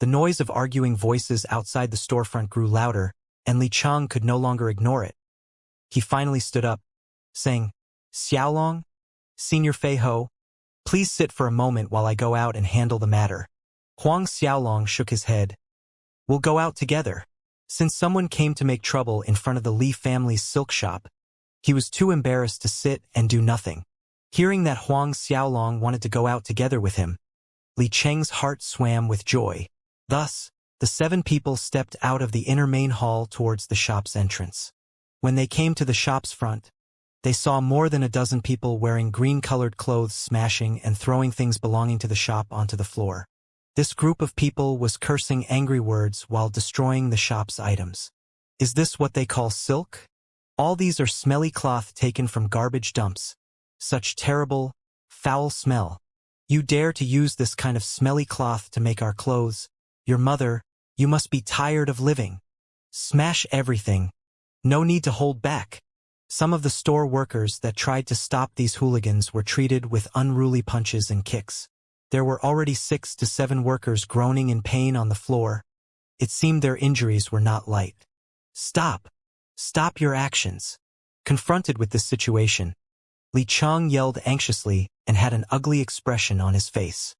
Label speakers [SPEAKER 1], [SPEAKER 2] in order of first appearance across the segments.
[SPEAKER 1] The noise of arguing voices outside the storefront grew louder, and Li Chang could no longer ignore it. He finally stood up, saying, "Xiaolong, Senior Fei Ho, please sit for a moment while I go out and handle the matter." Huang Xiaolong shook his head. "We'll go out together." Since someone came to make trouble in front of the Li family's silk shop, he was too embarrassed to sit and do nothing. Hearing that Huang Xiaolong wanted to go out together with him, Li Cheng's heart swam with joy. Thus, the 7 people stepped out of the inner main hall towards the shop's entrance. When they came to the shop's front, they saw more than a dozen people wearing green-colored clothes smashing and throwing things belonging to the shop onto the floor. This group of people was cursing angry words while destroying the shop's items. "Is this what they call silk? All these are smelly cloth taken from garbage dumps. Such terrible, foul smell. You dare to use this kind of smelly cloth to make our clothes? Your mother, you must be tired of living. Smash everything. No need to hold back." Some of the store workers that tried to stop these hooligans were treated with unruly punches and kicks. There were already 6 to 7 workers groaning in pain on the floor. It seemed their injuries were not light. "Stop! Stop your actions!" Confronted with this situation, Li Chang yelled anxiously and had an ugly expression on his face.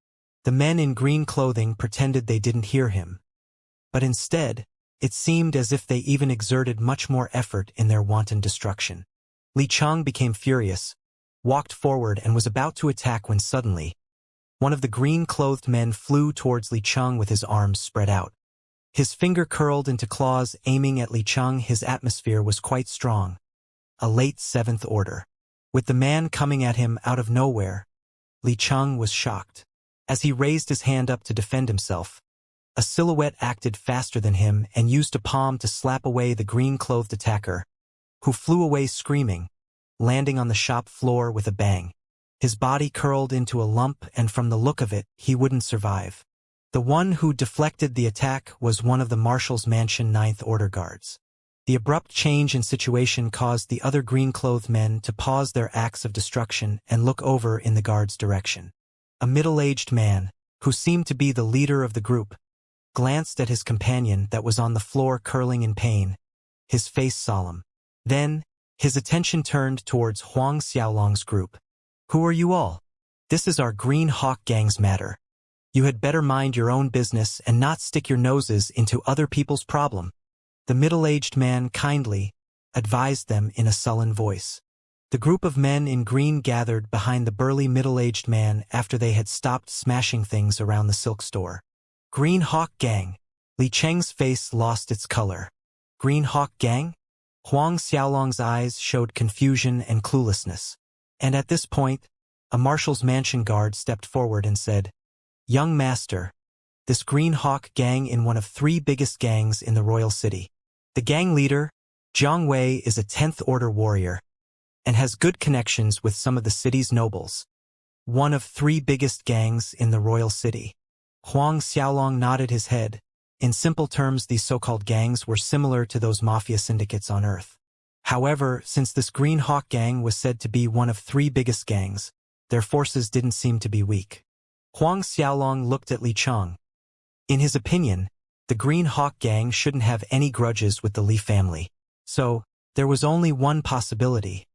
[SPEAKER 1] The men in green clothing pretended they didn't hear him. But instead, it seemed as if they even exerted much more effort in their wanton destruction. Li Chang became furious, walked forward and was about to attack when suddenly, one of the green-clothed men flew towards Li Chang with his arms spread out. His finger curled into claws aiming at Li Chang. His atmosphere was quite strong. A late 7th order. With the man coming at him out of nowhere, Li Chang was shocked. As he raised his hand up to defend himself, a silhouette acted faster than him and used a palm to slap away the green-clothed attacker, who flew away screaming, landing on the shop floor with a bang. His body curled into a lump, and from the look of it, he wouldn't survive. The one who deflected the attack was one of the Marshal's Mansion 9th Order guards. The abrupt change in situation caused the other green-clothed men to pause their acts of destruction and look over in the guard's direction. A middle-aged man, who seemed to be the leader of the group, glanced at his companion that was on the floor curling in pain, his face solemn. Then, his attention turned towards Huang Xiaolong's group. "Who are you all? This is our Green Hawk Gang's matter. You had better mind your own business and not stick your noses into other people's problem," the middle-aged man kindly advised them in a sullen voice. The group of men in green gathered behind the burly middle-aged man after they had stopped smashing things around the silk store. "Green Hawk Gang." Li Cheng's face lost its color. "Green Hawk Gang?" Huang Xiaolong's eyes showed confusion and cluelessness. And at this point, a Marshal's Mansion guard stepped forward and said, "Young master, this Green Hawk Gang is one of 3 biggest gangs in the royal city. The gang leader, Jiang Wei, is a 10th Order warrior and has good connections with some of the city's nobles. One of 3 biggest gangs in the royal city." Huang Xiaolong nodded his head. In simple terms, these so-called gangs were similar to those mafia syndicates on Earth. However, since this Green Hawk Gang was said to be one of 3 biggest gangs, their forces didn't seem to be weak. Huang Xiaolong looked at Li Chang. In his opinion, the Green Hawk Gang shouldn't have any grudges with the Li family. So, there was only one possibility.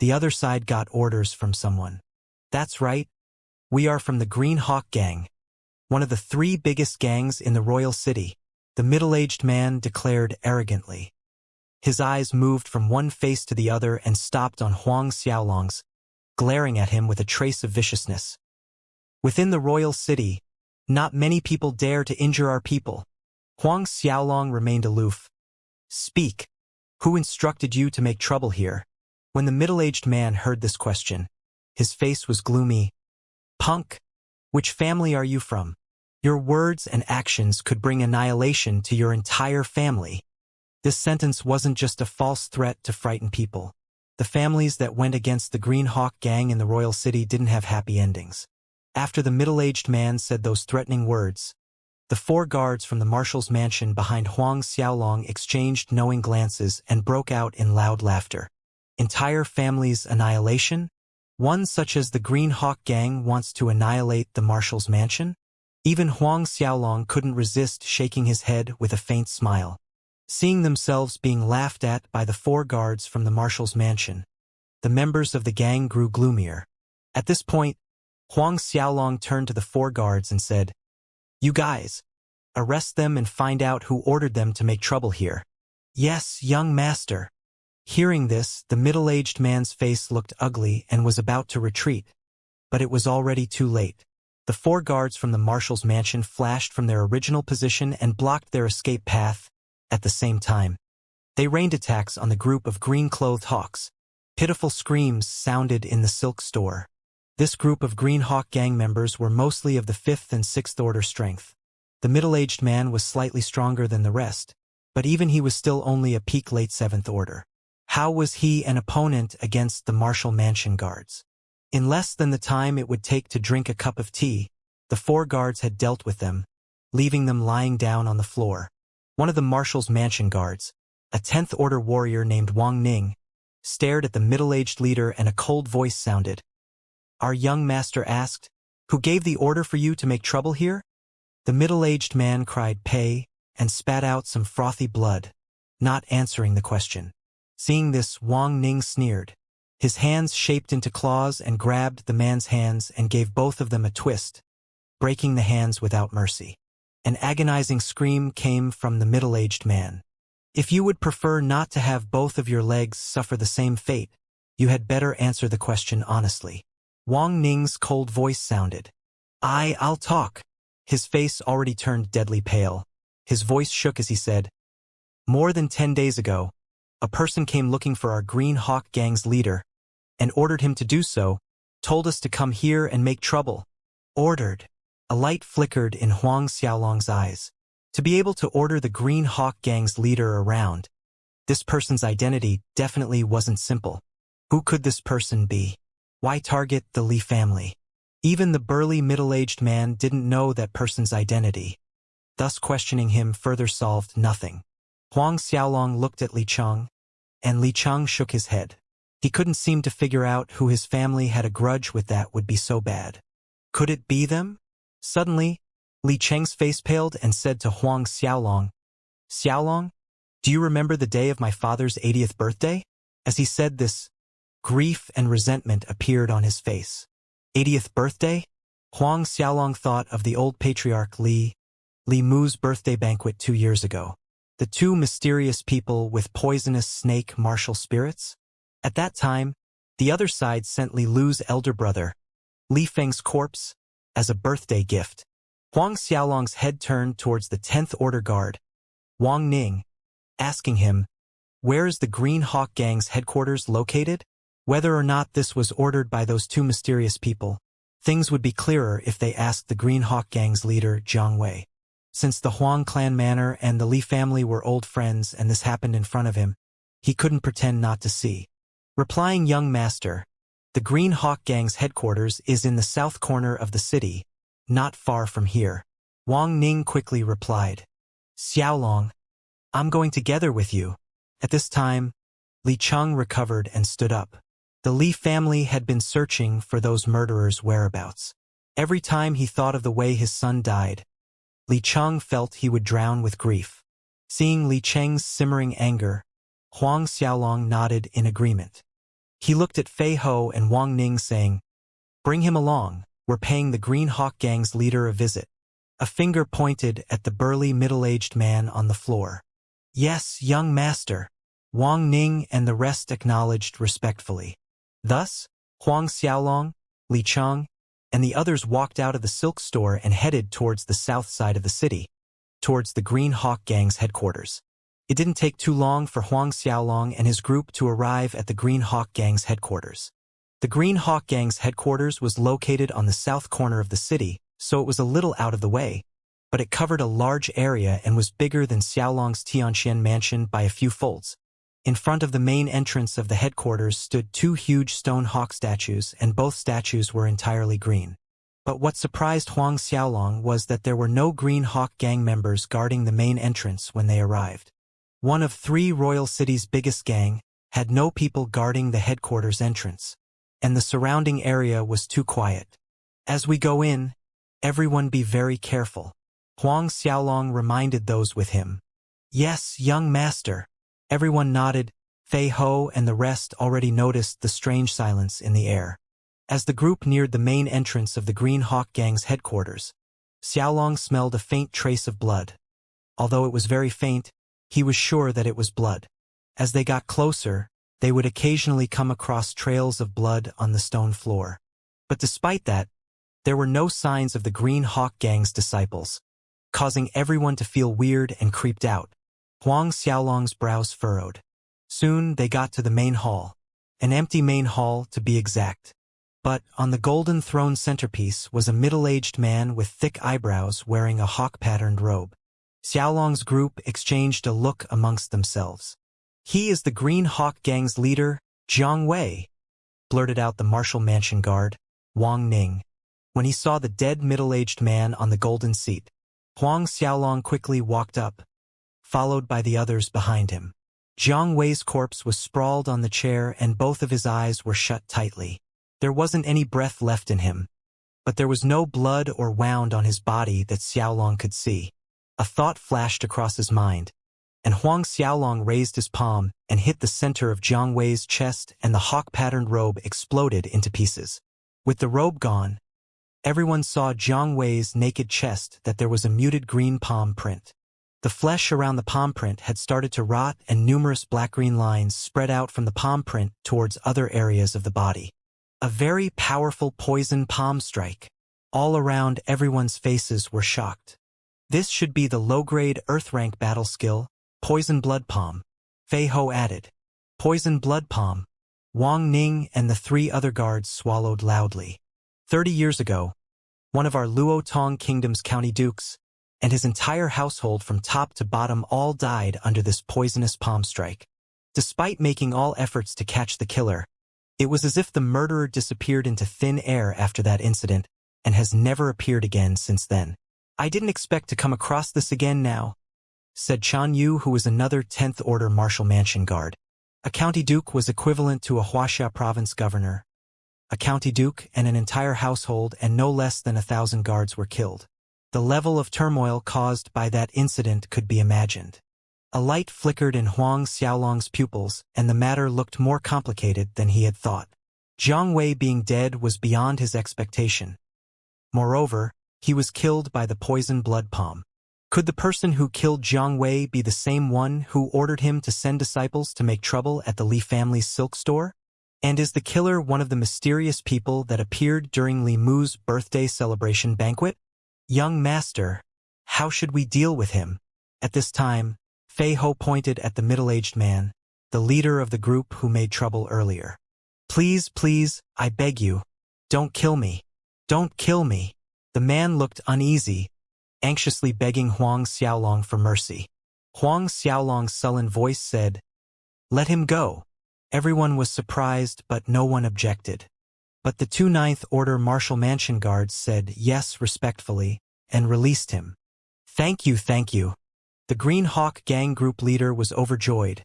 [SPEAKER 1] The other side got orders from someone. "That's right. We are from the Green Hawk Gang, one of the 3 biggest gangs in the royal city," the middle-aged man declared arrogantly. His eyes moved from one face to the other and stopped on Huang Xiaolong's, glaring at him with a trace of viciousness. "Within the royal city, not many people dare to injure our people." Huang Xiaolong remained aloof. "Speak. Who instructed you to make trouble here?" When the middle-aged man heard this question, his face was gloomy. "Punk, which family are you from? Your words and actions could bring annihilation to your entire family." This sentence wasn't just a false threat to frighten people. The families that went against the Green Hawk Gang in the royal city didn't have happy endings. After the middle-aged man said those threatening words, the 4 guards from the Marshal's Mansion behind Huang Xiaolong exchanged knowing glances and broke out in loud laughter. Entire families' annihilation? One such as the Green Hawk Gang wants to annihilate the Marshal's Mansion? Even Huang Xiaolong couldn't resist shaking his head with a faint smile. Seeing themselves being laughed at by the 4 guards from the marshal's mansion, the members of the gang grew gloomier. At this point, Huang Xiaolong turned to the 4 guards and said, "You guys, arrest them and find out who ordered them to make trouble here." "Yes, young master." Hearing this, the middle-aged man's face looked ugly and was about to retreat, but it was already too late. The 4 guards from the marshal's mansion flashed from their original position and blocked their escape path. At the same time, they rained attacks on the group of green-clothed hawks. Pitiful screams sounded in the silk store. This group of Green Hawk gang members were mostly of the 5th and 6th order strength. The middle-aged man was slightly stronger than the rest, but even he was still only a peak late 7th order. How was he an opponent against the Marshall Mansion guards? In less than the time it would take to drink a cup of tea, the 4 guards had dealt with them, leaving them lying down on the floor. One of the Marshall's Mansion guards, a 10th order warrior named Wang Ning, stared at the middle-aged leader and a cold voice sounded. "Our young master asked, who gave the order for you to make trouble here?" The middle-aged man cried "Pay," and spat out some frothy blood, not answering the question. Seeing this, Wang Ning sneered. His hands shaped into claws and grabbed the man's hands and gave both of them a twist, breaking the hands without mercy. An agonizing scream came from the middle-aged man. "If you would prefer not to have both of your legs suffer the same fate, you had better answer the question honestly." Wang Ning's cold voice sounded. I'll talk." His face already turned deadly pale. His voice shook as he said, "More than 10 days ago, a person came looking for our Green Hawk gang's leader, and ordered him to do so, told us to come here and make trouble." Ordered. A light flickered in Huang Xiaolong's eyes. To be able to order the Green Hawk gang's leader around, this person's identity definitely wasn't simple. Who could this person be? Why target the Li family? Even the burly middle-aged man didn't know that person's identity. Thus questioning him further solved nothing. Huang Xiaolong looked at Li Cheng, and Li Cheng shook his head. He couldn't seem to figure out who his family had a grudge with that would be so bad. Could it be them? Suddenly, Li Cheng's face paled and said to Huang Xiaolong, "Xiaolong, do you remember the day of my father's 80th birthday?" As he said this, grief and resentment appeared on his face. 80th birthday? Huang Xiaolong thought of the old patriarch Li Mu's birthday banquet 2 years ago. The 2 mysterious people with poisonous snake martial spirits? At that time, the other side sent Li Lu's elder brother, Li Feng's corpse, as a birthday gift. Huang Xiaolong's head turned towards the 10th order guard, Wang Ning, asking him, "Where is the Green Hawk gang's headquarters located?" Whether or not this was ordered by those 2 mysterious people, things would be clearer if they asked the Green Hawk gang's leader, Jiang Wei. Since the Huang clan manor and the Li family were old friends and this happened in front of him, he couldn't pretend not to see. Replying, "Young master, the Green Hawk gang's headquarters is in the south corner of the city, not far from here." Wang Ning quickly replied, "Xiaolong, I'm going together with you." At this time, Li Cheng recovered and stood up. The Li family had been searching for those murderers' whereabouts. Every time he thought of the way his son died, Li Cheng felt he would drown with grief. Seeing Li Cheng's simmering anger, Huang Xiaolong nodded in agreement. He looked at Fei Ho and Wang Ning saying, "Bring him along, we're paying the Green Hawk gang's leader a visit." A finger pointed at the burly middle-aged man on the floor. "Yes, young master." Wang Ning and the rest acknowledged respectfully. Thus, Huang Xiaolong, Li Cheng, and the others walked out of the silk store and headed towards the south side of the city, towards the Green Hawk gang's headquarters. It didn't take too long for Huang Xiaolong and his group to arrive at the Green Hawk gang's headquarters. The Green Hawk gang's headquarters was located on the south corner of the city, so it was a little out of the way, but it covered a large area and was bigger than Xiaolong's Tianxian mansion by a few folds. In front of the main entrance of the headquarters stood 2 huge stone hawk statues, and both statues were entirely green. But what surprised Huang Xiaolong was that there were no Green Hawk gang members guarding the main entrance when they arrived. One of 3 royal cities' biggest gang had no people guarding the headquarters entrance, and the surrounding area was too quiet. "As we go in, Everyone be very careful. Huang Xiaolong reminded those with him. Yes, young master. Everyone nodded. Fei Ho and the rest already noticed the strange silence in the air. As the group neared the main entrance of the Green Hawk Gang's headquarters, Xiaolong smelled a faint trace of blood. Although it was very faint, he was sure that it was blood. As they got closer, they would occasionally come across trails of blood on the stone floor. But despite that, there were no signs of the Green Hawk Gang's disciples, causing everyone to feel weird and creeped out. Huang Xiaolong's brows furrowed. Soon they got to the main hall, an empty main hall to be exact. But on the golden throne centerpiece was a middle-aged man with thick eyebrows wearing a hawk-patterned robe. Xiaolong's group exchanged a look amongst themselves. He is the Green Hawk Gang's leader, Jiang Wei, blurted out the Marshal Mansion guard, Wang Ning. When he saw the dead middle-aged man on the golden seat, Huang Xiaolong quickly walked up, followed by the others behind him. Jiang Wei's corpse was sprawled on the chair and both of his eyes were shut tightly. There wasn't any breath left in him, but there was no blood or wound on his body that Xiaolong could see. A thought flashed across his mind, and Huang Xiaolong raised his palm and hit the center of Jiang Wei's chest, and the hawk-patterned robe exploded into pieces. With the robe gone, everyone saw Jiang Wei's naked chest that there was a muted green palm print. The flesh around the palm print had started to rot and numerous black-green lines spread out from the palm print towards other areas of the body. A very powerful poison palm strike. All around, everyone's faces were shocked. This should be the low-grade Earth-rank battle skill, Poison Blood Palm, Fei Ho added. Poison Blood Palm. Wang Ning and the three other guards swallowed loudly. 30 years ago, one of our Luo Tong Kingdom's county dukes and his entire household from top to bottom all died under this poisonous palm strike. Despite making all efforts to catch the killer, it was as if the murderer disappeared into thin air after that incident and has never appeared again since then. I didn't expect to come across this again now, said Chan Yu, who was another 10th Order Marshal Mansion guard. A county duke was equivalent to a Wuxia province governor. A county duke and an entire household and no less than 1,000 guards were killed. The level of turmoil caused by that incident could be imagined. A light flickered in Huang Xiaolong's pupils, and the matter looked more complicated than he had thought. Jiang Wei being dead was beyond his expectation. Moreover, he was killed by the poison blood palm. Could the person who killed Jiang Wei be the same one who ordered him to send disciples to make trouble at the Li family's silk store? And is the killer one of the mysterious people that appeared during Li Mu's birthday celebration banquet? Young master, how should we deal with him? At this time, Fei Ho pointed at the middle-aged man, the leader of the group who made trouble earlier. Please, please, I beg you, don't kill me. Don't kill me. The man looked uneasy, anxiously begging Huang Xiaolong for mercy. Huang Xiaolong's sullen voice said, "Let him go." Everyone was surprised, but no one objected. But the two 9th Order Marshal Mansion guards said yes respectfully and released him. Thank you, thank you. The Green Hawk Gang group leader was overjoyed,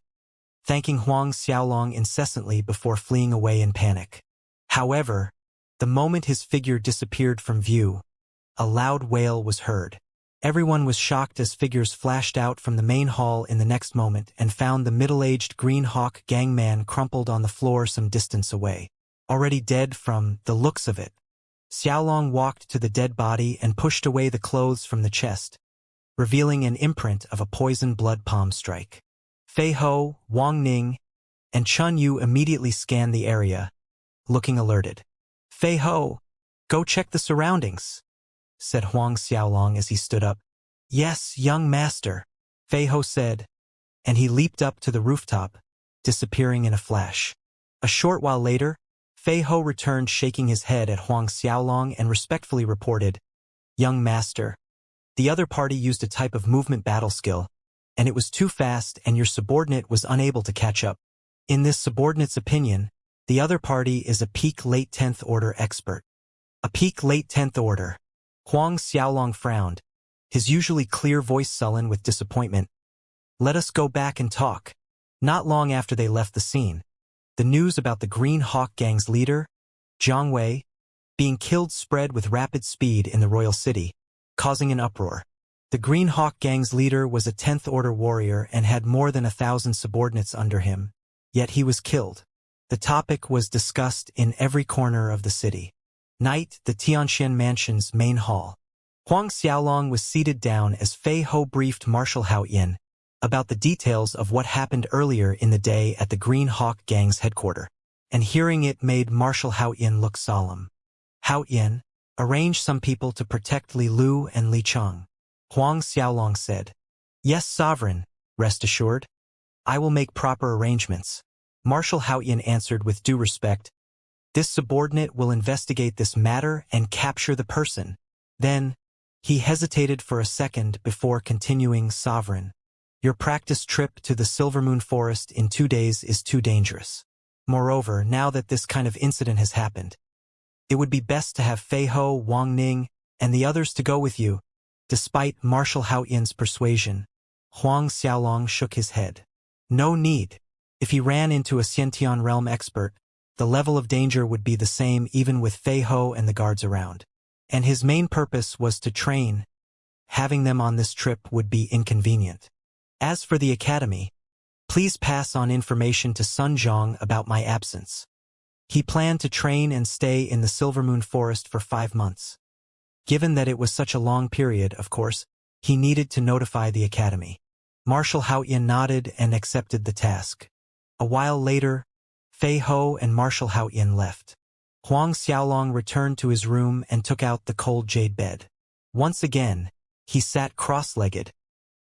[SPEAKER 1] thanking Huang Xiaolong incessantly before fleeing away in panic. However, the moment his figure disappeared from view, a loud wail was heard. Everyone was shocked as figures flashed out from the main hall in the next moment and found the middle-aged Green Hawk Gang man crumpled on the floor some distance away, already dead from the looks of it. Xiaolong walked to the dead body and pushed away the clothes from the chest, revealing an imprint of a poison blood palm strike. Fei Ho, Wang Ning, and Chun Yu immediately scanned the area, looking alerted. Fei Ho, go check the surroundings, said Huang Xiaolong as he stood up. Yes, young master, Fei Ho said, and he leaped up to the rooftop, disappearing in a flash. A short while later, Fei Ho returned shaking his head at Huang Xiaolong and respectfully reported, Young master, the other party used a type of movement battle skill, and it was too fast and your subordinate was unable to catch up. In this subordinate's opinion, the other party is a peak late 10th Order expert. A peak late 10th Order. Huang Xiaolong frowned, his usually clear voice sullen with disappointment. Let us go back and talk. Not long after they left the scene, the news about the Green Hawk Gang's leader, Jiang Wei, being killed spread with rapid speed in the royal city, causing an uproar. The Green Hawk Gang's leader was a 10th Order warrior and had more than 1,000 subordinates under him, yet he was killed. The topic was discussed in every corner of the city. Night, the Xianxia mansion's main hall. Huang Xiaolong was seated down as Fei Ho briefed Marshal Hao Yin about the details of what happened earlier in the day at the Green Hawk Gang's headquarters, and hearing it made Marshal Hao Yin look solemn. Hao Yin, arrange some people to protect Li Lu and Li Cheng. Huang Xiaolong said. Yes, Sovereign, rest assured. I will make proper arrangements. Marshal Hao Yin answered with due respect. This subordinate will investigate this matter and capture the person. Then, he hesitated for a second before continuing, Sovereign. Your practice trip to the Silver Moon Forest in 2 days is too dangerous. Moreover, now that this kind of incident has happened, it would be best to have Fei Ho, Wang Ning, and the others to go with you. Despite Marshal Hao Yin's persuasion, Huang Xiaolong shook his head. No need. If he ran into a Xiantian realm expert, the level of danger would be the same even with Fei Ho and the guards around. And his main purpose was to train. Having them on this trip would be inconvenient. As for the academy, please pass on information to Sun Zhong about my absence. He planned to train and stay in the Silver Moon Forest for 5 months. Given that it was such a long period, of course, he needed to notify the academy. Marshal Hao Yin nodded and accepted the task. A while later, Fei Ho and Marshal Hao Yin left. Huang Xiaolong returned to his room and took out the cold jade bed. Once again, he sat cross-legged,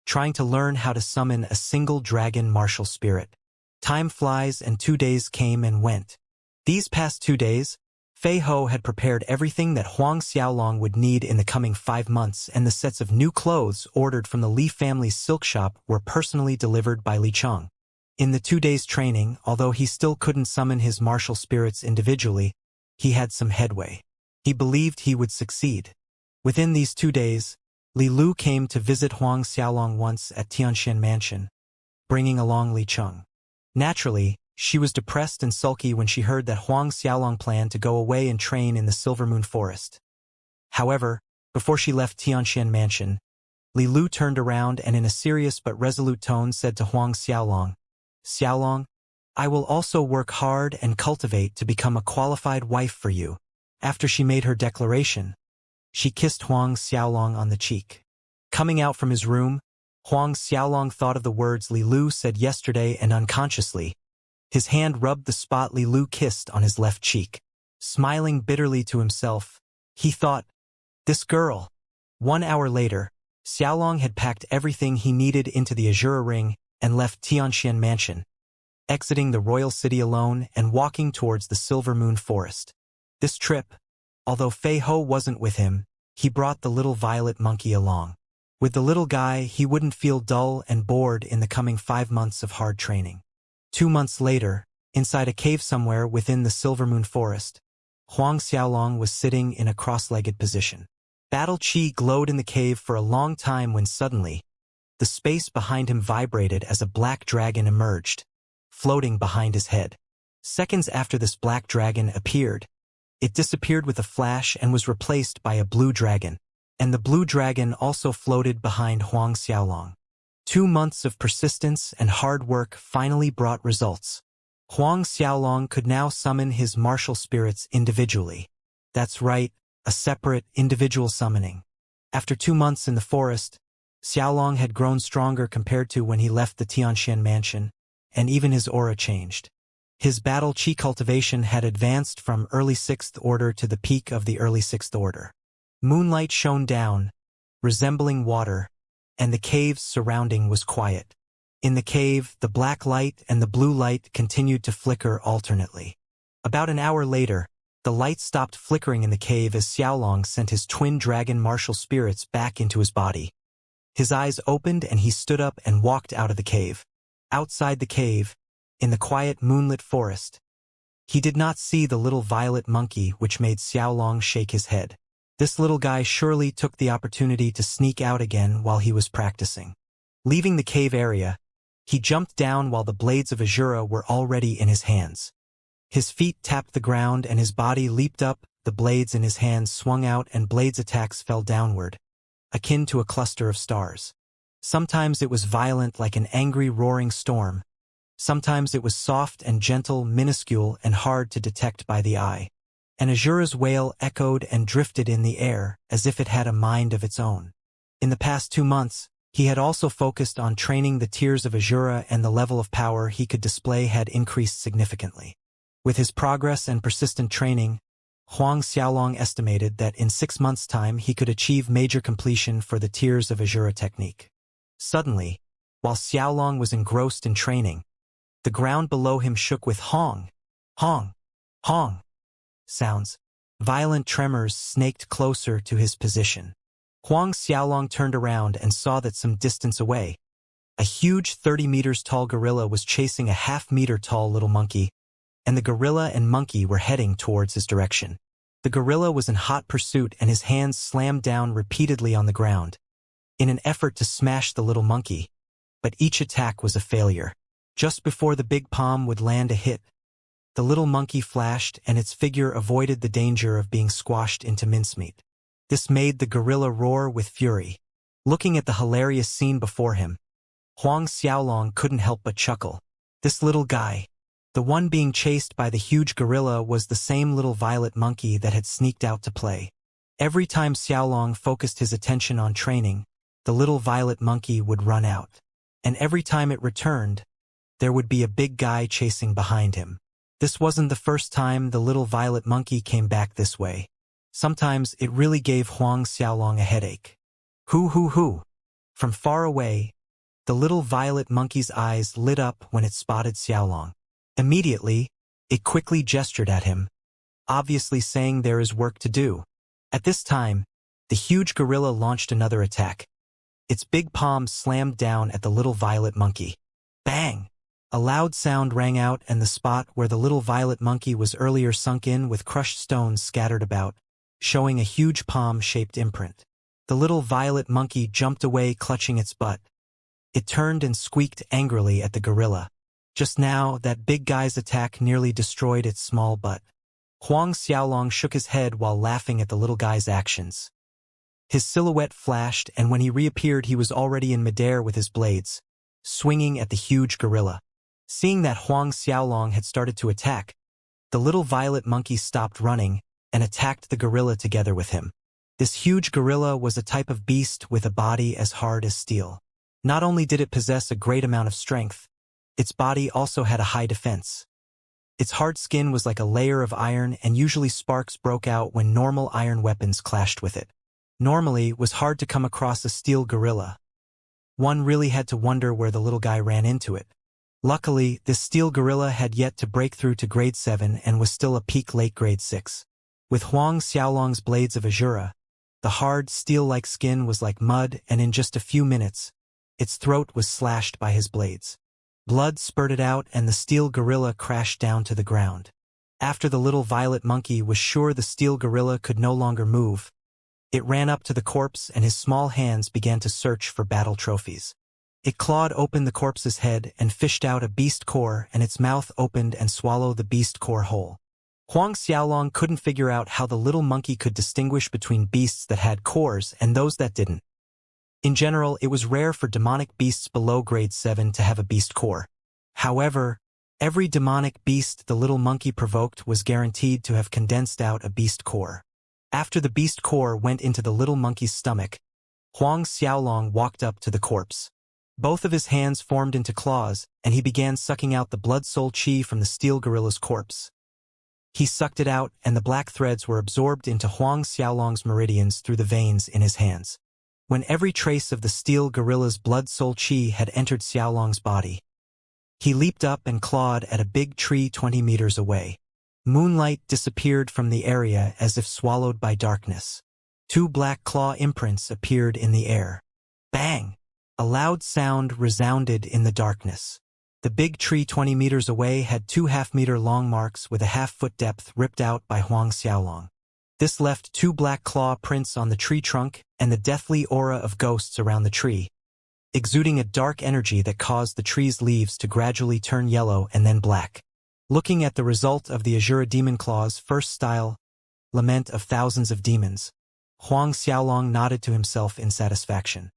[SPEAKER 1] trying to learn how to summon a single dragon martial spirit. Time flies and 2 days came and went. These past 2 days, Fei Ho had prepared everything that Huang Xiaolong would need in the coming 5 months, and the sets of new clothes ordered from the Li family's silk shop were personally delivered by Li Cheng. In the 2 days' training, although he still couldn't summon his martial spirits individually, he had some headway. He believed he would succeed. Within these 2 days, Li Lu came to visit Huang Xiaolong once at Xianxia Mansion, bringing along Li Cheng. Naturally, she was depressed and sulky when she heard that Huang Xiaolong planned to go away and train in the Silver Moon Forest. However, before she left Xianxia Mansion, Li Lu turned around and in a serious but resolute tone said to Huang Xiaolong, Xiaolong, I will also work hard and cultivate to become a qualified wife for you. After she made her declaration, she kissed Huang Xiaolong on the cheek. Coming out from his room, Huang Xiaolong thought of the words Li Lu said yesterday and unconsciously, his hand rubbed the spot Li Lu kissed on his left cheek. Smiling bitterly to himself, he thought, this girl. 1 hour later, Xiaolong had packed everything he needed into the Azure Ring and left Xianxia Mansion, exiting the royal city alone and walking towards the Silver Moon Forest. This trip, although Fei Ho wasn't with him, he brought the little violet monkey along. With the little guy, he wouldn't feel dull and bored in the coming 5 months of hard training. 2 months later, inside a cave somewhere within the Silver Moon Forest, Huang Xiaolong was sitting in a cross-legged position. Battle chi glowed in the cave for a long time when suddenly, the space behind him vibrated as a black dragon emerged, floating behind his head. Seconds after this black dragon appeared, it disappeared with a flash and was replaced by a blue dragon, and the blue dragon also floated behind Huang Xiaolong. 2 months of persistence and hard work finally brought results. Huang Xiaolong could now summon his martial spirits individually. That's right, a separate, individual summoning. After 2 months in the forest, Xiaolong had grown stronger compared to when he left the Xianxia Mansion, and even his aura changed. His battle chi cultivation had advanced from early 6th Order to the peak of the early 6th Order. Moonlight shone down, resembling water, and the cave's surrounding was quiet. In the cave, the black light and the blue light continued to flicker alternately. About an hour later, the light stopped flickering in the cave as Xiaolong sent his twin dragon martial spirits back into his body. His eyes opened and he stood up and walked out of the cave. Outside the cave, in the quiet moonlit forest, he did not see the little violet monkey, which made Xiaolong shake his head. This little guy surely took the opportunity to sneak out again while he was practicing. Leaving the cave area, he jumped down while the blades of Azura were already in his hands. His feet tapped the ground and his body leaped up, the blades in his hands swung out and blades' attacks fell downward, akin to a cluster of stars. Sometimes it was violent like an angry roaring storm. Sometimes it was soft and gentle, minuscule and hard to detect by the eye. And Azura's wail echoed and drifted in the air as if it had a mind of its own. In the past 2 months, he had also focused on training the tiers of Azura, and the level of power he could display had increased significantly. With his progress and persistent training, Huang Xiaolong estimated that in 6 months' time he could achieve major completion for the tiers of Azura technique. Suddenly, while Xiaolong was engrossed in training, the ground below him shook with hong, hong, hong sounds. Violent tremors snaked closer to his position. Huang Xiaolong turned around and saw that some distance away, a huge 30 meters tall gorilla was chasing a half-meter tall little monkey, and the gorilla and monkey were heading towards his direction. The gorilla was in hot pursuit and his hands slammed down repeatedly on the ground, in an effort to smash the little monkey, but each attack was a failure. Just before the big palm would land a hit, the little monkey flashed and its figure avoided the danger of being squashed into mincemeat. This made the gorilla roar with fury. Looking at the hilarious scene before him, Huang Xiaolong couldn't help but chuckle. This little guy, the one being chased by the huge gorilla, was the same little violet monkey that had sneaked out to play. Every time Xiaolong focused his attention on training, the little violet monkey would run out. And every time it returned, there would be a big guy chasing behind him. This wasn't the first time the little violet monkey came back this way. Sometimes it really gave Huang Xiaolong a headache. Hoo. From far away, the little violet monkey's eyes lit up when it spotted Xiaolong. Immediately, it quickly gestured at him, obviously saying there is work to do. At this time, the huge gorilla launched another attack. Its big palm slammed down at the little violet monkey. Bang! A loud sound rang out, and the spot where the little violet monkey was earlier sunk in with crushed stones scattered about, showing a huge palm-shaped imprint. The little violet monkey jumped away, clutching its butt. It turned and squeaked angrily at the gorilla. Just now, that big guy's attack nearly destroyed its small butt. Huang Xiaolong shook his head while laughing at the little guy's actions. His silhouette flashed, and when he reappeared he was already in midair with his blades, swinging at the huge gorilla. Seeing that Huang Xiaolong had started to attack, the little violet monkey stopped running and attacked the gorilla together with him. This huge gorilla was a type of beast with a body as hard as steel. Not only did it possess a great amount of strength, its body also had a high defense. Its hard skin was like a layer of iron, and usually sparks broke out when normal iron weapons clashed with it. Normally, it was hard to come across a steel gorilla. One really had to wonder where the little guy ran into it. Luckily, this steel gorilla had yet to break through to grade 7 and was still a peak late grade 6. With Huang Xiaolong's blades of Azura, the hard, steel-like skin was like mud, and in just a few minutes, its throat was slashed by his blades. Blood spurted out and the steel gorilla crashed down to the ground. After the little violet monkey was sure the steel gorilla could no longer move, it ran up to the corpse and his small hands began to search for battle trophies. It clawed open the corpse's head and fished out a beast core, and its mouth opened and swallowed the beast core whole. Huang Xiaolong couldn't figure out how the little monkey could distinguish between beasts that had cores and those that didn't. In general, it was rare for demonic beasts below grade 7 to have a beast core. However, every demonic beast the little monkey provoked was guaranteed to have condensed out a beast core. After the beast core went into the little monkey's stomach, Huang Xiaolong walked up to the corpse. Both of his hands formed into claws, and he began sucking out the blood soul chi from the steel gorilla's corpse. He sucked it out, and the black threads were absorbed into Huang Xiaolong's meridians through the veins in his hands. When every trace of the steel gorilla's blood soul chi had entered Xiaolong's body, he leaped up and clawed at a big tree 20 meters away. Moonlight disappeared from the area as if swallowed by darkness. 2 black claw imprints appeared in the air. Bang! A loud sound resounded in the darkness. The big tree 20 meters away had 2 half-meter long marks with a half-foot depth ripped out by Huang Xiaolong. This left 2 black claw prints on the tree trunk and the deathly aura of ghosts around the tree, exuding a dark energy that caused the tree's leaves to gradually turn yellow and then black. Looking at the result of the Azura Demon Claw's first style, lament of thousands of demons. Huang Xiaolong nodded to himself in satisfaction.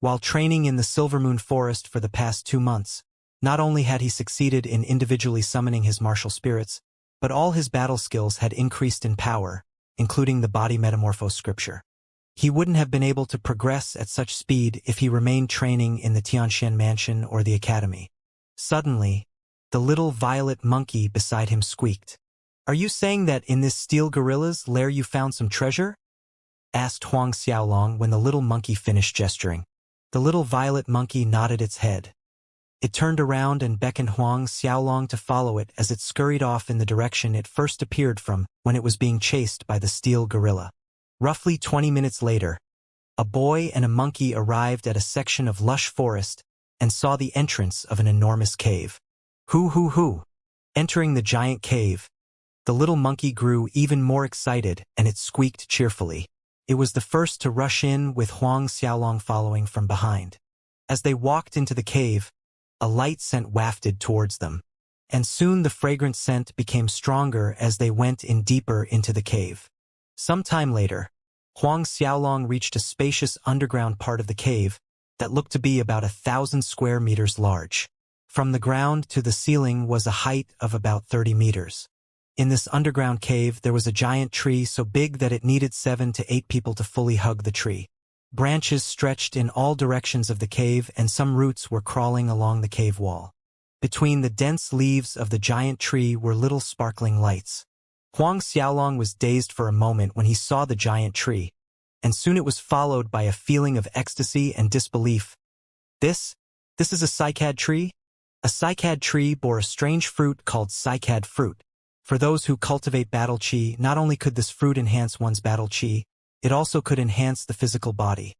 [SPEAKER 1] While training in the Silvermoon Forest for the past 2 months, not only had he succeeded in individually summoning his martial spirits, but all his battle skills had increased in power, including the body metamorphose scripture. He wouldn't have been able to progress at such speed if he remained training in the Tianxian Mansion or the Academy. Suddenly, the little violet monkey beside him squeaked. "Are you saying that in this steel gorilla's lair you found some treasure?" asked Huang Xiaolong when the little monkey finished gesturing. The little violet monkey nodded its head. It turned around and beckoned Huang Xiaolong to follow it as it scurried off in the direction it first appeared from when it was being chased by the steel gorilla. Roughly 20 minutes later, a boy and a monkey arrived at a section of lush forest and saw the entrance of an enormous cave. Hoo! Entering the giant cave, the little monkey grew even more excited and it squeaked cheerfully. It was the first to rush in with Huang Xiaolong following from behind. As they walked into the cave, a light scent wafted towards them, and soon the fragrant scent became stronger as they went in deeper into the cave. Some time later, Huang Xiaolong reached a spacious underground part of the cave that looked to be about 1,000 square meters large. From the ground to the ceiling was a height of about 30 meters. In this underground cave there was a giant tree so big that it needed 7 to 8 people to fully hug the tree. Branches stretched in all directions of the cave and some roots were crawling along the cave wall. Between the dense leaves of the giant tree were little sparkling lights. Huang Xiaolong was dazed for a moment when he saw the giant tree, and soon it was followed by a feeling of ecstasy and disbelief. This is a cycad tree? A cycad tree bore a strange fruit called cycad fruit. For those who cultivate battle chi, not only could this fruit enhance one's battle chi, it also could enhance the physical body,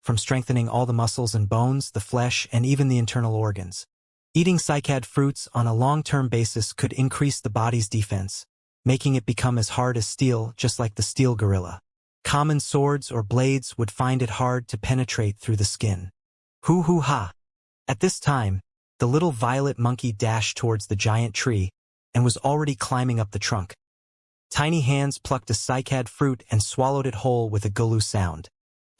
[SPEAKER 1] from strengthening all the muscles and bones, the flesh, and even the internal organs. Eating cycad fruits on a long-term basis could increase the body's defense, making it become as hard as steel, just like the steel gorilla. Common swords or blades would find it hard to penetrate through the skin. Hoo-ha! At this time, the little violet monkey dashed towards the giant tree and was already climbing up the trunk. Tiny hands plucked a cycad fruit and swallowed it whole with a gulu sound.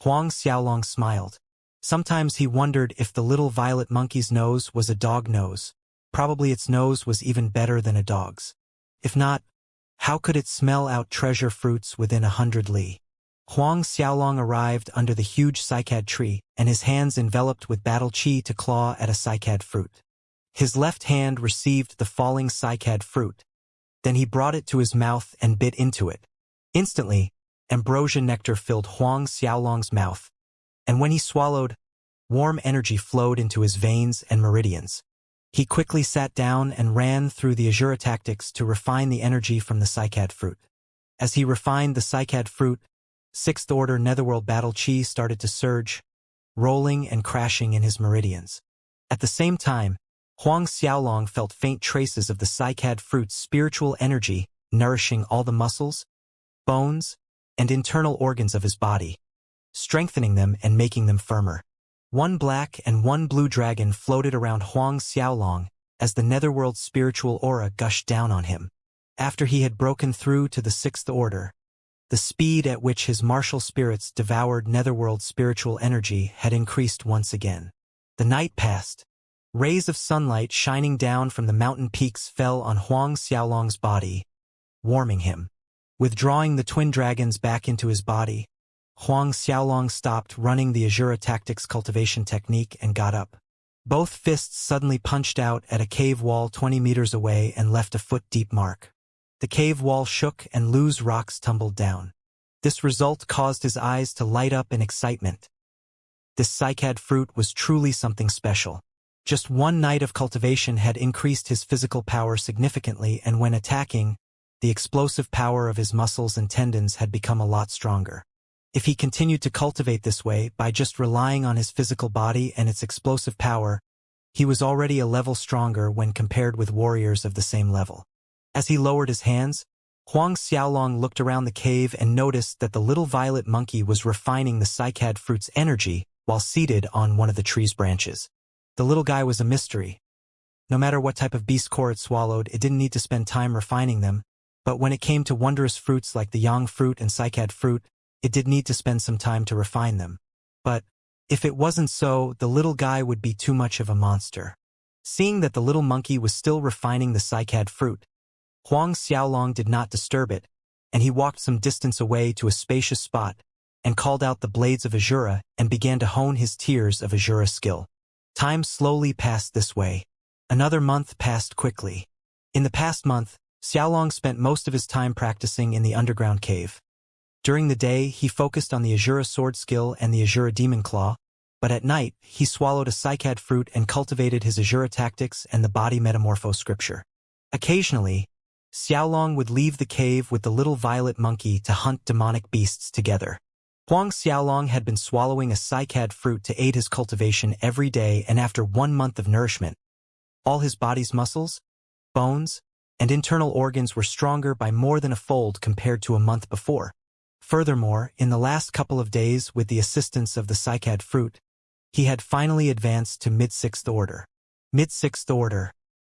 [SPEAKER 1] Huang Xiaolong smiled. Sometimes he wondered if the little violet monkey's nose was a dog nose. Probably its nose was even better than a dog's. If not, how could it smell out treasure fruits within 100 li? Huang Xiaolong arrived under the huge cycad tree, and his hands enveloped with battle chi to claw at a cycad fruit. His left hand received the falling cycad fruit. Then he brought it to his mouth and bit into it. Instantly, ambrosia nectar filled Huang Xiaolong's mouth, and when he swallowed, warm energy flowed into his veins and meridians. He quickly sat down and ran through the Azura tactics to refine the energy from the cycad fruit. As he refined the cycad fruit, 6th Order Netherworld battle chi started to surge, rolling and crashing in his meridians. At the same time, Huang Xiaolong felt faint traces of the cycad fruit's spiritual energy nourishing all the muscles, bones, and internal organs of his body, strengthening them and making them firmer. One black and one blue dragon floated around Huang Xiaolong as the netherworld's spiritual aura gushed down on him. After he had broken through to the 6th Order, the speed at which his martial spirits devoured netherworld spiritual energy had increased once again. The night passed. Rays of sunlight shining down from the mountain peaks fell on Huang Xiaolong's body, warming him. Withdrawing the twin dragons back into his body, Huang Xiaolong stopped running the Azura Tactics cultivation technique and got up. Both fists suddenly punched out at a cave wall 20 meters away and left a foot-deep mark. The cave wall shook and loose rocks tumbled down. This result caused his eyes to light up in excitement. This cycad fruit was truly something special. Just one night of cultivation had increased his physical power significantly, and when attacking, the explosive power of his muscles and tendons had become a lot stronger. If he continued to cultivate this way, by just relying on his physical body and its explosive power, he was already a level stronger when compared with warriors of the same level. As he lowered his hands, Huang Xiaolong looked around the cave and noticed that the little violet monkey was refining the cycad fruit's energy while seated on one of the tree's branches. The little guy was a mystery. No matter what type of beast core it swallowed, it didn't need to spend time refining them. But when it came to wondrous fruits like the yang fruit and cycad fruit, it did need to spend some time to refine them. But if it wasn't so, the little guy would be too much of a monster. Seeing that the little monkey was still refining the cycad fruit, Huang Xiaolong did not disturb it, and he walked some distance away to a spacious spot and called out the blades of Azura and began to hone his tiers of Azura skill. Time slowly passed this way. Another month passed quickly. In the past month, Xiaolong spent most of his time practicing in the underground cave. During the day, he focused on the Azura sword skill and the Azura demon claw, but at night, he swallowed a cycad fruit and cultivated his Azura tactics and the body metamorpho scripture. Occasionally, Xiaolong would leave the cave with the little violet monkey to hunt demonic beasts together. Huang Xiaolong had been swallowing a cycad fruit to aid his cultivation every day, and after 1 month of nourishment, all his body's muscles, bones, and internal organs were stronger by more than a fold compared to a month before. Furthermore, in the last couple of days, with the assistance of the cycad fruit, he had finally advanced to mid-6th order. Mid-6th order.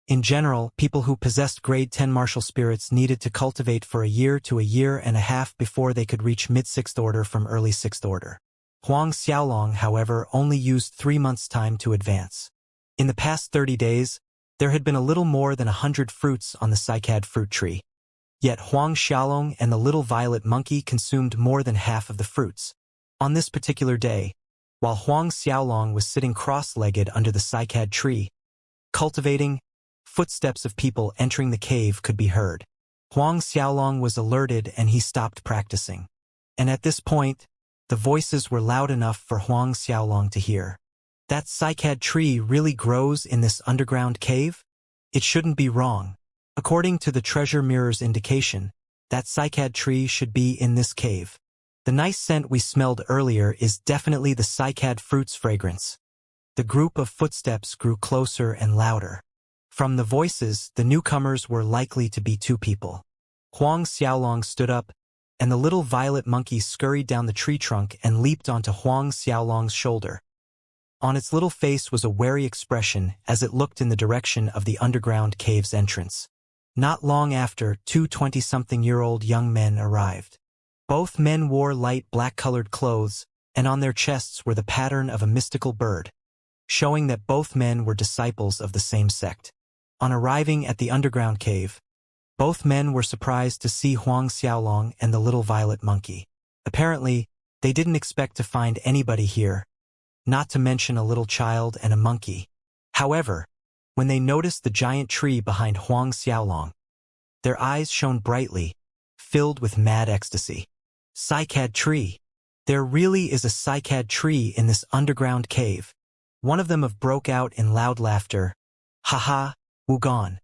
[SPEAKER 1] In general, people who possessed grade 10 martial spirits needed to cultivate for a year to a year and a half before they could reach mid-6th order from early 6th order. Huang Xiaolong, however, only used 3 months' time to advance. In the past 30 days, there had been a little more than 100 fruits on the cycad fruit tree. Yet Huang Xiaolong and the little violet monkey consumed more than half of the fruits. On this particular day, while Huang Xiaolong was sitting cross-legged under the cycad tree, cultivating, footsteps of people entering the cave could be heard. Huang Xiaolong was alerted and he stopped practicing. And at this point, the voices were loud enough for Huang Xiaolong to hear. That cycad tree really grows in this underground cave? It shouldn't be wrong. According to the treasure mirror's indication, that cycad tree should be in this cave. The nice scent we smelled earlier is definitely the cycad fruit's fragrance. The group of footsteps grew closer and louder. From the voices, the newcomers were likely to be 2 people. Huang Xiaolong stood up, and the little violet monkey scurried down the tree trunk and leaped onto Huang Xiaolong's shoulder. On its little face was a wary expression as it looked in the direction of the underground cave's entrance. Not long after, 2 20-something-year-old young men arrived. Both men wore light black-colored clothes, and on their chests were the pattern of a mystical bird, showing that both men were disciples of the same sect. On arriving at the underground cave, both men were surprised to see Huang Xiaolong and the little violet monkey. Apparently, they didn't expect to find anybody here, not to mention a little child and a monkey. However, when they noticed the giant tree behind Huang Xiaolong, their eyes shone brightly, filled with mad ecstasy. Cycad tree. There really is a cycad tree in this underground cave. One of them broke out in loud laughter. Haha, Wugon.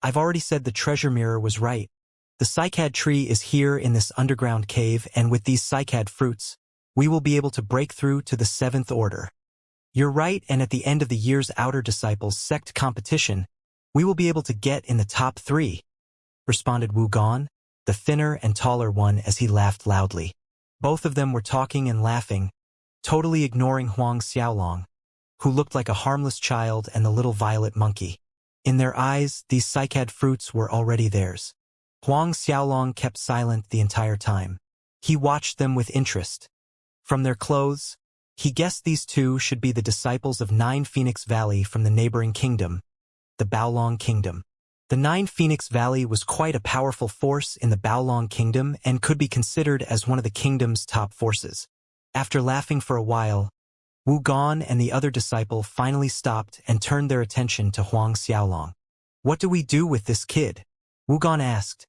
[SPEAKER 1] I've already said the treasure mirror was right. The cycad tree is here in this underground cave, and with these cycad fruits, we will be able to break through to the 7th order. You're right, and at the end of the year's Outer Disciples sect competition, we will be able to get in the top 3, responded Wugon, the thinner and taller one, as he laughed loudly. Both of them were talking and laughing, totally ignoring Huang Xiaolong, who looked like a harmless child, and the little violet monkey. In their eyes, these cycad fruits were already theirs. Huang Xiaolong kept silent the entire time. He watched them with interest. From their clothes, he guessed these 2 should be the disciples of 9 Phoenix Valley from the neighboring kingdom, the Baolong Kingdom. The 9 Phoenix Valley was quite a powerful force in the Baolong Kingdom and could be considered as one of the kingdom's top forces. After laughing for a while, Wugon and the other disciple finally stopped and turned their attention to Huang Xiaolong. What do we do with this kid? Wugon asked.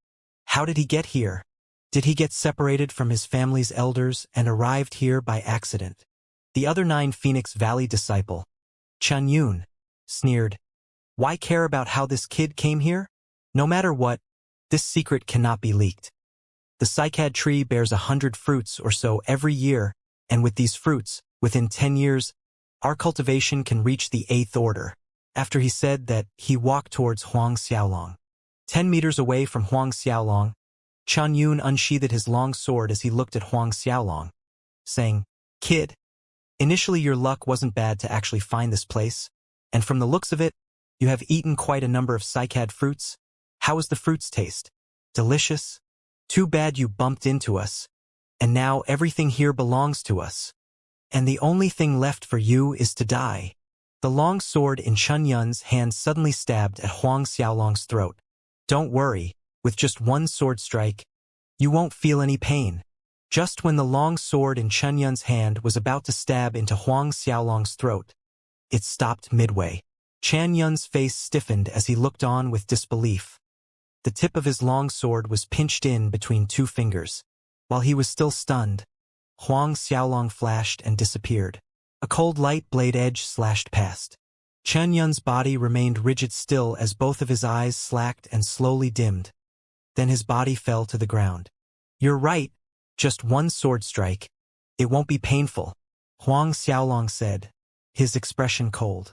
[SPEAKER 1] How did he get here? Did he get separated from his family's elders and arrived here by accident? The other 9 Phoenix Valley disciple, Chen Yun, sneered. Why care about how this kid came here? No matter what, this secret cannot be leaked. The cycad tree bears 100 fruits or so every year, and with these fruits, within 10 years, our cultivation can reach the 8th order. After he said that, he walked towards Huang Xiaolong. 10 meters away from Huang Xiaolong, Chen Yun unsheathed his long sword as he looked at Huang Xiaolong, saying, Kid, initially your luck wasn't bad to actually find this place, and from the looks of it, you have eaten quite a number of cycad fruits. How is the fruit's taste? Delicious? Too bad you bumped into us. And now everything here belongs to us. And the only thing left for you is to die. The long sword in Chen Yun's hand suddenly stabbed at Huang Xiaolong's throat. Don't worry, with just one sword strike, you won't feel any pain. Just when the long sword in Chen Yun's hand was about to stab into Huang Xiaolong's throat, it stopped midway. Chen Yun's face stiffened as he looked on with disbelief. The tip of his long sword was pinched in between two fingers. While he was still stunned, Huang Xiaolong flashed and disappeared. A cold light blade edge slashed past. Chen Yun's body remained rigid still as both of his eyes slacked and slowly dimmed. Then his body fell to the ground. You're right, just one sword strike. It won't be painful, Huang Xiaolong said, his expression cold.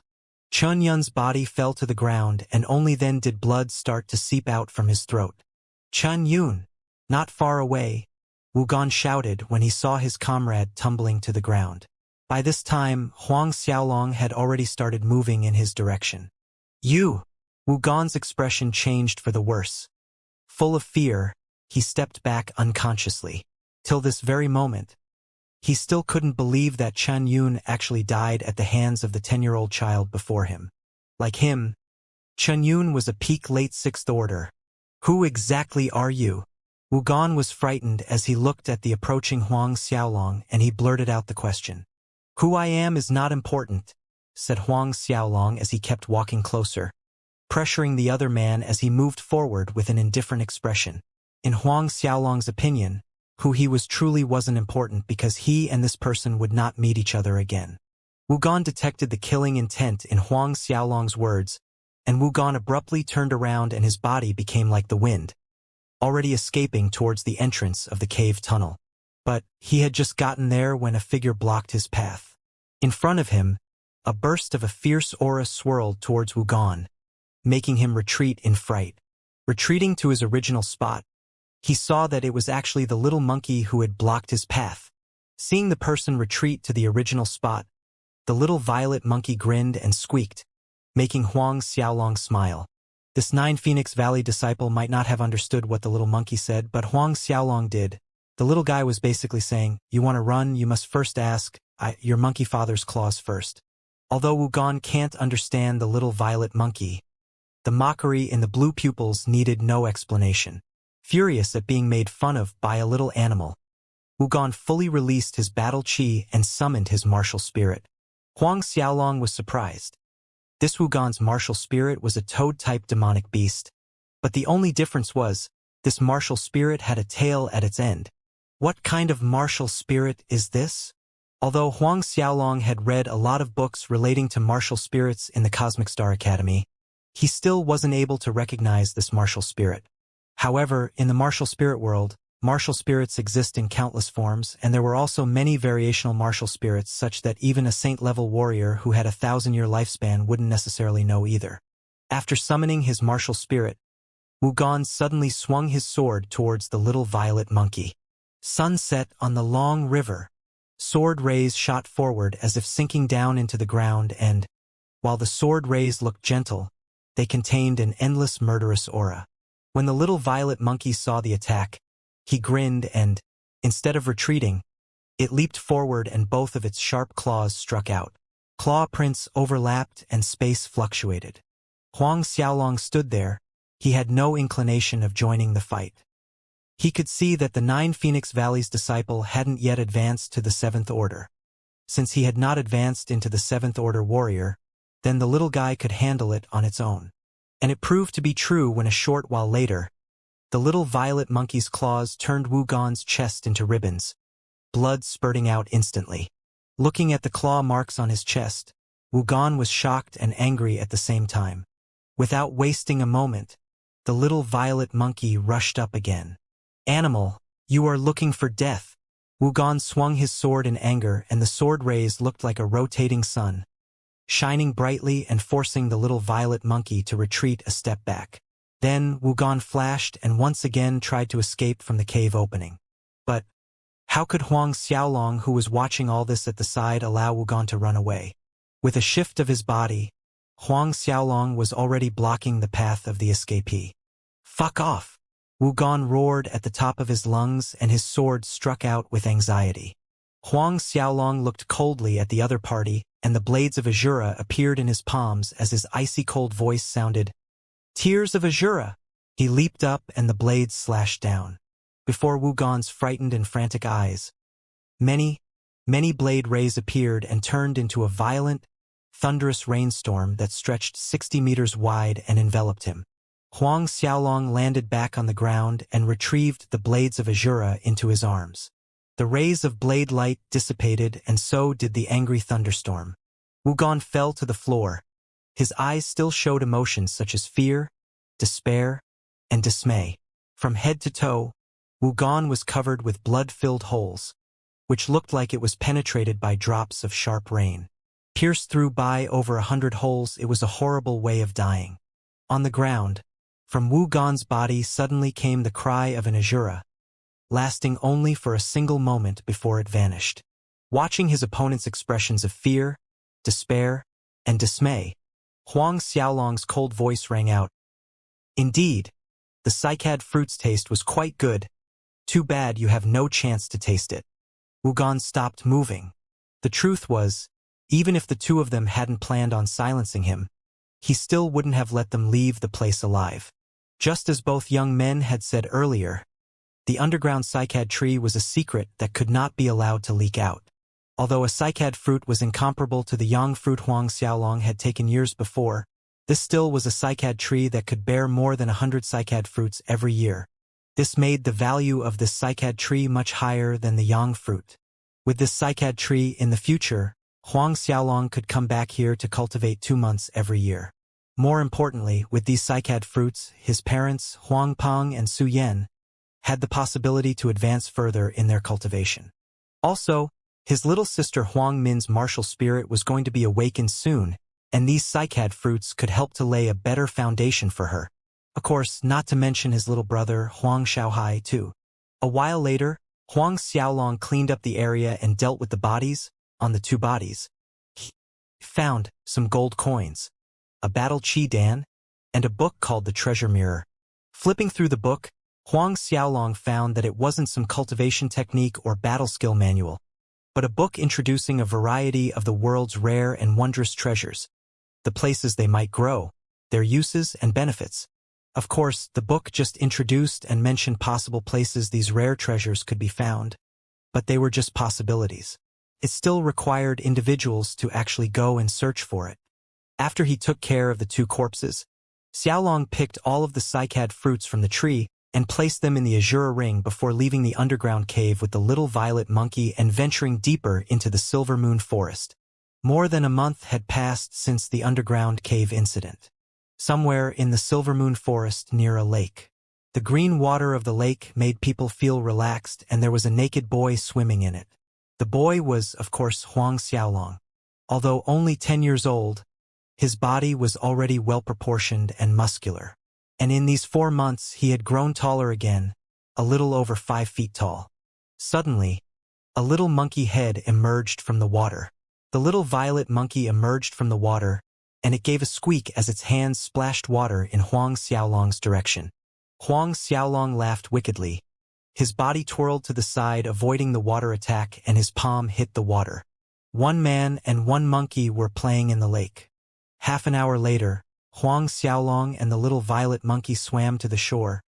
[SPEAKER 1] Chen Yun's body fell to the ground and only then did blood start to seep out from his throat. Chen Yun, not far away, Wu Gan shouted when he saw his comrade tumbling to the ground. By this time, Huang Xiaolong had already started moving in his direction. You! Wu Gan's expression changed for the worse. Full of fear, he stepped back unconsciously. Till this very moment, he still couldn't believe that Chen Yun actually died at the hands of the 10-year-old child before him. Like him, Chen Yun was a peak late 6th order. Who exactly are you? Wu Gan was frightened as he looked at the approaching Huang Xiaolong and he blurted out the question. Who I am is not important, said Huang Xiaolong as he kept walking closer, pressuring the other man as he moved forward with an indifferent expression. In Huang Xiaolong's opinion, who he was truly wasn't important because he and this person would not meet each other again. Wu Gan detected the killing intent in Huang Xiaolong's words, and Wu Gan abruptly turned around and his body became like the wind, already escaping towards the entrance of the cave tunnel. But he had just gotten there when a figure blocked his path. In front of him, a burst of a fierce aura swirled towards Wu Gan, making him retreat in fright. Retreating to his original spot, he saw that it was actually the little monkey who had blocked his path. Seeing the person retreat to the original spot, the little violet monkey grinned and squeaked, making Huang Xiaolong smile. This 9 Phoenix Valley disciple might not have understood what the little monkey said, but Huang Xiaolong did. The little guy was basically saying, you want to run, you must first ask your monkey father's claws first. Although Wu Gan can't understand the little violet monkey, the mockery in the blue pupils needed no explanation. Furious at being made fun of by a little animal, Wu Gan fully released his battle chi and summoned his martial spirit. Huang Xiaolong was surprised. This Wu Gan's martial spirit was a toad-type demonic beast, but the only difference was, this martial spirit had a tail at its end. What kind of martial spirit is this? Although Huang Xiaolong had read a lot of books relating to martial spirits in the Cosmic Star Academy, he still wasn't able to recognize this martial spirit. However, in the martial spirit world, martial spirits exist in countless forms, and there were also many variational martial spirits such that even a saint-level warrior who had a 1,000-year lifespan wouldn't necessarily know either. After summoning his martial spirit, Wu Gan suddenly swung his sword towards the little violet monkey. Sunset on the long river. Sword rays shot forward as if sinking down into the ground and, while the sword rays looked gentle, they contained an endless murderous aura. When the little violet monkey saw the attack, he grinned and, instead of retreating, it leaped forward and both of its sharp claws struck out. Claw prints overlapped and space fluctuated. Huang Xiaolong stood there. He had no inclination of joining the fight. He could see that the 9 Phoenix Valley's disciple hadn't yet advanced to the 7th Order. Since he had not advanced into the 7th Order warrior, then the little guy could handle it on its own. And it proved to be true when a short while later, the little violet monkey's claws turned Wu Gan's chest into ribbons, blood spurting out instantly. Looking at the claw marks on his chest, Wu Gan was shocked and angry at the same time. Without wasting a moment, the little violet monkey rushed up again. Animal, you are looking for death. Wu Gan swung his sword in anger and the sword rays looked like a rotating sun, shining brightly and forcing the little violet monkey to retreat a step back. Then Wu Gan flashed and once again tried to escape from the cave opening. But how could Huang Xiaolong, who was watching all this at the side, allow Wu Gan to run away? With a shift of his body, Huang Xiaolong was already blocking the path of the escapee. Fuck off! Wu Gan roared at the top of his lungs and his sword struck out with anxiety. Huang Xiaolong looked coldly at the other party, and the blades of Azura appeared in his palms as his icy-cold voice sounded, "Tears of Azura!" He leaped up and the blades slashed down. Before Wu Gan's frightened and frantic eyes, many blade rays appeared and turned into a violent, thunderous rainstorm that stretched 60 meters wide and enveloped him. Huang Xiaolong landed back on the ground and retrieved the blades of Azura into his arms. The rays of blade light dissipated, and so did the angry thunderstorm. Wu Gan fell to the floor. His eyes still showed emotions such as fear, despair, and dismay. From head to toe, Wu Gan was covered with blood-filled holes, which looked like it was penetrated by drops of sharp rain. Pierced through by over 100 holes, it was a horrible way of dying. On the ground, from Wu Gan's body suddenly came the cry of an Azura, lasting only for a single moment before it vanished. Watching his opponent's expressions of fear, despair, and dismay, Huang Xiaolong's cold voice rang out, "Indeed, the cycad fruit's taste was quite good. Too bad you have no chance to taste it." Wu Gan stopped moving. The truth was, even if the two of them hadn't planned on silencing him, he still wouldn't have let them leave the place alive. Just as both young men had said earlier, the underground cycad tree was a secret that could not be allowed to leak out. Although a cycad fruit was incomparable to the yang fruit Huang Xiaolong had taken years before, this still was a cycad tree that could bear more than 100 cycad fruits every year. This made the value of this cycad tree much higher than the yang fruit. With this cycad tree in the future, Huang Xiaolong could come back here to cultivate 2 months every year. More importantly, with these cycad fruits, his parents, Huang Peng and Su Yan, had the possibility to advance further in their cultivation. Also, his little sister Huang Min's martial spirit was going to be awakened soon, and these cycad fruits could help to lay a better foundation for her. Of course, not to mention his little brother Huang Shaohai too. A while later, Huang Xiaolong cleaned up the area and dealt with the bodies. On the 2 bodies, he found some gold coins, a battle chi dan, and a book called the Treasure Mirror. Flipping through the book, Huang Xiaolong found that it wasn't some cultivation technique or battle skill manual, but a book introducing a variety of the world's rare and wondrous treasures, the places they might grow, their uses and benefits. Of course, the book just introduced and mentioned possible places these rare treasures could be found, but they were just possibilities. It still required individuals to actually go and search for it. After he took care of the 2 corpses, Xiaolong picked all of the cycad fruits from the tree and placed them in the Azura ring before leaving the underground cave with the little violet monkey and venturing deeper into the Silver Moon forest. More than a month had passed since the underground cave incident. Somewhere in the Silver Moon forest near a lake. The green water of the lake made people feel relaxed, and there was a naked boy swimming in it. The boy was, of course, Huang Xiaolong. Although only 10 years old, his body was already well-proportioned and muscular. And in these 4 months he had grown taller again, a little over 5 feet tall. Suddenly, a little monkey head emerged from the water. The little violet monkey emerged from the water, and it gave a squeak as its hands splashed water in Huang Xiaolong's direction. Huang Xiaolong laughed wickedly. His body twirled to the side, avoiding the water attack, and his palm hit the water. 1 man and 1 monkey were playing in the lake. Half an hour later, Huang Xiaolong and the little violet monkey swam to the shore,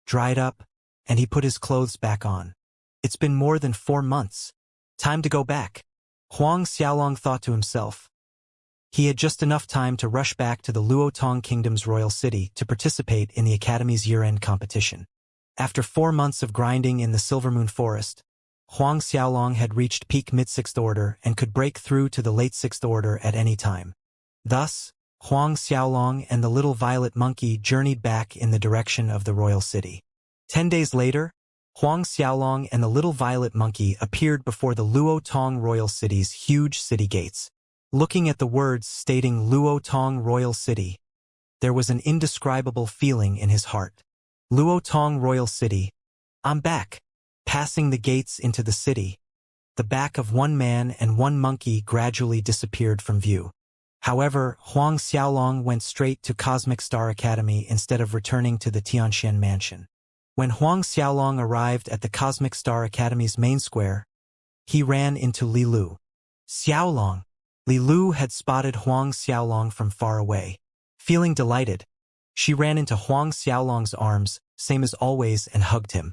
[SPEAKER 1] dried up, and he put his clothes back on. It's been more than 4 months. Time to go back. Huang Xiaolong thought to himself. He had just enough time to rush back to the Luotong Kingdom's royal city to participate in the Academy's year-end competition. After 4 months of grinding in the Silver Moon Forest, Huang Xiaolong had reached peak mid-6th order and could break through to the late 6th order at any time. Thus, Huang Xiaolong and the little violet monkey journeyed back in the direction of the royal city. 10 days later, Huang Xiaolong and the little violet monkey appeared before the Luotong royal city's huge city gates. Looking at the words stating Luotong Royal City, there was an indescribable feeling in his heart. Luotong Royal City. I'm back. Passing the gates into the city, the back of 1 man and 1 monkey gradually disappeared from view. However, Huang Xiaolong went straight to Cosmic Star Academy instead of returning to the Tianxian mansion. When Huang Xiaolong arrived at the Cosmic Star Academy's main square, he ran into Li Lu. Xiaolong. Li Lu had spotted Huang Xiaolong from far away. Feeling delighted, she ran into Huang Xiaolong's arms, same as always, and hugged him.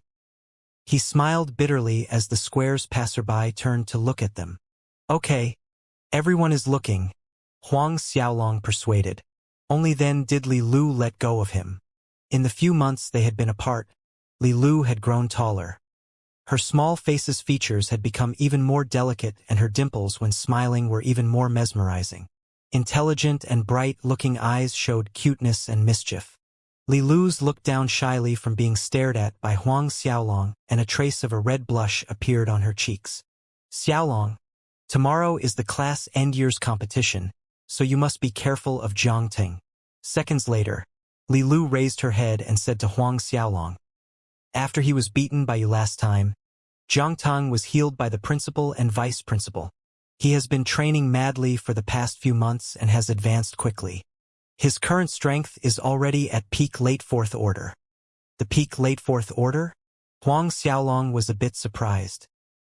[SPEAKER 1] He smiled bitterly as the square's passerby turned to look at them. Okay, everyone is looking, Huang Xiaolong persuaded. Only then did Li Lu let go of him. In the few months they had been apart, Li Lu had grown taller. Her small face's features had become even more delicate, and her dimples when smiling were even more mesmerizing. Intelligent and bright-looking eyes showed cuteness and mischief. Li Lu's looked down shyly from being stared at by Huang Xiaolong, and a trace of a red blush appeared on her cheeks. Xiaolong, tomorrow is the class end-years competition, so you must be careful of Jiang Ting. Seconds later, Li Lu raised her head and said to Huang Xiaolong, after he was beaten by you last time, Jiang Tang was healed by the principal and vice principal. He has been training madly for the past few months and has advanced quickly. His current strength is already at peak late fourth order. The peak late fourth order? Huang Xiaolong was a bit surprised.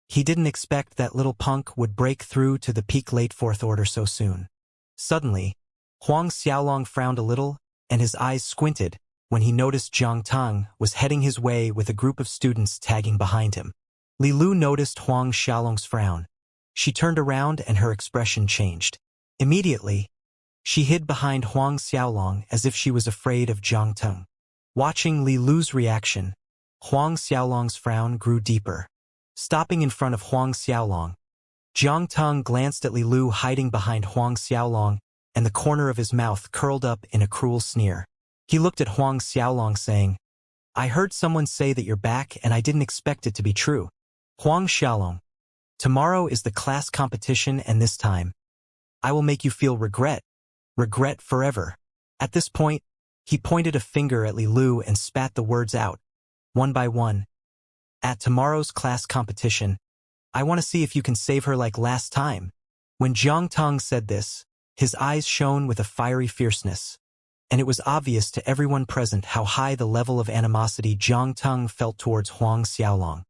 [SPEAKER 1] He didn't expect that little punk would break through to the peak late fourth order so soon. Suddenly, Huang Xiaolong frowned a little, and his eyes squinted when he noticed Jiang Tang was heading his way with a group of students tagging behind him. Li Lu noticed Huang Xiaolong's frown. She turned around and her expression changed. Immediately, she hid behind Huang Xiaolong as if she was afraid of Jiang Tang. Watching Li Lu's reaction, Huang Xiaolong's frown grew deeper. Stopping in front of Huang Xiaolong, Jiang Tang glanced at Li Lu hiding behind Huang Xiaolong, and the corner of his mouth curled up in a cruel sneer. He looked at Huang Xiaolong saying, I heard someone say that you're back and I didn't expect it to be true. Huang Xiaolong, tomorrow is the class competition, and this time, I will make you feel regret. Regret forever. At this point, he pointed a finger at Li Lu and spat the words out, one by one. At tomorrow's class competition, I want to see if you can save her like last time. When Jiang Tang said this, his eyes shone with a fiery fierceness, and it was obvious to everyone present how high the level of animosity Jiang Tang felt towards Huang Xiaolong.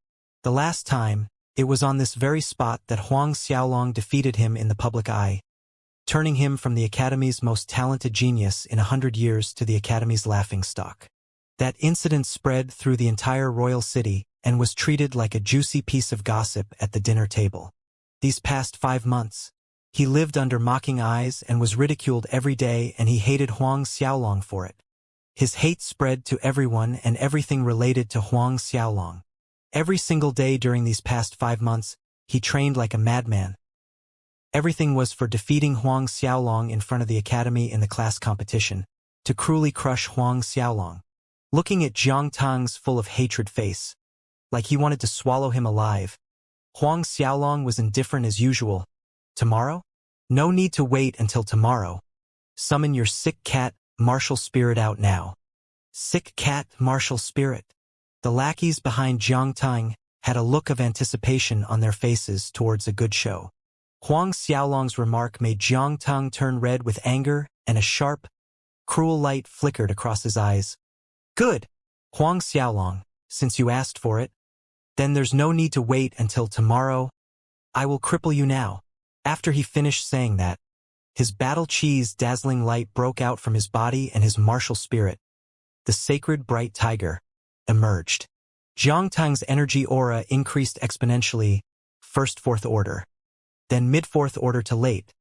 [SPEAKER 1] The last time, it was on this very spot that Huang Xiaolong defeated him in the public eye, turning him from the Academy's most talented genius in 100 years to the Academy's laughingstock. That incident spread through the entire royal city and was treated like a juicy piece of gossip at the dinner table. These past 5 months, he lived under mocking eyes and was ridiculed every day, and he hated Huang Xiaolong for it. His hate spread to everyone and everything related to Huang Xiaolong. Every single day during these past 5 months, he trained like a madman. Everything was for defeating Huang Xiaolong in front of the Academy in the class competition, to cruelly crush Huang Xiaolong. Looking at Jiang Tang's full of hatred face, like he wanted to swallow him alive, Huang Xiaolong was indifferent as usual. Tomorrow? No need to wait until tomorrow. Summon your sick cat, martial spirit out now. Sick cat, martial spirit. The lackeys behind Jiang Tang had a look of anticipation on their faces towards a good show. Huang Xiaolong's remark made Jiang Tang turn red with anger, and a sharp, cruel light flickered across his eyes. Good, Huang Xiaolong, since you asked for it. Then there's no need to wait until tomorrow. I will cripple you now. After he finished saying that, his battle cheese dazzling light broke out from his body, and his martial spirit, the sacred bright tiger, emerged. Jiang Tang's energy aura increased exponentially, first fourth order, then mid-fourth order to late,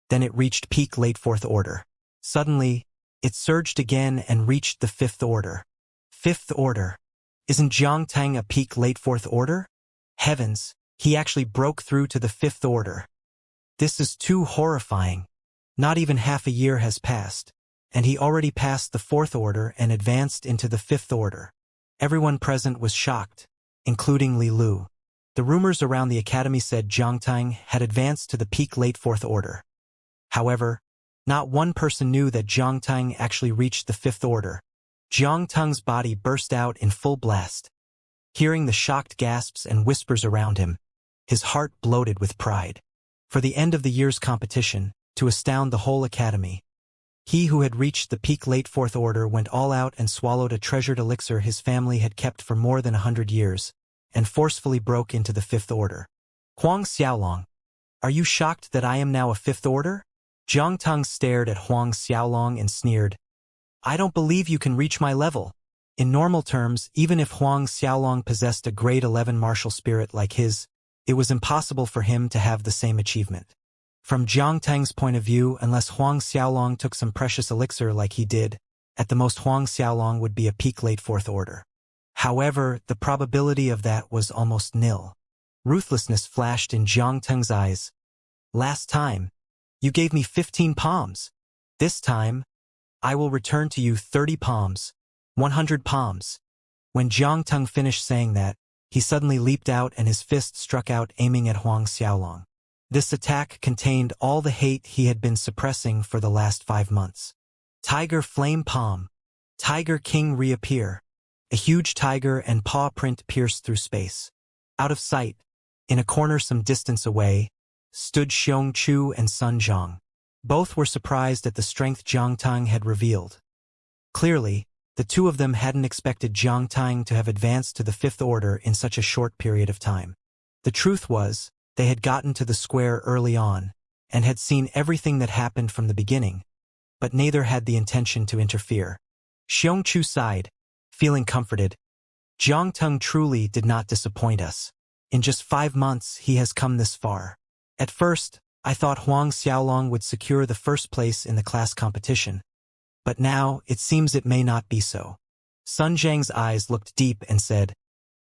[SPEAKER 1] then it reached peak late fourth order. Suddenly, it surged again and reached the fifth order. Fifth order. Isn't Jiang Tang a peak late fourth order? Heavens, he actually broke through to the fifth order. This is too horrifying. Not even half a year has passed, and he already passed the fourth order and advanced into the fifth order. Everyone present was shocked, including Li Lu. The rumors around the Academy said Jiang Tang had advanced to the peak late fourth order. However, not one person knew that Jiang Tang actually reached the fifth order. Jiang Tang's body burst out in full blast. Hearing the shocked gasps and whispers around him, his heart bloated with pride. For the end of the year's competition, to astound the whole Academy, He who had reached the peak late fourth order went all out and swallowed a treasured elixir his family had kept for more than 100 years, and forcefully broke into the fifth order. Huang Xiaolong, are you shocked that I am now a fifth order? Jiang Teng stared at Huang Xiaolong and sneered. I don't believe you can reach my level. In normal terms, even if Huang Xiaolong possessed a grade 11 martial spirit like his, it was impossible for him to have the same achievement. From Jiang Teng's point of view, unless Huang Xiaolong took some precious elixir like he did, at the most Huang Xiaolong would be a peak late fourth order. However, the probability of that was almost nil. Ruthlessness flashed in Jiang Teng's eyes. Last time, you gave me 15 palms. This time, I will return to you 30 palms, 100 palms. When Jiang Teng finished saying that, he suddenly leaped out and his fist struck out, aiming at Huang Xiaolong. This attack contained all the hate he had been suppressing for the last 5 months. Tiger Flame Palm. Tiger King reappear. A huge tiger and paw print pierced through space. Out of sight, in a corner some distance away, stood Xiongqiu and Sun Zhang. Both were surprised at the strength Jiang Teng had revealed. Clearly, the two of them hadn't expected Jiang Teng to have advanced to the fifth order in such a short period of time. The truth was, they had gotten to the square early on, and had seen everything that happened from the beginning, but neither had the intention to interfere. Xiongqiu sighed, feeling comforted. Jiang Teng truly did not disappoint us. In just 5 months he has come this far. At first, I thought Huang Xiaolong would secure the first place in the class competition, but now it seems it may not be so. Sun Zhang's eyes looked deep and said,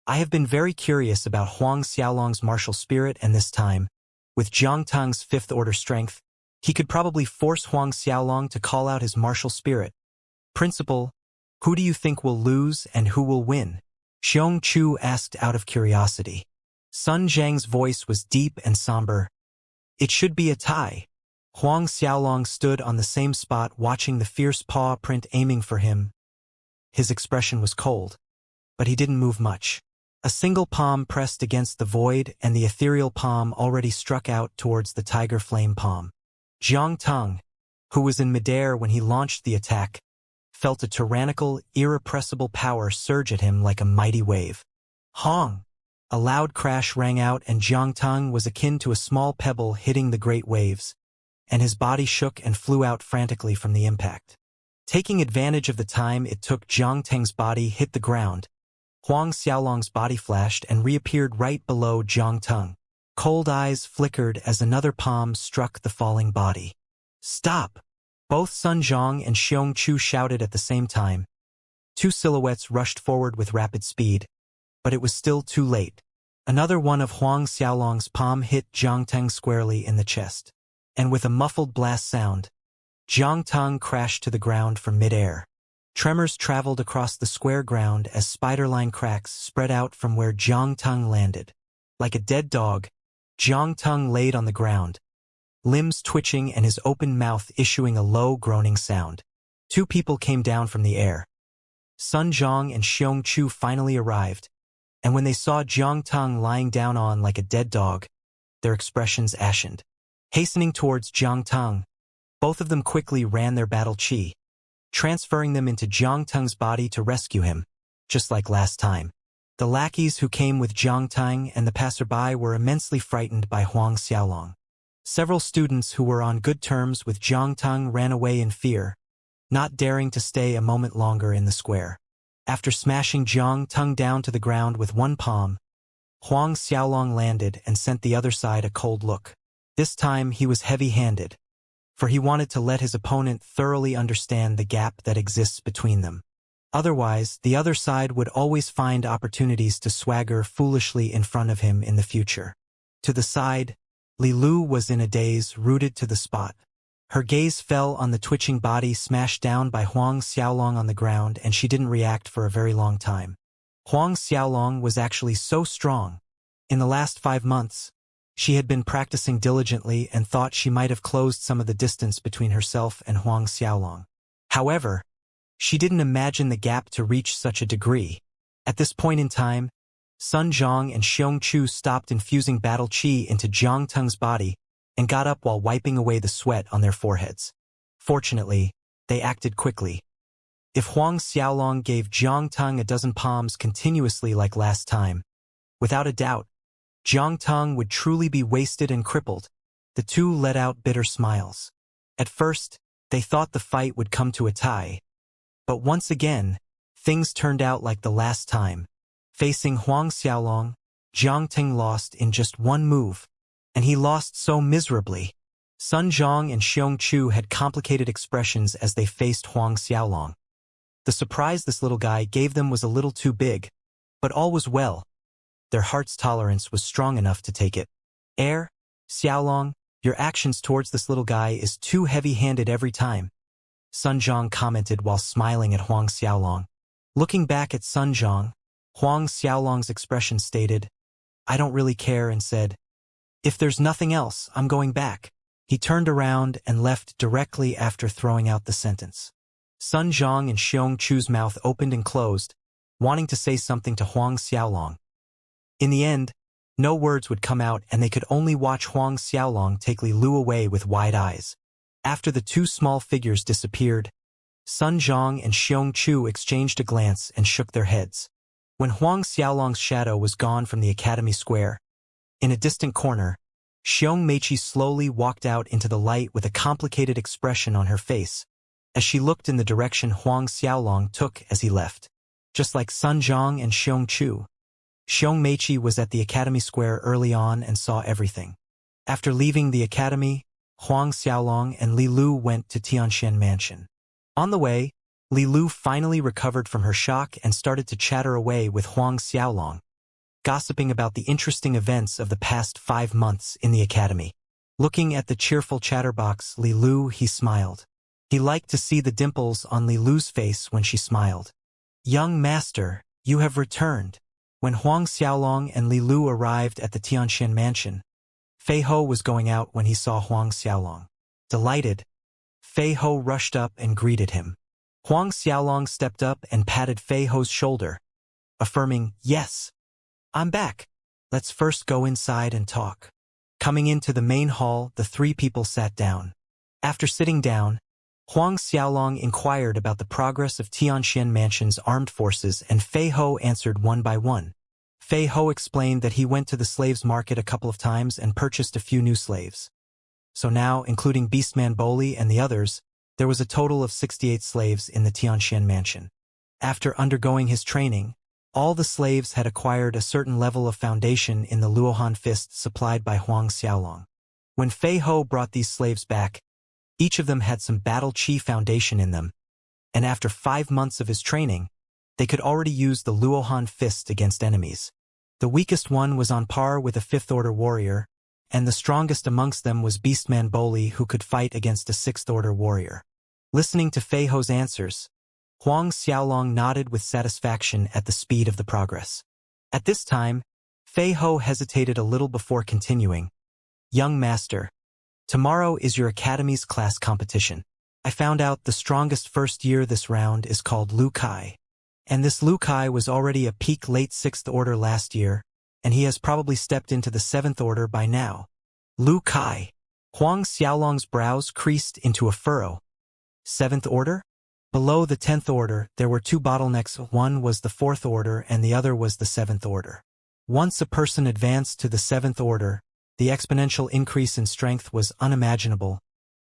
[SPEAKER 1] I have been very curious about Huang Xiaolong's martial spirit, and this time, with Jiang Teng's fifth order strength, he could probably force Huang Xiaolong to call out his martial spirit. Principal, who do you think will lose and who will win? Xiongqiu asked out of curiosity. Sun Zhang's voice was deep and somber. It should be a tie. Huang Xiaolong stood on the same spot watching the fierce paw print aiming for him. His expression was cold, but he didn't move much. A single palm pressed against the void and the ethereal palm already struck out towards the tiger flame palm. Jiang Teng, who was in midair when he launched the attack, felt a tyrannical, irrepressible power surge at him like a mighty wave. Hong! A loud crash rang out and Jiang Teng was akin to a small pebble hitting the great waves, and his body shook and flew out frantically from the impact. Taking advantage of the time it took, Jiang Teng's body hit the ground. Huang Xiaolong's body flashed and reappeared right below Jiang Teng. Cold eyes flickered as another palm struck the falling body. Stop! Both Sun Zhang and Xiongqiu shouted at the same time. Two silhouettes rushed forward with rapid speed, but it was still too late. Another one of Huang Xiaolong's palm hit Jiang Teng squarely in the chest, and with a muffled blast sound, Jiang Teng crashed to the ground from midair. Tremors traveled across the square ground as spider-line cracks spread out from where Jiang Teng landed. Like a dead dog, Jiang Teng laid on the ground, limbs twitching and his open mouth issuing a low groaning sound. Two people came down from the air. Sun Zhang and Xiongqiu finally arrived, and when they saw Jiang Teng lying down on like a dead dog, their expressions ashened. Hastening towards Jiang Teng, both of them quickly ran their battle chi, transferring them into Jiang Teng's body to rescue him, just like last time. The lackeys who came with Jiang Teng and the passerby were immensely frightened by Huang Xiaolong. Several students who were on good terms with Jiang Teng ran away in fear, not daring to stay a moment longer in the square. After smashing Jiang Teng down to the ground with one palm, Huang Xiaolong landed and sent the other side a cold look. This time he was heavy-handed, for he wanted to let his opponent thoroughly understand the gap that exists between them. Otherwise, the other side would always find opportunities to swagger foolishly in front of him in the future. To the side, Li Lu was in a daze, rooted to the spot. Her gaze fell on the twitching body smashed down by Huang Xiaolong on the ground, and she didn't react for a very long time. Huang Xiaolong was actually so strong. In the last 5 months, she had been practicing diligently and thought she might have closed some of the distance between herself and Huang Xiaolong. However, she didn't imagine the gap to reach such a degree. At this point in time, Sun Zhang and Xiongqiu stopped infusing battle chi into Jiang Teng's body and got up while wiping away the sweat on their foreheads. Fortunately, they acted quickly. If Huang Xiaolong gave Jiang Teng a dozen palms continuously like last time, without a doubt, Jiang Teng would truly be wasted and crippled. The two let out bitter smiles. At first, they thought the fight would come to a tie. But once again, things turned out like the last time. Facing Huang Xiaolong, Jiang Teng lost in just one move, and he lost so miserably. Sun Zhang and Xiong Chu had complicated expressions as they faced Huang Xiaolong. The surprise this little guy gave them was a little too big, but all was well. Their heart's tolerance was strong enough to take it. Xiaolong, your actions towards this little guy is too heavy-handed every time, Sun Zhang commented while smiling at Huang Xiaolong. Looking back at Sun Zhang, Huang Xiaolong's expression stated, I don't really care, and said, if there's nothing else, I'm going back. He turned around and left directly after throwing out the sentence. Sun Zhang and Xiong Chu's mouth opened and closed, wanting to say something to Huang Xiaolong. In the end, no words would come out and they could only watch Huang Xiaolong take Li Lu away with wide eyes. After the two small figures disappeared, Sun Zhang and Xiong Chu exchanged a glance and shook their heads. When Huang Xiaolong's shadow was gone from the academy square, in a distant corner, Xiong Meiqi slowly walked out into the light with a complicated expression on her face, as she looked in the direction Huang Xiaolong took as he left. Just like Sun Zhang and Xiong Chu, Xiong Meiqi was at the academy square early on and saw everything. After leaving the academy, Huang Xiaolong and Li Lu went to Tianxian Mansion. On the way, Li Lu finally recovered from her shock and started to chatter away with Huang Xiaolong, gossiping about the interesting events of the past 5 months in the academy. Looking at the cheerful chatterbox Li Lu, he smiled. He liked to see the dimples on Li Lu's face when she smiled. Young master, you have returned. When Huang Xiaolong and Li Lu arrived at the Tianxian Mansion, Fei Ho was going out when he saw Huang Xiaolong. Delighted, Fei Ho rushed up and greeted him. Huang Xiaolong stepped up and patted Fei Ho's shoulder, affirming, yes, I'm back. Let's first go inside and talk. Coming into the main hall, the three people sat down. After sitting down, Huang Xiaolong inquired about the progress of Tianxian Mansion's armed forces, and Fei Ho answered one by one. Fei Ho explained that he went to the slaves market a couple of times and purchased a few new slaves. So now, including Beastman Boli and the others, there was a total of 68 slaves in the Tianxian Mansion. After undergoing his training, all the slaves had acquired a certain level of foundation in the Luohan fist supplied by Huang Xiaolong. When Fei Ho brought these slaves back, each of them had some battle chi foundation in them, and after 5 months of his training, they could already use the Luohan fist against enemies. The weakest one was on par with a 5th-order warrior, and the strongest amongst them was Beastman Boli, who could fight against a 6th-order warrior. Listening to Fei Ho's answers, Huang Xiaolong nodded with satisfaction at the speed of the progress. At this time, Fei Ho hesitated a little before continuing. Young master, tomorrow is your academy's class competition. I found out the strongest first year this round is called Lu Kai. And this Lu Kai was already a peak late 6th order last year, and he has probably stepped into the 7th order by now. Lu Kai. Huang Xiaolong's brows creased into a furrow. 7th order? Below the 10th order, there were 2 bottlenecks. One was the 4th order and the other was the 7th order. Once a person advanced to the 7th order, the exponential increase in strength was unimaginable,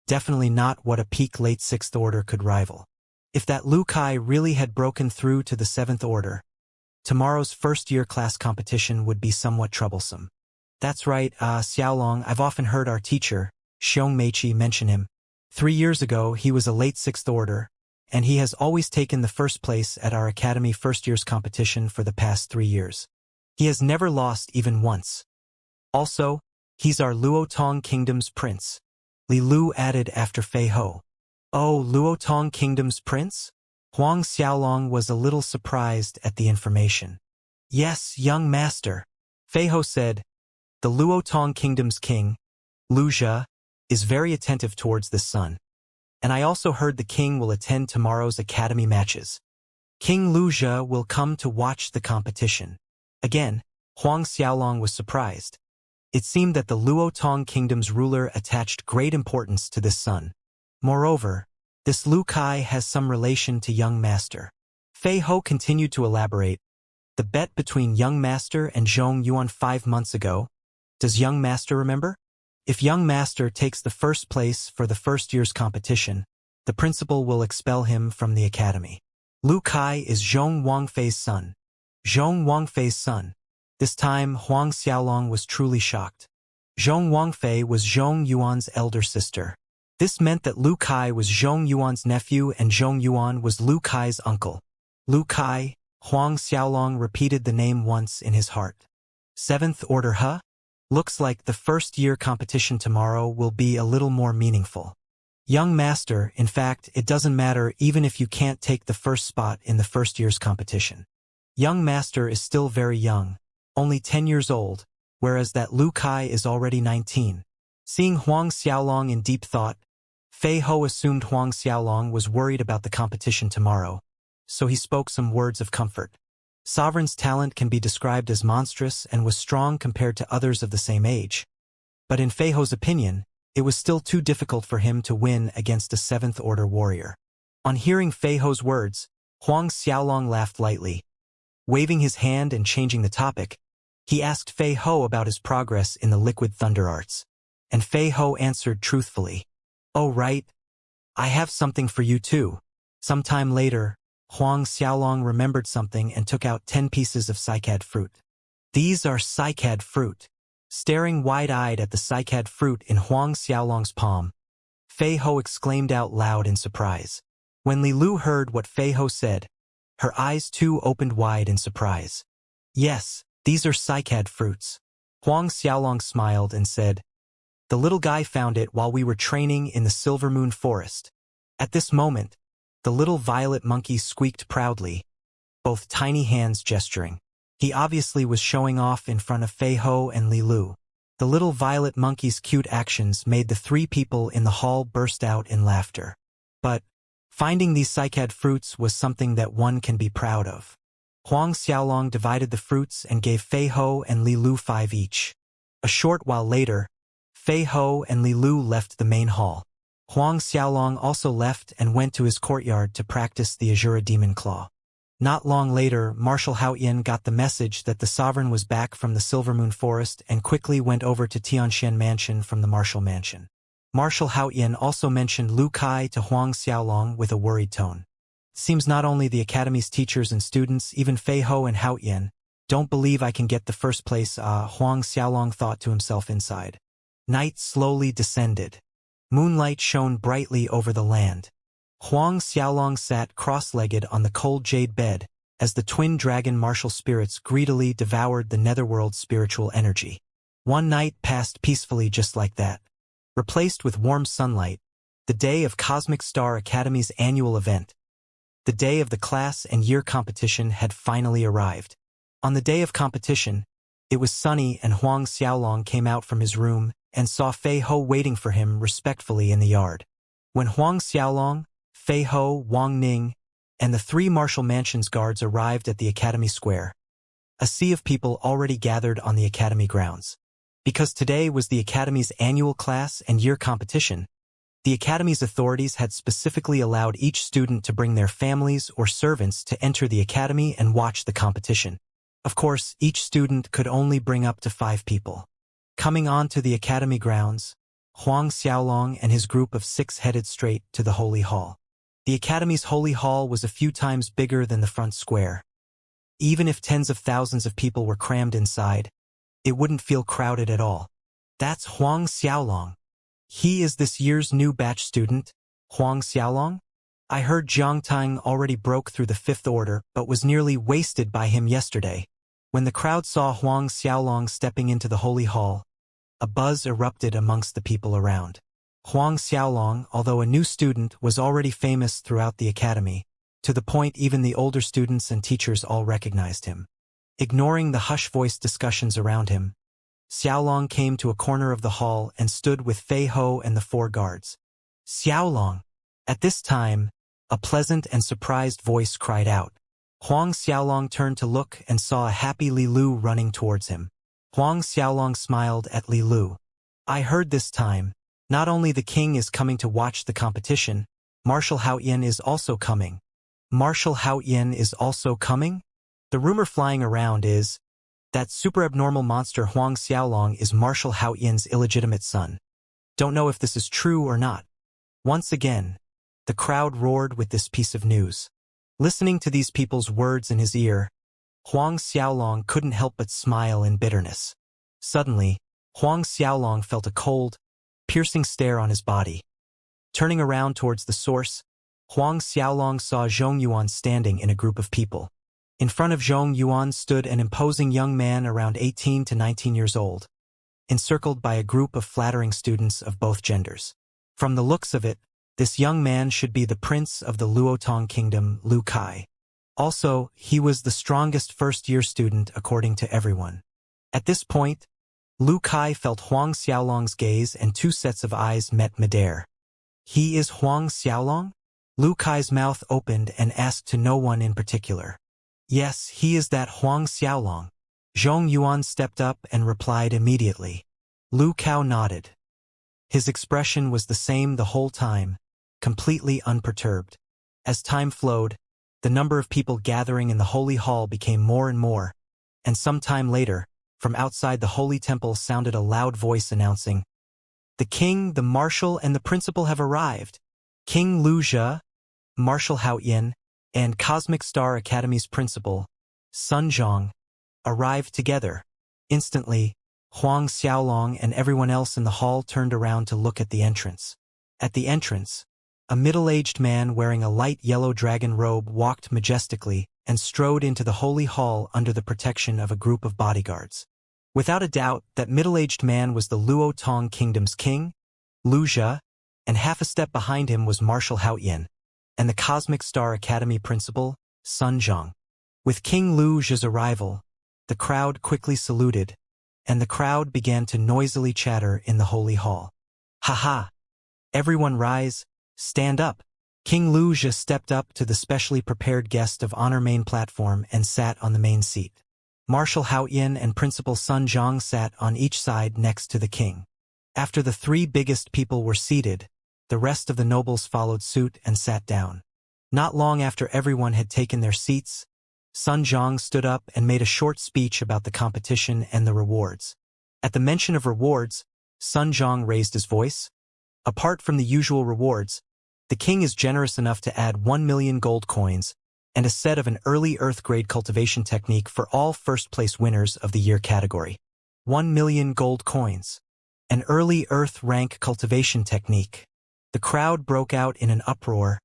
[SPEAKER 1] definitely not what a peak late 6th order could rival. If that Lu Kai really had broken through to the 7th order, tomorrow's first-year class competition would be somewhat troublesome. That's right, Xiaolong, I've often heard our teacher, Xiong Meiqi, mention him. 3 years ago, he was a late 6th order, and he has always taken the first place at our academy first year's competition for the past 3 years. He has never lost even once. Also, he's our Luotong Kingdom's prince, Li Lu added after Fei Ho. Oh, Luotong Kingdom's prince? Huang Xiaolong was a little surprised at the information. Yes, young master, Fei Ho said. The Luotong Kingdom's king, Lu Jia, is very attentive towards the son. And I also heard the king will attend tomorrow's academy matches. King Lu Jia will come to watch the competition. Again, Huang Xiaolong was surprised. It seemed that the Luotong Kingdom's ruler attached great importance to this son. Moreover, This Lu Kai has some relation to young master. Fei Ho continued to elaborate. The bet between young master and Zhong Yuan 5 months ago. Does young master remember? If young master takes the first place for the first year's competition, the principal will expel him from the academy. Lu Kai is Zhong Wangfei's son. Zhong Wangfei's son. This time Huang Xiaolong was truly shocked. Zhong Wangfei was Zhong Yuan's elder sister. This meant that Lu Kai was Zhong Yuan's nephew and Zhong Yuan was Lu Kai's uncle. Lu Kai, Huang Xiaolong repeated the name once in his heart. 7th order, huh? Looks like the first-year competition tomorrow will be a little more meaningful. Young master, in fact, it doesn't matter even if you can't take the first spot in the first year's competition. Young master is still very young, only 10 years old, whereas that Lu Kai is already 19. Seeing Huang Xiaolong in deep thought, Fei Ho assumed Huang Xiaolong was worried about the competition tomorrow, so he spoke some words of comfort. Sovereign's talent can be described as monstrous and was strong compared to others of the same age. But in Fei Ho's opinion, it was still too difficult for him to win against a 7th-order warrior. On hearing Fei Ho's words, Huang Xiaolong laughed lightly. Waving his hand and changing the topic, he asked Fei Ho about his progress in the liquid thunder arts. And Fei Ho answered truthfully. Oh right, I have something for you too. Sometime later, Huang Xiaolong remembered something and took out 10 pieces of cycad fruit. These are cycad fruit. Staring wide-eyed at the cycad fruit in Huang Xiaolong's palm, Fei Ho exclaimed out loud in surprise. When Li Lu heard what Fei Ho said, her eyes too opened wide in surprise. Yes, these are cycad fruits. Huang Xiaolong smiled and said, the little guy found it while we were training in the Silver Moon Forest. At this moment, the little violet monkey squeaked proudly, both tiny hands gesturing. He obviously was showing off in front of Fei Ho and Li Lu. The little violet monkey's cute actions made the 3 people in the hall burst out in laughter. But finding these cycad fruits was something that one can be proud of. Huang Xiaolong divided the fruits and gave Fei Ho and Li Lu 5 each. A short while later, Fei Ho and Li Lu left the main hall. Huang Xiaolong also left and went to his courtyard to practice the Azura Demon Claw. Not long later, Marshal Haoyan got the message that the sovereign was back from the Silver Moon Forest and quickly went over to Tianshan Mansion from the Marshal Mansion. Marshal Haoyan also mentioned Lu Kai to Huang Xiaolong with a worried tone. Seems not only the Academy's teachers and students, even Fei Ho and Haoyan, don't believe I can get the first place, Huang Xiaolong thought to himself inside. Night slowly descended. Moonlight shone brightly over the land. Huang Xiaolong sat cross-legged on the cold jade bed as the twin dragon martial spirits greedily devoured the netherworld's spiritual energy. One night passed peacefully just like that. Replaced with warm sunlight, the day of Cosmic Star Academy's annual event. The day of the class and year competition had finally arrived. On the day of competition, it was sunny and Huang Xiaolong came out from his room and saw Fei Ho waiting for him respectfully in the yard. When Huang Xiaolong, Fei Ho, Wang Ning, and the 3 Marshal Mansion's guards arrived at the Academy Square, a sea of people already gathered on the Academy grounds. Because today was the Academy's annual class and year competition, the Academy's authorities had specifically allowed each student to bring their families or servants to enter the Academy and watch the competition. Of course, each student could only bring up to 5 people. Coming on to the Academy grounds, Huang Xiaolong and his group of 6 headed straight to the Holy Hall. The Academy's Holy Hall was a few times bigger than the front square. Even if tens of thousands of people were crammed inside, it wouldn't feel crowded at all. That's Huang Xiaolong. He is this year's new batch student, Huang Xiaolong? I heard Jiang Tang already broke through the 5th order but was nearly wasted by him yesterday. When the crowd saw Huang Xiaolong stepping into the Holy Hall, a buzz erupted amongst the people around. Huang Xiaolong, although a new student, was already famous throughout the academy, to the point even the older students and teachers all recognized him. Ignoring the hush-voiced discussions around him, Xiaolong came to a corner of the hall and stood with Fei Ho and the 4 guards. Xiaolong! At this time, a pleasant and surprised voice cried out. Huang Xiaolong turned to look and saw a happy Li Lu running towards him. Huang Xiaolong smiled at Li Lu. I heard this time, not only the king is coming to watch the competition, Marshal Haoyan is also coming. Marshal Haoyan is also coming? The rumor flying around is that super abnormal monster Huang Xiaolong is Marshal Haoyan's illegitimate son. Don't know if this is true or not. Once again, the crowd roared with this piece of news. Listening to these people's words in his ear, Huang Xiaolong couldn't help but smile in bitterness. Suddenly, Huang Xiaolong felt a cold, piercing stare on his body. Turning around towards the source, Huang Xiaolong saw Zhong Yuan standing in a group of people. In front of Zhong Yuan stood an imposing young man around 18 to 19 years old, encircled by a group of flattering students of both genders. From the looks of it, this young man should be the prince of the Luotong kingdom, Lu Kai. Also, he was the strongest first-year student according to everyone. At this point, Lu Kai felt Huang Xiaolong's gaze and two sets of eyes met midair. He is Huang Xiaolong? Lu Kai's mouth opened and asked to no one in particular. Yes, he is that Huang Xiaolong. Zhong Yuan stepped up and replied immediately. Lu Kai nodded. His expression was the same the whole time, completely unperturbed. As time flowed, the number of people gathering in the holy hall became more and more, and some time later, from outside the holy temple sounded a loud voice announcing, "The king, the marshal, and the principal have arrived. King Lu Jia, Marshal Haoyan, and Cosmic Star Academy's principal, Sun Zhang, arrived together." Instantly, Huang Xiaolong and everyone else in the hall turned around to look at the entrance. At the entrance, a middle-aged man wearing a light yellow dragon robe walked majestically and strode into the holy hall under the protection of a group of bodyguards. Without a doubt, that middle-aged man was the Luotong Kingdom's king, Lu Jia, and half a step behind him was Marshal Haoyan, and the Cosmic Star Academy principal, Sun Zhang. With King Lu Jia's arrival, the crowd quickly saluted, and the crowd began to noisily chatter in the holy hall. "Ha ha! Everyone rise, stand up!" King Lu Jia stepped up to the specially prepared guest of honor main platform and sat on the main seat. Marshal Haoyan and Principal Sun Zhang sat on each side next to the king. After the three biggest people were seated, the rest of the nobles followed suit and sat down. Not long after everyone had taken their seats, Sun Zhang stood up and made a short speech about the competition and the rewards. At the mention of rewards, Sun Zhang raised his voice. Apart from the usual rewards, the king is generous enough to add 1 million gold coins and a set of an early Earth-grade cultivation technique for all first-place winners of the year category. 1 million gold coins. An early Earth rank cultivation technique. The crowd broke out in an uproar,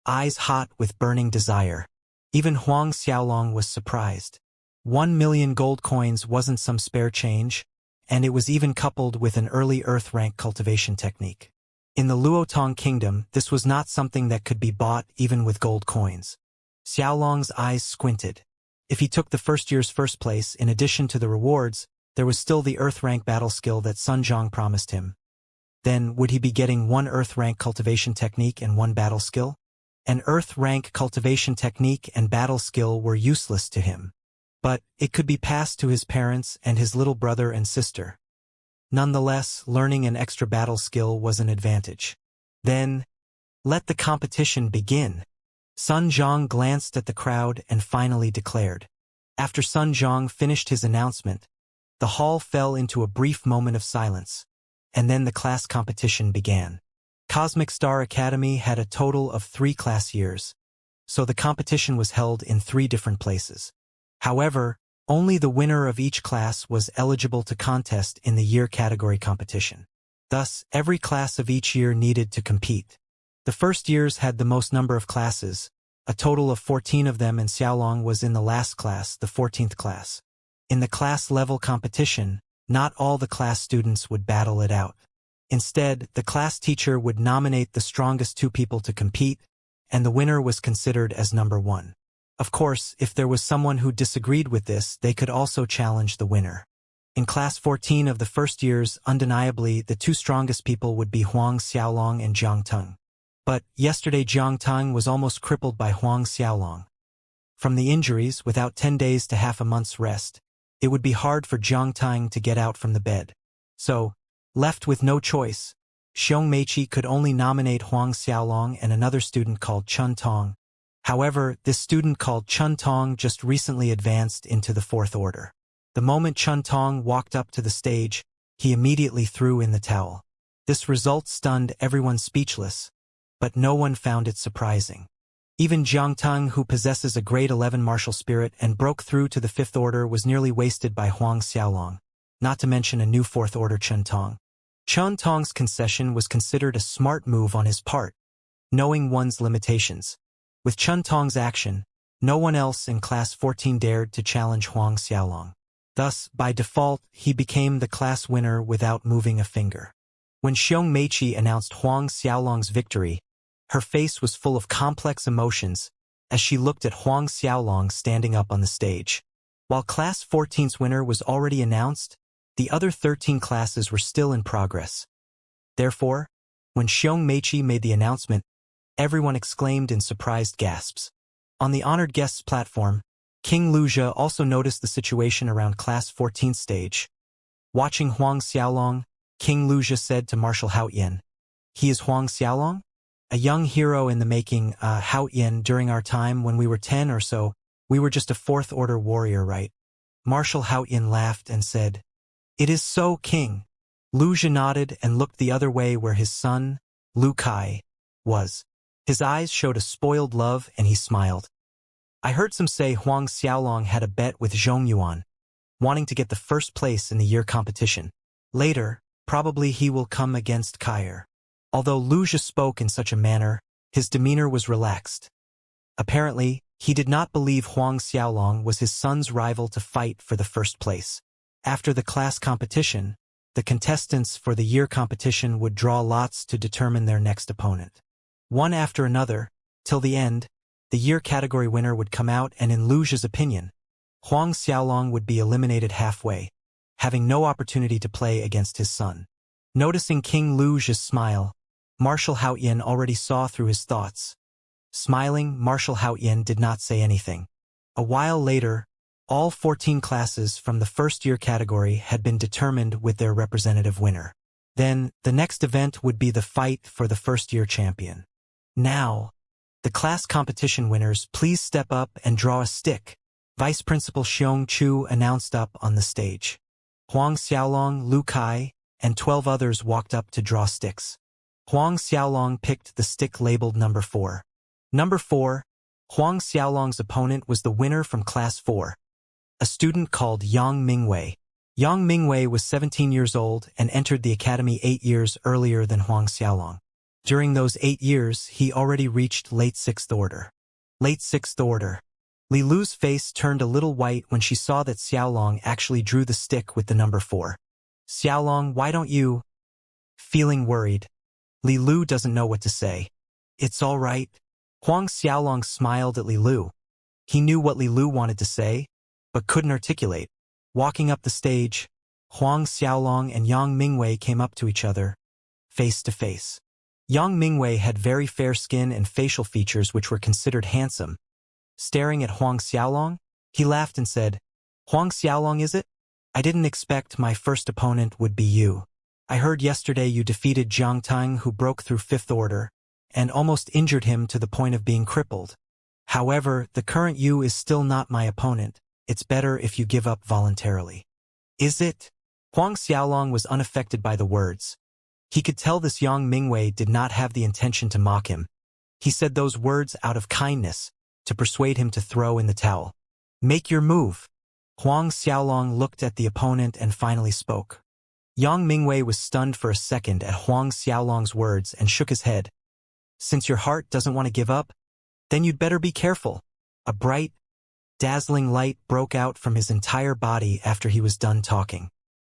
[SPEAKER 1] eyes hot with burning desire. Even Huang Xiaolong was surprised. 1 million gold coins wasn't some spare change, and it was even coupled with an early Earth rank cultivation technique. In the Luotong Kingdom, this was not something that could be bought even with gold coins. Xiaolong's eyes squinted. If he took the first year's first place, in addition to the rewards, there was still the Earth rank battle skill that Sun Zhang promised him. Then, would he be getting 1 Earth rank cultivation technique and 1 battle skill? An Earth rank cultivation technique and battle skill were useless to him. But it could be passed to his parents and his little brother and sister. Nonetheless, learning an extra battle skill was an advantage. Then, let the competition begin. Sun Zhang glanced at the crowd and finally declared. After Sun Zhang finished his announcement, the hall fell into a brief moment of silence, and then the class competition began. Cosmic Star Academy had a total of 3 class years, so the competition was held in 3 different places. However, only the winner of each class was eligible to contest in the year category competition. Thus, every class of each year needed to compete. The first years had the most number of classes, a total of 14 of them, and Xiaolong was in the last class, the 14th class. In the class-level competition, not all the class students would battle it out. Instead, the class teacher would nominate the strongest 2 people to compete, and the winner was considered as number 1. Of course, if there was someone who disagreed with this, they could also challenge the winner. In Class 14 of the first years, undeniably, the 2 strongest people would be Huang Xiaolong and Jiang Teng. But yesterday Jiang Teng was almost crippled by Huang Xiaolong. From the injuries, without 10 days to half a month's rest, it would be hard for Jiang Teng to get out from the bed. So, left with no choice, Xianxia could only nominate Huang Xiaolong and another student called Chun Tong. However, this student called Chun Tong just recently advanced into the fourth order. The moment Chun Tong walked up to the stage, he immediately threw in the towel. This result stunned everyone speechless, but no one found it surprising. Even Jiang Teng, who possesses a grade 11 martial spirit and broke through to the fifth order, was nearly wasted by Huang Xiaolong, not to mention a new fourth order Chun Tong. Chun Tong's concession was considered a smart move on his part, knowing one's limitations. With Chun Tong's action, no one else in Class 14 dared to challenge Huang Xiaolong. Thus, by default, he became the class winner without moving a finger. When Xianxia announced Huang Xiaolong's victory, her face was full of complex emotions as she looked at Huang Xiaolong standing up on the stage. While Class 14's winner was already announced, the other 13 classes were still in progress. Therefore, when Xianxia made the announcement, everyone exclaimed in surprised gasps. On the honored guests platform, King Luxia also noticed the situation around Class 14's stage. Watching Huang Xiaolong, King Luxia said to Marshal Haoyan, "He is Huang Xiaolong? A young hero in the making, Haoyan. During our time when we were 10 or so, we were just a fourth-order warrior, right?" Marshal Haoyan laughed and said, "It is so, King." Luxia nodded and looked the other way where his son, Lu Kai, was. His eyes showed a spoiled love and he smiled. "I heard some say Huang Xiaolong had a bet with Zhong Yuan, wanting to get the first place in the year competition. Later, probably he will come against Kair." Although Luxia spoke in such a manner, his demeanor was relaxed. Apparently, he did not believe Huang Xiaolong was his son's rival to fight for the first place. After the class competition, the contestants for the year competition would draw lots to determine their next opponent. One after another, till the end, the year category winner would come out, and in Luxia's opinion, Huang Xiaolong would be eliminated halfway, having no opportunity to play against his son. Noticing King Luxia's smile, Marshal Haoyan already saw through his thoughts. Smiling, Marshal Haoyan did not say anything. A while later, all 14 classes from the first year category had been determined with their representative winner. Then, the next event would be the fight for the first year champion. "Now, the class competition winners, please step up and draw a stick," Vice Principal Xiong Chu announced up on the stage. Huang Xiaolong, Lu Kai, and 12 others walked up to draw sticks. Huang Xiaolong picked the stick labeled number 4. Number 4, Huang Xiaolong's opponent was the winner from Class 4, a student called Yang Mingwei. Yang Mingwei was 17 years old and entered the academy 8 years earlier than Huang Xiaolong. During those 8 years, he already reached late 6th order. Late 6th order. Li Lu's face turned a little white when she saw that Xiaolong actually drew the stick with the number 4. "Xiaolong, why don't you?" Feeling worried, Li Lu doesn't know what to say. "It's all right." Huang Xiaolong smiled at Li Lu. He knew what Li Lu wanted to say, but couldn't articulate. Walking up the stage, Huang Xiaolong and Yang Mingwei came up to each other, face to face. Yang Mingwei had very fair skin and facial features which were considered handsome. Staring at Huang Xiaolong, he laughed and said, "Huang Xiaolong, is it? I didn't expect my first opponent would be you. I heard yesterday you defeated Jiang Teng, who broke through 5th order, and almost injured him to the point of being crippled. However, the current you is still not my opponent. It's better if you give up voluntarily." "Is it?" Huang Xiaolong was unaffected by the words. He could tell this Yang Mingwei did not have the intention to mock him. He said those words out of kindness, to persuade him to throw in the towel. "Make your move." Huang Xiaolong looked at the opponent and finally spoke. Yang Mingwei was stunned for a second at Huang Xiaolong's words and shook his head. "Since your heart doesn't want to give up, then you'd better be careful." A bright, dazzling light broke out from his entire body after he was done talking.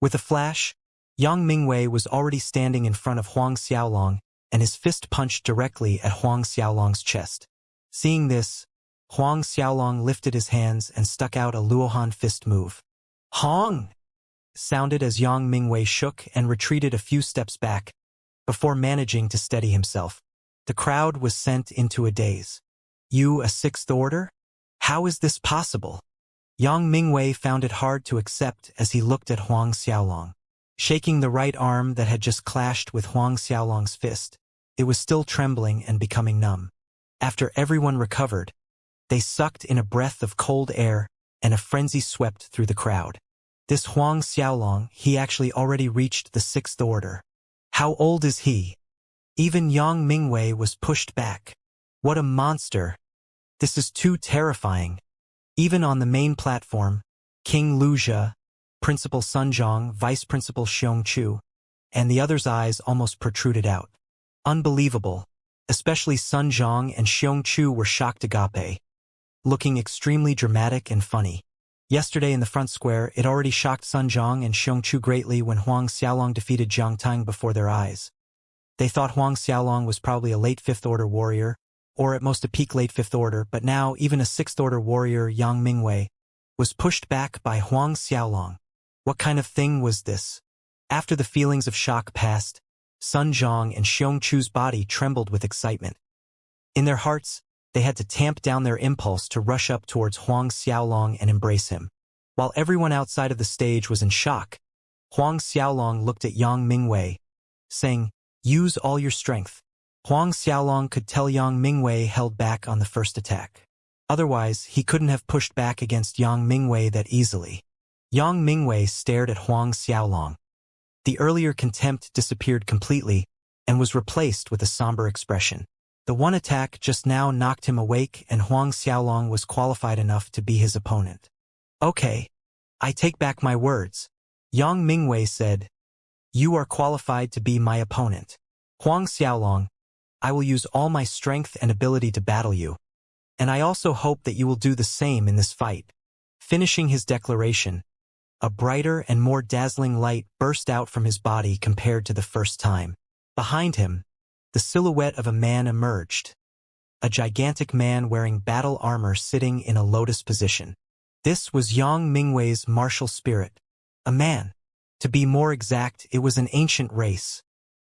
[SPEAKER 1] With a flash, Yang Mingwei was already standing in front of Huang Xiaolong, and his fist punched directly at Huang Xiaolong's chest. Seeing this, Huang Xiaolong lifted his hands and stuck out a Luohan fist move. "Hong!" sounded as Yang Mingwei shook and retreated a few steps back, before managing to steady himself. The crowd was sent into a daze. "You a 6th order? How is this possible?" Yang Mingwei found it hard to accept as he looked at Huang Xiaolong. Shaking the right arm that had just clashed with Huang Xiaolong's fist, it was still trembling and becoming numb. After everyone recovered, they sucked in a breath of cold air, and a frenzy swept through the crowd. This Huang Xiaolong, he actually already reached the 6th order. How old is he? Even Yang Mingwei was pushed back. What a monster! This is too terrifying. Even on the main platform, King Luzha, Principal Sunzhong, Vice Principal Xiongchu, and the others' eyes almost protruded out. Unbelievable. Especially Sunzhong and Xiongchu were shocked agape, looking extremely dramatic and funny. Yesterday in the front square, it already shocked Sunzhong and Xiongchu greatly when Huang Xiaolong defeated Jiang Tang before their eyes. They thought Huang Xiaolong was probably a late 5th order warrior, or at most a peak late 5th order, but now even a 6th order warrior, Yang Mingwei, was pushed back by Huang Xiaolong. What kind of thing was this? After the feelings of shock passed, Sunzhong and Xiongchu's body trembled with excitement. In their hearts, they had to tamp down their impulse to rush up towards Huang Xiaolong and embrace him. While everyone outside of the stage was in shock, Huang Xiaolong looked at Yang Mingwei, saying, "Use all your strength." Huang Xiaolong could tell Yang Mingwei held back on the first attack. Otherwise, he couldn't have pushed back against Yang Mingwei that easily. Yang Mingwei stared at Huang Xiaolong. The earlier contempt disappeared completely and was replaced with a somber expression. The one attack just now knocked him awake, and Huang Xiaolong was qualified enough to be his opponent. "Okay, I take back my words," Yang Mingwei said. "You are qualified to be my opponent. Huang Xiaolong, I will use all my strength and ability to battle you. And I also hope that you will do the same in this fight." Finishing his declaration, a brighter and more dazzling light burst out from his body compared to the first time. Behind him, the silhouette of a man emerged. A gigantic man wearing battle armor sitting in a lotus position. This was Yang Mingwei's martial spirit. A man. To be more exact, it was an ancient race.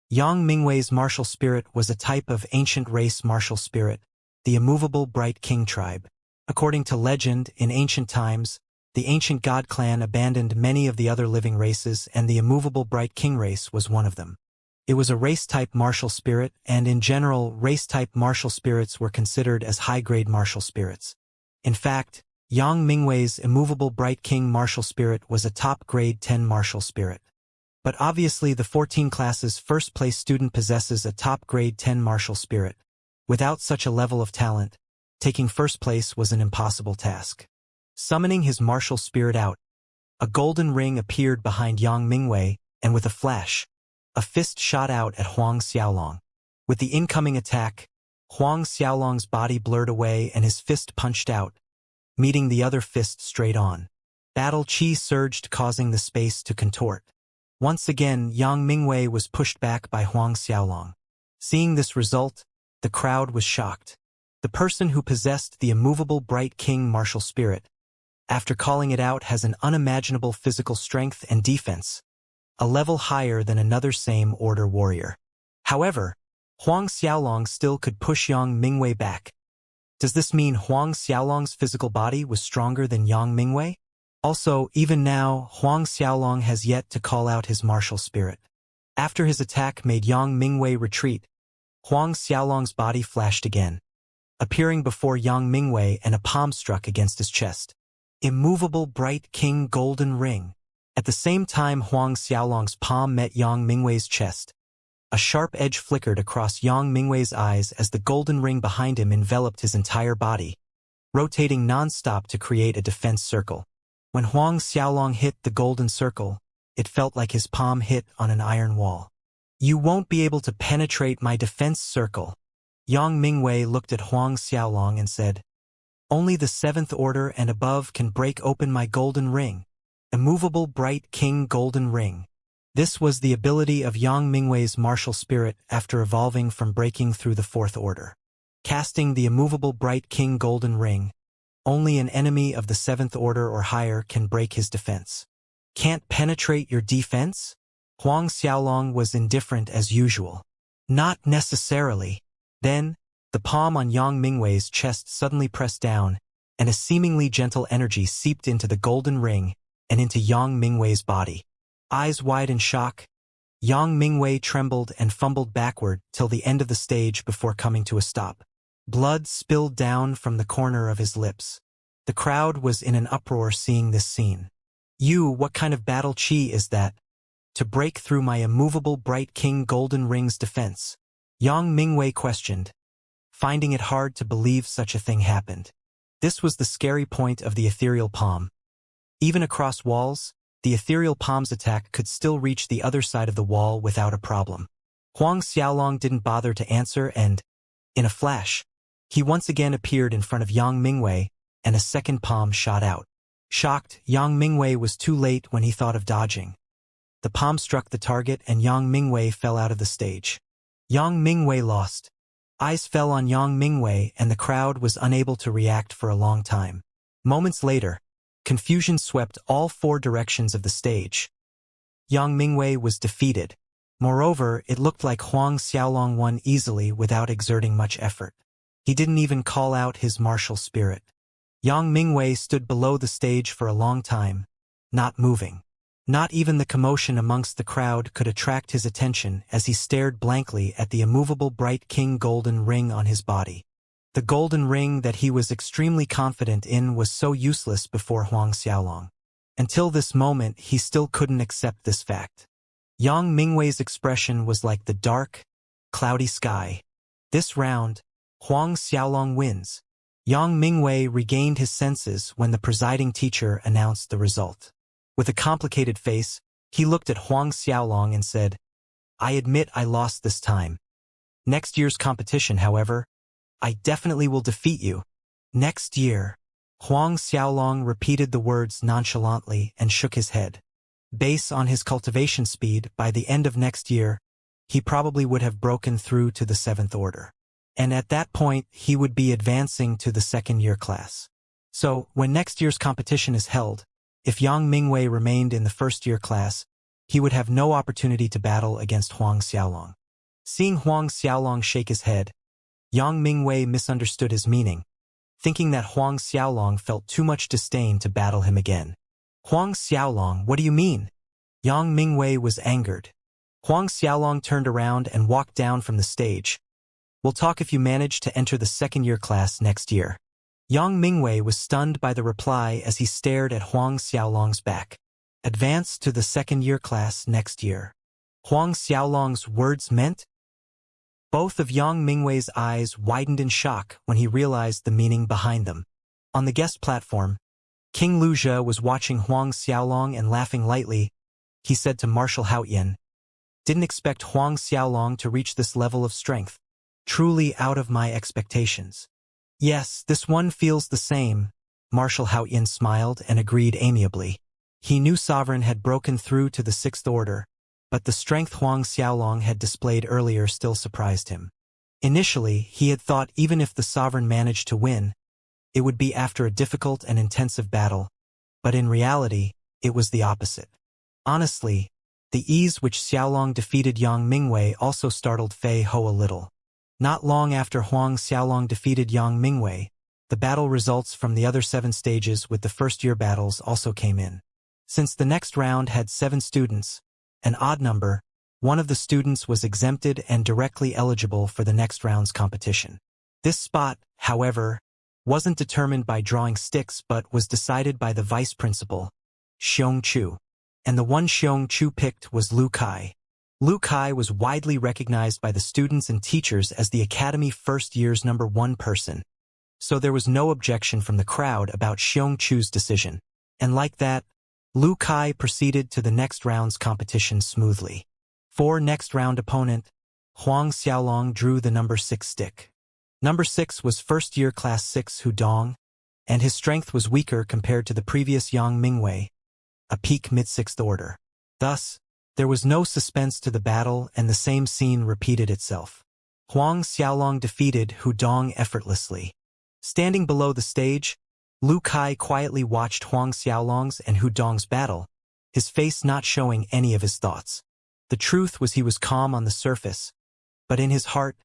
[SPEAKER 1] Yang Mingwei's martial spirit was a type of ancient race martial spirit, the immovable Bright King tribe. According to legend, in ancient times, the ancient god clan abandoned many of the other living races, and the immovable Bright King race was one of them. It was a race-type martial spirit, and in general, race-type martial spirits were considered as high-grade martial spirits. In fact, Yang Mingwei's immovable Bright King martial spirit was a top-grade 10 martial spirit. But obviously the 14 class's first-place student possesses a top-grade 10 martial spirit. Without such a level of talent, taking first place was an impossible task. Summoning his martial spirit out, a golden ring appeared behind Yang Mingwei, and with a flash, a fist shot out at Huang Xiaolong. With the incoming attack, Huang Xiaolong's body blurred away and his fist punched out, meeting the other fist straight on. Battle chi surged, causing the space to contort. Once again, Yang Mingwei was pushed back by Huang Xiaolong. Seeing this result, the crowd was shocked. The person who possessed the immovable Bright King martial spirit, after calling it out, has an unimaginable physical strength and defense, a level higher than another same order warrior. However, Huang Xiaolong still could push Yang Mingwei back. Does this mean Huang Xiaolong's physical body was stronger than Yang Mingwei? Also, even now, Huang Xiaolong has yet to call out his martial spirit. After his attack made Yang Mingwei retreat, Huang Xiaolong's body flashed again, appearing before Yang Mingwei, and a palm struck against his chest. Immovable Bright King Golden Ring. At the same time Huang Xiaolong's palm met Yang Mingwei's chest, a sharp edge flickered across Yang Mingwei's eyes as the golden ring behind him enveloped his entire body, rotating non-stop to create a defense circle. When Huang Xiaolong hit the golden circle, it felt like his palm hit on an iron wall. "You won't be able to penetrate my defense circle." Yang Mingwei looked at Huang Xiaolong and said, "Only the 7th order and above can break open my golden ring. Immovable Bright King Golden Ring." This was the ability of Yang Mingwei's martial spirit after evolving from breaking through the 4th order. Casting the immovable Bright King Golden Ring, only an enemy of the 7th order or higher can break his defense. "Can't penetrate your defense?" Huang Xiaolong was indifferent as usual. "Not necessarily." Then, the palm on Yang Mingwei's chest suddenly pressed down, and a seemingly gentle energy seeped into the golden ring and into Yang Mingwei's body. Eyes wide in shock, Yang Mingwei trembled and fumbled backward till the end of the stage before coming to a stop. Blood spilled down from the corner of his lips. The crowd was in an uproar seeing this scene. What kind of battle chi is that? To break through my immovable bright king golden ring's defense? Yang Mingwei questioned, finding it hard to believe such a thing happened. This was the scary point of the ethereal palm. Even across walls, the ethereal palm's attack could still reach the other side of the wall without a problem. Huang Xiaolong didn't bother to answer and, in a flash, he once again appeared in front of Yang Mingwei, and a second palm shot out. Shocked, Yang Mingwei was too late when he thought of dodging. The palm struck the target and Yang Mingwei fell out of the stage. Yang Mingwei lost. Eyes fell on Yang Mingwei and the crowd was unable to react for a long time. Moments later, confusion swept all four directions of the stage. Yang Mingwei was defeated. Moreover, it looked like Huang Xiaolong won easily without exerting much effort. He didn't even call out his martial spirit. Yang Mingwei stood below the stage for a long time, not moving. Not even the commotion amongst the crowd could attract his attention as he stared blankly at the immovable bright king golden ring on his body. The golden ring that he was extremely confident in was so useless before Huang Xiaolong. Until this moment, he still couldn't accept this fact. Yang Mingwei's expression was like the dark, cloudy sky. This round, Huang Xiaolong wins. Yang Mingwei regained his senses when the presiding teacher announced the result. With a complicated face, he looked at Huang Xiaolong and said, "I admit I lost this time. Next year's competition, however, I definitely will defeat you." Next year. Huang Xiaolong repeated the words nonchalantly and shook his head. Based on his cultivation speed, by the end of next year, he probably would have broken through to the 7th order. And at that point, he would be advancing to the 2nd-year class. So, when next year's competition is held, if Yang Mingwei remained in the 1st-year class, he would have no opportunity to battle against Huang Xiaolong. Seeing Huang Xiaolong shake his head, Yang Mingwei misunderstood his meaning, thinking that Huang Xiaolong felt too much disdain to battle him again. "Huang Xiaolong, what do you mean?" Yang Mingwei was angered. Huang Xiaolong turned around and walked down from the stage. "We'll talk if you manage to enter the 2nd-year class next year." Yang Mingwei was stunned by the reply as he stared at Huang Xiaolong's back. "Advance to the 2nd-year class next year." Huang Xiaolong's words meant? Both of Yang Mingwei's eyes widened in shock when he realized the meaning behind them. On the guest platform, King Luzhe was watching Huang Xiaolong and laughing lightly. He said to Marshal Haoyan, "Didn't expect Huang Xiaolong to reach this level of strength. Truly out of my expectations." "Yes, this one feels the same," Marshal Haoyan smiled and agreed amiably. He knew Sovereign had broken through to the 6th order, but the strength Huang Xiaolong had displayed earlier still surprised him. Initially, he had thought even if the Sovereign managed to win, it would be after a difficult and intensive battle, but in reality, it was the opposite. Honestly, the ease which Xiaolong defeated Yang Mingwei also startled Fei Ho a little. Not long after Huang Xiaolong defeated Yang Mingwei, the battle results from the other 7 stages with the 1st-year battles also came in. Since the next round had 7 students, an odd number, one of the students was exempted and directly eligible for the next round's competition. This spot, however, wasn't determined by drawing sticks but was decided by the vice principal, Xiong Chu. And the one Xiong Chu picked was Lu Kai. Lu Kai was widely recognized by the students and teachers as the Academy first year's #1 person. So there was no objection from the crowd about Xiong Chu's decision. And like that, Lu Kai proceeded to the next round's competition smoothly. For next round opponent, Huang Xiaolong drew the #6 stick. #6 was 1st-year class 6 Hudong, and his strength was weaker compared to the previous Yang Mingwei, a peak mid-6th order. Thus, there was no suspense to the battle and the same scene repeated itself. Huang Xiaolong defeated Hudong effortlessly. Standing below the stage, Lu Kai quietly watched Huang Xiaolong's and Hudong's battle, his face not showing any of his thoughts. The truth was he was calm on the surface, but in his heart,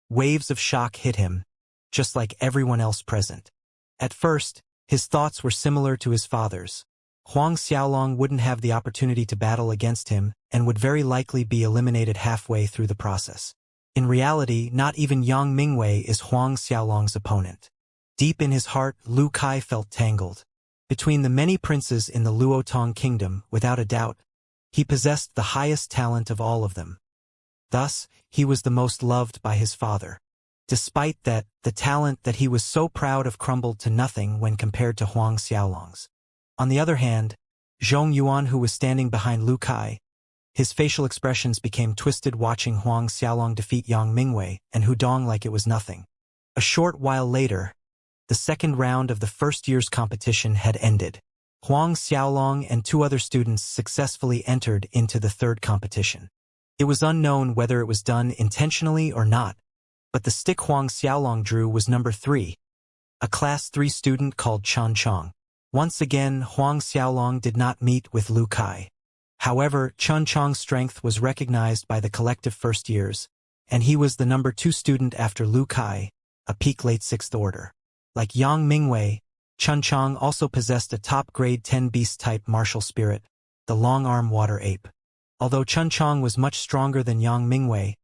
[SPEAKER 1] waves of shock hit him, just like everyone else present. At first, his thoughts were similar to his father's. Huang Xiaolong wouldn't have the opportunity to battle against him and would very likely be eliminated halfway through the process. In reality, not even Yang Mingwei is Huang Xiaolong's opponent. Deep in his heart, Lu Kai felt tangled. Between the many princes in the Luotong kingdom, without a doubt, he possessed the highest talent of all of them. Thus, he was the most loved by his father. Despite that, the talent that he was so proud of crumbled to nothing when compared to Huang Xiaolong's. On the other hand, Zhong Yuan, who was standing behind Lu Kai, his facial expressions became twisted watching Huang Xiaolong defeat Yang Mingwei and Hudong like it was nothing. A short while later, the second round of the first year's competition had ended. Huang Xiaolong and 2 other students successfully entered into the third competition. It was unknown whether it was done intentionally or not, but the stick Huang Xiaolong drew was number 3, a Class 3 student called Chan Chong. Once again, Huang Xiaolong did not meet with Lu Kai. However, Chun Chong's strength was recognized by the collective first years, and he was the number 2 student after Lu Kai, a peak late 6th order. Like Yang Mingwei, Chun Chong also possessed a top-grade 10 beast-type martial spirit, the long-arm water ape. Although Chun Chong was much stronger than Yang Mingwei,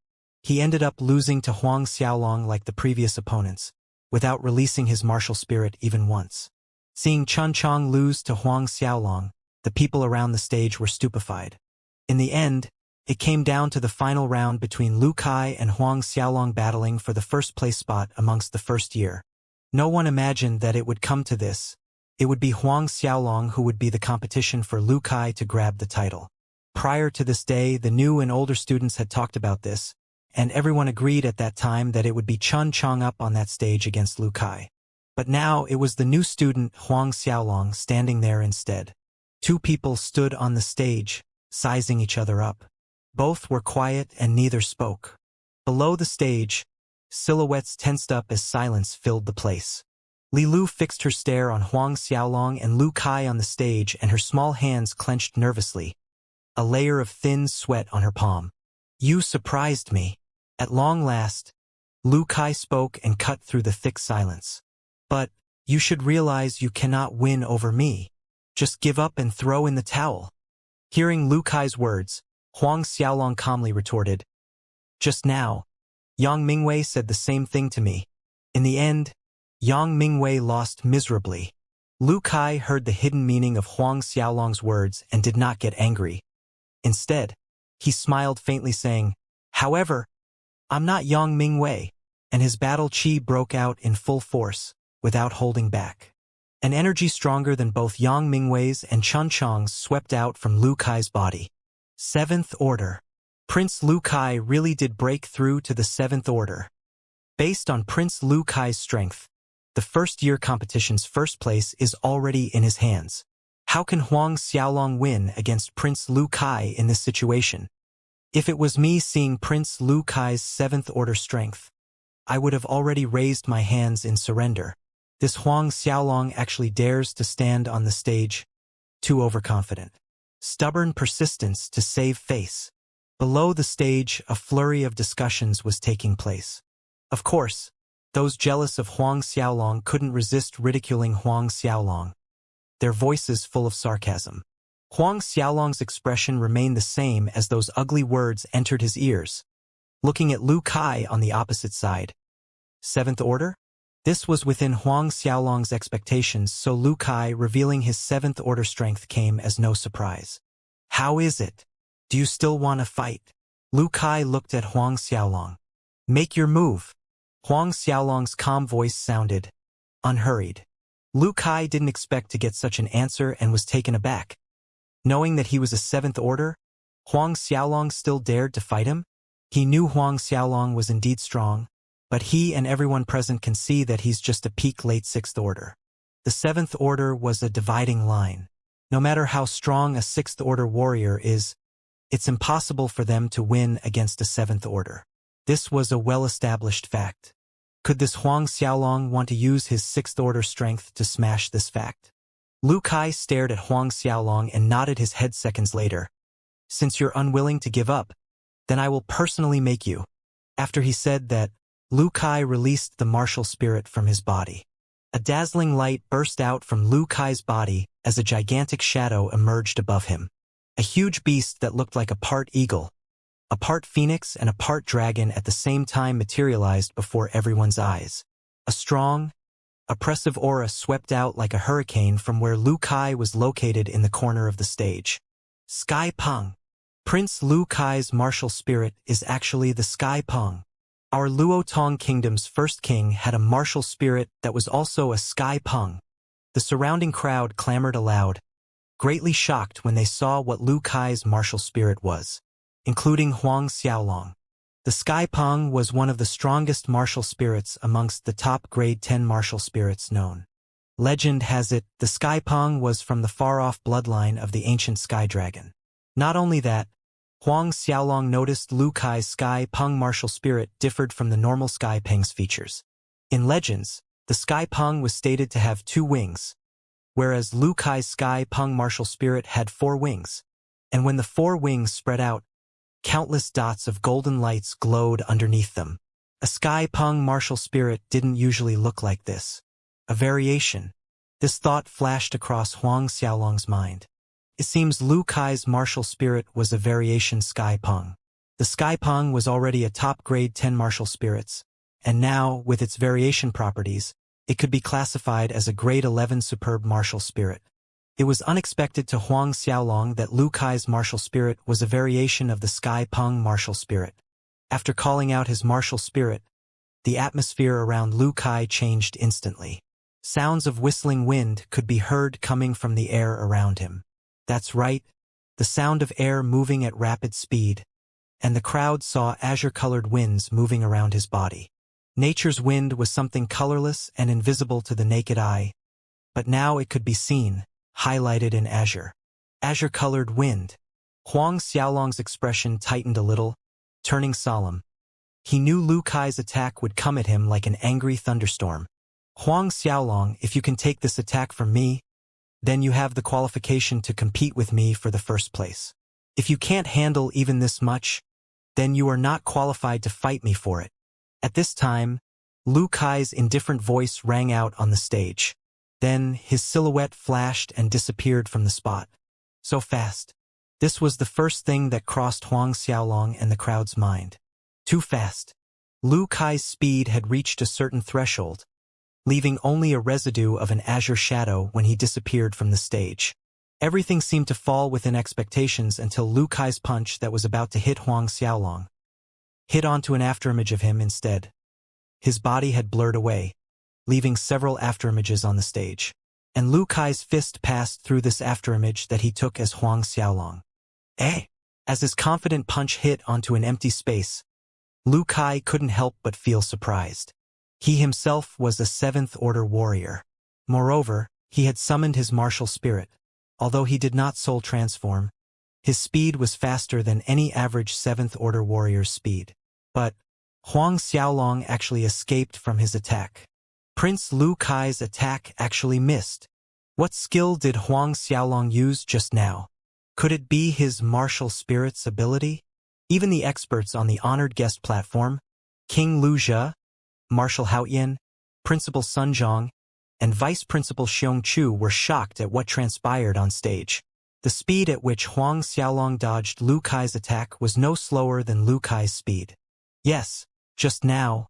[SPEAKER 1] he ended up losing to Huang Xiaolong like the previous opponents, without releasing his martial spirit even once. Seeing Chun Chong lose to Huang Xiaolong, the people around the stage were stupefied. In the end, it came down to the final round between Lu Kai and Huang Xiaolong battling for the first-place spot amongst the first year. No one imagined that it would come to this. It would be Huang Xiaolong who would be the competition for Lu Kai to grab the title. Prior to this day, the new and older students had talked about this, and everyone agreed at that time that it would be Chun Chong up on that stage against Lu Kai. But now it was the new student Huang Xiaolong standing there instead. 2 people stood on the stage, sizing each other up. Both were quiet and neither spoke. Below the stage, silhouettes tensed up as silence filled the place. Li Lu fixed her stare on Huang Xiaolong and Lu Kai on the stage, and her small hands clenched nervously, a layer of thin sweat on her palm. "You surprised me." At long last, Lu Kai spoke and cut through the thick silence. "But, you should realize you cannot win over me. Just give up and throw in the towel." Hearing Lu Kai's words, Huang Xiaolong calmly retorted, "Just now, Yang Mingwei said the same thing to me. In the end, Yang Mingwei lost miserably." Lu Kai heard the hidden meaning of Huang Xiaolong's words and did not get angry. Instead, he smiled faintly saying, "However, I'm not Yang Mingwei," and his battle chi broke out in full force, without holding back. An energy stronger than both Yang Mingwei's and Chun Chong's swept out from Lu Kai's body. 7th Order. Prince Lu Kai really did break through to the 7th Order. Based on Prince Lu Kai's strength, the first-year competition's first place is already in his hands. How can Huang Xiaolong win against Prince Lu Kai in this situation? If it was me seeing Prince Lu Kai's 7th Order strength, I would have already raised my hands in surrender. This Huang Xiaolong actually dares to stand on the stage. Too overconfident. Stubborn persistence to save face. Below the stage, a flurry of discussions was taking place. Of course, those jealous of Huang Xiaolong couldn't resist ridiculing Huang Xiaolong, their voices full of sarcasm. Huang Xiaolong's expression remained the same as those ugly words entered his ears. Looking at Lu Kai on the opposite side. 7th Order? This was within Huang Xiaolong's expectations, so Lu Kai revealing his 7th Order strength came as no surprise. "How is it? Do you still want to fight?" Lu Kai looked at Huang Xiaolong. "Make your move." Huang Xiaolong's calm voice sounded unhurried. Lu Kai didn't expect to get such an answer and was taken aback. Knowing that he was a 7th Order, Huang Xiaolong still dared to fight him? He knew Huang Xiaolong was indeed strong, but he and everyone present can see that he's just a peak late 6th Order. The 7th Order was a dividing line. No matter how strong a 6th Order warrior is, it's impossible for them to win against a 7th Order. This was a well-established fact. Could this Huang Xiaolong want to use his 6th Order strength to smash this fact? Lu Kai stared at Huang Xiaolong and nodded his head seconds later. "Since you're unwilling to give up, then I will personally make you." After he said that, Lu Kai released the martial spirit from his body. A dazzling light burst out from Lu Kai's body, as a gigantic shadow emerged above him. A huge beast that looked like a part eagle, a part phoenix and a part dragon at the same time materialized before everyone's eyes. A strong, oppressive aura swept out like a hurricane from where Lu Kai was located in the corner of the stage. Sky Peng. Prince Lu Kai's martial spirit is actually the Sky Peng. Our Luotong Kingdom's first king had a martial spirit that was also a Sky Peng. The surrounding crowd clamored aloud, greatly shocked when they saw what Lu Kai's martial spirit was, including Huang Xiaolong. The Sky Peng was one of the strongest martial spirits amongst the top grade 10 martial spirits known. Legend has it the Sky Peng was from the far-off bloodline of the ancient Sky Dragon. Not only that, Huang Xiaolong noticed Lu Kai's Sky Peng martial spirit differed from the normal Sky Peng's features. In legends, the Sky Peng was stated to have 2 wings, whereas Lu Kai's Sky Peng martial spirit had 4 wings. And when the 4 wings spread out, countless dots of golden lights glowed underneath them. A Sky Peng martial spirit didn't usually look like this. A variation. This thought flashed across Huang Xiaolong's mind. It seems Lu Kai's martial spirit was a variation Sky Peng. The Sky Peng was already a top grade 10 martial spirits, and now, with its variation properties, it could be classified as a grade 11 superb martial spirit. It was unexpected to Huang Xiaolong that Lu Kai's martial spirit was a variation of the Sky Peng martial spirit. After calling out his martial spirit, the atmosphere around Lu Kai changed instantly. Sounds of whistling wind could be heard coming from the air around him. That's right, the sound of air moving at rapid speed, and the crowd saw azure-colored winds moving around his body. Nature's wind was something colorless and invisible to the naked eye, but now it could be seen, highlighted in azure. Azure-colored wind. Huang Xiaolong's expression tightened a little, turning solemn. He knew Lu Kai's attack would come at him like an angry thunderstorm. Huang Xiaolong, if you can take this attack from me, then you have the qualification to compete with me for the first place. If you can't handle even this much, then you are not qualified to fight me for it. At this time, Lu Kai's indifferent voice rang out on the stage. Then his silhouette flashed and disappeared from the spot. So fast. This was the first thing that crossed Huang Xiaolong and the crowd's mind. Too fast. Lu Kai's speed had reached a certain threshold, leaving only a residue of an azure shadow when he disappeared from the stage. Everything seemed to fall within expectations until Lu Kai's punch that was about to hit Huang Xiaolong hit onto an afterimage of him instead. His body had blurred away, leaving several afterimages on the stage. And Lu Kai's fist passed through this afterimage that he took as Huang Xiaolong. Eh? As his confident punch hit onto an empty space, Lu Kai couldn't help but feel surprised. He himself was a 7th-order warrior. Moreover, he had summoned his martial spirit. Although he did not soul transform, his speed was faster than any average 7th-order warrior's speed. But Huang Xiaolong actually escaped from his attack. Prince Lu Kai's attack actually missed. What skill did Huang Xiaolong use just now? Could it be his martial spirit's ability? Even the experts on the honored guest platform, King Lu Zhe, Marshal Haoyan, Principal Sun Zhong, and Vice Principal Xiong Chu were shocked at what transpired on stage. The speed at which Huang Xiaolong dodged Lu Kai's attack was no slower than Lu Kai's speed. Yes, just now,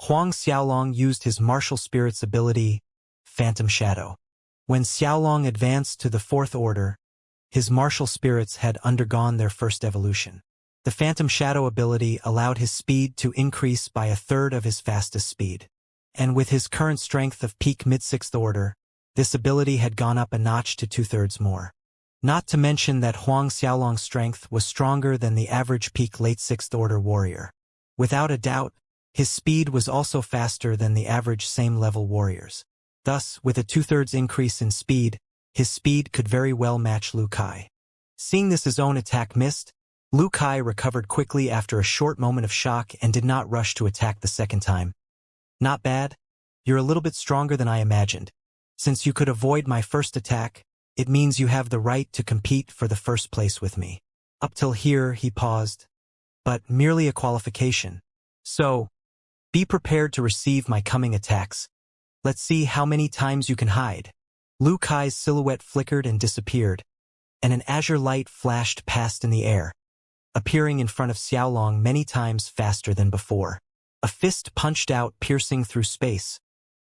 [SPEAKER 1] Huang Xiaolong used his martial spirit's ability, Phantom Shadow. When Xiaolong advanced to the 4th order, his martial spirits had undergone their first evolution. The Phantom Shadow ability allowed his speed to increase by 1/3 of his fastest speed. And with his current strength of peak mid-6th order, this ability had gone up a notch to 2/3 more. Not to mention that Huang Xiaolong's strength was stronger than the average peak late 6th order warrior. Without a doubt, his speed was also faster than the average same-level warriors. Thus, with a 2/3 increase in speed, his speed could very well match Lu Kai. Seeing this his own attack missed, Lu Kai recovered quickly after a short moment of shock and did not rush to attack the second time. Not bad. You're a little bit stronger than I imagined. Since you could avoid my first attack, it means you have the right to compete for the first place with me. Up till here, he paused. But merely a qualification. So, be prepared to receive my coming attacks. Let's see how many times you can hide. Lu Kai's silhouette flickered and disappeared, and an azure light flashed past in the air, appearing in front of Xiaolong many times faster than before. A fist punched out, piercing through space,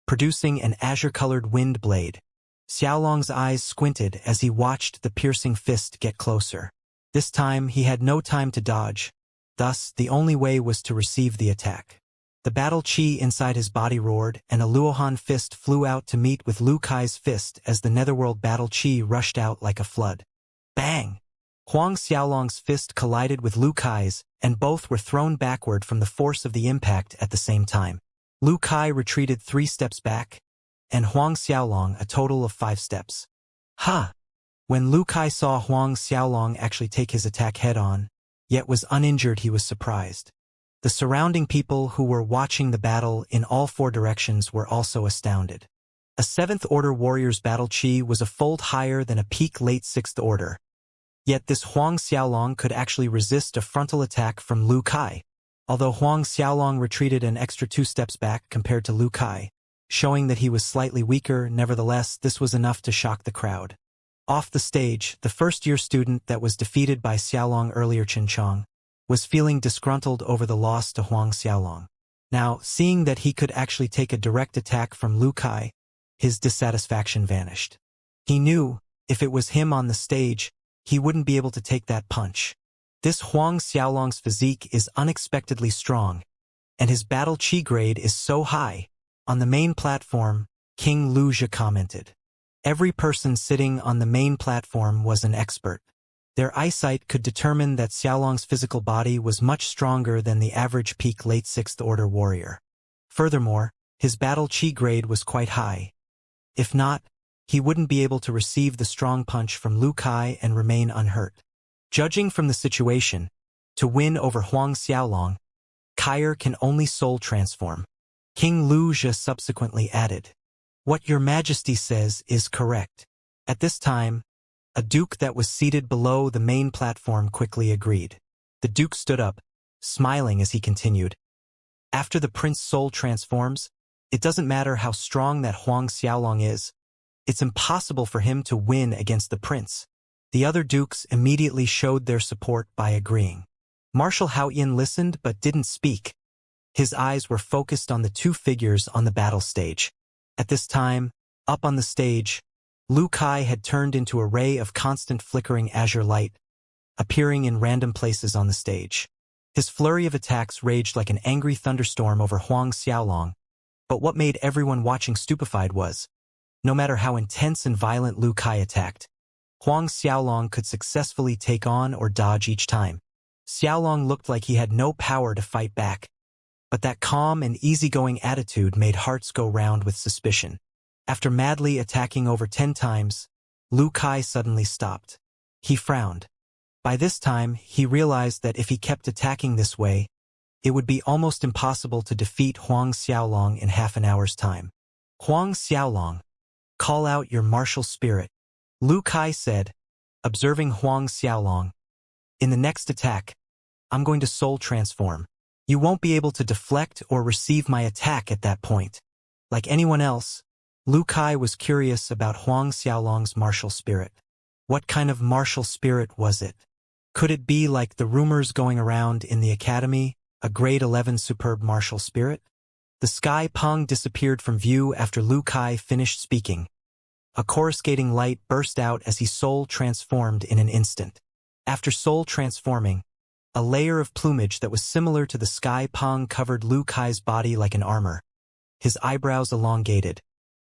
[SPEAKER 1] producing an azure-colored wind blade. Xiaolong's eyes squinted as he watched the piercing fist get closer. This time, he had no time to dodge. Thus, the only way was to receive the attack. The battle chi inside his body roared, and a Luohan fist flew out to meet with Lu Kai's fist as the netherworld battle chi rushed out like a flood. Bang! Huang Xiaolong's fist collided with Lu Kai's, and both were thrown backward from the force of the impact at the same time. Lu Kai retreated 3 steps back, and Huang Xiaolong a total of 5 steps. Ha! When Lu Kai saw Huang Xiaolong actually take his attack head-on, yet was uninjured, he was surprised. The surrounding people who were watching the battle in all 4 directions were also astounded. A 7th Order warrior's battle chi was a fold higher than a peak late 6th Order. Yet this Huang Xiaolong could actually resist a frontal attack from Lu Kai, although Huang Xiaolong retreated an extra 2 steps back compared to Lu Kai, showing that he was slightly weaker. Nevertheless, this was enough to shock the crowd. Off the stage, the first-year student that was defeated by Xiaolong earlier, Qinchang, was feeling disgruntled over the loss to Huang Xiaolong. Now, seeing that he could actually take a direct attack from Lu Kai, his dissatisfaction vanished. He knew, if it was him on the stage, he wouldn't be able to take that punch. This Huang Xiaolong's physique is unexpectedly strong, and his battle chi grade is so high. On the main platform, King Lu Zhi commented. Every person sitting on the main platform was an expert. Their eyesight could determine that Xiaolong's physical body was much stronger than the average peak late 6th Order warrior. Furthermore, his battle chi grade was quite high. If not, he wouldn't be able to receive the strong punch from Lu Kai and remain unhurt. Judging from the situation, to win over Huang Xiaolong, Kaier can only soul transform. King Lu Zhi subsequently added, "What your majesty says is correct." At this time, a duke that was seated below the main platform quickly agreed. The duke stood up, smiling as he continued, "After the prince soul transforms, it doesn't matter how strong that Huang Xiaolong is. It's impossible for him to win against the prince." The other dukes immediately showed their support by agreeing. Marshal Haoyin listened but didn't speak. His eyes were focused on the 2 figures on the battle stage. At this time, up on the stage, Lu Kai had turned into a ray of constant flickering azure light, appearing in random places on the stage. His flurry of attacks raged like an angry thunderstorm over Huang Xiaolong, but what made everyone watching stupefied was, no matter how intense and violent Lu Kai attacked, Huang Xiaolong could successfully take on or dodge each time. Xiaolong looked like he had no power to fight back, but that calm and easygoing attitude made hearts go round with suspicion. After madly attacking over 10 times, Lu Kai suddenly stopped. He frowned. By this time, he realized that if he kept attacking this way, it would be almost impossible to defeat Huang Xiaolong in half an hour's time. "Huang Xiaolong, call out your martial spirit," Lu Kai said, observing Huang Xiaolong. "In the next attack, I'm going to soul transform. You won't be able to deflect or receive my attack at that point." Like anyone else, Lu Kai was curious about Huang Xiaolong's martial spirit. What kind of martial spirit was it? Could it be like the rumors going around in the academy, a grade 11 superb martial spirit? The sky Peng disappeared from view after Lu Kai finished speaking. A coruscating light burst out as he soul transformed in an instant. After soul transforming, a layer of plumage that was similar to the sky Peng covered Lu Kai's body like an armor. His eyebrows elongated,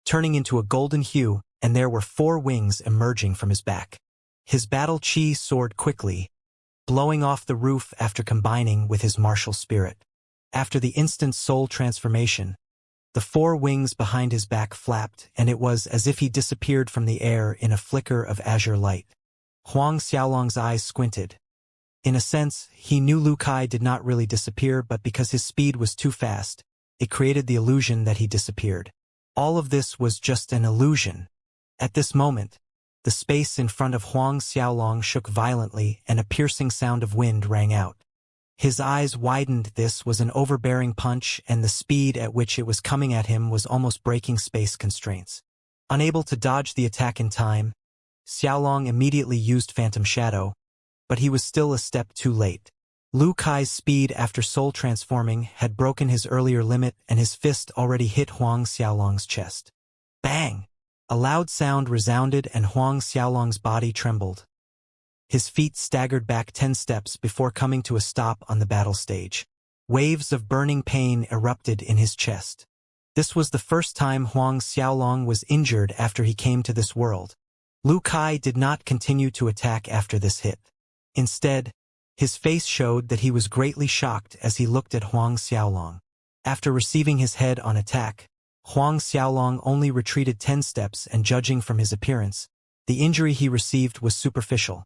[SPEAKER 1] turning into a golden hue, and there were 4 wings emerging from his back. His battle chi soared quickly, blowing off the roof after combining with his martial spirit. After the instant soul transformation, the 4 wings behind his back flapped, and it was as if he disappeared from the air in a flicker of azure light. Huang Xiaolong's eyes squinted. In a sense, he knew Lu Kai did not really disappear, but because his speed was too fast, it created the illusion that he disappeared. All of this was just an illusion. At this moment, the space in front of Huang Xiaolong shook violently and a piercing sound of wind rang out. His eyes widened. This was an overbearing punch, and the speed at which it was coming at him was almost breaking space constraints. Unable to dodge the attack in time, Xiaolong immediately used Phantom Shadow, but he was still a step too late. Lu Kai's speed after soul transforming had broken his earlier limit and his fist already hit Huang Xiaolong's chest. Bang! A loud sound resounded and Huang Xiaolong's body trembled. His feet staggered back 10 steps before coming to a stop on the battle stage. Waves of burning pain erupted in his chest. This was the first time Huang Xiaolong was injured after he came to this world. Lu Kai did not continue to attack after this hit. Instead, his face showed that he was greatly shocked as he looked at Huang Xiaolong. After receiving his head on attack, Huang Xiaolong only retreated 10 steps, and judging from his appearance, the injury he received was superficial.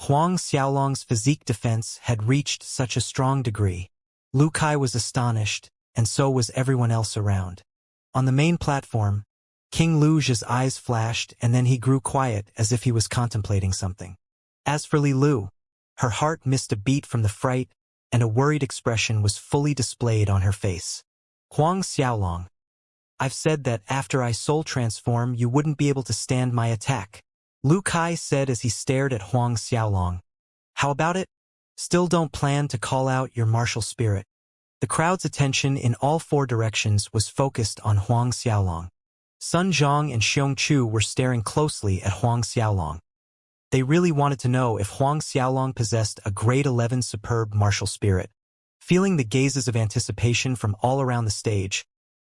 [SPEAKER 1] Huang Xiaolong's physique defense had reached such a strong degree. Lu Kai was astonished, and so was everyone else around. On the main platform, King Lu's eyes flashed and then he grew quiet as if he was contemplating something. As for Li Lu, her heart missed a beat from the fright, and a worried expression was fully displayed on her face. Huang Xiaolong, I've said that after I soul transform you wouldn't be able to stand my attack, Lu Kai said as he stared at Huang Xiaolong. How about it? Still don't plan to call out your martial spirit? The crowd's attention in all 4 directions was focused on Huang Xiaolong. Sun Zhang and Xianxia were staring closely at Huang Xiaolong. They really wanted to know if Huang Xiaolong possessed a grade 11 superb martial spirit. Feeling the gazes of anticipation from all around the stage,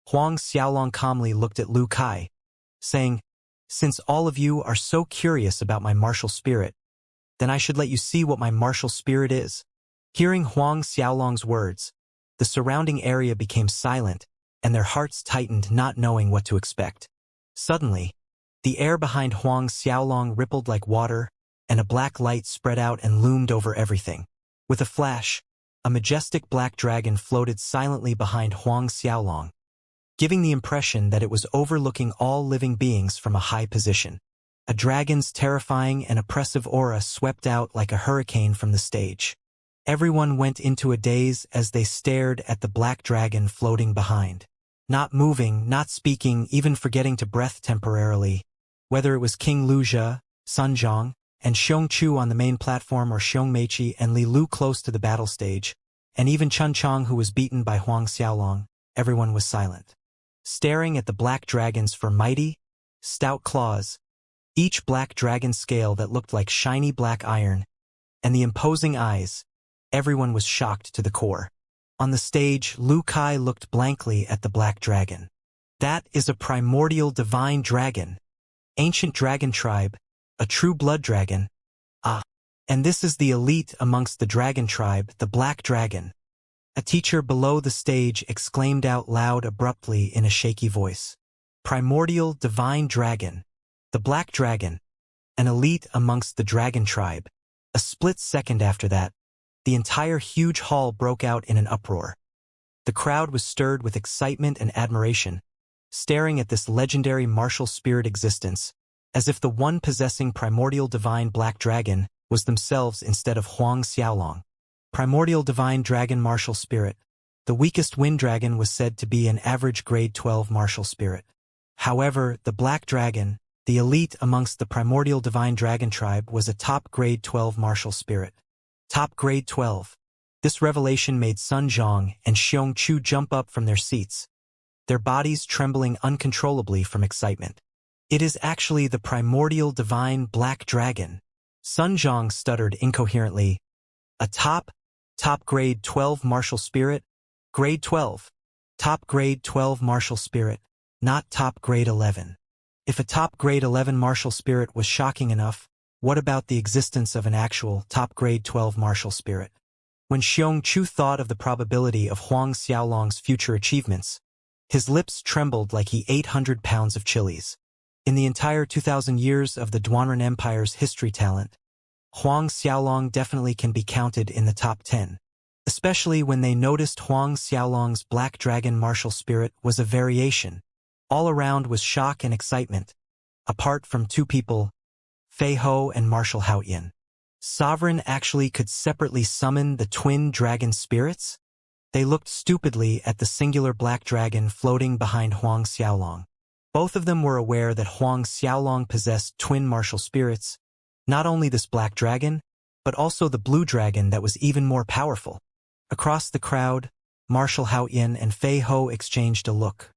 [SPEAKER 1] Huang Xiaolong calmly looked at Lu Kai, saying, "Since all of you are so curious about my martial spirit, then I should let you see what my martial spirit is." Hearing Huang Xiaolong's words, the surrounding area became silent, and their hearts tightened, not knowing what to expect. Suddenly, the air behind Huang Xiaolong rippled like water, and a black light spread out and loomed over everything. With a flash, a majestic black dragon floated silently behind Huang Xiaolong, giving the impression that it was overlooking all living beings from a high position. A dragon's terrifying and oppressive aura swept out like a hurricane from the stage. Everyone went into a daze as they stared at the black dragon floating behind. Not moving, not speaking, even forgetting to breathe temporarily. Whether it was King Luxia, Sun Zhang, and Xianxia on the main platform, or Xiongmeiqi and Li Lu close to the battle stage, and even Chun Chang who was beaten by Huang Xiaolong, everyone was silent, staring at the black dragons for mighty, stout claws, each black dragon scale that looked like shiny black iron, and the imposing eyes. Everyone was shocked to the core. On the stage, Lu Kai looked blankly at the black dragon. That is a primordial divine dragon. Ancient dragon tribe, a true blood dragon. Ah, and this is the elite amongst the dragon tribe, the black dragon. A teacher below the stage exclaimed out loud abruptly in a shaky voice. Primordial divine dragon. The black dragon. An elite amongst the dragon tribe. A split second after that, the entire huge hall broke out in an uproar. The crowd was stirred with excitement and admiration, staring at this legendary martial spirit existence, as if the one possessing primordial divine black dragon was themselves instead of Huang Xiaolong. Primordial divine dragon martial spirit. The weakest wind dragon was said to be an average grade 12 martial spirit. However, the black dragon, the elite amongst the primordial divine dragon tribe, was a top grade 12 martial spirit. Top grade 12. This revelation made Sun Zhang and Xianxia jump up from their seats, their bodies trembling uncontrollably from excitement. It is actually the primordial divine black dragon. Sun Zhang stuttered incoherently. A top grade 12 martial spirit? Grade 12. Top grade 12 martial spirit, not top grade 11. If a top grade 11 martial spirit was shocking enough, what about the existence of an actual top grade 12 martial spirit? When Xianxia thought of the probability of Huang Xiaolong's future achievements, his lips trembled like he ate 100 pounds of chilies. In the entire 2,000 years of the Duanren Empire's history talent, Huang Xiaolong definitely can be counted in the top 10, especially when they noticed Huang Xiaolong's black dragon martial spirit was a variation. All around was shock and excitement, apart from 2 people, Fei Ho and Marshal Haoyan. Sovereign actually could separately summon the twin dragon spirits? They looked stupidly at the singular black dragon floating behind Huang Xiaolong. Both of them were aware that Huang Xiaolong possessed twin martial spirits, not only this black dragon, but also the blue dragon that was even more powerful. Across the crowd, Marshal Hao Yin and Fei Ho exchanged a look.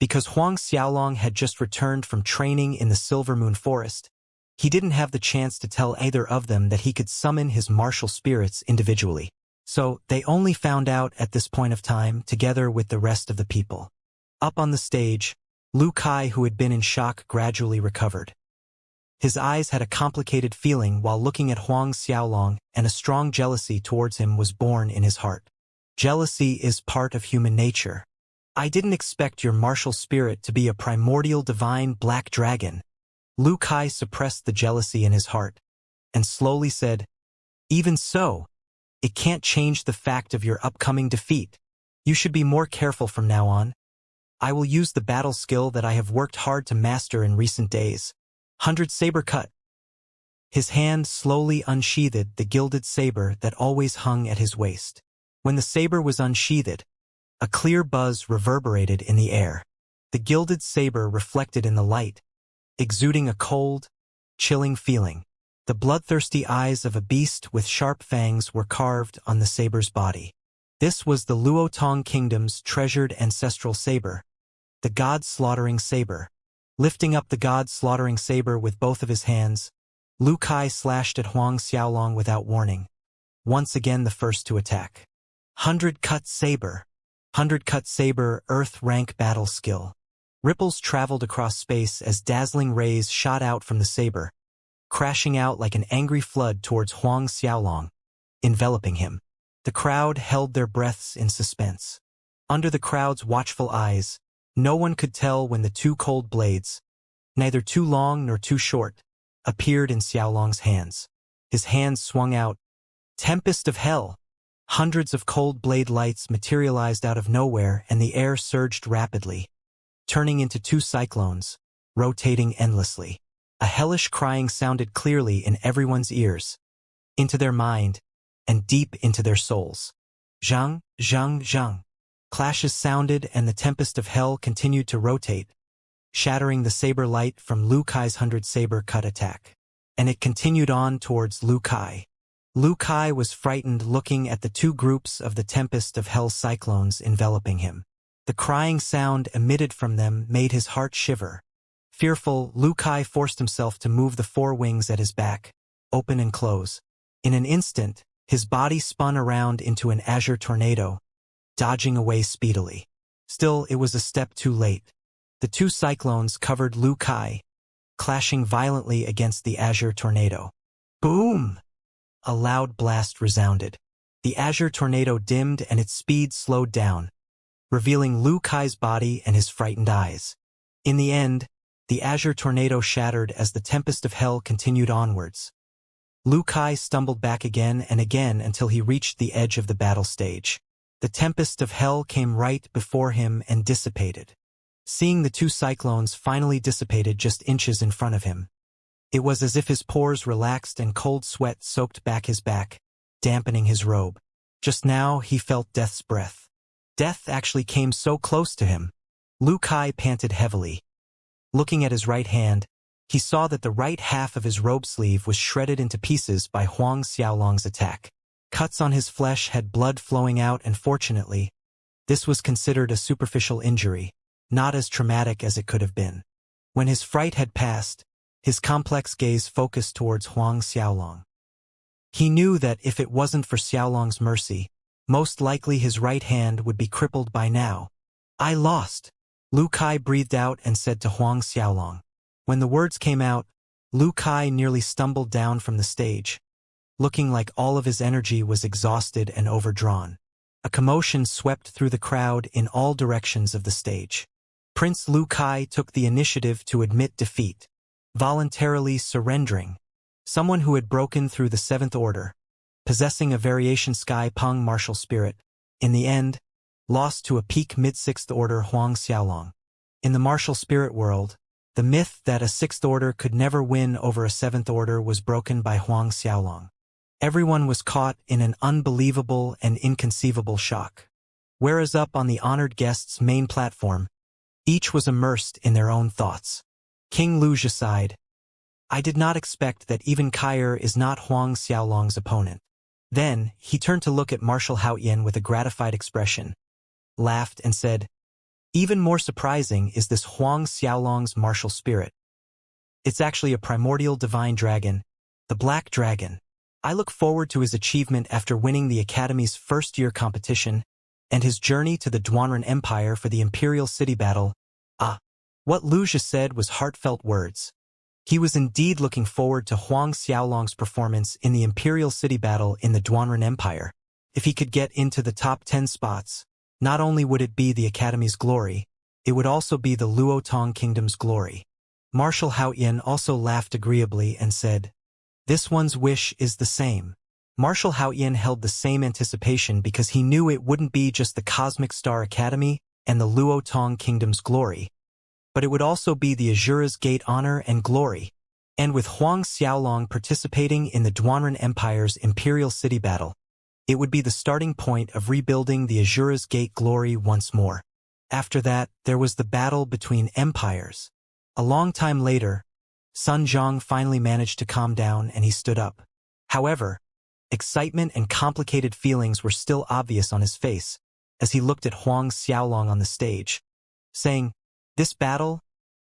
[SPEAKER 1] Because Huang Xiaolong had just returned from training in the Silver Moon Forest, he didn't have the chance to tell either of them that he could summon his martial spirits individually. So they only found out at this point of time together with the rest of the people. Up on the stage, Lu Kai, who had been in shock, gradually recovered. His eyes had a complicated feeling while looking at Huang Xiaolong, and a strong jealousy towards him was born in his heart. Jealousy is part of human nature. I didn't expect your martial spirit to be a primordial divine black dragon. Lu Kai suppressed the jealousy in his heart, and slowly said, even so, it can't change the fact of your upcoming defeat. You should be more careful from now on. I will use the battle skill that I have worked hard to master in recent days. 100 Saber Cut. His hand slowly unsheathed the gilded saber that always hung at his waist. When the saber was unsheathed, a clear buzz reverberated in the air. The gilded saber reflected in the light, exuding a cold, chilling feeling. The bloodthirsty eyes of a beast with sharp fangs were carved on the saber's body. This was the Luotong Kingdom's treasured ancestral saber, the God-slaughtering saber. Lifting up the God-slaughtering saber with both of his hands, Lu Kai slashed at Huang Xiaolong without warning, once again the first to attack. 100-cut saber. 100-cut saber, Earth rank battle skill. Ripples traveled across space as dazzling rays shot out from the saber, crashing out like an angry flood towards Huang Xiaolong, enveloping him. The crowd held their breaths in suspense. Under the crowd's watchful eyes, no one could tell when the two cold blades, neither too long nor too short, appeared in Xiaolong's hands. His hands swung out. Tempest of hell! Hundreds of cold blade lights materialized out of nowhere, and the air surged rapidly, turning into two cyclones, rotating endlessly. A hellish crying sounded clearly in everyone's ears, into their mind, and deep into their souls. Zhang, zhang, zhang. Clashes sounded, and the tempest of hell continued to rotate, shattering the saber light from Lu Kai's 100 saber cut attack. And it continued on towards Lu Kai. Lu Kai was frightened looking at the two groups of the tempest of hell cyclones enveloping him. The crying sound emitted from them made his heart shiver. Fearful, Lu Kai forced himself to move the four wings at his back, open and close. In an instant, his body spun around into an azure tornado, dodging away speedily. Still, it was a step too late. The two cyclones covered Lu Kai, clashing violently against the azure tornado. Boom! A loud blast resounded. The azure tornado dimmed and its speed slowed down, revealing Lu Kai's body and his frightened eyes. In the end, the azure tornado shattered as the tempest of hell continued onwards. Lu Kai stumbled back again and again until he reached the edge of the battle stage. The tempest of hell came right before him and dissipated. Seeing the two cyclones finally dissipated just inches in front of him, it was as if his pores relaxed and cold sweat soaked back his back, dampening his robe. Just now he felt death's breath. Death actually came so close to him. Lu Kai panted heavily. Looking at his right hand, he saw that the right half of his robe sleeve was shredded into pieces by Huang Xiaolong's attack. Cuts on his flesh had blood flowing out, and fortunately, this was considered a superficial injury, not as traumatic as it could have been. When his fright had passed, his complex gaze focused towards Huang Xiaolong. He knew that if it wasn't for Xiaolong's mercy, most likely his right hand would be crippled by now. I lost. Lu Kai breathed out and said to Huang Xiaolong. When the words came out, Lu Kai nearly stumbled down from the stage, looking like all of his energy was exhausted and overdrawn. A commotion swept through the crowd in all directions of the stage. Prince Lu Kai took the initiative to admit defeat, voluntarily surrendering. Someone who had broken through the Seventh Order, possessing a variation Sky Peng martial spirit, in the end, lost to a peak mid-Sixth Order Huang Xiaolong. In the martial spirit world, the myth that a Sixth Order could never win over a Seventh Order was broken by Huang Xiaolong. Everyone was caught in an unbelievable and inconceivable shock. Whereas up on the honored guest's main platform, Each was immersed in their own thoughts. King Luxia sighed. I did not expect that even Kair is not Huang Xiaolong's opponent. Then, he turned to look at Marshal Haoyan with a gratified expression, laughed and said, even more surprising is this Huang Xiaolong's martial spirit. It's actually a primordial divine dragon, the Black Dragon. I look forward to his achievement after winning the Academy's first-year competition and his journey to the Duanren Empire for the Imperial City Battle. What Luxia said was heartfelt words. He was indeed looking forward to Huang Xiaolong's performance in the Imperial City Battle in the Duanren Empire. If he could get into the top 10 spots, not only would it be the Academy's glory, it would also be the Luo Tong Kingdom's glory. Marshal Haoyan also laughed agreeably and said, this one's wish is the same. Marshal Haoyan held the same anticipation because he knew it wouldn't be just the Cosmic Star Academy and the Luo Tong Kingdom's glory, but it would also be the Azura's Gate honor and glory. And with Huang Xiaolong participating in the Duanren Empire's Imperial City Battle, it would be the starting point of rebuilding the Azura's Gate glory once more. After that, there was the battle between empires. A long time later, Sun Zhang finally managed to calm down and he stood up. However, excitement and complicated feelings were still obvious on his face as he looked at Huang Xiaolong on the stage, saying, this battle,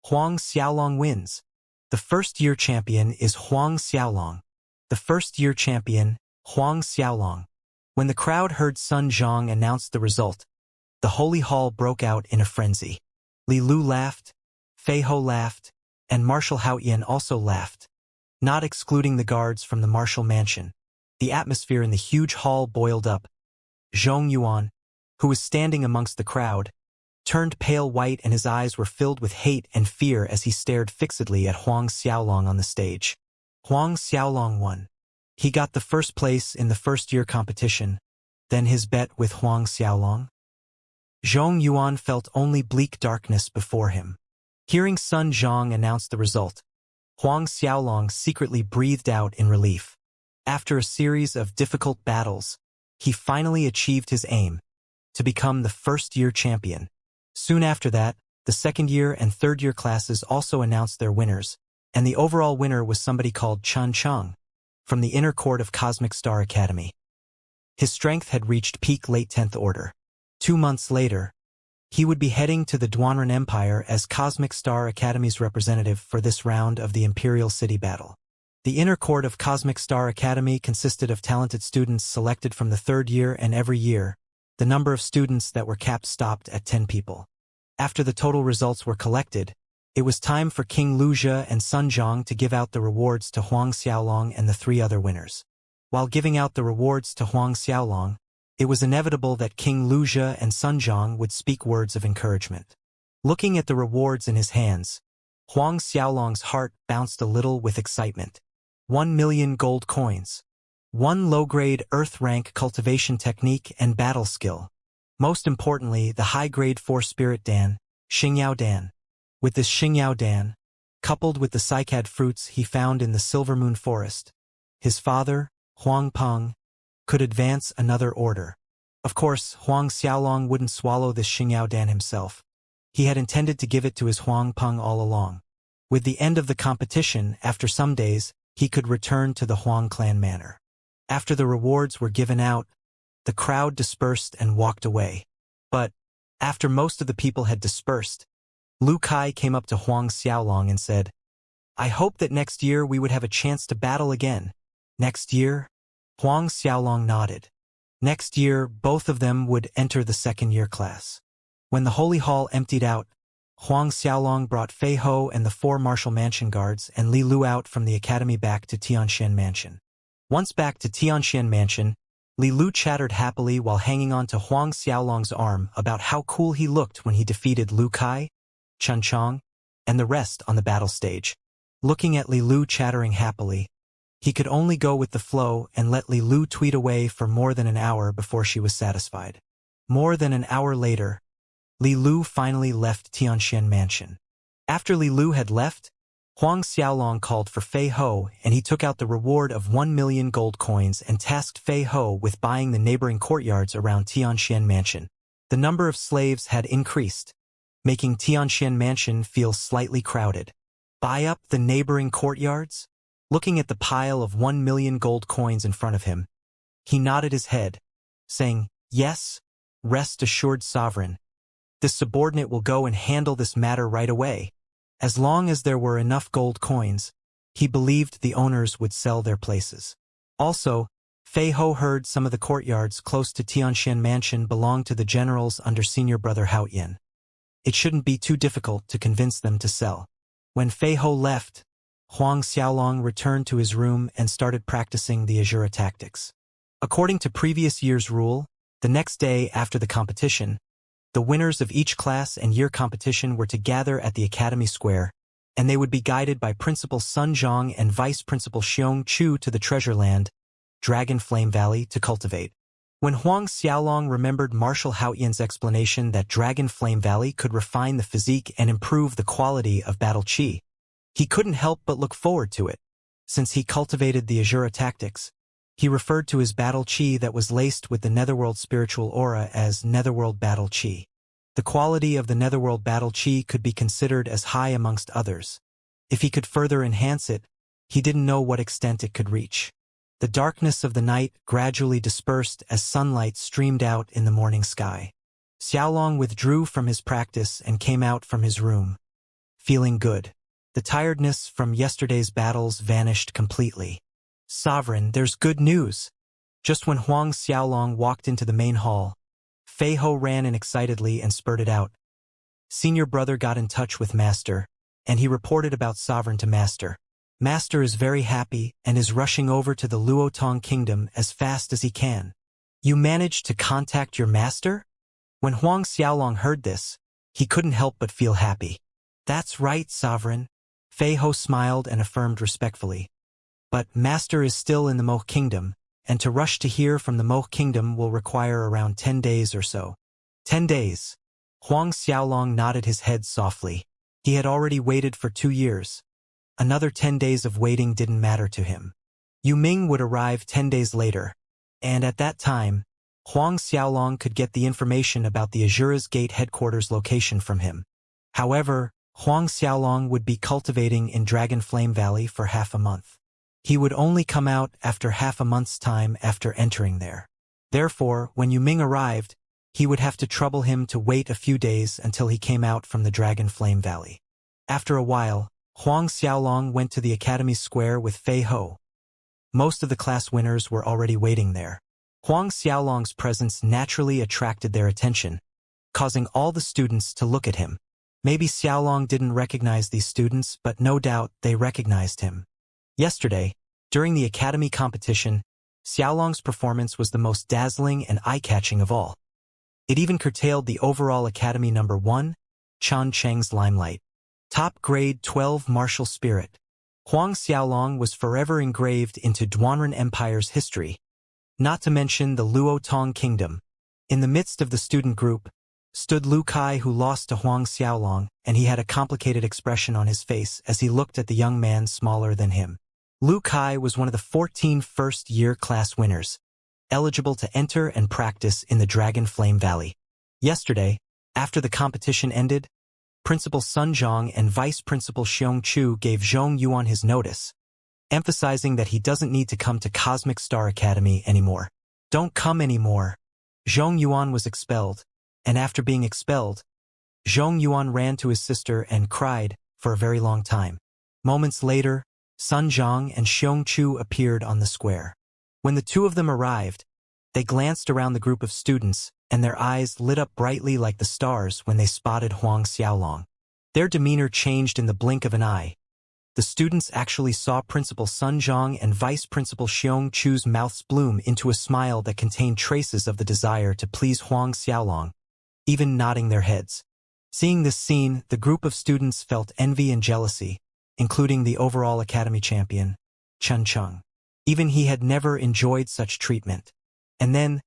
[SPEAKER 1] Huang Xiaolong wins. The first-year champion is Huang Xiaolong. The first-year champion, Huang Xiaolong. When the crowd heard Sun Zhang announce the result, the Holy Hall broke out in a frenzy. Li Lu laughed, Fei Ho laughed, and Marshal Haoyan also laughed, not excluding the guards from the martial mansion. The atmosphere in the huge hall boiled up. Zhong Yuan, who was standing amongst the crowd, turned pale white and his eyes were filled with hate and fear as he stared fixedly at Huang Xiaolong on the stage. Huang Xiaolong won. He got the first place in the first-year competition, then his bet with Huang Xiaolong. Zhong Yuan felt only bleak darkness before him. Hearing Sun Zhang announce the result, Huang Xiaolong secretly breathed out in relief. After a series of difficult battles, he finally achieved his aim, to become the first-year champion. Soon after that, the second-year and third-year classes also announced their winners, and the overall winner was somebody called Chen Cheng, from the inner court of Cosmic Star Academy. His strength had reached peak late 10th order. 2 months later, he would be heading to the Duanren Empire as Cosmic Star Academy's representative for this round of the Imperial City Battle. The inner court of Cosmic Star Academy consisted of talented students selected from the third year, and every year, the number of students that were capped stopped at 10 people. After the total results were collected, it was time for King Luxia and Sun Zhang to give out the rewards to Huang Xiaolong and the 3 other winners. While giving out the rewards to Huang Xiaolong, it was inevitable that King Luxia and Sun Zhang would speak words of encouragement. Looking at the rewards in his hands, Huang Xiaolong's heart bounced a little with excitement. 1 million gold coins. 1 low-grade Earth-rank cultivation technique and battle skill. Most importantly, the high-grade 4 Spirit Dan, Xingyao Dan. With this Xingyao Dan, coupled with the cycad fruits he found in the Silver Moon Forest, his father, Huang Peng, could advance another order. Of course, Huang Xiaolong wouldn't swallow this Xingyao Dan himself. He had intended to give it to his Huang Peng all along. With the end of the competition, after some days, he could return to the Huang clan manor. After the rewards were given out, the crowd dispersed and walked away. But, after most of the people had dispersed, Lu Kai came up to Huang Xiaolong and said, I hope that next year we would have a chance to battle again. Next year? Huang Xiaolong nodded. Next year, both of them would enter the second-year class. When the Holy Hall emptied out, Huang Xiaolong brought Fei Ho and the 4 Martial Mansion guards and Li Lu out from the academy back to Tianxian Mansion. Once back to Tianxian Mansion, Li Lu chattered happily while hanging on to Huang Xiaolong's arm about how cool he looked when he defeated Lu Kai, Chen Cheng, and the rest on the battle stage. Looking at Li Lu chattering happily, he could only go with the flow and let Li Lu tweet away for more than an hour before she was satisfied. More than an hour later, Li Lu finally left Tianxian Mansion. After Li Lu had left, Huang Xiaolong called for Fei Ho and he took out the reward of 1 million gold coins and tasked Fei Ho with buying the neighboring courtyards around Tianxian Mansion. The number of slaves had increased. making Tianxian Mansion feel slightly crowded. Buy up the neighboring courtyards? Looking at the pile of 1 million gold coins in front of him, he nodded his head, saying, "Yes, rest assured, sovereign. This subordinate will go and handle this matter right away." As long as there were enough gold coins, he believed the owners would sell their places. Also, Fei Ho heard some of the courtyards close to Tianxian Mansion belonged to the generals under senior brother Hao Yin. It shouldn't be too difficult to convince them to sell. When Fei Ho left, Huang Xiaolong returned to his room and started practicing the Azura tactics. According to previous year's rule, the next day after the competition, the winners of each class and year competition were to gather at the Academy Square, and they would be guided by Principal Sun Zhang and Vice Principal Xiong Chu to the Treasure Land, Dragon Flame Valley, to cultivate. When Huang Xiaolong remembered Marshal Hao Yin's explanation that Dragon Flame Valley could refine the physique and improve the quality of battle chi, he couldn't help but look forward to it. Since he cultivated the Azura tactics, he referred to his battle chi that was laced with the Netherworld spiritual aura as Netherworld battle chi. The quality of the Netherworld battle chi could be considered as high amongst others. If he could further enhance it, he didn't know what extent it could reach. The darkness of the night gradually dispersed as sunlight streamed out in the morning sky. Xiaolong withdrew from his practice and came out from his room, feeling good. The tiredness from yesterday's battles vanished completely. "Sovereign, there's good news." Just when Huang Xiaolong walked into the main hall, Fei Ho ran in excitedly and spurted out. Senior brother got in touch with Master, and he reported about Sovereign to Master. Master is very happy and is rushing over to the Luotong Kingdom as fast as he can. "You managed to contact your master?" When Huang Xiaolong heard this, he couldn't help but feel happy. "That's right, Sovereign." Fei Ho smiled and affirmed respectfully. "But Master is still in the Moh Kingdom, and to rush to hear from the Moh Kingdom will require around 10 days or so." 10 days. Huang Xiaolong nodded his head softly. He had already waited for 2 years. Another 10 days of waiting didn't matter to him. Yu Ming would arrive 10 days later, and at that time, Huang Xiaolong could get the information about the Azura's Gate headquarters location from him. However, Huang Xiaolong would be cultivating in Dragon Flame Valley for half a month. He would only come out after half a month's time after entering there. Therefore, when Yu Ming arrived, he would have to trouble him to wait a few days until he came out from the Dragon Flame Valley. After a while, Huang Xiaolong went to the Academy Square with Fei Ho. Most of the class winners were already waiting there. Huang Xiaolong's presence naturally attracted their attention, causing all the students to look at him. Maybe Xiaolong didn't recognize these students, but no doubt they recognized him. Yesterday, during the Academy competition, Xiaolong's performance was the most dazzling and eye-catching of all. It even curtailed the overall Academy number 1, Chan Cheng's limelight. Top grade 12 martial spirit. Huang Xiaolong was forever engraved into Duanren Empire's history, not to mention the Luotong Kingdom. In the midst of the student group stood Lu Kai, who lost to Huang Xiaolong, and he had a complicated expression on his face as he looked at the young man smaller than him. Lu Kai was one of the 14 first-year class winners, eligible to enter and practice in the Dragon Flame Valley. Yesterday, after the competition ended, Principal Sun Zhang and Vice Principal Xiong Chu gave Zhong Yuan his notice, emphasizing that he doesn't need to come to Cosmic Star Academy anymore. "Don't come anymore." Zhong Yuan was expelled, and after being expelled, Zhong Yuan ran to his sister and cried for a very long time. Moments later, Sun Zhang and Xiong Chu appeared on the square. When the two of them arrived, they glanced around the group of students, and their eyes lit up brightly like the stars when they spotted Huang Xiaolong. Their demeanor changed in the blink of an eye. The students actually saw Principal Sun Zhang and Vice Principal Xiong Chu's mouths bloom into a smile that contained traces of the desire to please Huang Xiaolong, even nodding their heads. Seeing this scene, the group of students felt envy and jealousy, including the overall academy champion, Chen Cheng. Even he had never enjoyed such treatment. And then,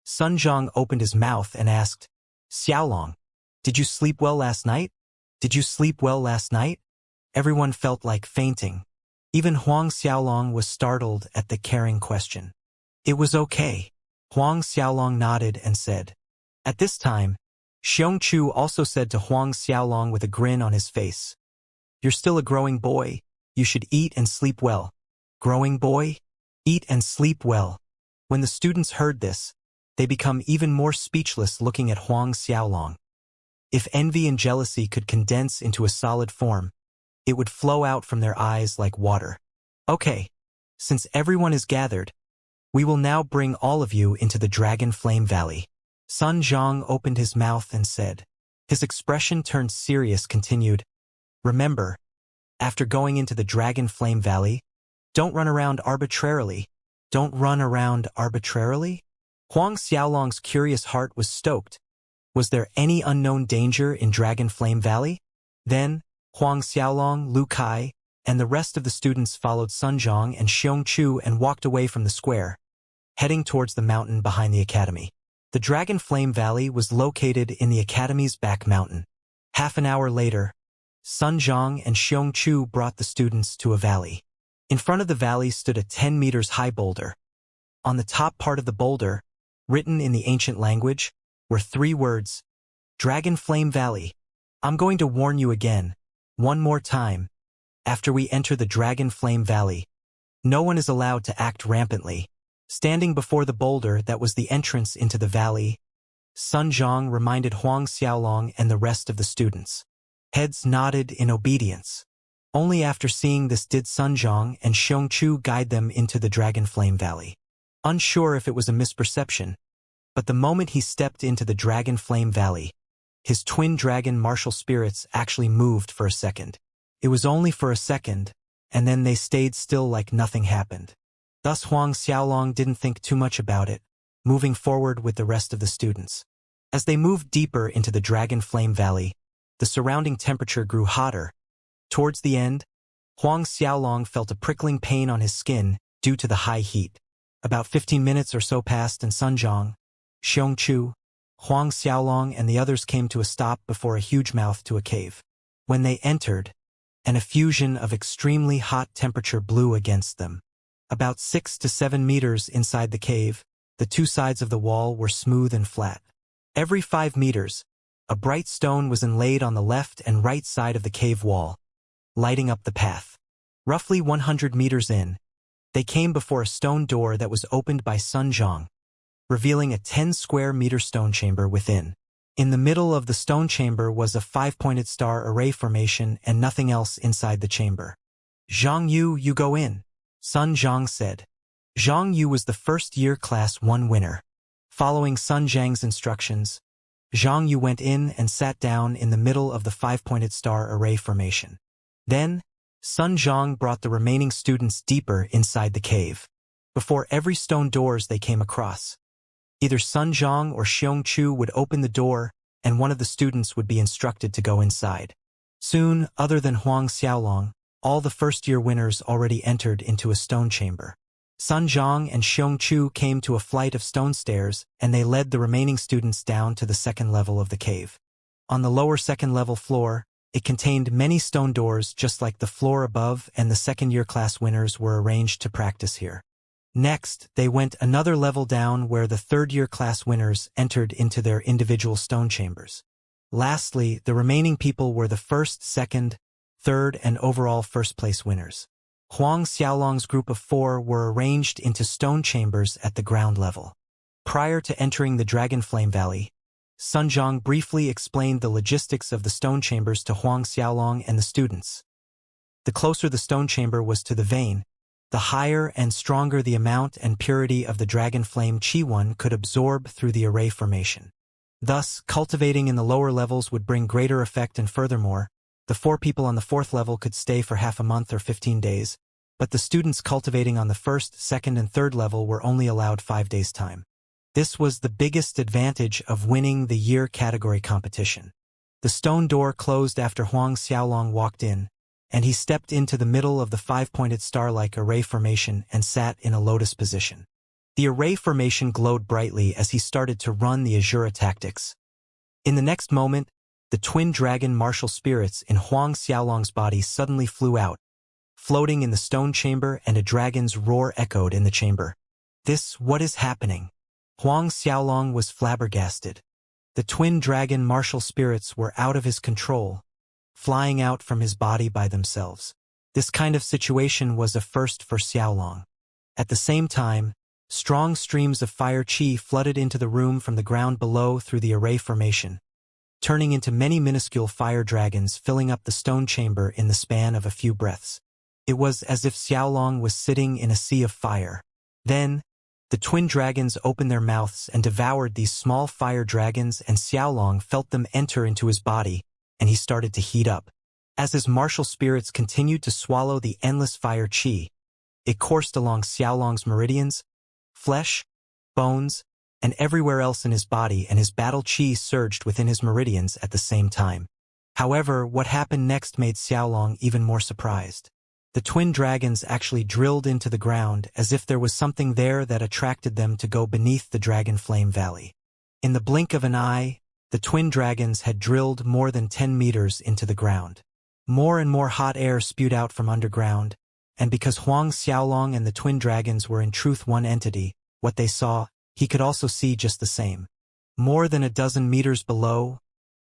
[SPEAKER 1] Sun Zhang opened his mouth and asked, "Xiaolong, did you sleep well last night? Did you sleep well last night?" Everyone felt like fainting. Even Huang Xiaolong was startled at the caring question. "It was okay." Huang Xiaolong nodded and said. At this time, Xianxia also said to Huang Xiaolong with a grin on his face. You're still a growing boy. You should eat and sleep well. Growing boy? Eat and sleep well. When the students heard this, they become even more speechless looking at Huang Xiaolong. If envy and jealousy could condense into a solid form, it would flow out from their eyes like water. Okay, since everyone is gathered, we will now bring all of you into the Dragon Flame Valley. Sun Zhang opened his mouth and said. His expression turned serious, continued. Remember, after going into the Dragon Flame Valley, don't run around arbitrarily. Don't run around arbitrarily? Huang Xiaolong's curious heart was stoked. Was there any unknown danger in Dragon Flame Valley? Then, Huang Xiaolong, Lu Kai, and the rest of the students followed Sun Zhang and Xianxia and walked away from the square, heading towards the mountain behind the academy. The Dragon Flame Valley was located in the academy's back mountain. Half an hour later, Sun Zhang and Xianxia brought the students to a valley. In front of the valley stood a 10 meters high boulder. On the top part of the boulder, written in the ancient language, were 3 words, Dragon Flame Valley. I'm going to warn you again, one more time. After we enter the Dragon Flame Valley, no one is allowed to act rampantly. Standing before the boulder that was the entrance into the valley, Sun Zhang reminded Huang Xiaolong and the rest of the students. Heads nodded in obedience. Only after seeing this did Sun Zhang and Xianxia guide them into the Dragon Flame Valley. Unsure if it was a misperception, but the moment he stepped into the Dragon Flame Valley, his twin dragon martial spirits actually moved for a second. It was only for a second, and then they stayed still like nothing happened. Thus Huang Xiaolong didn't think too much about it, moving forward with the rest of the students. As they moved deeper into the Dragon Flame Valley, the surrounding temperature grew hotter. Towards the end, Huang Xiaolong felt a prickling pain on his skin due to the high heat. About 15 minutes or so passed and Sun Zhang, Xianxia, Huang Xiaolong and the others came to a stop before a huge mouth to a cave. When they entered, an effusion of extremely hot temperature blew against them. About 6 to 7 meters inside the cave, the 2 sides of the wall were smooth and flat. Every 5 meters, a bright stone was inlaid on the left and right side of the cave wall, lighting up the path. Roughly 100 meters in, they came before a stone door that was opened by Sun Zhang, revealing a 10 square meter stone chamber within. In the middle of the stone chamber was a 5-pointed star array formation and nothing else inside the chamber. Zhang Yu, you go in, Sun Zhang said. Zhang Yu was the first-year Class 1 winner. Following Sun Zhang's instructions, Zhang Yu went in and sat down in the middle of the 5-pointed star array formation. Then, Sun Zhang brought the remaining students deeper inside the cave. Before every stone doors they came across, either Sun Zhang or Xianxia would open the door, and one of the students would be instructed to go inside. Soon, other than Huang Xiaolong, all the first-year winners already entered into a stone chamber. Sun Zhang and Xianxia came to a flight of stone stairs, and they led the remaining students down to the second level of the cave. On the lower second-level floor, it contained many stone doors just like the floor above, and the second-year class winners were arranged to practice here. Next, they went another level down where the third-year class winners entered into their individual stone chambers. Lastly, the remaining people were the first, second, third, and overall first-place winners. Huang Xiaolong's group of 4 were arranged into stone chambers at the ground level. Prior to entering the Dragon Flame Valley, Sun Zhang briefly explained the logistics of the stone chambers to Huang Xiaolong and the students. The closer the stone chamber was to the vein, the higher and stronger the amount and purity of the Dragon Flame Qi one could absorb through the array formation. Thus, cultivating in the lower levels would bring greater effect, and furthermore, the 4 people on the 4th level could stay for half a month or 15 days, but the students cultivating on the 1st, 2nd, and 3rd level were only allowed 5 days' time. This was the biggest advantage of winning the year category competition. The stone door closed after Huang Xiaolong walked in, and he stepped into the middle of the 5-pointed star-like array formation and sat in a lotus position. The array formation glowed brightly as he started to run the Azura tactics. In the next moment, the twin dragon martial spirits in Huang Xiaolong's body suddenly flew out, floating in the stone chamber, and a dragon's roar echoed in the chamber. What is happening? Huang Xiaolong was flabbergasted. The twin dragon martial spirits were out of his control, flying out from his body by themselves. This kind of situation was a first for Xiaolong. At the same time, strong streams of fire qi flooded into the room from the ground below through the array formation, turning into many minuscule fire dragons filling up the stone chamber in the span of a few breaths. It was as if Xiaolong was sitting in a sea of fire. Then, the twin dragons opened their mouths and devoured these small fire dragons, and Xiaolong felt them enter into his body, and he started to heat up. As his martial spirits continued to swallow the endless fire qi, it coursed along Xiaolong's meridians, flesh, bones, and everywhere else in his body, and his battle qi surged within his meridians at the same time. However, what happened next made Xiaolong even more surprised. The twin dragons actually drilled into the ground as if there was something there that attracted them to go beneath the Dragon Flame Valley. In the blink of an eye, the twin dragons had drilled more than 10 meters into the ground. More and more hot air spewed out from underground, and because Huang Xiaolong and the twin dragons were in truth one entity, what they saw, he could also see just the same. More than a dozen meters below,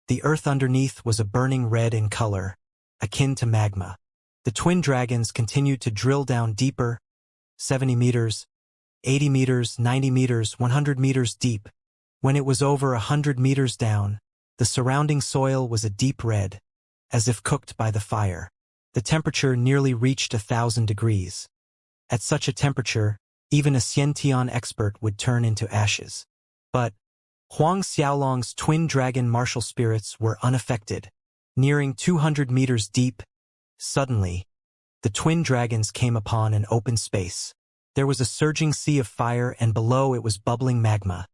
[SPEAKER 1] the earth underneath was a burning red in color, akin to magma. The twin dragons continued to drill down deeper, 70 meters, 80 meters, 90 meters, 100 meters deep. When it was over 100 meters down, the surrounding soil was a deep red, as if cooked by the fire. The temperature nearly reached 1,000 degrees. At such a temperature, even a Xiantian expert would turn into ashes. But Huang Xiaolong's twin dragon martial spirits were unaffected. Nearing 200 meters deep, suddenly, the twin dragons came upon an open space. There was a surging sea of fire, and below it was bubbling magma.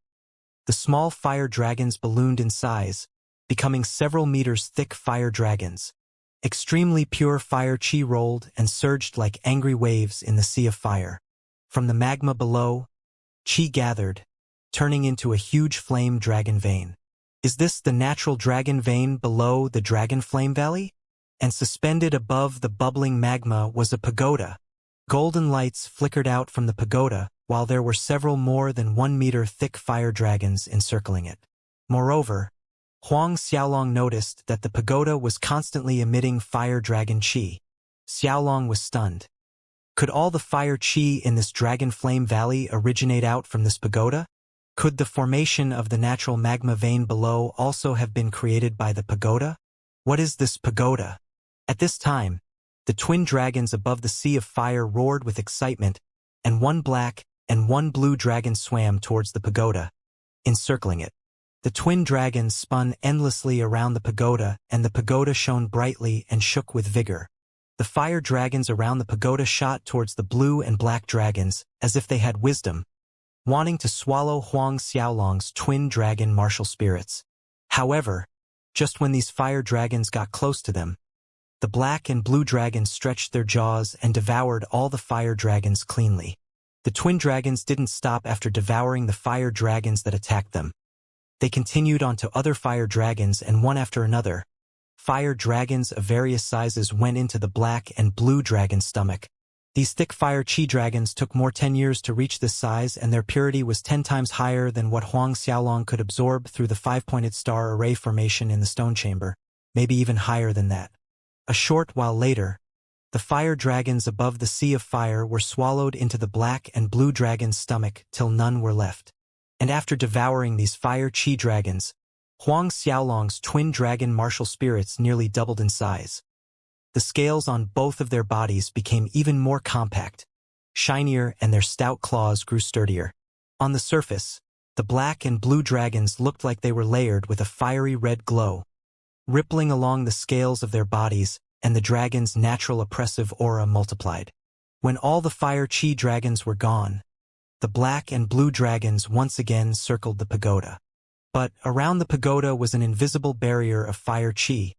[SPEAKER 1] The small fire dragons ballooned in size, becoming several meters thick fire dragons. Extremely pure fire qi rolled and surged like angry waves in the sea of fire. From the magma below, qi gathered, turning into a huge flame dragon vein. Is this the natural dragon vein below the Dragon Flame Valley? And suspended above the bubbling magma was a pagoda. Golden lights flickered out from the pagoda, while there were several more than 1 meter thick fire dragons encircling it. Moreover, Huang Xiaolong noticed that the pagoda was constantly emitting fire dragon qi. Xiaolong was stunned. Could all the fire qi in this Dragon Flame Valley originate out from this pagoda? Could the formation of the natural magma vein below also have been created by the pagoda? What is this pagoda? At this time, the twin dragons above the sea of fire roared with excitement, and one black and one blue dragon swam towards the pagoda, encircling it. The twin dragons spun endlessly around the pagoda, and the pagoda shone brightly and shook with vigor. The fire dragons around the pagoda shot towards the blue and black dragons, as if they had wisdom, wanting to swallow Huang Xiaolong's twin dragon martial spirits. However, just when these fire dragons got close to them, the black and blue dragons stretched their jaws and devoured all the fire dragons cleanly. The twin dragons didn't stop after devouring the fire dragons that attacked them. They continued on to other fire dragons, and one after another, fire dragons of various sizes went into the black and blue dragon's stomach. These thick fire qi dragons took more 10 years to reach this size, and their purity was 10 times higher than what Huang Xiaolong could absorb through the 5-pointed star array formation in the stone chamber, maybe even higher than that. A short while later, the fire dragons above the sea of fire were swallowed into the black and blue dragon's stomach till none were left. And after devouring these fire qi dragons, Huang Xiaolong's twin dragon martial spirits nearly doubled in size. The scales on both of their bodies became even more compact, shinier, and their stout claws grew sturdier. On the surface, the black and blue dragons looked like they were layered with a fiery red glow, rippling along the scales of their bodies, and the dragon's natural oppressive aura multiplied. When all the fire qi dragons were gone, the black and blue dragons once again circled the pagoda. But around the pagoda was an invisible barrier of fire qi,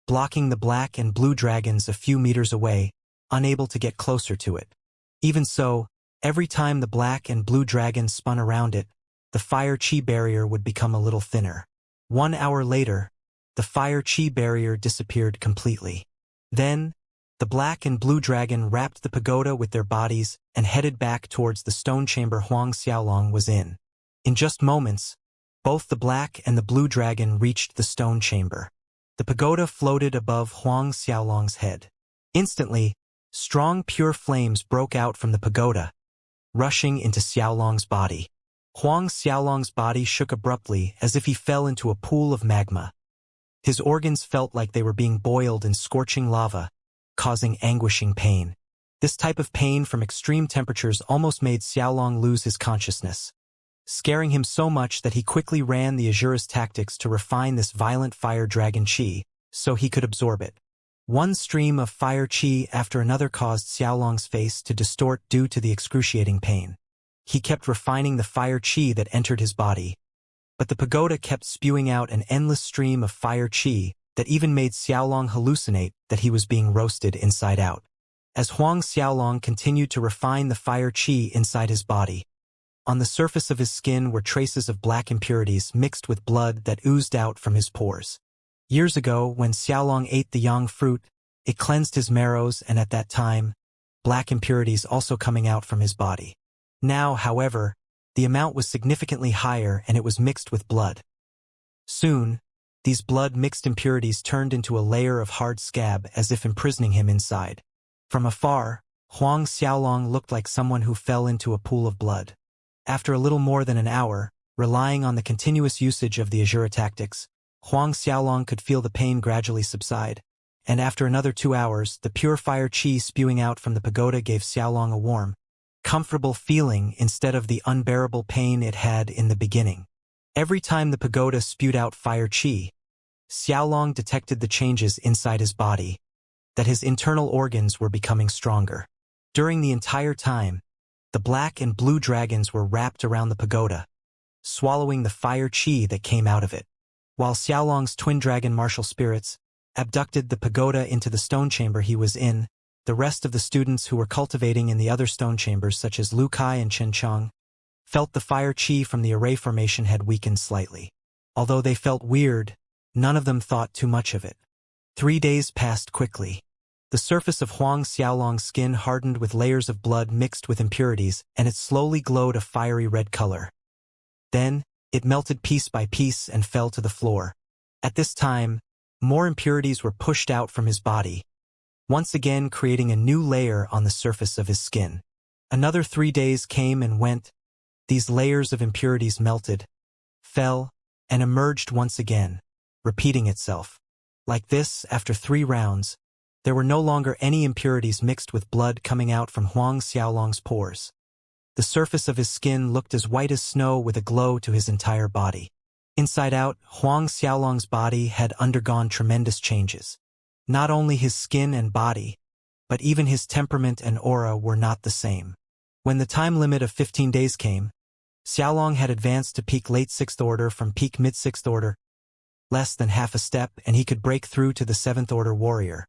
[SPEAKER 1] blocking the black and blue dragons a few meters away, unable to get closer to it. Even so, every time the black and blue dragons spun around it, the fire qi barrier would become a little thinner. 1 hour later, the fire qi barrier disappeared completely. Then, the black and blue dragon wrapped the pagoda with their bodies and headed back towards the stone chamber Huang Xiaolong was in. In just moments, Both the black and the blue dragon reached the stone chamber. The pagoda floated above Huang Xiaolong's head. Instantly, strong pure flames broke out from the pagoda, rushing into Xiaolong's body. Huang Xiaolong's body shook abruptly as if he fell into a pool of magma. His organs felt like they were being boiled in scorching lava, causing anguishing pain. This type of pain from extreme temperatures almost made Xiaolong lose his consciousness, scaring him so much that he quickly ran the Azura's tactics to refine this violent fire dragon chi, so he could absorb it. One stream of fire chi after another caused Xiaolong's face to distort due to the excruciating pain. He kept refining the fire chi that entered his body, but the pagoda kept spewing out an endless stream of fire chi that even made Xiaolong hallucinate that he was being roasted inside out. As Huang Xiaolong continued to refine the fire chi inside his body, on the surface of his skin were traces of black impurities mixed with blood that oozed out from his pores. Years ago, when Xiaolong ate the yang fruit, it cleansed his marrows, and at that time, black impurities also coming out from his body. Now, however, the amount was significantly higher and it was mixed with blood. Soon, these blood-mixed impurities turned into a layer of hard scab as if imprisoning him inside. From afar, Huang Xiaolong looked like someone who fell into a pool of blood. After a little more than an hour, relying on the continuous usage of the Azura tactics, Huang Xiaolong could feel the pain gradually subside, and after another 2 hours, the pure fire chi spewing out from the pagoda gave Xiaolong a warm, comfortable feeling instead of the unbearable pain it had in the beginning. Every time the pagoda spewed out fire chi, Xiaolong detected the changes inside his body, that his internal organs were becoming stronger. During the entire time, the black and blue dragons were wrapped around the pagoda, swallowing the fire chi that came out of it, while Xiaolong's twin dragon martial spirits abducted the pagoda into the stone chamber he was in. The rest of the students who were cultivating in the other stone chambers, such as Lu Kai and Chen Chang, felt the fire chi from the array formation had weakened slightly. Although they felt weird, none of them thought too much of it. 3 days passed quickly. The surface of Huang Xiaolong's skin hardened with layers of blood mixed with impurities, and it slowly glowed a fiery red color. Then, it melted piece by piece and fell to the floor. At this time, more impurities were pushed out from his body, once again creating a new layer on the surface of his skin. Another 3 days came and went. These layers of impurities melted, fell, and emerged once again, repeating itself. Like this, after 3 rounds, there were no longer any impurities mixed with blood coming out from Huang Xiaolong's pores. The surface of his skin looked as white as snow with a glow to his entire body. Inside out, Huang Xiaolong's body had undergone tremendous changes. Not only his skin and body, but even his temperament and aura were not the same. When the time limit of 15 days came, Xiaolong had advanced to peak late 6th order from peak mid-6th order, less than half a step, and he could break through to the 7th order warrior.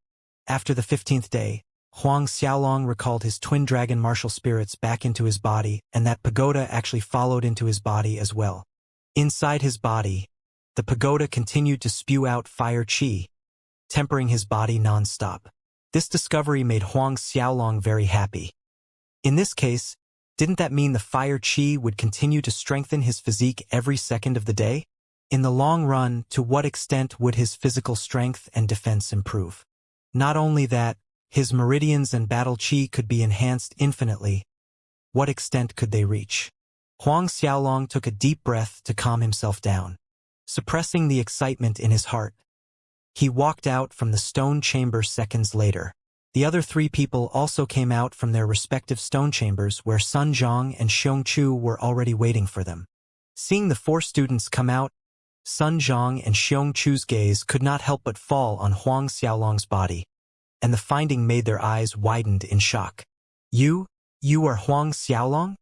[SPEAKER 1] After the 15th day, Huang Xiaolong recalled his twin dragon martial spirits back into his body, and that pagoda actually followed into his body as well. Inside his body, the pagoda continued to spew out fire chi, tempering his body non-stop. This discovery made Huang Xiaolong very happy. In this case, didn't that mean the fire chi would continue to strengthen his physique every second of the day? In the long run, to what extent would his physical strength and defense improve? Not only that, his meridians and battle chi could be enhanced infinitely. What extent could they reach? Huang Xiaolong took a deep breath to calm himself down. Suppressing the excitement in his heart, he walked out from the stone chamber seconds later. The other 3 people also came out from their respective stone chambers where Sun Zhang and Xiongchu were already waiting for them. Seeing the 4 students come out, Sun Zhang and Xiongchu's gaze could not help but fall on Huang Xiaolong's body, and the finding made their eyes widened in shock. You are Huang Xiaolong?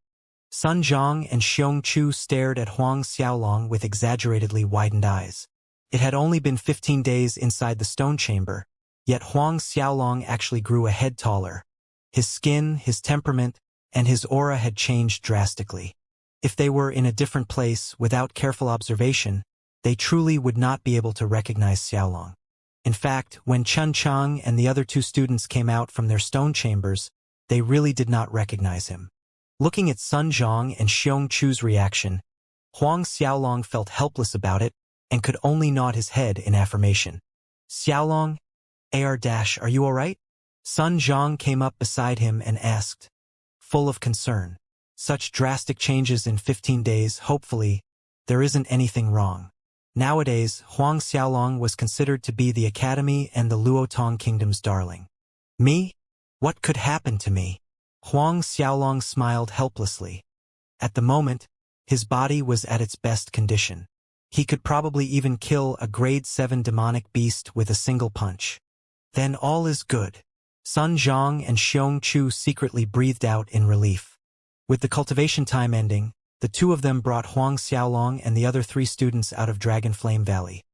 [SPEAKER 1] Sun Zhang and Xiongchu stared at Huang Xiaolong with exaggeratedly widened eyes. It had only been 15 days inside the stone chamber, yet Huang Xiaolong actually grew a head taller. His skin, his temperament, and his aura had changed drastically. If they were in a different place without careful observation, they truly would not be able to recognize Xiaolong. In fact, when Chen Chang and the other 2 students came out from their stone chambers, they really did not recognize him. Looking at Sun Zhang and Xiongchu's reaction, Huang Xiaolong felt helpless about it and could only nod his head in affirmation. Xiaolong, are you all right? Sun Zhang came up beside him and asked, full of concern. Such drastic changes in 15 days, hopefully, there isn't anything wrong. Nowadays, Huang Xiaolong was considered to be the academy and the Luotong kingdom's darling. Me? What could happen to me? Huang Xiaolong smiled helplessly. At the moment, his body was at its best condition. He could probably even kill a grade 7 demonic beast with a single punch. Then all is good. Sun Zhang and Xiong Chu secretly breathed out in relief. With the cultivation time ending, the two of them brought Huang Xiaolong and the other 3 students out of Dragon Flame Valley.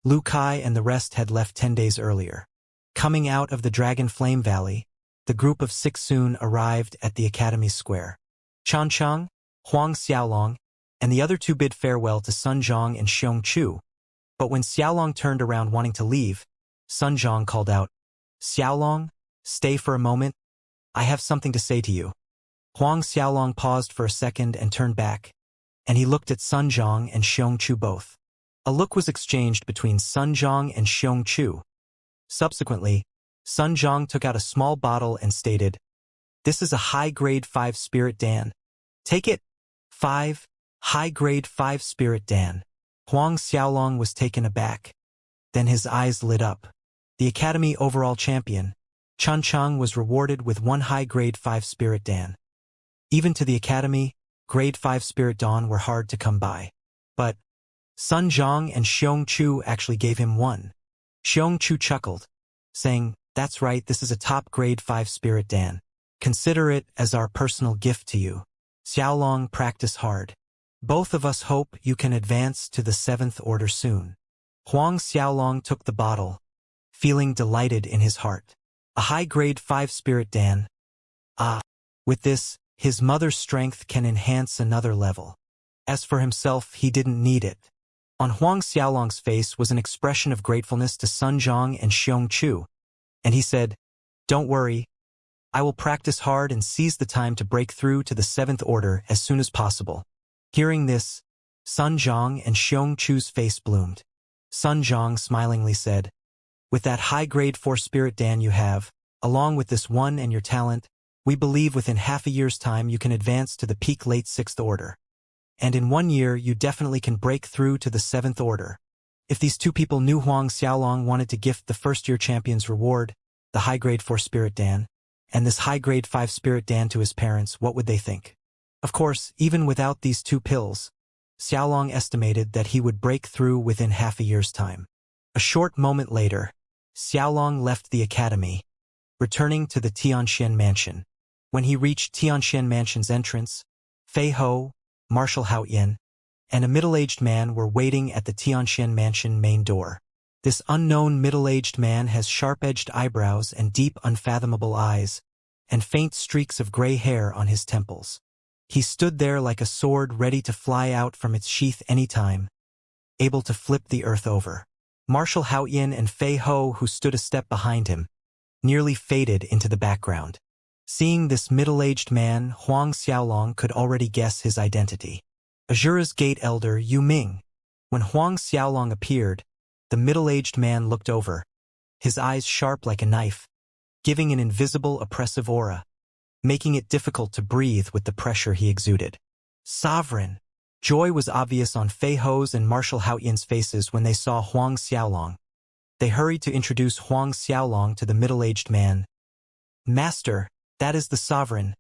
[SPEAKER 1] Lu Kai and the rest had left 10 days earlier. Coming out of the Dragon Flame Valley, the group of 6 soon arrived at the Academy Square. Changchang, Huang Xiaolong, and the other 2 bid farewell to Sun Zhang and Xiong Chu. But when Xiaolong turned around wanting to leave, Sun Zhang called out, Xiaolong, stay for a moment. I have something to say to you. Huang Xiaolong paused for a second and turned back, and he looked at Sun Zhang and Xiong Chu both. A look was exchanged between Sun Zhang and Xiong Chu. Subsequently, Sun Zhang took out a small bottle and stated, This is a high-grade 5 spirit Dan. Take it. 5, high-grade 5 spirit Dan. Huang Xiaolong was taken aback. Then his eyes lit up. The Academy overall champion, Chun Chang, was rewarded with 1 high-grade 5 spirit Dan. Even to the Academy, grade 5 spirit Dan were hard to come by. But Sun Zhang and Xiong Chu actually gave him 1. Xiong Chu chuckled, saying, That's right, this is a top grade 5 spirit Dan. Consider it as our personal gift to you. Xiaolong, practice hard. Both of us hope you can advance to the 7th order soon. Huang Xiaolong took the bottle, feeling delighted in his heart. A high-grade 5 spirit Dan. With this, his mother's strength can enhance another level. As for himself, he didn't need it. On Huang Xiaolong's face was an expression of gratefulness to Sun Zhang and Xiong Chu, and he said, Don't worry, I will practice hard and seize the time to break through to the 7th order as soon as possible. Hearing this, Sun Zhang and Xiong Chu's face bloomed. Sun Zhang smilingly said, With that high-grade 4 spirit Dan you have, along with this one and your talent, we believe within half a year's time you can advance to the peak late 6th order. And in 1 year you definitely can break through to the 7th order. If these 2 people knew Huang Xiaolong wanted to gift the first-year champion's reward, the high-grade 4 spirit Dan, and this high-grade 5 spirit Dan to his parents, what would they think? Of course, even without these 2 pills, Xiaolong estimated that he would break through within half a year's time. A short moment later, Xiaolong left the academy, returning to the Tianxian mansion. When he reached Tianxian mansion's entrance, Fei Ho, Marshal Hao Yin, and a middle-aged man were waiting at the Tianxian mansion main door. This unknown middle-aged man has sharp-edged eyebrows and deep, unfathomable eyes, and faint streaks of gray hair on his temples. He stood there like a sword ready to fly out from its sheath any time, able to flip the earth over. Marshal Hao Yin and Fei Ho, who stood a step behind him, nearly faded into the background. Seeing this middle-aged man, Huang Xiaolong could already guess his identity. Azura's Gate Elder Yu Ming. When Huang Xiaolong appeared, the middle-aged man looked over, his eyes sharp like a knife, giving an invisible, oppressive aura, making it difficult to breathe with the pressure he exuded. Sovereign! Joy was obvious on Fei Ho's and Marshal Hao Yin's faces when they saw Huang Xiaolong. They hurried to introduce Huang Xiaolong to the middle-aged man. Master, that is the Sovereign.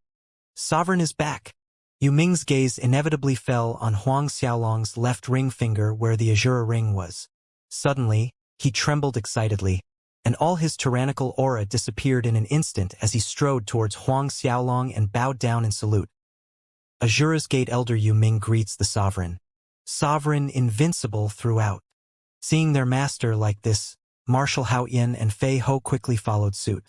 [SPEAKER 1] Sovereign is back. Yu Ming's gaze inevitably fell on Huang Xiaolong's left ring finger where the azure ring was. Suddenly, he trembled excitedly, and all his tyrannical aura disappeared in an instant as he strode towards Huang Xiaolong and bowed down in salute. Azura's Gate Elder Yu Ming greets the Sovereign. Sovereign invincible throughout. Seeing their master like this, Marshal Hao Yin and Fei Ho quickly followed suit.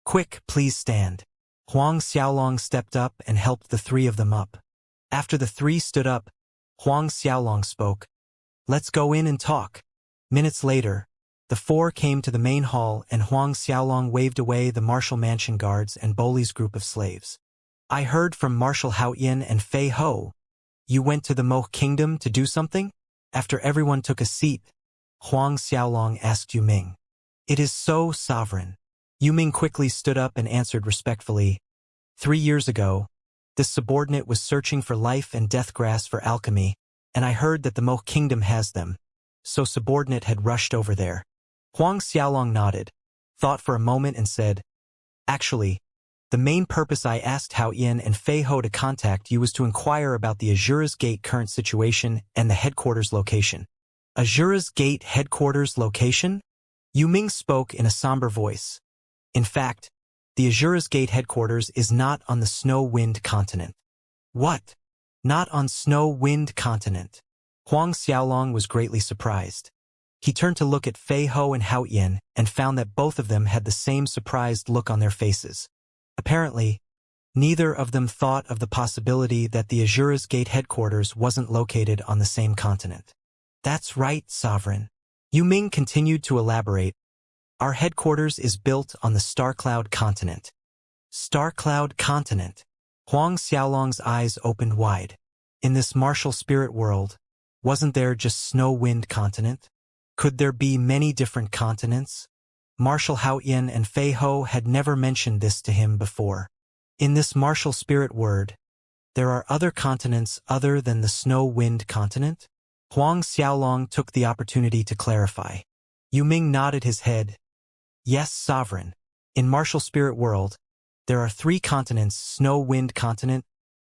[SPEAKER 1] Quick, please stand. Huang Xiaolong stepped up and helped the 3 of them up. After the 3 stood up, Huang Xiaolong spoke. Let's go in and talk. Minutes later, the 4 came to the main hall and Huang Xiaolong waved away the Marshal Mansion guards and Boli's group of slaves. I heard from Marshal Hao Yin and Fei Ho. You went to the Mo Kingdom to do something? After everyone took a seat, Huang Xiaolong asked Yu Ming. It is so, sovereign. Yu Ming quickly stood up and answered respectfully. 3 years ago, this subordinate was searching for life and death grass for alchemy, and I heard that the Mo Kingdom has them, so subordinate had rushed over there. Huang Xiaolong nodded, thought for a moment and said, Actually, the main purpose I asked Hao Yin and Fei Ho to contact you was to inquire about the Azura's Gate current situation and the headquarters location. Azura's Gate headquarters location? Yu Ming spoke in a somber voice. In fact, the Azura's Gate headquarters is not on the Snow-Wind continent. What? Not on Snow-Wind continent? Huang Xiaolong was greatly surprised. He turned to look at Fei Ho and Hao Yin and found that both of them had the same surprised look on their faces. Apparently, neither of them thought of the possibility that the Azura's Gate headquarters wasn't located on the same continent. That's right, Sovereign. Yu Ming continued to elaborate. Our headquarters is built on the Starcloud continent. Starcloud continent. Huang Xiaolong's eyes opened wide. In this martial spirit world, wasn't there just Snow-Wind continent? Could there be many different continents? Marshal Hao Yin and Fei Ho had never mentioned this to him before. In this martial spirit world, there are other continents other than the Snow-Wind continent? Huang Xiaolong took the opportunity to clarify. Yu Ming nodded his head. Yes, Sovereign. In martial spirit world, there are 3 continents: Snow-Wind continent,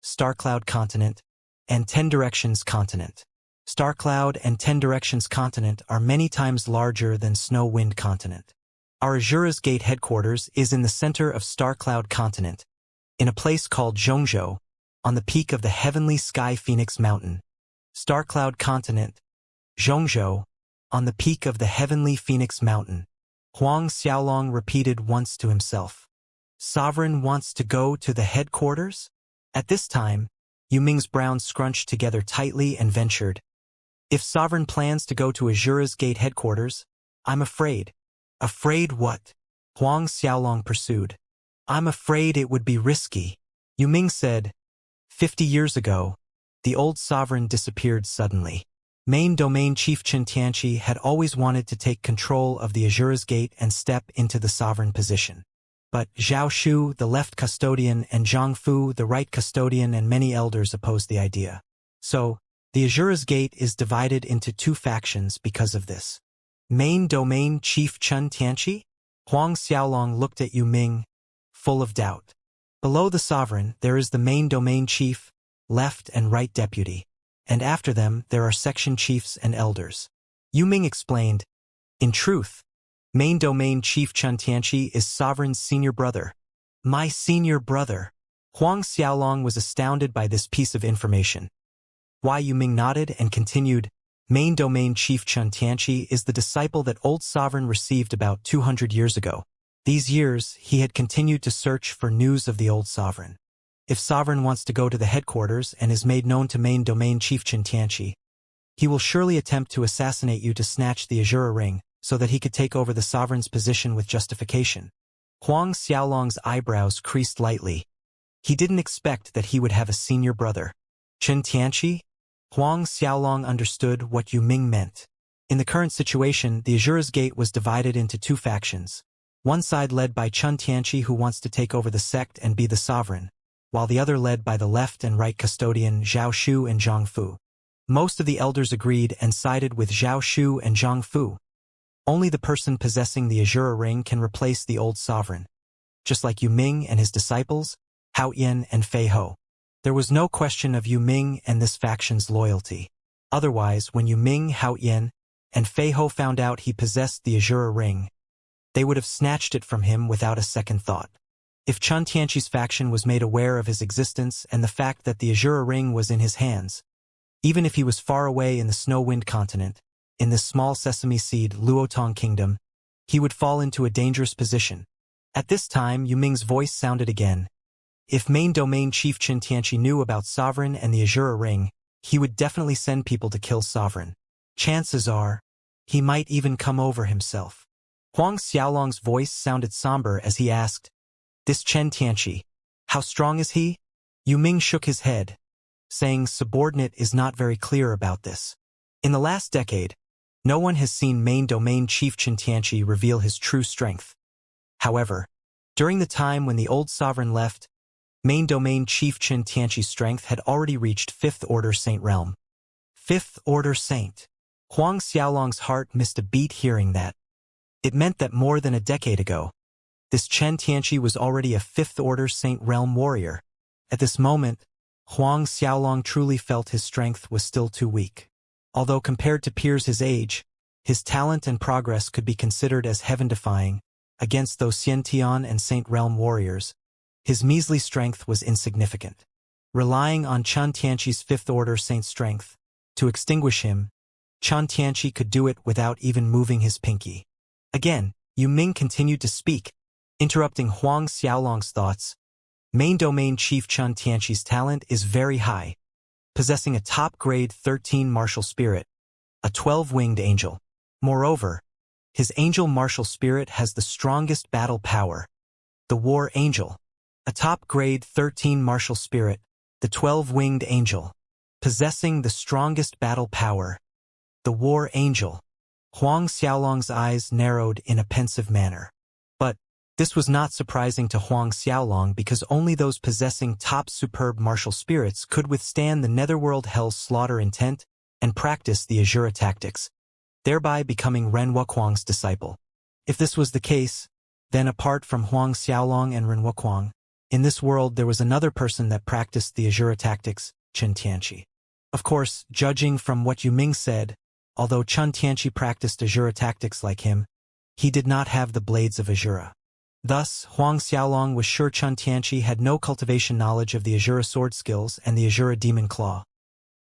[SPEAKER 1] Starcloud continent, and 10 Directions continent. Starcloud and 10 Directions continent are many times larger than Snow-Wind continent. Our Azura's Gate headquarters is in the center of Starcloud continent, in a place called Zhongzhou, on the peak of the Heavenly Sky Phoenix Mountain. Starcloud continent, Zhongzhou, on the peak of the Heavenly Phoenix Mountain. Huang Xiaolong repeated once to himself. Sovereign wants to go to the headquarters? At this time, Yu Ming's brows scrunched together tightly and ventured. If Sovereign plans to go to Azura's Gate headquarters, I'm afraid. Afraid what? Huang Xiaolong pursued. I'm afraid it would be risky. Yu Ming said. 50 years ago, the old sovereign disappeared suddenly. Main Domain Chief Xianxia had always wanted to take control of the Azura's Gate and step into the sovereign position. But Zhao Shu, the left custodian, and Zhang Fu, the right custodian, and many elders opposed the idea. So, the Azura's Gate is divided into 2 factions because of this. Main Domain Chief Xianxia? Huang Xiaolong looked at Yu Ming, full of doubt. Below the sovereign, there is the Main Domain Chief, left and right deputy, and after them there are section chiefs and elders. Yu Ming explained, in truth, Main Domain Chief Xianxia is Sovereign's senior brother. My senior brother. Huang Xiaolong was astounded by this piece of information. Why? Yu Ming nodded and continued, Main Domain Chief Xianxia is the disciple that old Sovereign received about 200 years ago. These years, he had continued to search for news of the old Sovereign. If Sovereign wants to go to the headquarters and is made known to Main Domain Chief Xianxia, he will surely attempt to assassinate you to snatch the Azura Ring, so that he could take over the Sovereign's position with justification. Huang Xiaolong's eyebrows creased lightly. He didn't expect that he would have a senior brother. Xianxia? Huang Xiaolong understood what Yu Ming meant. In the current situation, the Azura's Gate was divided into 2 factions. One side led by Xianxia, who wants to take over the sect and be the sovereign, while the other led by the left and right custodian Zhao Shu and Zhang Fu. Most of the elders agreed and sided with Zhao Shu and Zhang Fu. Only the person possessing the Azura Ring can replace the old sovereign. Just like Yu Ming and his disciples, Hao Yin and Fei Ho. There was no question of Yu Ming and this faction's loyalty. Otherwise, when Yu Ming, Hao Yin, and Fei Ho found out he possessed the Azura Ring, they would have snatched it from him without a second thought. If Xianxia's faction was made aware of his existence and the fact that the Azura Ring was in his hands, even if he was far away in the Snow-Wind continent, in this small sesame seed Luotong kingdom, he would fall into a dangerous position. At this time, Yu Ming's voice sounded again. If Main Domain Chief Xianxia knew about Sovereign and the Azura Ring, he would definitely send people to kill Sovereign. Chances are, he might even come over himself. Huang Xiaolong's voice sounded somber as he asked, This Xianxia, how strong is he? Yu Ming shook his head. saying subordinate is not very clear about this. In the last decade, no one has seen main domain chief Xianxia reveal his true strength. However, during the time when the old sovereign left, main domain chief Xianxia's strength had already reached 5th Order Saint realm. 5th Order Saint. Huang Xiaolong's heart missed a beat hearing that. It meant that more than a decade ago, this Xianxia was already a 5th Order Saint realm warrior. At this moment, Huang Xiaolong truly felt his strength was still too weak. Although compared to peers his age, his talent and progress could be considered as heaven-defying, against those Xiantian and Saint realm warriors, his measly strength was insignificant. Relying on Xianxia's 5th Order Saint strength to extinguish him, Xianxia could do it without even moving his pinky. Again, Yu Ming continued to speak, interrupting Huang Xiaolong's thoughts. Main domain chief Xianxia's talent is very high, possessing a top-grade 13 martial spirit, a 12-winged angel. Moreover, his angel martial spirit has the strongest battle power, the war angel, a top-grade 13 martial spirit, the 12-winged angel, possessing the strongest battle power, the war angel. Huang Xiaolong's eyes narrowed in a pensive manner. But this was not surprising to Huang Xiaolong because only those possessing top superb martial spirits could withstand the netherworld hell's slaughter intent and practice the Azura tactics, thereby becoming Ren Wuquang's disciple. If this was the case, then apart from Huang Xiaolong and Ren Wuquang, in this world there was another person that practiced the Azura tactics, Xianxia. Of course, judging from what Yu Ming said, although Xianxia practiced Azura tactics like him, he did not have the blades of Azura. Thus, Huang Xiaolong was sure Xianxia had no cultivation knowledge of the Azura sword skills and the Azura demon claw.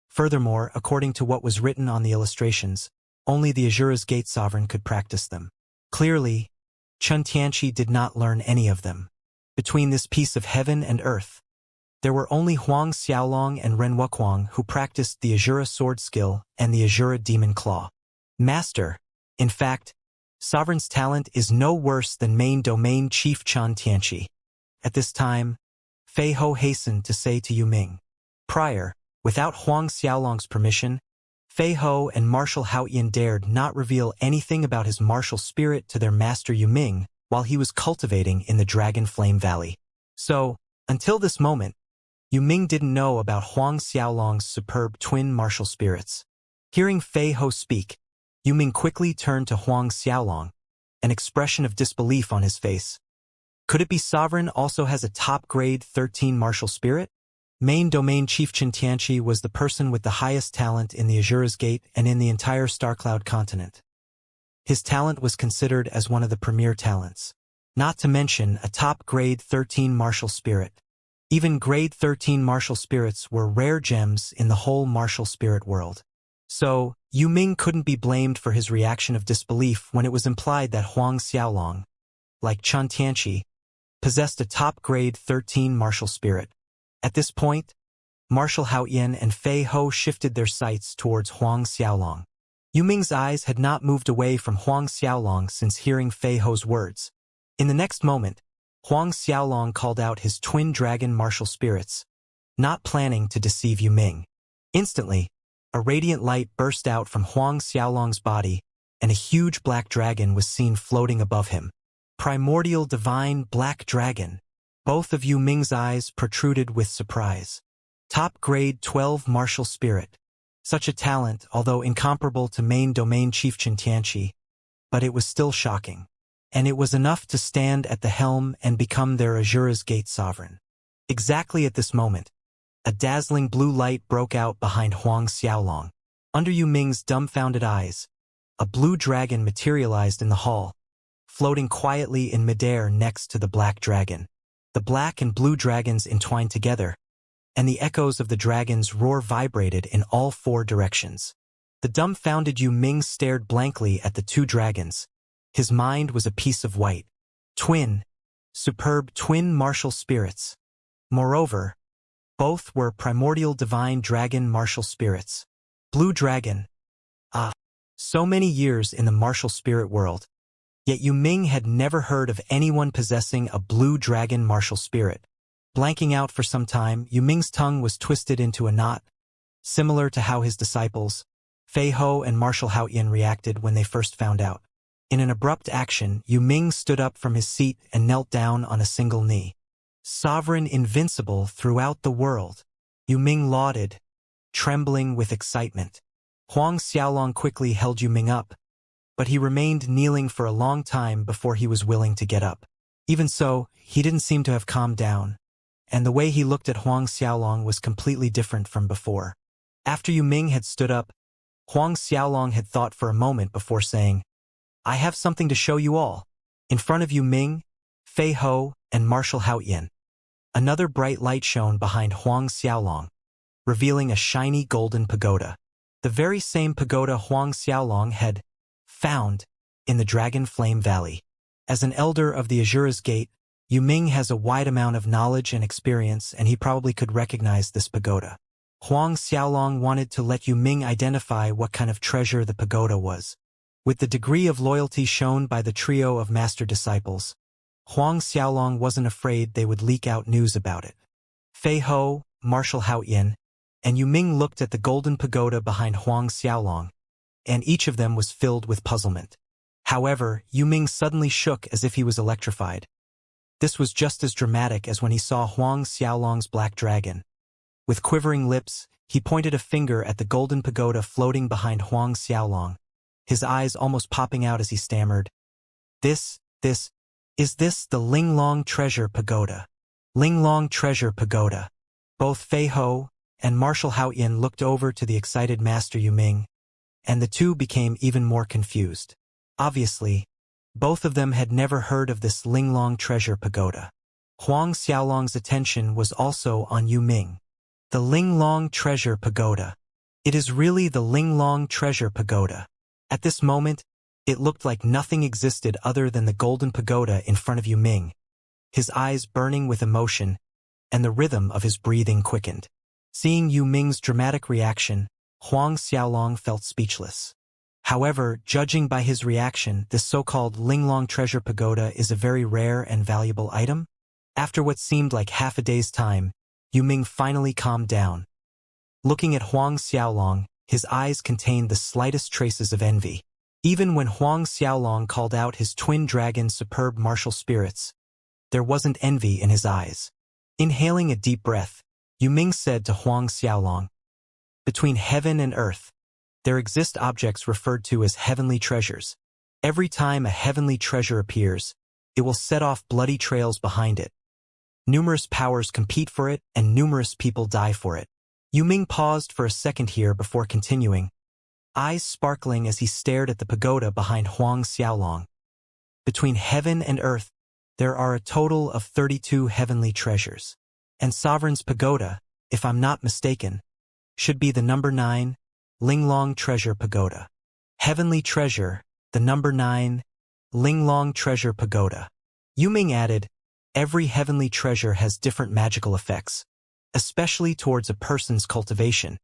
[SPEAKER 1] Furthermore, according to what was written on the illustrations, only the Azura's gate sovereign could practice them. Clearly, Xianxia did not learn any of them. Between this piece of heaven and earth, there were only Huang Xiaolong and Ren Wuquang who practiced the Azura sword skill and the Azura demon claw. Master, in fact, Sovereign's talent is no worse than main domain chief Xianxia. At this time, Fei Ho hastened to say to Yu Ming. Prior, without Huang Xiaolong's permission, Fei Ho and Marshal Haoyan dared not reveal anything about his martial spirit to their master Yu Ming while he was cultivating in the Dragon Flame Valley. So, until this moment, Yu Ming didn't know about Huang Xiaolong's superb twin martial spirits. Hearing Fei Ho speak, Yu Ming quickly turned to Huang Xiaolong, an expression of disbelief on his face. Could it be Sovereign also has a top-grade 13 martial spirit? Main domain chief Xianxia was the person with the highest talent in the Azura's Gate and in the entire Starcloud continent. His talent was considered as one of the premier talents, not to mention a top-grade 13 martial spirit. Even grade 13 martial spirits were rare gems in the whole martial spirit world. So, Yu Ming couldn't be blamed for his reaction of disbelief when it was implied that Huang Xiaolong, like Xianxia, possessed a top-grade 13 martial spirit. At this point, Marshal Haoyan and Fei Ho shifted their sights towards Huang Xiaolong. Yu Ming's eyes had not moved away from Huang Xiaolong since hearing Fei Ho's words. In the next moment, Huang Xiaolong called out his twin dragon martial spirits, not planning to deceive Yu Ming. Instantly, a radiant light burst out from Huang Xiaolong's body, and a huge black dragon was seen floating above him. Primordial divine black dragon. Both of Yu Ming's eyes protruded with surprise. Top grade 12 martial spirit. Such a talent, although incomparable to main domain chief Xianxia, but it was still shocking. And it was enough to stand at the helm and become their Azura's Gate sovereign. Exactly at this moment, a dazzling blue light broke out behind Huang Xiaolong. Under Yu Ming's dumbfounded eyes, a blue dragon materialized in the hall, floating quietly in midair next to the black dragon. The black and blue dragons entwined together, and the echoes of the dragon's roar vibrated in all four directions. The dumbfounded Yu Ming stared blankly at the two dragons. His mind was a piece of white. Superb twin martial spirits. Moreover, both were primordial divine dragon martial spirits. Blue dragon. So many years in the martial spirit world. Yet Yu Ming had never heard of anyone possessing a blue dragon martial spirit. Blanking out for some time, Yu Ming's tongue was twisted into a knot, similar to how his disciples, Fei Ho and Marshal Haoyan, reacted when they first found out. In an abrupt action, Yu Ming stood up from his seat and knelt down on a single knee. Sovereign invincible throughout the world, Yu Ming lauded, trembling with excitement. Huang Xiaolong quickly held Yu Ming up, but he remained kneeling for a long time before he was willing to get up. Even so, he didn't seem to have calmed down, and the way he looked at Huang Xiaolong was completely different from before. After Yu Ming had stood up, Huang Xiaolong had thought for a moment before saying, "I have something to show you all." In front of Yu Ming, Fei Ho, and Marshal Haoyan, another bright light shone behind Huang Xiaolong, revealing a shiny golden pagoda. The very same pagoda Huang Xiaolong had found in the Dragon Flame Valley. As an elder of the Azura's Gate, Yu Ming has a wide amount of knowledge and experience, and he probably could recognize this pagoda. Huang Xiaolong wanted to let Yu Ming identify what kind of treasure the pagoda was. With the degree of loyalty shown by the trio of master disciples, Huang Xiaolong wasn't afraid they would leak out news about it. Fei Ho, Marshal Haoyan, and Yu Ming looked at the golden pagoda behind Huang Xiaolong, and each of them was filled with puzzlement. However, Yu Ming suddenly shook as if he was electrified. This was just as dramatic as when he saw Huang Xiaolong's black dragon. With quivering lips, he pointed a finger at the golden pagoda floating behind Huang Xiaolong, his eyes almost popping out as he stammered, Is this the Linglong Treasure Pagoda? Linglong Treasure Pagoda." Both Fei Ho and Marshal Haoyan looked over to the excited Master Yu Ming, and the two became even more confused. Obviously, both of them had never heard of this Linglong Treasure Pagoda. Huang Xiaolong's attention was also on Yu Ming. The Linglong Treasure Pagoda. It is really the Linglong Treasure Pagoda. At this moment, it looked like nothing existed other than the golden pagoda in front of Yu Ming, his eyes burning with emotion, and the rhythm of his breathing quickened. Seeing Yu Ming's dramatic reaction, Huang Xiaolong felt speechless. However, judging by his reaction, this so-called Linglong Treasure Pagoda is a very rare and valuable item. After what seemed like half a day's time, Yu Ming finally calmed down. Looking at Huang Xiaolong, his eyes contained the slightest traces of envy. Even when Huang Xiaolong called out his twin dragon's superb martial spirits, there wasn't envy in his eyes. Inhaling a deep breath, Yu Ming said to Huang Xiaolong, "Between heaven and earth, there exist objects referred to as heavenly treasures. Every time a heavenly treasure appears, it will set off bloody trails behind it. Numerous powers compete for it, and numerous people die for it." Yu Ming paused for a second here before continuing, eyes sparkling as he stared at the pagoda behind Huang Xiaolong. "Between heaven and earth, there are a total of 32 heavenly treasures. And Sovereign's pagoda, if I'm not mistaken, should be the number 9, Linglong Treasure Pagoda. Heavenly treasure, the number 9, Linglong Treasure Pagoda." Yu Ming added, "Every heavenly treasure has different magical effects, especially towards a person's cultivation.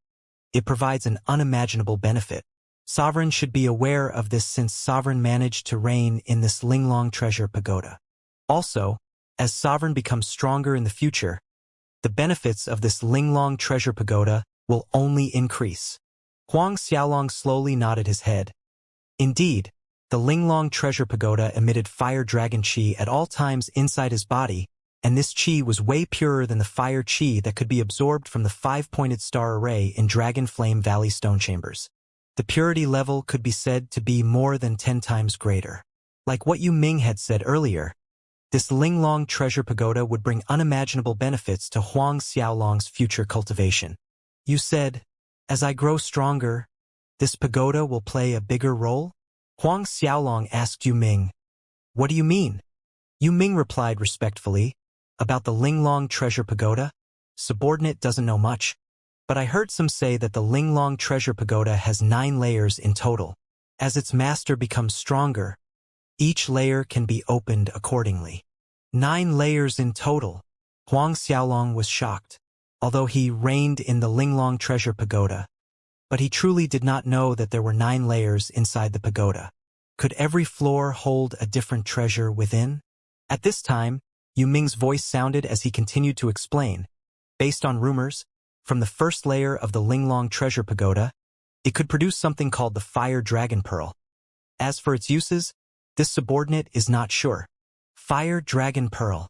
[SPEAKER 1] It provides an unimaginable benefit. Sovereign should be aware of this since Sovereign managed to reign in this Linglong Treasure Pagoda. Also, as Sovereign becomes stronger in the future, the benefits of this Linglong Treasure Pagoda will only increase." Huang Xiaolong slowly nodded his head. Indeed, the Linglong Treasure Pagoda emitted fire dragon qi at all times inside his body, and this qi was way purer than the fire qi that could be absorbed from the 5-pointed star array in Dragon Flame Valley stone chambers. The purity level could be said to be more than 10 times greater. Like what Yu Ming had said earlier, this Linglong Treasure Pagoda would bring unimaginable benefits to Huang Xiaolong's future cultivation. "You said, as I grow stronger, this pagoda will play a bigger role?" Huang Xiaolong asked Yu Ming. "What do you mean?" Yu Ming replied respectfully, "About the Linglong Treasure Pagoda, subordinate doesn't know much, but I heard some say that the Linglong Treasure Pagoda has 9 layers in total. As its master becomes stronger, each layer can be opened accordingly." 9 layers in total. Huang Xiaolong was shocked, although he reigned in the Linglong Treasure Pagoda, but he truly did not know that there were 9 layers inside the pagoda. Could every floor hold a different treasure within? At this time, Yu Ming's voice sounded as he continued to explain. Based on rumors, from the first layer of the Linglong treasure pagoda, it could produce something called the Fire Dragon Pearl. As for its uses, this subordinate is not sure. Fire Dragon Pearl.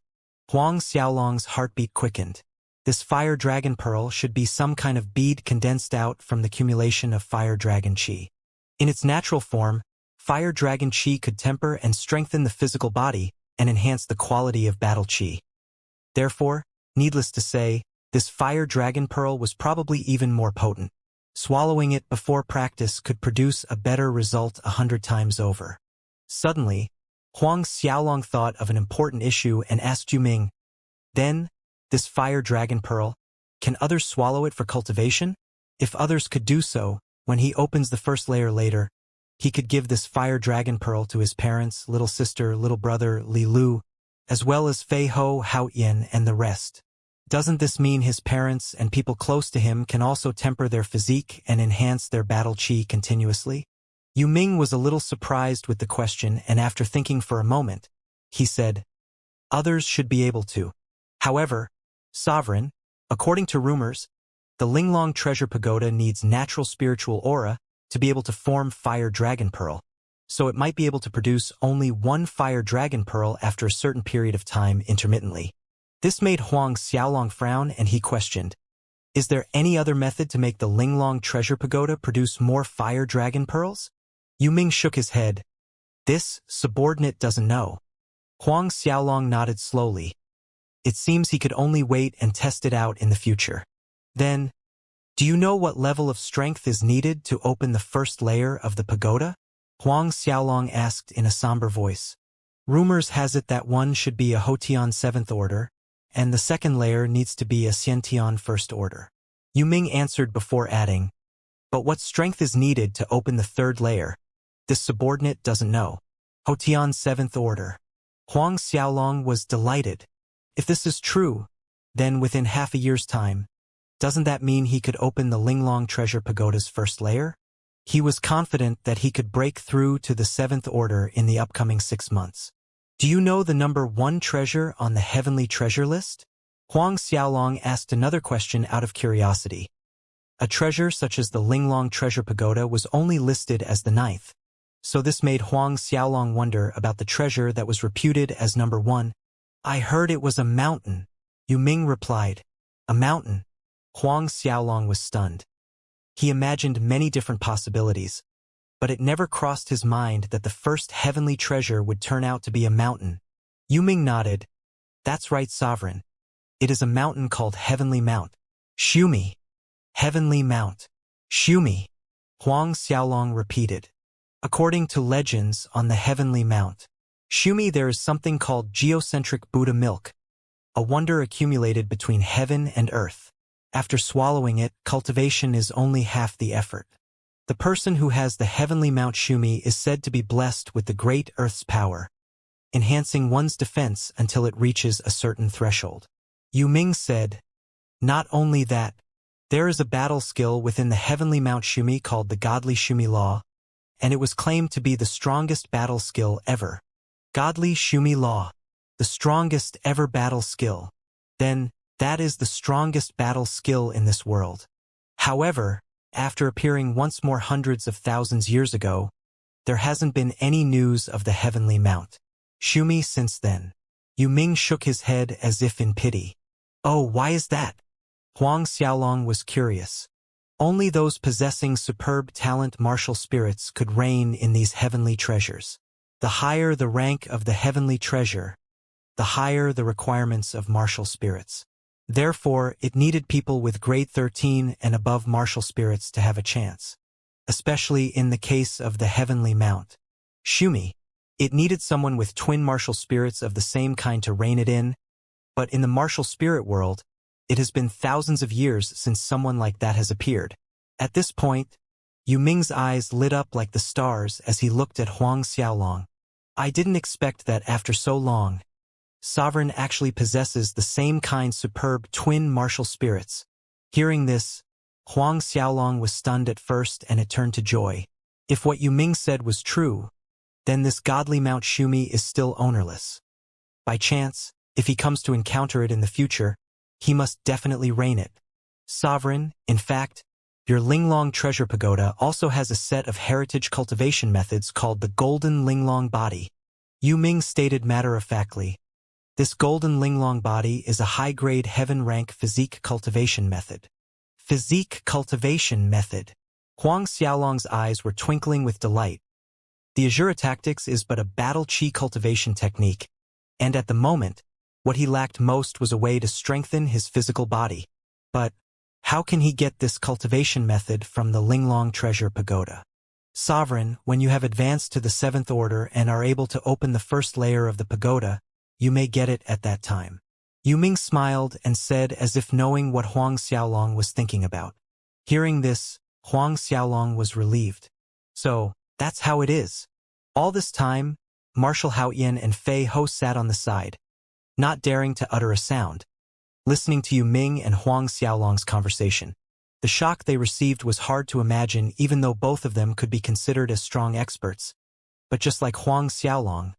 [SPEAKER 1] Huang Xiaolong's heartbeat quickened. This Fire Dragon Pearl should be some kind of bead condensed out from the accumulation of Fire Dragon Qi. In its natural form, Fire Dragon Qi could temper and strengthen the physical body and enhance the quality of battle Qi. Therefore, needless to say, this Fire Dragon Pearl was probably even more potent. Swallowing it before practice could produce a better result 100 times over. Suddenly, Huang Xiaolong thought of an important issue and asked Yu Ming, "Then, this Fire Dragon Pearl, can others swallow it for cultivation? If others could do so, when he opens the first layer later, he could give this Fire Dragon Pearl to his parents, little sister, little brother, Li Lu, as well as Fei Ho, Hao Yin, and the rest. Doesn't this mean his parents and people close to him can also temper their physique and enhance their battle Qi continuously?" Yu Ming was a little surprised with the question, and after thinking for a moment, he said, "Others should be able to. However, Sovereign, according to rumors, the Linglong Treasure Pagoda needs natural spiritual aura to be able to form Fire Dragon Pearl, so it might be able to produce only one Fire Dragon Pearl after a certain period of time intermittently." This made Huang Xiaolong frown, and he questioned, "Is there any other method to make the Linglong Treasure Pagoda produce more Fire Dragon Pearls?" Yu Ming shook his head. "This subordinate doesn't know." Huang Xiaolong nodded slowly. It seems he could only wait and test it out in the future. "Then, do you know what level of strength is needed to open the first layer of the pagoda?" Huang Xiaolong asked in a somber voice. "Rumors has it that one should be a Hotian 7th order, and the second layer needs to be a Xiantian 1st order." Yu Ming answered before adding, "But what strength is needed to open the third layer? This subordinate doesn't know." "Hotian 7th order." Huang Xiaolong was delighted. If this is true, then within half a year's time, doesn't that mean he could open the Linglong Treasure Pagoda's first layer? He was confident that he could break through to the 7th order in the upcoming 6 months. "Do you know the number 1 treasure on the heavenly treasure list?" Huang Xiaolong asked another question out of curiosity. A treasure such as the Linglong Treasure Pagoda was only listed as the 9th, so this made Huang Xiaolong wonder about the treasure that was reputed as number 1. "I heard it was a mountain," Yu Ming replied. "A mountain?" Huang Xiaolong was stunned. He imagined many different possibilities, but it never crossed his mind that the first heavenly treasure would turn out to be a mountain. Yu Ming nodded. "That's right, Sovereign. It is a mountain called Heavenly Mount. Shumi. Heavenly Mount. Shumi," Huang Xiaolong repeated. According to legends on the Heavenly Mount, Shumi, there is something called geocentric Buddha milk, a wonder accumulated between heaven and earth. After swallowing it, cultivation is only half the effort. The person who has the Heavenly Mount Shumi is said to be blessed with the great Earth's power, enhancing one's defense until it reaches a certain threshold. Yu Ming said, "Not only that, there is a battle skill within the Heavenly Mount Shumi called the Godly Shumi Law, and it was claimed to be the strongest battle skill ever. Godly Shumi Law, the strongest ever battle skill. Then, that is the strongest battle skill in this world. However, after appearing once more hundreds of thousands years ago, there hasn't been any news of the Heavenly Mount Shumi since then." Yu Ming shook his head as if in pity. "Oh, why is that?" Huang Xiaolong was curious. Only those possessing superb talent martial spirits could reign in these heavenly treasures. The higher the rank of the heavenly treasure, the higher the requirements of martial spirits. Therefore, it needed people with grade 13 and above martial spirits to have a chance. Especially in the case of the Heavenly Mount Shumi, it needed someone with twin martial spirits of the same kind to reign it in, but in the martial spirit world, it has been thousands of years since someone like that has appeared. At this point, Yu Ming's eyes lit up like the stars as he looked at Huang Xiaolong. "I didn't expect that after so long, Sovereign actually possesses the same kind superb twin martial spirits." Hearing this, Huang Xiaolong was stunned at first, and it turned to joy. If what Yu Ming said was true, then this godly Mount Shumi is still ownerless. By chance, If he comes to encounter it in the future, he must definitely reign it. Sovereign, in fact, your Linglong Treasure Pagoda also has a set of heritage cultivation methods called the Golden Linglong Body. Yu Ming stated matter-of-factly, this Golden Linglong Body is a high-grade heaven-rank physique cultivation method. Physique cultivation method. Huang Xiaolong's eyes were twinkling with delight. The Azura Tactics is but a battle chi cultivation technique, and at the moment, what he lacked most was a way to strengthen his physical body. But how can he get this cultivation method from the Linglong Treasure Pagoda? Sovereign, when you have advanced to the 7th order and are able to open the first layer of the pagoda, you may get it at that time. Yu Ming smiled and said as if knowing what Huang Xiaolong was thinking about. Hearing this, Huang Xiaolong was relieved. So, that's how it is. All this time, Marshal Haoyan and Fei Ho sat on the side, not daring to utter a sound, listening to Yu Ming and Huang Xiaolong's conversation. The shock they received was hard to imagine even though both of them could be considered as strong experts. But just like Huang Xiaolong,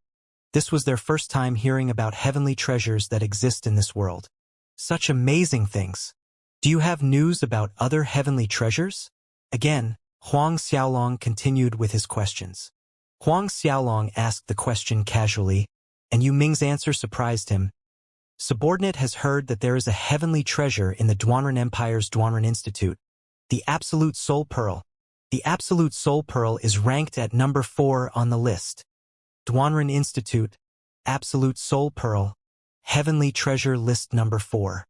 [SPEAKER 1] this was their first time hearing about heavenly treasures that exist in this world. Such amazing things. Do you have news about other heavenly treasures? Again, Huang Xiaolong continued with his questions. Huang Xiaolong asked the question casually, and Yu Ming's answer surprised him. Subordinate has heard that there is a heavenly treasure in the Duanren Empire's Duanren Institute, the Absolute Soul Pearl. The Absolute Soul Pearl is ranked at number 4 on the list. Duanren Institute, Absolute Soul Pearl, Heavenly Treasure List number 4.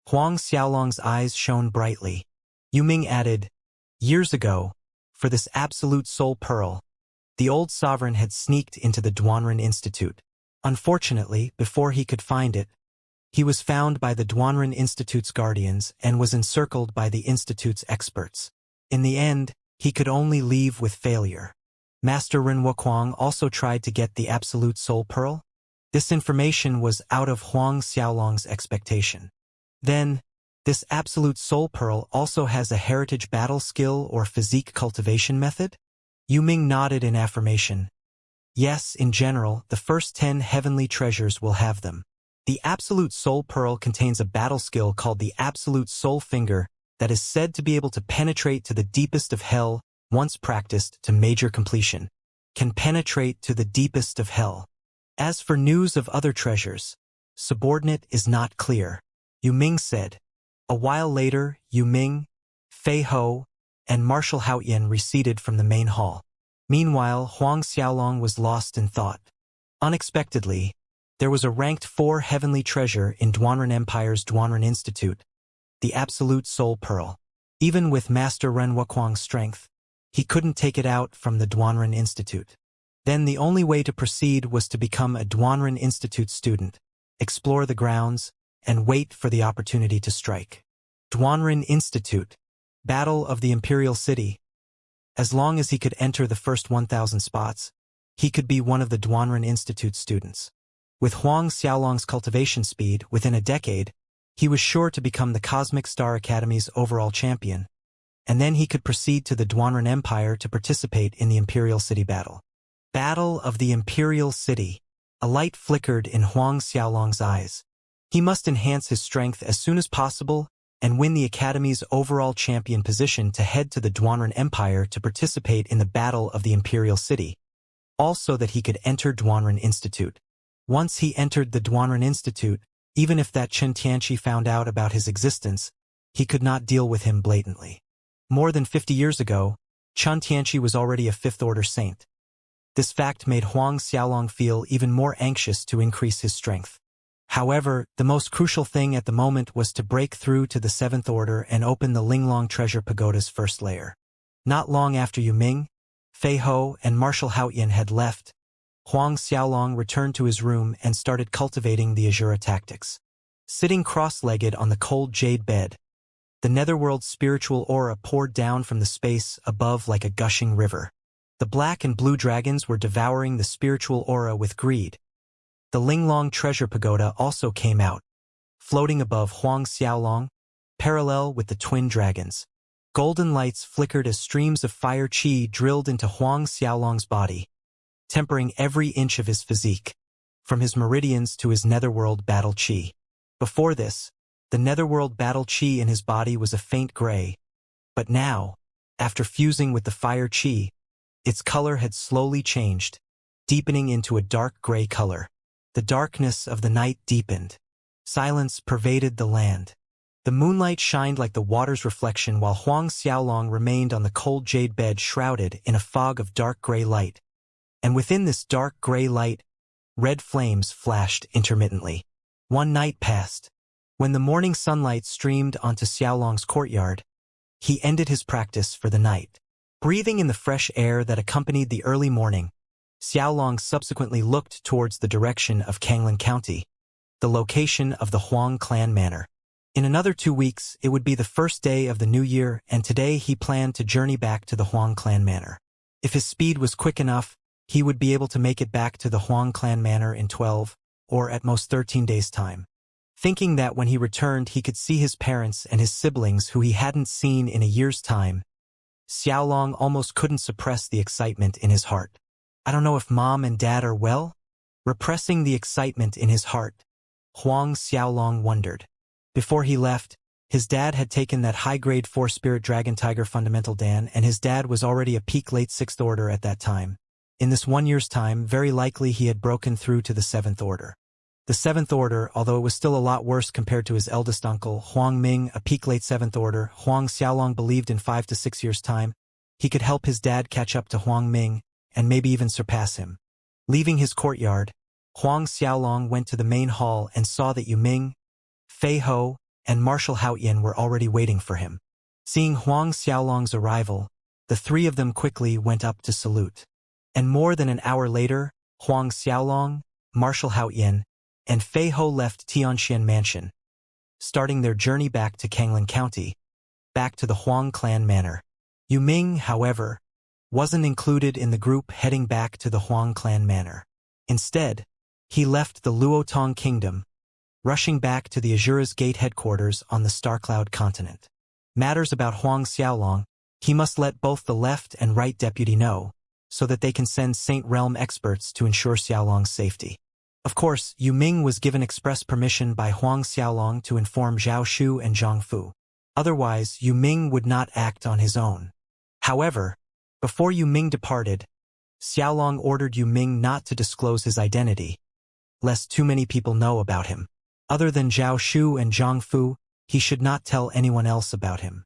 [SPEAKER 1] Huang Xiaolong's eyes shone brightly. Yu Ming added, years ago, for this Absolute Soul Pearl, the old sovereign had sneaked into the Duanren Institute. Unfortunately, before he could find it, he was found by the Duanren Institute's guardians and was encircled by the Institute's experts. In the end, he could only leave with failure. Master Ren Wuquang also tried to get the Absolute Soul Pearl. This information was out of Huang Xiaolong's expectation. Then, this Absolute Soul Pearl also has a heritage battle skill or physique cultivation method? Yu Ming nodded in affirmation. Yes, in general, the first 10 heavenly treasures will have them. The Absolute Soul Pearl contains a battle skill called the Absolute Soul Finger that is said to be able to penetrate to the deepest of hell once practiced to major completion. Can penetrate to the deepest of hell. As for news of other treasures, subordinate is not clear, Yu Ming said. A while later, Yu Ming, Fei Ho, and Marshal Haoyan receded from the main hall. Meanwhile, Huang Xiaolong was lost in thought. Unexpectedly, there was a ranked 4 heavenly treasure in Duanren Empire's Duanren Institute, the Absolute Soul Pearl. Even with Master Ren Wuquang's strength, he couldn't take it out from the Duanren Institute. Then the only way to proceed was to become a Duanren Institute student, explore the grounds, and wait for the opportunity to strike. Duanren Institute, Battle of the Imperial City. As long as he could enter the first 1,000 spots, he could be one of the Duanren Institute students. With Huang Xiaolong's cultivation speed, within a decade, he was sure to become the Cosmic Star Academy's overall champion, and then he could proceed to the Duanren Empire to participate in the Imperial City battle. Battle of the Imperial City. A light flickered in Huang Xiaolong's eyes. He must enhance his strength as soon as possible and win the Academy's overall champion position to head to the Duanren Empire to participate in the Battle of the Imperial City, also that he could enter Duanren Institute. Once he entered the Duanren Institute, even if that Chen Tianqi found out about his existence, he could not deal with him blatantly. More than 50 years ago, Chen Tianqi was already a 5th-order saint. This fact made Huang Xiaolong feel even more anxious to increase his strength. However, the most crucial thing at the moment was to break through to the 7th order and open the Linglong Treasure Pagoda's first layer. Not long after Yu Ming, Fei Ho, and Marshal Haoyan had left, Huang Xiaolong returned to his room and started cultivating the Azura Tactics. Sitting cross-legged on the cold jade bed, the netherworld's spiritual aura poured down from the space above like a gushing river. The black and blue dragons were devouring the spiritual aura with greed. The Linglong Treasure Pagoda also came out, floating above Huang Xiaolong, parallel with the twin dragons. Golden lights flickered as streams of fire qi drilled into Huang Xiaolong's body, tempering every inch of his physique. from his meridians to his netherworld battle chi. Before this, the netherworld battle chi in his body was a faint gray, but now, after fusing with the fire chi, its color had slowly changed, deepening into a dark gray color. The darkness of the night deepened. Silence pervaded the land. The moonlight shined like the water's reflection while Huang Xiaolong remained on the cold jade bed shrouded in a fog of dark gray light. And within this dark gray light, red flames flashed intermittently. One night passed. When the morning sunlight streamed onto Xiaolong's courtyard, he ended his practice for the night. Breathing in the fresh air that accompanied the early morning, Xiaolong subsequently looked towards the direction of Kanglin County, the location of the Huang clan manor. In another 2 weeks, it would be the first day of the new year, and today he planned to journey back to the Huang clan manor. If his speed was quick enough, he would be able to make it back to the Huang clan manor in 12, or at most 13 days' time. Thinking that when he returned he could see his parents and his siblings who he hadn't seen in a year's time, Xiaolong almost couldn't suppress the excitement in his heart. I don't know if mom and dad are well? Repressing the excitement in his heart, Huang Xiaolong wondered. Before he left, his dad had taken that high-grade 4-spirit dragon tiger fundamental Dan, and his dad was already a peak late 6th order at that time. In this 1 year's time, very likely he had broken through to the 7th order. The 7th order, although it was still a lot worse compared to his eldest uncle, Huang Ming, a peak late 7th order, Huang Xiaolong believed in 5 to 6 years' time, he could help his dad catch up to Huang Ming, and maybe even surpass him. Leaving his courtyard, Huang Xiaolong went to the main hall and saw that Yu Ming, Fei Ho, and Marshal Haoyan were already waiting for him. Seeing Huang Xiaolong's arrival, the three of them quickly went up to salute. And more than an hour later, Huang Xiaolong, Marshal Haoyan, and Fei Ho left Tianxian Mansion, starting their journey back to Kanglin County, back to the Huang clan manor. Yu Ming, however, wasn't included in the group heading back to the Huang clan manor. Instead, he left the Luotong kingdom, rushing back to the Azura's Gate headquarters on the Starcloud continent. Matters about Huang Xiaolong, he must let both the left and right deputy know, so that they can send Saint Realm experts to ensure Xiaolong's safety. Of course, Yu Ming was given express permission by Huang Xiaolong to inform Zhao Shu and Zhang Fu. Otherwise, Yu Ming would not act on his own. However, before Yu Ming departed, Xiaolong ordered Yu Ming not to disclose his identity, lest too many people know about him. Other than Zhao Shu and Zhang Fu, he should not tell anyone else about him.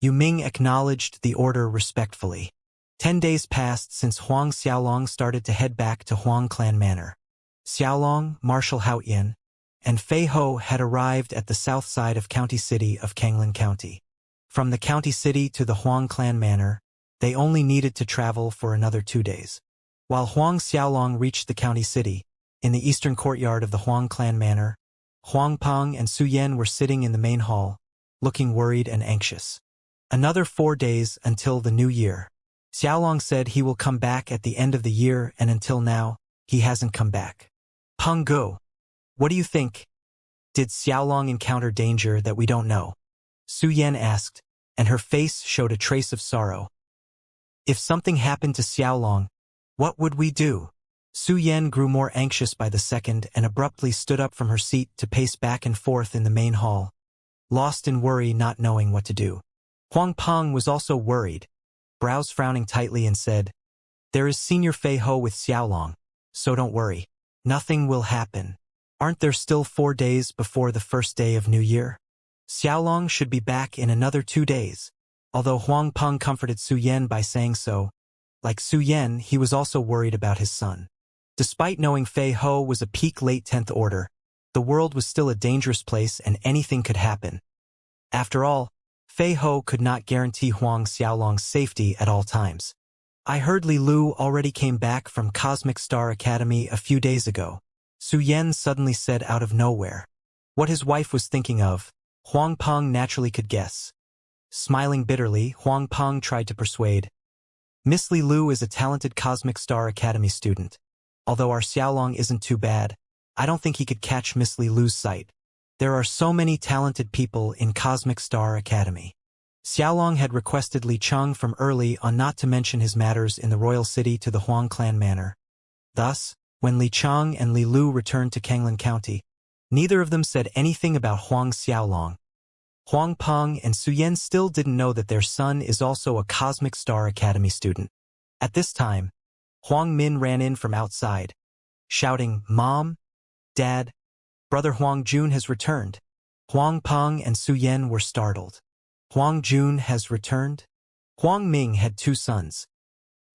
[SPEAKER 1] Yu Ming acknowledged the order respectfully. 10 days passed since Huang Xiaolong started to head back to Huang clan manor. Xiaolong, Marshal Haoyan, and Fei Ho had arrived at the south side of county city of Kanglin County. From the county city to the Huang clan manor, they only needed to travel for another 2 days. While Huang Xiaolong reached the county city, in the eastern courtyard of the Huang clan manor, Huang Peng and Su Yan were sitting in the main hall, looking worried and anxious. Another 4 days until the new year. Xiaolong said he will come back at the end of the year, and until now, he hasn't come back. Peng Gu, what do you think? Did Xiaolong encounter danger that we don't know? Su Yan asked, and her face showed a trace of sorrow. If something happened to Xiaolong, what would we do? Su Yan grew more anxious by the second and abruptly stood up from her seat to pace back and forth in the main hall, lost in worry, not knowing what to do. Huang Peng was also worried, brows frowning tightly, and said, "There is Senior Fei Ho with Xiaolong, so don't worry. Nothing will happen. Aren't there still 4 days before the first day of New Year? Xiaolong should be back in another 2 days." Although Huang Peng comforted Su Yan by saying so, like Su Yan, he was also worried about his son. Despite knowing Fei Ho was a peak late 10th order, the world was still a dangerous place and anything could happen. After all, Fei Ho could not guarantee Huang Xiaolong's safety at all times. I heard Li Lu already came back from Cosmic Star Academy a few days ago, Su Yan suddenly said out of nowhere. What his wife was thinking of, Huang Peng naturally could guess. Smiling bitterly, Huang Peng tried to persuade. Miss Li Lu is a talented Cosmic Star Academy student. Although our Xiaolong isn't too bad, I don't think he could catch Miss Li Lu's sight. There are so many talented people in Cosmic Star Academy. Xiaolong had requested Li Cheng from early on not to mention his matters in the royal city to the Huang clan manor. Thus, When Li Chang and Li Lu returned to Kanglin County, neither of them said anything about Huang Xiaolong. Huang Peng and Su Yan still didn't know that their son is also a Cosmic Star Academy student. At this time, Huang Min ran in from outside, shouting, "Mom, Dad, Brother Huang Jun has returned." Huang Peng and Su Yan were startled. Huang Jun has returned? Huang Ming had two sons.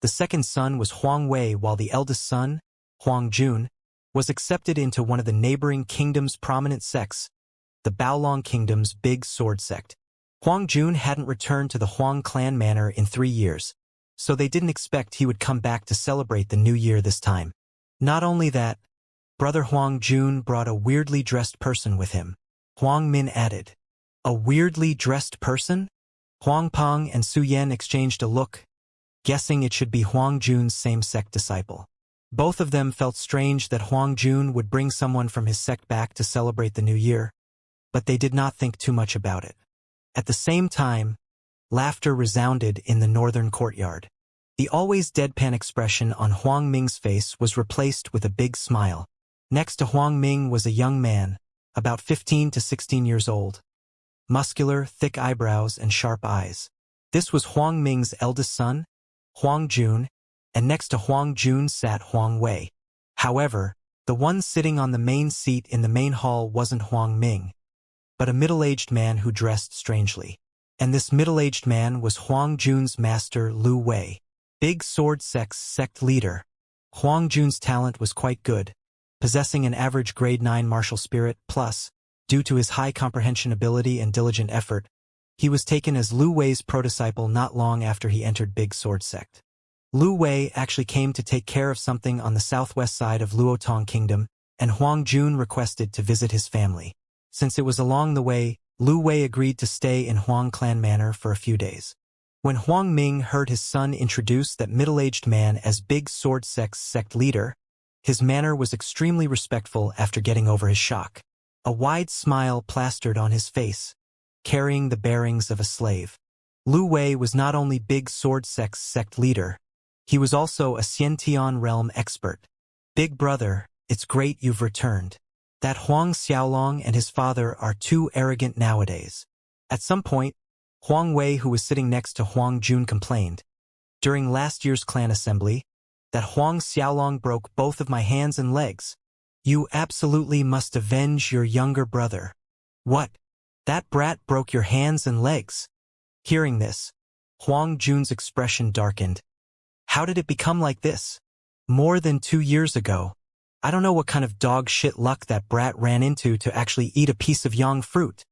[SPEAKER 1] The second son was Huang Wei, while the eldest son, Huang Jun, was accepted into one of the neighboring kingdom's prominent sects, the Baolong Kingdom's Big Sword Sect. Huang Jun hadn't returned to the Huang clan manor in 3 years, so they didn't expect he would come back to celebrate the new year this time. Not only that, Brother Huang Jun brought a weirdly dressed person with him. Huang Min added, "A weirdly dressed person?" Huang Peng and Su Yan exchanged a look, guessing it should be Huang Jun's same sect disciple. Both of them felt strange that Huang Jun would bring someone from his sect back to celebrate the new year, but they did not think too much about it. At the same time, laughter resounded in the northern courtyard. The always deadpan expression on Huang Ming's face was replaced with a big smile. Next to Huang Ming was a young man, about 15 to 16 years old. Muscular, thick eyebrows and sharp eyes. This was Huang Ming's eldest son, Huang Jun, and next to Huang Jun sat Huang Wei. However, the one sitting on the main seat in the main hall wasn't Huang Ming, but a middle-aged man who dressed strangely. And this middle-aged man was Huang Jun's master Lu Wei, Big Sword Sect's sect leader. Huang Jun's talent was quite good, possessing an average grade 9 martial spirit, plus, due to his high comprehension ability and diligent effort, he was taken as Lu Wei's prodisciple not long after he entered Big Sword Sect. Lu Wei actually came to take care of something on the southwest side of Luotong Kingdom, and Huang Jun requested to visit his family. Since it was along the way, Lu Wei agreed to stay in Huang Clan Manor for a few days. When Huang Ming heard his son introduce that middle-aged man as Big Sword Sect's sect leader, his manner was extremely respectful after getting over his shock. A wide smile plastered on his face, carrying the bearings of a slave. Lu Wei was not only Big Sword Sect's sect leader, he was also a Xiantian realm expert. "Big brother, it's great you've returned. That Huang Xiaolong and his father are too arrogant nowadays." At some point, Huang Wei, who was sitting next to Huang Jun, complained, "During last year's clan assembly, that Huang Xiaolong broke both of my hands and legs. You absolutely must avenge your younger brother." "What? That brat broke your hands and legs?" Hearing this, Huang Jun's expression darkened. "How did it become like this? More than 2 years ago. I don't know what kind of dog shit luck that brat ran into to actually eat a piece of yang fruit."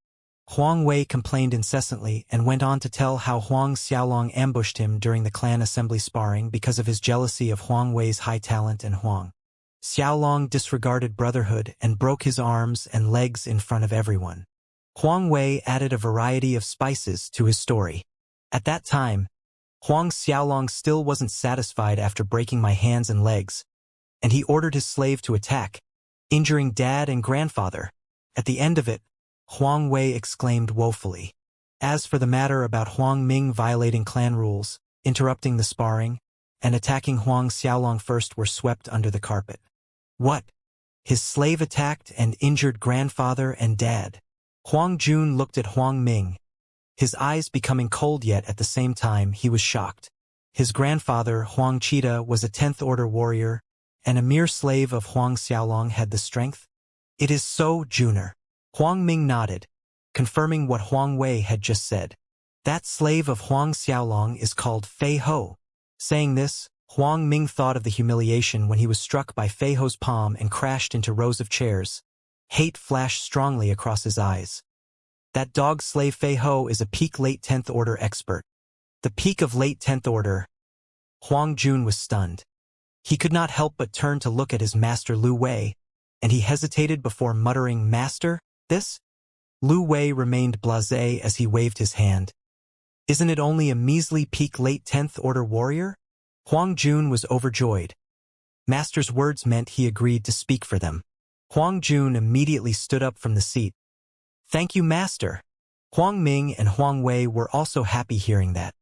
[SPEAKER 1] Huang Wei complained incessantly and went on to tell how Huang Xiaolong ambushed him during the clan assembly sparring because of his jealousy of Huang Wei's high talent, and Huang Xiaolong disregarded brotherhood and broke his arms and legs in front of everyone. Huang Wei added a variety of spices to his story. At that time, Huang Xiaolong still wasn't satisfied after breaking my hands and legs, and he ordered his slave to attack, injuring dad and grandfather. At the end of it, Huang Wei exclaimed woefully. As for the matter about Huang Ming violating clan rules, interrupting the sparring, and attacking Huang Xiaolong first were swept under the carpet. What? His slave attacked and injured grandfather and dad? Huang Jun looked at Huang Ming, his eyes becoming cold, yet at the same time he was shocked. His grandfather, Huang Cheetah, was a 10th order warrior, and a mere slave of Huang Xiaolong had the strength? "It is so, Juner." Huang Ming nodded, confirming what Huang Wei had just said. "That slave of Huang Xiaolong is called Fei Ho." Saying this, Huang Ming thought of the humiliation when he was struck by Fei Ho's palm and crashed into rows of chairs. Hate flashed strongly across his eyes. That dog slave Fei Ho is a peak late 10th order expert. The peak of late 10th order. Huang Jun was stunned. He could not help but turn to look at his master Lu Wei, and he hesitated before muttering, "Master, this?" Lu Wei remained blasé as he waved his hand. "Isn't it only a measly peak late 10th order warrior?" Huang Jun was overjoyed. Master's words meant he agreed to speak for them. Huang Jun immediately stood up from the seat. "Thank you, Master." Huang Ming and Huang Wei were also happy hearing that,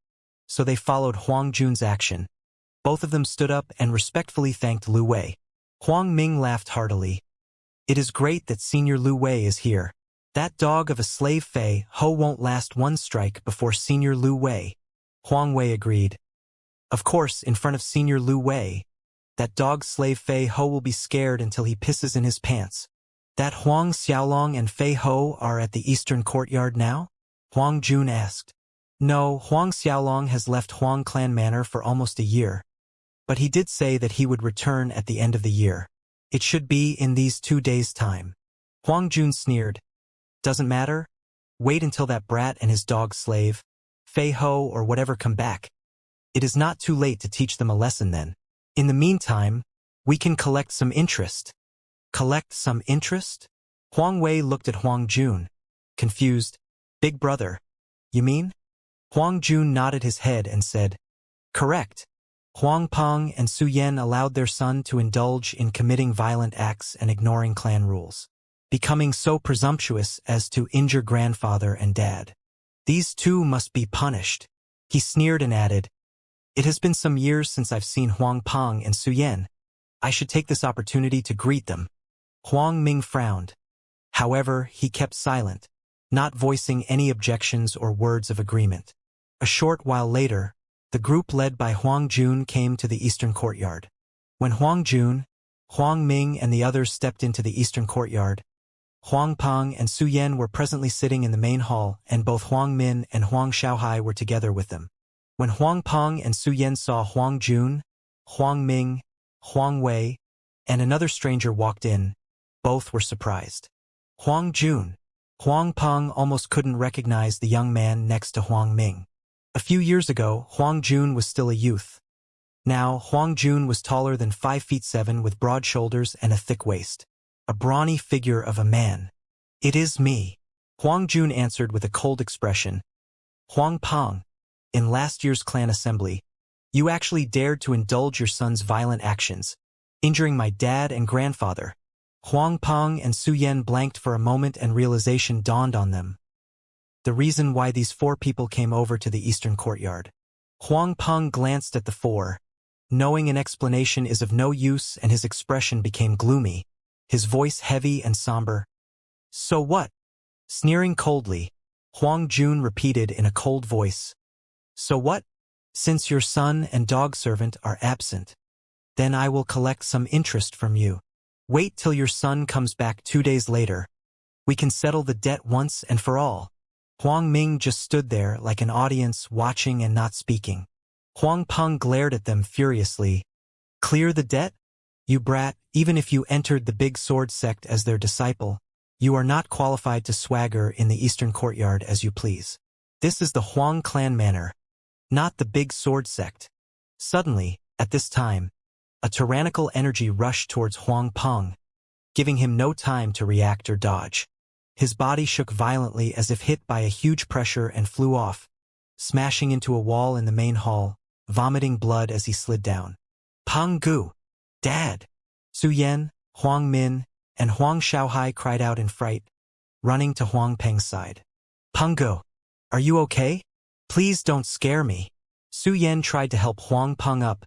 [SPEAKER 1] so they followed Huang Jun's action. Both of them stood up and respectfully thanked Lu Wei. Huang Ming laughed heartily. It is great that Senior Lu Wei is here. That dog of a slave Fei Ho won't last one strike before Senior Lu Wei. Huang Wei agreed. Of course, in front of Senior Lu Wei, that dog slave Fei Ho will be scared until he pisses in his pants. That Huang Xiaolong and Fei Ho are at the eastern courtyard now? Huang Jun asked. No, Huang Xiaolong has left Huang Clan Manor for almost a year. But he did say that he would return at the end of the year. It should be in these 2 days' time. Huang Jun sneered. Doesn't matter. Wait until that brat and his dog slave, Fei Ho or whatever come back. It is not too late to teach them a lesson then. In the meantime, we can collect some interest. Collect some interest? Huang Wei looked at Huang Jun, confused. Big brother, you mean? Huang Jun nodded his head and said, correct. Huang Peng and Su Yan allowed their son to indulge in committing violent acts and ignoring clan rules, becoming so presumptuous as to injure grandfather and dad. These two must be punished. He sneered and added, it has been some years since I've seen Huang Peng and Su Yan. I should take this opportunity to greet them. Huang Ming frowned. However, he kept silent, not voicing any objections or words of agreement. A short while later, the group led by Huang Jun came to the eastern courtyard. When Huang Jun, Huang Ming and the others stepped into the eastern courtyard, Huang Peng and Su Yan were presently sitting in the main hall, and both Huang Min and Huang Xiaohai were together with them. When Huang Peng and Su Yan saw Huang Jun, Huang Ming, Huang Wei, and another stranger walked in, both were surprised. Huang Jun, Huang Peng almost couldn't recognize the young man next to Huang Ming. A few years ago, Huang Jun was still a youth. Now, Huang Jun was taller than 5'7" with broad shoulders and a thick waist. A brawny figure of a man. It is me. Huang Jun answered with a cold expression. Huang Peng, in last year's clan assembly, you actually dared to indulge your son's violent actions, injuring my dad and grandfather. Huang Peng and Su Yan blanked for a moment and realization dawned on them. The reason why these 4 people came over to the eastern courtyard. Huang Peng glanced at the 4, knowing an explanation is of no use, and his expression became gloomy, his voice heavy and somber. So what? Sneering coldly, Huang Jun repeated in a cold voice. So what? Since your son and dog servant are absent, then I will collect some interest from you. Wait till your son comes back 2 days later. We can settle the debt once and for all. Huang Ming just stood there like an audience, watching and not speaking. Huang Peng glared at them furiously. Clear the debt? You brat, even if you entered the Big Sword sect as their disciple, you are not qualified to swagger in the eastern courtyard as you please. This is the Huang Clan Manor, not the Big Sword sect. Suddenly, at this time, a tyrannical energy rushed towards Huang Peng, giving him no time to react or dodge. His body shook violently as if hit by a huge pressure and flew off, smashing into a wall in the main hall, vomiting blood as he slid down. Peng Gu! Dad! Su Yan, Huang Min, and Huang Xiaohai cried out in fright, running to Huang Peng's side. Peng Gu! Are you okay? Please don't scare me. Su Yan tried to help Huang Peng up.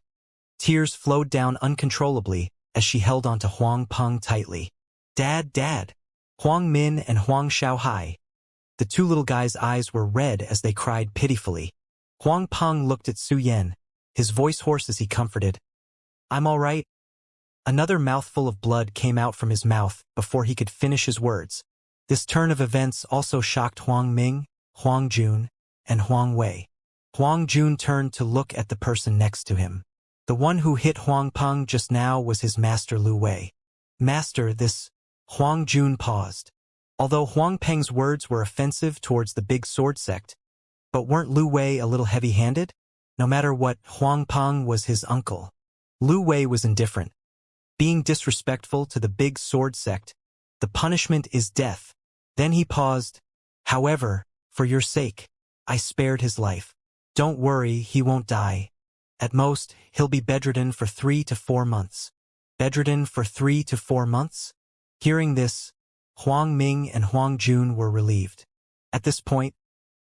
[SPEAKER 1] Tears flowed down uncontrollably as she held onto Huang Peng tightly. Dad, Dad! Huang Min and Huang Xiaohai. The 2 little guys' eyes were red as they cried pitifully. Huang Peng looked at Su Yan, his voice hoarse as he comforted. I'm all right. Another mouthful of blood came out from his mouth before he could finish his words. This turn of events also shocked Huang Ming, Huang Jun, and Huang Wei. Huang Jun turned to look at the person next to him. The one who hit Huang Peng just now was his master Lu Wei. Master, this... Huang Jun paused. Although Huang Peng's words were offensive towards the Big Sword sect, but weren't Lu Wei a little heavy-handed? No matter what, Huang Peng was his uncle. Lu Wei was indifferent. Being disrespectful to the Big Sword sect, the punishment is death. Then he paused. However, for your sake, I spared his life. Don't worry, he won't die. At most, he'll be bedridden for 3 to 4 months. Bedridden for 3 to 4 months? Hearing this, Huang Ming and Huang Jun were relieved. At this point,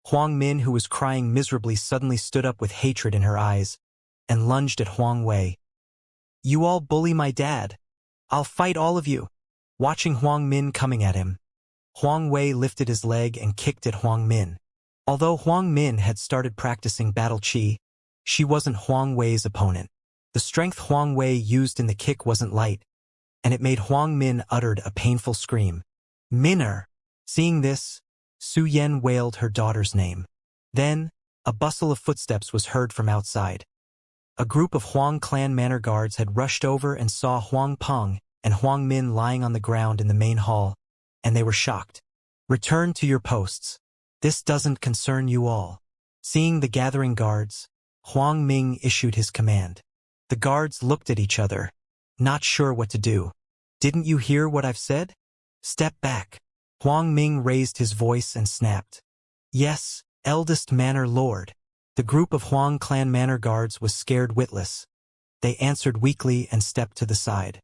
[SPEAKER 1] Huang Min, who was crying miserably, suddenly stood up with hatred in her eyes and lunged at Huang Wei. You all bully my dad. I'll fight all of you. Watching Huang Min coming at him, Huang Wei lifted his leg and kicked at Huang Min. Although Huang Min had started practicing battle chi, she wasn't Huang Wei's opponent. The strength Huang Wei used in the kick wasn't light, and it made Huang Min uttered a painful scream. Minner! Seeing this, Su Yan wailed her daughter's name. Then, a bustle of footsteps was heard from outside. A group of Huang clan manor guards had rushed over and saw Huang Peng and Huang Min lying on the ground in the main hall, and they were shocked. Return to your posts. This doesn't concern you all. Seeing the gathering guards, Huang Ming issued his command. The guards looked at each other, not sure what to do. Didn't you hear what I've said? Step back. Huang Ming raised his voice and snapped. Yes, eldest manor lord. The group of Huang clan manor guards was scared witless. They answered weakly and stepped to the side.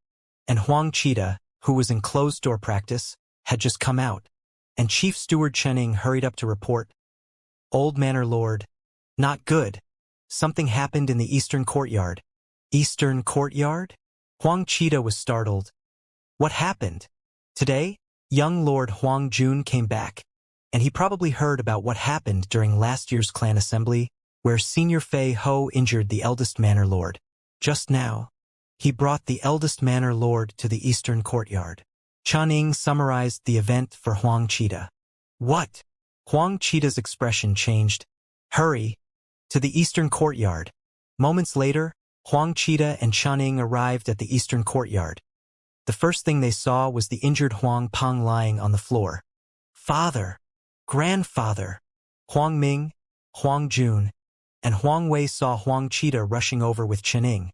[SPEAKER 1] And Huang Cheetah, who was in closed-door practice, had just come out, and Chief Steward Chening hurried up to report. Old Manor Lord. Not good. Something happened in the Eastern Courtyard. Eastern Courtyard? Huang Cheetah was startled. What happened? Today, young Lord Huang Jun came back, and he probably heard about what happened during last year's clan assembly, where Senior Fei Ho injured the eldest Manor Lord. Just now, he brought the eldest Manor Lord to the Eastern Courtyard. Channing summarized the event for Huang Cheetah. What? Huang Cheetah's expression changed. Hurry! To the Eastern Courtyard. Moments later, Huang Cheetah and Channing arrived at the Eastern Courtyard. The first thing they saw was the injured Huang Peng lying on the floor. Father! Grandfather! Huang Ming, Huang Jun, and Huang Wei saw Huang Cheetah rushing over with Channing.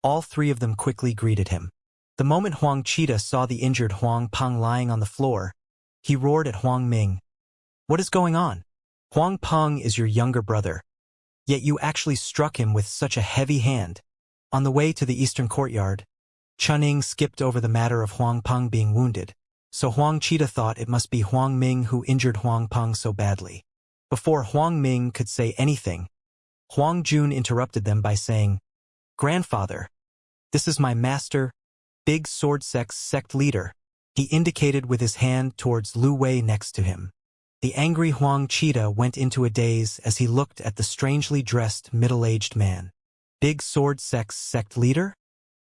[SPEAKER 1] All three of them quickly greeted him. The moment Huang Cheetah saw the injured Huang Peng lying on the floor, he roared at Huang Ming. What is going on? Huang Peng is your younger brother, yet you actually struck him with such a heavy hand. On the way to the Eastern Courtyard, Channing skipped over the matter of Huang Peng being wounded, so Huang Cheetah thought it must be Huang Ming who injured Huang Peng so badly. Before Huang Ming could say anything, Huang Jun interrupted them by saying, Grandfather, this is my master, Big Sword sect leader. He indicated with his hand towards Lu Wei next to him. The angry Huang Cheetah went into a daze as he looked at the strangely dressed middle-aged man. Big Sword sect leader?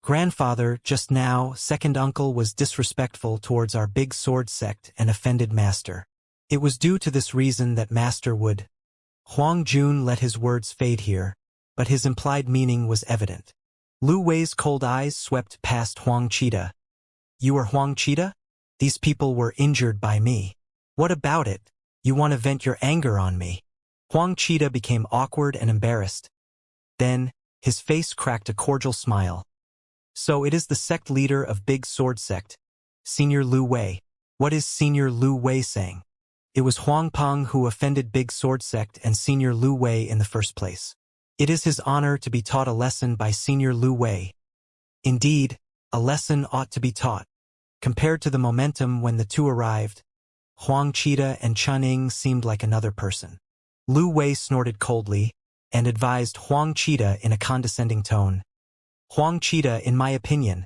[SPEAKER 1] Grandfather, just now, second uncle was disrespectful towards our Big Sword sect and offended master. It was due to this reason that master would. Huang Jun let his words fade here, but his implied meaning was evident. Lu Wei's cold eyes swept past Huang Cheetah. You are Huang Cheetah? These people were injured by me. What about it? You want to vent your anger on me? Huang Cheetah became awkward and embarrassed. Then, his face cracked a cordial smile. So it is the sect leader of Big Sword Sect, Senior Lu Wei. What is Senior Lu Wei saying? It was Huang Peng who offended Big Sword Sect and Senior Lu Wei in the first place. It is his honor to be taught a lesson by Senior Lu Wei. Indeed, a lesson ought to be taught. Compared to the momentum when the two arrived, Huang Cheetah and Channing seemed like another person. Lu Wei snorted coldly and advised Huang Cheetah in a condescending tone. Huang Cheetah, in my opinion,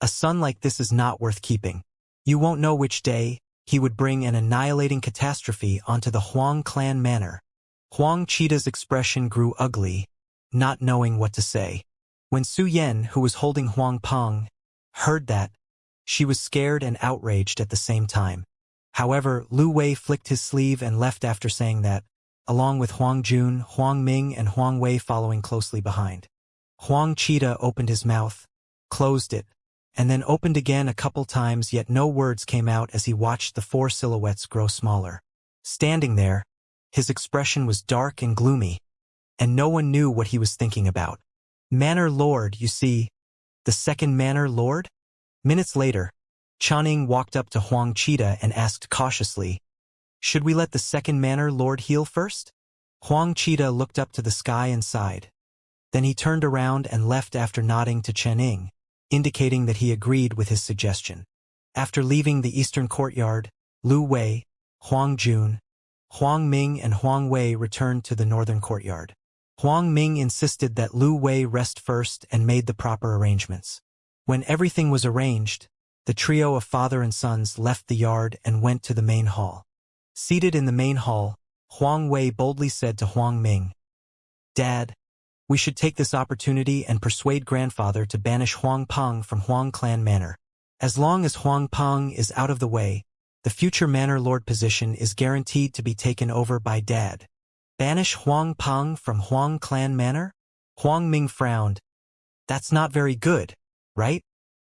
[SPEAKER 1] a son like this is not worth keeping. You won't know which day he would bring an annihilating catastrophe onto the Huang clan manor. Huang Cheetah's expression grew ugly, not knowing what to say. When Su Yan, who was holding Huang Peng, heard that, she was scared and outraged at the same time. However, Lu Wei flicked his sleeve and left after saying that, along with Huang Jun, Huang Ming and Huang Wei following closely behind. Huang Cheetah opened his mouth, closed it, and then opened again a couple times, yet no words came out as he watched the four silhouettes grow smaller. Standing there, his expression was dark and gloomy, and no one knew what he was thinking about. Manor Lord, you see, the second Manor Lord? Minutes later, Channing walked up to Huang Cheetah and asked cautiously, should we let the second Manor Lord heal first? Huang Cheetah looked up to the sky and sighed. Then he turned around and left after nodding to Channing, indicating that he agreed with his suggestion. After leaving the Eastern Courtyard, Lu Wei, Huang Jun, Huang Ming and Huang Wei returned to the Northern Courtyard. Huang Ming insisted that Lu Wei rest first and made the proper arrangements. When everything was arranged, the trio of father and sons left the yard and went to the main hall. Seated in the main hall, Huang Wei boldly said to Huang Ming, "Dad, we should take this opportunity and persuade grandfather to banish Huang Peng from Huang Clan Manor. As long as Huang Peng is out of the way, the future manor lord position is guaranteed to be taken over by Dad." "Banish Huang Peng from Huang Clan Manor?" Huang Ming frowned. "That's not very good, right?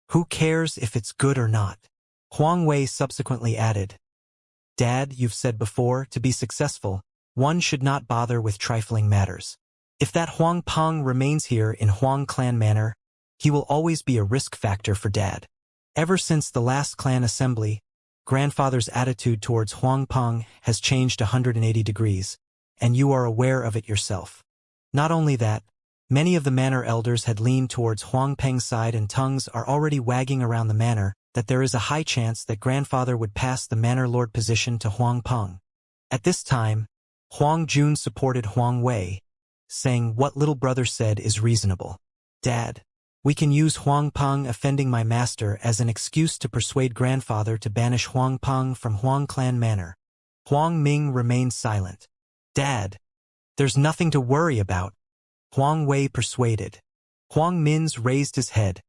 [SPEAKER 1] Who cares if it's good or not?" Huang Wei subsequently added, "Dad, you've said before, to be successful, one should not bother with trifling matters. If that Huang Peng remains here in Huang Clan Manor, he will always be a risk factor for Dad. Ever since the last clan assembly, grandfather's attitude towards Huang Peng has changed 180 degrees, and you are aware of it yourself. Not only that, many of the manor elders had leaned towards Huang Peng's side, and tongues are already wagging around the manor that there is a high chance that grandfather would pass the manor lord position to Huang Peng." At this time, Huang Jun supported Huang Wei, saying what little brother said is reasonable. "Dad, we can use Huang Peng offending my master as an excuse to persuade grandfather to banish Huang Peng from Huang Clan Manor." Huang Ming remained silent. "Dad, there's nothing to worry about," Huang Wei persuaded. Huang Min's raised his head,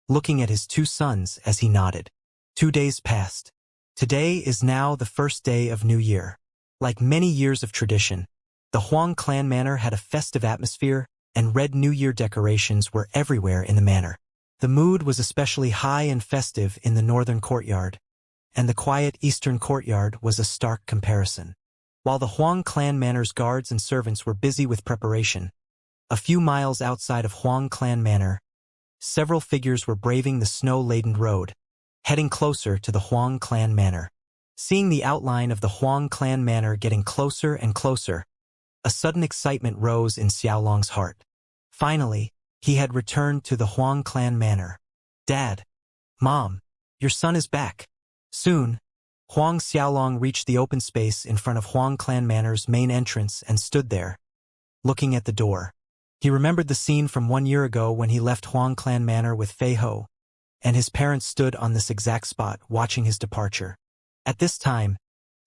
[SPEAKER 1] looking at his two sons as he nodded. 2 days passed. Today is now the first day of New Year. Like many years of tradition, the Huang Clan Manor had a festive atmosphere, and red New Year decorations were everywhere in the manor. The mood was especially high and festive in the northern courtyard, and the quiet eastern courtyard was a stark comparison. While the Huang Clan Manor's guards and servants were busy with preparation, a few miles outside of Huang Clan Manor, several figures were braving the snow-laden road, heading closer to the Huang Clan Manor. Seeing the outline of the Huang Clan Manor getting closer and closer, a sudden excitement rose in Xiaolong's heart. Finally, he had returned to the Huang Clan Manor. "Dad, Mom, your son is back." Soon, Huang Xiaolong reached the open space in front of Huang Clan Manor's main entrance and stood there, looking at the door. He remembered the scene from 1 year ago when he left Huang Clan Manor with Fei Ho, and his parents stood on this exact spot watching his departure. At this time,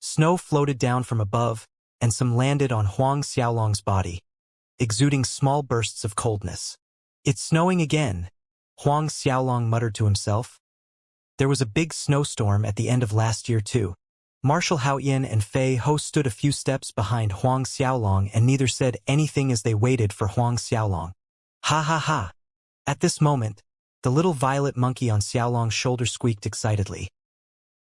[SPEAKER 1] snow floated down from above, and some landed on Huang Xiaolong's body, exuding small bursts of coldness. "It's snowing again," Huang Xiaolong muttered to himself. There was a big snowstorm at the end of last year too. Marshal Haoyan and Fei Ho stood a few steps behind Huang Xiaolong, and neither said anything as they waited for Huang Xiaolong. "Ha ha ha." At this moment, the little violet monkey on Xiaolong's shoulder squeaked excitedly.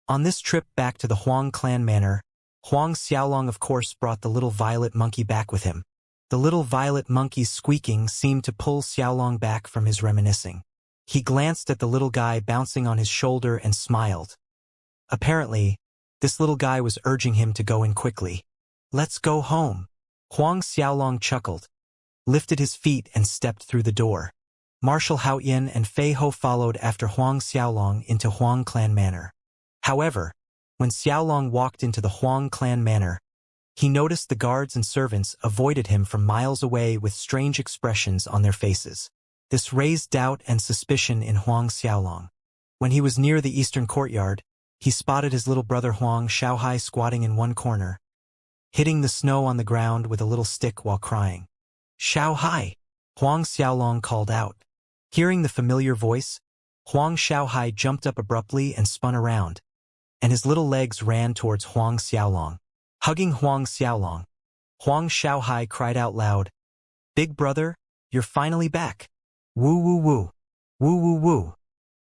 [SPEAKER 1] On this trip back to the Huang Clan Manor, Huang Xiaolong of course brought the little violet monkey back with him. The little violet monkey's squeaking seemed to pull Xiaolong back from his reminiscing. He glanced at the little guy bouncing on his shoulder and smiled. Apparently, this little guy was urging him to go in quickly. "Let's go home." Huang Xiaolong chuckled, lifted his feet and stepped through the door. Marshal Haoyan and Fei Ho followed after Huang Xiaolong into Huang Clan Manor. However, when Xiaolong walked into the Huang Clan Manor, he noticed the guards and servants avoided him from miles away with strange expressions on their faces. This raised doubt and suspicion in Huang Xiaolong. When he was near the eastern courtyard, he spotted his little brother Huang Xiaohai squatting in one corner, hitting the snow on the ground with a little stick while crying. "Xiaohai!" Huang Xiaolong called out. Hearing the familiar voice, Huang Xiaohai jumped up abruptly and spun around, and his little legs ran towards Huang Xiaolong. Hugging Huang Xiaolong, Huang Xiaohai cried out loud, "Big brother, you're finally back. Woo woo woo. Woo woo woo."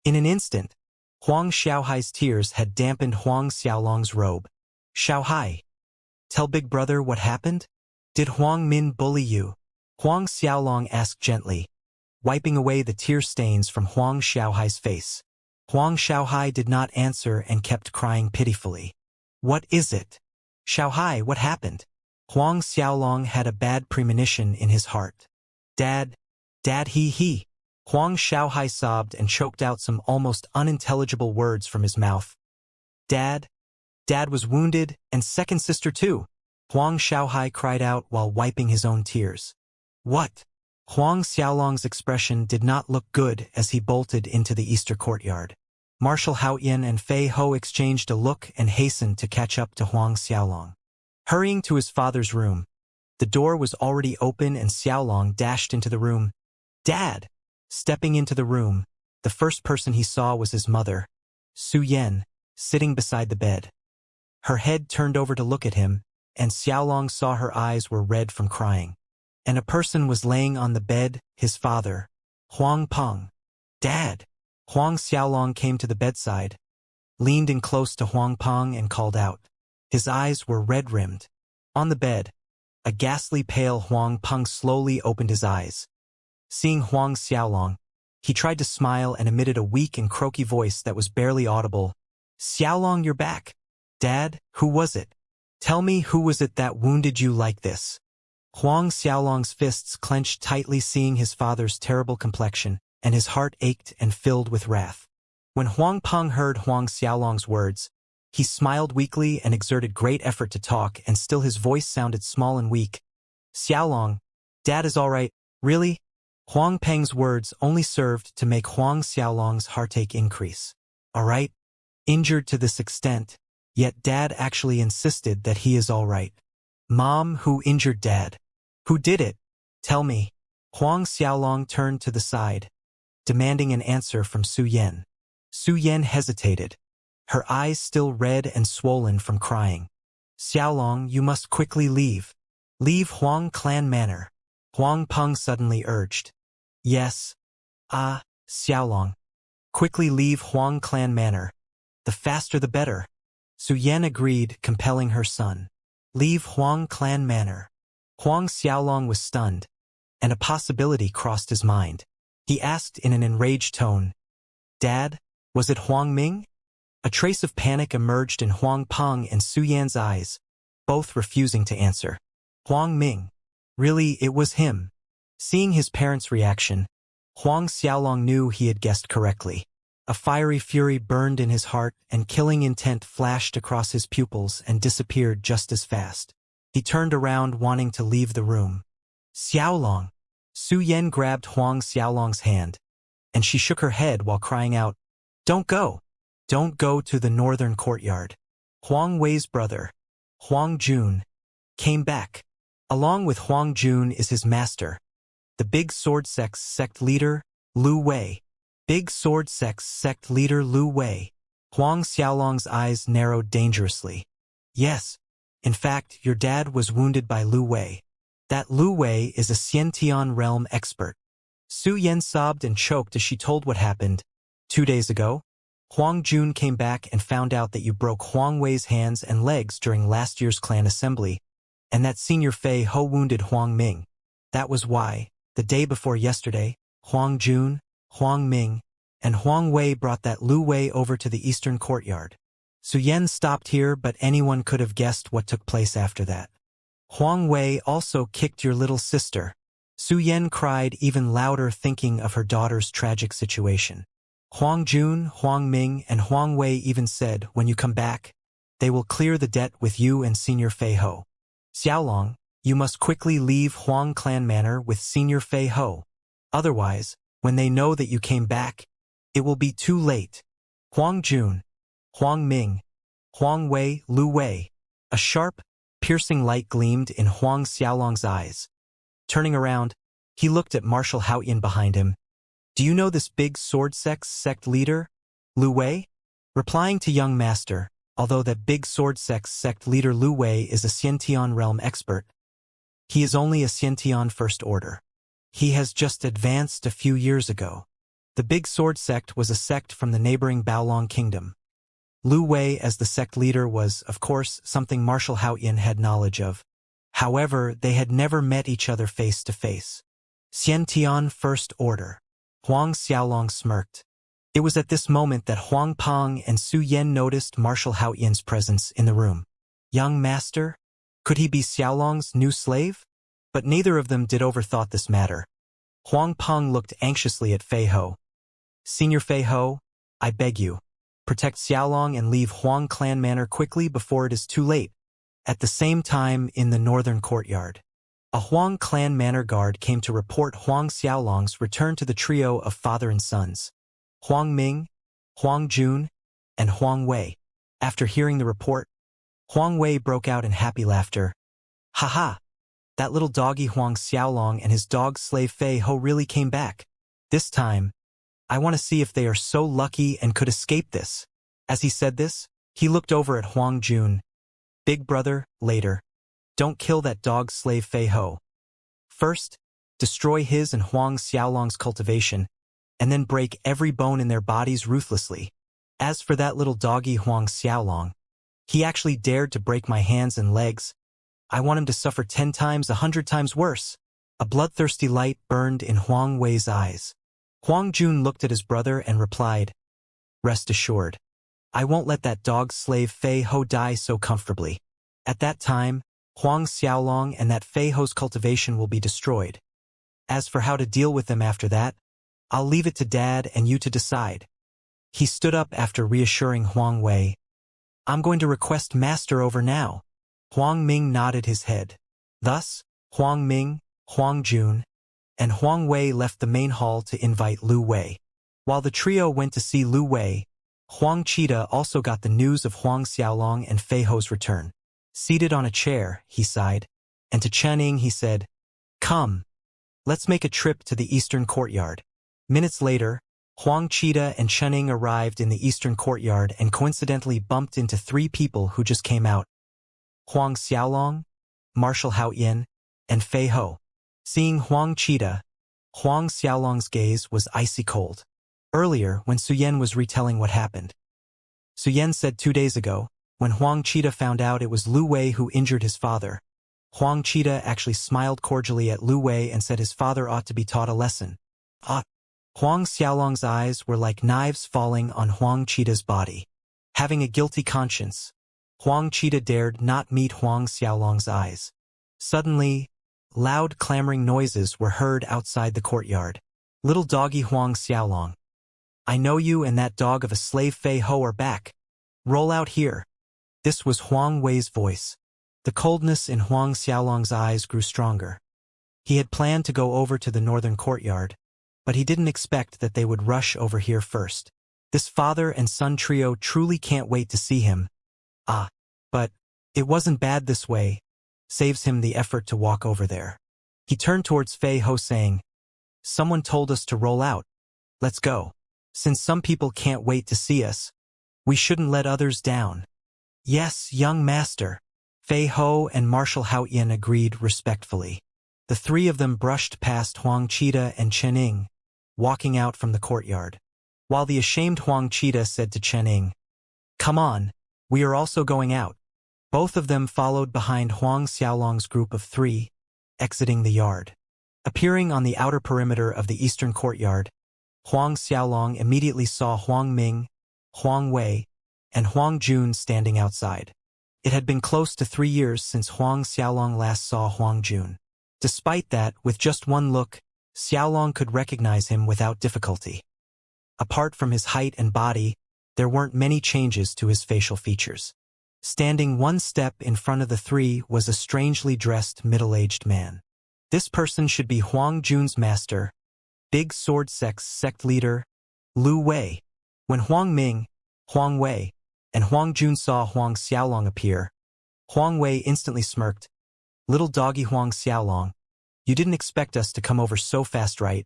[SPEAKER 1] In an instant, Huang Xiaohai's tears had dampened Huang Xiaolong's robe. "Xiaohai, tell big brother what happened? Did Huang Min bully you?" Huang Xiaolong asked gently, wiping away the tear stains from Huang Xiaohai's face. Huang Xiaohai did not answer and kept crying pitifully. "What is it? Xiaohai, what happened?" Huang Xiaolong had a bad premonition in his heart. Dad, he. Huang Xiaohai sobbed and choked out some almost unintelligible words from his mouth. Dad was wounded, and second sister too," Huang Xiaohai cried out while wiping his own tears. "What? Huang Xiaolong's expression did not look good as he bolted into the Easter courtyard. Marshal Haoyan and Fei Ho exchanged a look and hastened to catch up to Huang Xiaolong. Hurrying to his father's room, the door was already open and Xiaolong dashed into the room. "Dad!" Stepping into the room, the first person he saw was his mother, Su Yan, sitting beside the bed. Her head turned over to look at him, and Xiaolong saw her eyes were red from crying. And a person was laying on the bed, his father, Huang Peng. "Dad!" Huang Xiaolong came to the bedside, leaned in close to Huang Peng and called out. His eyes were red-rimmed. On the bed, a ghastly pale Huang Peng slowly opened his eyes. Seeing Huang Xiaolong, he tried to smile and emitted a weak and croaky voice that was barely audible. "Xiaolong, you're back. Dad, who was it? Tell me, who was it that wounded you like this?" Huang Xiaolong's fists clenched tightly seeing his father's terrible complexion, and his heart ached and filled with wrath. When Huang Peng heard Huang Xiaolong's words, he smiled weakly and exerted great effort to talk, and still his voice sounded small and weak. "Xiaolong, Dad is all right, really?" Huang Peng's words only served to make Huang Xiaolong's heartache increase. "All right? Injured to this extent, yet Dad actually insisted that he is all right. Mom, who injured Dad? Who did it? Tell me." Huang Xiaolong turned to the side, demanding an answer from Su Yan. Su Yan hesitated, her eyes still red and swollen from crying. "Xiaolong, you must quickly leave. Leave Huang Clan Manor," Huang Peng suddenly urged. "Yes. Xiaolong. Quickly leave Huang Clan Manor. The faster the better." Su Yan agreed, compelling her son. "Leave Huang Clan Manor." Huang Xiaolong was stunned, and a possibility crossed his mind. He asked in an enraged tone, "Dad, was it Huang Ming?" A trace of panic emerged in Huang Peng and Su Yan's eyes, both refusing to answer. "Huang Ming. Really, it was him." Seeing his parents' reaction, Huang Xiaolong knew he had guessed correctly. A fiery fury burned in his heart, and killing intent flashed across his pupils and disappeared just as fast. He turned around wanting to leave the room. "Xiaolong!" Su Yan grabbed Huang Xiaolong's hand, and she shook her head while crying out, "Don't go! Don't go to the northern courtyard." Huang Wei's brother, Huang Jun, came back. Along with Huang Jun is his master, the Big Sword sect leader, Lu Wei. Big Sword sect leader Lu Wei. Huang Xiaolong's eyes narrowed dangerously. "Yes. In fact, your dad was wounded by Lu Wei. That Lu Wei is a Xiantian realm expert." Su Yan sobbed and choked as she told what happened. 2 days ago, Huang Jun came back and found out that you broke Huang Wei's hands and legs during last year's clan assembly, and that Senior Fei Ho wounded Huang Ming. That was why, the day before yesterday, Huang Jun, Huang Ming, and Huang Wei brought that Lu Wei over to the eastern courtyard. Su Yan stopped here, but anyone could have guessed what took place after that. "Huang Wei also kicked your little sister." Su Yan cried even louder thinking of her daughter's tragic situation. Huang Jun, Huang Ming, and Huang Wei even said, "When you come back, they will clear the debt with you and Senior Fei Ho. Xiaolong, you must quickly leave Huang Clan Manor with Senior Fei Ho. Otherwise, when they know that you came back, it will be too late." Huang Jun, Huang Ming, Huang Wei, Lu Wei. A sharp, piercing light gleamed in Huang Xiaolong's eyes. Turning around, he looked at Marshal Haoyan behind him. "Do you know this Big Sword sect leader, Lu Wei?" Replying to young master, although that Big Sword sect leader Lu Wei is a Xiantian realm expert, he is only a Xiantian First Order. He has just advanced a few years ago. The Big Sword sect was a sect from the neighboring Baolong Kingdom. Lu Wei as the sect leader was, of course, something Marshal Haoyan had knowledge of. However, they had never met each other face to face. Xiantian First Order. Huang Xiaolong smirked. It was at this moment that Huang Peng and Su Yan noticed Marshal Haoyan's presence in the room. Young master? Could he be Xiaolong's new slave? But neither of them did overthought this matter. Huang Peng looked anxiously at Fei Ho. "Senior Fei Ho, I beg you, protect Xiaolong and leave Huang Clan Manor quickly before it is too late." At the same time in the northern courtyard. A Huang clan manor guard came to report Huang Xiaolong's return to the trio of father and sons, Huang Ming, Huang Jun, and Huang Wei. After hearing the report, Huang Wei broke out in happy laughter. "Ha! That little doggy Huang Xiaolong and his dog slave Fei Ho really came back. This time, I want to see if they are so lucky and could escape this." As he said this, he looked over at Huang Jun. "Big brother, later. Don't kill that dog slave Fei Ho. First, destroy his and Huang Xiaolong's cultivation, and then break every bone in their bodies ruthlessly. As for that little doggy Huang Xiaolong, he actually dared to break my hands and legs. I want him to suffer 10 times, 100 times worse." A bloodthirsty light burned in Huang Wei's eyes. Huang Jun looked at his brother and replied, "Rest assured, I won't let that dog slave Fei Ho die so comfortably. At that time, Huang Xiaolong and that Fei Ho's cultivation will be destroyed. As for how to deal with them after that, I'll leave it to Dad and you to decide." He stood up after reassuring Huang Wei. "I'm going to request Master over now." Huang Ming nodded his head. Thus, Huang Ming, Huang Jun, and Huang Wei left the main hall to invite Lu Wei. While the trio went to see Lu Wei, Huang Cheetah also got the news of Huang Xiaolong and Fei Ho's return. Seated on a chair, he sighed, and to Channing he said, "Come, let's make a trip to the eastern courtyard." Minutes later, Huang Cheetah and Channing arrived in the eastern courtyard and coincidentally bumped into 3 people who just came out: Huang Xiaolong, Marshal Haoyan, and Fei Ho. Seeing Huang Cheetah, Huang Xiaolong's gaze was icy cold. Earlier, when Suyen was retelling what happened, Suyen said 2 days ago, when Huang Cheetah found out it was Lu Wei who injured his father, Huang Cheetah actually smiled cordially at Lu Wei and said his father ought to be taught a lesson. Huang Xiaolong's eyes were like knives falling on Huang Cheetah's body. Having a guilty conscience, Huang Cheetah dared not meet Huang Xiaolong's eyes. Suddenly, loud clamoring noises were heard outside the courtyard. "Little doggy Huang Xiaolong, I know you and that dog of a slave Fei Ho are back. Roll out here." This was Huang Wei's voice. The coldness in Huang Xiaolong's eyes grew stronger. He had planned to go over to the northern courtyard, but he didn't expect that they would rush over here first. This father and son trio truly can't wait to see him. But it wasn't bad this way. Saves him the effort to walk over there. He turned towards Fei Ho saying, "Someone told us to roll out. Let's go. Since some people can't wait to see us, we shouldn't let others down." "Yes, young master." Fei Ho and Marshal Haoyan agreed respectfully. The 3 of them brushed past Huang Cheetah and Chening, walking out from the courtyard. While the ashamed Huang Cheetah said to Chening, "Come on, we are also going out." Both of them followed behind Huang Xiaolong's group of 3, exiting the yard. Appearing on the outer perimeter of the eastern courtyard, Huang Xiaolong immediately saw Huang Ming, Huang Wei, and Huang Jun standing outside. It had been close to 3 years since Huang Xiaolong last saw Huang Jun. Despite that, with just one look, Xiaolong could recognize him without difficulty. Apart from his height and body, there weren't many changes to his facial features. Standing one step in front of the 3 was a strangely dressed middle-aged man. This person should be Huang Jun's master, big sword sect leader, Lu Wei. When Huang Ming, Huang Wei, and Huang Jun saw Huang Xiaolong appear, Huang Wei instantly smirked. "Little doggy Huang Xiaolong, you didn't expect us to come over so fast, right?"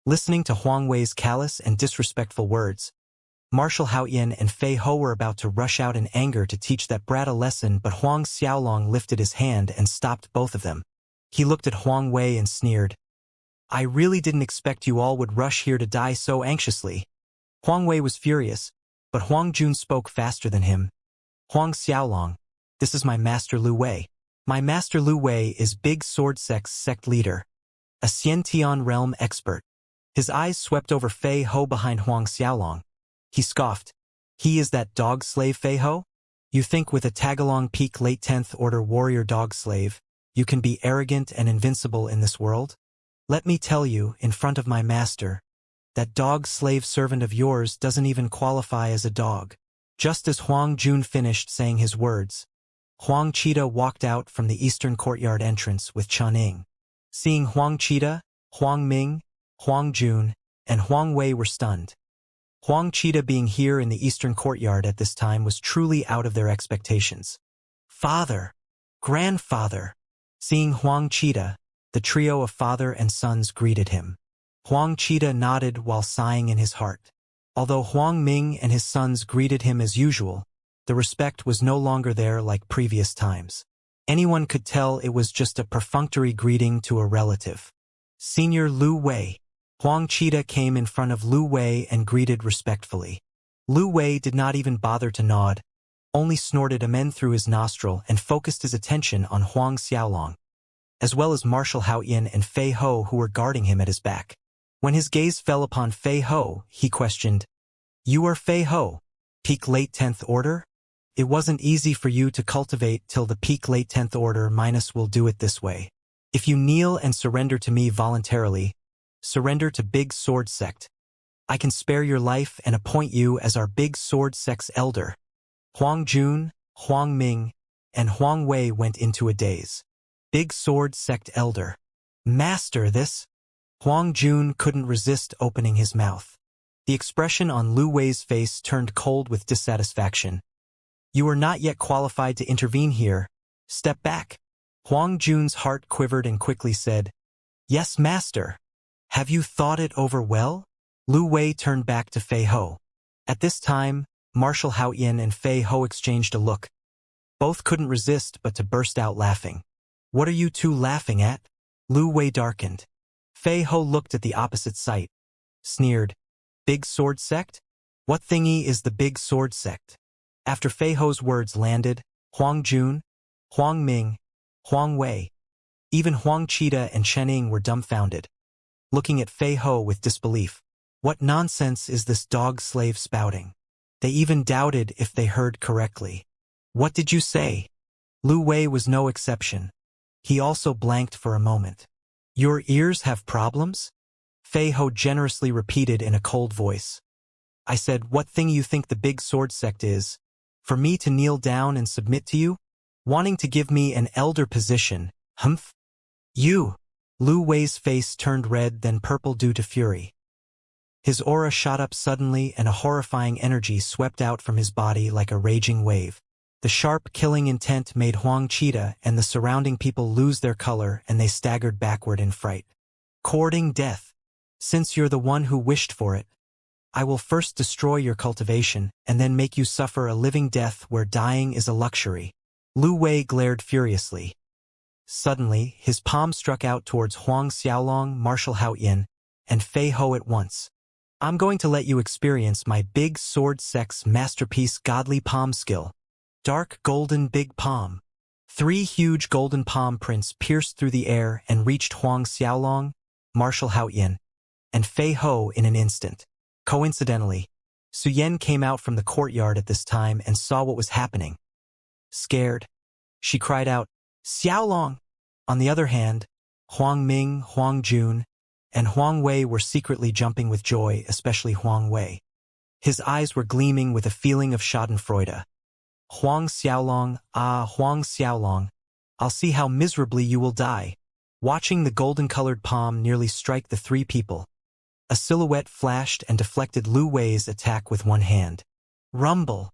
[SPEAKER 1] Listening to Huang Wei's callous and disrespectful words, Marshal Haoyan and Fei Ho were about to rush out in anger to teach that brat a lesson, but Huang Xiaolong lifted his hand and stopped both of them. He looked at Huang Wei and sneered, "I really didn't expect you all would rush here to die so anxiously." Huang Wei was furious, but Huang Jun spoke faster than him. "Huang Xiaolong, this is my master Lu Wei. My master Lu Wei is big sword sect leader, a Xiantian realm expert." His eyes swept over Fei Ho behind Huang Xiaolong. He scoffed. "He is that dog slave Fei Ho? You think with a Tagalong peak late 10th order warrior dog slave, you can be arrogant and invincible in this world? Let me tell you, in front of my master, that dog slave servant of yours doesn't even qualify as a dog." Just as Huang Jun finished saying his words, Huang Cheetah walked out from the eastern courtyard entrance with Channing. Seeing Huang Qida, Huang Ming, Huang Jun, and Huang Wei were stunned. Huang Qida being here in the eastern courtyard at this time was truly out of their expectations. Father! Grandfather! Seeing Huang Qida, the trio of father and sons greeted him. Huang Qida nodded while sighing in his heart. Although Huang Ming and his sons greeted him as usual, the respect was no longer there like previous times. Anyone could tell it was just a perfunctory greeting to a relative. Senior Lu Wei. Huang Qida came in front of Lu Wei and greeted respectfully. Lu Wei did not even bother to nod, only snorted amen through his nostril and focused his attention on Huang Xiaolong, as well as Marshal Haoyan and Fei Ho who were guarding him at his back. When his gaze fell upon Fei Ho, he questioned, "You are Fei Ho, peak late 10th order? It wasn't easy for you to cultivate till the peak late 10th order minus will do it this way. If you kneel and surrender to me voluntarily, surrender to Big Sword Sect, I can spare your life and appoint you as our Big Sword Sect's elder." Huang Jun, Huang Ming, and Huang Wei went into a daze. Big Sword Sect elder. Master this? Huang Jun couldn't resist opening his mouth. The expression on Lu Wei's face turned cold with dissatisfaction. "You are not yet qualified to intervene here. Step back." Huang Jun's heart quivered and quickly said, "Yes, master. Have you thought it over well?" Lu Wei turned back to Fei Ho. At this time, Marshal Haoyan and Fei Ho exchanged a look. Both couldn't resist but to burst out laughing. "What are you two laughing at?" Lu Wei darkened. Fei Ho looked at the opposite site, sneered, "Big Sword Sect? What thingy is the Big Sword Sect?" After Fei Ho's words landed, Huang Jun, Huang Ming, Huang Wei, even Huang Qida and Shening were dumbfounded, looking at Fei Ho with disbelief. What nonsense is this dog slave spouting? They even doubted if they heard correctly. "What did you say?" Lu Wei was no exception. He also blanked for a moment. "Your ears have problems?" Fei Ho generously repeated in a cold voice. "I said, what thing you think the Big Sword Sect is? For me to kneel down and submit to you? Wanting to give me an elder position, humph? You!" Lu Wei's face turned red then purple due to fury. His aura shot up suddenly and a horrifying energy swept out from his body like a raging wave. The sharp, killing intent made Huang Qida and the surrounding people lose their color and they staggered backward in fright. "Courting death. Since you're the one who wished for it, I will first destroy your cultivation and then make you suffer a living death where dying is a luxury." Lu Wei glared furiously. Suddenly, his palm struck out towards Huang Xiaolong, Marshal Haoyan, and Fei Ho at once. "I'm going to let you experience my Big Sword Sect's masterpiece godly palm skill. Dark golden big palm." 3 huge golden palm prints pierced through the air and reached Huang Xiaolong, Marshal Haoyan, and Fei Ho in an instant. Coincidentally, Su Yan came out from the courtyard at this time and saw what was happening. Scared, she cried out, "Xiaolong!" On the other hand, Huang Ming, Huang Jun, and Huang Wei were secretly jumping with joy, especially Huang Wei. His eyes were gleaming with a feeling of schadenfreude. "Huang Xiaolong, ah, Huang Xiaolong, I'll see how miserably you will die." Watching the golden-colored palm nearly strike the 3 people, a silhouette flashed and deflected Lu Wei's attack with one hand. Rumble!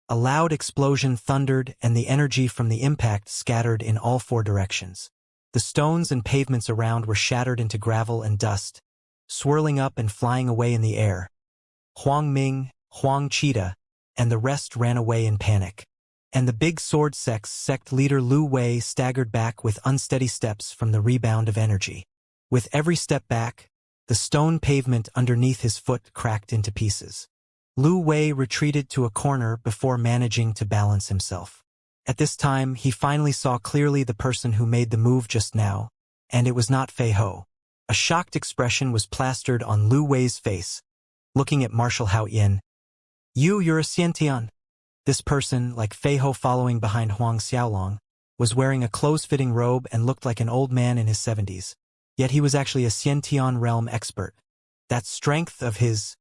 [SPEAKER 1] A loud explosion thundered and the energy from the impact scattered in all 4 directions. The stones and pavements around were shattered into gravel and dust, swirling up and flying away in the air. Huang Ming, Huang Qida, and the rest ran away in panic. And the Big Sword Sect's sect leader Lu Wei staggered back with unsteady steps from the rebound of energy. With every step back, the stone pavement underneath his foot cracked into pieces. Lu Wei retreated to a corner before managing to balance himself. At this time, he finally saw clearly the person who made the move just now, and it was not Fei Ho. A shocked expression was plastered on Lu Wei's face, looking at Marshal Haoyan. You're a Xiantian." This person, like Fei Ho following behind Huang Xiaolong, was wearing a close-fitting robe and looked like an old man in his 70s. Yet he was actually a Xiantian realm expert. That strength of his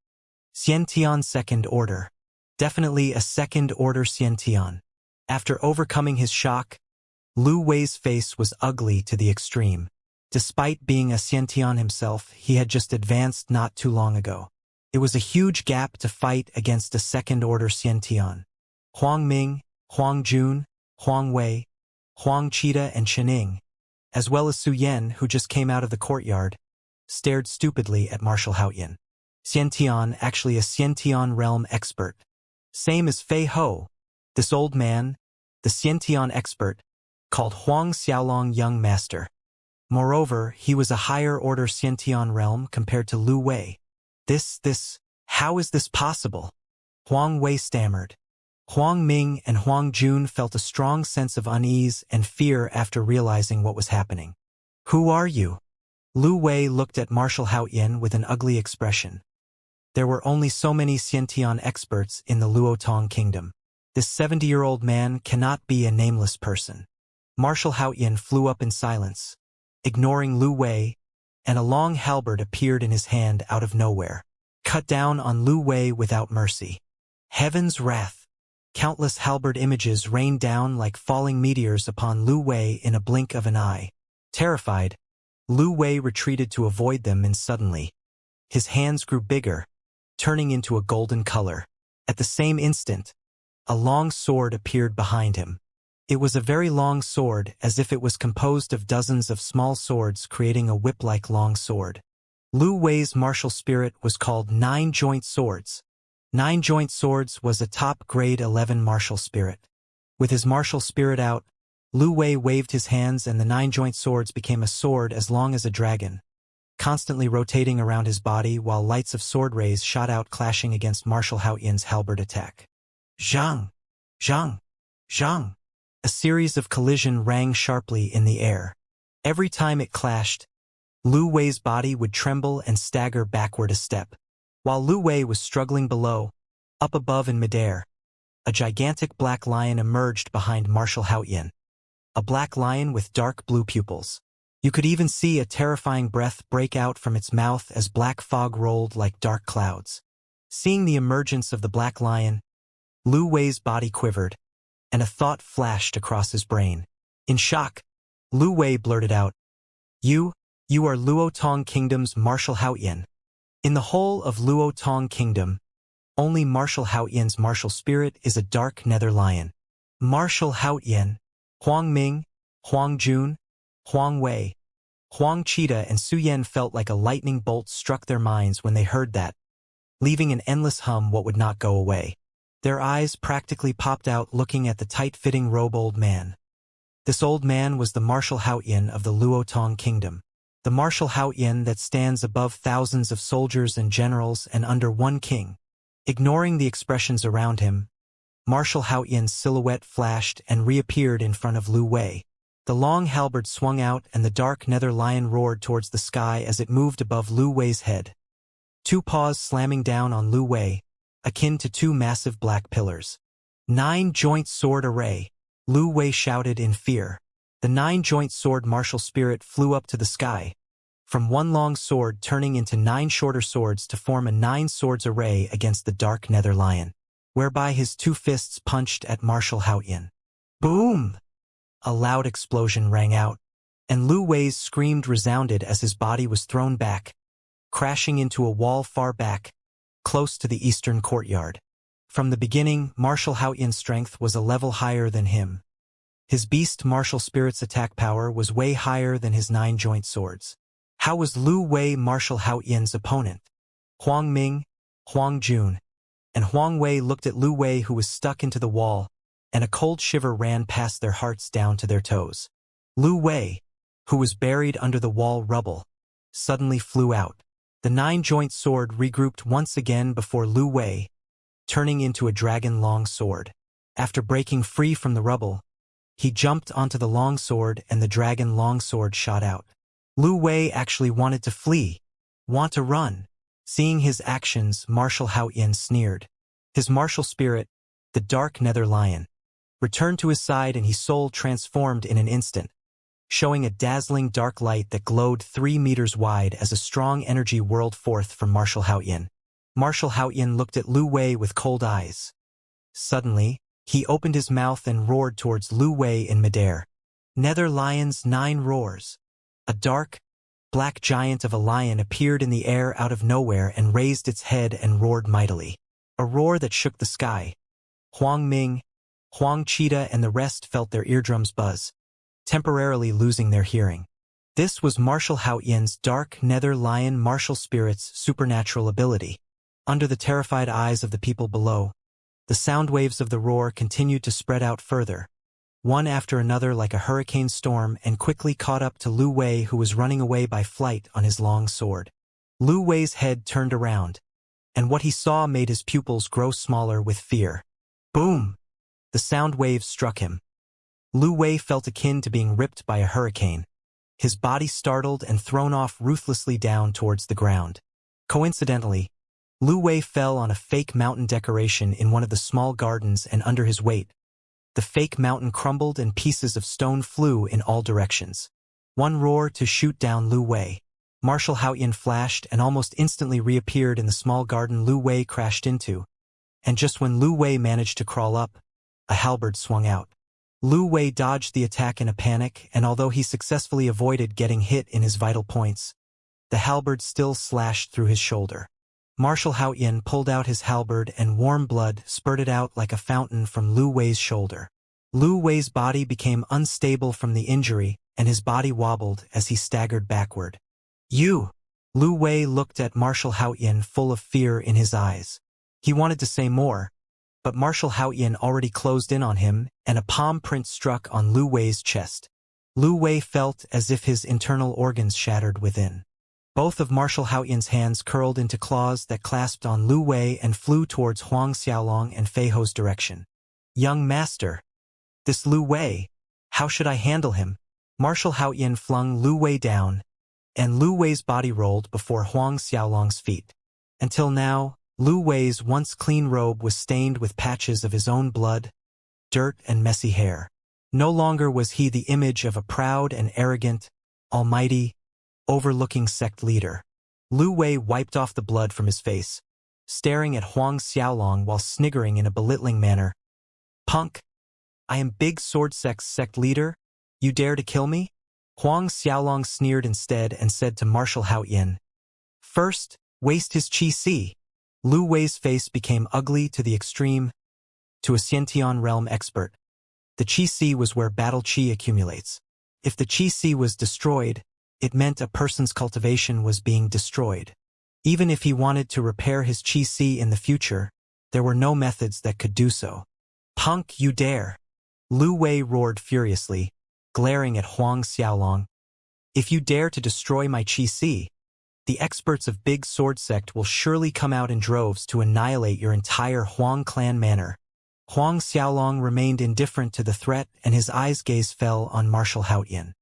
[SPEAKER 1] Xiantian second order. Definitely a second-order Xiantian. After overcoming his shock, Lu Wei's face was ugly to the extreme. Despite being a Xiantian himself, he had just advanced not too long ago. It was a huge gap to fight against a second-order Xiantian. Huang Ming, Huang Jun, Huang Wei, Huang Qida and Chening, as well as Su Yan, who just came out of the courtyard, stared stupidly at Marshal Haoyan. Xiantian, actually a Xiantian realm expert. Same as Fei Ho, this old man, the Xiantian expert, called Huang Xiaolong Young Master. Moreover, he was a higher-order Xiantian realm compared to Lu Wei. How is this possible? Huang Wei stammered. Huang Ming and Huang Jun felt a strong sense of unease and fear after realizing what was happening. Who are you? Lu Wei looked at Marshal Haoyan with an ugly expression. There were only so many Xiantian experts in the Luotong kingdom. This 70-year-old man cannot be a nameless person. Marshal Haoyan flew up in silence, ignoring Lu Wei, and a long halberd appeared in his hand out of nowhere. Cut down on Lu Wei without mercy. Heaven's wrath. Countless halberd images rained down like falling meteors upon Lu Wei in a blink of an eye. Terrified, Lu Wei retreated to avoid them, and suddenly, his hands grew bigger, turning into a golden color. At the same instant, a long sword appeared behind him. It was a very long sword, as if it was composed of dozens of small swords creating a whip-like long sword. Lu Wei's martial spirit was called Nine-Joint Swords. Nine-Joint Swords was a top-grade 11 martial spirit. With his martial spirit out, Lu Wei waved his hands and the Nine-Joint Swords became a sword as long as a dragon, constantly rotating around his body while lights of sword rays shot out clashing against Marshal Haoyan's halberd attack. Zhang! Zhang! Zhang! A series of collision rang sharply in the air. Every time it clashed, Lu Wei's body would tremble and stagger backward a step. While Lu Wei was struggling below, up above in midair, a gigantic black lion emerged behind Marshal Haoyan. A black lion with dark blue pupils. You could even see a terrifying breath break out from its mouth as black fog rolled like dark clouds. Seeing the emergence of the black lion, Lu Wei's body quivered, and a thought flashed across his brain. In shock, Lu Wei blurted out, You are Luotong Kingdom's Marshal Haoyan. In the whole of Luotong Kingdom, only Marshal Haoyan's martial spirit is a dark nether lion. Marshal Haoyan, Huang Ming, Huang Jun, Huang Wei, Huang Qida and Su Yan felt like a lightning bolt struck their minds when they heard that, leaving an endless hum what would not go away. Their eyes practically popped out looking at the tight-fitting robe old man. This old man was the Marshal Haoyan of the Luotong Kingdom. The Marshal Haoyan that stands above thousands of soldiers and generals and under one king. Ignoring the expressions around him, Marshal Haoyan's silhouette flashed and reappeared in front of Lu Wei. The long halberd swung out and the dark nether lion roared towards the sky as it moved above Lu Wei's head. Two paws slamming down on Lu Wei, akin to two massive black pillars. Nine-joint sword array, Lu Wei shouted in fear. The nine-joint sword martial spirit flew up to the sky, from one long sword turning into 9 shorter swords to form a 9 swords array against the dark nether lion, whereby his 2 fists punched at Marshal Haoyan. Boom! A loud explosion rang out, and Lu Wei's scream resounded as his body was thrown back, crashing into a wall far back, close to the eastern courtyard. From the beginning, Marshal Haoyan's strength was a level higher than him. His beast martial spirit's attack power was way higher than his 9-joint swords. How was Lu Wei Marshal Haoyan's opponent? Huang Ming, Huang Jun, and Huang Wei looked at Lu Wei who was stuck into the wall, and a cold shiver ran past their hearts down to their toes. Lu Wei, who was buried under the wall rubble, suddenly flew out. The 9-joint sword regrouped once again before Lu Wei, turning into a dragon-long sword. After breaking free from the rubble, he jumped onto the long sword and the dragon long sword shot out. Lu Wei actually wanted to flee, want to run. Seeing his actions, Marshal Haoyan sneered. His martial spirit, the dark nether lion, returned to his side and his soul transformed in an instant, showing a dazzling dark light that glowed 3 meters wide as a strong energy whirled forth from Marshal Haoyan. Marshal Haoyan looked at Lu Wei with cold eyes. Suddenly, he opened his mouth and roared towards Lu Wei in midair. Nether Lion's 9 roars. A dark, black giant of a lion appeared in the air out of nowhere and raised its head and roared mightily. A roar that shook the sky. Huang Ming, Huang Cheetah and the rest felt their eardrums buzz, temporarily losing their hearing. This was Martial Haotian's dark nether lion martial spirit's supernatural ability. Under the terrified eyes of the people below, the sound waves of the roar continued to spread out further, one after another like a hurricane storm, and quickly caught up to Lu Wei, who was running away by flight on his long sword. Lu Wei's head turned around, and what he saw made his pupils grow smaller with fear. Boom! The sound waves struck him. Lu Wei felt akin to being ripped by a hurricane, his body startled and thrown off ruthlessly down towards the ground. Coincidentally, Lu Wei fell on a fake mountain decoration in one of the small gardens, and under his weight, the fake mountain crumbled and pieces of stone flew in all directions. One roar to shoot down Lu Wei. Martial Haotian flashed and almost instantly reappeared in the small garden Lu Wei crashed into, and just when Lu Wei managed to crawl up, a halberd swung out. Lu Wei dodged the attack in a panic, and although he successfully avoided getting hit in his vital points, the halberd still slashed through his shoulder. Martial Haotian pulled out his halberd and warm blood spurted out like a fountain from Lu Wei's shoulder. Lu Wei's body became unstable from the injury, and his body wobbled as he staggered backward. You! Lu Wei looked at Martial Haotian full of fear in his eyes. He wanted to say more, but Martial Haotian already closed in on him, and a palm print struck on Lu Wei's chest. Lu Wei felt as if his internal organs shattered within. Both of Martial Haotian's hands curled into claws that clasped on Lu Wei and flew towards Huang Xiaolong and Fei Ho's direction. Young master! This Lu Wei! How should I handle him? Martial Haotian flung Lu Wei down, and Lu Wei's body rolled before Huang Xiaolong's feet. Until now, Lu Wei's once clean robe was stained with patches of his own blood, dirt and messy hair. No longer was he the image of a proud and arrogant, almighty, overlooking sect leader. Lu Wei wiped off the blood from his face, staring at Huang Xiaolong while sniggering in a belittling manner. Punk! I am Big Sword Sect's sect leader? You dare to kill me? Huang Xiaolong sneered instead and said to Martial Haotian, First, waste his qi. Lu Wei's face became ugly to the extreme. To a Xiantian realm expert, the qi was where battle qi accumulates. If the qi was destroyed, it meant a person's cultivation was being destroyed. Even if he wanted to repair his qi in the future, there were no methods that could do so. Punk, you dare! Lu Wei roared furiously, glaring at Huang Xiaolong. If you dare to destroy my qi, the experts of Big Sword Sect will surely come out in droves to annihilate your entire Huang clan manor. Huang Xiaolong remained indifferent to the threat, and his eyes gaze fell on Martial Haotian.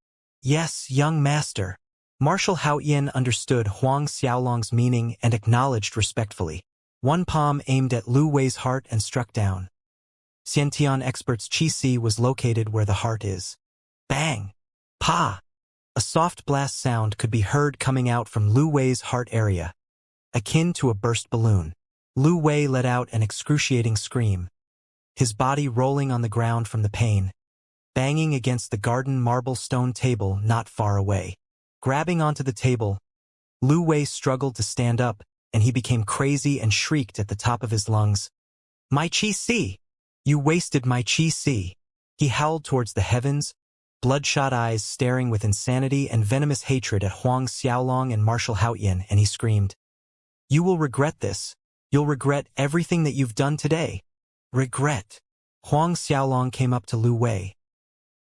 [SPEAKER 1] Yes, young master. Martial Haotian understood Huang Xiaolong's meaning and acknowledged respectfully. One palm aimed at Lu Wei's heart and struck down. Xiantian expert's qi was located where the heart is. Bang! Pa! A soft blast sound could be heard coming out from Lu Wei's heart area, akin to a burst balloon. Lu Wei let out an excruciating scream, his body rolling on the ground from the pain, banging against the garden marble stone table not far away. Grabbing onto the table, Lu Wei struggled to stand up, and he became crazy and shrieked at the top of his lungs. My qi! You wasted my qi! He howled towards the heavens, bloodshot eyes staring with insanity and venomous hatred at Huang Xiaolong and Martial Haotian, and he screamed, You will regret this. You'll regret everything that you've done today. Regret. Huang Xiaolong came up to Lu Wei.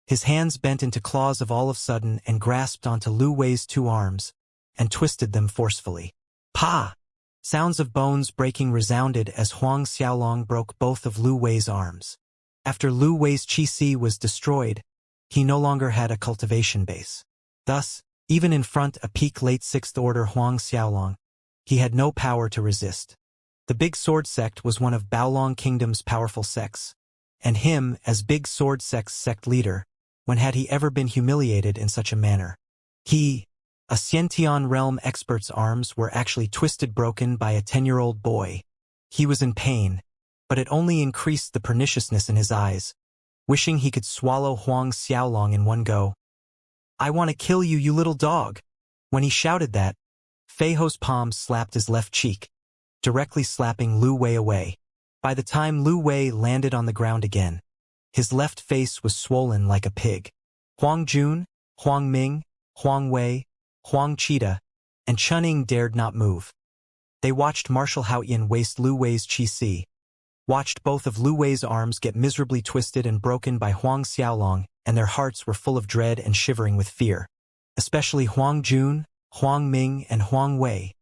[SPEAKER 1] His hands bent into claws all of a sudden and grasped onto Lu Wei's two arms, and twisted them forcefully. Pa! Sounds of bones breaking resounded as Huang Xiaolong broke both of Lu Wei's arms. After Lu Wei's qi was destroyed, he no longer had a cultivation base. Thus, even in front a peak late 6th order Huang Xiaolong, he had no power to resist. The Big Sword Sect was one of Baolong Kingdom's powerful sects, and him, as Big Sword Sect's sect leader, when had he ever been humiliated in such a manner? He, a Xiantian realm expert's arms were actually twisted broken by a 10-year-old boy. He was in pain, but it only increased the perniciousness in his eyes, wishing he could swallow Huang Xiaolong in one go. I want to kill you, you little dog. When he shouted that, Fei Ho's palm slapped his left cheek, directly slapping Lu Wei away. By the time Lu Wei landed on the ground again, his left face was swollen like a pig. Huang Jun, Huang Ming, Huang Wei, Huang Cheetah, and Chuning dared not move. They watched Marshal Haoyan waste Lu Wei's qi, watched both of Lu Wei's arms get miserably twisted and broken by Huang Xiaolong, and their hearts were full of dread and shivering with fear. Especially Huang Jun, Huang Ming, and Huang Wei,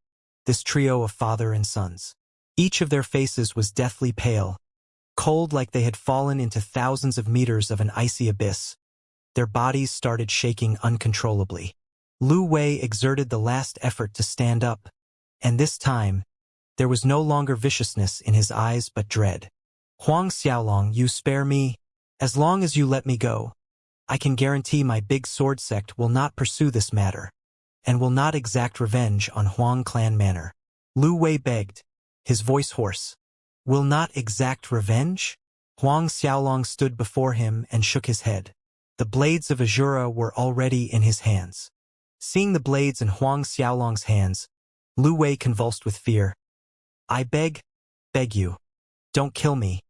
[SPEAKER 1] this trio of father and sons. Each of their faces was deathly pale, cold like they had fallen into thousands of meters of an icy abyss. Their bodies started shaking uncontrollably. Lu Wei exerted the last effort to stand up, and this time, there was no longer viciousness in his eyes but dread. Huang Xiaolong, you spare me. As long as you let me go, I can guarantee my big sword sect will not pursue this matter, and will not exact revenge on Huang clan manor. Lu Wei begged, his voice hoarse. Will not exact revenge? Huang Xiaolong stood before him and shook his head. The blades of Azura were already in his hands. Seeing the blades in Huang Xiaolong's hands, Lu Wei convulsed with fear. I beg you. Don't kill me.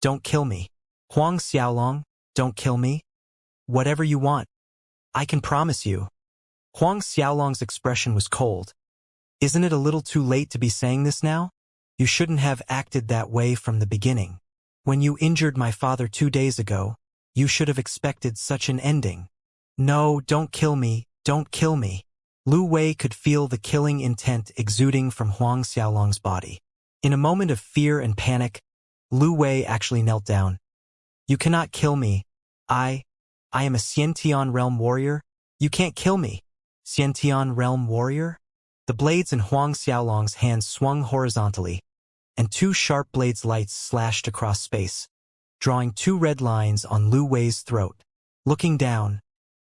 [SPEAKER 1] Don't kill me. Huang Xiaolong, don't kill me. Whatever you want. I can promise you. Huang Xiaolong's expression was cold. Isn't it a little too late to be saying this now? You shouldn't have acted that way from the beginning. When you injured my father 2 days ago, you should have expected such an ending. No, don't kill me, don't kill me. Lu Wei could feel the killing intent exuding from Huang Xiaolong's body. In a moment of fear and panic, Lu Wei actually knelt down. You cannot kill me. I am a Xiantian realm warrior. You can't kill me. Xiantian realm warrior? The blades in Huang Xiaolong's hands swung horizontally, and 2 sharp blades' lights slashed across space, drawing 2 red lines on Lu Wei's throat. Looking down,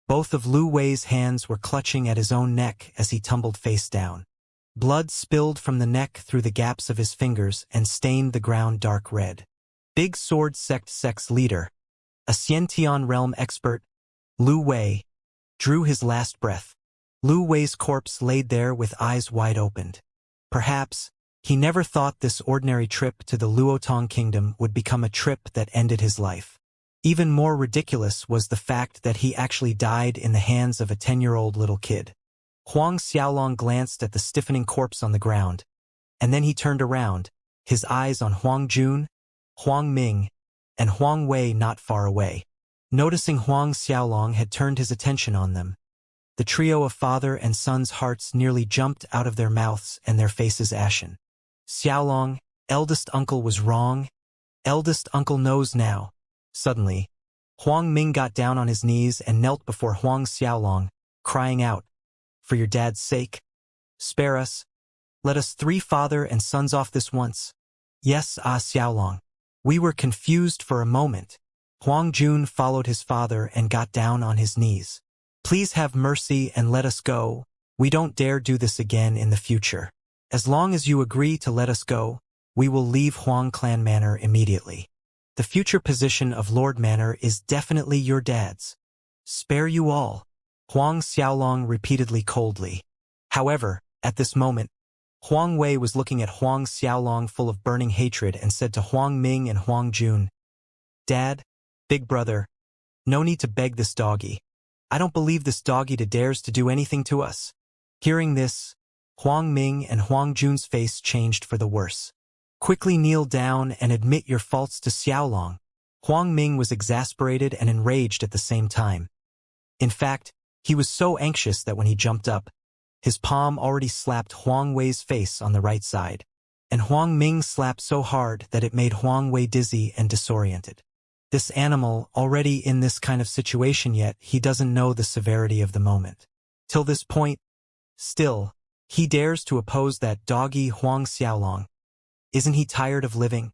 [SPEAKER 1] both of Lu Wei's hands were clutching at his own neck as he tumbled face down. Blood spilled from the neck through the gaps of his fingers and stained the ground dark red. Big Sword Sect's leader, a Xiantian realm expert, Lu Wei, drew his last breath. Lu Wei's corpse laid there with eyes wide opened. Perhaps, he never thought this ordinary trip to the Luotong Kingdom would become a trip that ended his life. Even more ridiculous was the fact that he actually died in the hands of a 10-year-old little kid. Huang Xiaolong glanced at the stiffening corpse on the ground, and then he turned around, his eyes on Huang Jun, Huang Ming, and Huang Wei not far away. Noticing Huang Xiaolong had turned his attention on them, the trio of father and son's hearts nearly jumped out of their mouths and their faces ashen. Xiaolong, eldest uncle was wrong. Eldest uncle knows now. Suddenly, Huang Ming got down on his knees and knelt before Huang Xiaolong, crying out, For your dad's sake, spare us. Let us 3 father and sons off this once. Yes, Xiaolong. We were confused for a moment. Huang Jun followed his father and got down on his knees. Please have mercy and let us go. We don't dare do this again in the future. As long as you agree to let us go, we will leave Huang Clan Manor immediately. The future position of Lord Manor is definitely your dad's. Spare you all, Huang Xiaolong repeatedly coldly. However, at this moment, Huang Wei was looking at Huang Xiaolong full of burning hatred and said to Huang Ming and Huang Jun, Dad, big brother, no need to beg this doggy. I don't believe this doggy dares to do anything to us. Hearing this, Huang Ming and Huang Jun's face changed for the worse. Quickly kneel down and admit your faults to Xiaolong. Huang Ming was exasperated and enraged at the same time. In fact, he was so anxious that when he jumped up, his palm already slapped Huang Wei's face on the right side, and Huang Ming slapped so hard that it made Huang Wei dizzy and disoriented. This animal, already in this kind of situation yet, he doesn't know the severity of the moment. Till this point, still, he dares to oppose that doggy Huang Xiaolong. Isn't he tired of living?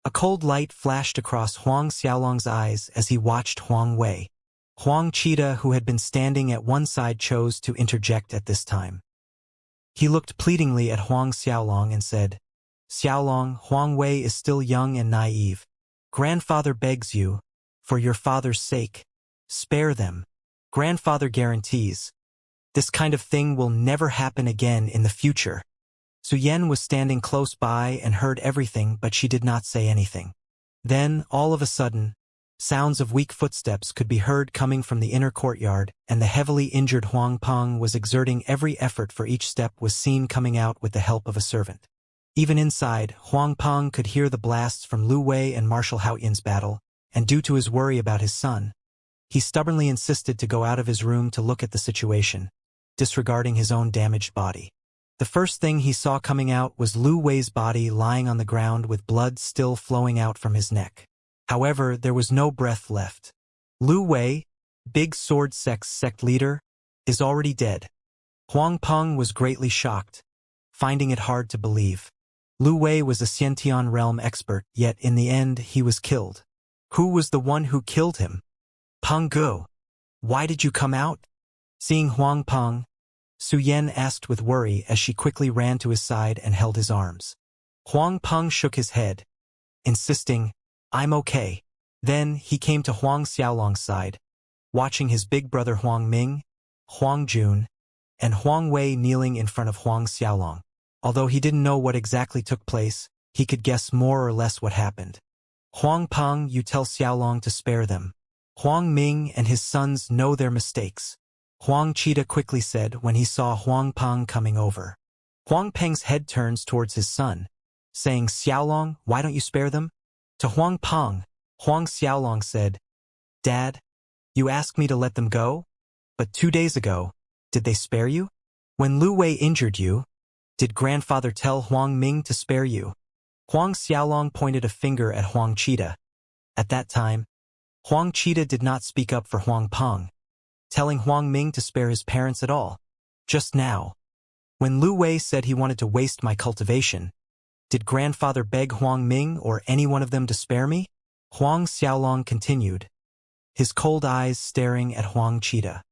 [SPEAKER 1] A cold light flashed across Huang Xiaolong's eyes as he watched Huang Wei. Huang Cheetah, who had been standing at one side, chose to interject at this time. He looked pleadingly at Huang Xiaolong and said, Xiaolong, Huang Wei is still young and naive. Grandfather begs you, for your father's sake, spare them. Grandfather guarantees. This kind of thing will never happen again in the future. Su Yan was standing close by and heard everything, but she did not say anything. Then, all of a sudden, sounds of weak footsteps could be heard coming from the inner courtyard, and the heavily injured Huang Peng was exerting every effort for each step was seen coming out with the help of a servant. Even inside, Huang Peng could hear the blasts from Lu Wei and Marshal Haoyan's battle, and due to his worry about his son, he stubbornly insisted to go out of his room to look at the situation, disregarding his own damaged body. The first thing he saw coming out was Lu Wei's body lying on the ground with blood still flowing out from his neck. However, there was no breath left. Lu Wei, big sword sect leader, is already dead. Huang Peng was greatly shocked, finding it hard to believe. Lu Wei was a Xiantian realm expert, yet in the end he was killed. Who was the one who killed him? Peng Gu, why did you come out? Seeing Huang Peng, Su Yan asked with worry as she quickly ran to his side and held his arms. Huang Peng shook his head, insisting, I'm okay. Then he came to Huang Xiaolong's side, watching his big brother Huang Ming, Huang Jun, and Huang Wei kneeling in front of Huang Xiaolong. Although he didn't know what exactly took place, he could guess more or less what happened. Huang Peng, you tell Xiaolong to spare them. Huang Ming and his sons know their mistakes, Huang Cheetah quickly said when he saw Huang Peng coming over. Huang Peng's head turns towards his son, saying, Xiaolong, why don't you spare them? To Huang Peng, Huang Xiaolong said, Dad, you asked me to let them go? But 2 days ago, did they spare you? When Lu Wei injured you, did grandfather tell Huang Ming to spare you? Huang Xiaolong pointed a finger at Huang Cheetah. At that time, Huang Cheetah did not speak up for Huang Peng, telling Huang Ming to spare his parents at all. Just now, when Lu Wei said he wanted to waste my cultivation, did grandfather beg Huang Ming or any one of them to spare me? Huang Xiaolong continued, his cold eyes staring at Huang Cheetah.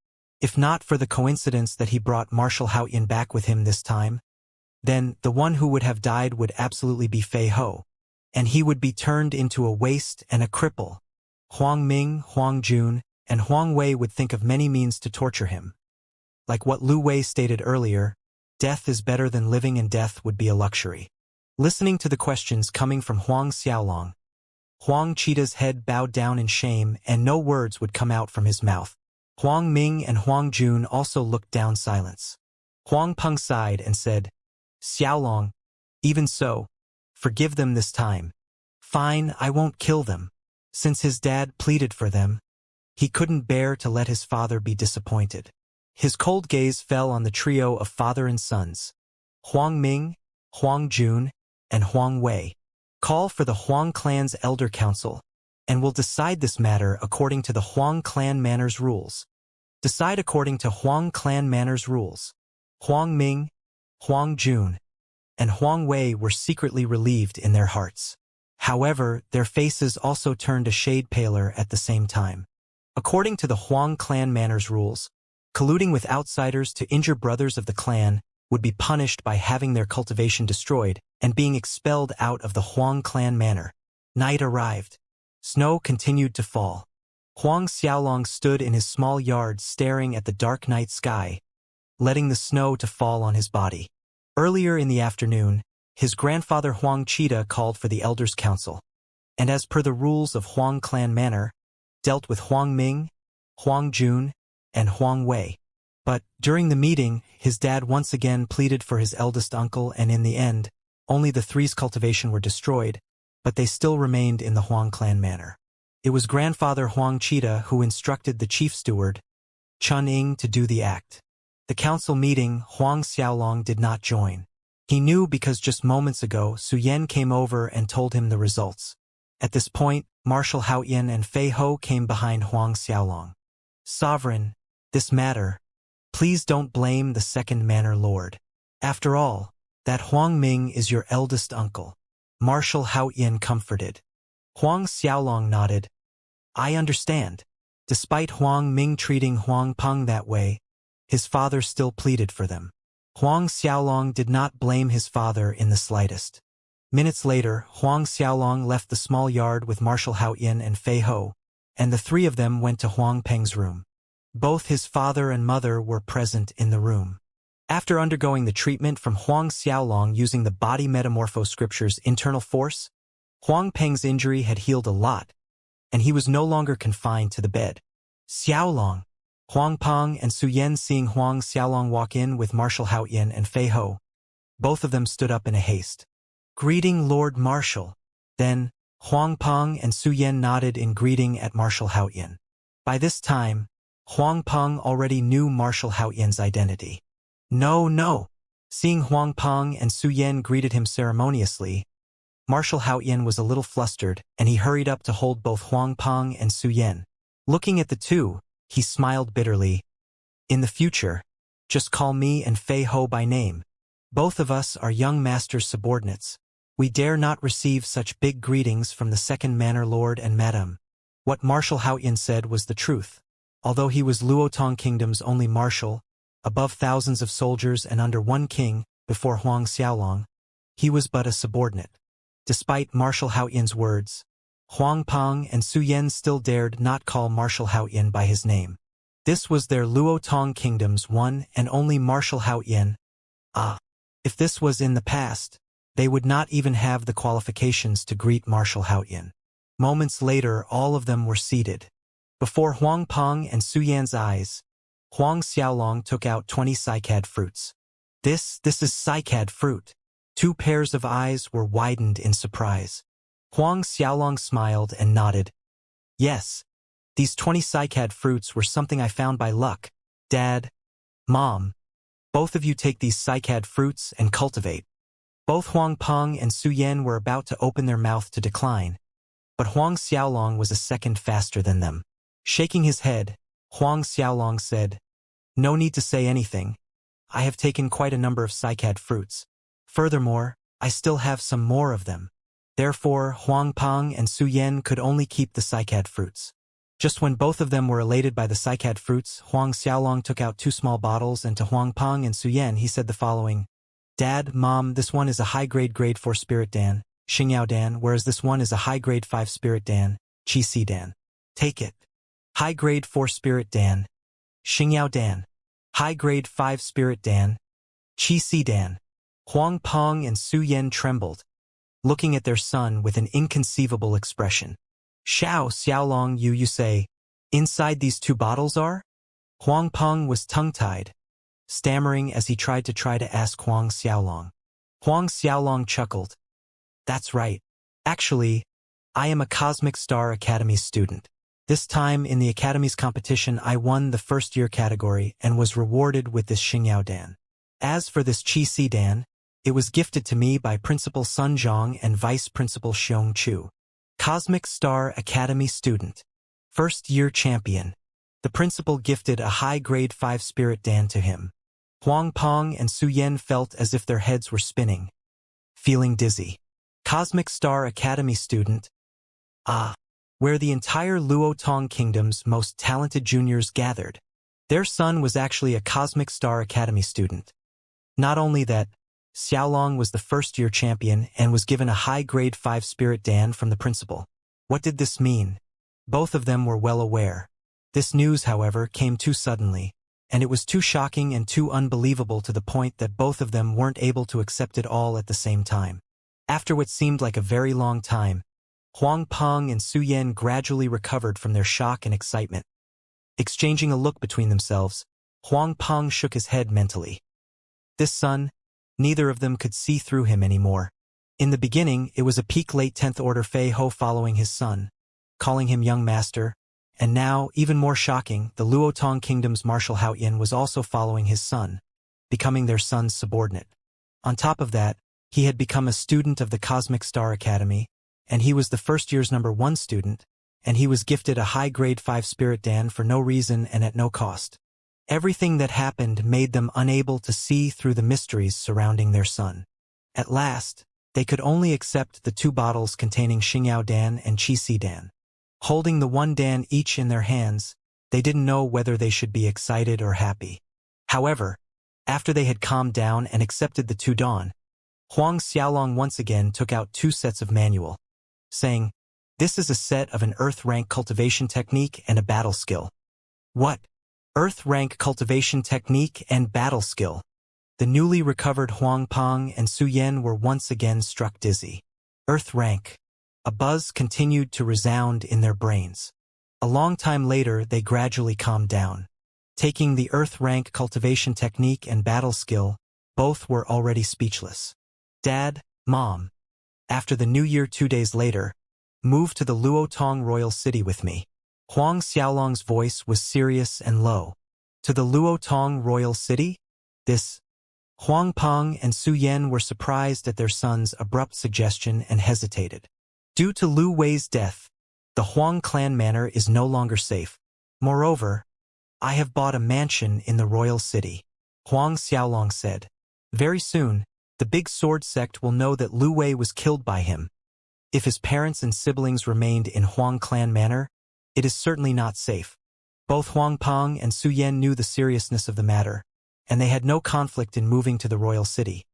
[SPEAKER 1] If not for the coincidence that he brought Marshal Haoyan back with him this time, then the one who would have died would absolutely be Fei Ho, and he would be turned into a waste and a cripple. Huang Ming, Huang Jun, and Huang Wei would think of many means to torture him. Like what Lu Wei stated earlier, death is better than living and death would be a luxury. Listening to the questions coming from Huang Xiaolong, Huang Cheetah's head bowed down in shame and no words would come out from his mouth. Huang Ming and Huang Jun also looked down silence. Huang Peng sighed and said, Xiaolong, even so, forgive them this time. Fine, I won't kill them. Since his dad pleaded for them, he couldn't bear to let his father be disappointed. His cold gaze fell on the trio of father and sons, Huang Ming, Huang Jun, and Huang Wei. Call for the Huang clan's elder council, and will decide this matter according to the Huang clan manners rules. Decide according to Huang clan manners rules. Huang Ming, Huang Jun, and Huang Wei were secretly relieved in their hearts. However, their faces also turned a shade paler at the same time. According to the Huang clan manners rules, colluding with outsiders to injure brothers of the clan would be punished by having their cultivation destroyed and being expelled out of the Huang clan manor. Night arrived. Snow continued to fall. Huang Xiaolong stood in his small yard staring at the dark night sky, letting the snow to fall on his body. Earlier in the afternoon, his grandfather Huang Cheetah called for the elders' council, and as per the rules of Huang clan manor, dealt with Huang Ming, Huang Jun, and Huang Wei. But during the meeting, his dad once again pleaded for his eldest uncle, and in the end, only the three's cultivation were destroyed, but they still remained in the Huang clan manor. It was grandfather Huang Cheetah who instructed the chief steward, Chun Ying, to do the act. The council meeting, Huang Xiaolong did not join. He knew because just moments ago Su Yan came over and told him the results. At this point, Marshal Haoyan and Fei Ho came behind Huang Xiaolong. Sovereign, this matter, please don't blame the second manor lord. After all, that Huang Ming is your eldest uncle. Marshal Haoyan comforted. Huang Xiaolong nodded. I understand. Despite Huang Ming treating Huang Peng that way, his father still pleaded for them. Huang Xiaolong did not blame his father in the slightest. Minutes later, Huang Xiaolong left the small yard with Marshal Haoyan and Fei Ho, and the three of them went to Huang Peng's room. Both his father and mother were present in the room. After undergoing the treatment from Huang Xiaolong using the body metamorpho scripture's internal force, Huang Peng's injury had healed a lot, and he was no longer confined to the bed. Xiaolong, Huang Peng and Su Yan seeing Huang Xiaolong walk in with Marshal Haoyan and Fei Ho, both of them stood up in a haste. "Greeting, Lord Marshal." Then, Huang Peng and Su Yan nodded in greeting at Marshal Haoyan. By this time, Huang Peng already knew Marshal Haoyan's identity. No, no. Seeing Huang Peng and Su Yan greeted him ceremoniously, Marshal Haoyan was a little flustered, and he hurried up to hold both Huang Peng and Su Yan. Looking at the two, he smiled bitterly. "In the future, just call me and Fei Ho by name. Both of us are young master's subordinates. We dare not receive such big greetings from the second manor lord and madam." What Marshal Haoyan said was the truth. Although he was Luotong Kingdom's only marshal, above thousands of soldiers and under one king, before Huang Xiaolong, he was but a subordinate. Despite Marshal Haoyan's words, Huang Peng and Su Yan still dared not call Marshal Haoyan by his name. This was their Luotong Kingdom's one and only Marshal Haoyan. If this was in the past, they would not even have the qualifications to greet Marshal Haoyan. Moments later, all of them were seated. Before Huang Peng and Su Yan's eyes, Huang Xiaolong took out 20 cycad fruits. This is cycad fruit." 2 pairs of eyes were widened in surprise. Huang Xiaolong smiled and nodded. "Yes, these 20 cycad fruits were something I found by luck. Dad, Mom, both of you take these cycad fruits and cultivate." Both Huang Peng and Su Yan were about to open their mouth to decline, but Huang Xiaolong was a second faster than them. Shaking his head, Huang Xiaolong said, "No need to say anything. I have taken quite a number of cycad fruits. Furthermore, I still have some more of them." Therefore, Huang Peng and Su Yan could only keep the cycad fruits. Just when both of them were elated by the cycad fruits, Huang Xiaolong took out 2 small bottles, and to Huang Peng and Su Yan he said the following: "Dad, Mom, this one is a high-grade grade 4 spirit dan, Xingyao dan, whereas this one is a high-grade 5 spirit dan, Qi dan. Take it. High-grade 4 spirit dan, Xingyao dan. High-grade 5 spirit dan, Qi dan." Huang Peng and Su Yan trembled, looking at their son with an inconceivable expression. "Xiao Xiaolong, you say, inside these 2 bottles are?" Huang Peng was tongue-tied, stammering as he tried to ask Huang Xiaolong. Huang Xiaolong chuckled. "That's right. Actually, I am a Cosmic Star Academy student. This time in the Academy's competition I won the first-year category and was rewarded with this Xingyao Dan. As for this Qi Dan, it was gifted to me by Principal Sun Zhang and Vice Principal Xiong Chu. Cosmic Star Academy student. First-year champion. The principal gifted a high-grade 5 spirit dan to him." Huang Peng and Su Yan felt as if their heads were spinning, feeling dizzy. Cosmic Star Academy student. Where the entire Luotong Kingdom's most talented juniors gathered. Their son was actually a Cosmic Star Academy student. Not only that, Xiaolong was the first-year champion and was given a high-grade 5 spirit dan from the principal. What did this mean? Both of them were well aware. This news, however, came too suddenly, and it was too shocking and too unbelievable to the point that both of them weren't able to accept it all at the same time. After what seemed like a very long time, Huang Peng and Su Yan gradually recovered from their shock and excitement. Exchanging a look between themselves, Huang Peng shook his head mentally. This son, neither of them could see through him anymore. In the beginning, it was a peak late 10th Order Fei Ho following his son, calling him young master, and now, even more shocking, the Luotong Kingdom's Marshal Haoyan was also following his son, becoming their son's subordinate. On top of that, he had become a student of the Cosmic Star Academy, and he was the first year's #1 student, and he was gifted a high-grade 5 spirit dan for no reason and at no cost. Everything that happened made them unable to see through the mysteries surrounding their son. At last, they could only accept the 2 bottles containing Xingyao Dan and Qi Dan. Holding the 1 dan each in their hands, they didn't know whether they should be excited or happy. However, after they had calmed down and accepted the 2 dan, Huang Xiaolong once again took out 2 sets of manual, saying, "This is a set of an Earth rank cultivation technique and a battle skill." "What? Earth rank cultivation technique and battle skill. The newly recovered Huang Peng and Su Yan were once again struck dizzy. Earth rank. A buzz continued to resound in their brains. A long time later, they gradually calmed down. Taking the Earth rank cultivation technique and battle skill, both were already speechless. Dad, Mom. After the New Year 2 days later, move to the Luotong Royal City with me. Huang Xiaolong's voice was serious and low. To the Luotong Royal City? This. Huang Peng and Su Yan were surprised at their son's abrupt suggestion and hesitated. Due to Lu Wei's death, the Huang clan manor is no longer safe. Moreover, I have bought a mansion in the royal city, Huang Xiaolong said. Very soon, the big sword sect will know that Lu Wei was killed by him. If his parents and siblings remained in Huang clan manor, it is certainly not safe. Both Huang Peng and Su Yan knew the seriousness of the matter, and they had no conflict in moving to the royal city.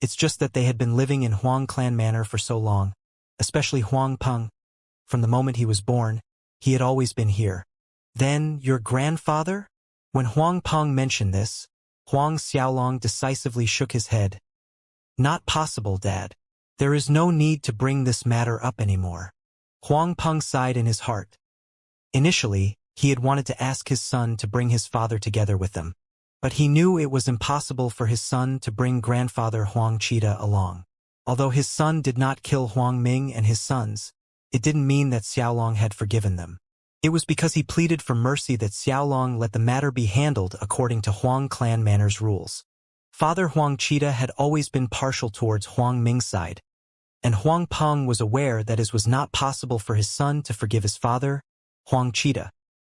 [SPEAKER 1] It's just that they had been living in Huang clan manor for so long, especially Huang Peng. From the moment he was born, he had always been here. Then, your grandfather? When Huang Peng mentioned this, Huang Xiaolong decisively shook his head. Not possible, Dad. There is no need to bring this matter up anymore. Huang Peng sighed in his heart. Initially, he had wanted to ask his son to bring his father together with them, but he knew it was impossible for his son to bring grandfather Huang Cheetah along. Although his son did not kill Huang Ming and his sons, it didn't mean that Xiaolong had forgiven them. It was because he pleaded for mercy that Xiaolong let the matter be handled according to Huang clan manor's rules. Father Huang Cheetah had always been partial towards Huang Ming's side, and Huang Peng was aware that it was not possible for his son to forgive his father, Huang Cheetah.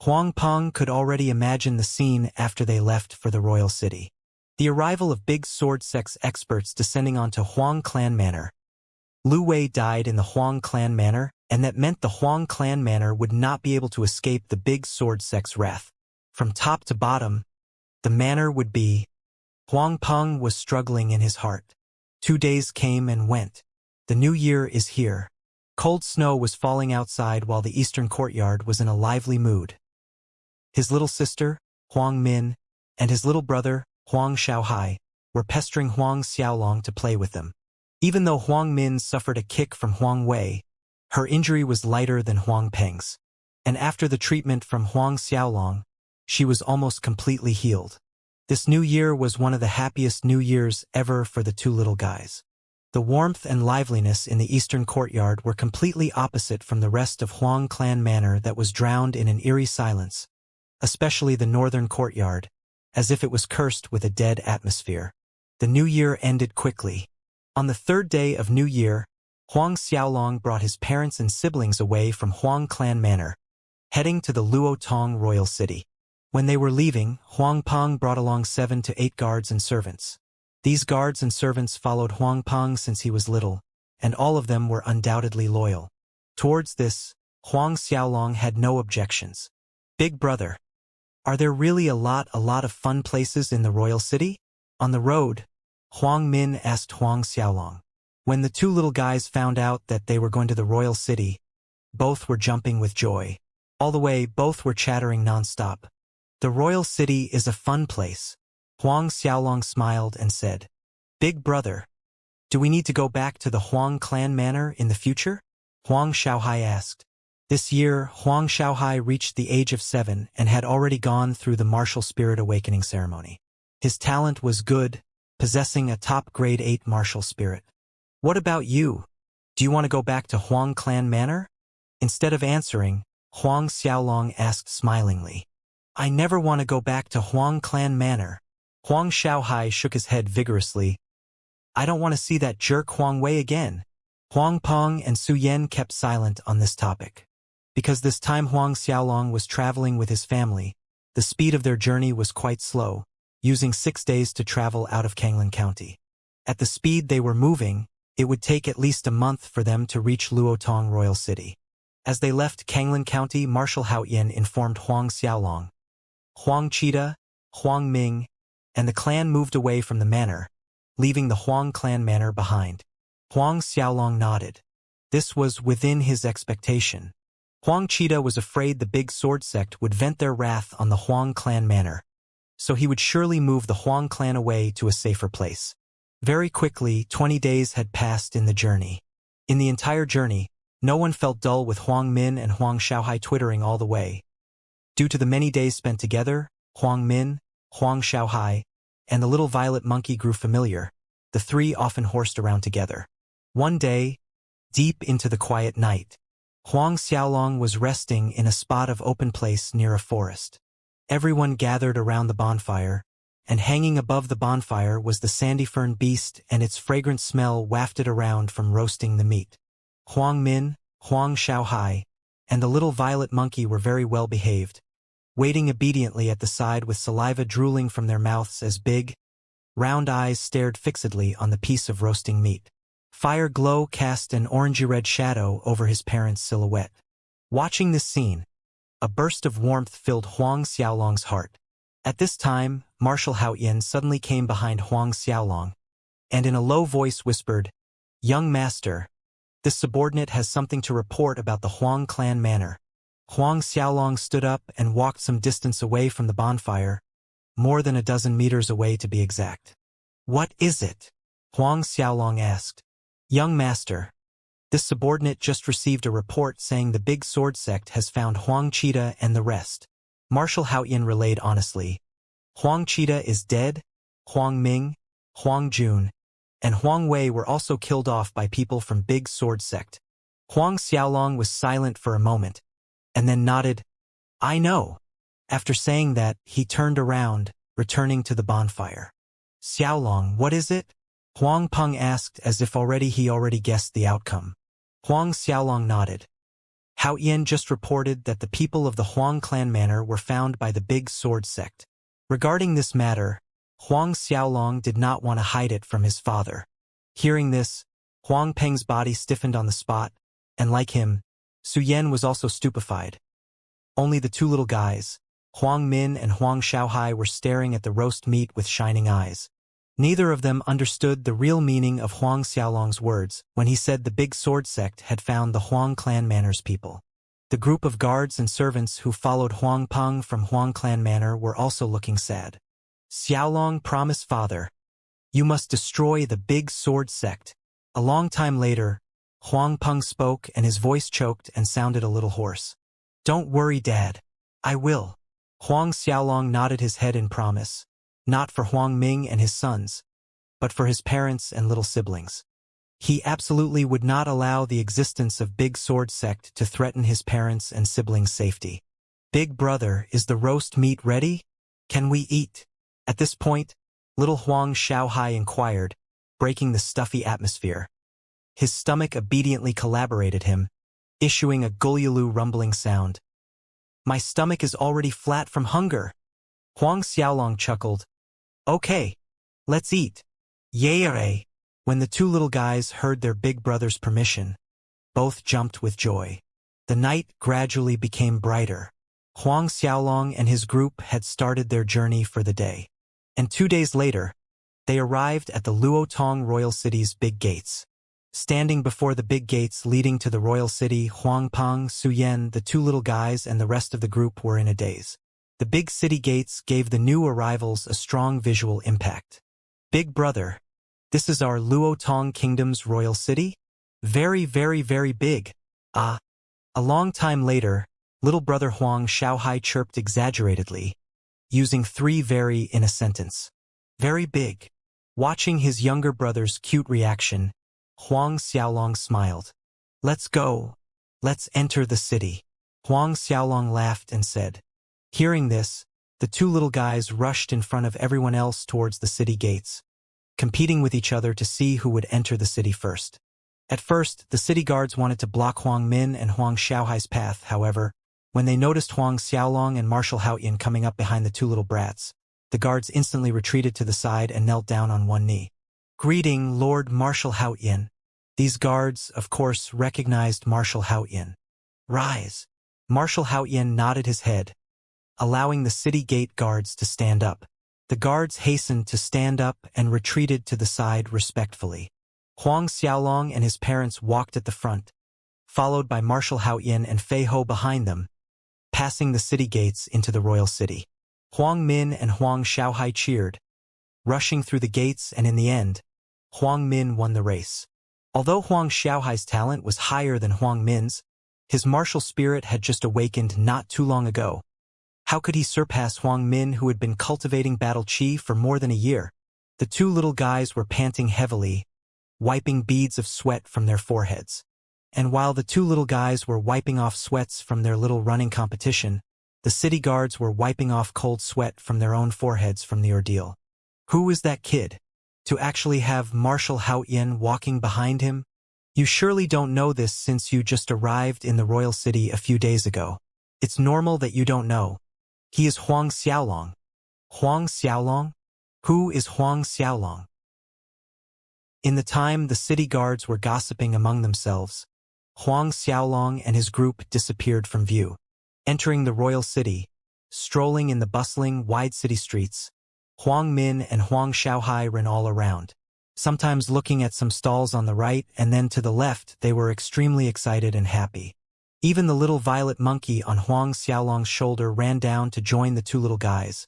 [SPEAKER 1] Huang Peng could already imagine the scene after they left for the royal city. The arrival of big sword sex experts descending onto Huang clan manor. Lu Wei died in the Huang clan manor, and that meant the Huang clan manor would not be able to escape the big sword sex wrath. From top to bottom, the manor would be. Huang Peng was struggling in his heart. 2 days came and went. The new year is here. Cold snow was falling outside while the eastern courtyard was in a lively mood. His little sister, Huang Min, and his little brother, Huang Xiaohai, were pestering Huang Xiaolong to play with them. Even though Huang Min suffered a kick from Huang Wei, her injury was lighter than Huang Peng's, and after the treatment from Huang Xiaolong, she was almost completely healed. This new year was one of the happiest New Years ever for the two little guys. The warmth and liveliness in the eastern courtyard were completely opposite from the rest of Huang clan manor that was drowned in an eerie silence, especially the northern courtyard, as if it was cursed with a dead atmosphere. The new year ended quickly. On the 3rd day of New Year, Huang Xiaolong brought his parents and siblings away from Huang clan manor, heading to the Luotong royal city. When they were leaving, Huang Peng brought along 7 to 8 guards and servants. These guards and servants followed Huang Peng since he was little, and all of them were undoubtedly loyal. Towards this, Huang Xiaolong had no objections. Big brother, are there really a lot of fun places in the royal city? On the road, Huang Min asked Huang Xiaolong. When the two little guys found out that they were going to the royal city, both were jumping with joy. All the way, both were chattering nonstop. The royal city is a fun place. Huang Xiaolong smiled and said, Big brother, do we need to go back to the Huang clan manor in the future? Huang Xiaohai asked. This year, Huang Xiaohai reached the age of 7 and had already gone through the martial spirit awakening ceremony. His talent was good, possessing a top grade 8 martial spirit. What about you? Do you want to go back to Huang clan manor? Instead of answering, Huang Xiaolong asked smilingly. I never want to go back to Huang clan manor. Huang Xiaohai shook his head vigorously. I don't want to see that jerk Huang Wei again. Huang Peng and Su Yan kept silent on this topic. Because this time Huang Xiaolong was traveling with his family, the speed of their journey was quite slow, using 6 days to travel out of Kanglin County. At the speed they were moving, it would take at least a month for them to reach Luotong Royal City. As they left Kanglin County, Marshal Haoyan informed Huang Xiaolong. Huang Cheetah, Huang Ming, and the clan moved away from the manor, leaving the Huang clan manor behind. Huang Xiaolong nodded. This was within his expectation. Huang Cheetah was afraid the big sword sect would vent their wrath on the Huang clan manor, so he would surely move the Huang clan away to a safer place. Very quickly, 20 days had passed in the journey. In the entire journey, no one felt dull with Huang Min and Huang Xiaohai twittering all the way. Due to the many days spent together, Huang Min, Huang Xiaohai, and the little violet monkey grew familiar. The three often horsed around together. One day, deep into the quiet night, Huang Xiaolong was resting in a spot of open place near a forest. Everyone gathered around the bonfire, and hanging above the bonfire was the sandy fern beast, and its fragrant smell wafted around from roasting the meat. Huang Min, Huang Xiaohai, and the little violet monkey were very well behaved, waiting obediently at the side with saliva drooling from their mouths as big, round eyes stared fixedly on the piece of roasting meat. Fire glow cast an orangey-red shadow over his parents' silhouette. Watching this scene, a burst of warmth filled Huang Xiaolong's heart. At this time, Marshal Haoyan suddenly came behind Huang Xiaolong, and in a low voice whispered, "Young master, this subordinate has something to report about the Huang clan manor." Huang Xiaolong stood up and walked some distance away from the bonfire, more than a dozen meters away to be exact. "What is it?" Huang Xiaolong asked. "Young master, this subordinate just received a report saying the big sword sect has found Huang Cheetah and the rest." Marshal Haoyan relayed honestly. Huang Cheetah is dead, Huang Ming, Huang Jun, and Huang Wei were also killed off by people from Big Sword Sect. Huang Xiaolong was silent for a moment, and then nodded, "I know." After saying that, he turned around, returning to the bonfire. "Xiaolong, what is it?" Huang Peng asked as if he already guessed the outcome. Huang Xiaolong nodded. Haoyan just reported that the people of the Huang clan manor were found by the Big Sword Sect. Regarding this matter, Huang Xiaolong did not want to hide it from his father. Hearing this, Huang Peng's body stiffened on the spot, and like him, Su Yan was also stupefied. Only the two little guys, Huang Min and Huang Xiaohai, were staring at the roast meat with shining eyes. Neither of them understood the real meaning of Huang Xiaolong's words when he said the Big Sword Sect had found the Huang clan manor's people. The group of guards and servants who followed Huang Peng from Huang clan manor were also looking sad. "Xiaolong, promise father, you must destroy the Big Sword Sect." A long time later, Huang Peng spoke and his voice choked and sounded a little hoarse. "Don't worry, Dad. I will." Huang Xiaolong nodded his head in promise, not for Huang Ming and his sons, but for his parents and little siblings. He absolutely would not allow the existence of Big Sword Sect to threaten his parents' and siblings' safety. "Big brother, is the roast meat ready? Can we eat?" At this point, little Huang Xiaohai inquired, breaking the stuffy atmosphere. His stomach obediently collaborated him, issuing a gullilu rumbling sound. "My stomach is already flat from hunger." Huang Xiaolong chuckled. "Okay, let's eat." "Yay!" When the two little guys heard their big brother's permission, both jumped with joy. The night gradually became brighter. Huang Xiaolong and his group had started their journey for the day. And 2 days later, they arrived at the Luotong Royal City's big gates. Standing before the big gates leading to the royal city, Huang Peng, Su Yan, the two little guys, and the rest of the group were in a daze. The big city gates gave the new arrivals a strong visual impact. "Big brother, this is our Luotong Kingdom's royal city? Very, very, very big." "Ah." A long time later, little brother Huang Xiaohai chirped exaggeratedly, using 3 very in a sentence. "Very big." Watching his younger brother's cute reaction, Huang Xiaolong smiled. "Let's go. Let's enter the city." Huang Xiaolong laughed and said. Hearing this, the two little guys rushed in front of everyone else towards the city gates, competing with each other to see who would enter the city first. At first, the city guards wanted to block Huang Min and Huang Xiaohai's path. However, when they noticed Huang Xiaolong and Marshal Haoyan coming up behind the two little brats, the guards instantly retreated to the side and knelt down on one knee. "Greeting, Lord Marshal Haoyan." These guards, of course, recognized Marshal Haoyan. "Rise." Marshal Haoyan nodded his head, allowing the city gate guards to stand up. The guards hastened to stand up and retreated to the side respectfully. Huang Xiaolong and his parents walked at the front, followed by Marshal Haoyin and Fei Ho behind them, passing the city gates into the royal city. Huang Min and Huang Xiaohai cheered, rushing through the gates, and in the end, Huang Min won the race. Although Huang Xiaohai's talent was higher than Huang Min's, his martial spirit had just awakened not too long ago. How could he surpass Huang Min, who had been cultivating battle chi for more than a year? The two little guys were panting heavily, wiping beads of sweat from their foreheads. And while the two little guys were wiping off sweats from their little running competition, the city guards were wiping off cold sweat from their own foreheads from the ordeal. Who is that kid? To actually have Marshal Haoyin walking behind him? You surely don't know this since you just arrived in the royal city a few days ago. It's normal that you don't know. He is Huang Xiaolong. Huang Xiaolong? Who is Huang Xiaolong? In the time the city guards were gossiping among themselves, Huang Xiaolong and his group disappeared from view. Entering the royal city, strolling in the bustling, wide city streets, Huang Min and Huang Xiaohai ran all around. Sometimes looking at some stalls on the right and then to the left, they were extremely excited and happy. Even the little violet monkey on Huang Xiaolong's shoulder ran down to join the two little guys,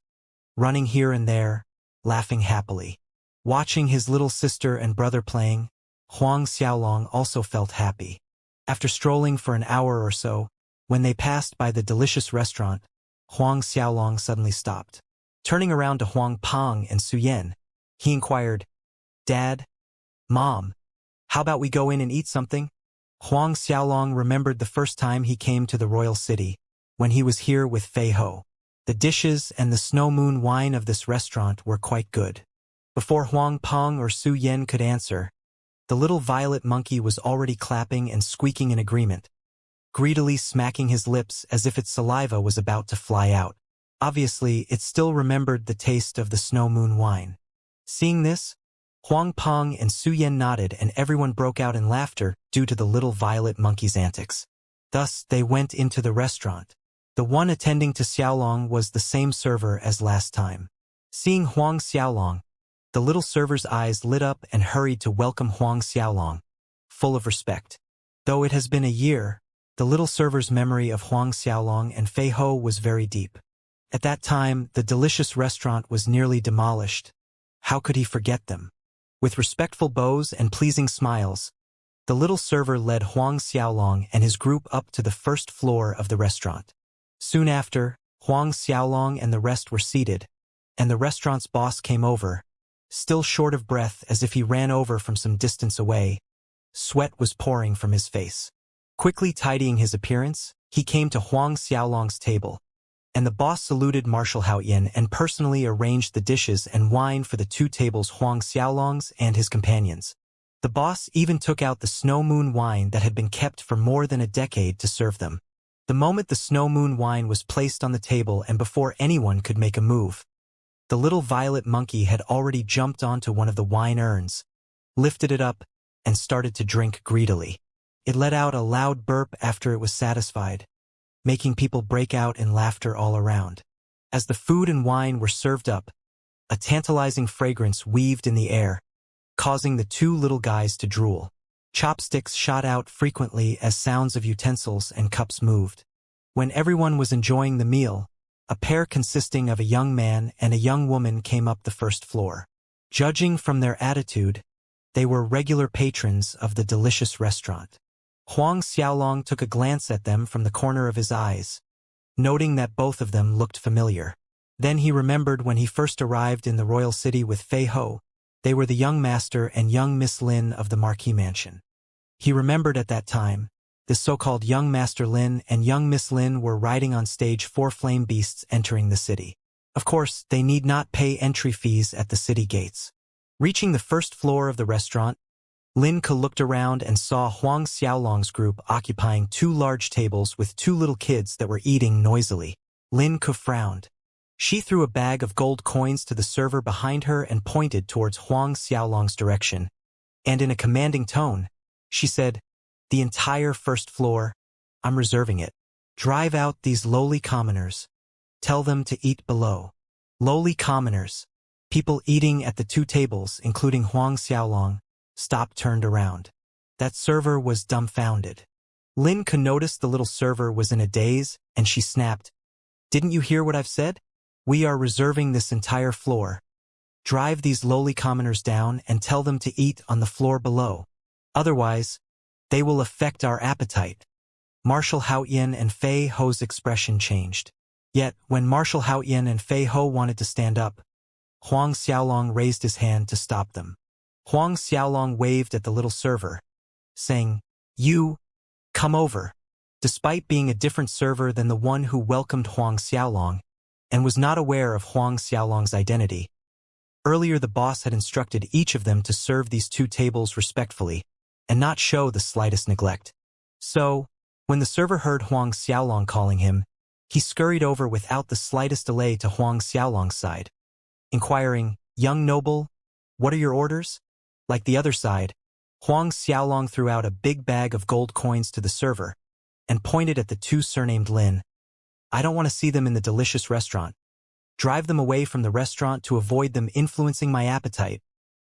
[SPEAKER 1] running here and there, laughing happily. Watching his little sister and brother playing, Huang Xiaolong also felt happy. After strolling for an hour or so, when they passed by the delicious restaurant, Huang Xiaolong suddenly stopped. Turning around to Huang Peng and Su Yan, he inquired, "Dad, Mom, how about we go in and eat something?" Huang Xiaolong remembered the first time he came to the royal city, when he was here with Fei Ho. The dishes and the snow moon wine of this restaurant were quite good. Before Huang Peng or Su Yan could answer, the little violet monkey was already clapping and squeaking in agreement, greedily smacking his lips as if its saliva was about to fly out. Obviously, it still remembered the taste of the snow moon wine. Seeing this, Huang Peng and Su Yan nodded and everyone broke out in laughter due to the little violet monkey's antics. Thus, they went into the restaurant. The one attending to Xiaolong was the same server as last time. Seeing Huang Xiaolong, the little server's eyes lit up and hurried to welcome Huang Xiaolong, full of respect. Though it has been a year, the little server's memory of Huang Xiaolong and Fei Ho was very deep. At that time, the delicious restaurant was nearly demolished. How could he forget them? With respectful bows and pleasing smiles, the little server led Huang Xiaolong and his group up to the first floor of the restaurant. Soon after, Huang Xiaolong and the rest were seated, and the restaurant's boss came over, still short of breath as if he ran over from some distance away. Sweat was pouring from his face. Quickly tidying his appearance, he came to Huang Xiaolong's table, and the boss saluted Marshal Haoyin and personally arranged the dishes and wine for the two tables Huang Xiaolong's and his companions. The boss even took out the snow moon wine that had been kept for more than a decade to serve them. The moment the snow moon wine was placed on the table and before anyone could make a move, the little violet monkey had already jumped onto one of the wine urns, lifted it up, and started to drink greedily. It let out a loud burp after it was satisfied, making people break out in laughter all around. As the food and wine were served up, a tantalizing fragrance weaved in the air, causing the two little guys to drool. Chopsticks shot out frequently as sounds of utensils and cups moved. When everyone was enjoying the meal, a pair consisting of a young man and a young woman came up the first floor. Judging from their attitude, they were regular patrons of the delicious restaurant. Huang Xiaolong took a glance at them from the corner of his eyes, noting that both of them looked familiar. Then he remembered when he first arrived in the royal city with Fei Ho. They were the young master and young Miss Lin of the Marquis Mansion. He remembered at that time, the so-called young Master Lin and young Miss Lin were riding on stage 4 flame beasts entering the city. Of course, they need not pay entry fees at the city gates. Reaching the first floor of the restaurant, Lin Ke looked around and saw Huang Xiaolong's group occupying 2 large tables with 2 little kids that were eating noisily. Lin Ke frowned. She threw a bag of gold coins to the server behind her and pointed towards Huang Xiaolong's direction. And in a commanding tone, she said, "The entire first floor, I'm reserving it. Drive out these lowly commoners. Tell them to eat below." Lowly commoners, people eating at the 2 tables, including Huang Xiaolong, stopped turned around. That server was dumbfounded. Lin Ke noticed the little server was in a daze, and she snapped, "Didn't you hear what I've said? We are reserving this entire floor. Drive these lowly commoners down and tell them to eat on the floor below. Otherwise, they will affect our appetite." Marshal Haoyan and Fei Ho's expression changed. Yet, when Marshal Haoyan and Fei Ho wanted to stand up, Huang Xiaolong raised his hand to stop them. Huang Xiaolong waved at the little server, saying, "You, come over." Despite being a different server than the one who welcomed Huang Xiaolong, and was not aware of Huang Xiaolong's identity, earlier the boss had instructed each of them to serve these two tables respectfully, and not show the slightest neglect. So, when the server heard Huang Xiaolong calling him, he scurried over without the slightest delay to Huang Xiaolong's side, inquiring, "Young noble, what are your orders?" Like the other side, Huang Xiaolong threw out a big bag of gold coins to the server, and pointed at the two surnamed Lin. "I don't want to see them in the delicious restaurant. Drive them away from the restaurant to avoid them influencing my appetite."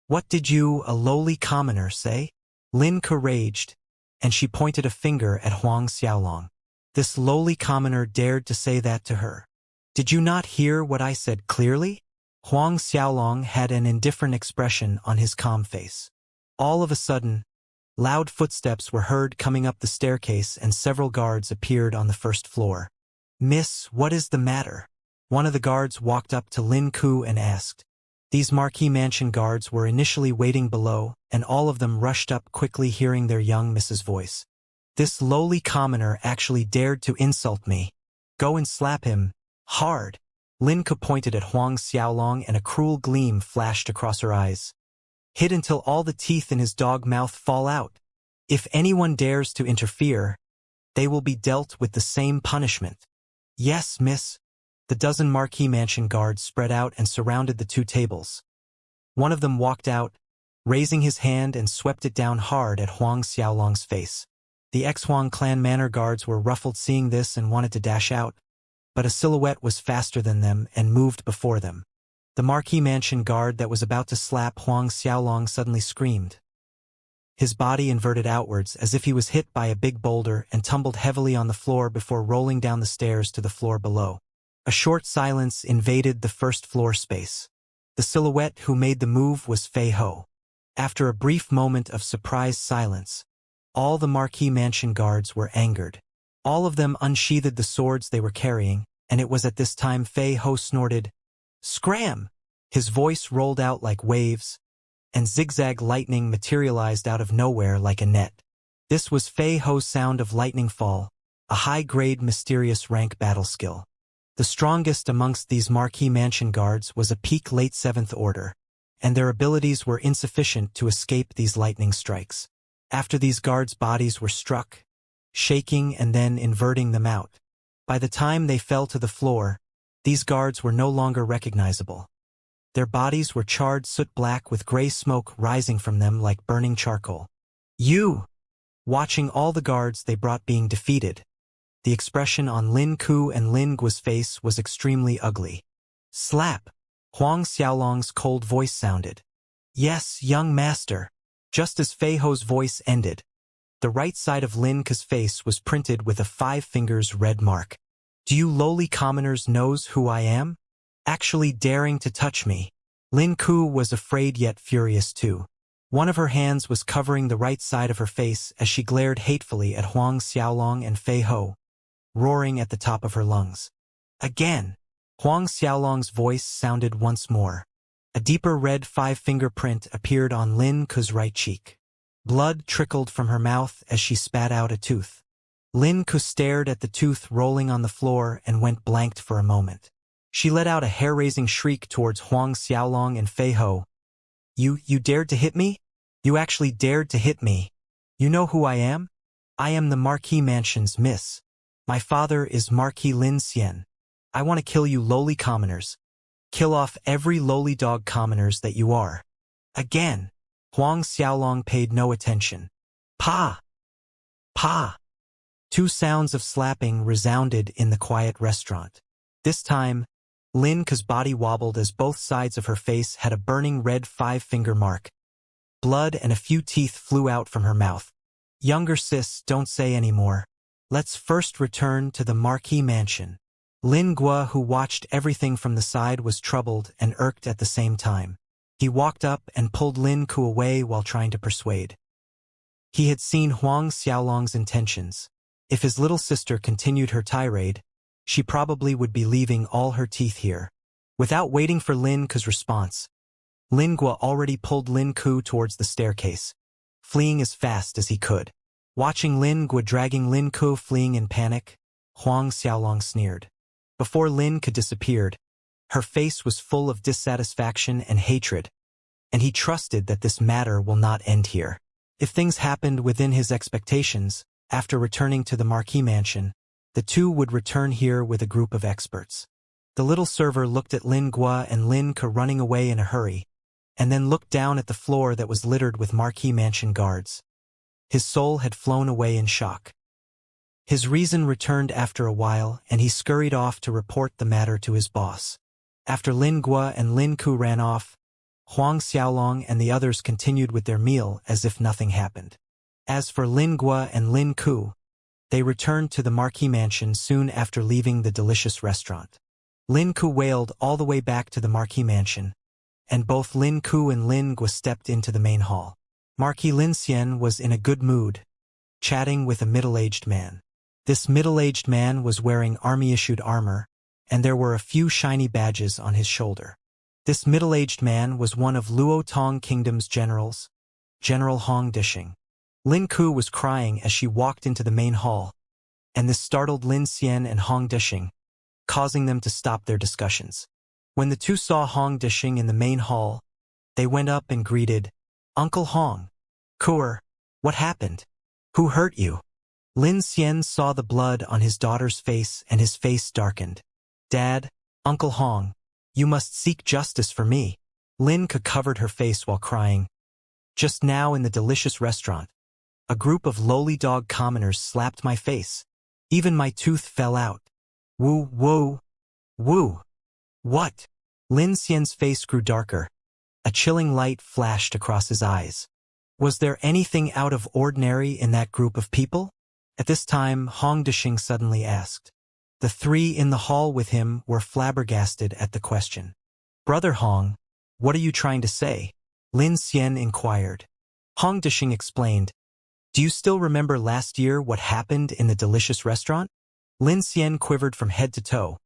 [SPEAKER 1] "What did you, a lowly commoner, say?" Lin Ke raged, and she pointed a finger at Huang Xiaolong. "This lowly commoner dared to say that to her. Did you not hear what I said clearly?" Huang Xiaolong had an indifferent expression on his calm face. All of a sudden, loud footsteps were heard coming up the staircase and several guards appeared on the first floor. "Miss, what is the matter?" One of the guards walked up to Lin Ke and asked. These Marquis Mansion guards were initially waiting below, and all of them rushed up quickly hearing their young Mrs. voice. "This lowly commoner actually dared to insult me. Go and slap him, hard." Lin Ke pointed at Huang Xiaolong and a cruel gleam flashed across her eyes. "Hit until all the teeth in his dog mouth fall out. If anyone dares to interfere, they will be dealt with the same punishment." "Yes, miss." The dozen Marquis Mansion guards spread out and surrounded the two tables. One of them walked out, raising his hand and swept it down hard at Huang Xiaolong's face. The ex-Huang clan manor guards were ruffled seeing this and wanted to dash out, but a silhouette was faster than them and moved before them. The Marquis Mansion guard that was about to slap Huang Xiaolong suddenly screamed. His body inverted outwards as if he was hit by a big boulder and tumbled heavily on the floor before rolling down the stairs to the floor below. A short silence invaded the first floor space. The silhouette who made the move was Fei Ho. After a brief moment of surprised silence, all the Marquis Mansion guards were angered. All of them unsheathed the swords they were carrying, and it was at this time Fei Ho snorted, "Scram!" His voice rolled out like waves, and zigzag lightning materialized out of nowhere like a net. This was Fei Ho's sound of lightning fall, a high-grade mysterious rank battle skill. The strongest amongst these Marquis Mansion guards was a peak late 7th order, and their abilities were insufficient to escape these lightning strikes. After these guards' bodies were struck, shaking and then inverting them out, by the time they fell to the floor, these guards were no longer recognizable. Their bodies were charred soot-black with gray smoke rising from them like burning charcoal. "You!" Watching all the guards they brought being defeated, the expression on Lin Ke and Lin Guo's face was extremely ugly. "Slap!" Huang Xiaolong's cold voice sounded. "Yes, young master." Just as Fei Ho's voice ended, the right side of Lin Ke's face was printed with a 5 fingers red mark. "Do you lowly commoners knows who I am? Actually daring to touch me?" Lin Ke was afraid yet furious too. One of her hands was covering the right side of her face as she glared hatefully at Huang Xiaolong and Fei Ho, roaring at the top of her lungs. Again, Huang Xiaolong's voice sounded once more. A deeper red 5-finger print appeared on Lin Ke's right cheek. Blood trickled from her mouth as she spat out a tooth. Lin Ke stared at the tooth rolling on the floor and went blanked for a moment. She let out a hair-raising shriek towards Huang Xiaolong and Fei Ho. You dared to hit me? You actually dared to hit me. You know who I am? I am the Marquis Mansion's miss. My father is Marquis Lin Xian. I want to kill you lowly commoners. Kill off every lowly dog commoners that you are." Again, Huang Xiaolong paid no attention. "Pa! Pa!" 2 sounds of slapping resounded in the quiet restaurant. This time, Lin Ke's body wobbled as both sides of her face had a burning red 5-finger mark. Blood and a few teeth flew out from her mouth. Younger sis, don't say any more. Let's first return to the Marquis mansion. Lin Gua, who watched everything from the side, was troubled and irked at the same time. He walked up and pulled Lin Ku away while trying to persuade. He had seen Huang Xiaolong's intentions. If his little sister continued her tirade, she probably would be leaving all her teeth here. Without waiting for Lin Ku's response, Lin Gua already pulled Lin Ku towards the staircase, fleeing as fast as he could. Watching Lin Gua dragging Lin Ku fleeing in panic, Huang Xiaolong sneered. Before Lin could disappear, her face was full of dissatisfaction and hatred, and he trusted that this matter will not end here. If things happened within his expectations, after returning to the Marquis mansion, the two would return here with a group of experts. The little server looked at Lin Gua and Lin Ke running away in a hurry, and then looked down at the floor that was littered with Marquis mansion guards. His soul had flown away in shock. His reason returned after a while, and he scurried off to report the matter to his boss. After Lin Gua and Lin Ku ran off, Huang Xiaolong and the others continued with their meal as if nothing happened. As for Lin Gua and Lin Ku, they returned to the Marquis mansion soon after leaving the delicious restaurant. Lin Ku wailed all the way back to the Marquis mansion, and both Lin Ku and Lin Gua stepped into the main hall. Marquis Lin Xian was in a good mood, chatting with a middle-aged man. This middle-aged man was wearing army-issued armor, and there were a few shiny badges on his shoulder. This middle-aged man was one of Luo Tong Kingdom's generals, General Hong Dishing. Lin Ku was crying as she walked into the main hall, and this startled Lin Xian and Hong Dishing, causing them to stop their discussions. When the two saw Hong Dishing in the main hall, they went up and greeted, "Uncle Hong." "Kuer, what happened? Who hurt you?" Lin Xian saw the blood on his daughter's face and his face darkened. "Dad, Uncle Hong, you must seek justice for me." Lin Ke covered her face while crying. "Just now in the delicious restaurant, a group of lowly dog commoners slapped my face. Even my tooth fell out. Woo, woo, woo." "What?" Lin Xian's face grew darker. A chilling light flashed across his eyes. Was there anything out of ordinary in that group of people? At this time, Hong Dishing suddenly asked. The three in the hall with him were flabbergasted at the question. "Brother Hong, what are you trying to say?" Lin Xian inquired. Hong Dishing explained. "Do you still remember last year what happened in the delicious restaurant?" Lin Xian quivered from head to toe.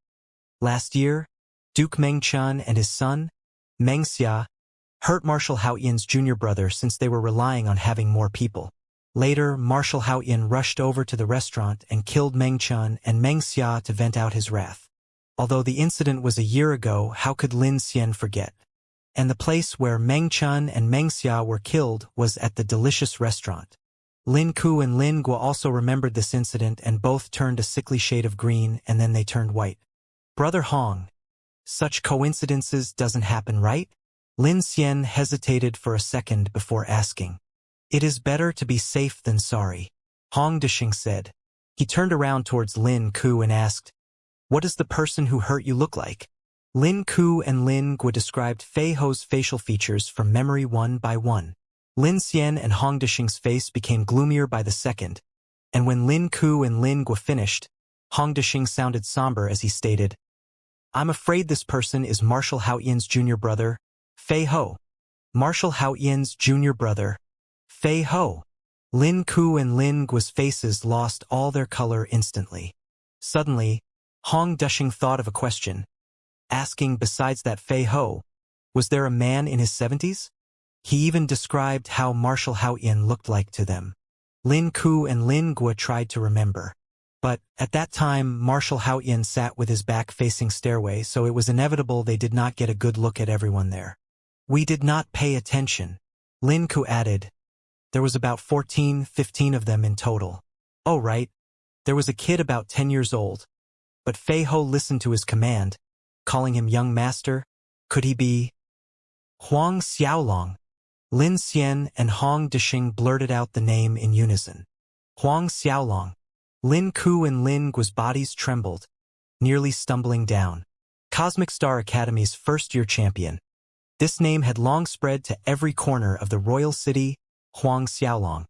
[SPEAKER 1] Last year, Duke Mengqian and his son, Mengxia, hurt Marshal Haoyan's junior brother since they were relying on having more people. Later, Marshal Haoyan rushed over to the restaurant and killed Mengqian and Mengxia to vent out his wrath. Although the incident was a year ago, how could Lin Xian forget? And the place where Mengqian and Mengxia were killed was at the delicious restaurant. Lin Ku and Lin Gua also remembered this incident and both turned a sickly shade of green and then they turned white. "Brother Hong, such coincidences doesn't happen, right?" Lin Xian hesitated for a second before asking. "It is better to be safe than sorry," Hong Dishing said. He turned around towards Lin Ku and asked, "What does the person who hurt you look like?" Lin Ku and Lin Gua described Fei Ho's facial features from memory one by one. Lin Xian and Hong Dishing's face became gloomier by the second, and when Lin Ku and Lin Gua finished, Hong Dishing sounded somber as he stated, "I'm afraid this person is Marshal Haoyan's junior brother, Fei Ho." Marshal Haoyan's junior brother, Fei Ho. Lin Ku and Lin Gua's faces lost all their color instantly. Suddenly, Hong Dishing thought of a question, asking besides that Fei Ho, was there a man in his 70s? He even described how Marshal Haoyan looked like to them. Lin Ku and Lin Gua tried to remember. But, at that time, Marshal Haoyan sat with his back facing stairway, so it was inevitable they did not get a good look at everyone there. "We did not pay attention," Lin Ku added. "There was about 14, 15 of them in total." "Oh right. There was a kid about 10 years old. But Fei Ho listened to his command, calling him young master. Could he be Huang Xiaolong?" Lin Xian and Hong Dishing blurted out the name in unison. Huang Xiaolong. Lin Ku and Lin Gua's bodies trembled, nearly stumbling down. Cosmic Star Academy's first-year champion. This name had long spread to every corner of the royal city, Huang Xiaolong.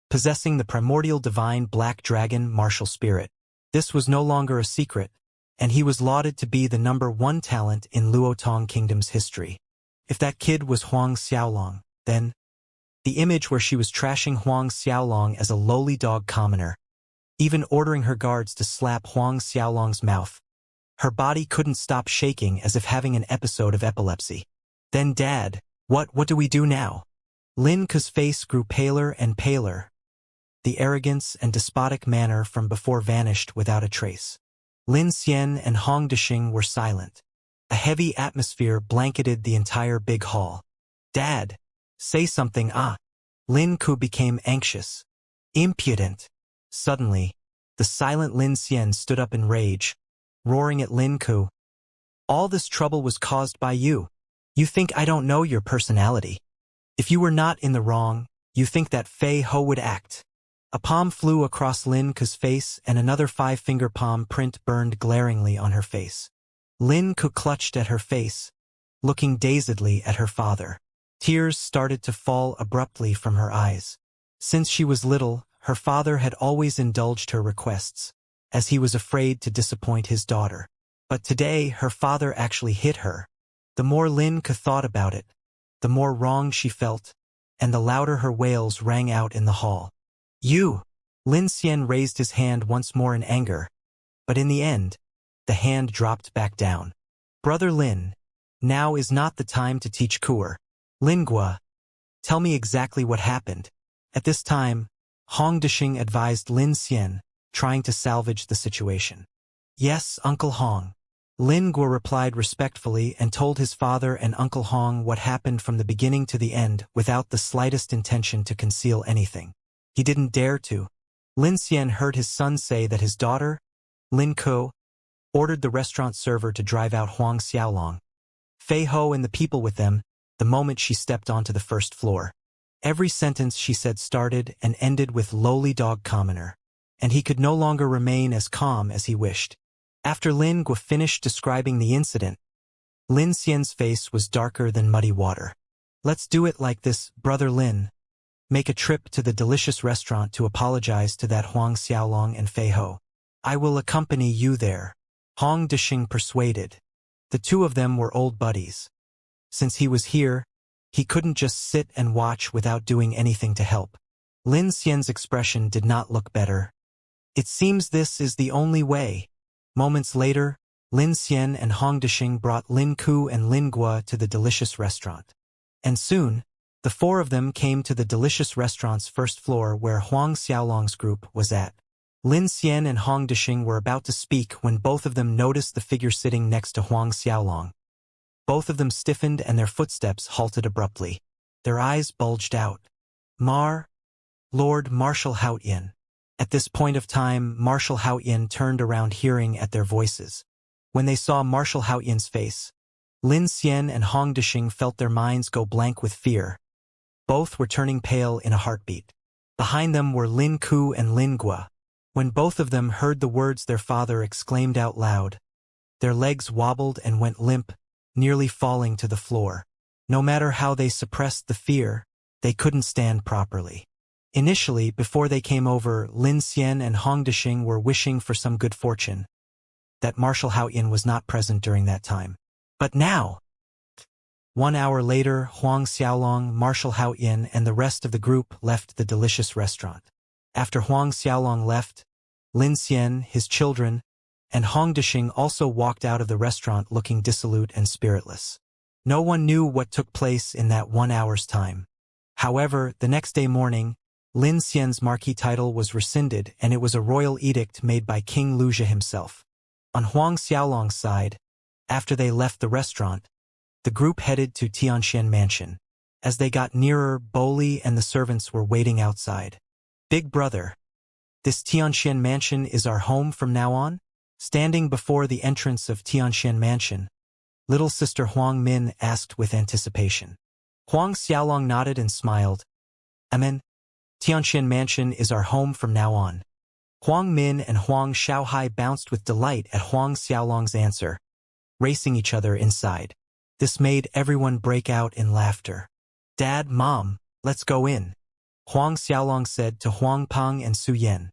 [SPEAKER 1] possessing the primordial divine black dragon martial spirit. This was no longer a secret, and he was lauded to be the #1 talent in Luotong Kingdom's history. If that kid was Huang Xiaolong, then the image where she was trashing Huang Xiaolong as a lowly dog commoner, even ordering her guards to slap Huang Xiaolong's mouth. Her body couldn't stop shaking as if having an episode of epilepsy. Then Dad, what do we do now? Lin Ke's face grew paler and paler. The arrogance and despotic manner from before vanished without a trace. Lin Xian and Hong Dixing were silent. A heavy atmosphere blanketed the entire big hall. Dad, say something, ah. Lin Ke became anxious. Impudent. Suddenly, the silent Lin Xian stood up in rage, roaring at Lin Ke. All this trouble was caused by you. You think I don't know your personality. If you were not in the wrong, you think that Fei Ho would act. A palm flew across Lin Ke's face and another 5-finger palm print burned glaringly on her face. Lin Ke clutched at her face, looking dazedly at her father. Tears started to fall abruptly from her eyes. Since she was little, her father had always indulged her requests, as he was afraid to disappoint his daughter. But today, her father actually hit her. The more Lin Ke thought about it, the more wrong she felt, and the louder her wails rang out in the hall. You! Lin Xian raised his hand once more in anger, but in the end, the hand dropped back down. Brother Lin, now is not the time to teach Kuer. Lingua, tell me exactly what happened. At this time, Hong Dixing advised Lin Xian, trying to salvage the situation. Yes, Uncle Hong. Lin Guo replied respectfully and told his father and Uncle Hong what happened from the beginning to the end without the slightest intention to conceal anything. He didn't dare to. Lin Xian heard his son say that his daughter, Lin Ke, ordered the restaurant server to drive out Huang Xiaolong, Fei Ho and the people with them the moment she stepped onto the first floor. Every sentence she said started and ended with lowly dog commoner, and he could no longer remain as calm as he wished. After Lin Guo finished describing the incident, Lin Xian's face was darker than muddy water. Let's do it like this, Brother Lin. Make a trip to the delicious restaurant to apologize to that Huang Xiaolong and Fei Ho. I will accompany you there. Hong Dixing persuaded. The two of them were old buddies. Since he was here, he couldn't just sit and watch without doing anything to help. Lin Xian's expression did not look better. It seems this is the only way. Moments later, Lin Xian and Hong Dixing brought Lin Ke and Lin Guo to the delicious restaurant. And soon, the four of them came to the delicious restaurant's first floor where Huang Xiaolong's group was at. Lin Xian and Hong Dixing were about to speak when both of them noticed the figure sitting next to Huang Xiaolong. Both of them stiffened and their footsteps halted abruptly. Their eyes bulged out. Lord Marshal Haotian. At this point of time, Marshal Haotian turned around hearing at their voices. When they saw Marshal Haotian's face, Lin Xian and Hong Dixing felt their minds go blank with fear. Both were turning pale in a heartbeat. Behind them were Lin Ke and Lin Guo. When both of them heard the words their father exclaimed out loud, their legs wobbled and went limp, nearly falling to the floor. No matter how they suppressed the fear, they couldn't stand properly. Initially, before they came over, Lin Xian and Hong Dixing were wishing for some good fortune, that Marshal Haotian was not present during that time. But now! 1 hour later, Huang Xiaolong, Marshal Haotian, and the rest of the group left the delicious restaurant. After Huang Xiaolong left, Lin Xian, his children, and Hong Dixing also walked out of the restaurant looking dissolute and spiritless. No one knew what took place in that 1 hour's time. However, the next day morning, Lin Xian's marquis title was rescinded and it was a royal edict made by King Luzhi himself. On Huang Xiaolong's side, after they left the restaurant, the group headed to Xianxia Mansion. As they got nearer, Boli and the servants were waiting outside. Big brother, this Xianxia Mansion is our home from now on? Standing before the entrance of Xianxia Mansion, little sister Huang Min asked with anticipation. Huang Xiaolong nodded and smiled. Amen. Xianxia Mansion is our home from now on. Huang Min and Huang Xiaohai bounced with delight at Huang Xiaolong's answer, racing each other inside. This made everyone break out in laughter. Dad, Mom, let's go in. Huang Xiaolong said to Huang Peng and Su Yan.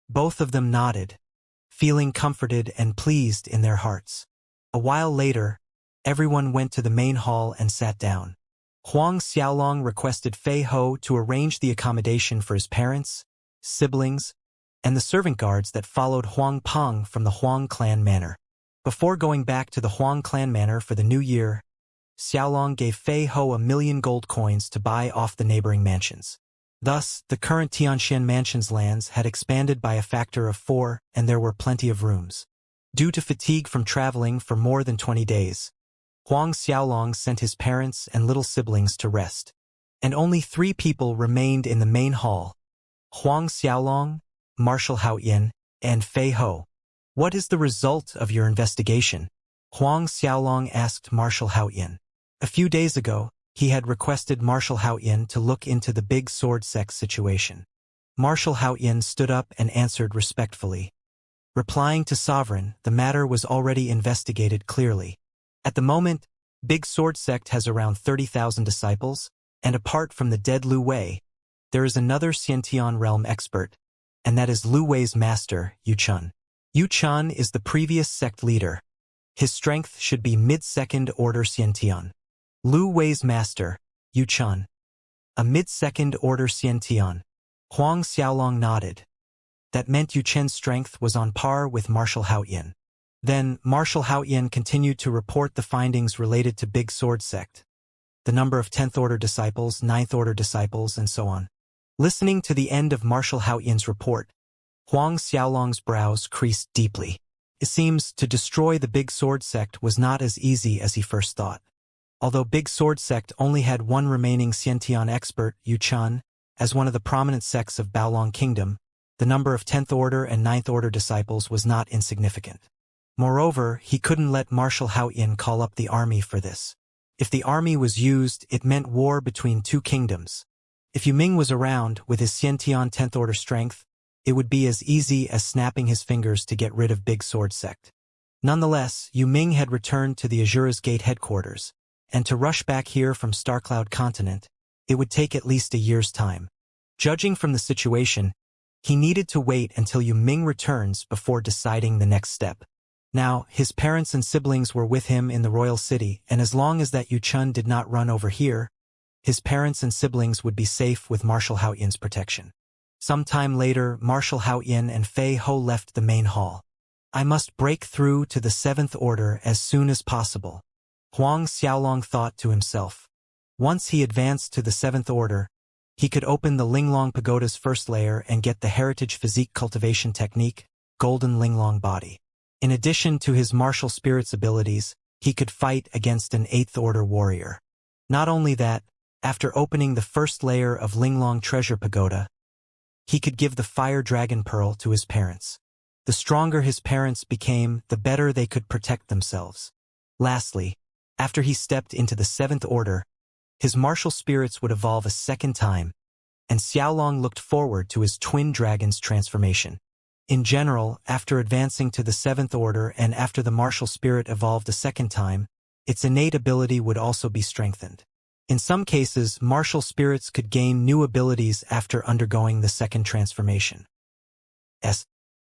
[SPEAKER 1] Both of them nodded, feeling comforted and pleased in their hearts. A while later, everyone went to the main hall and sat down. Huang Xiaolong requested Fei Ho to arrange the accommodation for his parents, siblings, and the servant guards that followed Huang Peng from the Huang clan manor. Before going back to the Huang clan manor for the new year, Xiaolong gave Fei Ho 1,000,000 gold coins to buy off the neighboring mansions. Thus, the current Tianxian mansion's lands had expanded by a factor of 4, and there were plenty of rooms. Due to fatigue from traveling for more than 20 days, Huang Xiaolong sent his parents and little siblings to rest, and only 3 people remained in the main hall: Huang Xiaolong, Marshal Haoyan, and Fei Ho. "What is the result of your investigation?" Huang Xiaolong asked Marshal Haoyan. A few days ago, he had requested Marshal Haoyan to look into the big sword sect situation. Marshal Haoyan stood up and answered respectfully. Replying to Sovereign, the matter was already investigated clearly. At the moment, Big Sword Sect has around 30,000 disciples, and apart from the dead Lu Wei, there is another Xiantian realm expert, and that is Lu Wei's master, Yu Chun. Yu Chun is the previous sect leader. His strength should be mid-second order Xiantian. Lu Wei's master, Yu Chun. A mid-second order Xiantian. Huang Xiaolong nodded. That meant Yu Chen's strength was on par with Marshal Haoyan. Then, Marshal Haoyan continued to report the findings related to Big Sword Sect, the number of 10th Order disciples, 9th Order disciples, and so on. Listening to the end of Marshal Haoyan's report, Huang Xiaolong's brows creased deeply. It seems to destroy the Big Sword Sect was not as easy as he first thought. Although Big Sword Sect only had one remaining Xiantian expert, Yu Chun, as one of the prominent sects of Baolong Kingdom, the number of 10th Order and 9th Order disciples was not insignificant. Moreover, he couldn't let Marshal Haoyan call up the army for this. If the army was used, it meant war between 2 kingdoms. If Yu Ming was around, with his Xiantian 10th Order strength, it would be as easy as snapping his fingers to get rid of Big Sword Sect. Nonetheless, Yu Ming had returned to the Azura's Gate headquarters, and to rush back here from Starcloud Continent, it would take at least a year's time. Judging from the situation, he needed to wait until Yu Ming returns before deciding the next step. Now, his parents and siblings were with him in the royal city, and as long as that Yu Chun did not run over here, his parents and siblings would be safe with Marshal Haoyan's protection. Some time later, Marshal Haoyan and Fei Ho left the main hall. "I must break through to the 7th Order as soon as possible," Huang Xiaolong thought to himself. Once he advanced to the 7th Order, he could open the Linglong Pagoda's first layer and get the Heritage Physique Cultivation Technique, Golden Linglong Body. In addition to his martial spirits abilities, he could fight against an 8th Order warrior. Not only that, after opening the first layer of Linglong Treasure Pagoda, he could give the Fire Dragon Pearl to his parents. The stronger his parents became, the better they could protect themselves. Lastly, after he stepped into the 7th Order, his martial spirits would evolve a second time, and Xiaolong looked forward to his twin dragon's transformation. In general, after advancing to the 7th Order and after the martial spirit evolved a second time, its innate ability would also be strengthened. In some cases, martial spirits could gain new abilities after undergoing the second transformation.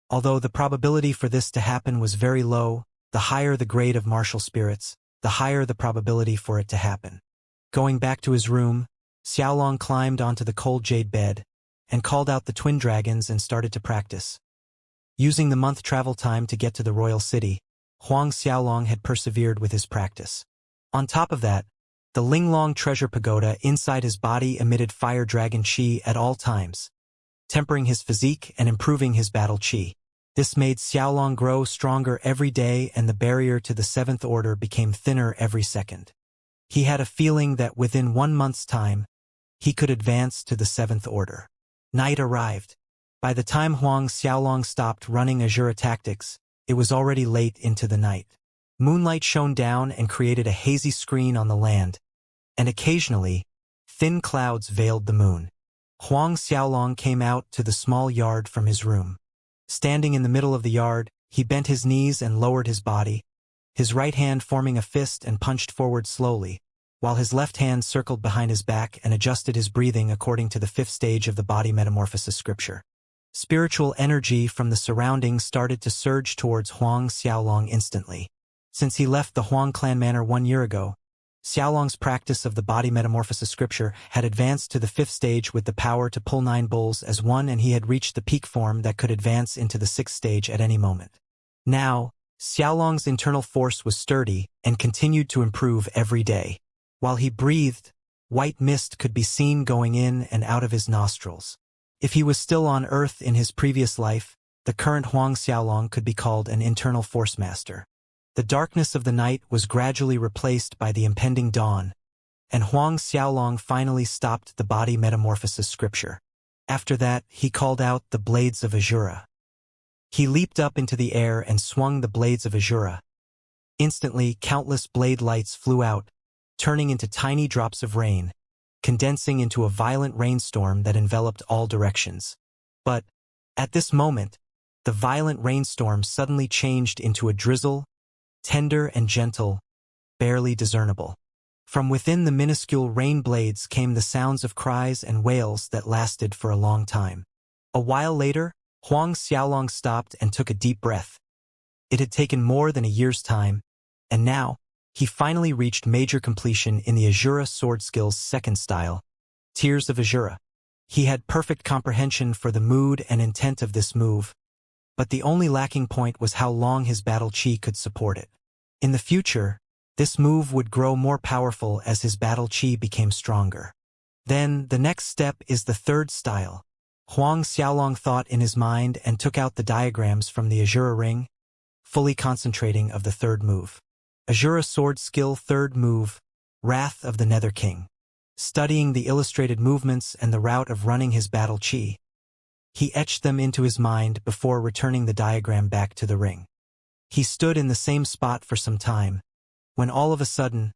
[SPEAKER 1] Although the probability for this to happen was very low, the higher the grade of martial spirits, the higher the probability for it to happen. Going back to his room, Xiaolong climbed onto the cold jade bed and called out the twin dragons and started to practice. Using the month travel time to get to the royal city, Huang Xiaolong had persevered with his practice. On top of that, the Linglong Treasure Pagoda inside his body emitted fire dragon qi at all times, tempering his physique and improving his battle qi. This made Xiaolong grow stronger every day, and the barrier to the 7th Order became thinner every second. He had a feeling that within 1 month's time, he could advance to the 7th Order. Night arrived. By the time Huang Xiaolong stopped running Azura tactics, it was already late into the night. Moonlight shone down and created a hazy screen on the land, and occasionally, thin clouds veiled the moon. Huang Xiaolong came out to the small yard from his room. Standing in the middle of the yard, he bent his knees and lowered his body, his right hand forming a fist and punched forward slowly, while his left hand circled behind his back and adjusted his breathing according to the 5th stage of the body metamorphosis scripture. Spiritual energy from the surroundings started to surge towards Huang Xiaolong instantly. Since he left the Huang clan manor 1 year ago, Xiaolong's practice of the body metamorphosis scripture had advanced to the 5th stage with the power to pull 9 bulls as one, and he had reached the peak form that could advance into the 6th stage at any moment. Now, Xiaolong's internal force was sturdy and continued to improve every day. While he breathed, white mist could be seen going in and out of his nostrils. If he was still on Earth in his previous life, the current Huang Xiaolong could be called an internal force master. The darkness of the night was gradually replaced by the impending dawn, and Huang Xiaolong finally stopped the body metamorphosis scripture. After that, he called out the blades of Azura. He leaped up into the air and swung the blades of Azura. Instantly, countless blade lights flew out, turning into tiny drops of rain, condensing into a violent rainstorm that enveloped all directions. But, at this moment, the violent rainstorm suddenly changed into a drizzle, tender and gentle, barely discernible. From within the minuscule rain blades came the sounds of cries and wails that lasted for a long time. A while later, Huang Xiaolong stopped and took a deep breath. It had taken more than a year's time, and now, he finally reached major completion in the Azura sword skill's 2nd style, Tears of Azura. He had perfect comprehension for the mood and intent of this move, but the only lacking point was how long his battle chi could support it. In the future, this move would grow more powerful as his battle chi became stronger. Then, the next step is the 3rd style. Huang Xiaolong thought in his mind and took out the diagrams from the Azura ring, fully concentrating of the 3rd move. Azura sword skill 3rd move, Wrath of the Nether King. Studying the illustrated movements and the route of running his battle chi, he etched them into his mind before returning the diagram back to the ring. He stood in the same spot for some time, when all of a sudden,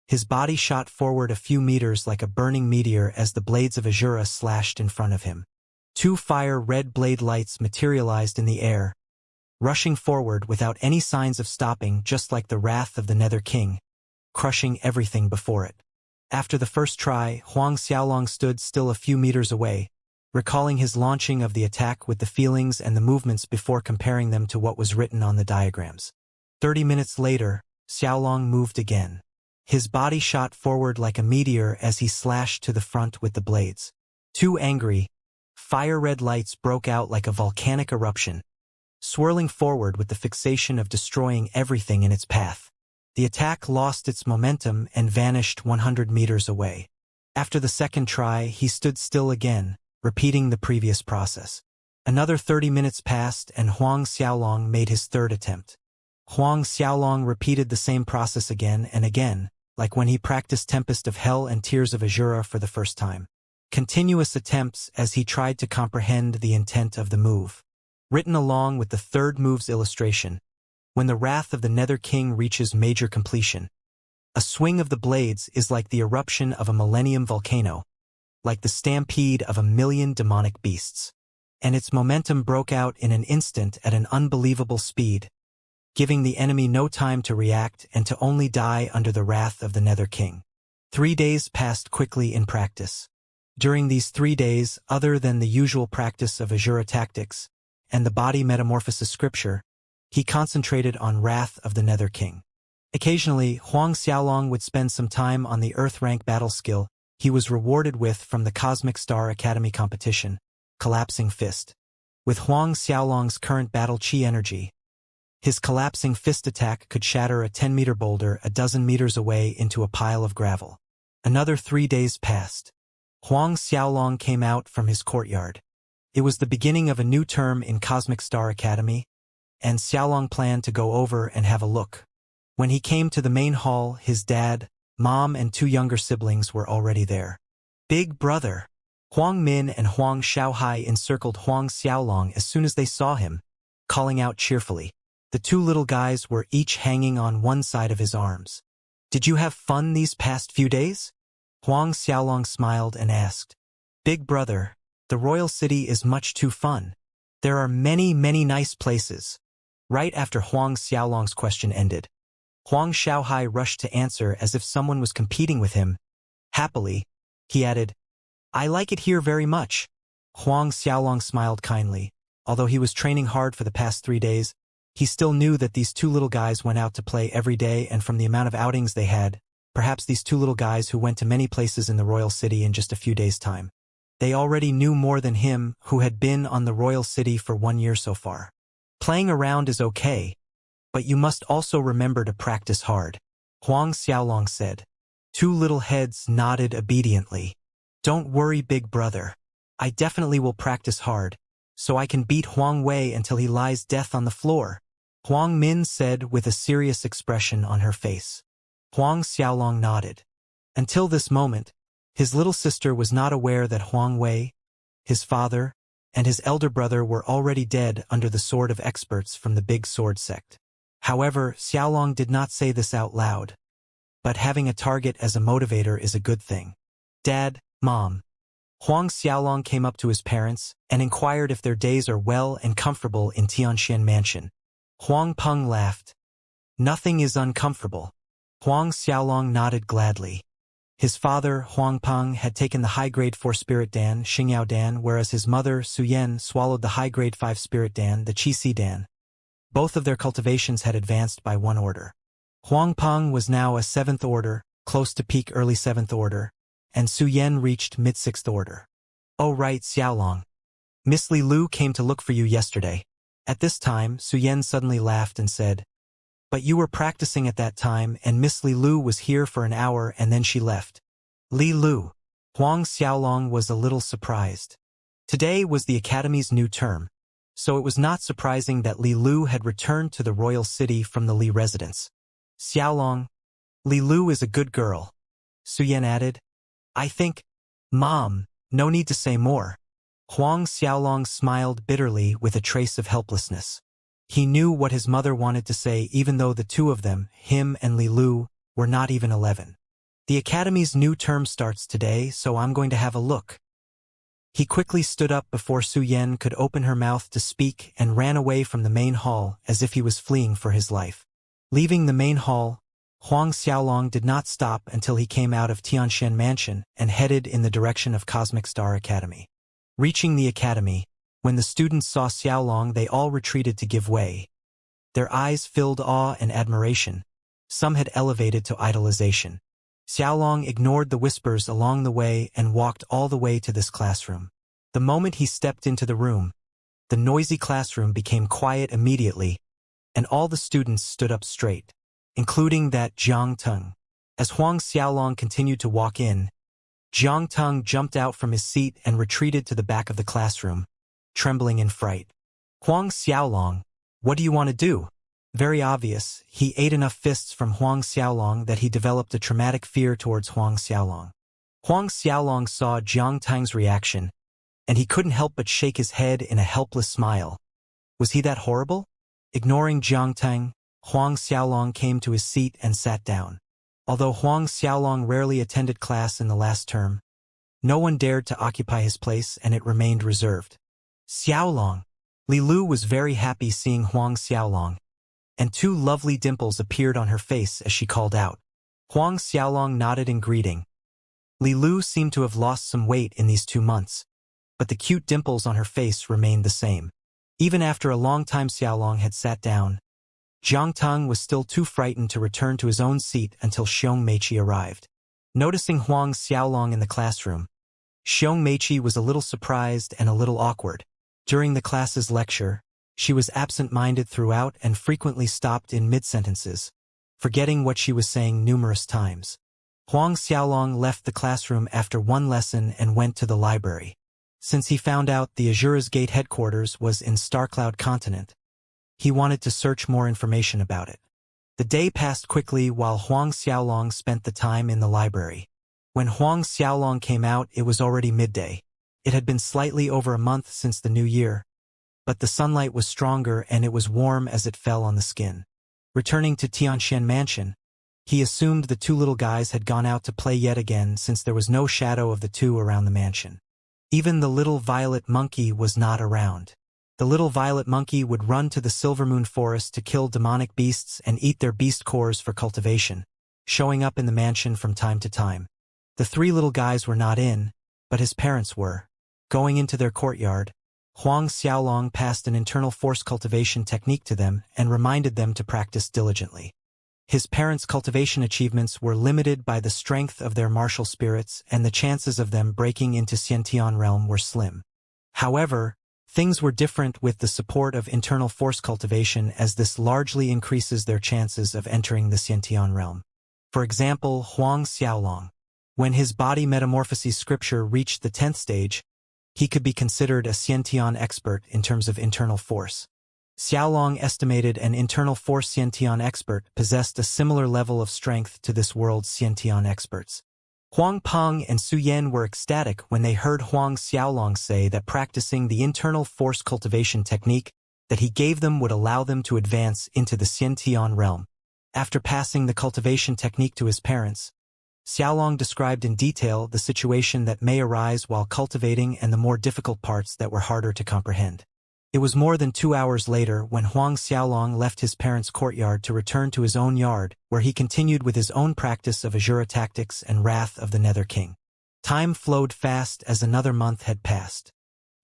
[SPEAKER 1] his body shot forward a few meters like a burning meteor as the blades of Azura slashed in front of him. 2 fire-red blade lights materialized in the air, rushing forward without any signs of stopping, just like the wrath of the Nether King, crushing everything before it. After the first try, Huang Xiaolong stood still a few meters away, recalling his launching of the attack with the feelings and the movements before comparing them to what was written on the diagrams. 30 minutes later, Xiaolong moved again. His body shot forward like a meteor as he slashed to the front with the blades. 2 angry, fire-red lights broke out like a volcanic eruption, swirling forward with the fixation of destroying everything in its path. The attack lost its momentum and vanished 100 meters away. After the 2nd try, he stood still again, repeating the previous process. Another 30 minutes passed and Huang Xiaolong made his 3rd attempt. Huang Xiaolong repeated the same process again and again, like when he practiced Tempest of Hell and Tears of Azura for the first time. Continuous attempts as he tried to comprehend the intent of the move. Written along with the 3rd move's illustration, when the Wrath of the Nether King reaches major completion, a swing of the blades is like the eruption of a millennium volcano, like the stampede of a million demonic beasts. And its momentum broke out in an instant at an unbelievable speed, giving the enemy no time to react and to only die under the wrath of the Nether King. 3 days passed quickly in practice. During these 3 days, other than the usual practice of Azura tactics and the body metamorphosis scripture, he concentrated on Wrath of the Nether King. Occasionally, Huang Xiaolong would spend some time on the Earth rank battle skill he was rewarded with from the Cosmic Star Academy competition, Collapsing Fist. With Huang Xiaolong's current battle chi energy, his collapsing fist attack could shatter a 10-meter boulder a dozen meters away into a pile of gravel. Another 3 days passed. Huang Xiaolong came out from his courtyard. It was the beginning of a new term in Cosmic Star Academy, and Xiaolong planned to go over and have a look. When he came to the main hall, his dad, mom, and 2 younger siblings were already there. Big brother! Huang Min and Huang Xiaohai encircled Huang Xiaolong as soon as they saw him, calling out cheerfully. The 2 little guys were each hanging on one side of his arms. "Did you have fun these past few days?" Huang Xiaolong smiled and asked. "Big brother, the royal city is much too fun. There are many, many nice places." Right after Huang Xiaolong's question ended, Huang Xiaohai rushed to answer as if someone was competing with him. Happily, he added, I like it here very much. Huang Xiaolong smiled kindly. Although he was training hard for the past 3 days, he still knew that these two little guys went out to play every day, and from the amount of outings they had, perhaps these two little guys who went to many places in the royal city in just a few days' time. They already knew more than him, who had been on the royal city for 1 year so far. Playing around is okay, but you must also remember to practice hard, Huang Xiaolong said. Two little heads nodded obediently. Don't worry, big brother. I definitely will practice hard, so I can beat Huang Wei until he lies dead on the floor, Huang Min said with a serious expression on her face. Huang Xiaolong nodded. Until this moment, his little sister was not aware that Huang Wei, his father, and his elder brother were already dead under the sword of experts from the Big Sword sect. However, Xiaolong did not say this out loud. But having a target as a motivator is a good thing. Dad, Mom. Huang Xiaolong came up to his parents and inquired if their days are well and comfortable in Tianxian Mansion. Huang Peng laughed. Nothing is uncomfortable. Huang Xiaolong nodded gladly. His father, Huang Peng, had taken the high-grade 4 Spirit Dan, Xingyao Dan, whereas his mother, Su Yan, swallowed the high-grade 5 Spirit Dan, the Qi Si Dan. Both of their cultivations had advanced by 1 order. Huang Peng was now a 7th order, close to peak early 7th order, and Su Yan reached mid-6th order. Oh right, Xiaolong. Miss Li Lu came to look for you yesterday. At this time, Su Yan suddenly laughed and said, But you were practicing at that time, and Miss Li Lu was here for an hour and then she left. Li Lu. Huang Xiaolong was a little surprised. Today was the Academy's new term, so it was not surprising that Li Lu had returned to the royal city from the Li residence. Xiaolong, Li Lu is a good girl, Su Yan added. I think, Mom, no need to say more. Huang Xiaolong smiled bitterly with a trace of helplessness. He knew what his mother wanted to say, even though the two of them, him and Li Lu, were not even 11. The Academy's new term starts today, so I'm going to have a look. He quickly stood up before Su Yan could open her mouth to speak and ran away from the main hall as if he was fleeing for his life. Leaving the main hall, Huang Xiaolong did not stop until he came out of Tianxian Mansion and headed in the direction of Cosmic Star Academy. Reaching the academy, when the students saw Xiaolong, they all retreated to give way. Their eyes filled awe and admiration. Some had elevated to idolization. Xiaolong ignored the whispers along the way and walked all the way to this classroom. The moment he stepped into the room, the noisy classroom became quiet immediately, and all the students stood up straight, including that Jiang Teng. As Huang Xiaolong continued to walk in, Jiang Teng jumped out from his seat and retreated to the back of the classroom, trembling in fright. Huang Xiaolong, what do you want to do? Very obvious, he ate enough fists from Huang Xiaolong that he developed a traumatic fear towards Huang Xiaolong. Huang Xiaolong saw Jiang Teng's reaction, and he couldn't help but shake his head in a helpless smile. Was he that horrible? Ignoring Jiang Teng, Huang Xiaolong came to his seat and sat down. Although Huang Xiaolong rarely attended class in the last term, no one dared to occupy his place and it remained reserved. Xiaolong. Li Lu was very happy seeing Huang Xiaolong, and 2 lovely dimples appeared on her face as she called out. Huang Xiaolong nodded in greeting. Li Lu seemed to have lost some weight in these 2 months, but the cute dimples on her face remained the same. Even after a long time Xiaolong had sat down, Jiang Teng was still too frightened to return to his own seat until Xiong Meiqi arrived. Noticing Huang Xiaolong in the classroom, Xiong Meiqi was a little surprised and a little awkward. During the class's lecture, she was absent-minded throughout and frequently stopped in mid-sentences, forgetting what she was saying numerous times. Huang Xiaolong left the classroom after 1 lesson and went to the library. Since he found out the Azura's Gate headquarters was in Starcloud Continent, he wanted to search more information about it. The day passed quickly while Huang Xiaolong spent the time in the library. When Huang Xiaolong came out, it was already midday. It had been slightly over a month since the new year, but the sunlight was stronger and it was warm as it fell on the skin. Returning to Tianxian Mansion, he assumed the 2 little guys had gone out to play yet again since there was no shadow of the 2 around the mansion. Even the little violet monkey was not around. The little violet monkey would run to the Silvermoon Forest to kill demonic beasts and eat their beast cores for cultivation, showing up in the mansion from time to time. The three little guys were not in, but his parents were. Going into their courtyard, Huang Xiaolong passed an internal force cultivation technique to them and reminded them to practice diligently. His parents' cultivation achievements were limited by the strength of their martial spirits, and the chances of them breaking into Xiantian realm were slim. However, things were different with the support of internal force cultivation, as this largely increases their chances of entering the Xiantian realm. For example, Huang Xiaolong. When his body metamorphosis scripture reached the 10th stage, he could be considered a Xiantian expert in terms of internal force. Xiaolong estimated an internal force Xiantian expert possessed a similar level of strength to this world's Xiantian experts. Huang Peng and Su Yan were ecstatic when they heard Huang Xiaolong say that practicing the internal force cultivation technique that he gave them would allow them to advance into the Xiantian realm. After passing the cultivation technique to his parents, Xiaolong described in detail the situation that may arise while cultivating and the more difficult parts that were harder to comprehend. It was more than 2 hours later when Huang Xiaolong left his parents' courtyard to return to his own yard, where he continued with his own practice of Azura tactics and Wrath of the Nether King. Time flowed fast as another month had passed.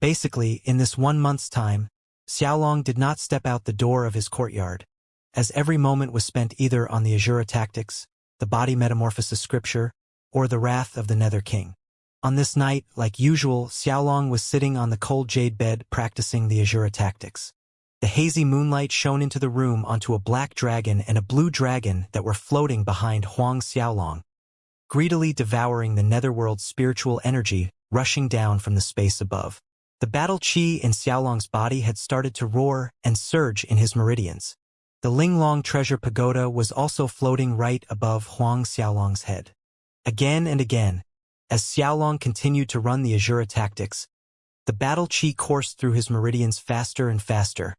[SPEAKER 1] Basically, in this 1 month's time, Xiaolong did not step out the door of his courtyard, as every moment was spent either on the Azura tactics, the body metamorphosis scripture, or the Wrath of the Nether King. On this night, like usual, Xiaolong was sitting on the cold jade bed practicing the Azura tactics. The hazy moonlight shone into the room onto a black dragon and a blue dragon that were floating behind Huang Xiaolong, greedily devouring the netherworld's spiritual energy rushing down from the space above. The battle chi in Xiaolong's body had started to roar and surge in his meridians. The Linglong treasure pagoda was also floating right above Huang Xiaolong's head. Again and again, as Xiaolong continued to run the Azura tactics, the battle chi coursed through his meridians faster and faster,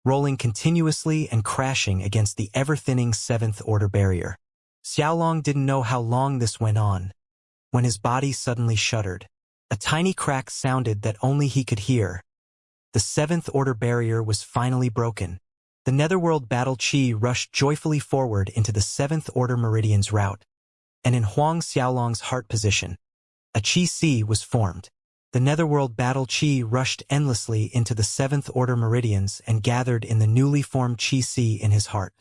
[SPEAKER 1] rolling continuously and crashing against the ever-thinning 7th order barrier. Xiaolong didn't know how long this went on, when his body suddenly shuddered. A tiny crack sounded that only he could hear. The 7th order barrier was finally broken. The netherworld battle chi rushed joyfully forward into the 7th order meridian's route, and in Huang Xiaolong's heart position, a chi si was formed. The netherworld battle chi rushed endlessly into the 7th order meridians and gathered in the newly formed chi si in his heart.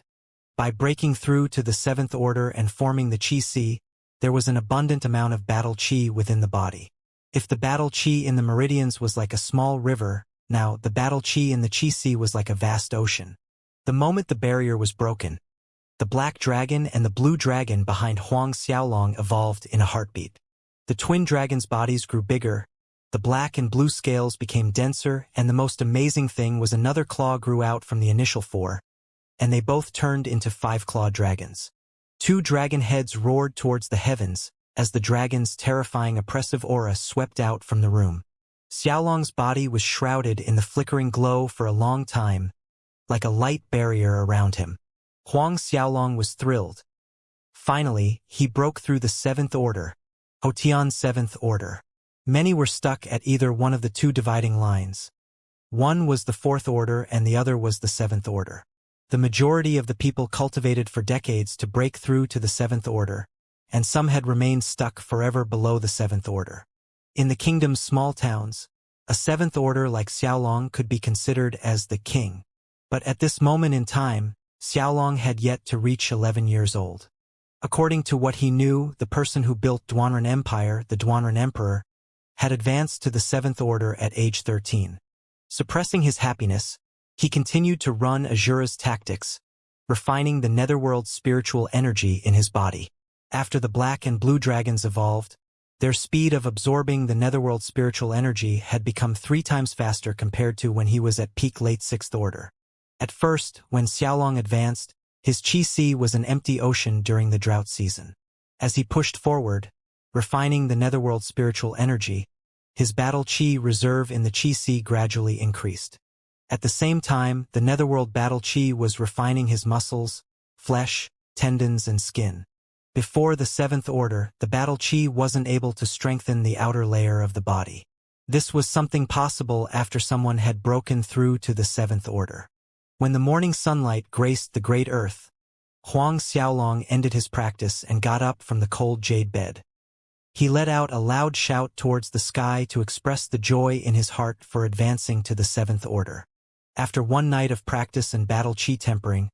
[SPEAKER 1] By breaking through to the 7th order and forming the chi si, there was an abundant amount of battle chi within the body. If the battle chi in the meridians was like a small river, now the battle chi in the chi si was like a vast ocean. The moment the barrier was broken, the black dragon and the blue dragon behind Huang Xiaolong evolved in a heartbeat. The twin dragons' bodies grew bigger, the black and blue scales became denser, and the most amazing thing was another claw grew out from the initial 4, and they both turned into 5-clawed dragons. 2 dragon heads roared towards the heavens, as the dragon's terrifying oppressive aura swept out from the room. Xiaolong's body was shrouded in the flickering glow for a long time, like a light barrier around him. Huang Xiaolong was thrilled. Finally, he broke through the 7th order, Hotian's 7th order. Many were stuck at either one of the 2 dividing lines. One was the 4th order and the other was the 7th order. The majority of the people cultivated for decades to break through to the 7th order, and some had remained stuck forever below the 7th order. In the kingdom's small towns, a 7th order like Xiaolong could be considered as the king. But at this moment in time, Xiaolong had yet to reach 11 years old. According to what he knew, the person who built Duanren Empire, the Duanren Emperor, had advanced to the 7th order at age 13. Suppressing his happiness, he continued to run Azura's tactics, refining the netherworld's spiritual energy in his body. After the black and blue dragons evolved, their speed of absorbing the netherworld's spiritual energy had become 3 times faster compared to when he was at peak late 6th order. At first, when Xiaolong advanced, his chi si was an empty ocean during the drought season. As he pushed forward, refining the netherworld's spiritual energy, his battle chi reserve in the chi si gradually increased. At the same time, the netherworld battle chi was refining his muscles, flesh, tendons, and skin. Before the 7th order, the battle chi wasn't able to strengthen the outer layer of the body. This was something possible after someone had broken through to the seventh order. When the morning sunlight graced the great earth, Huang Xiaolong ended his practice and got up from the cold jade bed. He let out a loud shout towards the sky to express the joy in his heart for advancing to the seventh order. After one night of practice and battle chi tempering,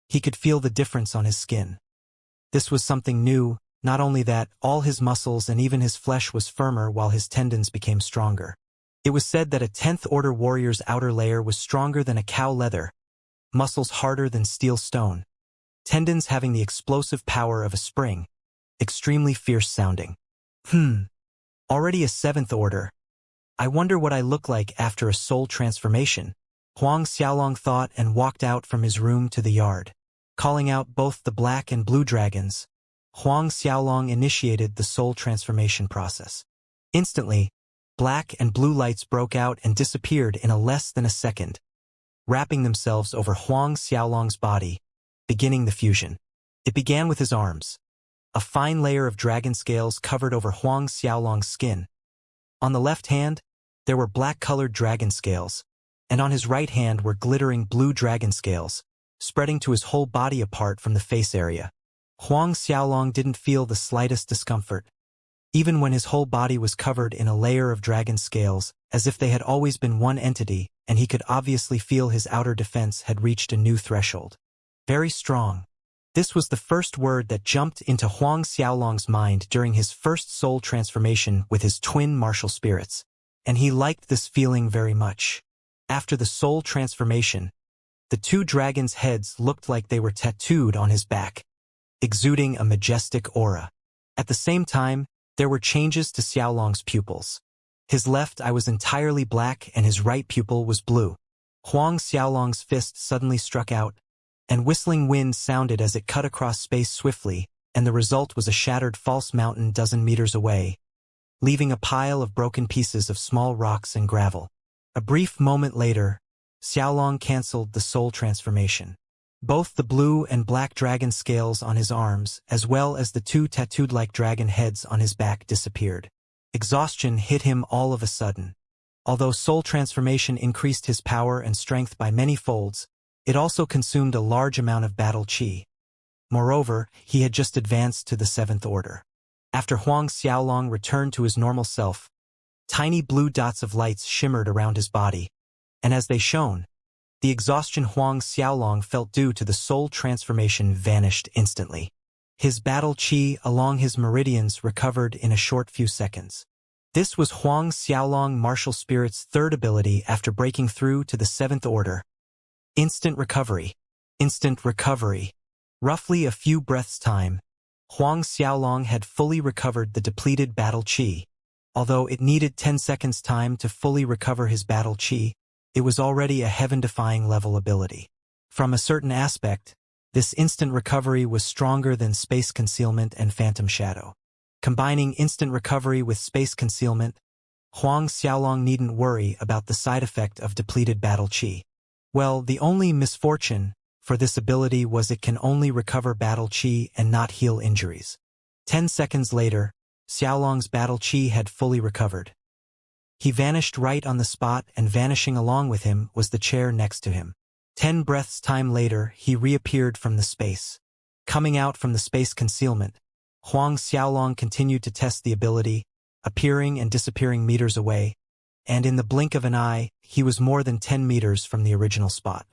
[SPEAKER 1] he could feel the difference on his skin. This was something new, not only that, all his muscles and even his flesh was firmer while his tendons became stronger. It was said that a 10th order warrior's outer layer was stronger than a cow leather, muscles harder than steel stone, tendons having the explosive power of a spring, extremely fierce sounding. Already a 7th order. I wonder what I look like after a soul transformation, Huang Xiaolong thought and walked out from his room to the yard. Calling out both the black and blue dragons, Huang Xiaolong initiated the soul transformation process. Instantly, black and blue lights broke out and disappeared in a less than a second, wrapping themselves over Huang Xiaolong's body, beginning the fusion. It began with his arms. A fine layer of dragon scales covered over Huang Xiaolong's skin. On the left hand, there were black-colored dragon scales, and on his right hand were glittering blue dragon scales, spreading to his whole body apart from the face area. Huang Xiaolong didn't feel the slightest discomfort, even when his whole body was covered in a layer of dragon scales, as if they had always been one entity, and he could obviously feel his outer defense had reached a new threshold. Very strong. This was the first word that jumped into Huang Xiaolong's mind during his first soul transformation with his twin martial spirits, and he liked this feeling very much. After the soul transformation, the two dragons' heads looked like they were tattooed on his back, exuding a majestic aura. At the same time, there were changes to Xiaolong's pupils. His left eye was entirely black and his right pupil was blue. Huang Xiaolong's fist suddenly struck out, and whistling wind sounded as it cut across space swiftly, and the result was a shattered false mountain dozen meters away, leaving a pile of broken pieces of small rocks and gravel. A brief moment later, Xiaolong cancelled the soul transformation. Both the blue and black dragon scales on his arms, as well as the two tattooed-like dragon heads on his back, disappeared. Exhaustion hit him all of a sudden. Although soul transformation increased his power and strength by many folds, it also consumed a large amount of battle chi. Moreover, he had just advanced to the 7th order. After Huang Xiaolong returned to his normal self, tiny blue dots of lights shimmered around his body, and as they shone, the exhaustion Huang Xiaolong felt due to the soul transformation vanished instantly. His battle chi along his meridians recovered in a short few seconds. This was Huang Xiaolong martial spirit's third ability after breaking through to the 7th order. Instant recovery. Instant recovery. Roughly a few breaths' time, Huang Xiaolong had fully recovered the depleted battle chi. Although it needed 10 seconds time to fully recover his battle chi, it was already a heaven-defying level ability. From a certain aspect, this instant recovery was stronger than space concealment and phantom shadow. Combining instant recovery with space concealment, Huang Xiaolong needn't worry about the side effect of depleted battle chi. Well, the only misfortune for this ability was it can only recover battle chi and not heal injuries. 10 seconds later, Xiaolong's battle chi had fully recovered. He vanished right on the spot, and vanishing along with him was the chair next to him. 10 breaths' time later, he reappeared from the space. Coming out from the space concealment, Huang Xiaolong continued to test the ability, appearing and disappearing meters away, and in the blink of an eye, he was more than 10 meters from the original spot.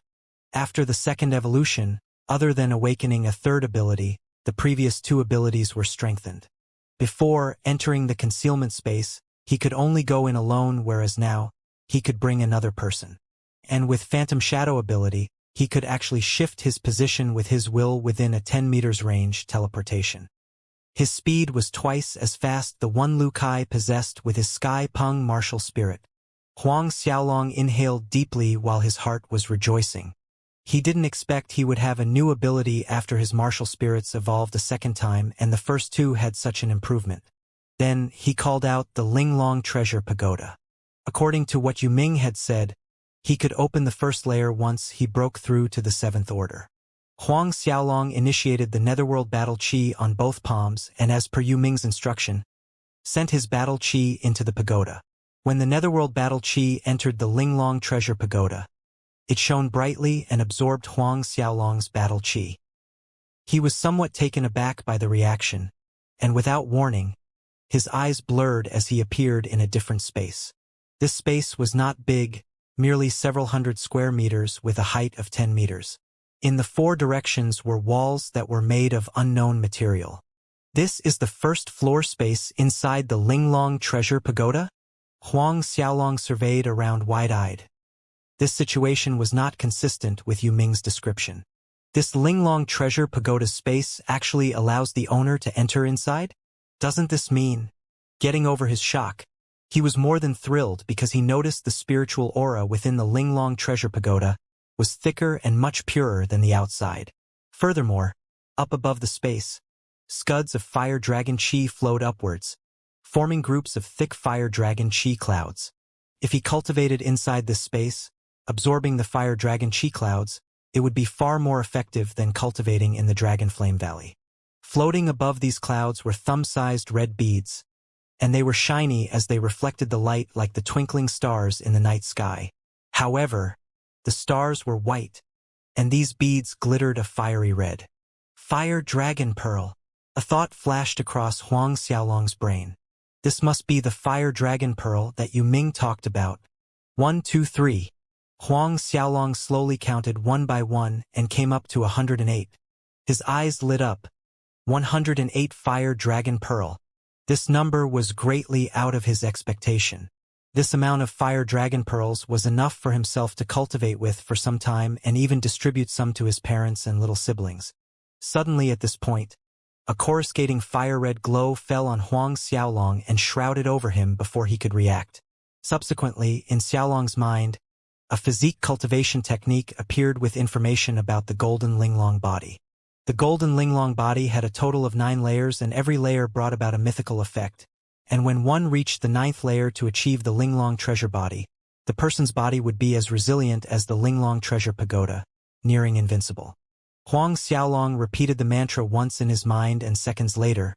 [SPEAKER 1] After the second evolution, other than awakening a third ability, the previous two abilities were strengthened. Before entering the concealment space, he could only go in alone, whereas now, he could bring another person. And with Phantom Shadow ability, he could actually shift his position with his will within a 10 meters range teleportation. His speed was twice as fast the one Lu Kai possessed with his Sky Peng martial spirit. Huang Xiaolong inhaled deeply while his heart was rejoicing. He didn't expect he would have a new ability after his martial spirits evolved a second time and the first two had such an improvement. Then, he called out the Linglong Treasure Pagoda. According to what Yu Ming had said, he could open the first layer once he broke through to the 7th order. Huang Xiaolong initiated the Netherworld Battle Chi on both palms and, as per Yu Ming's instruction, sent his battle chi into the pagoda. When the Netherworld Battle Qi entered the Linglong Treasure Pagoda, it shone brightly and absorbed Huang Xiaolong's battle Qi. He was somewhat taken aback by the reaction, and without warning, his eyes blurred as he appeared in a different space. This space was not big, merely several hundred square meters with a height of 10 meters. In the four directions were walls that were made of unknown material. This is the first floor space inside the Linglong Treasure Pagoda? Huang Xiaolong surveyed around wide-eyed. This situation was not consistent with Yu Ming's description. This Linglong Treasure Pagoda space actually allows the owner to enter inside? Doesn't this mean? Getting over his shock, he was more than thrilled because he noticed the spiritual aura within the Linglong Treasure Pagoda was thicker and much purer than the outside. Furthermore, up above the space, scuds of fire dragon Qi flowed upwards, forming groups of thick fire dragon Qi clouds. If he cultivated inside this space, absorbing the fire dragon Qi clouds, it would be far more effective than cultivating in the Dragon Flame Valley. Floating above these clouds were thumb-sized red beads, and they were shiny as they reflected the light like the twinkling stars in the night sky. However, the stars were white, and these beads glittered a fiery red. Fire Dragon Pearl. A thought flashed across Huang Xiaolong's brain. This must be the Fire Dragon Pearl that Yu Ming talked about. 1, 2, 3. Huang Xiaolong slowly counted one by one and came up to 108. His eyes lit up. 108 Fire Dragon Pearl. This number was greatly out of his expectation. This amount of Fire Dragon Pearls was enough for himself to cultivate with for some time and even distribute some to his parents and little siblings. Suddenly at this point, a coruscating fire-red glow fell on Huang Xiaolong and shrouded over him before he could react. Subsequently, in Xiaolong's mind, a physique cultivation technique appeared with information about the golden Linglong body. The golden Linglong body had a total of 9 layers and every layer brought about a mythical effect. And when one reached the 9th layer to achieve the Linglong treasure body, the person's body would be as resilient as the Linglong treasure pagoda, nearing invincible. Huang Xiaolong repeated the mantra once in his mind and seconds later,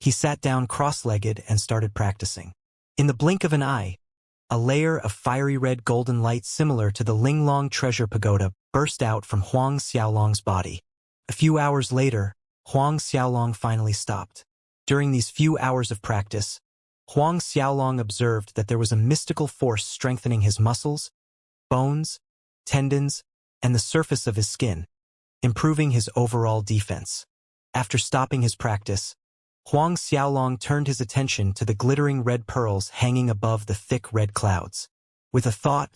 [SPEAKER 1] he sat down cross-legged and started practicing. In the blink of an eye, a layer of fiery red golden light similar to the Linglong treasure pagoda burst out from Huang Xiaolong's body. A few hours later, Huang Xiaolong finally stopped. During these few hours of practice, Huang Xiaolong observed that there was a mystical force strengthening his muscles, bones, tendons, and the surface of his skin, improving his overall defense. After stopping his practice, Huang Xiaolong turned his attention to the glittering red pearls hanging above the thick red clouds. With a thought,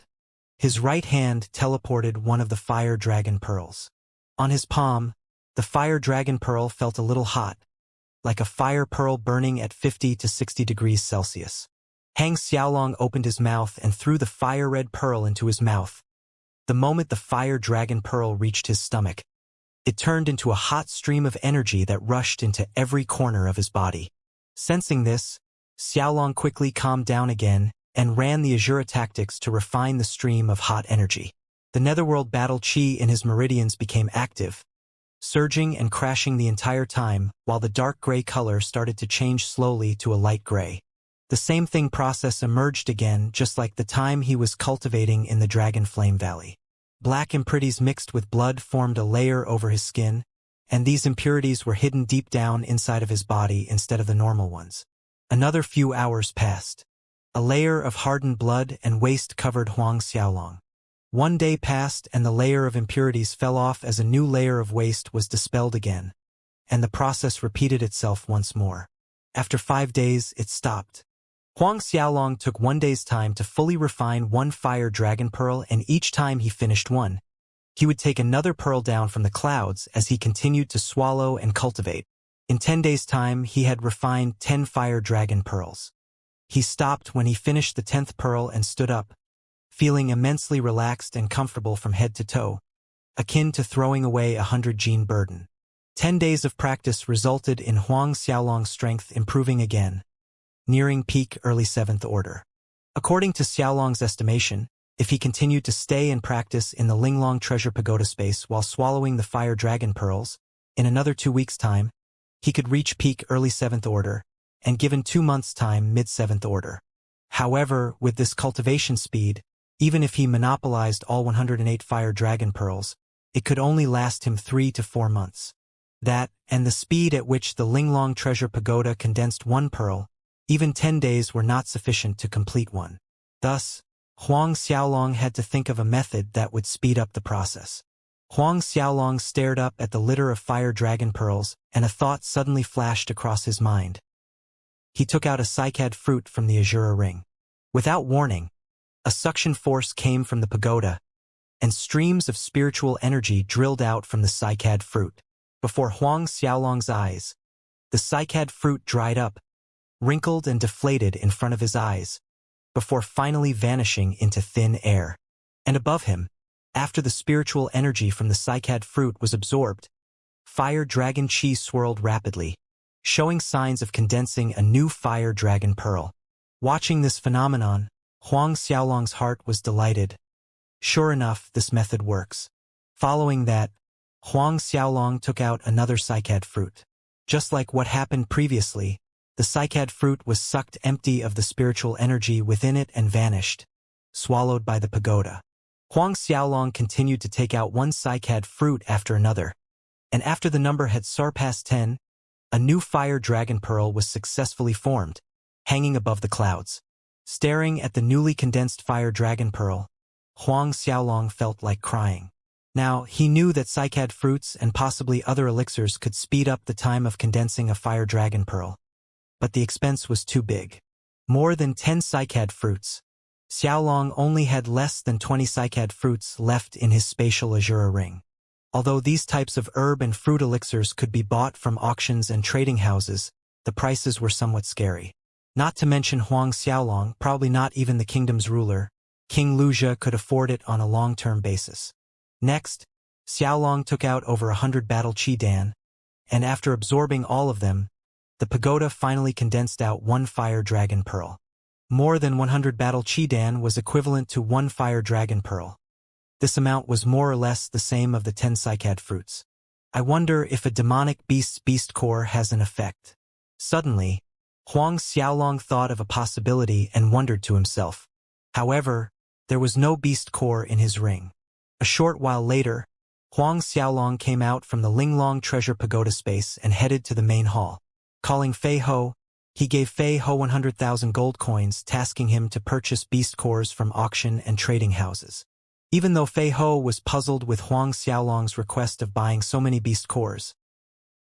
[SPEAKER 1] his right hand teleported one of the fire dragon pearls. On his palm, the fire dragon pearl felt a little hot, like a fire pearl burning at 50 to 60 degrees Celsius. Huang Xiaolong opened his mouth and threw the fire-red pearl into his mouth. The moment the fire dragon pearl reached his stomach, it turned into a hot stream of energy that rushed into every corner of his body. Sensing this, Xiaolong quickly calmed down again and ran the Azura tactics to refine the stream of hot energy. The Netherworld Battle Qi in his meridians became active, surging and crashing the entire time while the dark gray color started to change slowly to a light gray. The same thing process emerged again just like the time he was cultivating in the Dragon Flame Valley. Black impurities mixed with blood formed a layer over his skin, and these impurities were hidden deep down inside of his body instead of the normal ones. Another few hours passed. A layer of hardened blood and waste covered Huang Xiaolong. One day passed and the layer of impurities fell off as a new layer of waste was dispelled again, and the process repeated itself once more. After 5 days, it stopped. Huang Xiaolong took 1 day's time to fully refine one fire dragon pearl, and each time he finished one, he would take another pearl down from the clouds as he continued to swallow and cultivate. In 10 days' time, he had refined 10 fire dragon pearls. He stopped when he finished the 10th pearl and stood up, feeling immensely relaxed and comfortable from head to toe, akin to throwing away a 100-gene burden. 10 days of practice resulted in Huang Xiaolong's strength improving again, nearing peak early 7th order. According to Xiaolong's estimation, if he continued to stay and practice in the Linglong Treasure Pagoda space while swallowing the Fire Dragon Pearls, in another 2 weeks' time, he could reach peak early 7th order, and given 2 months' time mid-7th order. However, with this cultivation speed, even if he monopolized all 108 fire dragon pearls, it could only last him 3 to 4 months. That, and the speed at which the Linglong Treasure Pagoda condensed one pearl, even 10 days were not sufficient to complete one. Thus, Huang Xiaolong had to think of a method that would speed up the process. Huang Xiaolong stared up at the litter of fire dragon pearls, and a thought suddenly flashed across his mind. He took out a cycad fruit from the Azura ring. Without warning, a suction force came from the pagoda, and streams of spiritual energy drilled out from the cycad fruit. Before Huang Xiaolong's eyes, the cycad fruit dried up, wrinkled and deflated in front of his eyes, before finally vanishing into thin air. And above him, after the spiritual energy from the cycad fruit was absorbed, fire dragon chi swirled rapidly, showing signs of condensing a new fire dragon pearl. Watching this phenomenon, Huang Xiaolong's heart was delighted. Sure enough, this method works. Following that, Huang Xiaolong took out another cycad fruit. Just like what happened previously, the cycad fruit was sucked empty of the spiritual energy within it and vanished, swallowed by the pagoda. Huang Xiaolong continued to take out one cycad fruit after another, and after the number had surpassed 10, a new fire dragon pearl was successfully formed, hanging above the clouds. Staring at the newly condensed fire dragon pearl, Huang Xiaolong felt like crying. Now, he knew that cycad fruits and possibly other elixirs could speed up the time of condensing a fire dragon pearl, but the expense was too big. More than 10 cycad fruits. Xiaolong only had less than 20 cycad fruits left in his spatial Azura ring. Although these types of herb and fruit elixirs could be bought from auctions and trading houses, the prices were somewhat scary. Not to mention Huang Xiaolong, probably not even the kingdom's ruler, King Luzia, could afford it on a long-term basis. Next, Xiaolong took out over 100 battle chi dan, and after absorbing all of them, the pagoda finally condensed out one fire dragon pearl. More than 100 battle chi dan was equivalent to one fire dragon pearl. This amount was more or less the same of the 10 cycad fruits. I wonder if a demonic beast's beast core has an effect. Suddenly, Huang Xiaolong thought of a possibility and wondered to himself. However, there was no beast core in his ring. A short while later, Huang Xiaolong came out from the Linglong Treasure Pagoda space and headed to the main hall. Calling Fei Ho, he gave Fei Ho 100,000 gold coins, tasking him to purchase beast cores from auction and trading houses. Even though Fei Ho was puzzled with Huang Xiaolong's request of buying so many beast cores,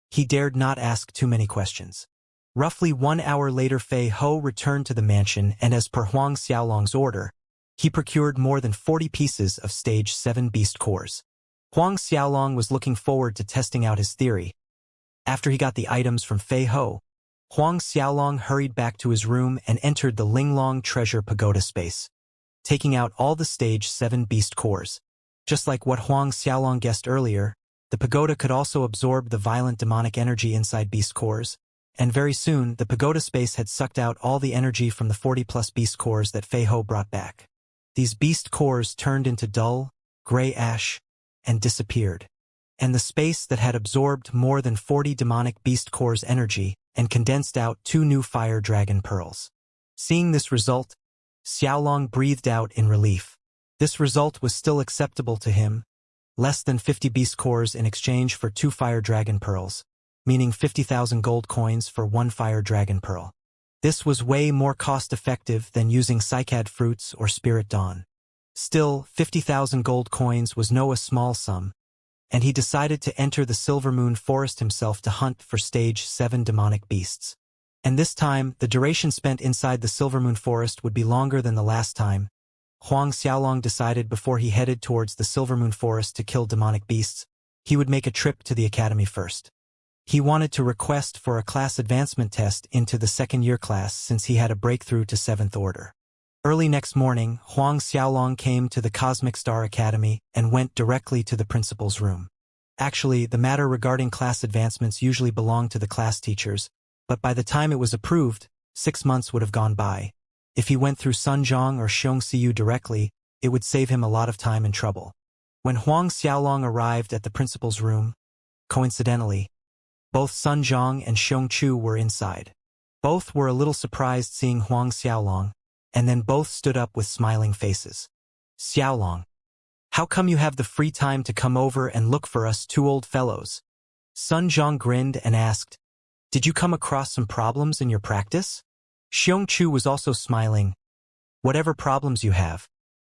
[SPEAKER 1] he dared not ask too many questions. Roughly 1 hour later, Fei Ho returned to the mansion, and as per Huang Xiaolong's order, he procured more than 40 pieces of Stage 7 beast cores. Huang Xiaolong was looking forward to testing out his theory. After he got the items from Fei Ho, Huang Xiaolong hurried back to his room and entered the Linglong Treasure Pagoda space, taking out all the Stage 7 beast cores. Just like what Huang Xiaolong guessed earlier, the pagoda could also absorb the violent demonic energy inside beast cores, and very soon the pagoda space had sucked out all the energy from the 40-plus beast cores that Fei Ho brought back. These beast cores turned into dull, gray ash, and disappeared. And the space that had absorbed more than 40 demonic beast cores' energy and condensed out 2 new fire dragon pearls. Seeing this result, Xiaolong breathed out in relief. This result was still acceptable to him, less than 50 beast cores in exchange for 2 fire dragon pearls, meaning 50,000 gold coins for 1 fire dragon pearl. This was way more cost-effective than using cycad fruits or spirit dawn. Still, 50,000 gold coins was no small sum, and he decided to enter the Silver Moon Forest himself to hunt for Stage 7 demonic beasts. And this time, the duration spent inside the Silver Moon Forest would be longer than the last time. Huang Xiaolong decided before he headed towards the Silver Moon Forest to kill demonic beasts, he would make a trip to the academy first. He wanted to request for a class advancement test into the second-year class since he had a breakthrough to 7th order. Early next morning, Huang Xiaolong came to the Cosmic Star Academy and went directly to the principal's room. Actually, the matter regarding class advancements usually belonged to the class teachers, but by the time it was approved, 6 months would have gone by. If he went through Sunjiang or Xianxia directly, it would save him a lot of time and trouble. When Huang Xiaolong arrived at the principal's room, coincidentally, both Sunjiang and Xiangchu were inside. Both were a little surprised seeing Huang Xiaolong, and then both stood up with smiling faces. Xiaolong, how come you have the free time to come over and look for us two old fellows? Sun Zhang grinned and asked, did you come across some problems in your practice? Xiongchu was also smiling. Whatever problems you have,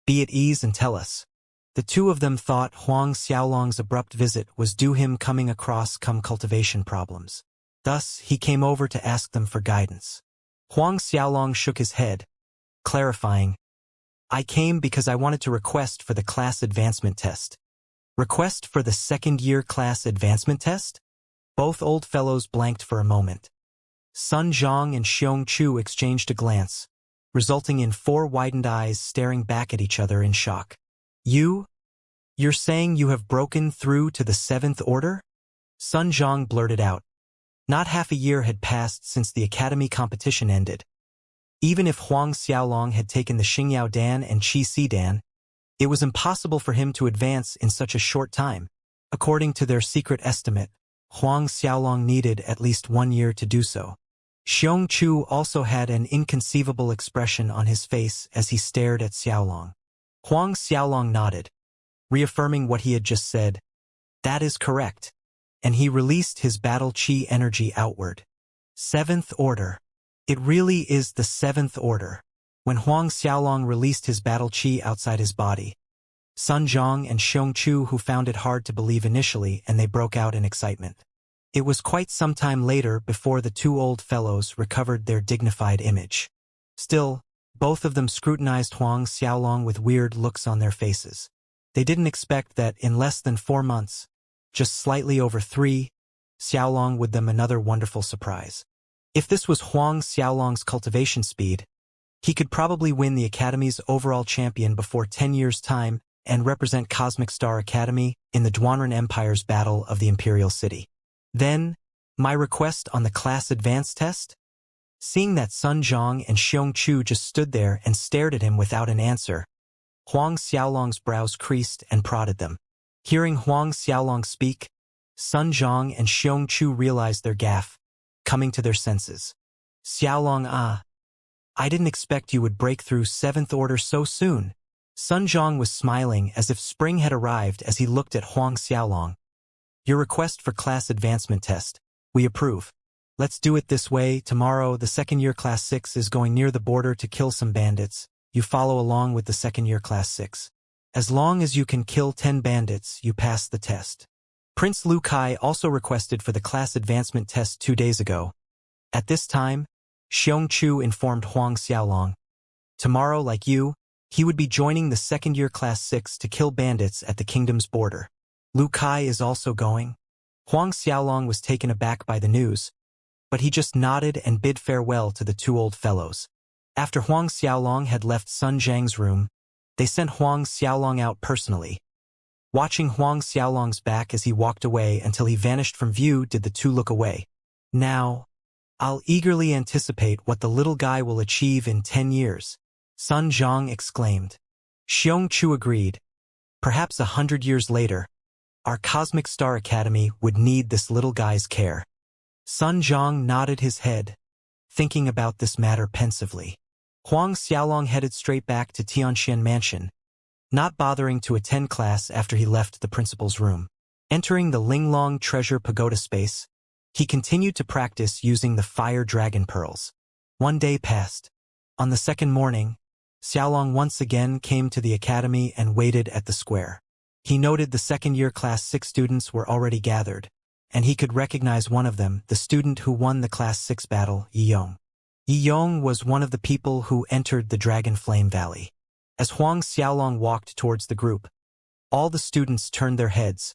[SPEAKER 1] be at ease and tell us. The two of them thought Huang Xiaolong's abrupt visit was due him coming across cultivation problems. Thus, he came over to ask them for guidance. Huang Xiaolong shook his head, clarifying, I came because I wanted to request for the class advancement test. Request for the second-year class advancement test? Both old fellows blanked for a moment. Sun Zhang and Xiong Chu exchanged a glance, resulting in 4 widened eyes staring back at each other in shock. You're saying you have broken through to the 7th order? Sun Zhang blurted out. Not half a year had passed since the academy competition ended. Even if Huang Xiaolong had taken the Xingyao Dan and Qi Si Dan, it was impossible for him to advance in such a short time. According to their secret estimate, Huang Xiaolong needed at least 1 year to do so. Xiong Chu also had an inconceivable expression on his face as he stared at Xiaolong. Huang Xiaolong nodded, reaffirming what he had just said. That is correct. And he released his battle chi energy outward. 7th order. It really is the 7th order. When Huang Xiaolong released his battle chi outside his body, Sun Zhang and Xiong Chu who found it hard to believe initially, and they broke out in excitement. It was quite some time later before the two old fellows recovered their dignified image. Still, both of them scrutinized Huang Xiaolong with weird looks on their faces. They didn't expect that in less than 4 months, just slightly over 3, Xiaolong would them another wonderful surprise. If this was Huang Xiaolong's cultivation speed, he could probably win the Academy's overall champion before 10 years' time and represent Cosmic Star Academy in the Duanren Empire's Battle of the Imperial City. Then, my request on the class advance test? Seeing that Sun Zhang and Xiong Chu just stood there and stared at him without an answer, Huang Xiaolong's brows creased and prodded them. Hearing Huang Xiaolong speak, Sun Zhang and Xiong Chu realized their gaffe, coming to their senses. Xiaolong, I didn't expect you would break through 7th order so soon. Sun Zhang was smiling as if spring had arrived as he looked at Huang Xiaolong. Your request for class advancement test. We approve. Let's do it this way. Tomorrow, the second-year class 6 is going near the border to kill some bandits. You follow along with the second-year class 6. As long as you can kill 10 bandits, you pass the test. Prince Lu Kai also requested for the class advancement test 2 days ago. At this time, Xiong Chu informed Huang Xiaolong. Tomorrow, like you, he would be joining the second-year class 6 to kill bandits at the kingdom's border. Lu Kai is also going. Huang Xiaolong was taken aback by the news, but he just nodded and bid farewell to the two old fellows. After Huang Xiaolong had left Sun Zhang's room, they sent Huang Xiaolong out personally. Watching Huang Xiaolong's back as he walked away until he vanished from view did the two look away. Now, I'll eagerly anticipate what the little guy will achieve in 10 years, Sun Zhang exclaimed. Xiong Chu agreed. Perhaps 100 years later, our Cosmic Star Academy would need this little guy's care. Sun Zhang nodded his head, thinking about this matter pensively. Huang Xiaolong headed straight back to Tianxian Mansion, not bothering to attend class after he left the principal's room. Entering the Linglong Treasure Pagoda space, he continued to practice using the Fire Dragon Pearls. 1 day passed. On the second morning, Xiaolong once again came to the academy and waited at the square. He noted the second-year class 6 students were already gathered, and he could recognize one of them, the student who won the class 6 battle, Yiyong. Yiyong was one of the people who entered the Dragon Flame Valley. As Huang Xiaolong walked towards the group, all the students turned their heads,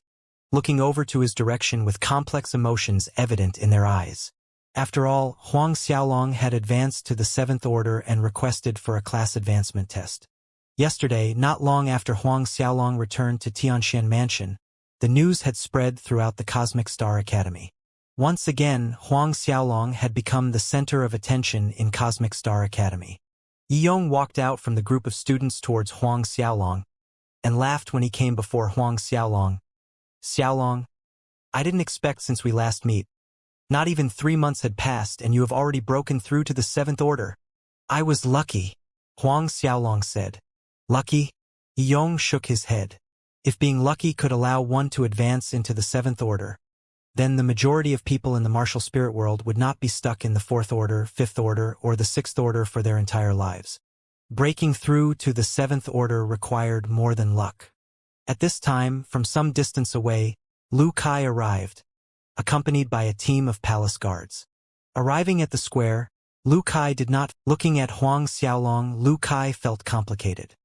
[SPEAKER 1] looking over to his direction with complex emotions evident in their eyes. After all, Huang Xiaolong had advanced to the 7th order and requested for a class advancement test. Yesterday, not long after Huang Xiaolong returned to Tianxian Mansion, the news had spread throughout the Cosmic Star Academy. Once again, Huang Xiaolong had become the center of attention in Cosmic Star Academy. Yiyong walked out from the group of students towards Huang Xiaolong and laughed when he came before Huang Xiaolong. Xiaolong, I didn't expect since we last meet. Not even 3 months had passed and you have already broken through to the 7th order. I was lucky. Huang Xiaolong said. Lucky? Yong shook his head. If being lucky could allow one to advance into the 7th order, then the majority of people in the martial spirit world would not be stuck in the 4th order, 5th order, or the 6th order for their entire lives. Breaking through to the 7th order required more than luck. At this time, from some distance away, Lu Kai arrived, accompanied by a team of palace guards. Arriving at the square, Lu Kai did not. Looking at Huang Xiaolong, Lu Kai felt complicated.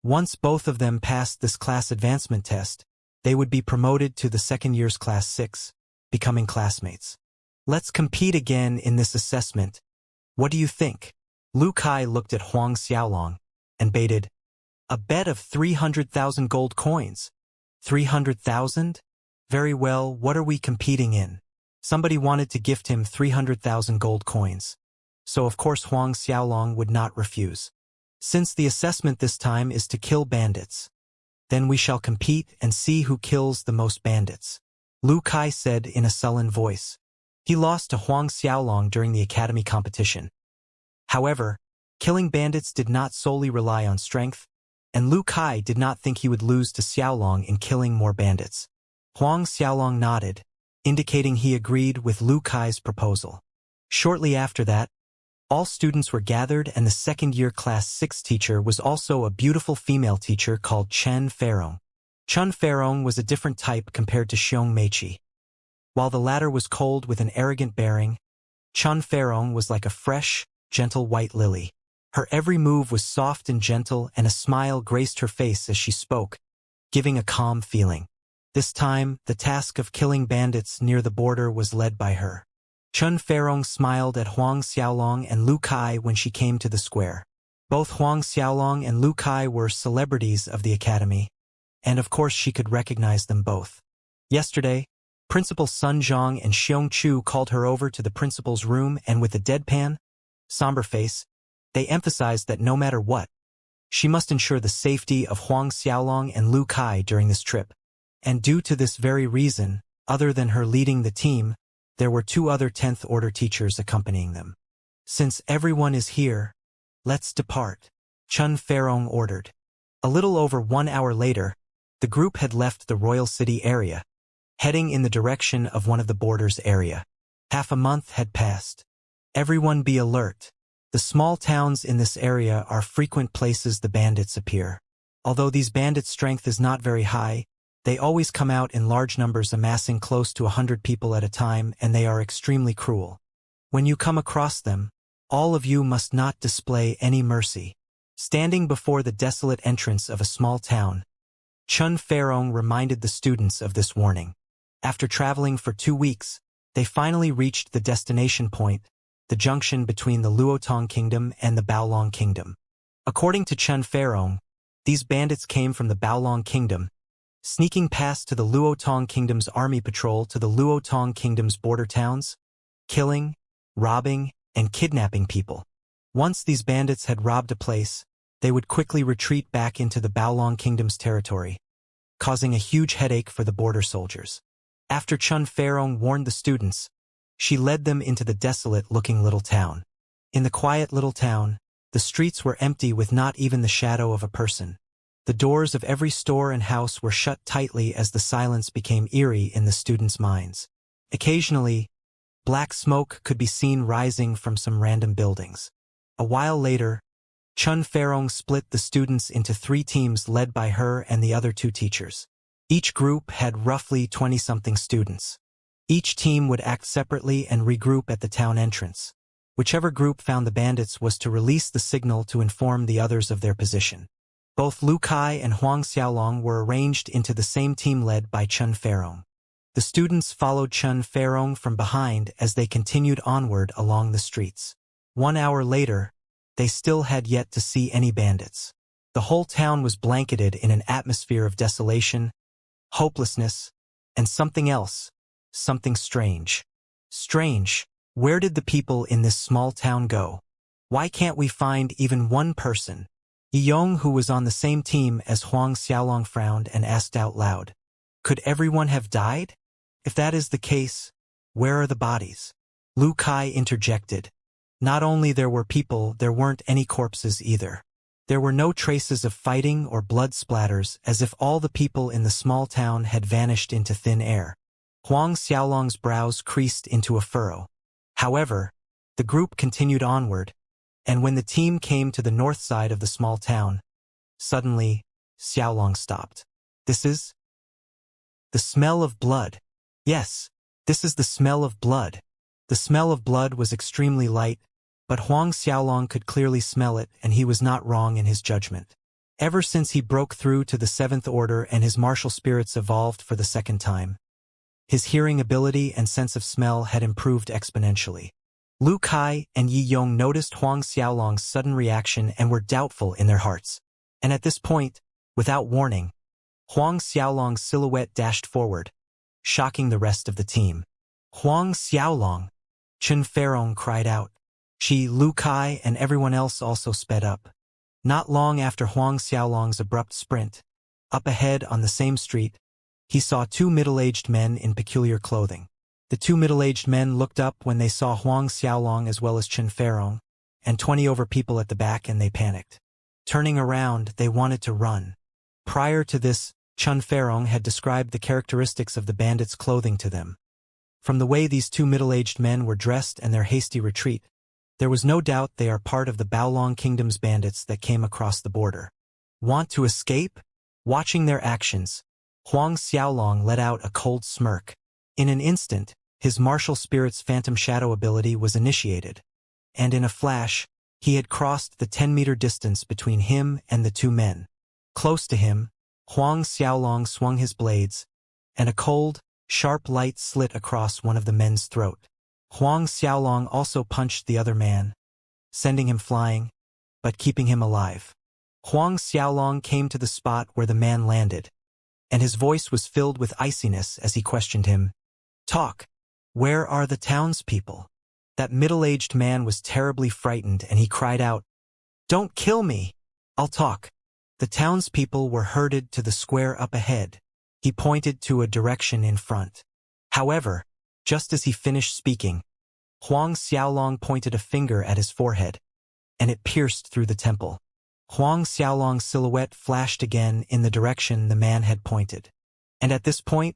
[SPEAKER 1] Once both of them passed this class advancement test, they would be promoted to the 2nd year's class 6, becoming classmates. Let's compete again in this assessment. What do you think? Lu Kai looked at Huang Xiaolong and baited, a bet of 300,000 gold coins. 300,000? Very well, what are we competing in? Somebody wanted to gift him 300,000 gold coins. So of course Huang Xiaolong would not refuse. Since the assessment this time is to kill bandits, then we shall compete and see who kills the most bandits. Lu Kai said in a sullen voice. He lost to Huang Xiaolong during the academy competition. However, killing bandits did not solely rely on strength, and Lu Kai did not think he would lose to Xiaolong in killing more bandits. Huang Xiaolong nodded, indicating he agreed with Lu Kai's proposal. Shortly after that, all students were gathered, and the 2nd year class 6 teacher was also a beautiful female teacher called Chen Feirong. Chen Feirong was a different type compared to Xiong Meiqi. While the latter was cold with an arrogant bearing, Chen Feirong was like a fresh, gentle white lily. Her every move was soft and gentle, and a smile graced her face as she spoke, giving a calm feeling. This time, the task of killing bandits near the border was led by her. Chen Feirong smiled at Huang Xiaolong and Lu Kai when she came to the square. Both Huang Xiaolong and Lu Kai were celebrities of the academy, and of course she could recognize them both. Yesterday, Principal Sun Zhang and Xiong Chu called her over to the principal's room, and with a deadpan, somber face, they emphasized that no matter what, she must ensure the safety of Huang Xiaolong and Lu Kai during this trip. And due to this very reason, other than her leading the team, there were 2 other 10th order teachers accompanying them. Since everyone is here, let's depart, Chen Feirong ordered. A little over 1 hour later, the group had left the royal city area, heading in the direction of one of the borders area. Half a month had passed. Everyone be alert. The small towns in this area are frequent places the bandits appear. Although these bandits' strength is not very high, they always come out in large numbers, amassing close to 100 people at a time, and they are extremely cruel. When you come across them, all of you must not display any mercy. Standing before the desolate entrance of a small town, Chen Feirong reminded the students of this warning. After traveling for 2 weeks, they finally reached the destination point, the junction between the Luotong Kingdom and the Baolong Kingdom. According to Chen Feirong, these bandits came from the Baolong Kingdom, sneaking past to the Luotong Kingdom's army patrol to the Luotong Kingdom's border towns, killing, robbing, and kidnapping people. Once these bandits had robbed a place, they would quickly retreat back into the Baolong Kingdom's territory, causing a huge headache for the border soldiers. After Chen Feirong warned the students, she led them into the desolate-looking little town. In the quiet little town, the streets were empty with not even the shadow of a person. The doors of every store and house were shut tightly as the silence became eerie in the students' minds. Occasionally, black smoke could be seen rising from some random buildings. A while later, Chen Feirong split the students into 3 teams led by her and the other 2 teachers. Each group had roughly 20-something students. Each team would act separately and regroup at the town entrance. Whichever group found the bandits was to release the signal to inform the others of their position. Both Lu Kai and Huang Xiaolong were arranged into the same team led by Chen Feirong. The students followed Chen Feirong from behind as they continued onward along the streets. 1 hour later, they still had yet to see any bandits. The whole town was blanketed in an atmosphere of desolation, hopelessness, and something else, something strange. Strange. Where did the people in this small town go? Why can't we find even one person? Yong, who was on the same team as Huang Xiaolong, frowned and asked out loud. Could everyone have died? If that is the case, where are the bodies? Lu Kai interjected. Not only there were people, there weren't any corpses either. There were no traces of fighting or blood splatters, as if all the people in the small town had vanished into thin air. Huang Xiaolong's brows creased into a furrow. However, the group continued onward, and when the team came to the north side of the small town, suddenly, Xiaolong stopped. This is the smell of blood. Yes, this is the smell of blood. The smell of blood was extremely light, but Huang Xiaolong could clearly smell it, and he was not wrong in his judgment. Ever since he broke through to the seventh order and his martial spirits evolved for the second time, his hearing ability and sense of smell had improved exponentially. Lu Kai and Yi Yong noticed Huang Xiaolong's sudden reaction and were doubtful in their hearts. And at this point, without warning, Huang Xiaolong's silhouette dashed forward, shocking the rest of the team. Huang Xiaolong! Chen Feirong cried out. She, Lu Kai, and everyone else also sped up. Not long after Huang Xiaolong's abrupt sprint, up ahead on the same street, he saw two middle-aged men in peculiar clothing. The two middle-aged men looked up when they saw Huang Xiaolong as well as Chen Feirong, and 20 over people at the back, and they panicked. Turning around, they wanted to run. Prior to this, Chen Feirong had described the characteristics of the bandits' clothing to them. From the way these two middle-aged men were dressed and their hasty retreat, there was no doubt they are part of the Baolong Kingdom's bandits that came across the border. Want to escape? Watching their actions, Huang Xiaolong let out a cold smirk. In an instant, his martial spirit's phantom shadow ability was initiated, and in a flash, he had crossed the 10-meter distance between him and the two men. Close to him, Huang Xiaolong swung his blades, and a cold, sharp light slit across one of the men's throat. Huang Xiaolong also punched the other man, sending him flying, but keeping him alive. Huang Xiaolong came to the spot where the man landed, and his voice was filled with iciness as he questioned him. Talk. Where are the townspeople? That middle-aged man was terribly frightened, and he cried out, Don't kill me! I'll talk. The townspeople were herded to the square up ahead. He pointed to a direction in front. However, just as he finished speaking, Huang Xiaolong pointed a finger at his forehead, and it pierced through the temple. Huang Xiaolong's silhouette flashed again in the direction the man had pointed. And at this point,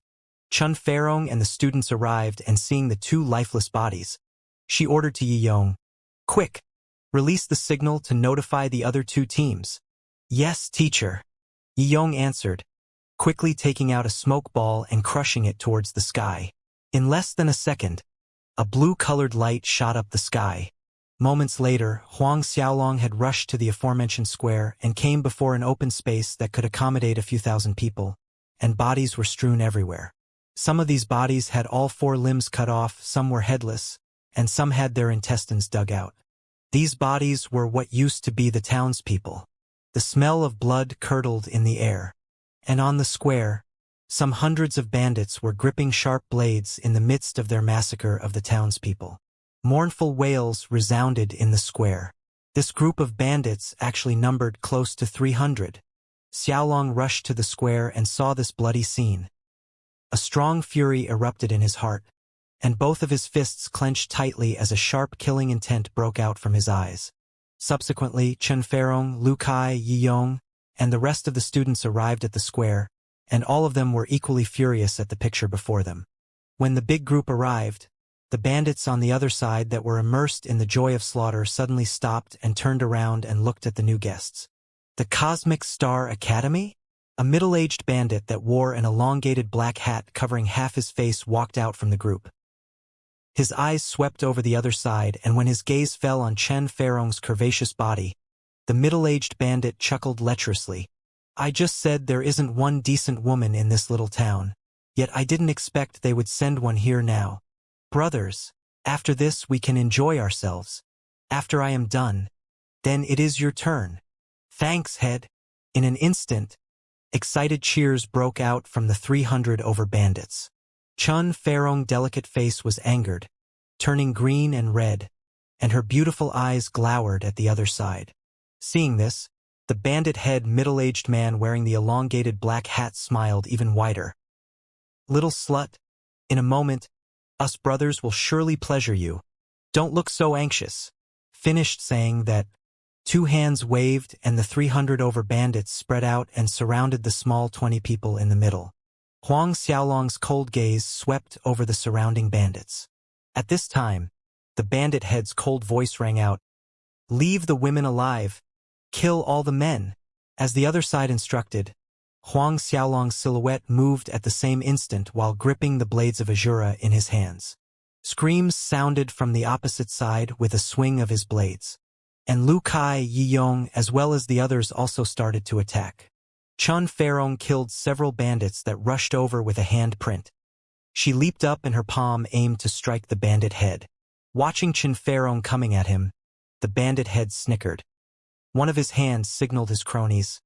[SPEAKER 1] Chen Feirong and the students arrived, and seeing the two lifeless bodies, she ordered to Yi Yong, Quick! Release the signal to notify the other two teams. Yes, teacher. Yi Yong answered, quickly taking out a smoke ball and crushing it towards the sky. In less than a second, a blue-colored light shot up the sky. Moments later, Huang Xiaolong had rushed to the aforementioned square and came before an open space that could accommodate a few thousand people, and bodies were strewn everywhere. Some of these bodies had all four limbs cut off, some were headless, and some had their intestines dug out. These bodies were what used to be the townspeople. The smell of blood curdled in the air. And on the square, some hundreds of bandits were gripping sharp blades in the midst of their massacre of the townspeople. Mournful wails resounded in the square. This group of bandits actually numbered close to 300. Xiaolong rushed to the square and saw this bloody scene. A strong fury erupted in his heart, and both of his fists clenched tightly as a sharp killing intent broke out from his eyes. Subsequently, Chen Feirong, Lu Kai, Yi Yong, and the rest of the students arrived at the square, and all of them were equally furious at the picture before them. When the big group arrived, the bandits on the other side that were immersed in the joy of slaughter suddenly stopped and turned around and looked at the new guests. The Cosmic Star Academy? A middle-aged bandit that wore an elongated black hat covering half his face walked out from the group. His eyes swept over the other side, and when his gaze fell on Chen Feirong's curvaceous body, the middle-aged bandit chuckled lecherously. I just said there isn't one decent woman in this little town, yet I didn't expect they would send one here now. Brothers, after this we can enjoy ourselves. After I am done, then it is your turn. Thanks, head. In an instant, excited cheers broke out from the 300 over bandits. Chen Feirong's delicate face was angered, turning green and red, and her beautiful eyes glowered at the other side. Seeing this, the bandit head middle-aged man wearing the elongated black hat smiled even wider. Little slut, in a moment, us brothers will surely pleasure you. Don't look so anxious. Finished saying that, 2 hands waved and the 300 over bandits spread out and surrounded the small 20 people in the middle. Huang Xiaolong's cold gaze swept over the surrounding bandits. At this time, the bandit head's cold voice rang out, "Leave the women alive. Kill all the men." As the other side instructed, Huang Xiaolong's silhouette moved at the same instant while gripping the blades of Azura in his hands. Screams sounded from the opposite side with a swing of his blades. And Lu Kai, Yi Yong, as well as the others also started to attack. Chun Ferong killed several bandits that rushed over with a hand print. She leaped up and her palm aimed to strike the bandit head. Watching Chun Ferong coming at him, the bandit head snickered. One of his hands signaled his cronies,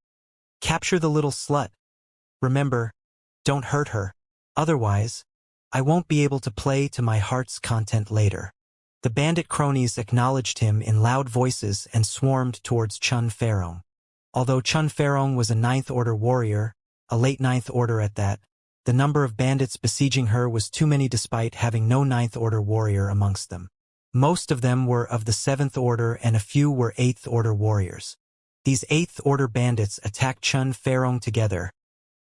[SPEAKER 1] "Capture the little slut. Remember, don't hurt her. Otherwise, I won't be able to play to my heart's content later." The bandit cronies acknowledged him in loud voices and swarmed towards Chun Ferong. Although Chun Ferong was a 9th Order warrior, a late 9th Order at that, the number of bandits besieging her was too many despite having no 9th Order warrior amongst them. Most of them were of the 7th Order and a few were 8th Order warriors. These 8th Order bandits attacked Chun Ferong together,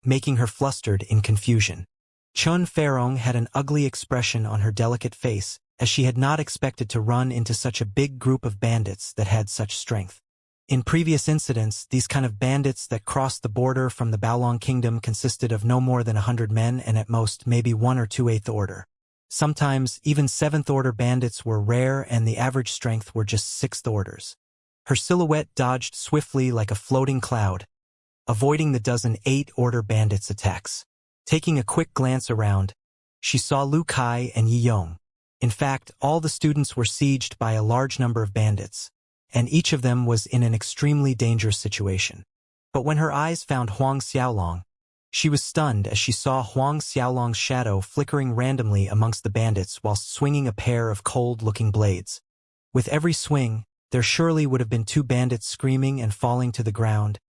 [SPEAKER 1] making her flustered in confusion. Chun Ferong had an ugly expression on her delicate face, as she had not expected to run into such a big group of bandits that had such strength. In previous incidents, these kind of bandits that crossed the border from the Baolong Kingdom consisted of no more than 100 men and at most maybe 1 or 2 8th Order. Sometimes even 7th Order bandits were rare and the average strength were just 6th Orders. Her silhouette dodged swiftly like a floating cloud, avoiding the dozen 8th Order bandits' attacks. Taking a quick glance around, she saw Lu Kai and Yi Yong. In fact, all the students were sieged by a large number of bandits, and each of them was in an extremely dangerous situation. But when her eyes found Huang Xiaolong, she was stunned as she saw Huang Xiaolong's shadow flickering randomly amongst the bandits whilst swinging a pair of cold-looking blades. With every swing, there surely would have been 2 bandits screaming and falling to the ground,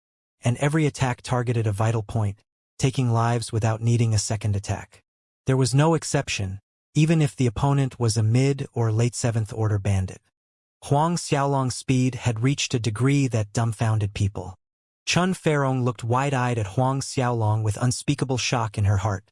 [SPEAKER 1] and every attack targeted a vital point, taking lives without needing a second attack. There was no exception, even if the opponent was a mid- or late 7th Order bandit. Huang Xiaolong's speed had reached a degree that dumbfounded people. Chun Ferong looked wide-eyed at Huang Xiaolong with unspeakable shock in her heart.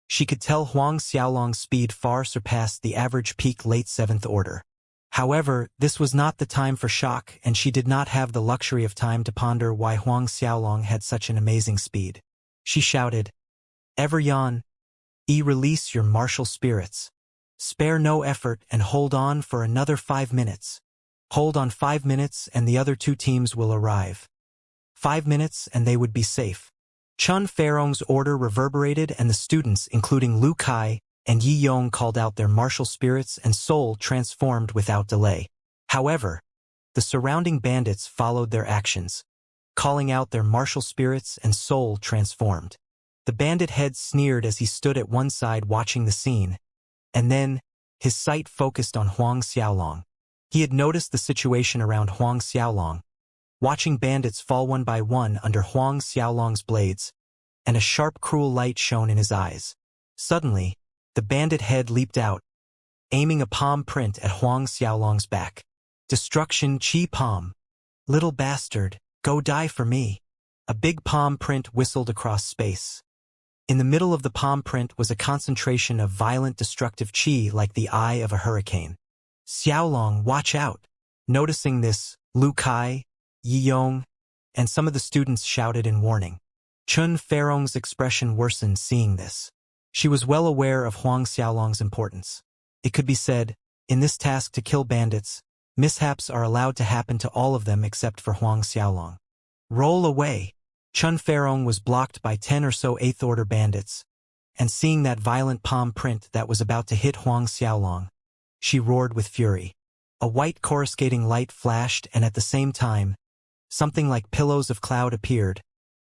[SPEAKER 1] She could tell Huang Xiaolong's speed far surpassed the average peak late 7th Order. However, this was not the time for shock, and she did not have the luxury of time to ponder why Huang Xiaolong had such an amazing speed. She shouted, "Everyon, release your martial spirits. Spare no effort and hold on for another 5 minutes. Hold on 5 minutes and the other 2 teams will arrive. 5 minutes and they would be safe." Chun Ferong's order reverberated and the students, including Lu Kai and Yi Yong, called out their martial spirits and soul transformed without delay. However, the surrounding bandits followed their actions, calling out their martial spirits and soul transformed. The bandit head sneered as he stood at one side watching the scene, and then, his sight focused on Huang Xiaolong. He had noticed the situation around Huang Xiaolong, watching bandits fall one by one under Huang Xiaolong's blades, and a sharp, cruel light shone in his eyes. Suddenly, the bandit head leaped out, aiming a palm print at Huang Xiaolong's back. "Destruction Chi Palm. Little bastard, go die for me." A big palm print whistled across space. In the middle of the palm print was a concentration of violent destructive chi like the eye of a hurricane. "Xiaolong, watch out!" Noticing this, Lu Kai, Yi Yong, and some of the students shouted in warning. Chun Ferong's expression worsened seeing this. She was well aware of Huang Xiaolong's importance. It could be said, in this task to kill bandits, mishaps are allowed to happen to all of them except for Huang Xiaolong. "Roll away!" Chun Ferong was blocked by 10 or so 8th Order bandits, and seeing that violent palm print that was about to hit Huang Xiaolong, she roared with fury. A white coruscating light flashed and at the same time, something like pillows of cloud appeared,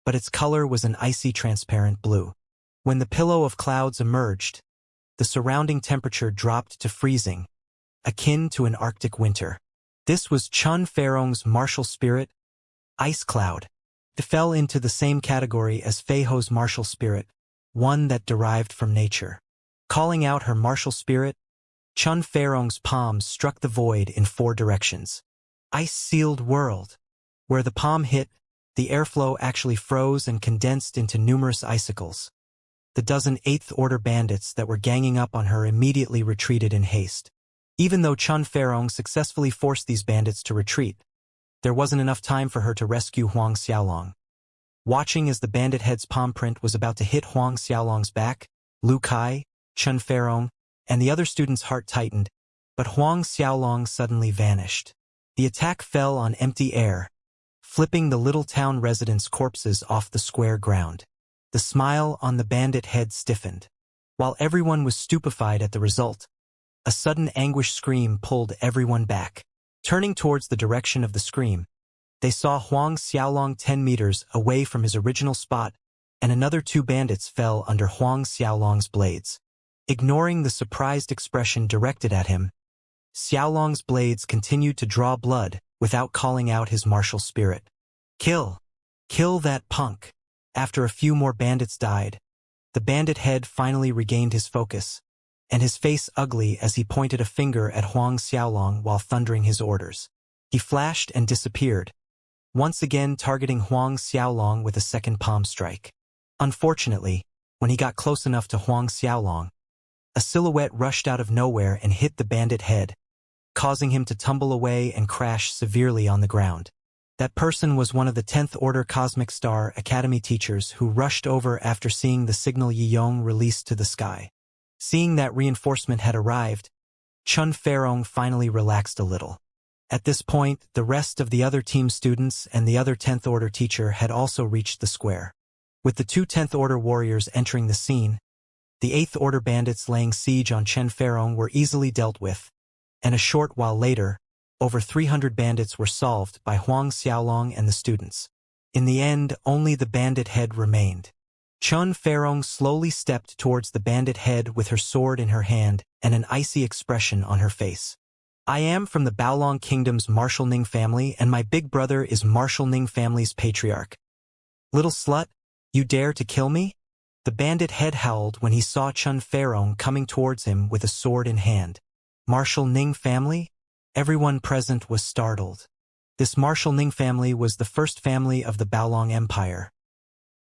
[SPEAKER 1] but its color was an icy transparent blue. When the pillow of clouds emerged, the surrounding temperature dropped to freezing, akin to an Arctic winter. This was Chun Ferong's martial spirit, Ice Cloud. It fell into the same category as Fei Ho's martial spirit, one that derived from nature. Calling out her martial spirit, Chun Ferong's palms struck the void in 4 directions. ice-sealed world. Where the palm hit, the airflow actually froze and condensed into numerous icicles. The dozen eighth-order bandits that were ganging up on her immediately retreated in haste. Even though Chun Ferong successfully forced these bandits to retreat, there wasn't enough time for her to rescue Huang Xiaolong. Watching as the bandit head's palm print was about to hit Huang Xiaolong's back, Lu Kai, Chun Ferong, and the other student's heart tightened, but Huang Xiaolong suddenly vanished. The attack fell on empty air, flipping the little town residents' corpses off the square ground. The smile on the bandit head stiffened. While everyone was stupefied at the result, a sudden anguish scream pulled everyone back. Turning towards the direction of the scream, they saw Huang Xiaolong 10 meters away from his original spot, and another 2 bandits fell under Huang Xiaolong's blades. Ignoring the surprised expression directed at him, Xiaolong's blades continued to draw blood without calling out his martial spirit. Kill! Kill that punk! After a few more bandits died, the bandit head finally regained his focus, and his face ugly as he pointed a finger at Huang Xiaolong while thundering his orders. He flashed and disappeared, once again targeting Huang Xiaolong with a second palm strike. Unfortunately, when he got close enough to Huang Xiaolong, a silhouette rushed out of nowhere and hit the bandit head, causing him to tumble away and crash severely on the ground. That person was one of the 10th Order Cosmic Star Academy teachers who rushed over after seeing the signal Yiyong released to the sky. Seeing that reinforcement had arrived, Chun Ferong finally relaxed a little. At this point, the rest of the other team students and the other 10th Order teacher had also reached the square. With the 2 10th Order warriors entering the scene, the 8th Order bandits laying siege on Chun Ferong were easily dealt with, and a short while later, over 300 bandits were solved by Huang Xiaolong and the students. In the end, only the bandit head remained. Chun Ferong slowly stepped towards the bandit head with her sword in her hand and an icy expression on her face. I am from the Baolong Kingdom's Martial Ning family, and my big brother is Martial Ning family's patriarch. Little slut, you dare to kill me? The bandit head howled when he saw Chun Ferong coming towards him with a sword in hand. Martial Ning family? Everyone present was startled. This Martial Ning family was the first family of the Baolong Empire.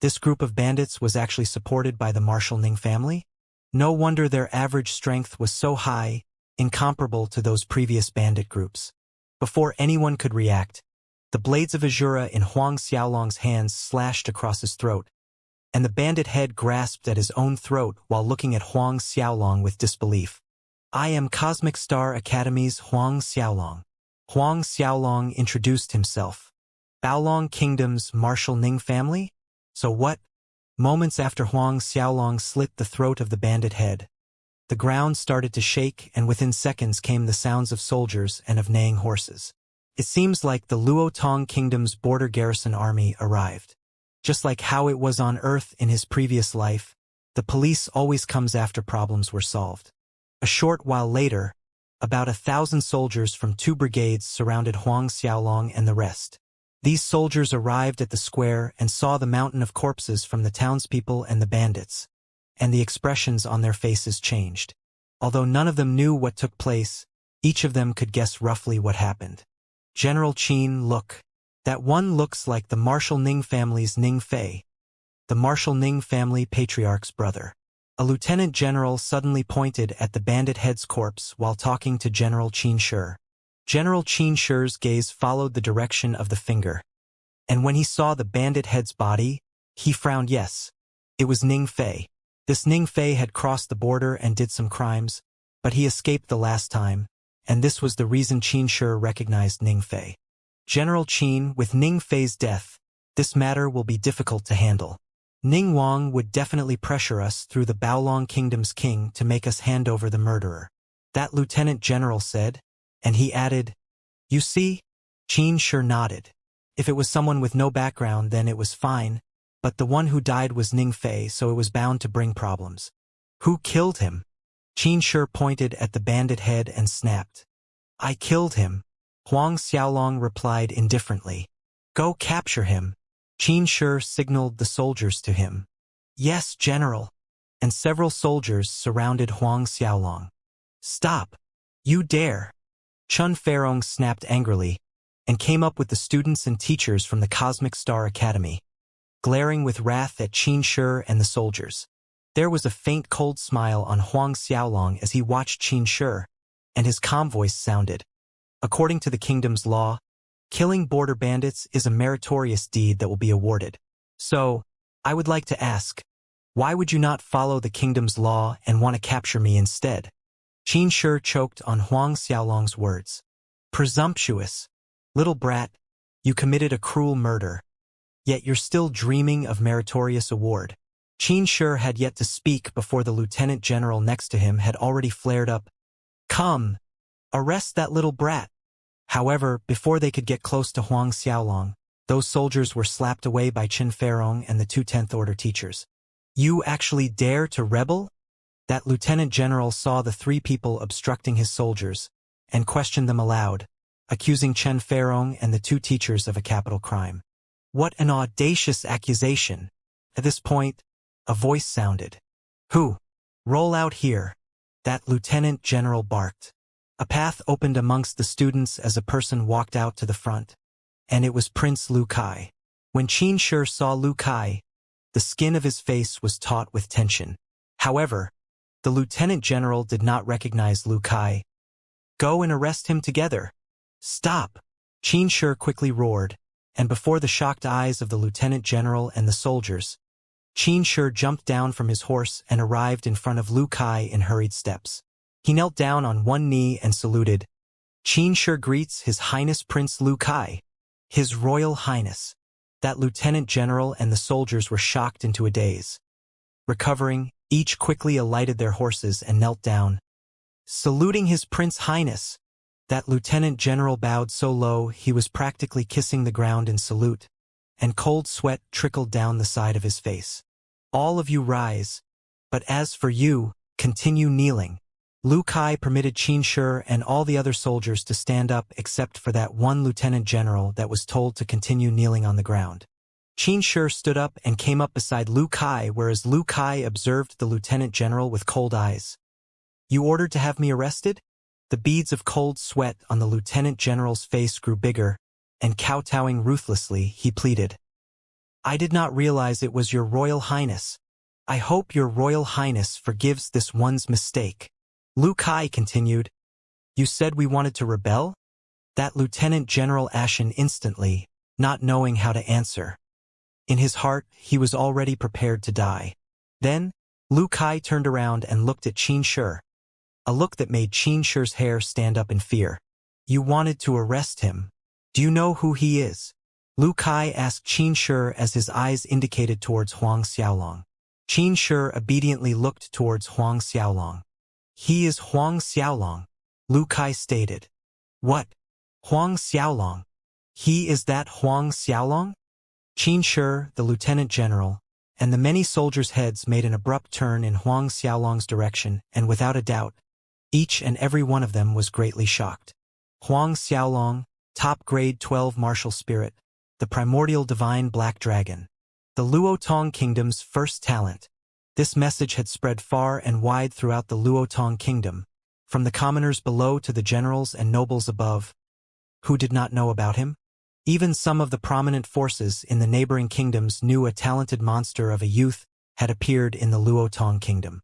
[SPEAKER 1] This group of bandits was actually supported by the Martial Ning family? No wonder their average strength was so high, incomparable to those previous bandit groups. Before anyone could react, the blades of Azura in Huang Xiaolong's hands slashed across his throat, and the bandit head grasped at his own throat while looking at Huang Xiaolong with disbelief. I am Cosmic Star Academy's Huang Xiaolong. Huang Xiaolong introduced himself. Baolong Kingdom's Martial Ning family? So what? Moments after Huang Xiaolong slit the throat of the bandit head, the ground started to shake, and within seconds came the sounds of soldiers and of neighing horses. It seems like the Luo Tong Kingdom's border garrison army arrived. Just like how it was on Earth in his previous life, the police always comes after problems were solved. A short while later, about 1,000 soldiers from 2 brigades surrounded Huang Xiaolong and the rest. These soldiers arrived at the square and saw the mountain of corpses from the townspeople and the bandits, and the expressions on their faces changed. Although none of them knew what took place, each of them could guess roughly what happened. General Qin, look. That one looks like the Martial Ning family's Ning Fei, the Martial Ning family patriarch's brother. A lieutenant general suddenly pointed at the bandit head's corpse while talking to General Qin Shi. General Qin Shi's gaze followed the direction of the finger, and when he saw the bandit head's body, he frowned. Yes, it was Ning Fei. This Ning Fei had crossed the border and did some crimes, but he escaped the last time, and this was the reason Qin Shi recognized Ning Fei. General Qin, with Ning Fei's death, this matter will be difficult to handle. Ning Wang would definitely pressure us through the Baolong Kingdom's king to make us hand over the murderer. That lieutenant general said, and he added, you see? Qin Shi nodded. If it was someone with no background, then it was fine, but the one who died was Ning Fei, so it was bound to bring problems. Who killed him? Qin Shi pointed at the bandit head and snapped. I killed him. Huang Xiaolong replied indifferently. Go capture him. Qin Shi signaled the soldiers to him. Yes, General. And several soldiers surrounded Huang Xiaolong. Stop. You dare. Chun Ferong snapped angrily, and came up with the students and teachers from the Cosmic Star Academy, glaring with wrath at Qin Shi and the soldiers. There was a faint cold smile on Huang Xiaolong as he watched Qin Shi, and his calm voice sounded. According to the kingdom's law, killing border bandits is a meritorious deed that will be awarded. So, I would like to ask, why would you not follow the kingdom's law and want to capture me instead? Qin Shi choked on Huang Xiaolong's words. Presumptuous. Little brat, you committed a cruel murder. Yet you're still dreaming of meritorious award. Qin Shi had yet to speak before the lieutenant general next to him had already flared up. Come, arrest that little brat. However, before they could get close to Huang Xiaolong, those soldiers were slapped away by Qin Feirong and the two 10th Order teachers. You actually dare to rebel? That lieutenant general saw the three people obstructing his soldiers, and questioned them aloud, accusing Qin Feirong and the two teachers of a capital crime. What an audacious accusation! At this point, a voice sounded. Who? Roll out here. That lieutenant general barked. A path opened amongst the students as a person walked out to the front. And it was Prince Lu Kai. When Qin Shi saw Lu Kai, the skin of his face was taut with tension. However, the lieutenant general did not recognize Lu Kai. Go and arrest him together. Stop! Qin Shi quickly roared, and before the shocked eyes of the lieutenant general and the soldiers, Qin Shi jumped down from his horse and arrived in front of Lu Kai in hurried steps. He knelt down on one knee and saluted. Qin Shi greets His Highness Prince Lu Kai. His Royal Highness. That lieutenant general and the soldiers were shocked into a daze. Recovering, each quickly alighted their horses and knelt down. Saluting His Prince Highness. That lieutenant general bowed so low he was practically kissing the ground in salute, and cold sweat trickled down the side of his face. All of you rise, but as for you, continue kneeling. Lu Kai permitted Qin Shi and all the other soldiers to stand up except for that one lieutenant general that was told to continue kneeling on the ground. Qin Shi stood up and came up beside Lu Kai, whereas Lu Kai observed the lieutenant general with cold eyes. You ordered to have me arrested? The beads of cold sweat on the lieutenant general's face grew bigger, and kowtowing ruthlessly, he pleaded. I did not realize it was your Royal Highness. I hope your Royal Highness forgives this one's mistake. Lu Kai continued. You said we wanted to rebel? That lieutenant general ashen instantly, not knowing how to answer. In his heart, he was already prepared to die. Then, Lu Kai turned around and looked at Qin Shi. A look that made Qin Shi's hair stand up in fear. You wanted to arrest him. Do you know who he is? Lu Kai asked Qin Shi as his eyes indicated towards Huang Xiaolong. Qin Shi obediently looked towards Huang Xiaolong. He is Huang Xiaolong, Lu Kai stated. What? Huang Xiaolong? He is that Huang Xiaolong? Qin Shi, the lieutenant general, and the many soldiers' heads made an abrupt turn in Huang Xiaolong's direction, and without a doubt, each and every one of them was greatly shocked. Huang Xiaolong, top grade 12 martial spirit, the primordial divine black dragon, the Luotong kingdom's first talent. This message had spread far and wide throughout the Luotong kingdom, from the commoners below to the generals and nobles above. Who did not know about him? Even some of the prominent forces in the neighboring kingdoms knew a talented monster of a youth had appeared in the Luotong kingdom.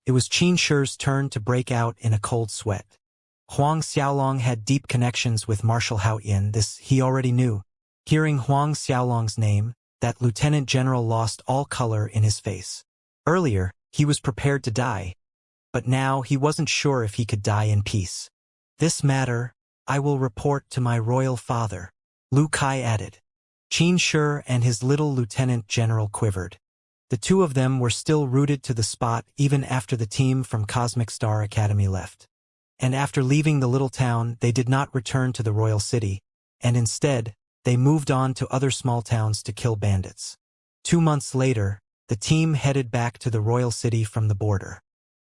[SPEAKER 1] It was Qin Shi's turn to break out in a cold sweat. Huang Xiaolong had deep connections with Marshal Haoyan, this he already knew. Hearing Huang Xiaolong's name, that lieutenant general lost all color in his face. Earlier, he was prepared to die, but now he wasn't sure if he could die in peace. This matter, I will report to my royal father, Lu Kai added. Qin Shi and his little lieutenant general quivered. The two of them were still rooted to the spot even after the team from Cosmic Star Academy left. And after leaving the little town, they did not return to the royal city, and instead, they moved on to other small towns to kill bandits. 2 months later, the team headed back to the royal city from the border.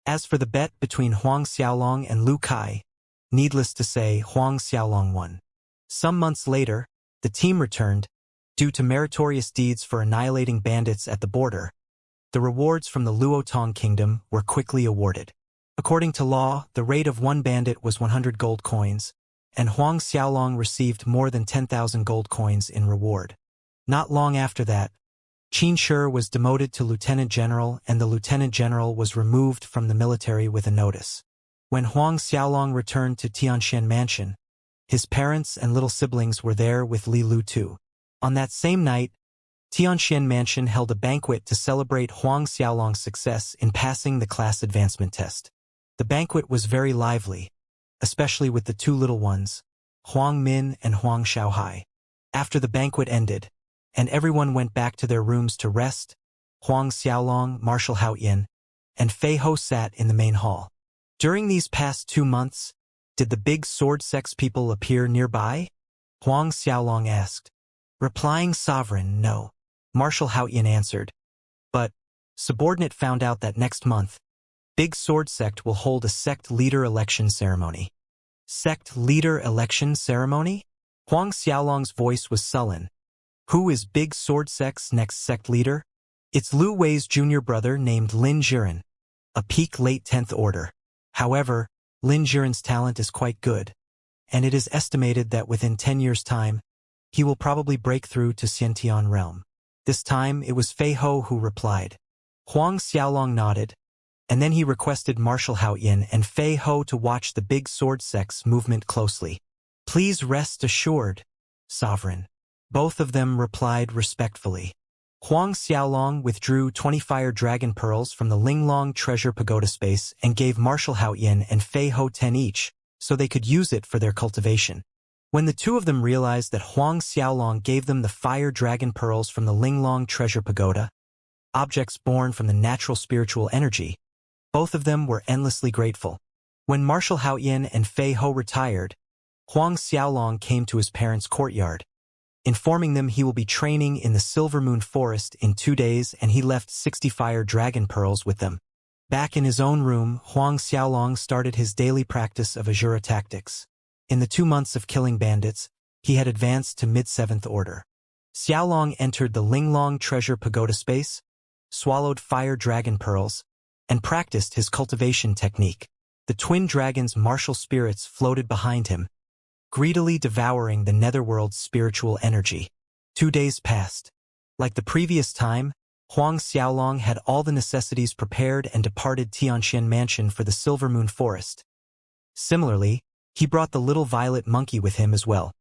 [SPEAKER 1] As for the bet between Huang Xiaolong and Lu Kai, needless to say, Huang Xiaolong won. Some months later, the team returned, due to meritorious deeds for annihilating bandits at the border. The rewards from the Luotong kingdom were quickly awarded. According to law, the rate of one bandit was 100 gold coins, and Huang Xiaolong received more than 10,000 gold coins in reward. Not long after that, Qin Shi was demoted to lieutenant general, and the lieutenant general was removed from the military with a notice. When Huang Xiaolong returned to Tianxian Mansion, his parents and little siblings were there with Li Lu too. On that same night, Tianxian Mansion held a banquet to celebrate Huang Xiaolong's success in passing the class advancement test. The banquet was very lively, especially with the two little ones, Huang Min and Huang Xiaohai. After the banquet ended, and everyone went back to their rooms to rest, Huang Xiaolong, Marshal Haoyin, and Fei Ho sat in the main hall. During these past 2 months, did the big sword sex people appear nearby? Huang Xiaolong asked. Replying sovereign, no. Marshal Haoyin answered. But, subordinate found out that next month, Big Sword Sect will hold a sect leader election ceremony. Sect leader election ceremony? Huang Xiaolong's voice was sullen. Who is Big Sword Sect's next sect leader? It's Lu Wei's junior brother named Lin Jiren, a peak late 10th order. However, Lin Jiren's talent is quite good, and it is estimated that within 10 years' time, he will probably break through to Xiantian realm. This time it was Fei Ho who replied. Huang Xiaolong nodded, and then he requested Marshal Haoyin and Fei Ho to watch the Big Sword Sect's movement closely. Please rest assured, sovereign. Both of them replied respectfully. Huang Xiaolong withdrew 20 fire dragon pearls from the Linglong treasure pagoda space and gave Marshal Haoyin and Fei Ho 10 each, so they could use it for their cultivation. When the two of them realized that Huang Xiaolong gave them the fire dragon pearls from the Linglong treasure pagoda, objects born from the natural spiritual energy, both of them were endlessly grateful. When Marshal Haoyin and Fei Ho retired, Huang Xiaolong came to his parents' courtyard, informing them he will be training in the Silver Moon Forest in 2 days, and he left 60 fire dragon pearls with them. Back in his own room, Huang Xiaolong started his daily practice of Azura tactics. In the 2 months of killing bandits, he had advanced to mid-7th order. Xiaolong entered the Linglong treasure pagoda space, swallowed fire dragon pearls, and practiced his cultivation technique. The twin dragon's martial spirits floated behind him, greedily devouring the netherworld's spiritual energy. 2 days passed. Like the previous time, Huang Xiaolong had all the necessities prepared and departed Tianxian Mansion for the Silver Moon Forest. Similarly, he brought the little violet monkey with him as well.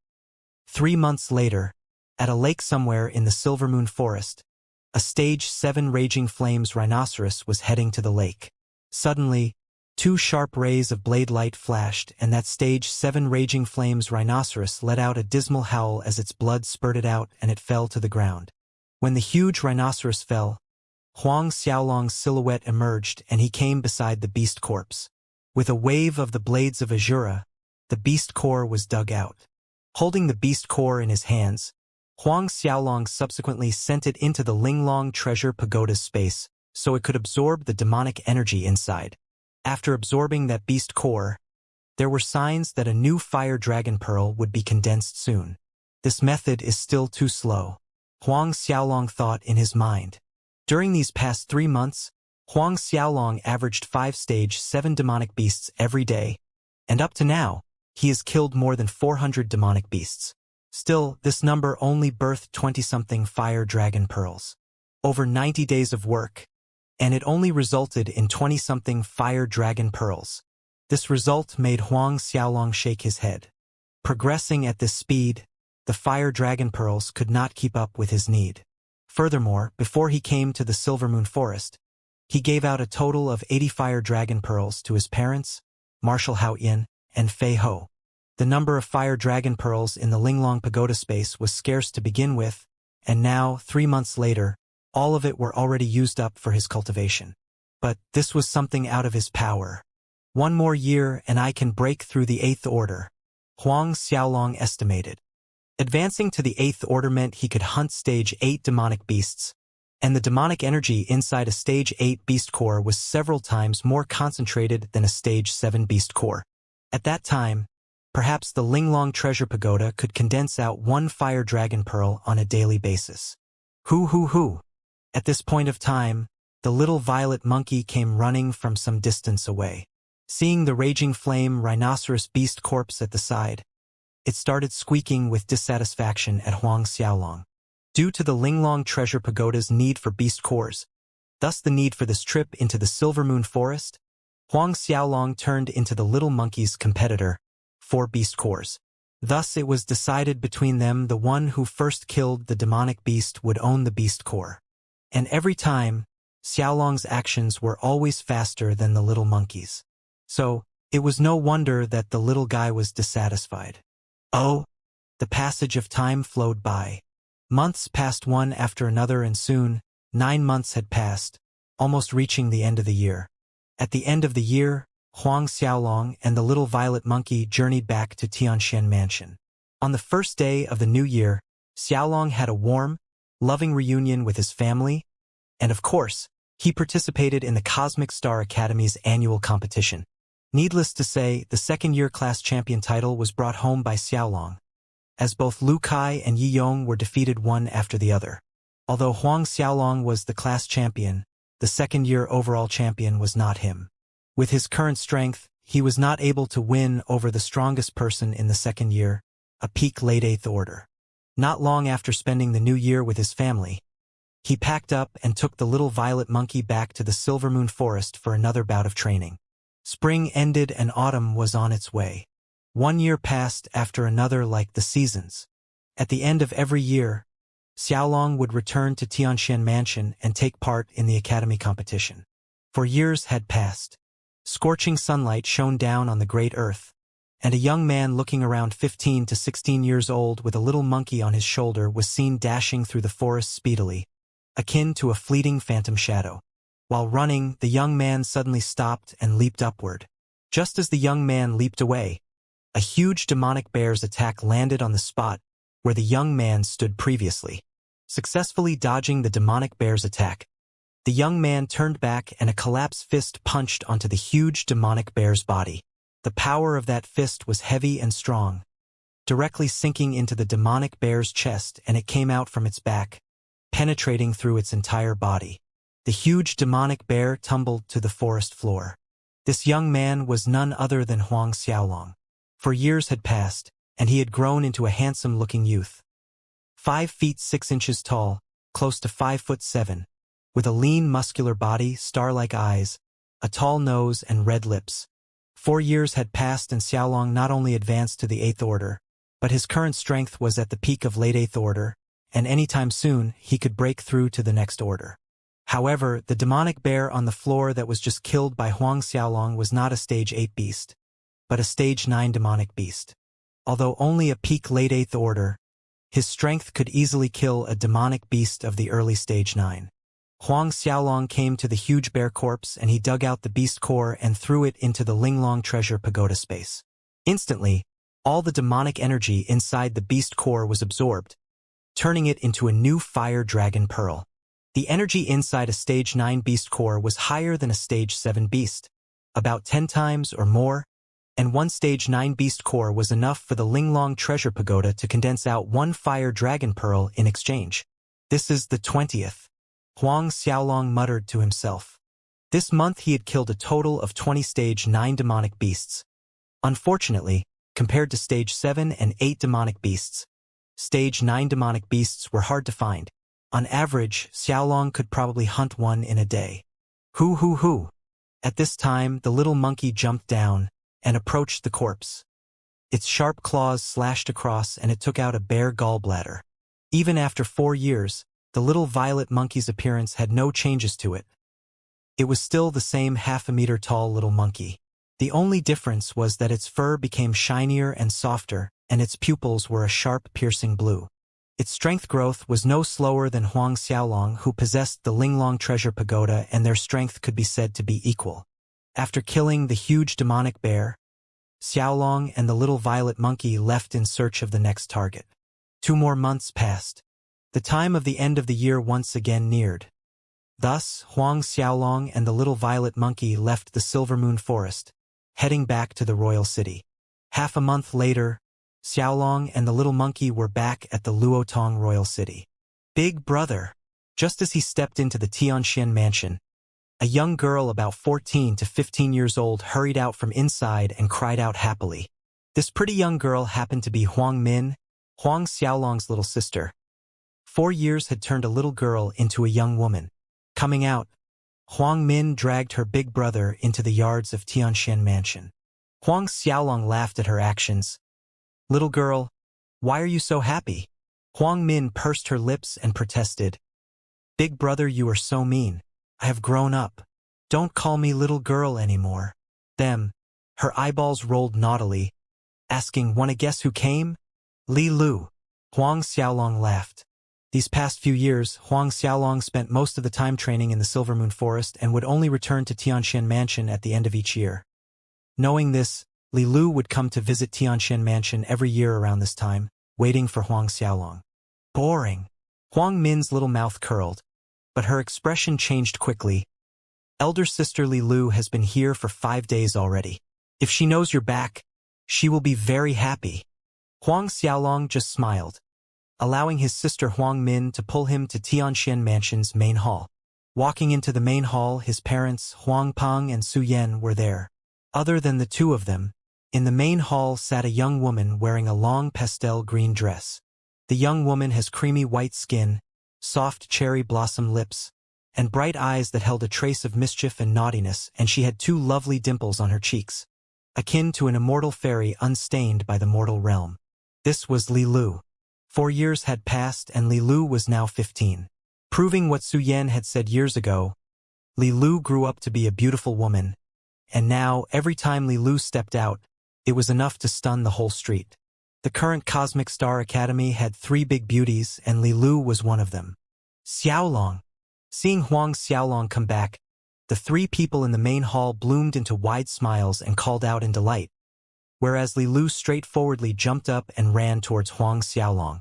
[SPEAKER 1] 3 months later, at a lake somewhere in the Silver Moon Forest, a stage 7 raging flames rhinoceros was heading to the lake. Suddenly, 2 sharp rays of blade light flashed, and that stage 7 raging flames rhinoceros let out a dismal howl as its blood spurted out and it fell to the ground. When the huge rhinoceros fell, Huang Xiaolong's silhouette emerged and he came beside the beast corpse. With a wave of the blades of Azura, the beast core was dug out. Holding the beast core in his hands, Huang Xiaolong subsequently sent it into the Linglong treasure pagoda's space so it could absorb the demonic energy inside. After absorbing that beast core, there were signs that a new fire dragon pearl would be condensed soon. This method is still too slow, Huang Xiaolong thought in his mind. During these past 3 months, Huang Xiaolong averaged 5 stage 7 demonic beasts every day, and up to now, he has killed more than 400 demonic beasts. Still, this number only birthed 20-something fire dragon pearls. Over 90 days of work, and it only resulted in 20-something fire dragon pearls. This result made Huang Xiaolong shake his head. Progressing at this speed, the fire dragon pearls could not keep up with his need. Furthermore, before he came to the Silver Moon Forest, he gave out a total of 80 fire dragon pearls to his parents, Marshal Haoyin, and Fei Ho. The number of fire dragon pearls in the Linglong pagoda space was scarce to begin with, and now, 3 months later, all of it were already used up for his cultivation. But this was something out of his power. 1 more year and I can break through the 8th order, Huang Xiaolong estimated. Advancing to the 8th order meant he could hunt stage 8 demonic beasts, and the demonic energy inside a stage 8 beast core was several times more concentrated than a stage 7 beast core. At that time, perhaps the Linglong treasure pagoda could condense out 1 fire dragon pearl on a daily basis. Hoo. At this point of time, the little violet monkey came running from some distance away. Seeing the raging flame rhinoceros beast corpse at the side, it started squeaking with dissatisfaction at Huang Xiaolong. Due to the Linglong Treasure Pagoda's need for beast cores, thus the need for this trip into the Silver Moon Forest, Huang Xiaolong turned into the little monkey's competitor for beast cores. Thus it was decided between them the one who first killed the demonic beast would own the beast core. And every time, Xiaolong's actions were always faster than the little monkey's. So, it was no wonder that the little guy was dissatisfied. Oh, the passage of time flowed by. Months passed one after another and soon, 9 months had passed, almost reaching the end of the year. At the end of the year, Huang Xiaolong and the little violet monkey journeyed back to Xianxia Mansion. On the first day of the new year, Xiaolong had a warm, loving reunion with his family, and of course, he participated in the Cosmic Star Academy's annual competition. Needless to say, the second-year class champion title was brought home by Xiaolong, as both Lu Kai and Yi Yong were defeated one after the other. Although Huang Xiaolong was the class champion, the second-year overall champion was not him. With his current strength, he was not able to win over the strongest person in the second year, a peak late 8th order. Not long after spending the new year with his family, he packed up and took the little violet monkey back to the Silver Moon Forest for another bout of training. Spring ended and autumn was on its way. 1 year passed after another like the seasons. At the end of every year, Xiaolong would return to Xianxia Mansion and take part in the academy competition. For years had passed. Scorching sunlight shone down on the great earth, and a young man looking around 15 to 16 years old with a little monkey on his shoulder was seen dashing through the forest speedily, akin to a fleeting phantom shadow. While running, the young man suddenly stopped and leaped upward. Just as the young man leaped away, a huge demonic bear's attack landed on the spot where the young man stood previously. Successfully dodging the demonic bear's attack, the young man turned back and a collapsed fist punched onto the huge demonic bear's body. The power of that fist was heavy and strong, directly sinking into the demonic bear's chest, and it came out from its back, penetrating through its entire body. The huge demonic bear tumbled to the forest floor. This young man was none other than Huang Xiaolong. For years had passed, and he had grown into a handsome-looking youth. 5 feet 6 inches tall, close to 5'7", with a lean, muscular body, star-like eyes, a tall nose, and red lips. 4 years had passed and Xiaolong not only advanced to the 8th order, but his current strength was at the peak of late 8th order, and anytime soon he could break through to the next order. However, the demonic bear on the floor that was just killed by Huang Xiaolong was not a stage 8 beast, but a stage 9 demonic beast. Although only a peak late 8th order, his strength could easily kill a demonic beast of the early stage 9. Huang Xiaolong came to the huge bear corpse and he dug out the beast core and threw it into the Linglong Treasure Pagoda space. Instantly, all the demonic energy inside the beast core was absorbed, turning it into a new fire dragon pearl. The energy inside a stage 9 beast core was higher than a stage 7 beast, about 10 times or more, and one stage 9 beast core was enough for the Linglong Treasure Pagoda to condense out 1 fire dragon pearl in exchange. This is the 20th. Huang Xiaolong muttered to himself. This month he had killed a total of 20 stage 9 demonic beasts. Unfortunately, compared to stage 7 and 8 demonic beasts, stage 9 demonic beasts were hard to find. On average, Xiaolong could probably hunt one in a day. Hoo. At this time, the little monkey jumped down and approached the corpse. Its sharp claws slashed across and it took out a bare gallbladder. Even after 4 years, the little violet monkey's appearance had no changes to it. It was still the same half-a-meter-tall little monkey. The only difference was that its fur became shinier and softer, and its pupils were a sharp, piercing blue. Its strength growth was no slower than Huang Xiaolong, who possessed the Linglong Treasure Pagoda, and their strength could be said to be equal. After killing the huge demonic bear, Xiaolong and the little violet monkey left in search of the next target. 2 more months passed. The time of the end of the year once again neared. Thus, Huang Xiaolong and the little violet monkey left the Silver Moon Forest, heading back to the royal city. Half a month later, Xiaolong and the little monkey were back at the Luotong royal city. Big brother! Just as he stepped into the Xianxia Mansion, a young girl about 14 to 15 years old hurried out from inside and cried out happily. This pretty young girl happened to be Huang Min, Huang Xiaolong's little sister. 4 years had turned a little girl into a young woman. Coming out, Huang Min dragged her big brother into the yards of Tianxian Mansion. Huang Xiaolong laughed at her actions. "Little girl, why are you so happy?" Huang Min pursed her lips and protested. "Big brother, you are so mean. I have grown up. Don't call me little girl anymore." Them, her eyeballs rolled naughtily, asking, "Wanna guess who came?" "Li Lu." Huang Xiaolong laughed. These past few years, Huang Xiaolong spent most of the time training in the Silvermoon Forest and would only return to Tianxian Mansion at the end of each year. Knowing this, Li Lu would come to visit Tianxian Mansion every year around this time, waiting for Huang Xiaolong. Boring. Huang Min's little mouth curled, but her expression changed quickly. "Elder sister Li Lu has been here for 5 days already. If she knows you're back, she will be very happy." Huang Xiaolong just smiled, allowing his sister Huang Min to pull him to Tianxian Mansion's main hall. Walking into the main hall, his parents, Huang Peng and Su Yan, were there. Other than the two of them, in the main hall sat a young woman wearing a long pastel green dress. The young woman has creamy white skin, soft cherry blossom lips, and bright eyes that held a trace of mischief and naughtiness, and she had 2 lovely dimples on her cheeks, akin to an immortal fairy unstained by the mortal realm. This was Li Lu. 4 years had passed and Li Lu was now 15. Proving what Su Yan had said years ago, Li Lu grew up to be a beautiful woman, and now, every time Li Lu stepped out, it was enough to stun the whole street. The current Cosmic Star Academy had 3 big beauties, and Li Lu was one of them. Xiaolong. Seeing Huang Xiaolong come back, the 3 people in the main hall bloomed into wide smiles and called out in delight, whereas Li Lu straightforwardly jumped up and ran towards Huang Xiaolong.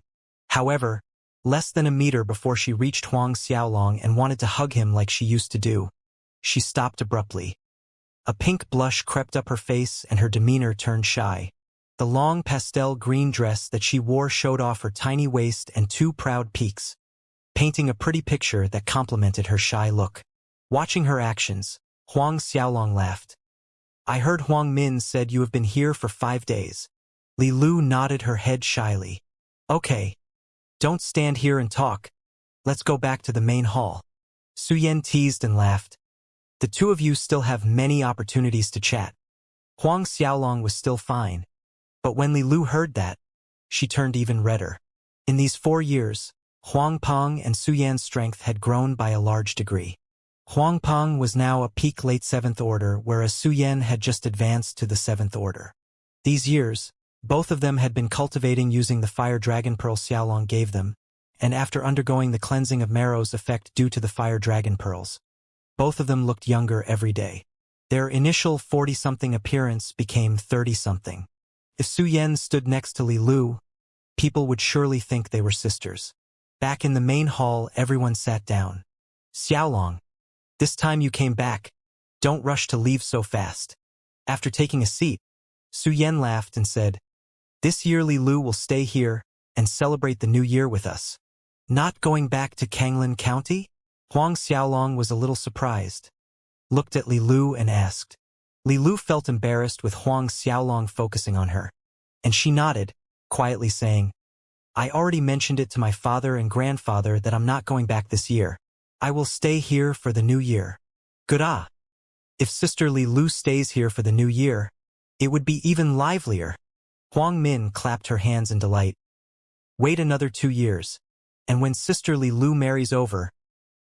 [SPEAKER 1] However, less than a meter before she reached Huang Xiaolong and wanted to hug him like she used to do, she stopped abruptly. A pink blush crept up her face and her demeanor turned shy. The long pastel green dress that she wore showed off her tiny waist and 2 proud peaks, painting a pretty picture that complemented her shy look. Watching her actions, Huang Xiaolong laughed. "I heard Huang Min said you have been here for 5 days. Li Lu nodded her head shyly. "Okay. Don't stand here and talk. Let's go back to the main hall." Su Yan teased and laughed. "The 2 of you still have many opportunities to chat." Huang Xiaolong was still fine, but when Li Lu heard that, she turned even redder. In these 4 years, Huang Peng and Su Yan's strength had grown by a large degree. Huang Peng was now a peak late 7th order, whereas Su Yan had just advanced to the 7th order. These years, both of them had been cultivating using the fire dragon pearl Xiaolong gave them, and after undergoing the cleansing of Marrow's effect due to the fire dragon pearls, both of them looked younger every day. Their initial 40-something appearance became 30-something. If Su Yan stood next to Li Lu, people would surely think they were sisters. Back in the main hall, everyone sat down. "Xiaolong, this time you came back. Don't rush to leave so fast." After taking a seat, Su Yan laughed and said, "This year Li Lu will stay here and celebrate the new year with us." "Not going back to Kanglin County?" Huang Xiaolong was a little surprised, looked at Li Lu and asked. Li Lu felt embarrassed with Huang Xiaolong focusing on her, and she nodded, quietly saying, "I already mentioned it to my father and grandfather that I'm not going back this year. I will stay here for the new year." "Good ah. If Sister Li Lu stays here for the new year, it would be even livelier." Huang Min clapped her hands in delight. "Wait another 2 years, and when Sister Li Lu marries over,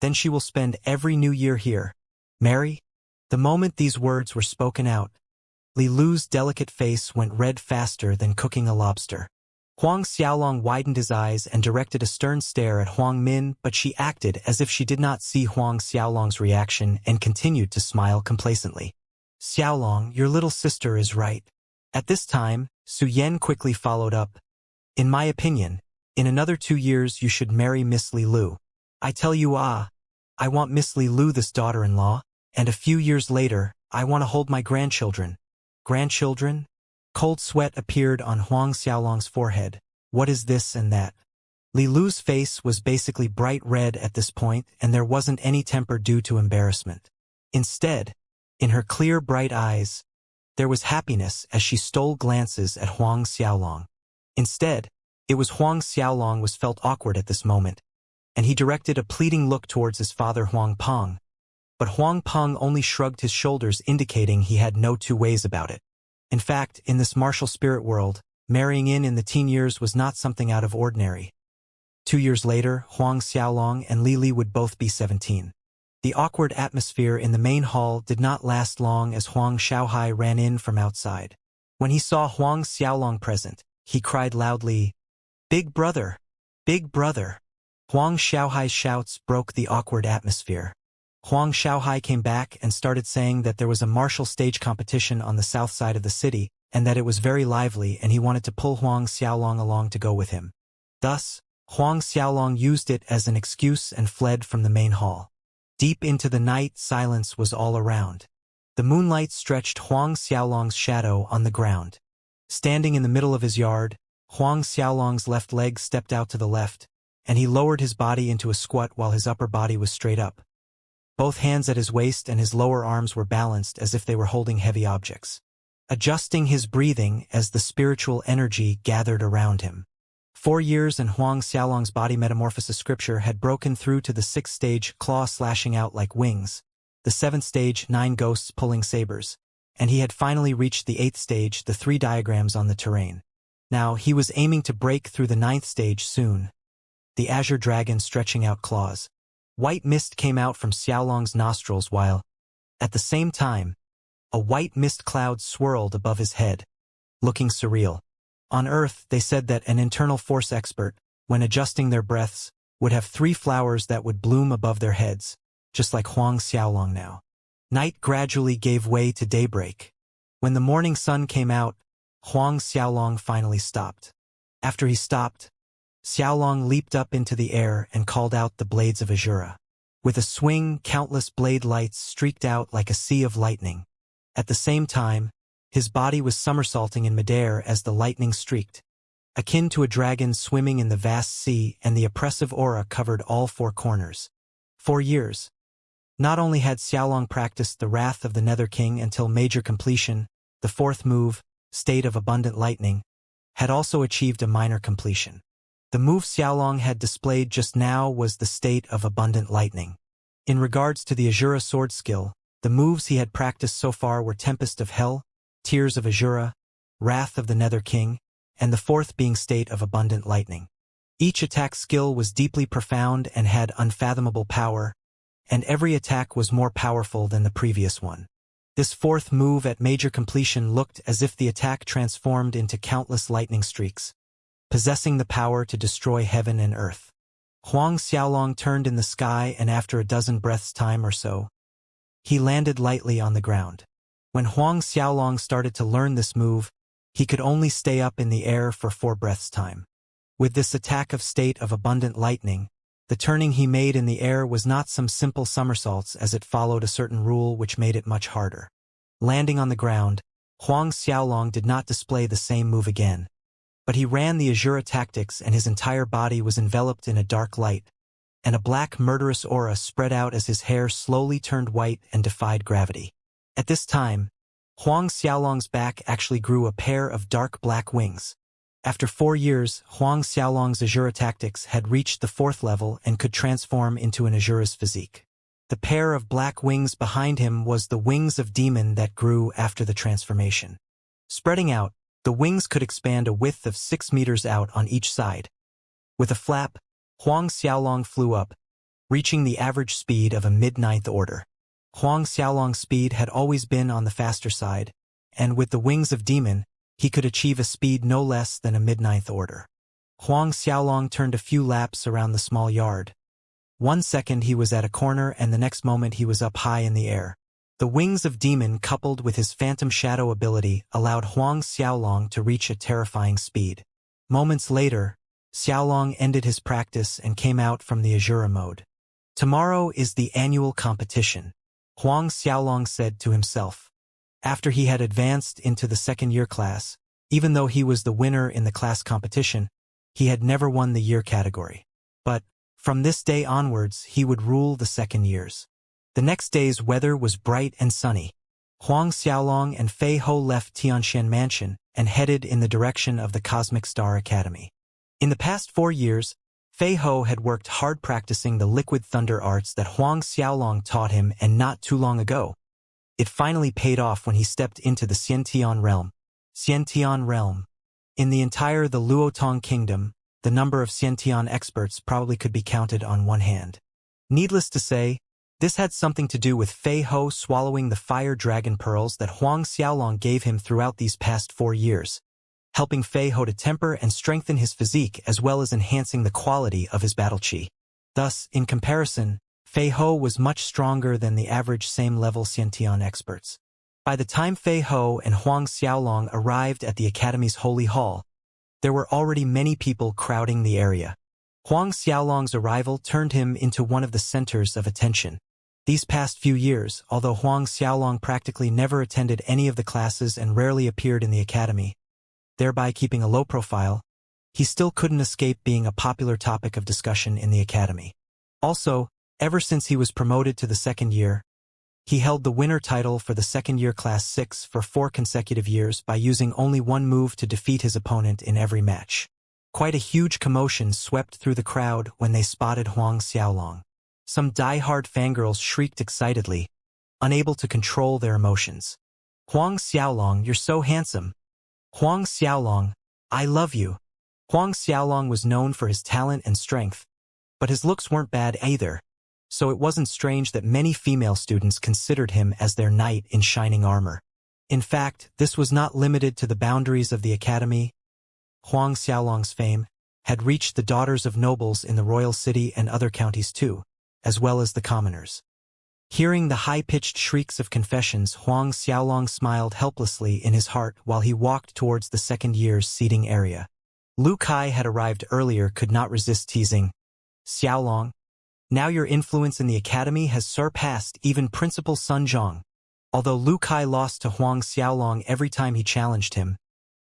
[SPEAKER 1] then she will spend every new year here." "Marry?" The moment these words were spoken out, Li Lu's delicate face went red faster than cooking a lobster. Huang Xiaolong widened his eyes and directed a stern stare at Huang Min, but she acted as if she did not see Huang Xiaolong's reaction and continued to smile complacently. "Xiaolong, your little sister is right." At this time, Su Yan quickly followed up. "In my opinion, in another 2 years you should marry Miss Li Lu. I tell you I want Miss Li Lu this daughter-in-law, and a few years later, I want to hold my grandchildren." "Grandchildren?" Cold sweat appeared on Huang Xiaolong's forehead. "What is this and that?" Li Lu's face was basically bright red at this point, and there wasn't any temper due to embarrassment. Instead, in her clear, bright eyes, there was happiness as she stole glances at Huang Xiaolong. Instead, it was Huang Xiaolong was felt awkward at this moment, and he directed a pleading look towards his father Huang Peng. But Huang Peng only shrugged his shoulders, indicating he had no two ways about it. In fact, in this martial spirit world, marrying in the teen years was not something out of ordinary. 2 years later, Huang Xiaolong and Li Li would both be 17. The awkward atmosphere in the main hall did not last long as Huang Xiaohai ran in from outside. When he saw Huang Xiaolong present, he cried loudly, "Big brother! Big brother!" Huang Xiaohai's shouts broke the awkward atmosphere. Huang Xiaohai came back and started saying that there was a martial stage competition on the south side of the city, and that it was very lively, and he wanted to pull Huang Xiaolong along to go with him. Thus, Huang Xiaolong used it as an excuse and fled from the main hall. Deep into the night, silence was all around. The moonlight stretched Huang Xiaolong's shadow on the ground. Standing in the middle of his yard, Huang Xiaolong's left leg stepped out to the left, and he lowered his body into a squat while his upper body was straight up. Both hands at his waist and his lower arms were balanced as if they were holding heavy objects, adjusting his breathing as the spiritual energy gathered around him. 4 years and Huang Xiaolong's body metamorphosis scripture had broken through to the 6th stage, claw slashing out like wings, the 7th stage, 9 ghosts pulling sabers, and he had finally reached the 8th stage, the 3 diagrams on the terrain. Now he was aiming to break through the 9th stage soon, the azure dragon stretching out claws. White mist came out from Xiaolong's nostrils while, at the same time, a white mist cloud swirled above his head, looking surreal. On Earth, they said that an internal force expert, when adjusting their breaths, would have 3 flowers that would bloom above their heads, just like Huang Xiaolong now. Night gradually gave way to daybreak. When the morning sun came out, Huang Xiaolong finally stopped. After he stopped, Xiaolong leaped up into the air and called out the blades of Azura. With a swing, countless blade lights streaked out like a sea of lightning. At the same time, his body was somersaulting in midair as the lightning streaked, akin to a dragon swimming in the vast sea, and the oppressive aura covered all 4 corners. 4 years. Not only had Xiaolong practiced the Wrath of the Nether King until major completion, the 4th move, State of Abundant Lightning, had also achieved a minor completion. The move Xiaolong had displayed just now was the State of Abundant Lightning. In regards to the Azura sword skill, the moves he had practiced so far were Tempest of Hell, Tears of Azura, Wrath of the Nether King, and the 4th being State of Abundant Lightning. Each attack skill was deeply profound and had unfathomable power, and every attack was more powerful than the previous one. This 4th move at major completion looked as if the attack transformed into countless lightning streaks, possessing the power to destroy heaven and earth. Huang Xiaolong turned in the sky, and after a dozen breaths' time or so, he landed lightly on the ground. When Huang Xiaolong started to learn this move, he could only stay up in the air for 4 breaths' time. With this attack of State of Abundant Lightning, the turning he made in the air was not some simple somersaults, as it followed a certain rule which made it much harder. Landing on the ground, Huang Xiaolong did not display the same move again, but he ran the Azura tactics, and his entire body was enveloped in a dark light, and a black murderous aura spread out as his hair slowly turned white and defied gravity. At this time, Huang Xiaolong's back actually grew a pair of dark black wings. After 4 years, Huang Xiaolong's Azura tactics had reached the 4th level and could transform into an Azura's physique. The pair of black wings behind him was the wings of demon that grew after the transformation. Spreading out, the wings could expand a width of 6 meters out on each side. With a flap, Huang Xiaolong flew up, reaching the average speed of a mid-9th order. Huang Xiaolong's speed had always been on the faster side, and with the wings of demon, he could achieve a speed no less than a mid-9th order. Huang Xiaolong turned a few laps around the small yard. 1 second he was at a corner, and the next moment he was up high in the air. The wings of demon coupled with his phantom shadow ability allowed Huang Xiaolong to reach a terrifying speed. Moments later, Xiaolong ended his practice and came out from the Azura mode. Tomorrow is the annual competition, Huang Xiaolong said to himself. After he had advanced into the 2nd year class, even though he was the winner in the class competition, he had never won the year category. But, from this day onwards, he would rule the 2nd years. The next day's weather was bright and sunny. Huang Xiaolong and Fei Ho left Tianxian Mansion and headed in the direction of the Cosmic Star Academy. In the past 4 years, Fei Ho had worked hard practicing the liquid thunder arts that Huang Xiaolong taught him, and not too long ago, it finally paid off when he stepped into the Xiantian realm. Xiantian realm. In the entire the Luotong Kingdom, the number of Xiantian experts probably could be counted on one hand. Needless to say, this had something to do with Fei Ho swallowing the fire dragon pearls that Huang Xiaolong gave him throughout these past 4 years, helping Fei Ho to temper and strengthen his physique as well as enhancing the quality of his battle chi. Thus, in comparison, Fei Ho was much stronger than the average same-level Xiantian experts. By the time Fei Ho and Huang Xiaolong arrived at the Academy's Holy Hall, there were already many people crowding the area. Huang Xiaolong's arrival turned him into one of the centers of attention. These past few years, although Huang Xiaolong practically never attended any of the classes and rarely appeared in the academy, thereby keeping a low profile, he still couldn't escape being a popular topic of discussion in the academy. Also, ever since he was promoted to the second year, he held the winner title for the second-year Class 6 for 4 consecutive years by using only one move to defeat his opponent in every match. Quite a huge commotion swept through the crowd when they spotted Huang Xiaolong. Some die-hard fangirls shrieked excitedly, unable to control their emotions. "Huang Xiaolong, you're so handsome. Huang Xiaolong, I love you." Huang Xiaolong was known for his talent and strength, but his looks weren't bad either, so it wasn't strange that many female students considered him as their knight in shining armor. In fact, this was not limited to the boundaries of the academy. Huang Xiaolong's fame had reached the daughters of nobles in the royal city and other counties too, as well as the commoners. Hearing the high-pitched shrieks of confessions, Huang Xiaolong smiled helplessly in his heart while he walked towards the second year's seating area. Lu Kai had arrived earlier, could not resist teasing. "Xiaolong, now your influence in the academy has surpassed even Principal Sun Zhang." Although Lu Kai lost to Huang Xiaolong every time he challenged him,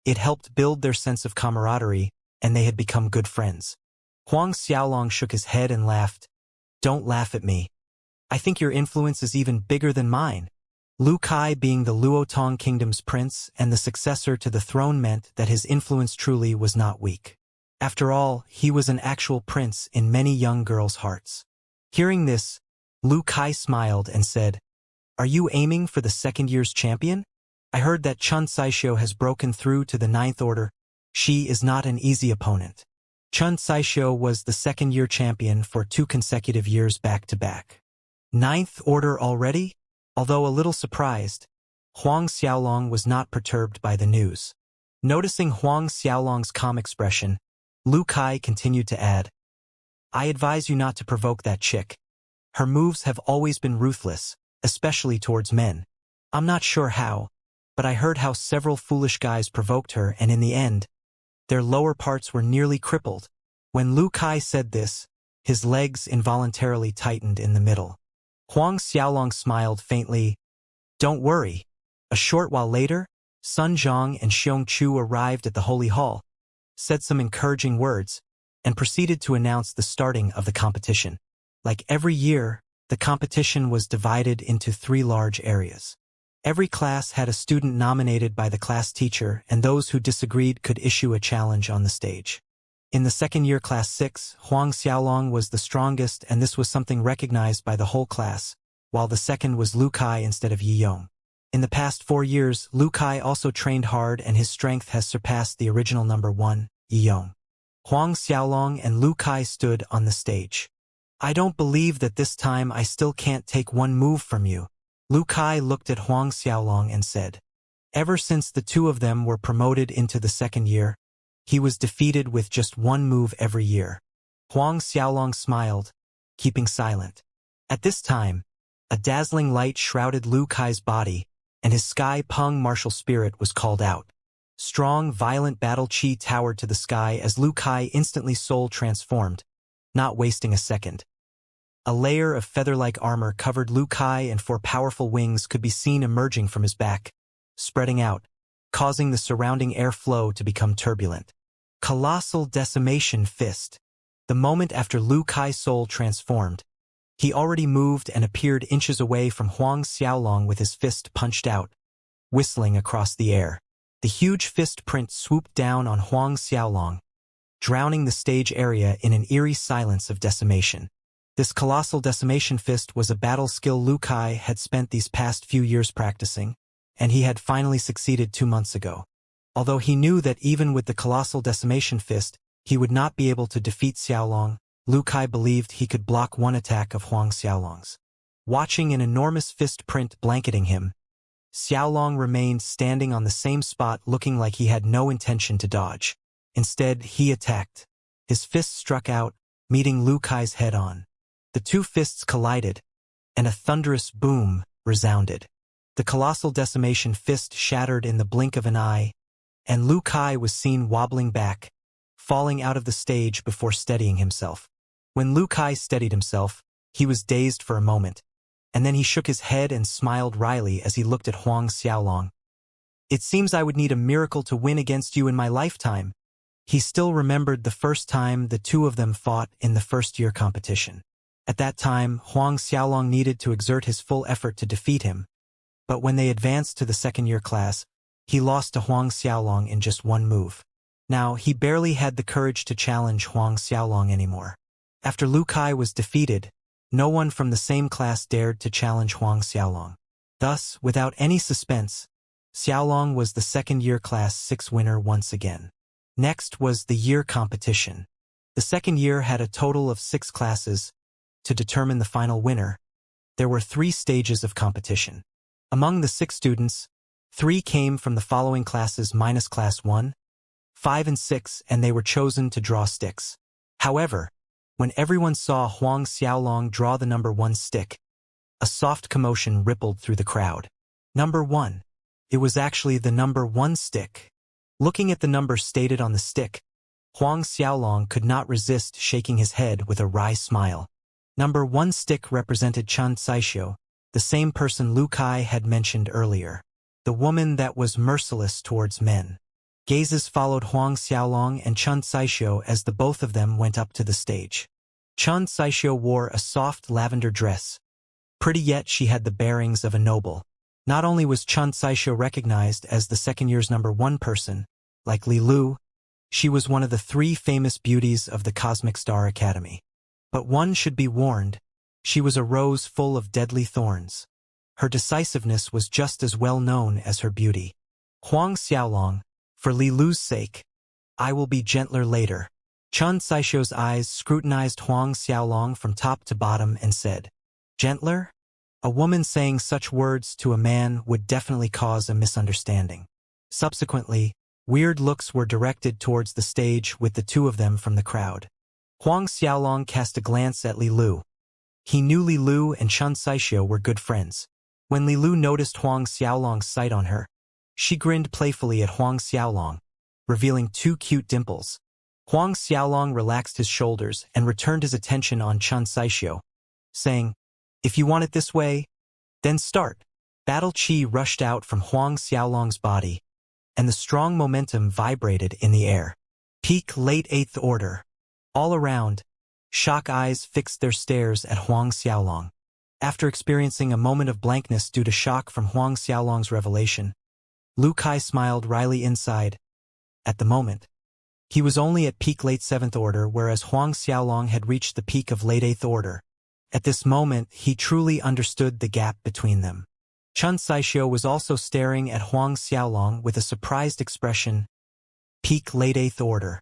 [SPEAKER 1] it helped build their sense of camaraderie, and they had become good friends. Huang Xiaolong shook his head and laughed. "Don't laugh at me. I think your influence is even bigger than mine." Lu Kai being the Luotong Kingdom's prince and the successor to the throne meant that his influence truly was not weak. After all, he was an actual prince in many young girls' hearts. Hearing this, Lu Kai smiled and said, "Are you aiming for the second year's champion? I heard that Chun Saishio has broken through to the 9th order. She is not an easy opponent." Chun Saishio was the second-year champion for 2 consecutive years back-to-back. 9th order already? Although a little surprised, Huang Xiaolong was not perturbed by the news. Noticing Huang Xiaolong's calm expression, Lu Kai continued to add, "I advise you not to provoke that chick. Her moves have always been ruthless, especially towards men. I'm not sure how, but I heard how several foolish guys provoked her, and in the end, their lower parts were nearly crippled." When Lu Kai said this, his legs involuntarily tightened in the middle. Huang Xiaolong smiled faintly. "Don't worry." A short while later, Sun Zhang and Xiongchu arrived at the Holy Hall, said some encouraging words, and proceeded to announce the starting of the competition. Like every year, the competition was divided into 3 large areas. Every class had a student nominated by the class teacher, and those who disagreed could issue a challenge on the stage. In the second-year Class 6, Huang Xiaolong was the strongest, and this was something recognized by the whole class, while the second was Lu Kai instead of Yi Yong. In the past 4 years, Lu Kai also trained hard, and his strength has surpassed the original number 1, Yi Yong. Huang Xiaolong and Lu Kai stood on the stage. "I don't believe that this time I still can't take one move from you." Lu Kai looked at Huang Xiaolong and said, "Ever since the 2 of them were promoted into the second year, he was defeated with just 1 move every year." Huang Xiaolong smiled, keeping silent. At this time, a dazzling light shrouded Lu Kai's body, and his Sky Peng martial spirit was called out. Strong, violent battle chi towered to the sky as Lu Kai instantly soul transformed, not wasting a second. A layer of feather-like armor covered Lu Kai, and 4 powerful wings could be seen emerging from his back, spreading out, causing the surrounding air flow to become turbulent. Colossal Decimation Fist. The moment after Lu Kai's soul transformed, He already moved and appeared inches away from Huang Xiaolong with his fist punched out, whistling across the air. The huge fist print swooped down on Huang Xiaolong, drowning the stage area in an eerie silence of decimation. This colossal decimation fist was a battle skill Lu Kai had spent these past few years practicing, and he had finally succeeded 2 months ago. Although he knew that even with the colossal decimation fist, he would not be able to defeat Xiaolong, Lu Kai believed he could block one attack of Huang Xiaolong's. Watching an enormous fist print blanketing him, Xiaolong remained standing on the same spot looking like he had no intention to dodge. Instead, he attacked. His fist struck out, meeting Lu Kai's head-on. The two fists collided, and a thunderous boom resounded. The colossal decimation fist shattered in the blink of an eye, and Lu Kai was seen wobbling back, falling out of the stage before steadying himself. When Lu Kai steadied himself, he was dazed for a moment, and then he shook his head and smiled wryly as he looked at Huang Xiaolong. "It seems I would need a miracle to win against you in my lifetime." He still remembered the first time the two of them fought in the first-year competition. At that time, Huang Xiaolong needed to exert his full effort to defeat him, but when they advanced to the second-year class, he lost to Huang Xiaolong in just one move. Now, he barely had the courage to challenge Huang Xiaolong anymore. After Lu Kai was defeated, no one from the same class dared to challenge Huang Xiaolong. Thus, without any suspense, Xiaolong was the second-year Class 6 winner once again. Next was the year competition. The second year had a total of 6 classes. To determine the final winner, there were 3 stages of competition. Among the 6 students, 3 came from the following classes minus Class 1, 5 and 6, and they were chosen to draw sticks. However, when everyone saw Huang Xiaolong draw the number 1 stick, a soft commotion rippled through the crowd. Number 1. It was actually the number 1 stick. Looking at the number stated on the stick, Huang Xiaolong could not resist shaking his head with a wry smile. Number 1 stick represented Chen Saixio, the same person Lu Kai had mentioned earlier, the woman that was merciless towards men. Gazes followed Huang Xiaolong and Chen Saixio as the both of them went up to the stage. Chen Saixio wore a soft lavender dress. Pretty yet she had the bearings of a noble. Not only was Chen Saixio recognized as the second year's number 1 person, like Li Lu, she was one of the 3 famous beauties of the Cosmic Star Academy. But one should be warned, she was a rose full of deadly thorns. Her decisiveness was just as well known as her beauty. Huang Xiaolong, for Li Lu's sake, I will be gentler later. Chen Saixio's eyes scrutinized Huang Xiaolong from top to bottom and said, "Gentler?" A woman saying such words to a man would definitely cause a misunderstanding. Subsequently, weird looks were directed towards the stage with the 2 of them from the crowd. Huang Xiaolong cast a glance at Li Lu. He knew Li Lu and Chen Saixio were good friends. When Li Lu noticed Huang Xiaolong's sight on her, she grinned playfully at Huang Xiaolong, revealing 2 cute dimples. Huang Xiaolong relaxed his shoulders and returned his attention on Chen Saixio, saying, "If you want it this way, then start." Battle chi rushed out from Huang Xiaolong's body, and the strong momentum vibrated in the air. Peak late 8th order. All around, shock eyes fixed their stares at Huang Xiaolong. After experiencing a moment of blankness due to shock from Huang Xiaolong's revelation, Lu Kai smiled wryly inside. At the moment, he was only at peak late 7th order, whereas Huang Xiaolong had reached the peak of late 8th order. At this moment, he truly understood the gap between them. Chen Saixio was also staring at Huang Xiaolong with a surprised expression. Peak late 8th order.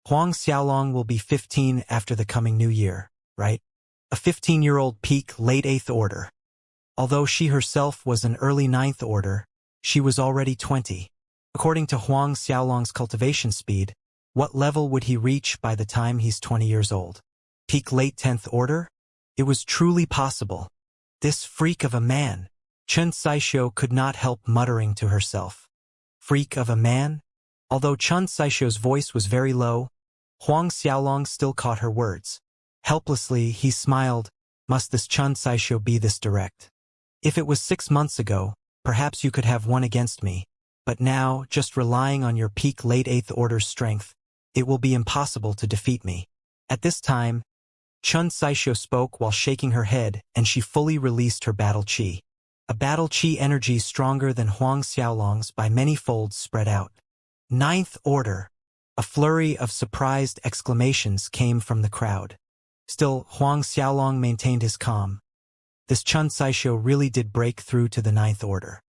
[SPEAKER 1] Huang Xiaolong will be 15 after the coming new year, right? A 15-year-old peak late 8th order. Although she herself was an early 9th order, she was already 20. According to Huang Xiaolong's cultivation speed, what level would he reach by the time he's 20 years old? Peak late 10th order? It was truly possible. This freak of a man. Chen Saixio could not help muttering to herself. Freak of a man? Although Chen Saixio's voice was very low, Huang Xiaolong still caught her words. Helplessly, he smiled. Must this Chen Saixio be this direct? If it was 6 months ago, perhaps you could have won against me. But now, just relying on your peak late 8th order strength, it will be impossible to defeat me. At this time, Chun Saisho spoke while shaking her head, and she fully released her battle chi. A battle chi energy stronger than Huang Xiaolong's by many folds spread out. Ninth Order. A flurry of surprised exclamations came from the crowd. Still, Huang Xiaolong maintained his calm. This Chun Saisho really did break through to the Ninth Order.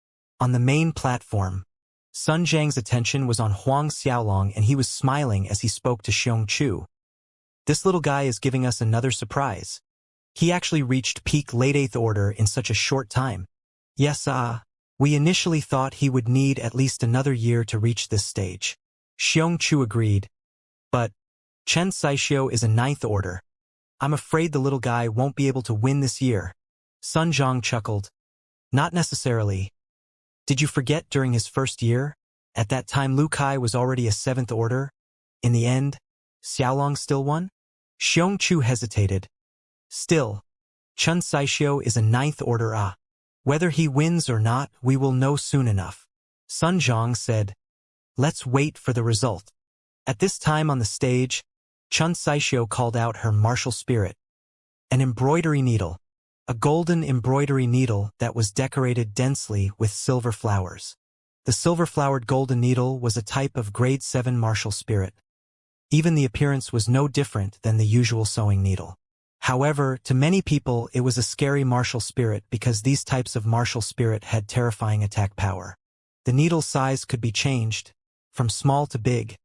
[SPEAKER 1] On the main platform, Sun Jiang's attention was on Huang Xiaolong, and he was smiling as he spoke to Xianxia. This little guy is giving us another surprise. He actually reached peak late 8th Order in such a short time. Yes, we initially thought he would need at least another year to reach this stage. Xianxia agreed. But Chun Saisho is a 9th Order. I'm afraid the little guy won't be able to win this year. Sun Jiang chuckled. Not necessarily. Did you forget during his first year? At that time Lu Kai was already a 7th Order. In the end, Xiaolong still won? Xianxia hesitated. Still, Chun Saisho is a 9th Order. Whether he wins or not, we will know soon enough. Sun Jiang said. Let's wait for the result. At this time on the stage, Chun Saisho called out her martial spirit. An embroidery needle. A golden embroidery needle that was decorated densely with silver flowers. The silver-flowered golden needle was a type of grade 7 martial spirit. Even the appearance was no different than the usual sewing needle. However, to many people it was a scary martial spirit because these types of martial spirit had terrifying attack power. The needle's size could be changed, from small to big,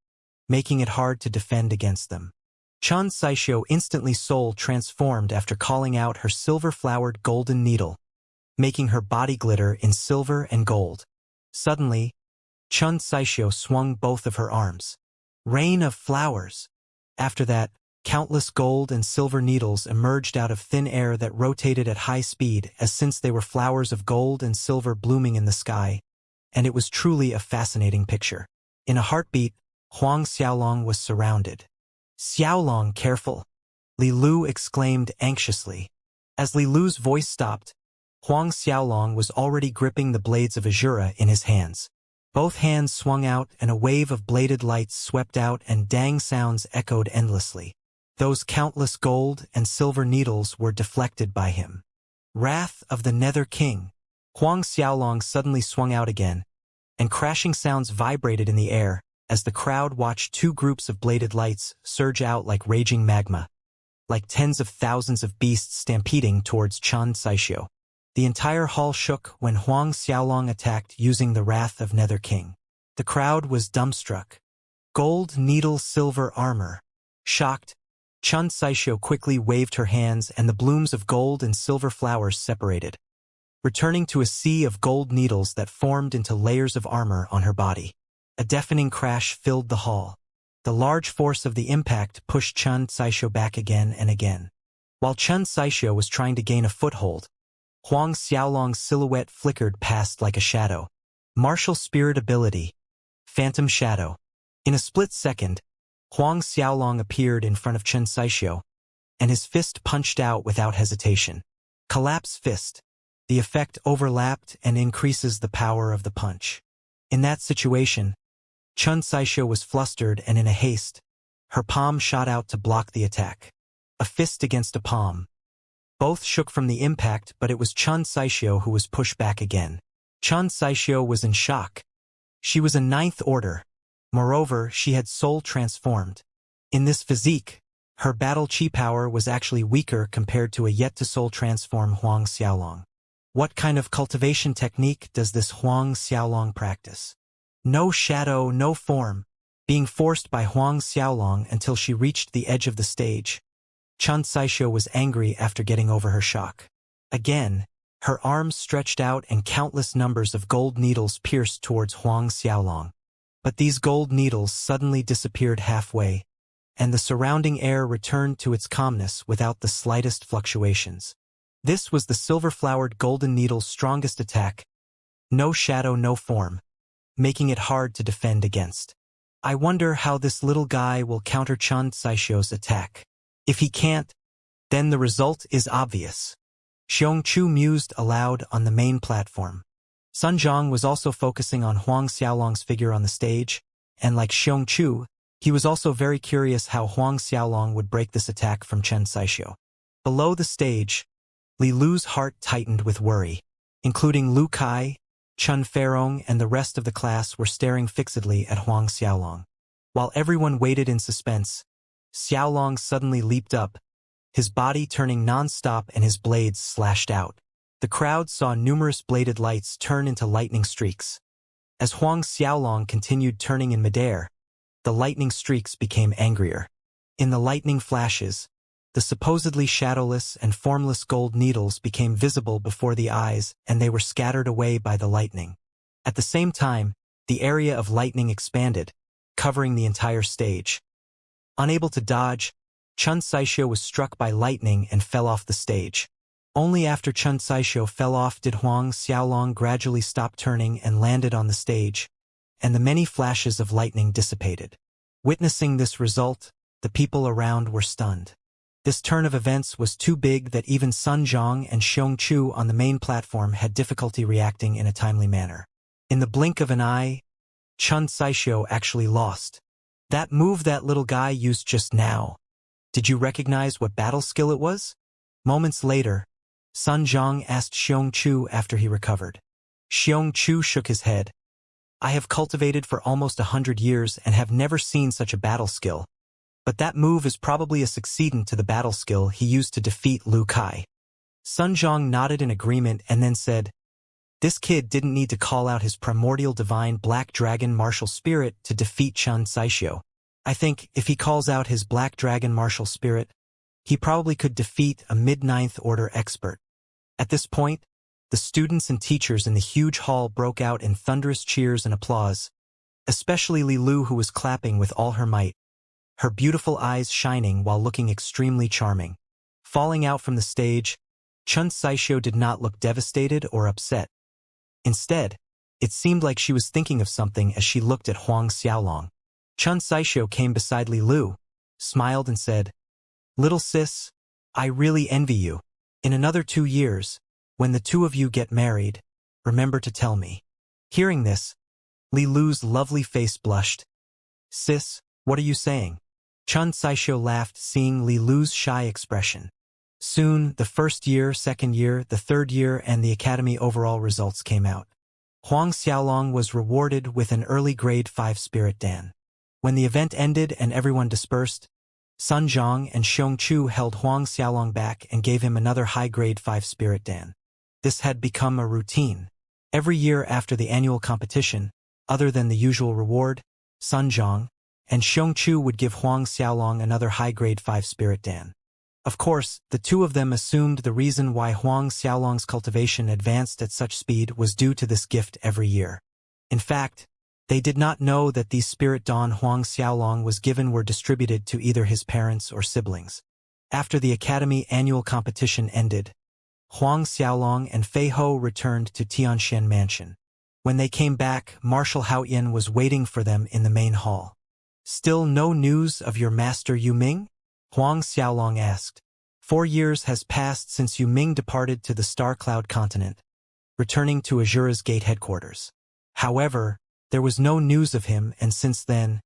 [SPEAKER 1] making it hard to defend against them. Chun Saisho instantly soul transformed after calling out her silver-flowered golden needle, making her body glitter in silver and gold. Suddenly, Chun Saisho swung both of her arms. Rain of flowers. After that, countless gold and silver needles emerged out of thin air that rotated at high speed as since they were flowers of gold and silver blooming in the sky, and it was truly a fascinating picture. In a heartbeat, Huang Xiaolong was surrounded. Xiaolong, careful! Li Lu exclaimed anxiously. As Li Lu's voice stopped, Huang Xiaolong was already gripping the blades of Azura in his hands. Both hands swung out and a wave of bladed lights swept out and dang sounds echoed endlessly. Those countless gold and silver needles were deflected by him. Wrath of the Nether King. Huang Xiaolong suddenly swung out again, and crashing sounds vibrated in the air as the crowd watched two groups of bladed lights surge out like raging magma, like tens of thousands of beasts stampeding towards Chun Saisho. The entire hall shook when Huang Xiaolong attacked using the Wrath of Nether King. The crowd was dumbstruck. Gold needle silver armor. Shocked, Chun Saisho quickly waved her hands and the blooms of gold and silver flowers separated, returning to a sea of gold needles that formed into layers of armor on her body. A deafening crash filled the hall. The large force of the impact pushed Chun Saisho back again and again. While Chun Saisho was trying to gain a foothold, Huang Xiaolong's silhouette flickered past like a shadow. Martial Spirit Ability. Phantom Shadow. In a split second, Huang Xiaolong appeared in front of Chun Saisho, and his fist punched out without hesitation. Collapse Fist. The effect overlapped and increases the power of the punch. In that situation, Chun Saisho was flustered and in a haste. Her palm shot out to block the attack. A fist against a palm. Both shook from the impact, but it was Chun Saisho who was pushed back again. Chun Saisho was in shock. She was a 9th Order. Moreover, she had soul transformed. In this physique, her battle chi power was actually weaker compared to a yet-to-soul transform Huang Xiaolong. What kind of cultivation technique does this Huang Xiaolong practice? No shadow, no form, being forced by Huang Xiaolong until she reached the edge of the stage. Chun Saisho was angry after getting over her shock. Again, her arms stretched out and countless numbers of gold needles pierced towards Huang Xiaolong. But these gold needles suddenly disappeared halfway, and the surrounding air returned to its calmness without the slightest fluctuations. This was the silver-flowered golden needle's strongest attack. No shadow, no form, making it hard to defend against. I wonder how this little guy will counter Chun Saisho's attack. If he can't, then the result is obvious. Xianxia mused aloud on the main platform. Sun Jiang was also focusing on Huang Xiaolong's figure on the stage, and like Xianxia, He was also very curious how Huang Xiaolong would break this attack from Chen Saixio. Below the stage, Li Lu's heart tightened with worry. Including Lu Kai, Chun Feirong, and the rest of the class were staring fixedly at Huang Xiaolong. While everyone waited in suspense, Xiaolong suddenly leaped up, his body turning non-stop and his blades slashed out. The crowd saw numerous bladed lights turn into lightning streaks. As Huang Xiaolong continued turning in midair, the lightning streaks became angrier. In the lightning flashes, the supposedly shadowless and formless gold needles became visible before the eyes, and they were scattered away by the lightning. At the same time, the area of lightning expanded, covering the entire stage. Unable to dodge, Chun Saixio was struck by lightning and fell off the stage. Only after Chun Saixio fell off did Huang Xiaolong gradually stop turning and landed on the stage, and the many flashes of lightning dissipated. Witnessing this result, the people around were stunned. This turn of events was too big that even Sun Zhong and Xiong Chu on the main platform had difficulty reacting in a timely manner. In the blink of an eye, Chun Saixio actually lost. That move that little guy used just now. Did you recognize what battle skill it was? Moments later, Sun Zhong asked Xiong Chu after he recovered. Xiong Chu shook his head. I have cultivated for almost 100 years and have never seen such a battle skill. But that move is probably a succedent to the battle skill he used to defeat Lu Kai. Sun Zhong nodded in agreement and then said, this kid didn't need to call out his primordial divine black dragon martial spirit to defeat Chun Saixio. I think if he calls out his black dragon martial spirit, he probably could defeat a mid-ninth order expert. At this point, the students and teachers in the huge hall broke out in thunderous cheers and applause, especially Li Lu, who was clapping with all her might, her beautiful eyes shining while looking extremely charming. Falling out from the stage, Chun Saixio did not look devastated or upset. Instead, it seemed like she was thinking of something as she looked at Huang Xiaolong. Chun Saixio came beside Li Lu, smiled and said, little sis, I really envy you. In another 2 years, when the two of you get married, remember to tell me. Hearing this, Li Lu's lovely face blushed. Sis, what are you saying? Chun Saixio laughed, seeing Li Lu's shy expression. Soon, the first year, second year, the third year, and the academy overall results came out. Huang Xiaolong was rewarded with an early grade 5 Spirit Dan. When the event ended and everyone dispersed, Sun Zhong and Xiong Chu held Huang Xiaolong back and gave him another high grade 5 Spirit Dan. This had become a routine. Every year after the annual competition, other than the usual reward, Sun Zhong and Xiong Chu would give Huang Xiaolong another high-grade 5 Spirit Dan. Of course, the two of them assumed the reason why Huang Xiaolong's cultivation advanced at such speed was due to this gift every year. In fact, they did not know that these Spirit Dan Huang Xiaolong was given were distributed to either his parents or siblings. After the academy annual competition ended, Huang Xiaolong and Fei Ho returned to Tianshan Mansion. When they came back, Marshal Haoyan was waiting for them in the main hall. Still no news of your master Yu Ming? Huang Xiaolong asked. 4 years has passed since Yu Ming departed to the Star Cloud continent, returning to Azura's Gate headquarters. However, there was no news of him, and since then,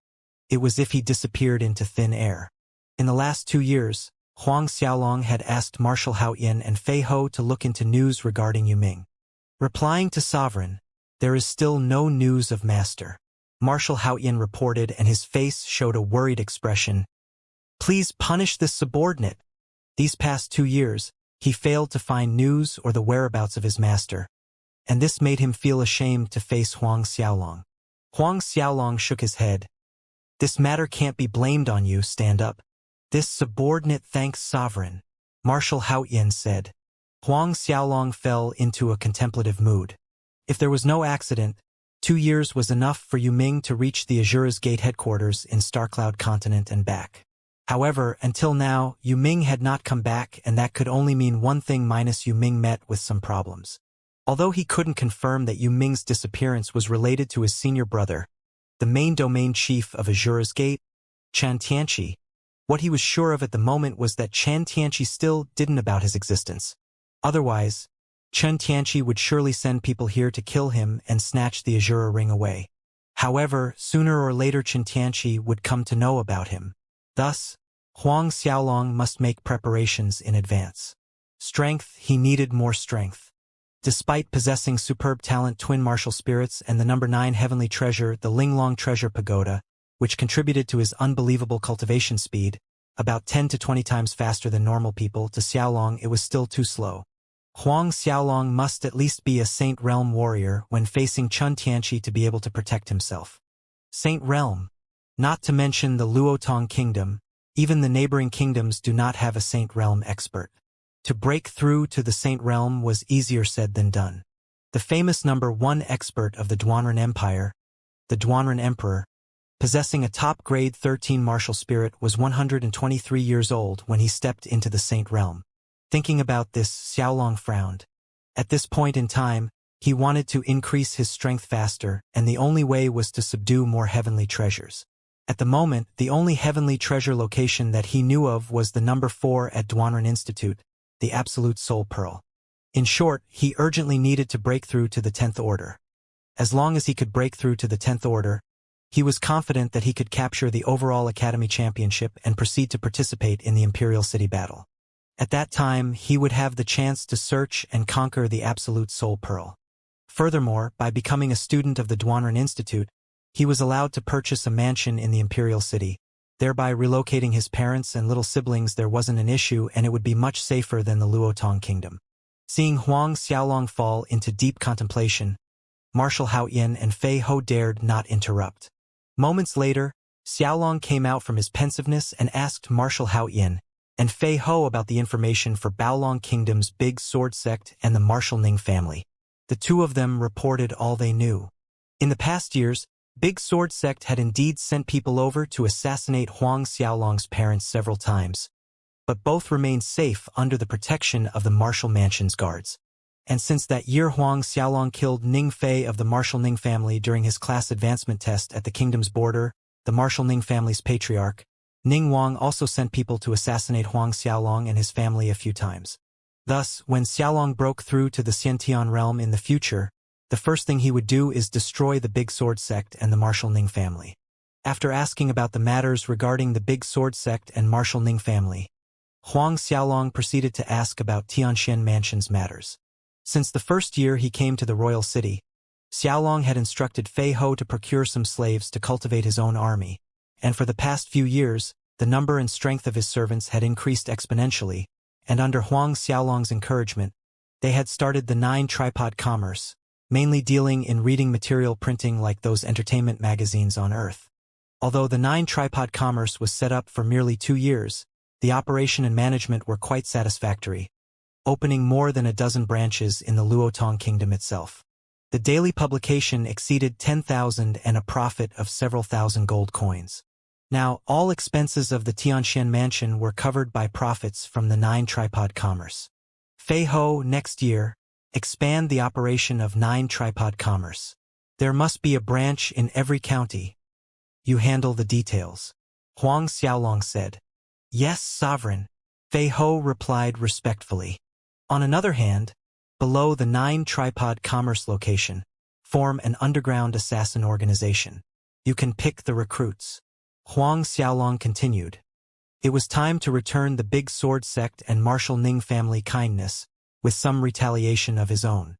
[SPEAKER 1] it was as if he disappeared into thin air. In the last 2 years, Huang Xiaolong had asked Marshal Haoyan and Fei Ho to look into news regarding Yu Ming. Replying to Sovereign, there is still no news of Master. Marshal Haoyan reported, and his face showed a worried expression. Please punish this subordinate. These past 2 years, he failed to find news or the whereabouts of his master, and this made him feel ashamed to face Huang Xiaolong. Huang Xiaolong shook his head. This matter can't be blamed on you, stand up. This subordinate thanks Sovereign, Marshal Haoyan said. Huang Xiaolong fell into a contemplative mood. If there was no accident, 2 years was enough for Yu Ming to reach the Azura's Gate headquarters in Starcloud Continent and back. However, until now, Yu Ming had not come back, and that could only mean one thing minus Yu Ming met with some problems. Although he couldn't confirm that Yu Ming's disappearance was related to his senior brother, the main domain chief of Azura's Gate, Chan Tianqi, what he was sure of at the moment was that Chan Tianqi still didn't about his existence. Otherwise, Chen Tianqi would surely send people here to kill him and snatch the Azura ring away. However, sooner or later Xianxia would come to know about him. Thus, Huang Xiaolong must make preparations in advance. Strength, he needed more strength. Despite possessing superb talent, twin martial spirits, and the number 9 heavenly treasure, the Linglong Treasure Pagoda, which contributed to his unbelievable cultivation speed, about 10 to 20 times faster than normal people, to Xiaolong it was still too slow. Huang Xiaolong must at least be a Saint Realm warrior when facing Chun Tianqi to be able to protect himself. Saint Realm. Not to mention the Luotong Kingdom, even the neighboring kingdoms do not have a Saint Realm expert. To break through to the Saint Realm was easier said than done. The famous number 1 expert of the Duanren Empire, the Duanren Emperor, possessing a top-grade 13 martial spirit, was 123 years old when he stepped into the Saint Realm. Thinking about this, Xiaolong frowned. At this point in time, he wanted to increase his strength faster, and the only way was to subdue more heavenly treasures. At the moment, the only heavenly treasure location that he knew of was the number 4 at Duanren Institute, the Absolute Soul Pearl. In short, he urgently needed to break through to the 10th Order. As long as he could break through to the 10th Order, he was confident that he could capture the overall Academy Championship and proceed to participate in the Imperial City Battle. At that time, he would have the chance to search and conquer the Absolute Soul Pearl. Furthermore, by becoming a student of the Duanren Institute, he was allowed to purchase a mansion in the Imperial City, thereby relocating his parents and little siblings. There wasn't an issue, and it would be much safer than the Luotong Kingdom. Seeing Huang Xiaolong fall into deep contemplation, Marshal Haoyan and Fei Ho dared not interrupt. Moments later, Xiaolong came out from his pensiveness and asked Marshal Haoyan and Fei Ho about the information for Baolong Kingdom's Big Sword Sect and the Marshal Ning family. The two of them reported all they knew. In the past years, Big Sword Sect had indeed sent people over to assassinate Huang Xiaolong's parents several times, but both remained safe under the protection of the Marshal Mansion's guards. And since that year Huang Xiaolong killed Ning Fei of the Marshal Ning family during his class advancement test at the kingdom's border, the Marshal Ning family's patriarch, Ning Wang also sent people to assassinate Huang Xiaolong and his family a few times. Thus, when Xiaolong broke through to the Xiantian realm in the future, the first thing he would do is destroy the Big Sword Sect and the Marshal Ning family. After asking about the matters regarding the Big Sword Sect and Marshal Ning family, Huang Xiaolong proceeded to ask about Tianxian Mansion's matters. Since the first year he came to the royal city, Xiaolong had instructed Fei Ho to procure some slaves to cultivate his own army, and for the past few years, the number and strength of his servants had increased exponentially, and under Huang Xiaolong's encouragement, they had started the 9 tripod commerce, mainly dealing in reading material printing like those entertainment magazines on Earth. Although the 9 tripod commerce was set up for merely 2 years, the operation and management were quite satisfactory, opening more than a dozen branches in the Luotong Kingdom itself. The daily publication exceeded 10,000 and a profit of several thousand gold coins. Now, all expenses of the Tianxian Mansion were covered by profits from the 9 tripod commerce. Fei Ho, next year, expand the operation of 9 tripod commerce. There must be a branch in every county. You handle the details. Huang Xiaolong said. Yes, sovereign, Fei Ho replied respectfully. On another hand, below the 9 tripod commerce location, form an underground assassin organization. You can pick the recruits. Huang Xiaolong continued. It was time to return the Big Sword Sect and Marshal Ning family kindness, with some retaliation of his own.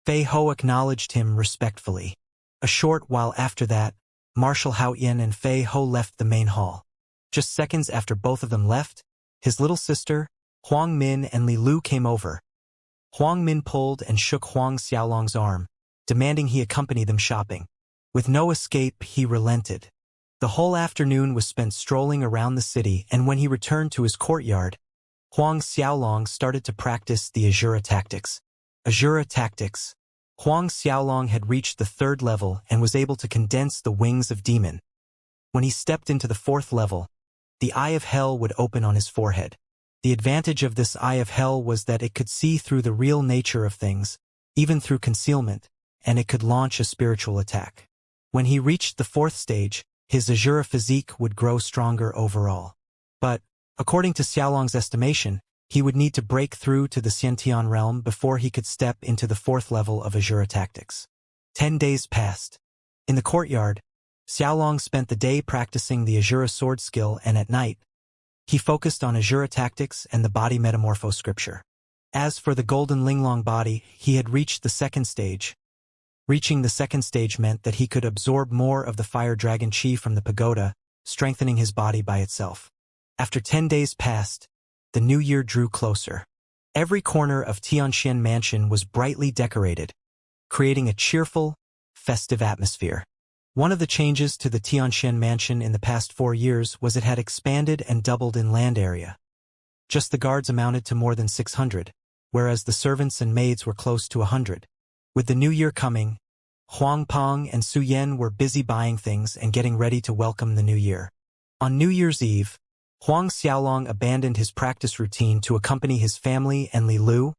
[SPEAKER 1] Fei Ho acknowledged him respectfully. A short while after that, Marshal Haoyan and Fei Ho left the main hall. Just seconds after both of them left, his little sister, Huang Min and Li Lu came over. Huang Min pulled and shook Huang Xiaolong's arm, demanding he accompany them shopping. With no escape, he relented. The whole afternoon was spent strolling around the city, and when he returned to his courtyard, Huang Xiaolong started to practice the Azura tactics. Azura tactics. Huang Xiaolong had reached the 3rd level and was able to condense the wings of demon. When he stepped into the 4th level, the Eye of Hell would open on his forehead. The advantage of this Eye of Hell was that it could see through the real nature of things, even through concealment, and it could launch a spiritual attack. When he reached the 4th stage, his Azura physique would grow stronger overall. But, according to Xiaolong's estimation, he would need to break through to the Xiantian realm before he could step into the 4th level of Azura tactics. 10 days passed. In the courtyard, Xiaolong spent the day practicing the Azura sword skill, and at night, he focused on Azura tactics and the body metamorpho scripture. As for the golden Linglong body, he had reached the second stage. Reaching the second stage meant that he could absorb more of the fire dragon chi from the pagoda, strengthening his body by itself. After 10 days passed, the new year drew closer. Every corner of Xianxia Mansion was brightly decorated, creating a cheerful, festive atmosphere. One of the changes to the Xianxia Mansion in the past 4 years was it had expanded and doubled in land area. Just the guards amounted to more than 600, whereas the servants and maids were close to 100. With the new year coming, Huang Peng and Su Yan were busy buying things and getting ready to welcome the new year. On New Year's Eve, Huang Xiaolong abandoned his practice routine to accompany his family and Li Lu,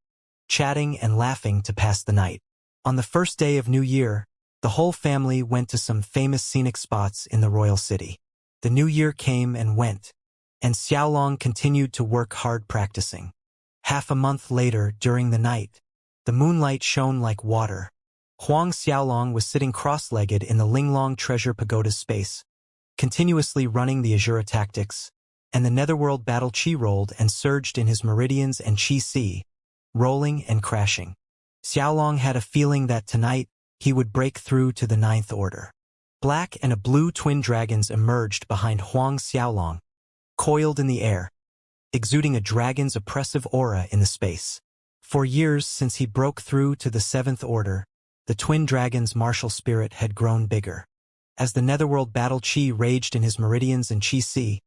[SPEAKER 1] chatting and laughing to pass the night. On the first day of New Year, the whole family went to some famous scenic spots in the royal city. The new year came and went, and Xiaolong continued to work hard practicing. Half a month later, during the night, the moonlight shone like water. Huang Xiaolong was sitting cross-legged in the Linglong Treasure Pagoda's space, continuously running the Azura tactics, and the netherworld battle chi rolled and surged in his meridians and chi si, rolling and crashing. Xiaolong had a feeling that tonight he would break through to the ninth order. Black and a blue twin dragons emerged behind Huang Xiaolong, coiled in the air, exuding a dragon's oppressive aura in the space. For years since he broke through to the seventh order, the twin dragon's martial spirit had grown bigger. As the netherworld battle chi raged in his meridians and chi si,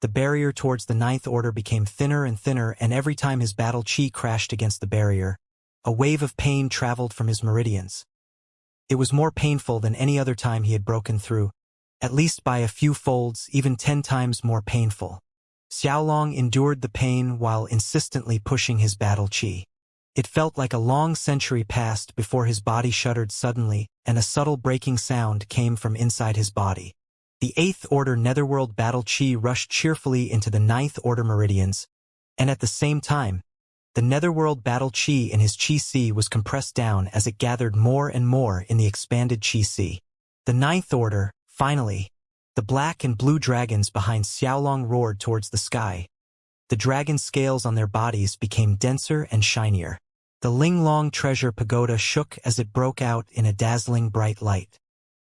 [SPEAKER 1] the barrier towards the ninth order became thinner and thinner, and every time his battle chi crashed against the barrier, a wave of pain traveled from his meridians. It was more painful than any other time he had broken through, at least by a few folds, even 10 times more painful. Xiaolong endured the pain while insistently pushing his battle chi. It felt like a long century passed before his body shuddered suddenly, and a subtle breaking sound came from inside his body. The 8th Order Netherworld battle chi rushed cheerfully into the 9th Order meridians, and at the same time, the netherworld battle chi in his chi si was compressed down as it gathered more and more in the expanded chi si. The 9th Order, finally, the black and blue dragons behind Xiaolong roared towards the sky. The dragon scales on their bodies became denser and shinier. The Linglong Treasure Pagoda shook as it broke out in a dazzling bright light.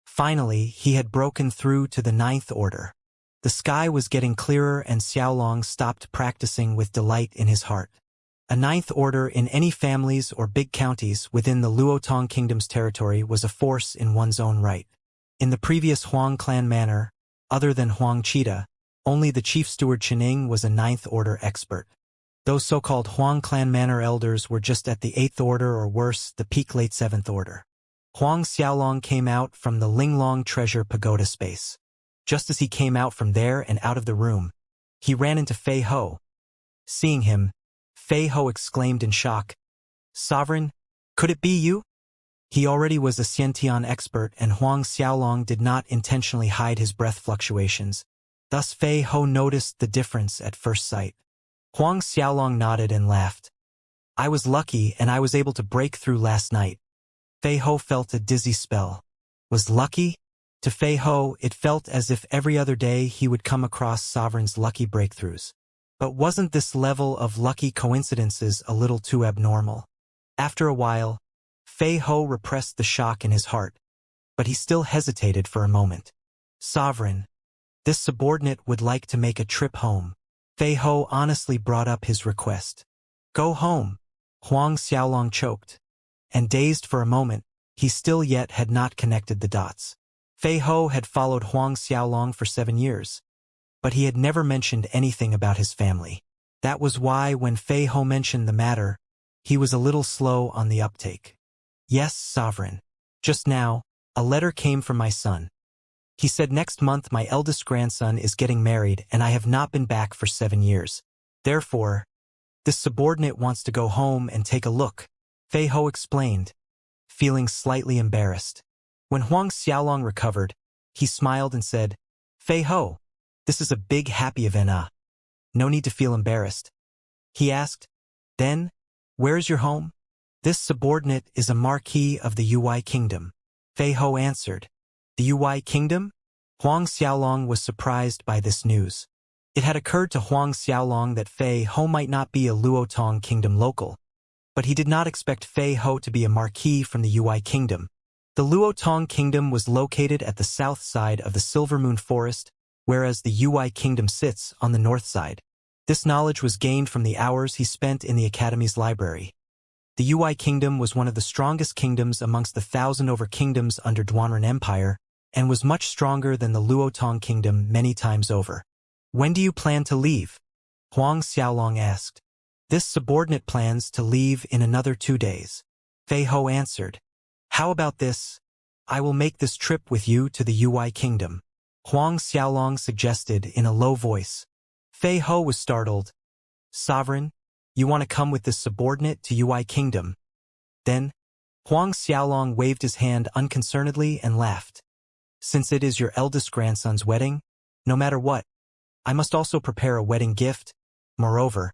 [SPEAKER 1] Finally, he had broken through to the 9th Order. The sky was getting clearer, and Xiaolong stopped practicing with delight in his heart. A 9th Order in any families or big counties within the Luotong Kingdom's territory was a force in one's own right. In the previous Huang clan manor, other than Huang Cheetah, only the chief steward Chining was a 9th Order expert. Those so-called Huang clan manor elders were just at the 8th Order, or worse, the peak late 7th Order. Huang Xiaolong came out from the Linglong Treasure Pagoda space. Just as he came out from there and out of the room, he ran into Fei Ho. Seeing him, Fei Ho exclaimed in shock, "Sovereign, could it be you?" He already was a Xiantian expert, and Huang Xiaolong did not intentionally hide his breath fluctuations. Thus Fei Ho noticed the difference at first sight. Huang Xiaolong nodded and laughed. "I was lucky, and I was able to break through last night." Fei Ho felt a dizzy spell. Was lucky? To Fei Ho, it felt as if every other day he would come across Sovereign's lucky breakthroughs. But wasn't this level of lucky coincidences a little too abnormal? After a while, Fei Ho repressed the shock in his heart, but he still hesitated for a moment. "Sovereign, this subordinate would like to make a trip home." Fei Ho honestly brought up his request. "Go home," Huang Xiaolong choked, and dazed for a moment, he still yet had not connected the dots. Fei Ho had followed Huang Xiaolong for 7 years, but he had never mentioned anything about his family. That was why when Fei Ho mentioned the matter, he was a little slow on the uptake. "Yes, Sovereign. Just now, a letter came from my son. He said next month my eldest grandson is getting married, and I have not been back for 7 years. Therefore, this subordinate wants to go home and take a look," Fei Ho explained, feeling slightly embarrassed. When Huang Xiaolong recovered, he smiled and said, "Fei Ho, this is a big happy event, No need to feel embarrassed." He asked, "Then, where is your home?" "This subordinate is a marquis of the Ui Kingdom," Fei Ho answered. "The Ui Kingdom? Huang Xiaolong was surprised by this news. It had occurred to Huang Xiaolong that Fei Ho might not be a Luotong kingdom local, but he did not expect Fei Ho to be a marquis from the Yui kingdom. The Luotong kingdom was located at the south side of the Silver Moon Forest, whereas the Yui kingdom sits on the north side. This knowledge was gained from the hours he spent in the Academy's library. The Yui kingdom was one of the strongest kingdoms amongst the 1,000 kingdoms under Duanren Empire, and was much stronger than the Luotong kingdom many times over. When do you plan to leave? Huang Xiaolong asked. This subordinate plans to leave in another 2 days. Fei Ho answered. How about this? I will make this trip with you to the Yui kingdom. Huang Xiaolong suggested in a low voice. Fei Ho was startled. Sovereign, you want to come with this subordinate to Yui kingdom? Then, Huang Xiaolong waved his hand unconcernedly and laughed. Since it is your eldest grandson's wedding, no matter what, I must also prepare a wedding gift. Moreover,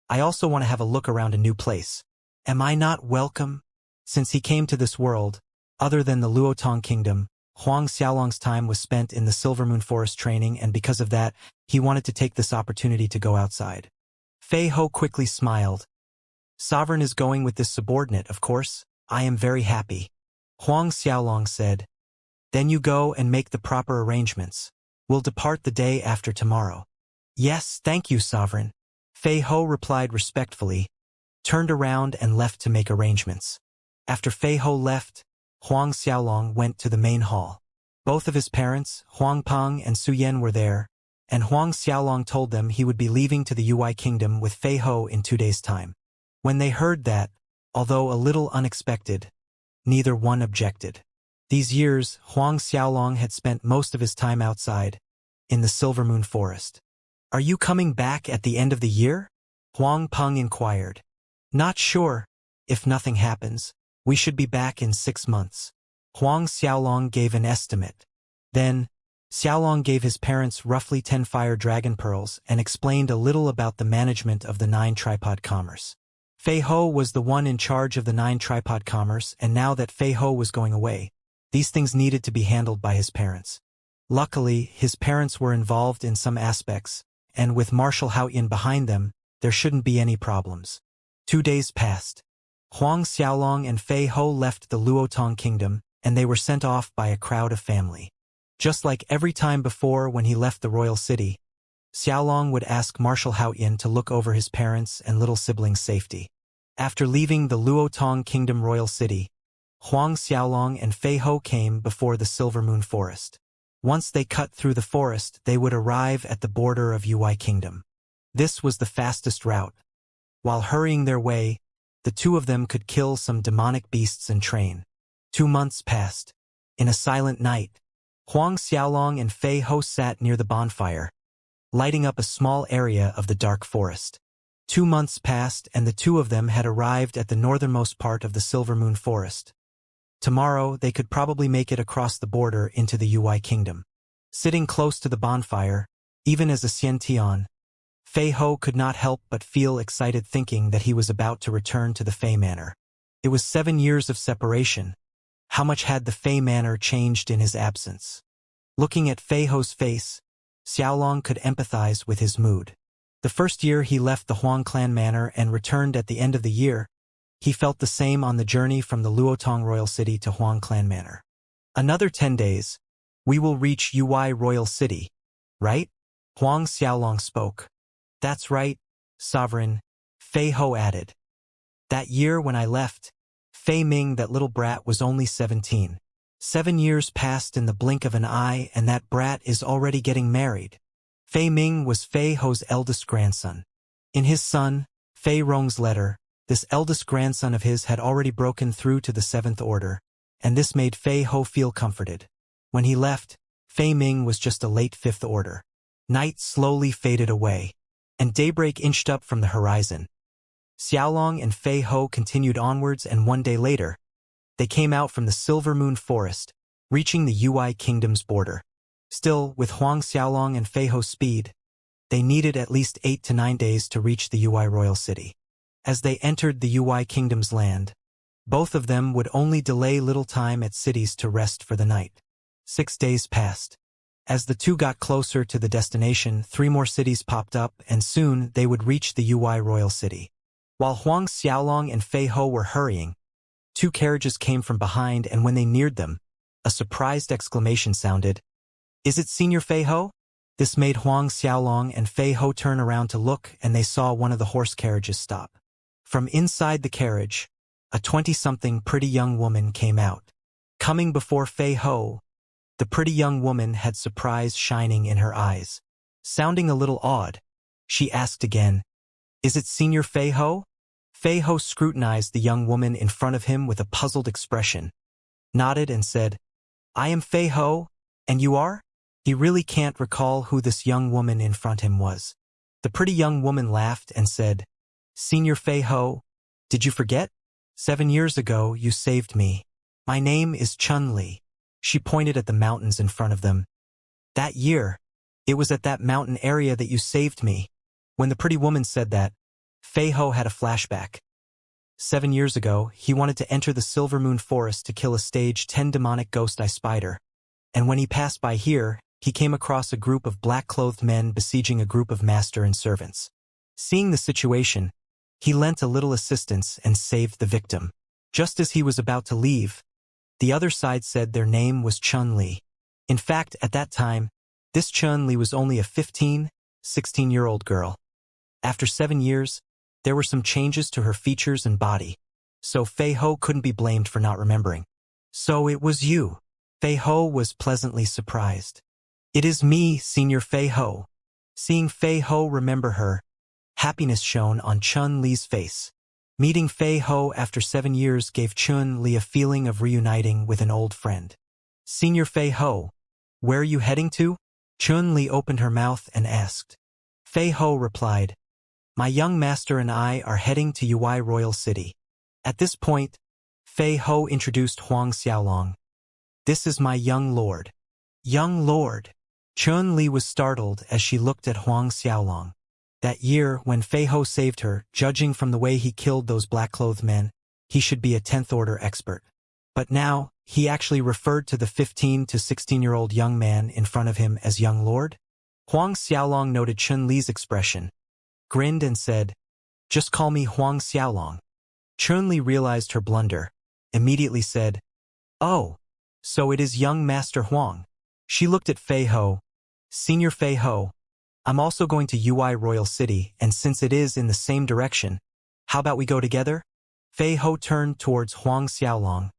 [SPEAKER 1] I also want to have a look around a new place. Am I not welcome? Since he came to this world, other than the Luotong kingdom, Huang Xiaolong's time was spent in the Silver Moon Forest training, and because of that, he wanted to take this opportunity to go outside. Fei Ho quickly smiled. Sovereign is going with this subordinate, of course. I am very happy. Huang Xiaolong said. Then you go and make the proper arrangements. We'll depart the day after tomorrow. Yes, thank you, Sovereign. Fei Ho replied respectfully, turned around and left to make arrangements. After Fei Ho left, Huang Xiaolong went to the main hall. Both of his parents, Huang Peng and Su Yan, were there, and Huang Xiaolong told them he would be leaving to the Yui kingdom with Fei Ho in 2 days' time. When they heard that, although a little unexpected, neither one objected. These years, Huang Xiaolong had spent most of his time outside, in the Silver Moon Forest. Are you coming back at the end of the year? Huang Peng inquired. Not sure. If nothing happens, we should be back in 6 months. Huang Xiaolong gave an estimate. Then, Xiaolong gave his parents roughly 10 fire dragon pearls and explained a little about the management of the 9 tripod commerce. Fei Ho was the one in charge of the 9 tripod commerce, and now that Fei Ho was going away, these things needed to be handled by his parents. Luckily, his parents were involved in some aspects, and with Marshal Haoyan behind them, there shouldn't be any problems. 2 days passed. Huang Xiaolong and Fei Ho left the Luotong kingdom, and they were sent off by a crowd of family. Just like every time before when he left the royal city, Xiaolong would ask Marshal Haoyan to look over his parents' and little siblings' safety. After leaving the Luotong kingdom royal city, Huang Xiaolong and Fei Ho came before the Silver Moon Forest. Once they cut through the forest, they would arrive at the border of Yui kingdom. This was the fastest route. While hurrying their way, the two of them could kill some demonic beasts and train. 2 months passed. In a silent night, Huang Xiaolong and Fei Ho sat near the bonfire, lighting up a small area of the dark forest. 2 months passed, and the two of them had arrived at the northernmost part of the Silver Moon Forest. Tomorrow, they could probably make it across the border into the Yui kingdom. Sitting close to the bonfire, even as a Xiantian, Fei Ho could not help but feel excited thinking that he was about to return to the Fei Manor. It was 7 years of separation. How much had the Fei Manor changed in his absence? Looking at Fei Ho's face, Xiaolong could empathize with his mood. The first year he left the Huang clan manor and returned at the end of the year, he felt the same on the journey from the Luotong royal city to Huang clan manor. Another 10 days, we will reach Yui royal city, right? Huang Xiaolong spoke. That's right, Sovereign, Fei Ho added. That year when I left, Fei Ming, that little brat, was only 17. 7 years passed in the blink of an eye, and that brat is already getting married. Fei Ming was Fei Ho's eldest grandson. In his son, Fei Rong's letter, this eldest grandson of his had already broken through to the 7th order, and this made Fei Ho feel comforted. When he left, Fei Ming was just a late 5th order. Night slowly faded away, and daybreak inched up from the horizon. Xiaolong and Fei Ho continued onwards, and 1 day later, they came out from the Silver Moon Forest, reaching the Yui kingdom's border. Still, with Huang Xiaolong and Fei Ho's speed, they needed at least 8 to 9 days to reach the Yui royal city. As they entered the Yui kingdom's land, both of them would only delay little time at cities to rest for the night. 6 days passed. As the two got closer to the destination, 3 more cities popped up, and soon they would reach the UI royal city. While Huang Xiaolong and Fei Ho were hurrying, 2 carriages came from behind, and when they neared them, a surprised exclamation sounded. "Is it Senior Fei Ho?" This made Huang Xiaolong and Fei Ho turn around to look, and they saw one of the horse carriages stop. From inside the carriage, a 20-something pretty young woman came out. Coming before Fei Ho, the pretty young woman had surprise shining in her eyes. Sounding a little odd, she asked again, "Is it Senior Fei Ho?" Fei Ho scrutinized the young woman in front of him with a puzzled expression, nodded and said, "I am Fei Ho, and you are?" He really can't recall who this young woman in front of him was. The pretty young woman laughed and said, "Senior Fei Ho, did you forget? 7 years ago you saved me. My name is Chun-Li." She pointed at the mountains in front of them. "That year, it was at that mountain area that you saved me." When the pretty woman said that, Fei Ho had a flashback. 7 years ago, he wanted to enter the Silver Moon Forest to kill a stage 10 demonic ghost-eye spider. And when he passed by here, he came across a group of black-clothed men besieging a group of master and servants. Seeing the situation, he lent a little assistance and saved the victim. Just as he was about to leave, the other side said their name was Chun-Li. In fact, at that time, this Chun-Li was only a 15, 16-year-old girl. After 7 years, there were some changes to her features and body, so Fei Ho couldn't be blamed for not remembering. "So it was you." Fei Ho was pleasantly surprised. "It is me, Senior Fei Ho." Seeing Fei Ho remember her, happiness shone on Chun-Li's face. Meeting Fei Ho after 7 years gave Chun-Li a feeling of reuniting with an old friend. "Senior Fei Ho, where are you heading to?" Chun-Li opened her mouth and asked. Fei Ho replied, "My young master and I are heading to UI Royal City." At this point, Fei Ho introduced Huang Xiaolong. "This is my young lord." "Young lord." Chun-Li was startled as she looked at Huang Xiaolong. That year, when Fei Ho saved her, judging from the way he killed those black-clothed men, he should be a 10th order expert. But now, he actually referred to the 15 to 16-year-old young man in front of him as young lord? Huang Xiaolong noted Chun-Li's expression, grinned and said, "Just call me Huang Xiaolong." Chun-Li realized her blunder, immediately said, "Oh, so it is young Master Huang." She looked at Fei Ho. "Senior Fei Ho, I'm also going to UI Royal City, and since it is in the same direction, how about we go together?" Fei Ho turned towards Huang Xiaolong,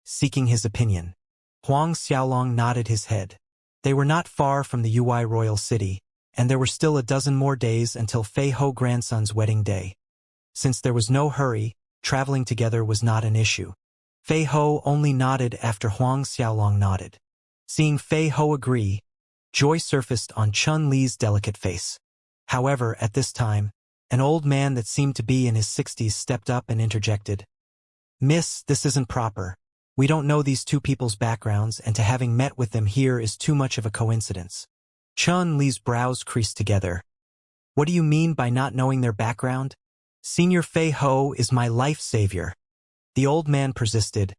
[SPEAKER 1] seeking his opinion. Huang Xiaolong nodded his head. They were not far from the UI Royal City, and there were still a dozen more days until Fei Ho grandson's wedding day. Since there was no hurry, traveling together was not an issue. Fei Ho only nodded after Huang Xiaolong nodded. Seeing Fei Ho agree, joy surfaced on Chun-Li's delicate face. However, at this time, an old man that seemed to be in his 60s stepped up and interjected. "Miss, this isn't proper. We don't know these two people's backgrounds, and to having met with them here is too much of a coincidence." Chun-Li's brows creased together. "What do you mean by not knowing their background?" "Senior Fei Ho is my life savior." The old man persisted.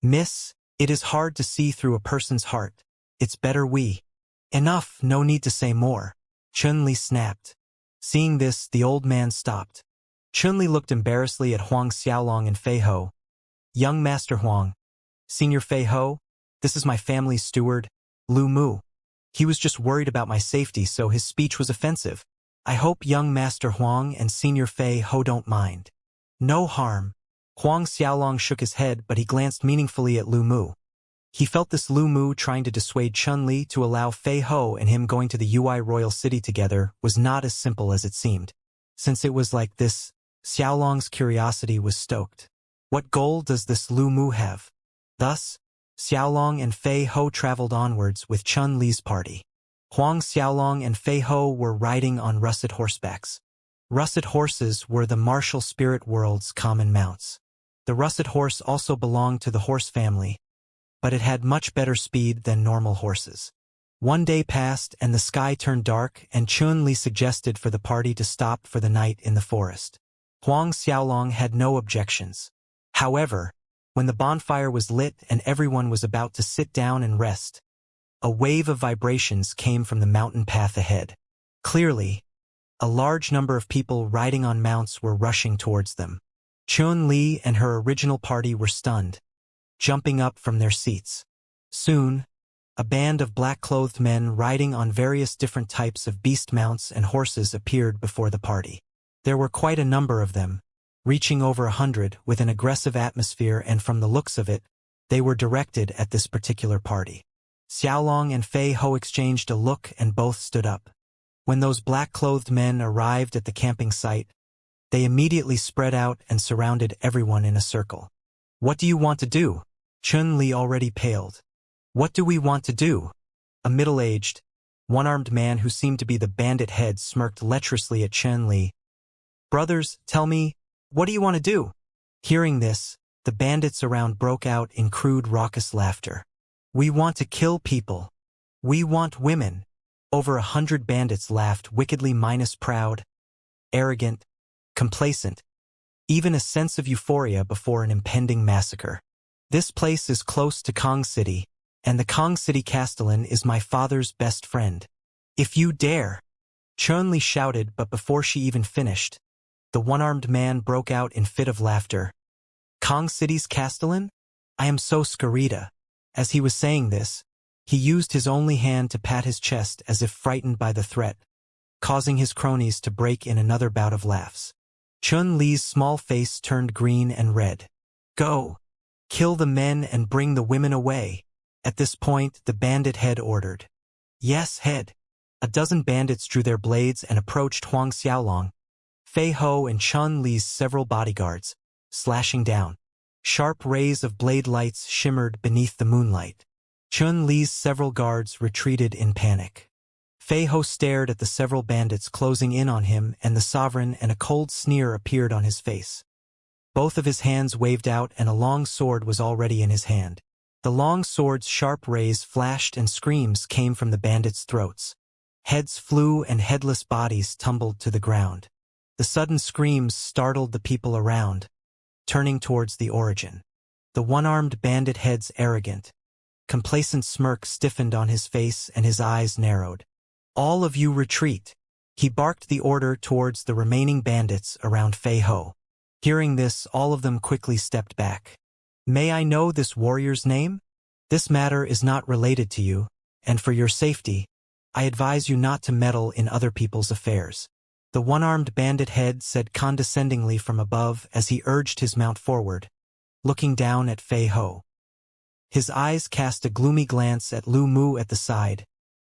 [SPEAKER 1] "Miss, it is hard to see through a person's heart. It's better we—" "Enough, no need to say more," Chun-Li snapped. Seeing this, the old man stopped. Chun-Li looked embarrassedly at Huang Xiaolong and Fei Ho. "Young Master Huang, Senior Fei Ho, this is my family's steward, Lu Mu. He was just worried about my safety, so his speech was offensive. I hope young Master Huang and Senior Fei Ho don't mind." "No harm." Huang Xiaolong shook his head, but he glanced meaningfully at Lu Mu. He felt this Lu Mu trying to dissuade Chun-Li to allow Fei Ho and him going to the UI Royal City together was not as simple as it seemed. Since it was like this, Xiaolong's curiosity was stoked. What goal does this Lu Mu have? Thus, Xiaolong and Fei Ho traveled onwards with Chun-Li's party. Huang Xiaolong and Fei Ho were riding on russet horsebacks. Russet horses were the martial spirit world's common mounts. The russet horse also belonged to the horse family, but it had much better speed than normal horses. One day passed and the sky turned dark, and Chun-Li suggested for the party to stop for the night in the forest. Huang Xiaolong had no objections. However, when the bonfire was lit and everyone was about to sit down and rest, A wave of vibrations came from the mountain path ahead. Clearly, a large number of people riding on mounts were rushing towards them. Chun-Li and her original party were stunned, jumping up from their seats. Soon, a band of black-clothed men riding on various different types of beast mounts and horses appeared before the party. There were quite a number of them, reaching over 100 with an aggressive atmosphere, and from the looks of it, they were directed at this particular party. Xiaolong and Fei Ho exchanged a look and both stood up. When those black-clothed men arrived at the camping site, they immediately spread out and surrounded everyone in a circle. "What do you want to do?" Chun-Li already paled. "What do we want to do?" A middle-aged, one-armed man who seemed to be the bandit head smirked lecherously at Chun-Li. "Brothers, tell me, what do you want to do?" Hearing this, the bandits around broke out in crude, raucous laughter. "We want to kill people. We want women." Over 100 bandits laughed wickedly, minus proud, arrogant, complacent, even a sense of euphoria before an impending massacre. "This place is close to Kong City, and the Kong City Castellan is my father's best friend. If you dare!" Chun-Li shouted, but before she even finished, the one-armed man broke out in fit of laughter. "Kong City's Castellan? I am so scarita." As he was saying this, he used his only hand to pat his chest as if frightened by the threat, causing his cronies to break in another bout of laughs. Chun-Li's small face turned green and red. "Go! Kill the men and bring the women away." At this point, the bandit head ordered. "Yes, head." A dozen bandits drew their blades and approached Huang Xiaolong, Fei Ho and Chun-Li's several bodyguards, slashing down. Sharp rays of blade lights shimmered beneath the moonlight. Chun-Li's several guards retreated in panic. Fei Ho stared at the several bandits closing in on him, and the sovereign, and a cold sneer appeared on his face. Both of his hands waved out, and a long sword was already in his hand. The long sword's sharp rays flashed, and screams came from the bandits' throats. Heads flew and headless bodies tumbled to the ground. The sudden screams startled the people around, turning towards the origin. The one-armed bandit head's arrogant, complacent smirk stiffened on his face, and his eyes narrowed. "All of you retreat." He barked the order towards the remaining bandits around Fei Ho. Hearing this, all of them quickly stepped back. "May I know this warrior's name? This matter is not related to you, and for your safety, I advise you not to meddle in other people's affairs." The one-armed bandit head said condescendingly from above as he urged his mount forward, looking down at Fei Ho. His eyes cast a gloomy glance at Lu Mu at the side,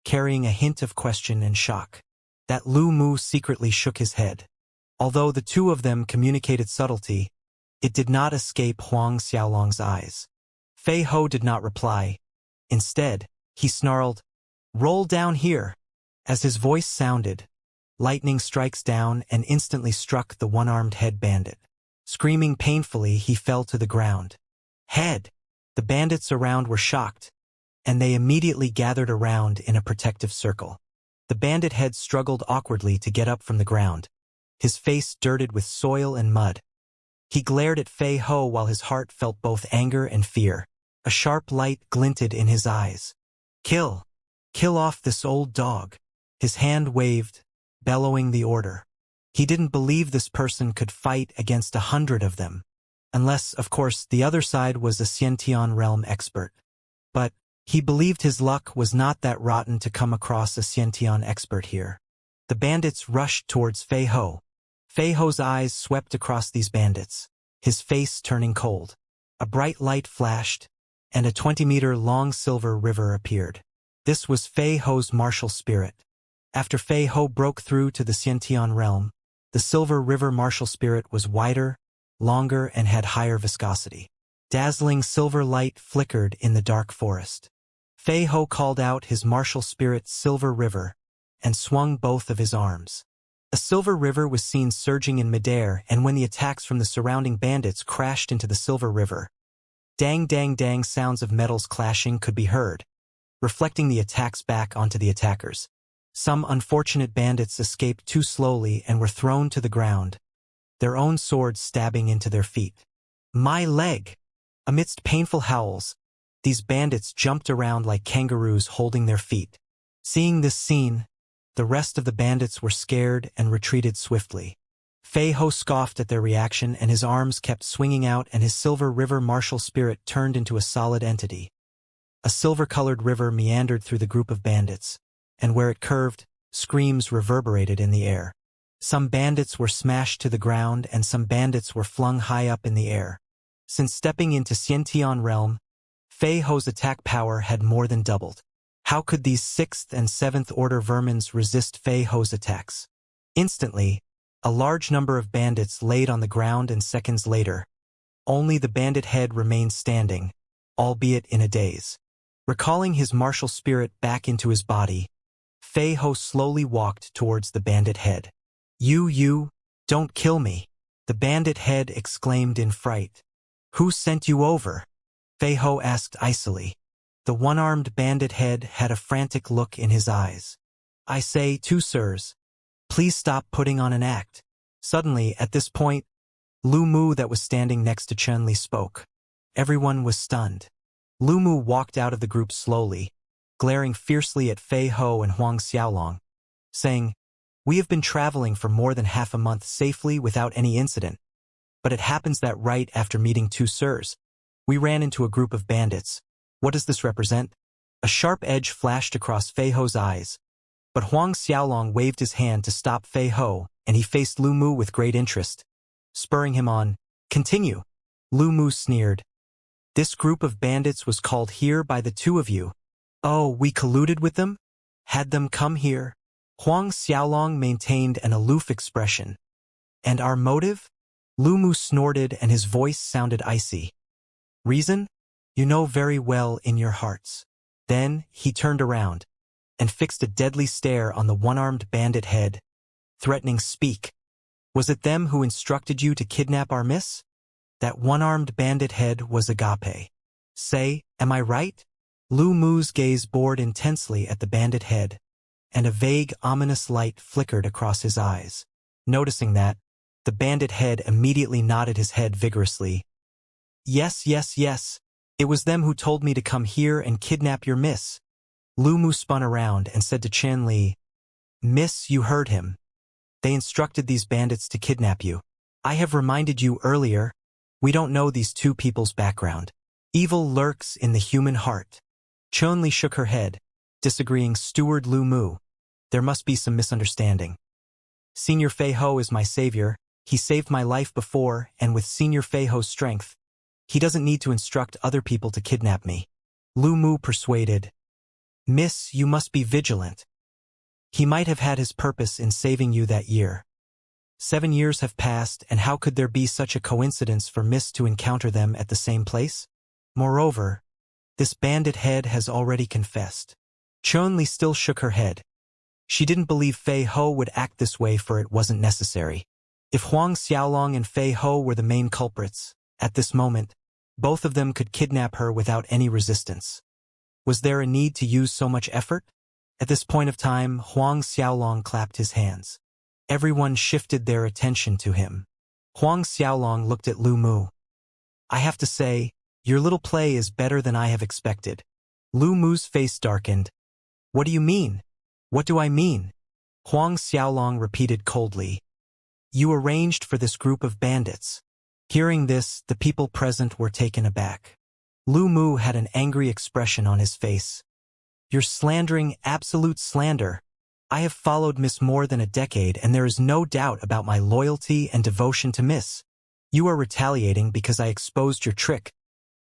[SPEAKER 1] carrying a hint of question and shock. That Lu Mu secretly shook his head. Although the two of them communicated subtlety, it did not escape Huang Xiaolong's eyes. Fei Ho did not reply. Instead, he snarled, "Roll down here." As his voice sounded, lightning strikes down and instantly struck the one-armed head bandit. Screaming painfully, he fell to the ground. "Head!" The bandits around were shocked, and they immediately gathered around in a protective circle. The bandit head struggled awkwardly to get up from the ground, his face dirted with soil and mud. He glared at Fei Ho while his heart felt both anger and fear. A sharp light glinted in his eyes. "Kill! Kill off this old dog." His hand waved, bellowing the order. He didn't believe this person could fight against 100 of them. Unless, of course, the other side was a Xiantian realm expert. But he believed his luck was not that rotten to come across a Xiantian expert here. The bandits rushed towards Fei Ho. Fei Ho's eyes swept across these bandits, his face turning cold. A bright light flashed, and a 20-meter-long silver river appeared. This was Fei Ho's martial spirit. After Fei Ho broke through to the Xiantian realm, the silver river martial spirit was wider, longer, and had higher viscosity. Dazzling silver light flickered in the dark forest. Fei Ho called out his martial spirit Silver River and swung both of his arms. A silver river was seen surging in midair, and when the attacks from the surrounding bandits crashed into the silver river, dang dang dang sounds of metals clashing could be heard, reflecting the attacks back onto the attackers. Some unfortunate bandits escaped too slowly and were thrown to the ground, their own swords stabbing into their feet. "My leg!" Amidst painful howls, These bandits jumped around like kangaroos holding their feet. Seeing this scene, the rest of the bandits were scared and retreated swiftly. Fei Ho scoffed at their reaction, and his arms kept swinging out, and his silver river martial spirit turned into a solid entity. A silver-colored river meandered through the group of bandits, and where it curved, screams reverberated in the air. Some bandits were smashed to the ground, and some bandits were flung high up in the air. Since stepping into Xianxia realm, Fei Ho's attack power had more than doubled. How could these 6th and 7th order vermins resist Fei Ho's attacks? Instantly, a large number of bandits laid on the ground, and seconds later, only the bandit head remained standing, albeit in a daze. Recalling his martial spirit back into his body, Fei Ho slowly walked towards the bandit head. You, don't kill me," the bandit head exclaimed in fright. "Who sent you over?" Fei Ho asked icily. The one-armed bandit head had a frantic look in his eyes. "I say, two sirs, please stop putting on an act." Suddenly, at this point, Lu Mu that was standing next to Chun-Li spoke. Everyone was stunned. Lu Mu walked out of the group slowly, glaring fiercely at Fei Ho and Huang Xiaolong, saying, "We have been traveling for more than half a month safely without any incident. But it happens that right after meeting two sirs, we ran into a group of bandits. What does this represent?" A sharp edge flashed across Fei Ho's eyes, but Huang Xiaolong waved his hand to stop Fei Ho, and he faced Lu Mu with great interest. Spurring him on, "Continue." Lu Mu sneered. "This group of bandits was called here by the two of you." "Oh, we colluded with them? Had them come here?" Huang Xiaolong maintained an aloof expression. "And our motive?" Lu Mu snorted, and his voice sounded icy. "Reason? You know very well in your hearts." Then he turned around and fixed a deadly stare on the one-armed bandit head, threatening, "Speak. Was it them who instructed you to kidnap our miss?" That one-armed bandit head was Agape. "Say, am I right?" Lu Mu's gaze bored intensely at the bandit head, and a vague, ominous light flickered across his eyes. Noticing that, the bandit head immediately nodded his head vigorously. Yes, it was them who told me to come here and kidnap your miss." Lu Mu spun around and said to Chun-Li, "Miss, you heard him. They instructed these bandits to kidnap you. I have reminded you earlier, we don't know these two people's background. Evil lurks in the human heart." Chun-Li shook her head, disagreeing. "Steward Lu Mu, there must be some misunderstanding. Senior Fei Ho is my savior. He saved my life before, and with Senior Fei Ho's strength, he doesn't need to instruct other people to kidnap me." Lu Mu persuaded, "Miss, you must be vigilant. He might have had his purpose in saving you that year. 7 years have passed, and how could there be such a coincidence for Miss to encounter them at the same place? Moreover, this bandit head has already confessed." Chun-Li still shook her head. She didn't believe Fei Ho would act this way, for it wasn't necessary. If Huang Xiaolong and Fei Ho were the main culprits, at this moment, both of them could kidnap her without any resistance. Was there a need to use so much effort? At this point of time, Huang Xiaolong clapped his hands. Everyone shifted their attention to him. Huang Xiaolong looked at Lu Mu. "I have to say, your little play is better than I have expected." Lu Mu's face darkened. "What do you mean?" "What do I mean?" Huang Xiaolong repeated coldly. "You arranged for this group of bandits." Hearing this, the people present were taken aback. Lu Mu had an angry expression on his face. "You're slandering, absolute slander. I have followed Miss more than a decade, and there is no doubt about my loyalty and devotion to Miss. You are retaliating because I exposed your trick.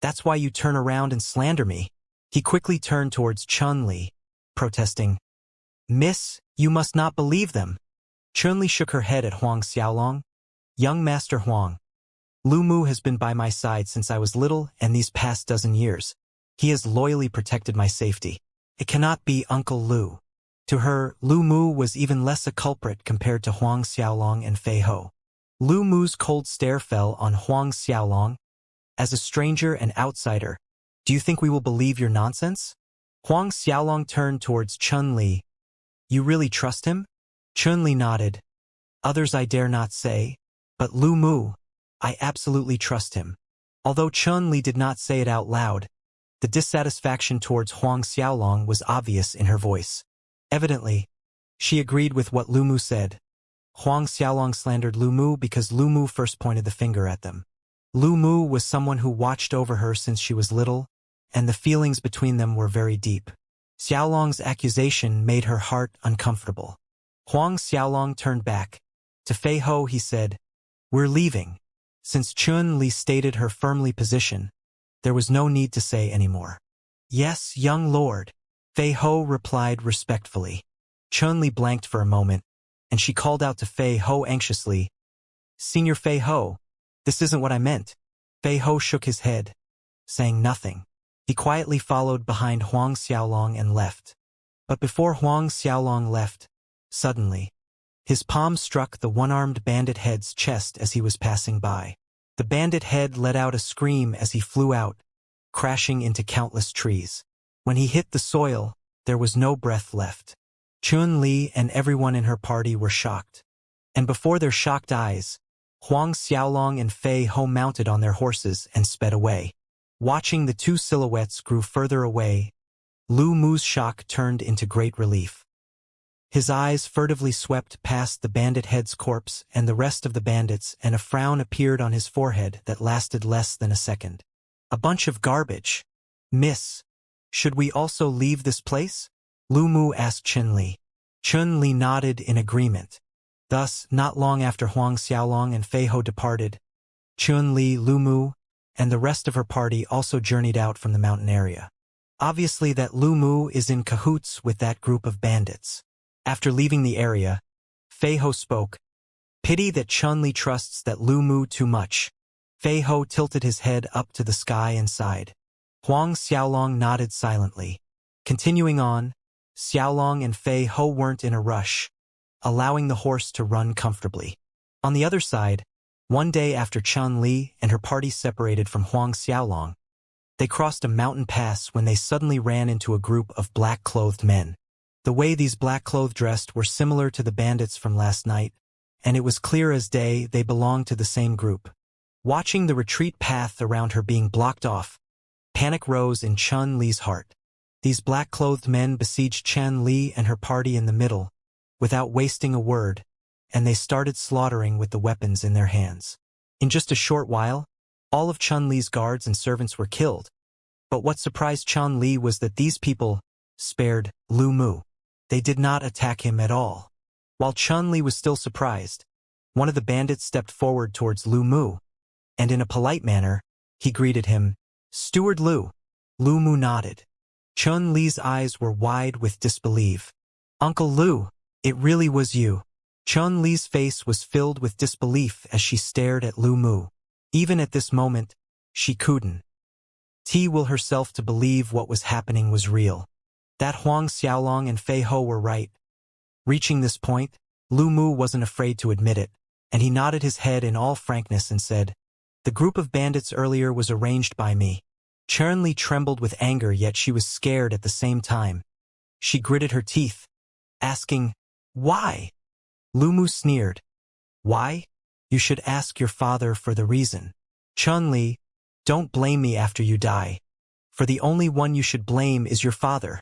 [SPEAKER 1] That's why you turn around and slander me." He quickly turned towards Chun-Li, protesting, "Miss, you must not believe them." Chun-Li shook her head at Huang Xiaolong. "Young Master Huang, Lu Mu has been by my side since I was little and these past dozen years. He has loyally protected my safety. It cannot be Uncle Lu." To her, Lu Mu was even less a culprit compared to Huang Xiaolong and Fei Ho. Lu Mu's cold stare fell on Huang Xiaolong. "As a stranger and outsider, do you think we will believe your nonsense?" Huang Xiaolong turned towards Chun-Li. "You really trust him?" Chun-Li nodded. "Others I dare not say, but Lu Mu, I absolutely trust him." Although Chun-Li did not say it out loud, The dissatisfaction towards Huang Xiaolong was obvious in her voice. Evidently, she agreed with what Lu Mu said. Huang Xiaolong slandered Lu Mu because Lu Mu first pointed the finger at them. Lu Mu was someone who watched over her since she was little, and the feelings between them were very deep. Xiaolong's accusation made her heart uncomfortable. Huang Xiaolong turned back. To Fei Ho he said, "We're leaving." Since Chun Li stated her firmly position, there was no need to say any more. "Yes, young lord," Fei Ho replied respectfully. Chun Li blanked for a moment, and she called out to Fei Ho anxiously, "Senior Fei Ho, this isn't what I meant." Fei Ho shook his head, saying nothing. He quietly followed behind Huang Xiaolong and left. But before Huang Xiaolong left, suddenly, his palm struck the one-armed bandit head's chest as he was passing by. The bandit head let out a scream as he flew out, crashing into countless trees. When he hit the soil, there was no breath left. Chun Li and everyone in her party were shocked. And before their shocked eyes, Huang Xiaolong and Fei Ho mounted on their horses and sped away. Watching the two silhouettes grew further away, Lu Mu's shock turned into great relief. His eyes furtively swept past the bandit head's corpse and the rest of the bandits, and a frown appeared on his forehead that lasted less than a second. "A bunch of garbage. Miss, should we also leave this place?" Lu Mu asked Chun Li. Chun Li nodded in agreement. Thus, not long after Huang Xiaolong and Fei Ho departed, Chun Li, Lu Mu, and the rest of her party also journeyed out from the mountain area. Obviously that Lu Mu is in cahoots with that group of bandits. After leaving the area, Fei Ho spoke. "Pity that Chun Li trusts that Lu Mu too much." Fei Ho tilted his head up to the sky and sighed. Huang Xiaolong nodded silently. Continuing on, Xiaolong and Fei Ho weren't in a rush, allowing the horse to run comfortably. On the other side, one day after Chun Li and her party separated from Huang Xiaolong, they crossed a mountain pass when they suddenly ran into a group of black-clothed men. The way these black-clothed dressed were similar to the bandits from last night, and it was clear as day they belonged to the same group. Watching the retreat path around her being blocked off, panic rose in Chun Li's heart. These black-clothed men besieged Chun Li and her party in the middle, without wasting a word, and they started slaughtering with the weapons in their hands. In just a short while, all of Chun Li's guards and servants were killed. But what surprised Chun Li was that these people spared Lu Mu. They did not attack him at all. While Chun Li was still surprised, one of the bandits stepped forward towards Lu Mu, and in a polite manner, he greeted him, "Steward Lu." Lu Mu nodded. Chun Li's eyes were wide with disbelief. "Uncle Lu, it really was you." Chun Li's face was filled with disbelief as she stared at Lu Mu. Even at this moment, she couldn't will herself to believe what was happening was real. That Huang Xiaolong and Fei Ho were right. Reaching this point, Lu Mu wasn't afraid to admit it, and he nodded his head in all frankness and said, "The group of bandits earlier was arranged by me." Chun Li trembled with anger, yet she was scared at the same time. She gritted her teeth, asking, "Why?" Lu Mu sneered. "Why? You should ask your father for the reason." Chun Li, don't blame me after you die. For the only one you should blame is your father.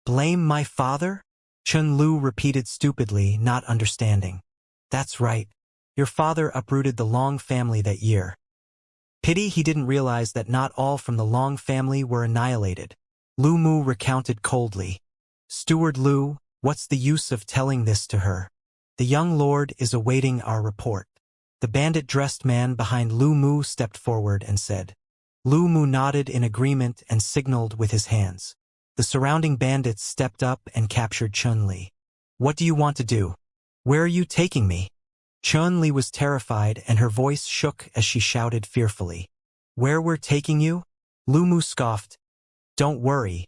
[SPEAKER 1] Blame my father? Chun Lu repeated stupidly, not understanding. That's right. Your father uprooted the Long family that year. Pity he didn't realize that not all from the Long family were annihilated. Lu Mu recounted coldly. Steward Lu, what's the use of telling this to her? The young lord is awaiting our report. The bandit-dressed man behind Lu Mu stepped forward and said. Lu Mu nodded in agreement and signaled with his hands. The surrounding bandits stepped up and captured Chun Li. What do you want to do? Where are you taking me? Chun Li was terrified and her voice shook as she shouted fearfully. Where we're taking you? Lu Mu scoffed. Don't worry.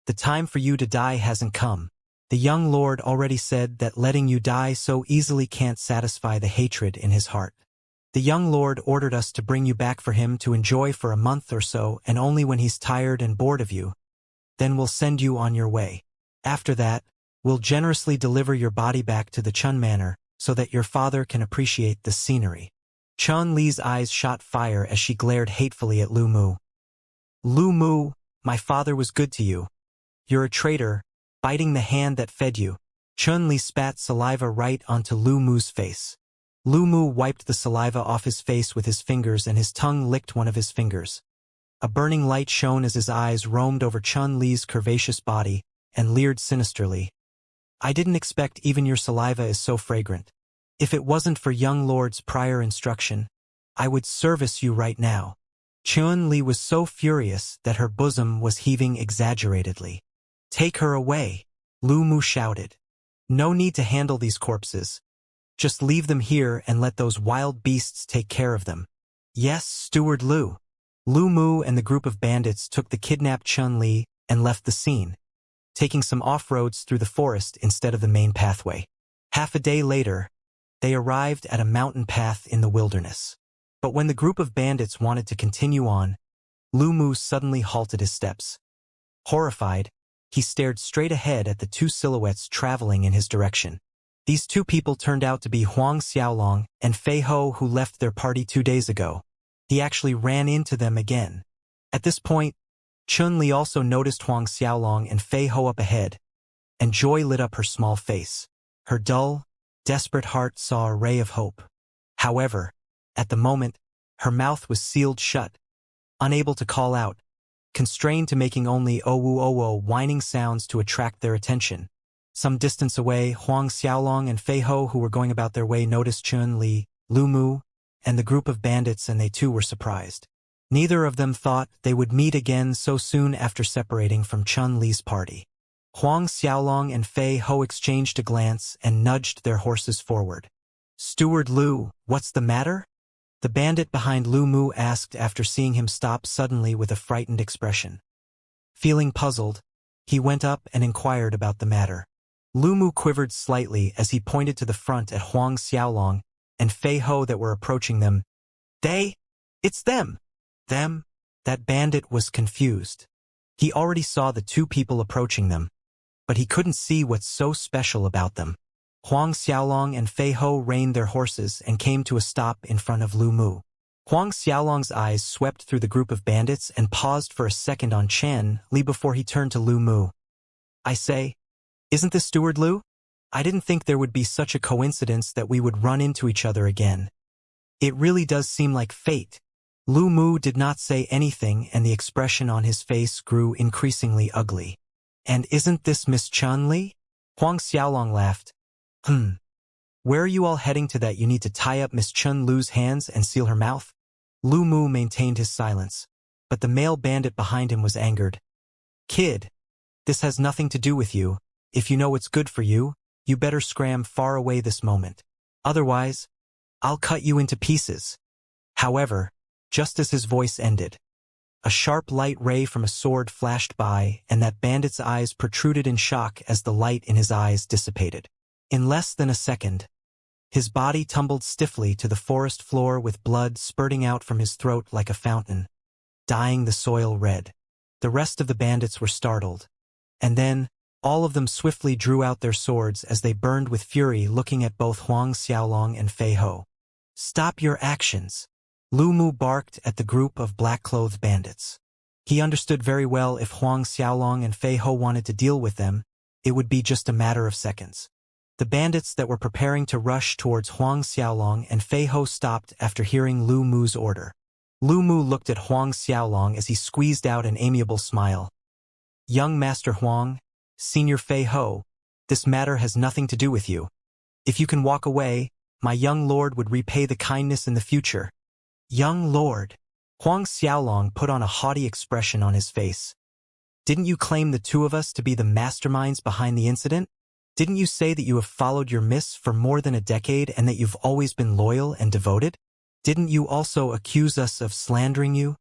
[SPEAKER 1] The time for you to die hasn't come. The young lord already said that letting you die so easily can't satisfy the hatred in his heart. The young lord ordered us to bring you back for him to enjoy for a month or so, and only when he's tired and bored of you, then we'll send you on your way. After that, we'll generously deliver your body back to the Chun Manor so that your father can appreciate the scenery. Chun Li's eyes shot fire as she glared hatefully at Lu Mu. Lu Mu, My father was good to you. You're a traitor, biting the hand that fed you. Chun-Li spat saliva right onto Lu Mu's face. Lu Mu wiped the saliva off his face with his fingers and his tongue licked one of his fingers. A burning light shone as his eyes roamed over Chun-Li's curvaceous body and leered sinisterly. I didn't expect even your saliva is so fragrant. If it wasn't for young lord's prior instruction, I would service you right now. Chun-Li was so furious that her bosom was heaving exaggeratedly. Take her away, Lu Mu shouted. No need to handle these corpses. Just leave them here and let those wild beasts take care of them. Yes, Steward Lu. Lu Mu and the group of bandits took the kidnapped Chun-Li and left the scene, taking some off-roads through the forest instead of the main pathway. Half a day later, they arrived at a mountain path in the wilderness. But when the group of bandits wanted to continue on, Lu Mu suddenly halted his steps. Horrified, he stared straight ahead at the two silhouettes traveling in his direction. These two people turned out to be Huang Xiaolong and Fei Ho, who left their party 2 days ago. He actually ran into them again. At this point, Chun-Li also noticed Huang Xiaolong and Fei Ho up ahead, and joy lit up her small face. Her dull, desperate heart saw a ray of hope. However, at the moment, her mouth was sealed shut, unable to call out, constrained to making only owu-owo whining sounds to attract their attention. Some distance away, Huang Xiaolong and Fei Ho, who were going about their way, noticed Chun-Li, Lu Mu, and the group of bandits, and they too were surprised. Neither of them thought they would meet again so soon after separating from Chun-Li's party. Huang Xiaolong and Fei Ho exchanged a glance and nudged their horses forward. Steward Lu, what's the matter? The bandit behind Lu Mu asked after seeing him stop suddenly with a frightened expression. Feeling puzzled, he went up and inquired about the matter. Lu Mu quivered slightly as he pointed to the front at Huang Xiaolong and Fei Ho that were approaching them. It's them! Them? That bandit was confused. He already saw the two people approaching them, but he couldn't see what's so special about them. Huang Xiaolong and Fei Ho reined their horses and came to a stop in front of Lu Mu. Huang Xiaolong's eyes swept through the group of bandits and paused for a second on Chun-Li before he turned to Lu Mu. I say, isn't this Steward Lu? I didn't think there would be such a coincidence that we would run into each other again. It really does seem like fate. Lu Mu did not say anything, and the expression on his face grew increasingly ugly. And isn't this Miss Chun-Li? Huang Xiaolong laughed. Where are you all heading to that you need to tie up Miss Chun-Lu's hands and seal her mouth? Lu Mu maintained his silence, but the male bandit behind him was angered. Kid, this has nothing to do with you. If you know what's good for you, you better scram far away this moment. Otherwise, I'll cut you into pieces. However, just as his voice ended, a sharp light ray from a sword flashed by, and that bandit's eyes protruded in shock as the light in his eyes dissipated. In less than a second, his body tumbled stiffly to the forest floor with blood spurting out from his throat like a fountain, dyeing the soil red. The rest of the bandits were startled, and then all of them swiftly drew out their swords as they burned with fury, looking at both Huang Xiaolong and Fei Ho. Stop your actions! Lu Mu barked at the group of black-clothed bandits. He understood very well if Huang Xiaolong and Fei Ho wanted to deal with them, it would be just a matter of seconds. The bandits that were preparing to rush towards Huang Xiaolong and Fei Ho stopped after hearing Lu Mu's order. Lu Mu looked at Huang Xiaolong as he squeezed out an amiable smile. Young Master Huang, Senior Fei Ho, this matter has nothing to do with you. If you can walk away, my young lord would repay the kindness in the future. Young lord. Huang Xiaolong put on a haughty expression on his face. Didn't you claim the two of us to be the masterminds behind the incident? Didn't you say that you have followed your miss for more than a decade and that you've always been loyal and devoted? Didn't you also accuse us of slandering you?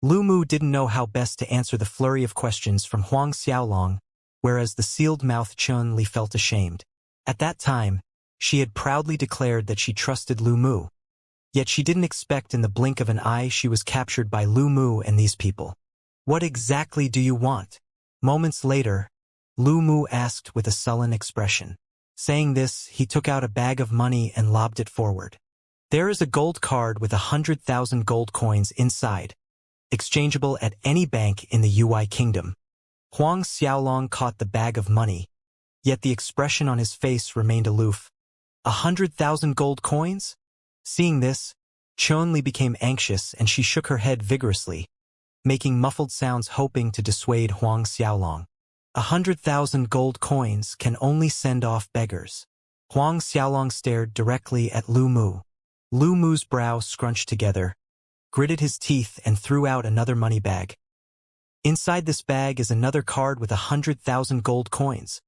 [SPEAKER 1] Lu Mu didn't know how best to answer the flurry of questions from Huang Xiaolong, whereas the sealed-mouthed Chun-Li felt ashamed. At that time, she had proudly declared that she trusted Lu Mu. Yet she didn't expect in the blink of an eye she was captured by Lu Mu and these people. What exactly do you want? Moments later, Lu Mu asked with a sullen expression. Saying this, he took out a bag of money and lobbed it forward. There is a gold card with 100,000 gold coins inside. exchangeable at any bank in the UI kingdom. Huang Xiaolong caught the bag of money, yet the expression on his face remained aloof. 100,000 gold coins? Seeing this, Chun-Li became anxious and she shook her head vigorously, making muffled sounds hoping to dissuade Huang Xiaolong. 100,000 gold coins can only send off beggars. Huang Xiaolong stared directly at Lu Mu. Lu Mu's brow scrunched together, gritted his teeth and threw out another money bag. Inside this bag is another card with 100,000 gold coins.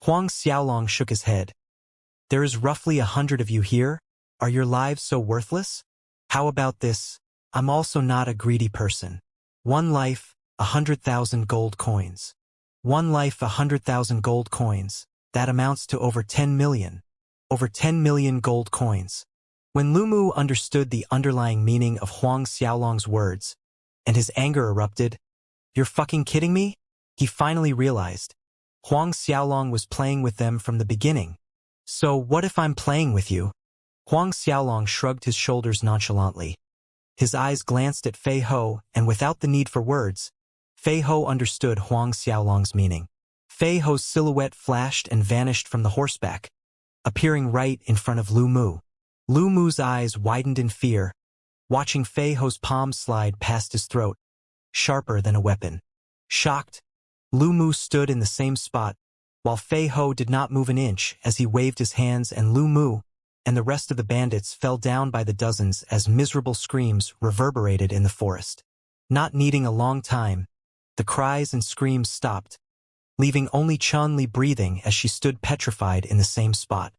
[SPEAKER 1] Huang Xiaolong shook his head. There is roughly 100 of you here. Are your lives so worthless? How about this? I'm also not a greedy person. One life, 100,000 gold coins. One life, 100,000 gold coins. That amounts to over 10 million. Over 10 million gold coins. When Lu Mu understood the underlying meaning of Huang Xiaolong's words, and his anger erupted, "You're fucking kidding me?" He finally realized. Huang Xiaolong was playing with them from the beginning. So what if I'm playing with you? Huang Xiaolong shrugged his shoulders nonchalantly. His eyes glanced at Fei Ho, and without the need for words, Fei Ho understood Huang Xiaolong's meaning. Fei Ho's silhouette flashed and vanished from the horseback, appearing right in front of Lu Mu. Lu Mu's eyes widened in fear, watching Fei Ho's palm slide past his throat, sharper than a weapon. Shocked, Lu Mu stood in the same spot, while Fei Ho did not move an inch as he waved his hands, and Lu Mu and the rest of the bandits fell down by the dozens as miserable screams reverberated in the forest. Not needing a long time, the cries and screams stopped, leaving only Chun-Li breathing as she stood petrified in the same spot.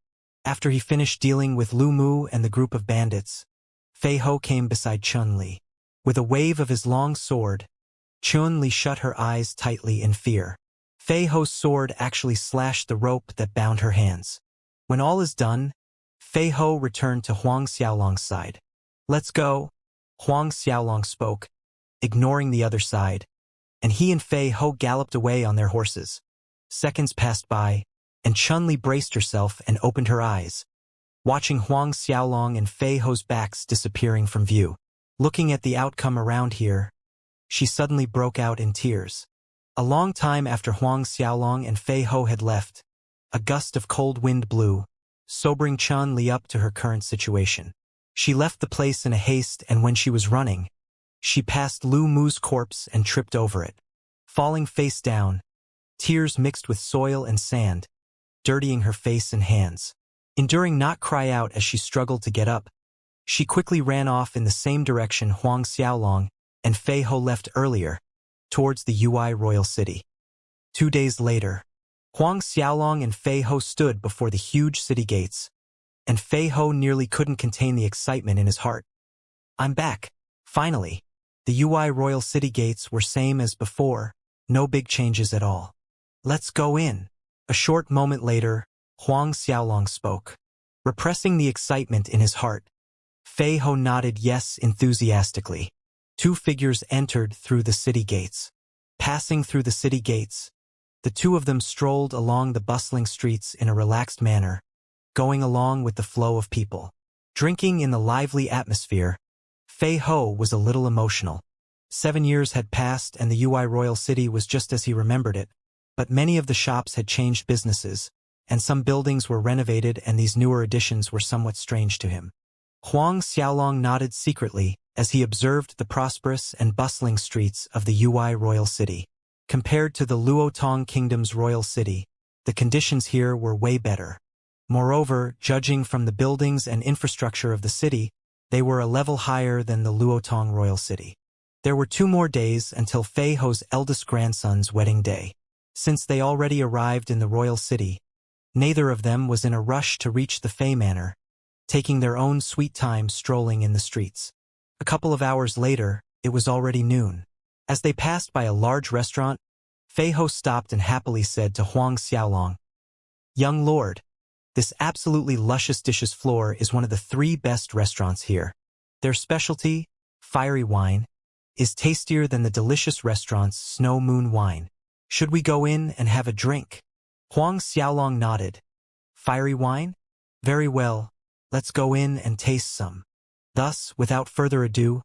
[SPEAKER 1] After he finished dealing with Lu Mu and the group of bandits, Fei Ho came beside Chun-Li. With a wave of his long sword, Chun-Li shut her eyes tightly in fear. Fei Ho's sword actually slashed the rope that bound her hands. When all is done, Fei Ho returned to Huang Xiaolong's side. "Let's go," Huang Xiaolong spoke, ignoring the other side, and he and Fei Ho galloped away on their horses. Seconds passed by, and Chun-Li braced herself and opened her eyes, watching Huang Xiaolong and Fei Ho's backs disappearing from view. Looking at the outcome around here, she suddenly broke out in tears. A long time after Huang Xiaolong and Fei Ho had left, a gust of cold wind blew, sobering Chun-Li up to her current situation. She left the place in a haste, and when she was running, she passed Lu Mu's corpse and tripped over it. Falling face down, tears mixed with soil and sand, dirtying her face and hands. Enduring not cry out as she struggled to get up, she quickly ran off in the same direction Huang Xiaolong and Fei Ho left earlier, towards the UI royal city. 2 days later, Huang Xiaolong and Fei Ho stood before the huge city gates, and Fei Ho nearly couldn't contain the excitement in his heart. "I'm back, finally." The UI royal city gates were same as before, no big changes at all. "Let's go in." A short moment later, Huang Xiaolong spoke. Repressing the excitement in his heart, Fei Ho nodded yes enthusiastically. 2 figures entered through the city gates. Passing through the city gates, the 2 of them strolled along the bustling streets in a relaxed manner, going along with the flow of people. Drinking in the lively atmosphere, Fei Ho was a little emotional. 7 years had passed and the UI royal city was just as he remembered it, but many of the shops had changed businesses, and some buildings were renovated, and these newer additions were somewhat strange to him. Huang Xiaolong nodded secretly as he observed the prosperous and bustling streets of the UI royal city. Compared to the Luotong Kingdom's royal city, the conditions here were way better. Moreover, judging from the buildings and infrastructure of the city, they were a level higher than the Luotong royal city. There were 2 more days until Fei Ho's eldest grandson's wedding day. Since they already arrived in the royal city, neither of them was in a rush to reach the Fei Manor, taking their own sweet time strolling in the streets. A couple of hours later, it was already noon. As they passed by a large restaurant, Fei Ho stopped and happily said to Huang Xiaolong, "Young lord, this absolutely luscious dishes floor is one of the 3 best restaurants here. Their specialty, fiery wine, is tastier than the delicious restaurant's snow moon wine. Should we go in and have a drink?" Huang Xiaolong nodded. "Fiery wine? Very well, let's go in and taste some." Thus, without further ado,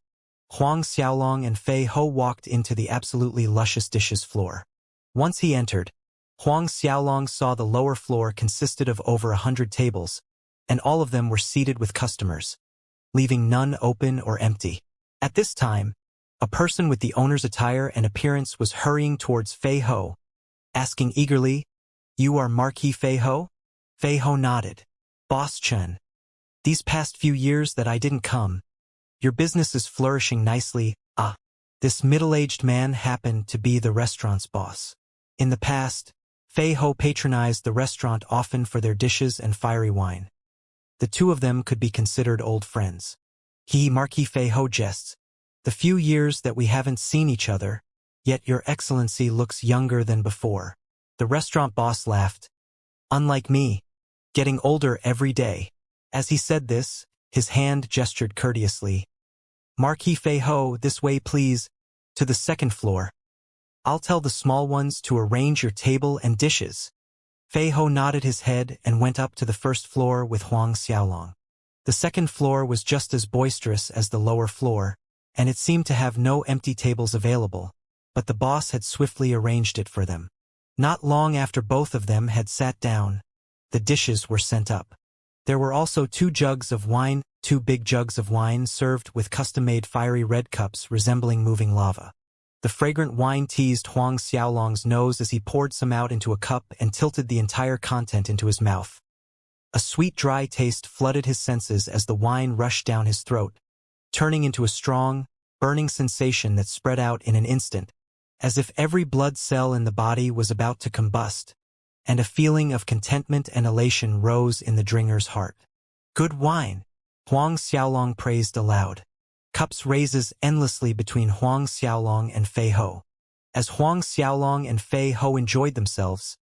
[SPEAKER 1] Huang Xiaolong and Fei Ho walked into the absolutely luscious dishes floor. Once he entered, Huang Xiaolong saw the lower floor consisted of over 100 tables, and all of them were seated with customers, leaving none open or empty. At this time, a person with the owner's attire and appearance was hurrying towards Fei Ho, asking eagerly, "You are Marquis Fei Ho?" Fei Ho nodded. "Boss Chen, these past few years that I didn't come, your business is flourishing nicely. This middle-aged man happened to be the restaurant's boss. In the past, Fei Ho patronized the restaurant often for their dishes and fiery wine. The two of them could be considered old friends. Marquis Fei Ho jests. The few years that we haven't seen each other, yet your excellency looks younger than before." The restaurant boss laughed. "Unlike me, getting older every day." As he said this, his hand gestured courteously. "Marquis Fei Ho, this way please, to the second floor. I'll tell the small ones to arrange your table and dishes." Fei Ho nodded his head and went up to the first floor with Huang Xiaolong. The second floor was just as boisterous as the lower floor, and it seemed to have no empty tables available, but the boss had swiftly arranged it for them. Not long after both of them had sat down, the dishes were sent up. There were also two big jugs of wine served with custom-made fiery red cups resembling moving lava. The fragrant wine teased Huang Xiaolong's nose as he poured some out into a cup and tilted the entire content into his mouth. A sweet, dry taste flooded his senses as the wine rushed down his throat, turning into a strong, burning sensation that spread out in an instant, as if every blood cell in the body was about to combust, and a feeling of contentment and elation rose in the drinker's heart. "Good wine," Huang Xiaolong praised aloud. Cups raises endlessly between Huang Xiaolong and Fei Ho. As Huang Xiaolong and Fei Ho enjoyed themselves,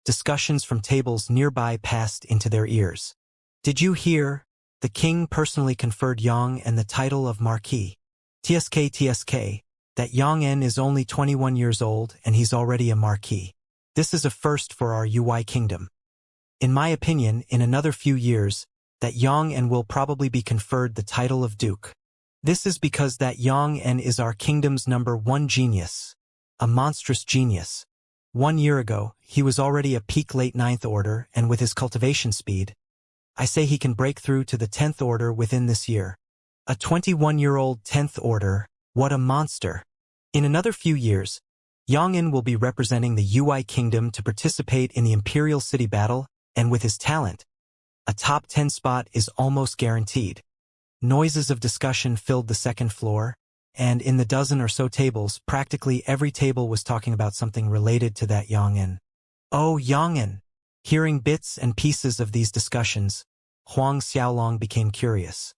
[SPEAKER 1] discussions from tables nearby passed into their ears. "Did you hear? The king personally conferred Yang and the title of Marquis. TSK, that Yang En is only 21 years old and he's already a Marquis. This is a first for our UI kingdom. In my opinion, in another few years, that Yang En will probably be conferred the title of Duke. This is because that Yang En is our kingdom's #1 genius, a monstrous genius. 1 year ago, he was already a peak late 9th order, and with his cultivation speed, I say he can break through to the 10th order within this year. A 21-year-old 10th order, what a monster. In another few years, Yang En will be representing the UI kingdom to participate in the Imperial City battle, and with his talent, a top 10 spot is almost guaranteed." Noises of discussion filled the second floor, and in the dozen or so tables, practically every table was talking about something related to that Yang En. "Oh, Yang En!" Hearing bits and pieces of these discussions, Huang Xiaolong became curious.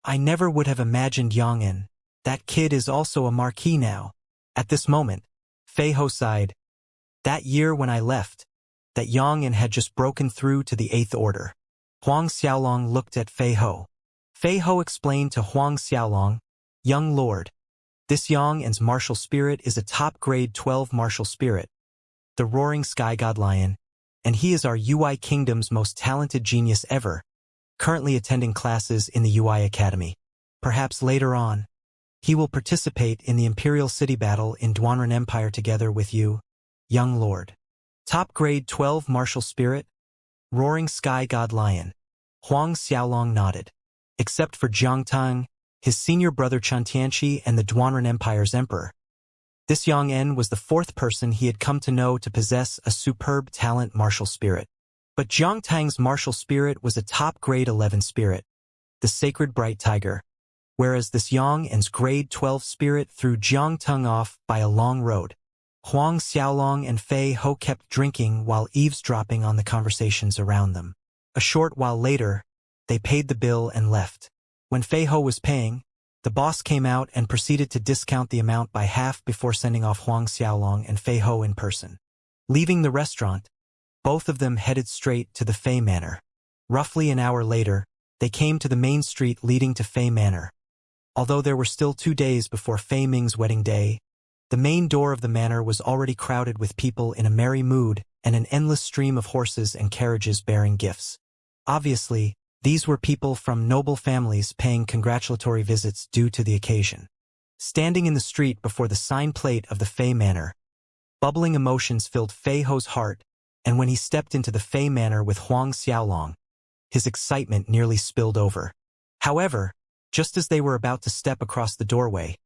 [SPEAKER 1] "I never would have imagined Yang En. That kid is also a Marquis now." At this moment, Fei Ho sighed. "That year when I left, that Yang En had just broken through to the 8th order." Huang Xiaolong looked at Fei Ho. Fei Ho explained to Huang Xiaolong, "Young lord, this Yang En's martial spirit is a top grade 12 martial spirit, the roaring sky god lion, and he is our UI kingdom's most talented genius ever, currently attending classes in the UI Academy. Perhaps later on, he will participate in the Imperial City battle in Duanren Empire together with you, young lord." Top grade 12 martial spirit, roaring sky god lion. Huang Xiaolong nodded. Except for Jiang Tang, his senior brother Xianxia and the Duanren Empire's emperor, this Yang En was the 4th person he had come to know to possess a superb talent martial spirit. But Jiang Tang's martial spirit was a top grade 11 spirit, the sacred bright tiger, whereas this Yang En's grade 12 spirit threw Jiang Tang off by a long road. Huang Xiaolong and Fei Ho kept drinking while eavesdropping on the conversations around them. A short while later, they paid the bill and left. When Fei Ho was paying, the boss came out and proceeded to discount the amount by half before sending off Huang Xiaolong and Fei Ho in person. Leaving the restaurant, both of them headed straight to the Fei Manor. Roughly an hour later, they came to the main street leading to Fei Manor. Although there were still 2 days before Fei Ming's wedding day, the main door of the manor was already crowded with people in a merry mood and an endless stream of horses and carriages bearing gifts. Obviously, these were people from noble families paying congratulatory visits due to the occasion. Standing in the street before the sign plate of the Fey Manor, bubbling emotions filled Fei Ho's heart, and when he stepped into the Fey Manor with Huang Xiaolong, his excitement nearly spilled over. However, just as they were about to step across the doorway,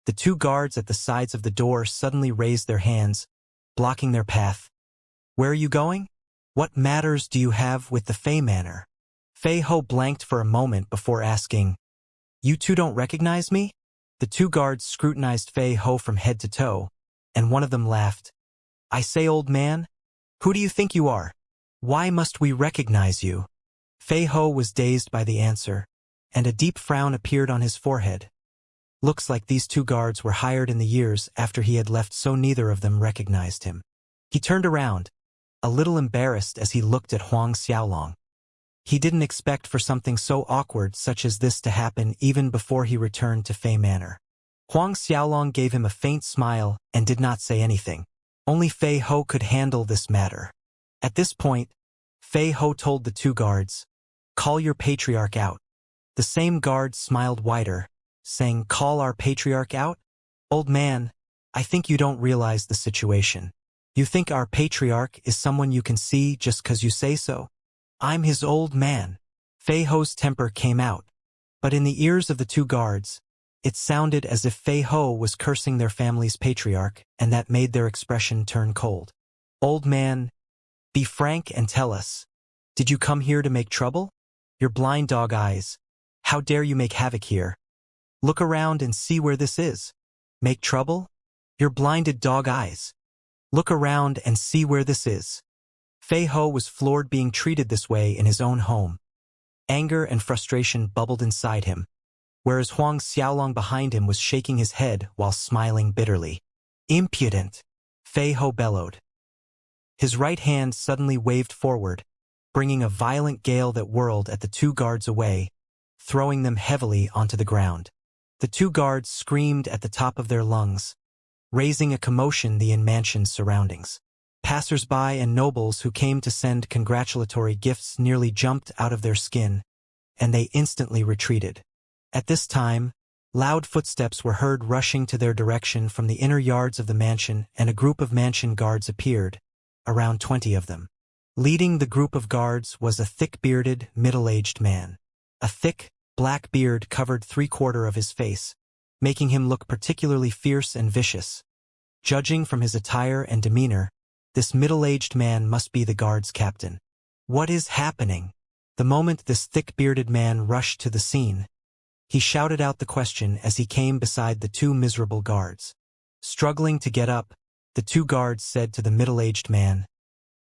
[SPEAKER 1] the two guards at the sides of the door suddenly raised their hands, blocking their path. "Where are you going? What matters do you have with the Fey Manor?" Fei Ho blanked for a moment before asking, "You two don't recognize me?" The two guards scrutinized Fei Ho from head to toe, and one of them laughed. "I say, old man, who do you think you are? Why must we recognize you?" Fei Ho was dazed by the answer, and a deep frown appeared on his forehead. Looks like these two guards were hired in the years after he had left, so neither of them recognized him. He turned around, a little embarrassed as he looked at Huang Xiaolong. He didn't expect for something so awkward such as this to happen even before he returned to Fei Manor. Huang Xiaolong gave him a faint smile and did not say anything. Only Fei Ho could handle this matter. At this point, Fei Ho told the two guards, "Call your patriarch out." The same guard smiled wider, saying, "Call our patriarch out? Old man, I think you don't realize the situation. You think our patriarch is someone you can see just 'cause you say so? I'm his old man." Fei Ho's temper came out, but in the ears of the two guards, it sounded as if Fei Ho was cursing their family's patriarch, and that made their expression turn cold. "Old man, be frank and tell us. Did you come here to make trouble? Your blind dog eyes. How dare you make havoc here? Look around and see where this is. Make trouble? Your blinded dog eyes. Look around and see where this is." Fei Ho was floored being treated this way in his own home. Anger and frustration bubbled inside him, whereas Huang Xiaolong behind him was shaking his head while smiling bitterly. "Impudent!" Fei Ho bellowed. His right hand suddenly waved forward, bringing a violent gale that whirled at the two guards away, throwing them heavily onto the ground. The two guards screamed at the top of their lungs, raising a commotion in mansion's surroundings. Passers-by and nobles who came to send congratulatory gifts nearly jumped out of their skin, and they instantly retreated. At this time, loud footsteps were heard rushing to their direction from the inner yards of the mansion, and a group of mansion guards appeared, around 20 of them. Leading the group of guards was a thick-bearded, middle-aged man. A thick, black beard covered 3/4 of his face, making him look particularly fierce and vicious. Judging from his attire and demeanor, this middle-aged man must be the guard's captain. "What is happening?" The moment this thick-bearded man rushed to the scene, he shouted out the question as he came beside the two miserable guards. Struggling to get up, the two guards said to the middle-aged man,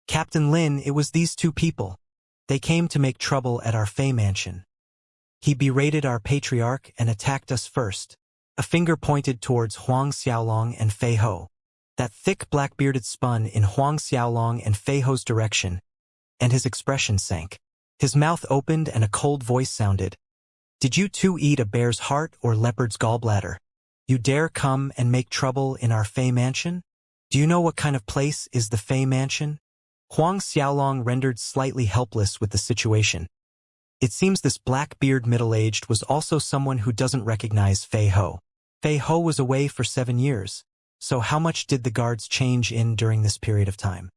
[SPEAKER 1] "Captain Lin, it was these two people. They came to make trouble at our Fey mansion. He berated our patriarch and attacked us first." A finger pointed towards Huang Xiaolong and Fei Ho. That thick black-bearded spun in Huang Xiaolong and Fei Ho's direction, and his expression sank. His mouth opened and a cold voice sounded. "Did you two eat a bear's heart or leopard's gallbladder? You dare come and make trouble in our Fey mansion? Do you know what kind of place is the Fey mansion?" Huang Xiaolong rendered slightly helpless with the situation. It seems this black-beard middle-aged was also someone who doesn't recognize Fei Ho. Fei Ho was away for 7 years. So how much did the guards change in during this period of time?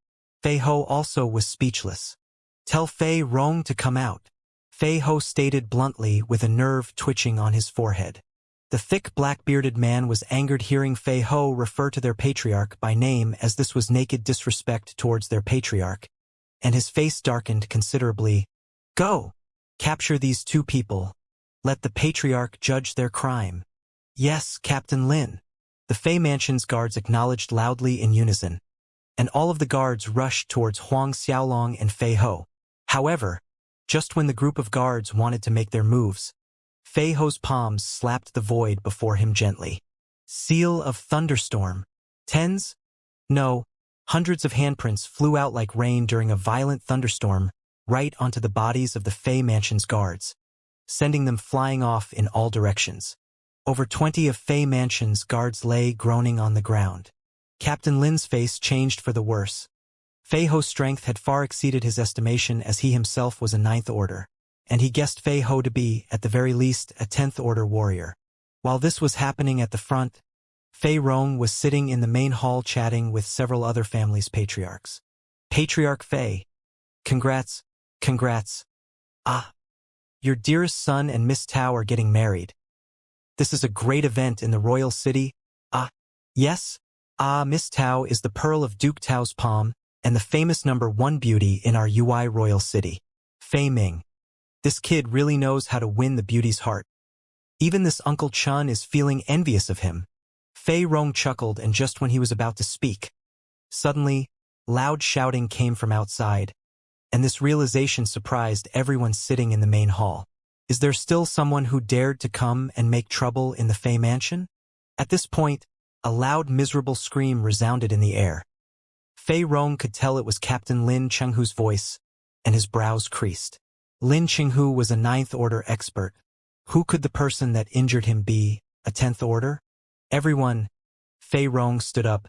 [SPEAKER 1] Fei Ho also was speechless. "Tell Fei Rong to come out," Fei Ho stated bluntly with a nerve twitching on his forehead. The thick black-bearded man was angered hearing Fei Ho refer to their patriarch by name, as this was naked disrespect towards their patriarch, and his face darkened considerably. "Go! Capture these two people. Let the patriarch judge their crime." "Yes, Captain Lin." The Fey Mansion's guards acknowledged loudly in unison, and all of the guards rushed towards Huang Xiaolong and Fei Ho. However, just when the group of guards wanted to make their moves, Fei Ho's palms slapped the void before him gently. Seal of thunderstorm. Tens? No, hundreds of handprints flew out like rain during a violent thunderstorm, right onto the bodies of the Fey Mansion's guards, sending them flying off in all directions. Over 20 of Fei Mansion's guards lay groaning on the ground. Captain Lin's face changed for the worse. Fei Ho's strength had far exceeded his estimation, as he himself was a 9th order, and he guessed Fei Ho to be, at the very least, a 10th order warrior. While this was happening at the front, Fei Rong was sitting in the main hall chatting with several other families' patriarchs. Patriarch Fei, congrats, congrats. Ah, your dearest son and Miss Tao are getting married. This is a great event in the royal city. Ah, yes. Ah, Miss Tao is the pearl of Duke Tao's palm and the famous #1 beauty in our UI royal city. Fei Ming. This kid really knows how to win the beauty's heart. Even this Uncle Chun is feeling envious of him. Fei Rong chuckled, and just when he was about to speak, suddenly, loud shouting came from outside, and this realization surprised everyone sitting in the main hall. Is there still someone who dared to come and make trouble in the Fei mansion? At this point, a loud miserable scream resounded in the air. Fei Rong could tell it was Captain Lin Chenghu's voice, and his brows creased. Lin Chenghu was a 9th Order expert. Who could the person that injured him be, a 10th Order? Everyone, Fei Rong stood up.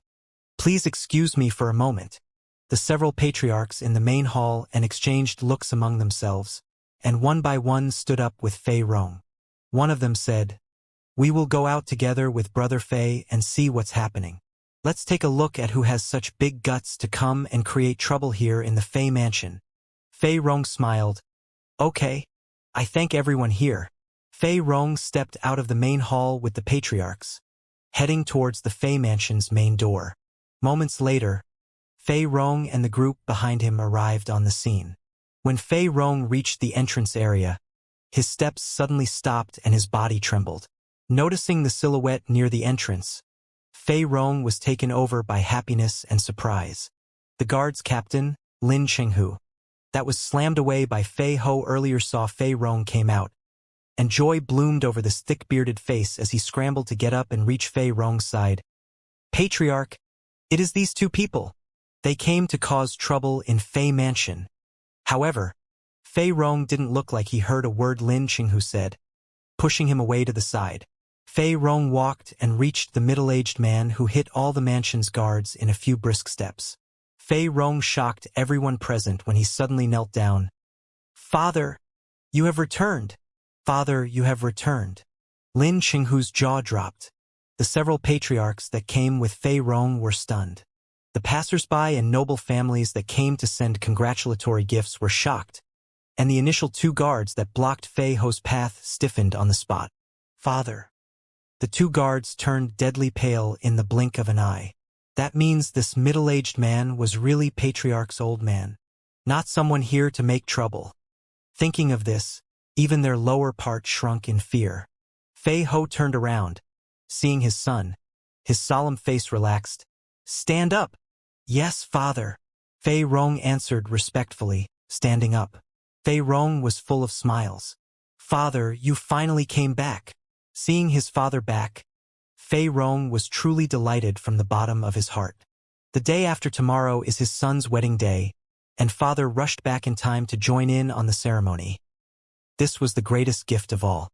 [SPEAKER 1] Please excuse me for a moment. The several patriarchs in the main hall and exchanged looks among themselves, and one by one stood up with Fei Rong. One of them said, we will go out together with Brother Fei and see what's happening. Let's take a look at who has such big guts to come and create trouble here in the Fei mansion. Fei Rong smiled. Okay, I thank everyone here. Fei Rong stepped out of the main hall with the patriarchs, heading towards the Fei mansion's main door. Moments later, Fei Rong and the group behind him arrived on the scene. When Fei Rong reached the entrance area, his steps suddenly stopped and his body trembled. Noticing the silhouette near the entrance, Fei Rong was taken over by happiness and surprise. The guard's captain, Lin Chenghu, that was slammed away by Fei Ho earlier, saw Fei Rong came out, and joy bloomed over this thick-bearded face as he scrambled to get up and reach Fei Rong's side. Patriarch, it is these two people. They came to cause trouble in Fei Mansion. However, Fei Rong didn't look like he heard a word Lin Chenghu said, pushing him away to the side. Fei Rong walked and reached the middle-aged man who hit all the mansion's guards in a few brisk steps. Fei Rong shocked everyone present when he suddenly knelt down. Father, you have returned. Father, you have returned. Lin Chenghu's jaw dropped. The several patriarchs that came with Fei Rong were stunned. The passers-by and noble families that came to send congratulatory gifts were shocked, and the initial 2 guards that blocked Fei Ho's path stiffened on the spot. Father. The 2 guards turned deadly pale in the blink of an eye. That means this middle-aged man was really Patriarch's old man, not someone here to make trouble. Thinking of this, even their lower part shrunk in fear. Fei Ho turned around, seeing his son. His solemn face relaxed. Stand up. Yes, father. Fei Rong answered respectfully, standing up. Fei Rong was full of smiles. Father, you finally came back. Seeing his father back, Fei Rong was truly delighted from the bottom of his heart. The day after tomorrow is his son's wedding day, and father rushed back in time to join in on the ceremony. This was the greatest gift of all.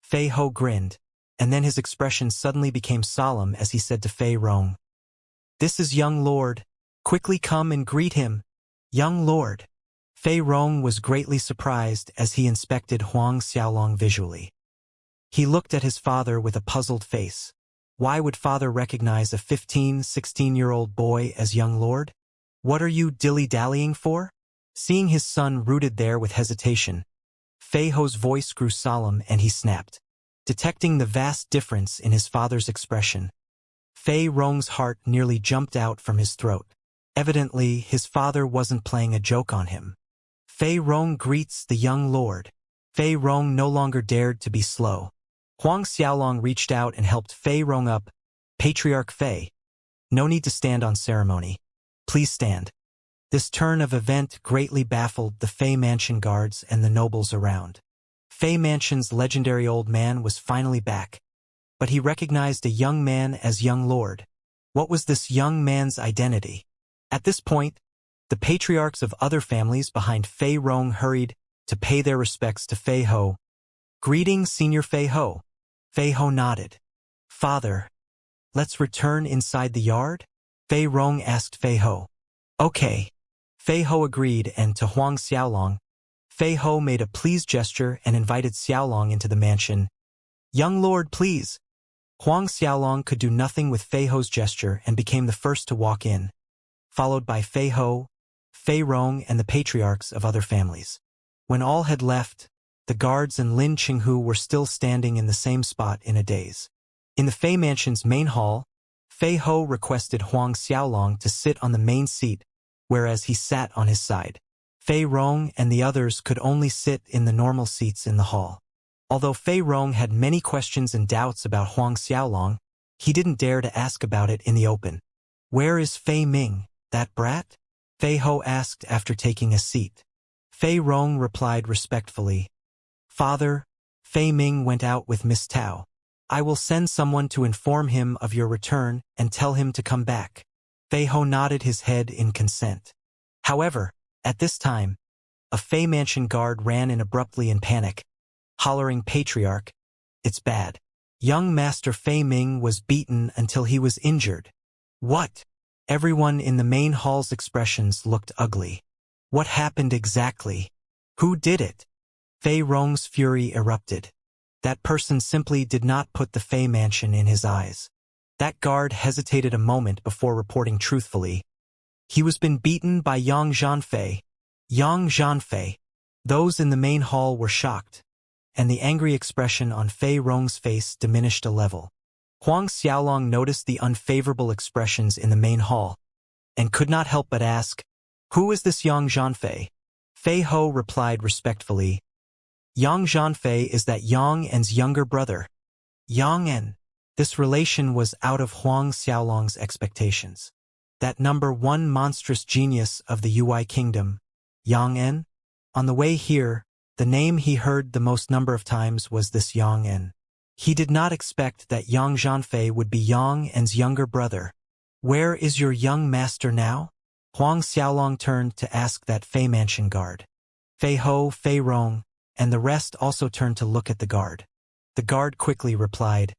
[SPEAKER 1] Fei Ho grinned, and then his expression suddenly became solemn as he said to Fei Rong, This is young lord. Quickly come and greet him. Young lord. Fei Rong was greatly surprised as he inspected Huang Xiaolong visually. He looked at his father with a puzzled face. Why would father recognize a 16-year-old boy as young lord? What are you dilly-dallying for? Seeing his son rooted there with hesitation, Fei Ho's voice grew solemn and he snapped, detecting the vast difference in his father's expression. Fei Rong's heart nearly jumped out from his throat. Evidently, his father wasn't playing a joke on him. Fei Rong greets the young lord. Fei Rong no longer dared to be slow. Huang Xiaolong reached out and helped Fei Rong up. Patriarch Fei. No need to stand on ceremony. Please stand. This turn of event greatly baffled the Fei Mansion guards and the nobles around. Fei Mansion's legendary old man was finally back, but he recognized a young man as young lord. What was this young man's identity? At this point, the patriarchs of other families behind Fei Rong hurried to pay their respects to Fei Ho. Greetings, Senior Fei Ho. Fei Ho nodded. Father, let's return inside the yard? Fei Rong asked Fei Ho. Okay. Fei Ho agreed, and to Huang Xiaolong, Fei Ho made a pleased gesture and invited Xiaolong into the mansion. Young lord, please, Huang Xiaolong could do nothing with Fei Ho's gesture and became the first to walk in, followed by Fei Ho, Fei Rong, and the patriarchs of other families. When all had left, the guards and Lin Qinghu were still standing in the same spot in a daze. In the Fei Mansion's main hall, Fei Ho requested Huang Xiaolong to sit on the main seat, whereas he sat on his side. Fei Rong and the others could only sit in the normal seats in the hall. Although Fei Rong had many questions and doubts about Huang Xiaolong, he didn't dare to ask about it in the open. "Where is Fei Ming, that brat?" Fei Ho asked after taking a seat. Fei Rong replied respectfully, "Father, Fei Ming went out with Miss Tao. I will send someone to inform him of your return and tell him to come back." Fei Ho nodded his head in consent. However, at this time, a Fei Mansion guard ran in abruptly in panic, hollering, "Patriarch, it's bad. Young Master Fei Ming was beaten until he was injured." "What?" Everyone in the main hall's expressions looked ugly. "What happened exactly? Who did it?" Fei Rong's fury erupted. That person simply did not put the Fei Mansion in his eyes. That guard hesitated a moment before reporting truthfully, "He was been beaten by Yang Zhanfei." Yang Zhanfei. Those in the main hall were shocked, and the angry expression on Fei Rong's face diminished a level. Huang Xiaolong noticed the unfavorable expressions in the main hall, and could not help but ask, "Who is this Yang Zhanfei?" Fei Ho replied respectfully, "Yang Zhanfei is that Yang En's younger brother. Yang En." This relation was out of Huang Xiaolong's expectations. That #1 monstrous genius of the Ui kingdom, Yang En? On the way here, the name he heard the most number of times was this Yang En. He did not expect that Yang Zhanfei would be Yang En's younger brother. "Where is your young master now?" Huang Xiaolong turned to ask that Fei Mansion guard. Fei Ho, Fei Rong, and the rest also turned to look at the guard. The guard quickly replied,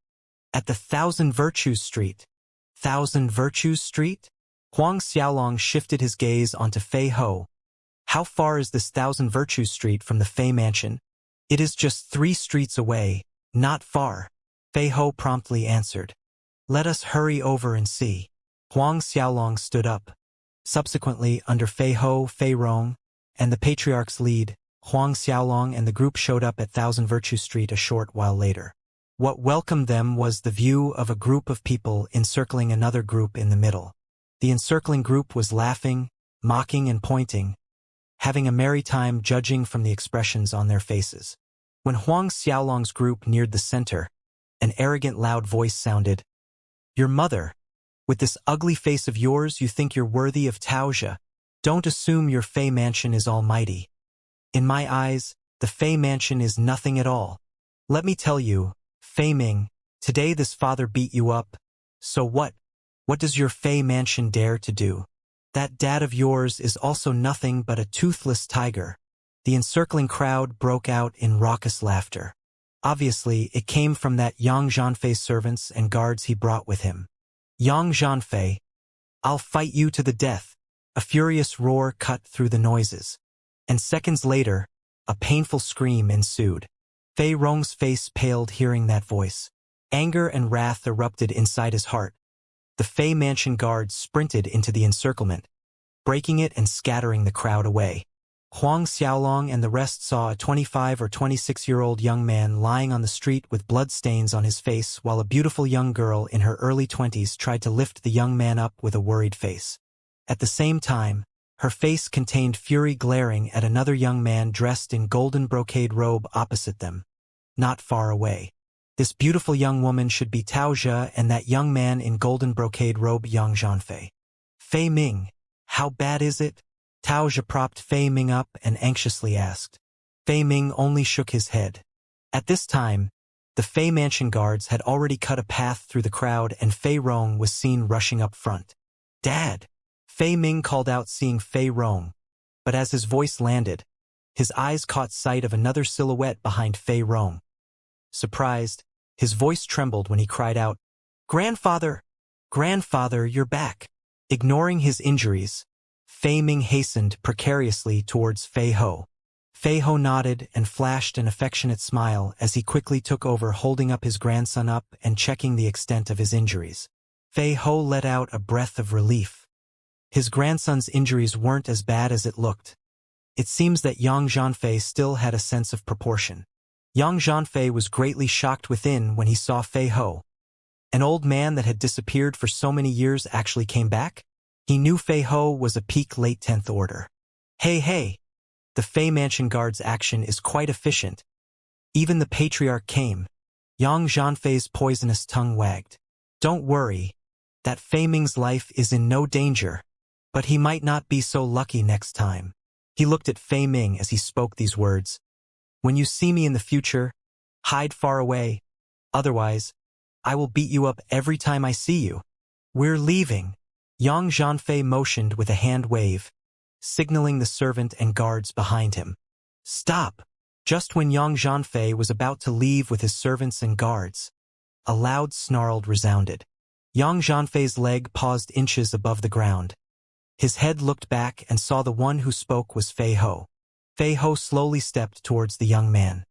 [SPEAKER 1] "At the Thousand Virtues Street." Thousand Virtues Street? Huang Xiaolong shifted his gaze onto Fei Ho. "How far is this Thousand Virtues Street from the Fei Mansion?" "It is just 3 streets away, not far," Fei Ho promptly answered. "Let us hurry over and see." Huang Xiaolong stood up. Subsequently, under Fei Ho, Fei Rong, and the patriarch's lead, Huang Xiaolong and the group showed up at Thousand Virtues Street a short while later. What welcomed them was the view of a group of people encircling another group in the middle. The encircling group was laughing, mocking, and pointing, having a merry time judging from the expressions on their faces. When Huang Xiaolong's group neared the center, an arrogant loud voice sounded, "Your mother. With this ugly face of yours, you think you're worthy of Taoxia. Don't assume your Fei Mansion is almighty. In my eyes, the Fei Mansion is nothing at all. Let me tell you, Fei Ming, today this father beat you up. So what? What does your Fei Mansion dare to do? That dad of yours is also nothing but a toothless tiger." The encircling crowd broke out in raucous laughter. Obviously, it came from that Yang Zhanfei's servants and guards he brought with him. "Yang Zhanfei, I'll fight you to the death." A furious roar cut through the noises. And seconds later, a painful scream ensued. Fei Rong's face paled hearing that voice. Anger and wrath erupted inside his heart. The Fei Mansion guards sprinted into the encirclement, breaking it and scattering the crowd away. Huang Xiaolong and the rest saw a 25 or 26-year-old young man lying on the street with bloodstains on his face while a beautiful young girl in her early 20s tried to lift the young man up with a worried face. At the same time, her face contained fury glaring at another young man dressed in golden brocade robe opposite them, not far away. This beautiful young woman should be Taoxia and that young man in golden brocade robe Yang Zhanfei. "Fei Ming, how bad is it?" Taoxia propped Fei Ming up and anxiously asked. Fei Ming only shook his head. At this time, the Fei Mansion guards had already cut a path through the crowd and Fei Rong was seen rushing up front. "Dad!" Fei Ming called out seeing Fei Rong, but as his voice landed, his eyes caught sight of another silhouette behind Fei Rong. Surprised, his voice trembled when he cried out, "Grandfather! Grandfather, you're back!" Ignoring his injuries, Fei Ming hastened precariously towards Fei Ho. Fei Ho nodded and flashed an affectionate smile as he quickly took over, holding up his grandson up and checking the extent of his injuries. Fei Ho let out a breath of relief. His grandson's injuries weren't as bad as it looked. It seems that Yang Zhanfei still had a sense of proportion. Yang Zhanfei was greatly shocked within when he saw Fei Ho. An old man that had disappeared for so many years actually came back? He knew Fei Ho was a peak late 10th order. Hey! The Fei Mansion Guard's action is quite efficient. Even the patriarch came. Yang Zhanfei's poisonous tongue wagged. Don't worry. That Fei Ming's life is in no danger. But he might not be so lucky next time. He looked at Fei Ming as he spoke these words. When you see me in the future, hide far away. Otherwise, I will beat you up every time I see you. We're leaving. Yang Zhanfei motioned with a hand wave, signaling the servant and guards behind him. Stop! Just when Yang Zhanfei was about to leave with his servants and guards, a loud snarl resounded. Yang Zhanfei's leg paused inches above the ground. His head looked back and saw the one who spoke was Fei Ho. Fei Ho slowly stepped towards the young man.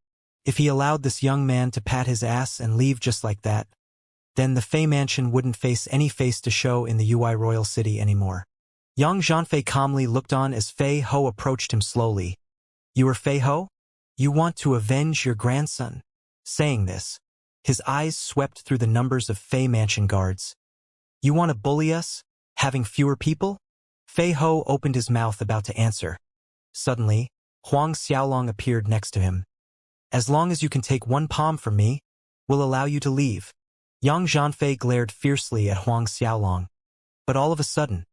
[SPEAKER 1] If he allowed this young man to pat his ass and leave just like that, then the Fei Mansion wouldn't face any face to show in the UI Royal City anymore. Yang Zhanfei calmly looked on as Fei Ho approached him slowly. You are Fei Ho? You want to avenge your grandson? Saying this, his eyes swept through the numbers of Fei Mansion guards. You want to bully us, having fewer people? Fei Ho opened his mouth about to answer. Suddenly, Huang Xiaolong appeared next to him. As long as you can take one palm from me, we'll allow you to leave. Yang Zhanfei glared fiercely at Huang Xiaolong. But all of a sudden,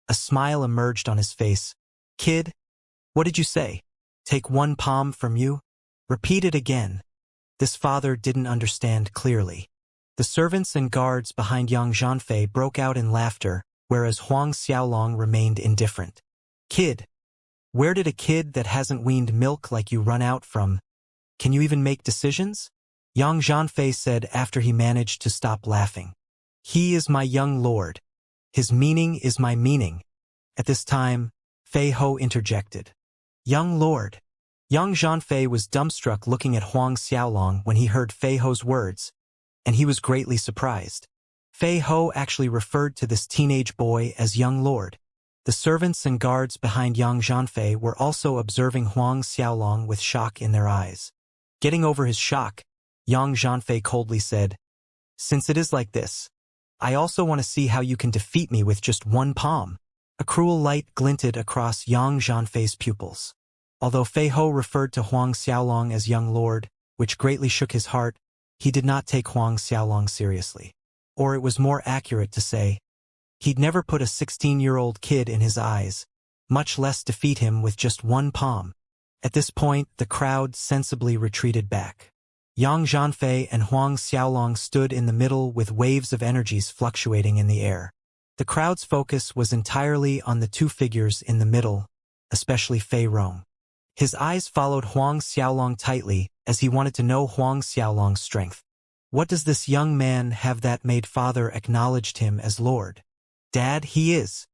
[SPEAKER 1] a smile emerged on his face. Kid, what did you say? Take one palm from you? Repeat it again. This father didn't understand clearly. The servants and guards behind Yang Zhanfei broke out in laughter, whereas Huang Xiaolong remained indifferent. Kid, where did a kid that hasn't weaned milk like you run out from? Can you even make decisions? Yang Zhanfei said after he managed to stop laughing. He is my young lord. His meaning is my meaning. At this time, Fei Ho interjected. Young lord. Yang Zhanfei was dumbstruck looking at Huang Xiaolong when he heard Fei Ho's words, and he was greatly surprised. Fei Ho actually referred to this teenage boy as young lord. The servants and guards behind Yang Zhanfei were also observing Huang Xiaolong with shock in their eyes. Getting over his shock, Yang Zhanfei coldly said, Since it is like this, I also want to see how you can defeat me with just one palm. A cruel light glinted across Yang Zhanfei's pupils. Although Fei Ho referred to Huang Xiaolong as young lord, which greatly shook his heart, he did not take Huang Xiaolong seriously. Or it was more accurate to say, he'd never put a 16-year-old kid in his eyes, much less defeat him with just one palm. At this point, the crowd sensibly retreated back. Yang Zhanfei and Huang Xiaolong stood in the middle with waves of energies fluctuating in the air. The crowd's focus was entirely on the two figures in the middle, especially Fei Rong. His eyes followed Huang Xiaolong tightly as he wanted to know Huang Xiaolong's strength. What does this young man have that made father acknowledged him as lord? Dad, he is.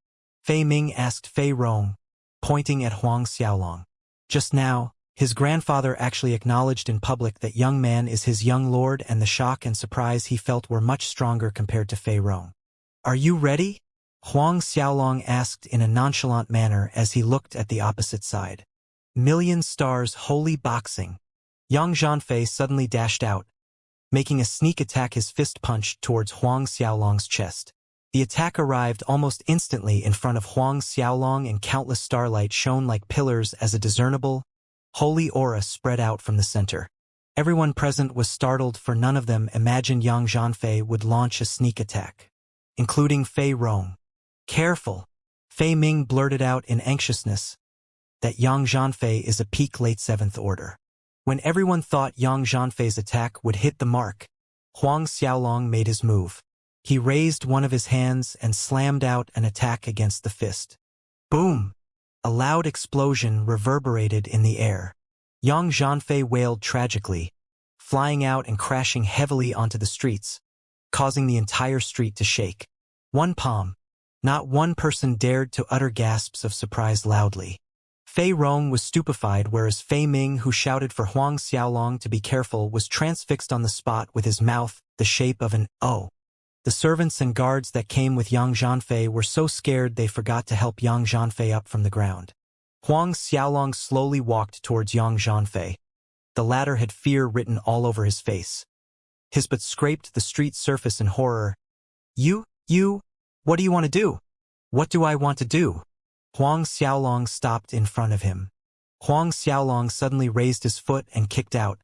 [SPEAKER 1] Fei Ming asked Fei Rong, pointing at Huang Xiaolong. Just now, his grandfather actually acknowledged in public that young man is his young lord, and the shock and surprise he felt were much stronger compared to Fei Rong. Are you ready? Huang Xiaolong asked in a nonchalant manner as he looked at the opposite side. Million stars holy boxing. Yang Zhanfei suddenly dashed out, making a sneak attack, his fist punched towards Huang Xiaolong's chest. The attack arrived almost instantly in front of Huang Xiaolong, and countless starlight shone like pillars as a discernible, holy aura spread out from the center. Everyone present was startled, for none of them imagined Yang Zhanfei would launch a sneak attack, including Fei Rong. Careful, Fei Ming blurted out in anxiousness that Yang Zhanfei is a peak late 7th order. When everyone thought Yang Zhanfei's attack would hit the mark, Huang Xiaolong made his move. He raised one of his hands and slammed out an attack against the fist. Boom! A loud explosion reverberated in the air. Yang Zhanfei wailed tragically, flying out and crashing heavily onto the streets, causing the entire street to shake. One palm. Not one person dared to utter gasps of surprise loudly. Fei Rong was stupefied, whereas Fei Ming, who shouted for Huang Xiaolong to be careful, was transfixed on the spot with his mouth the shape of an O. The servants and guards that came with Yang Zhanfei were so scared they forgot to help Yang Zhanfei up from the ground. Huang Xiaolong slowly walked towards Yang Zhanfei. The latter had fear written all over his face. His butt scraped the street surface in horror. You, what do you want to do? What do I want to do? Huang Xiaolong stopped in front of him. Huang Xiaolong suddenly raised his foot and kicked out,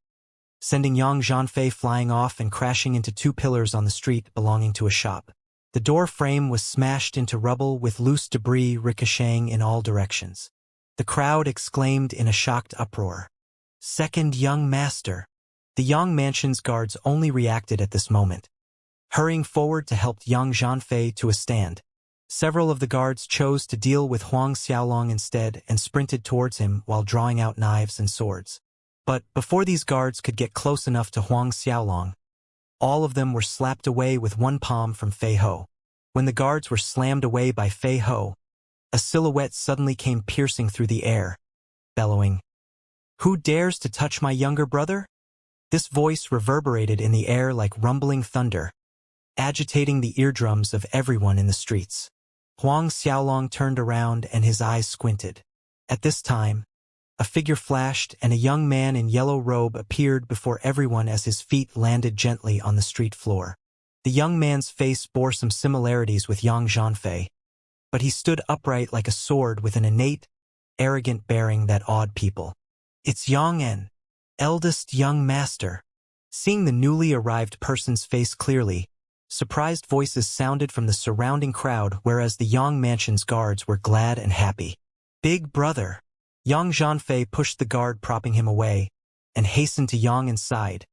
[SPEAKER 1] sending Yang Zhanfei flying off and crashing into two pillars on the street belonging to a shop. The door frame was smashed into rubble with loose debris ricocheting in all directions. The crowd exclaimed in a shocked uproar. Second young master. The Yang Mansion's guards only reacted at this moment, hurrying forward to help Yang Zhanfei to a stand. Several of the guards chose to deal with Huang Xiaolong instead and sprinted towards him while drawing out knives and swords. But before these guards could get close enough to Huang Xiaolong, all of them were slapped away with one palm from Fei Ho. When the guards were slammed away by Fei Ho, a silhouette suddenly came piercing through the air, bellowing, "Who dares to touch my younger brother?" This voice reverberated in the air like rumbling thunder, agitating the eardrums of everyone in the streets. Huang Xiaolong turned around and his eyes squinted. At this time, a figure flashed and a young man in yellow robe appeared before everyone as his feet landed gently on the street floor. The young man's face bore some similarities with Yang Zhanfei, but he stood upright like a sword with an innate, arrogant bearing that awed people. "It's Yang En, eldest young master." Seeing the newly arrived person's face clearly, surprised voices sounded from the surrounding crowd, whereas the Yang Mansion's guards were glad and happy. "Big brother." Yang Zhanfei pushed the guard propping him away and hastened to Yang En's side.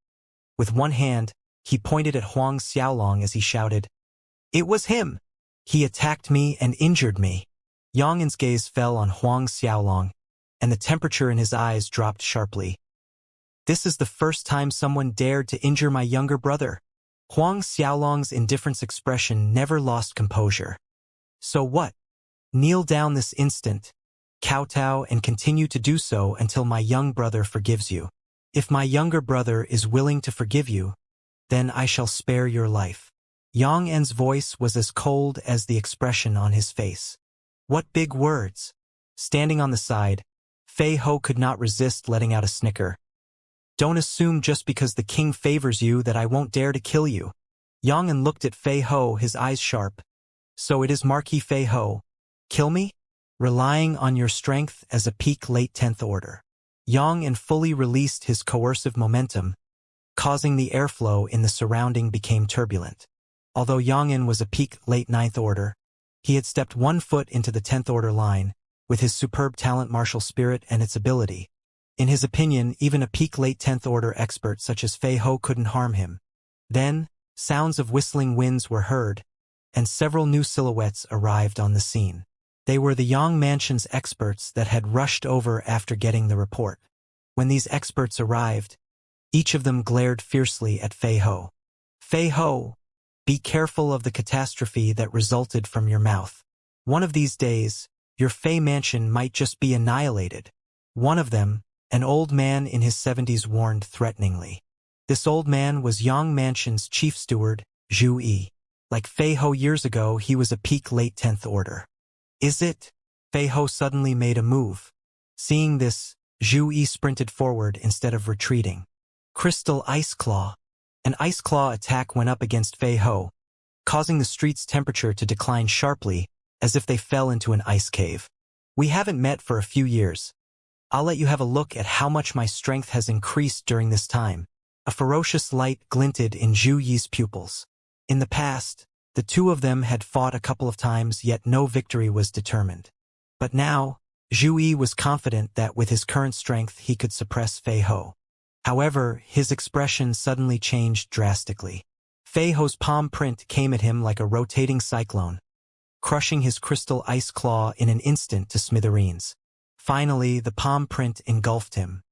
[SPEAKER 1] With one hand, he pointed at Huang Xiaolong as he shouted, "It was him! He attacked me and injured me." Yang En's gaze fell on Huang Xiaolong, and the temperature in his eyes dropped sharply. "This is the first time someone dared to injure my younger brother." Huang Xiaolong's indifference expression never lost composure. "So what? Kneel down this instant, kowtow, and continue to do so until my young brother forgives you. If my younger brother is willing to forgive you, then I shall spare your life." Yang En's voice was as cold as the expression on his face. "What big words!" Standing on the side, Fei Ho could not resist letting out a snicker. "Don't assume just because the king favors you that I won't dare to kill you." Yang En looked at Fei Ho, his eyes sharp. "So it is Marquis Fei Ho. Kill me? Relying on your strength as a peak late 10th order." Yang En fully released his coercive momentum, causing the airflow in the surrounding became turbulent. Although Yang En was a peak late 9th order, he had stepped 1 foot into the 10th order line, with his superb talent, martial spirit, and its ability. In his opinion, even a peak late 10th order expert such as Fei Ho couldn't harm him. Then, sounds of whistling winds were heard, and several new silhouettes arrived on the scene. They were the Yang Mansion's experts that had rushed over after getting the report. When these experts arrived, each of them glared fiercely at Fei Ho. "Fei Ho, be careful of the catastrophe that resulted from your mouth. One of these days, your Fei Mansion might just be annihilated." One of them, an old man in his 70s, warned threateningly. This old man was Yang Mansion's chief steward, Zhu Yi. Like Fei Ho years ago, he was a peak late 10th order. "Is it?" Fei Ho suddenly made a move. Seeing this, Zhu Yi sprinted forward instead of retreating. Crystal Ice Claw. An Ice Claw attack went up against Fei Ho, causing the street's temperature to decline sharply, as if they fell into an ice cave. "We haven't met for a few years. I'll let you have a look at how much my strength has increased during this time." A ferocious light glinted in Zhu Yi's pupils. In the past, the two of them had fought a couple of times, yet no victory was determined. But now, Zhu Yi was confident that with his current strength he could suppress Fei Ho. However, his expression suddenly changed drastically. Fei Ho's palm print came at him like a rotating cyclone, crushing his crystal ice claw in an instant to smithereens. Finally, the palm print engulfed him.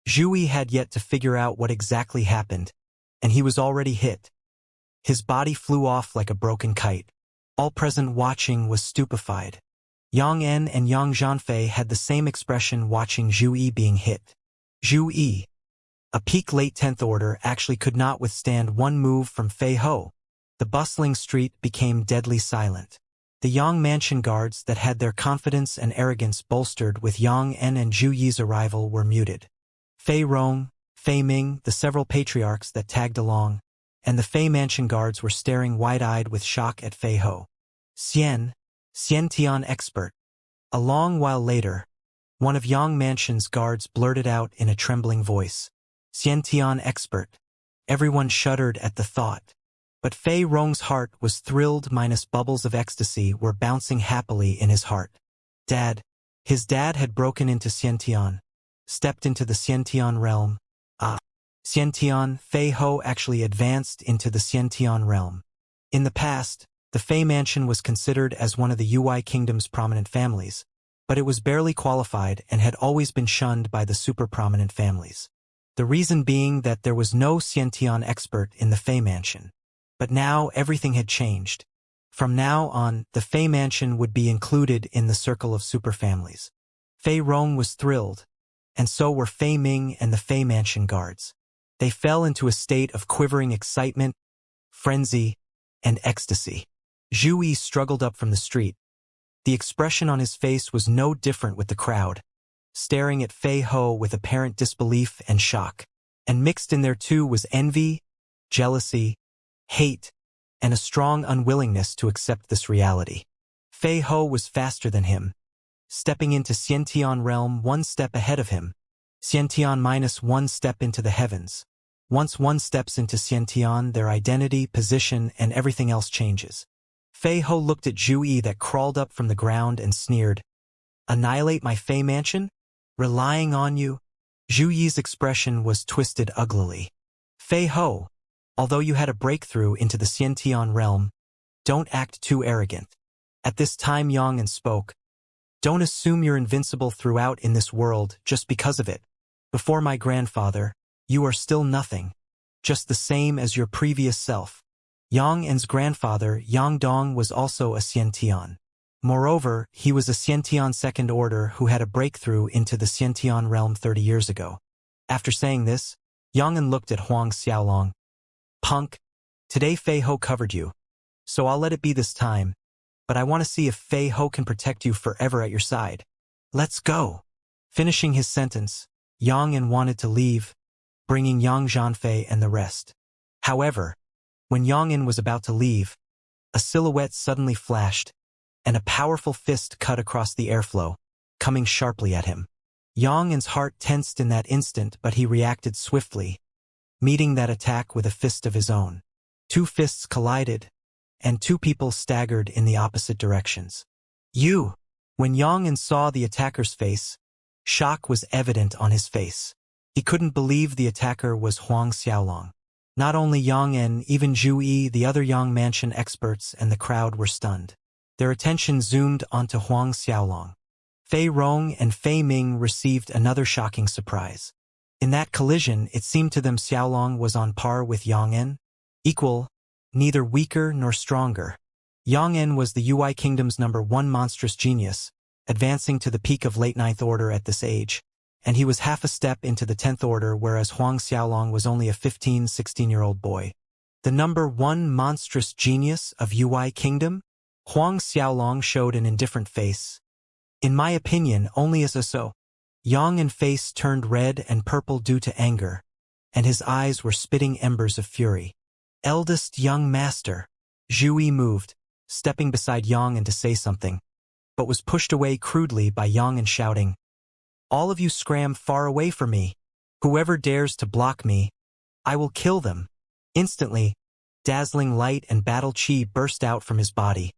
[SPEAKER 1] Zhu Yi had yet to figure out what exactly happened, and he was already hit. His body flew off like a broken kite. All present watching was stupefied. Yang En and Yang Zhanfei had the same expression watching Zhu Yi being hit. Zhu Yi, a peak late 10th order, actually could not withstand one move from Fei Ho. The bustling street became deadly silent. The Yang Mansion guards that had their confidence and arrogance bolstered with Yang En and Zhu Yi's arrival were muted. Fei Rong, Fei Ming, the several patriarchs that tagged along, and the Fei Mansion guards were staring wide-eyed with shock at Fei Ho. Xiantian expert. A long while later, one of Yang Mansion's guards blurted out in a trembling voice, Xiantian expert. Everyone shuddered at the thought. But Fei Rong's heart was thrilled minus bubbles of ecstasy were bouncing happily in his heart. His dad had broken into Xiantian, stepped into the Xiantian realm. Xiantian, Fei Ho actually advanced into the Xiantian realm. In the past, the Fei Mansion was considered as one of the UI Kingdom's prominent families, but it was barely qualified and had always been shunned by the super prominent families. The reason being that there was no Xiantian expert in the Fei Mansion. But now everything had changed. From now on, the Fei Mansion would be included in the circle of superfamilies. Fei Rong was thrilled, and so were Fei Ming and the Fei Mansion guards. They fell into a state of quivering excitement, frenzy, and ecstasy. Zhu Yi struggled up from the street. The expression on his face was no different with the crowd, staring at Fei Ho with apparent disbelief and shock. And mixed in there too was envy, jealousy, hate, and a strong unwillingness to accept this reality. Fei Ho was faster than him, stepping into Xiantian realm one step ahead of him. Xiantian minus one step into the heavens. Once one steps into Xiantian, their identity, position, and everything else changes. Fei Ho looked at Zhu Yi that crawled up from the ground and sneered, "Annihilate my Fei Mansion? Relying on you?" Zhu Yi's expression was twisted uglily. "Fei Ho, although you had a breakthrough into the Xiantian realm, don't act too arrogant." At this time Yang En spoke, "Don't assume you're invincible throughout in this world just because of it. Before my grandfather, you are still nothing, just the same as your previous self." Yang En's grandfather, Yang Dong, was also a Xiantian. Moreover, he was a Xiantian second order who had a breakthrough into the Xiantian realm 30 years ago. After saying this, Yang En looked at Huang Xiaolong. "Punk, today Fei Ho covered you, so I'll let it be this time, but I want to see if Fei Ho can protect you forever at your side. Let's go." Finishing his sentence, Yang En wanted to leave, bringing Yang Zhanfei and the rest. However, when Yang En was about to leave, a silhouette suddenly flashed, and a powerful fist cut across the airflow, coming sharply at him. Yang En's heart tensed in that instant, but he reacted swiftly, meeting that attack with a fist of his own. Two fists collided, and two people staggered in the opposite directions. "You!" When Yang En saw the attacker's face, shock was evident on his face. He couldn't believe the attacker was Huang Xiaolong. Not only Yang En, even Zhu Yi, the other Yang Mansion experts, and the crowd were stunned. Their attention zoomed onto Huang Xiaolong. Fei Rong and Fei Ming received another shocking surprise. In that collision, it seemed to them Xiaolong was on par with Yang En. Equal, neither weaker nor stronger. Yang En was the UI Kingdom's #1 monstrous genius, advancing to the peak of late 9th order at this age, and he was half a step into the 10th order, whereas Huang Xiaolong was only a 15, 16-year-old boy. The #1 monstrous genius of UI Kingdom? Huang Xiaolong showed an indifferent face. "In my opinion, only as a so." Yang En's face turned red and purple due to anger, and his eyes were spitting embers of fury. "Eldest young master." Zhu Yi moved, stepping beside Yang En to say something, but was pushed away crudely by Yang En shouting, "All of you scram far away from me. Whoever dares to block me, I will kill them." Instantly, dazzling light and battle chi burst out from his body,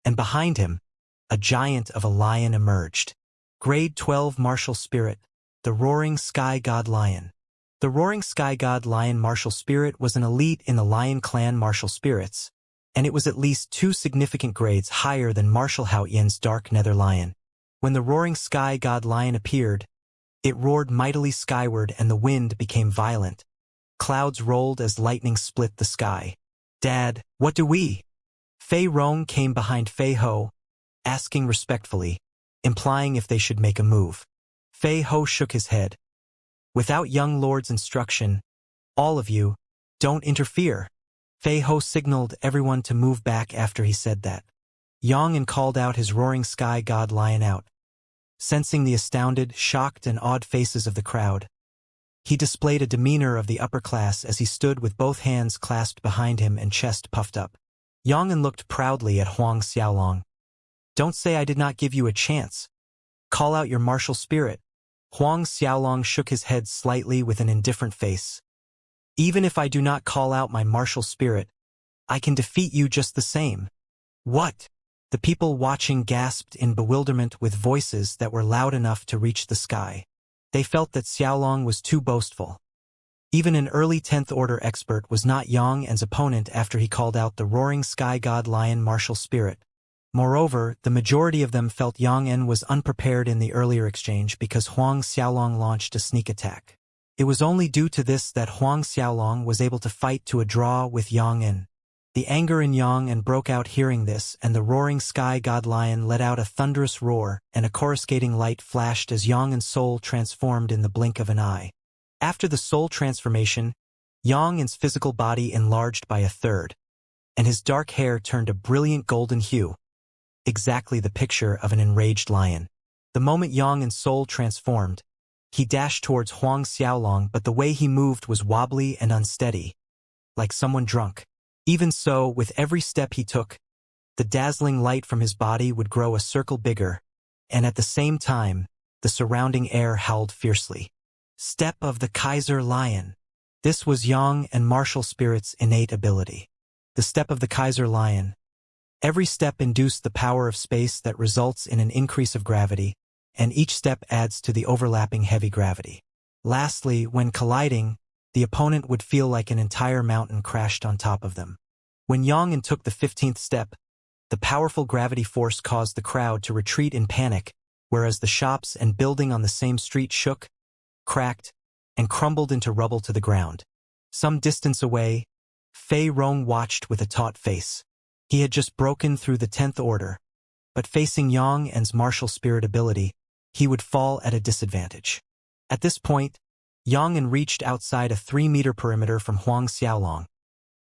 [SPEAKER 1] and behind him, a giant of a lion emerged. Grade 12 Martial Spirit, the Roaring Sky God Lion. The Roaring Sky God Lion Martial Spirit was an elite in the Lion Clan Martial Spirits, and it was at least 2 significant grades higher than Martial Hao Yan's Dark Nether Lion. When the Roaring Sky God Lion appeared, it roared mightily skyward and the wind became violent. Clouds rolled as lightning split the sky. "Dad, what do we?" Fei Rong came behind Fei Ho, asking respectfully, implying if they should make a move. Fei Ho shook his head. Without young lord's instruction, all of you, don't interfere. Fei Ho signaled everyone to move back after he said that. Yang called out his roaring sky god lion out. Sensing the astounded, shocked, and awed faces of the crowd, he displayed a demeanor of the upper class as he stood with both hands clasped behind him and chest puffed up. Yang looked proudly at Huang Xiaolong. Don't say I did not give you a chance. Call out your martial spirit. Huang Xiaolong shook his head slightly with an indifferent face. Even if I do not call out my martial spirit, I can defeat you just the same. What? The people watching gasped in bewilderment with voices that were loud enough to reach the sky. They felt that Xiaolong was too boastful. Even an early 10th Order expert was not Yang's opponent after he called out the roaring sky god lion martial spirit. Moreover, the majority of them felt Yang was unprepared in the earlier exchange because Huang Xiaolong launched a sneak attack. It was only due to this that Huang Xiaolong was able to fight to a draw with Yang. The anger in Yang broke out hearing this, and the roaring sky god lion let out a thunderous roar, and a coruscating light flashed as Yang's soul transformed in the blink of an eye. After the soul transformation, Yang's physical body enlarged by a third, and his dark hair turned a brilliant golden hue. Exactly the picture of an enraged lion. The moment Yang's soul transformed, he dashed towards Huang Xiaolong, but the way he moved was wobbly and unsteady, like someone drunk. Even so, with every step he took, the dazzling light from his body would grow a circle bigger, and at the same time, the surrounding air howled fiercely. Step of the Kaiser Lion. This was Yang and martial spirit's innate ability. The step of the Kaiser Lion. Every step induced the power of space that results in an increase of gravity, and each step adds to the overlapping heavy gravity. Lastly, when colliding, the opponent would feel like an entire mountain crashed on top of them. When Yang took the 15th step, the powerful gravity force caused the crowd to retreat in panic, whereas the shops and building on the same street shook, cracked, and crumbled into rubble to the ground. Some distance away, Fei Rong watched with a taut face. He had just broken through the 10th Order, but facing Yang's martial spirit ability, he would fall at a disadvantage. At this point, Yang reached outside a 3-meter perimeter from Huang Xiaolong.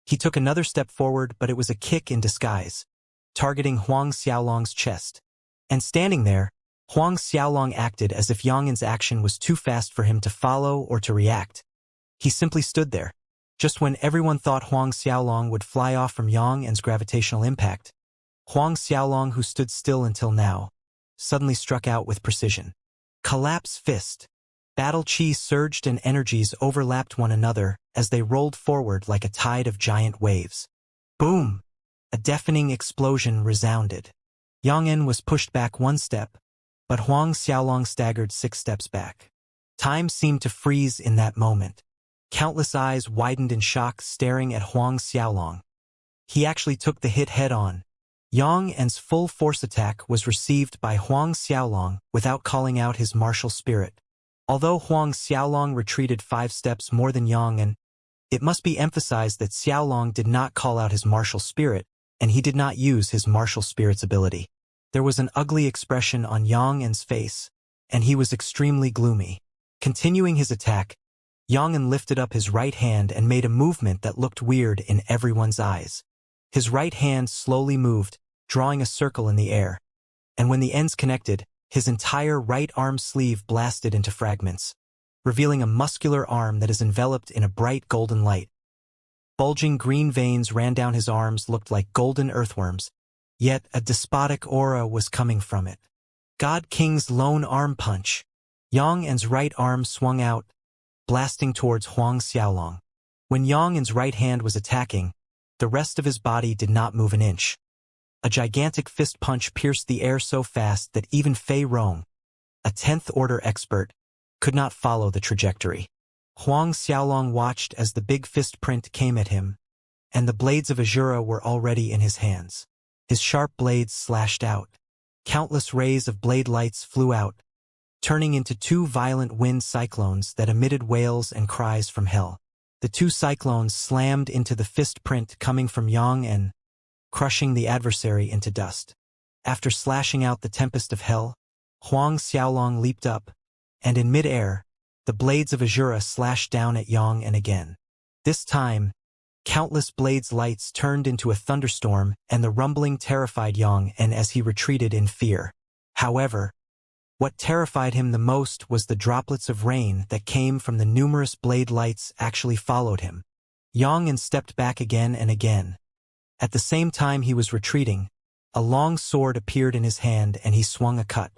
[SPEAKER 1] He took another step forward, but it was a kick in disguise, targeting Huang Xiaolong's chest. And standing there, Huang Xiaolong acted as if Yang's action was too fast for him to follow or to react. He simply stood there. Just when everyone thought Huang Xiaolong would fly off from Yang's gravitational impact, Huang Xiaolong, who stood still until now, suddenly struck out with precision. Collapse fist. Battle chi surged and energies overlapped one another as they rolled forward like a tide of giant waves. Boom! A deafening explosion resounded. Yang was pushed back 1 step, but Huang Xiaolong staggered 6 steps back. Time seemed to freeze in that moment. Countless eyes widened in shock, staring at Huang Xiaolong. He actually took the hit head-on. Yang's full force attack was received by Huang Xiaolong without calling out his martial spirit. Although Huang Xiaolong retreated 5 steps more than Yang, it must be emphasized that Xiaolong did not call out his martial spirit, and he did not use his martial spirit's ability. There was an ugly expression on Yang's face, and he was extremely gloomy. Continuing his attack, Yang lifted up his right hand and made a movement that looked weird in everyone's eyes. His right hand slowly moved, drawing a circle in the air, and when the ends connected, his entire right arm sleeve blasted into fragments, revealing a muscular arm that is enveloped in a bright golden light. Bulging green veins ran down his arms, looked like golden earthworms, yet a despotic aura was coming from it. God King's lone arm punch. Yang's right arm swung out, blasting towards Huang Xiaolong. When Yang's right hand was attacking, the rest of his body did not move an inch. A gigantic fist punch pierced the air so fast that even Fei Rong, a 10th Order expert, could not follow the trajectory. Huang Xiaolong watched as the big fist print came at him, and the blades of Azura were already in his hands. His sharp blades slashed out. Countless rays of blade lights flew out, turning into 2 violent wind cyclones that emitted wails and cries from hell. The 2 cyclones slammed into the fist print coming from Yang, crushing the adversary into dust. After slashing out the tempest of hell, Huang Xiaolong leaped up, and in mid-air, the blades of Azura slashed down at Yang and again. This time, countless blades' lights turned into a thunderstorm, and the rumbling terrified Yang and as he retreated in fear. However, what terrified him the most was the droplets of rain that came from the numerous blade lights actually followed him. Yang and stepped back again and again. At the same time he was retreating, a long sword appeared in his hand and he swung a cut.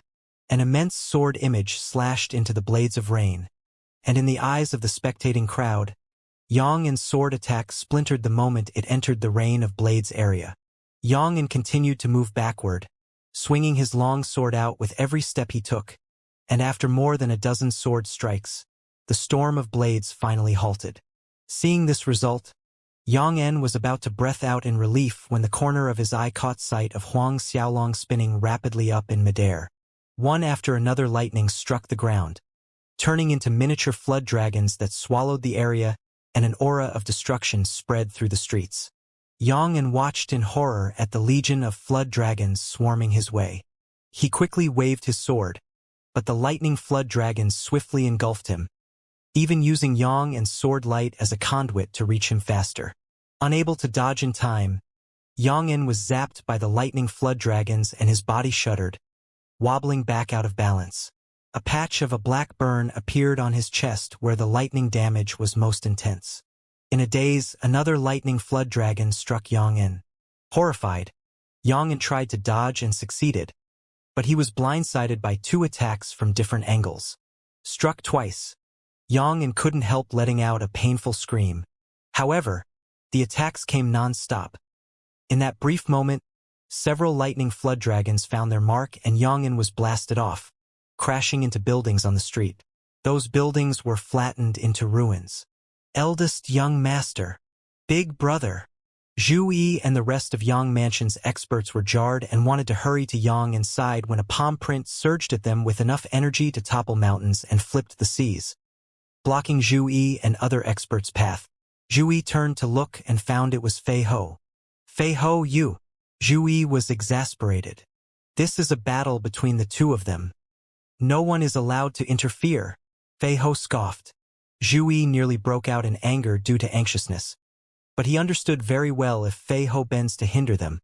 [SPEAKER 1] An immense sword image slashed into the blades of rain, and in the eyes of the spectating crowd, Yang sword attack splintered the moment it entered the rain of blades area. Yang continued to move backward, swinging his long sword out with every step he took, and after more than a dozen sword strikes, the storm of blades finally halted. Seeing this result, Yang was about to breath out in relief when the corner of his eye caught sight of Huang Xiaolong spinning rapidly up in midair. One after another lightnings struck the ground, turning into miniature flood dragons that swallowed the area, and an aura of destruction spread through the streets. Yang watched in horror at the legion of flood dragons swarming his way. He quickly waved his sword, but the lightning flood dragons swiftly engulfed him, even using Yang sword light as a conduit to reach him faster. Unable to dodge in time, Yang was zapped by the lightning flood dragons and his body shuddered, wobbling back out of balance. A patch of a black burn appeared on his chest where the lightning damage was most intense. In a daze, another lightning flood dragon struck Yang. Horrified, Yang tried to dodge and succeeded, but he was blindsided by two attacks from different angles. Struck twice, Yang couldn't help letting out a painful scream. However, the attacks came non-stop. In that brief moment, several lightning flood dragons found their mark and Yang was blasted off, crashing into buildings on the street. Those buildings were flattened into ruins. Eldest young master, big brother. Zhu Yi and the rest of Yang Mansion's experts were jarred and wanted to hurry to Yang inside when a palm print surged at them with enough energy to topple mountains and flipped the seas, blocking Zhu Yi and other experts' path. Zhu Yi turned to look and found it was Fei Ho. Fei Ho, you. Zhu Yi was exasperated. This is a battle between the two of them. No one is allowed to interfere. Fei Ho scoffed. Zhu Yi nearly broke out in anger due to anxiousness. But he understood very well if Fei Ho bends to hinder them.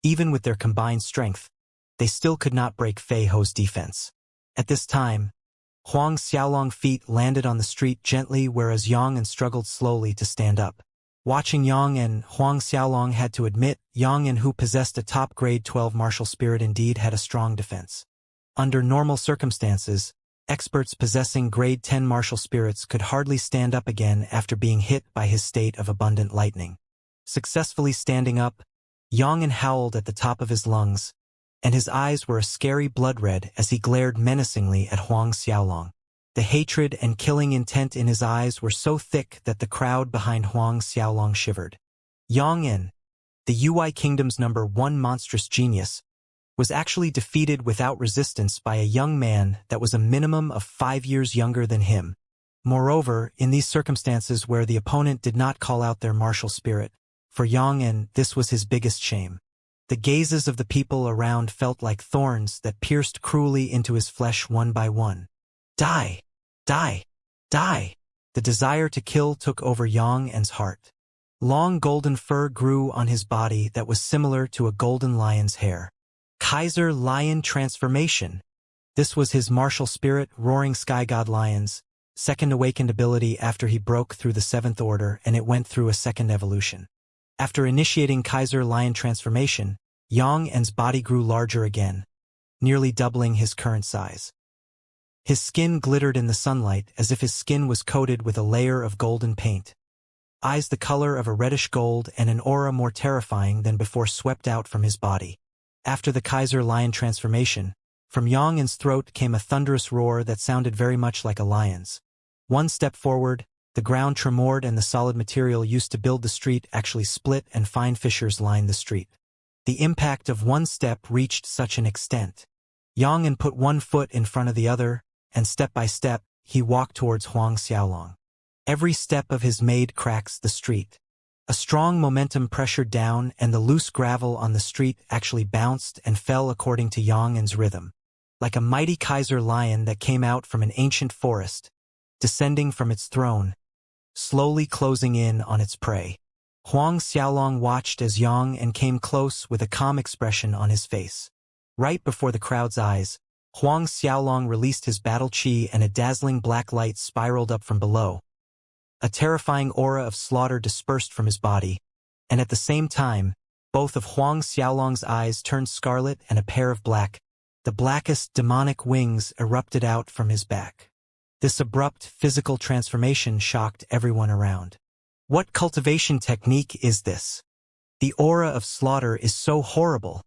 [SPEAKER 1] Even with their combined strength, they still could not break Fei Ho's defense. At this time, Huang Xiaolong's feet landed on the street gently whereas Yang struggled slowly to stand up. Watching Yang Huang Xiaolong had to admit Yang who possessed a top grade 12 martial spirit indeed had a strong defense. Under normal circumstances, experts possessing grade 10 martial spirits could hardly stand up again after being hit by his state of abundant lightning. Successfully standing up, Yang howled at the top of his lungs, and his eyes were a scary blood red as he glared menacingly at Huang Xiaolong. The hatred and killing intent in his eyes were so thick that the crowd behind Huang Xiaolong shivered. Yang, the UI Kingdom's #1 monstrous genius, was actually defeated without resistance by a young man that was a minimum of 5 years younger than him. Moreover, in these circumstances where the opponent did not call out their martial spirit, for Yang this was his biggest shame. The gazes of the people around felt like thorns that pierced cruelly into his flesh one by one. Die! Die! Die! The desire to kill took over Yang's heart. Long golden fur grew on his body that was similar to a golden lion's hair. Kaiser Lion Transformation. This was his martial spirit, Roaring Sky God Lion's second awakened ability after he broke through the 7th order and it went through a second evolution. After initiating Kaiser Lion Transformation, Yang's body grew larger again, nearly doubling his current size. His skin glittered in the sunlight as if his skin was coated with a layer of golden paint. Eyes the color of a reddish gold and an aura more terrifying than before swept out from his body. After the Kaiser Lion Transformation, from Yang's throat came a thunderous roar that sounded very much like a lion's. One step forward, the ground tremored and the solid material used to build the street actually split and fine fissures lined the street. The impact of one step reached such an extent. Yang put one foot in front of the other, and step by step, he walked towards Huang Xiaolong. Every step of his made cracks the street. A strong momentum pressured down, and the loose gravel on the street actually bounced and fell according to Yang En's rhythm, like a mighty Kaiser lion that came out from an ancient forest, descending from its throne, slowly closing in on its prey. Huang Xiaolong watched as Yang En came close with a calm expression on his face. Right before the crowd's eyes, Huang Xiaolong released his battle chi and a dazzling black light spiraled up from below. A terrifying aura of slaughter dispersed from his body, and at the same time, both of Huang Xiaolong's eyes turned scarlet and a pair of the blackest demonic wings erupted out from his back. This abrupt physical transformation shocked everyone around. What cultivation technique is this? The aura of slaughter is so horrible.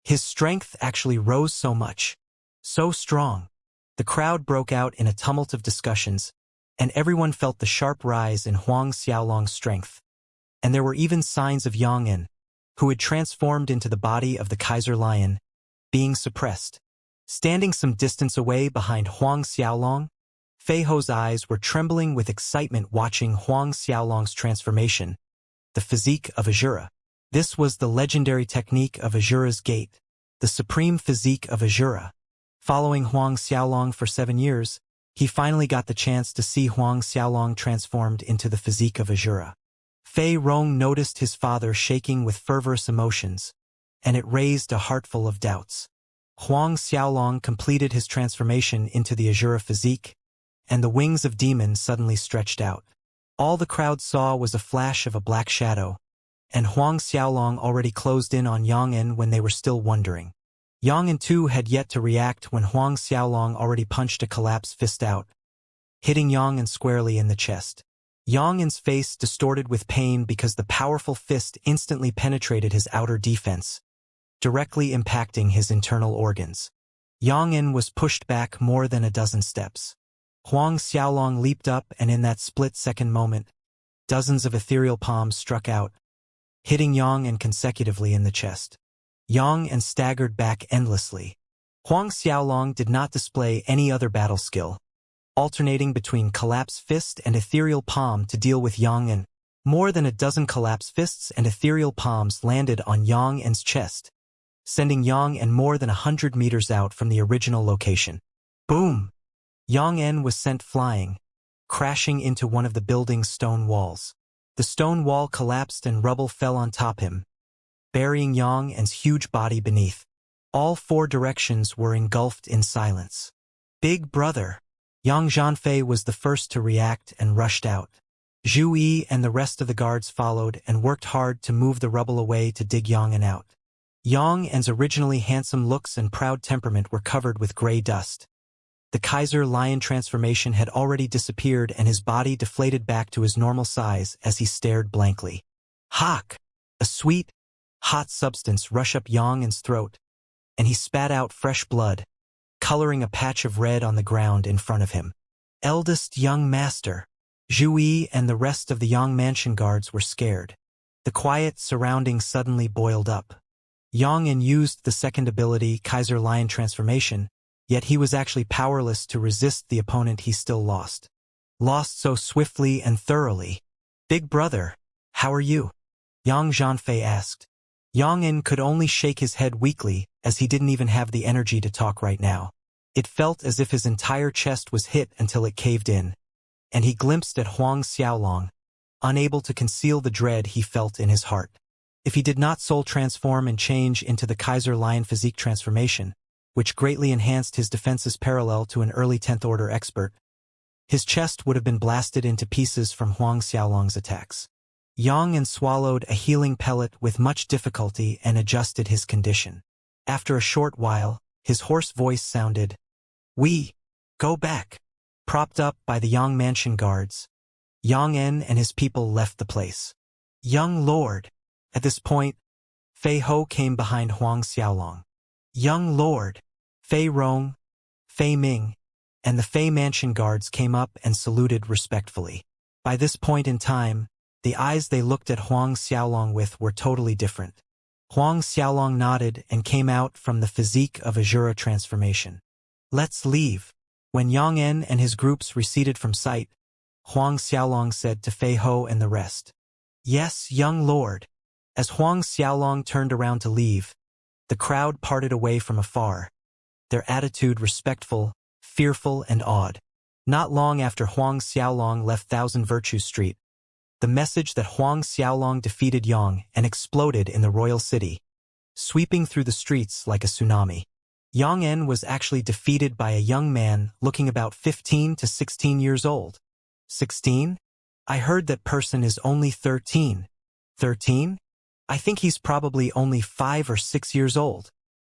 [SPEAKER 1] His strength actually rose so much. So strong. The crowd broke out in a tumult of discussions, and everyone felt the sharp rise in Huang Xiaolong's strength. And there were even signs of Yang En, who had transformed into the body of the Kaiser lion, being suppressed. Standing some distance away behind Huang Xiaolong, Fei Ho's eyes were trembling with excitement watching Huang Xiaolong's transformation, the physique of Azura. This was the legendary technique of Azura's gate, the supreme physique of Azura. Following Huang Xiaolong for 7 years, he finally got the chance to see Huang Xiaolong transformed into the physique of Azura. Fei Rong noticed his father shaking with fervorous emotions, and it raised a heart full of doubts. Huang Xiaolong completed his transformation into the Azura physique, and the wings of demon suddenly stretched out. All the crowd saw was a flash of a black shadow, and Huang Xiaolong already closed in on Yang En when they were still wondering. Yang En too had yet to react when Huang Xiaolong already punched a collapsed fist out, hitting Yang En squarely in the chest. Yang En's face distorted with pain because the powerful fist instantly penetrated his outer defense, directly impacting his internal organs. Yang En was pushed back more than a dozen steps. Huang Xiaolong leaped up, and in that split-second moment, dozens of ethereal palms struck out, hitting Yang En consecutively in the chest. Yang En staggered back endlessly. Huang Xiaolong did not display any other battle skill, alternating between collapsed fist and ethereal palm to deal with Yang En. More than a dozen collapsed fists and ethereal palms landed on Yang En's chest, sending Yang En more than 100 meters out from the original location. Boom! Yang En was sent flying, crashing into one of the building's stone walls. The stone wall collapsed and rubble fell on top him, burying Yang En's huge body beneath. All 4 directions were engulfed in silence. Big brother! Yang Zhanfei was the first to react and rushed out. Zhu Yi and the rest of the guards followed and worked hard to move the rubble away to dig Yang En out. Yang En's originally handsome looks and proud temperament were covered with gray dust. The Kaiser lion transformation had already disappeared, and his body deflated back to his normal size as he stared blankly. Hawk! A sweet, hot substance rushed up Yang En's throat, and he spat out fresh blood, coloring a patch of red on the ground in front of him. Eldest young master! Zhu Yi and the rest of the Yang Mansion guards were scared. The quiet surroundings suddenly boiled up. Yang En used the second ability, Kaiser Lion Transformation, yet he was actually powerless to resist the opponent he still lost. Lost so swiftly and thoroughly. Big brother, how are you? Yang Zhanfei asked. Yang En could only shake his head weakly, as he didn't even have the energy to talk right now. It felt as if his entire chest was hit until it caved in, and he glimpsed at Huang Xiaolong, unable to conceal the dread he felt in his heart. If he did not soul transform and change into the Kaiser Lion Physique transformation, which greatly enhanced his defenses parallel to an early 10th order expert, his chest would have been blasted into pieces from Huang Xiaolong's attacks. Yang En swallowed a healing pellet with much difficulty and adjusted his condition. After a short while, his hoarse voice sounded, "We go back." Propped up by the Yang Mansion guards, Yang En and his people left the place. Young Lord! At this point, Fei Ho came behind Huang Xiaolong. Young Lord! Fei Rong, Fei Ming, and the Fei Mansion guards came up and saluted respectfully. By this point in time, the eyes they looked at Huang Xiaolong with were totally different. Huang Xiaolong nodded and came out from the physique of Azura transformation. Let's leave. When Yang En and his groups receded from sight, Huang Xiaolong said to Fei Ho and the rest, Yes, young lord. As Huang Xiaolong turned around to leave, the crowd parted away from afar, their attitude respectful, fearful, and awed. Not long after Huang Xiaolong left Thousand Virtues Street, the message that Huang Xiaolong defeated Yang and exploded in the royal city, sweeping through the streets like a tsunami. Yang En was actually defeated by a young man looking about 15 to 16 years old. 16? I heard that person is only 13. 13? I think he's probably only 5 or 6 years old.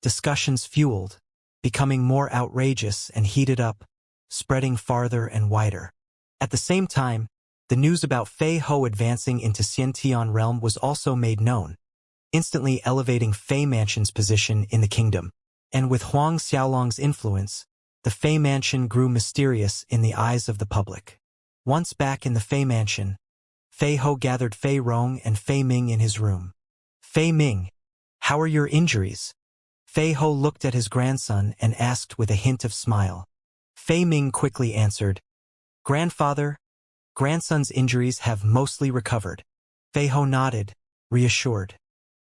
[SPEAKER 1] Discussions fueled, becoming more outrageous and heated up, spreading farther and wider. At the same time, the news about Fei Ho advancing into Xiantian realm was also made known, instantly elevating Fei Mansion's position in the kingdom. And with Huang Xiaolong's influence, the Fei Mansion grew mysterious in the eyes of the public. Once back in the Fei Mansion, Fei Ho gathered Fei Rong and Fei Ming in his room. Fei Ming, how are your injuries? Fei Ho looked at his grandson and asked with a hint of smile. Fei Ming quickly answered, Grandfather, grandson's injuries have mostly recovered. Fei Ho nodded, reassured.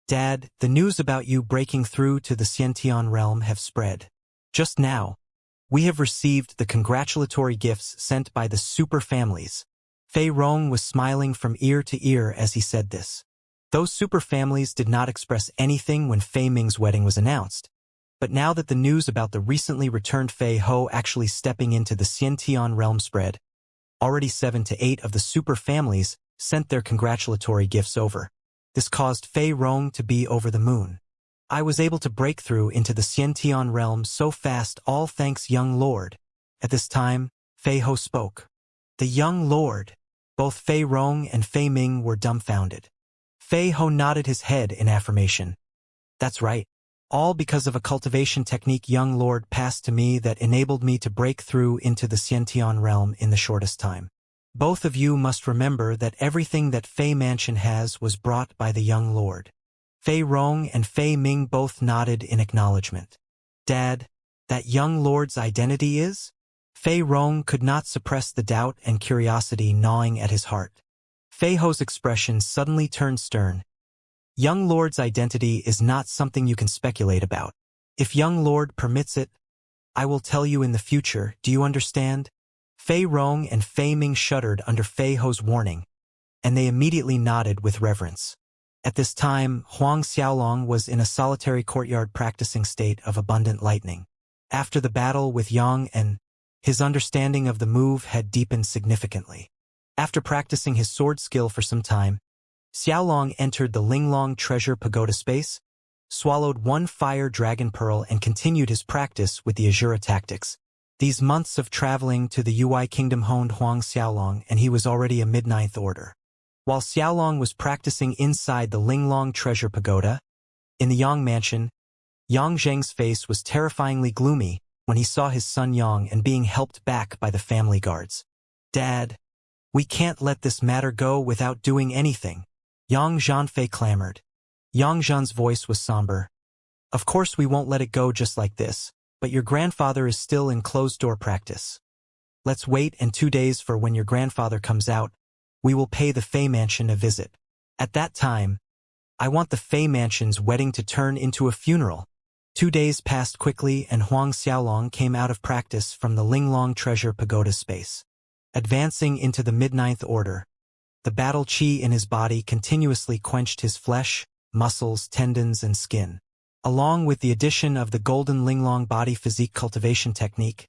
[SPEAKER 1] Dad, the news about you breaking through to the Xiantian realm have spread. Just now, we have received the congratulatory gifts sent by the super families. Fei Rong was smiling from ear to ear as he said this. Those super families did not express anything when Fei Ming's wedding was announced. But now that the news about the recently returned Fei Ho actually stepping into the Xiantian realm spread, already 7 to 8 of the super families sent their congratulatory gifts over. This caused Fei Rong to be over the moon. I was able to break through into the Xiantian realm so fast, all thanks young lord. At this time, Fei Ho spoke. The young lord. Both Fei Rong and Fei Ming were dumbfounded. Fei Ho nodded his head in affirmation. That's right. All because of a cultivation technique young lord passed to me that enabled me to break through into the Xiantian realm in the shortest time. Both of you must remember that everything that Fei Mansion has was brought by the young lord. Fei Rong and Fei Ming both nodded in acknowledgement. Dad, that young lord's identity is? Fei Rong could not suppress the doubt and curiosity gnawing at his heart. Fei Ho's expression suddenly turned stern. Young lord's identity is not something you can speculate about. If young lord permits it, I will tell you in the future, do you understand? Fei Rong and Fei Ming shuddered under Fei Ho's warning, and they immediately nodded with reverence. At this time, Huang Xiaolong was in a solitary courtyard practicing state of abundant lightning. After the battle with Yang En, his understanding of the move had deepened significantly. After practicing his sword skill for some time, Xiaolong entered the Linglong treasure pagoda space, swallowed one fire dragon pearl and continued his practice with the Azura tactics. These months of traveling to the Ui kingdom honed Huang Xiaolong, and he was already a mid-ninth order. While Xiaolong was practicing inside the Linglong treasure pagoda, in the Yang mansion, Yang Zheng's face was terrifyingly gloomy when he saw his son Yang and being helped back by the family guards. Dad, we can't let this matter go without doing anything, Yang Zhanfei clamored. Yang Zhan's voice was somber. Of course we won't let it go just like this, but your grandfather is still in closed-door practice. Let's wait and 2 days for when your grandfather comes out, we will pay the Fei Mansion a visit. At that time, I want the Fei Mansion's wedding to turn into a funeral. 2 days passed quickly and Huang Xiaolong came out of practice from the Linglong treasure pagoda space. Advancing into the mid-ninth order, the battle qi in his body continuously quenched his flesh, muscles, tendons, and skin. Along with the addition of the golden Linglong body physique cultivation technique,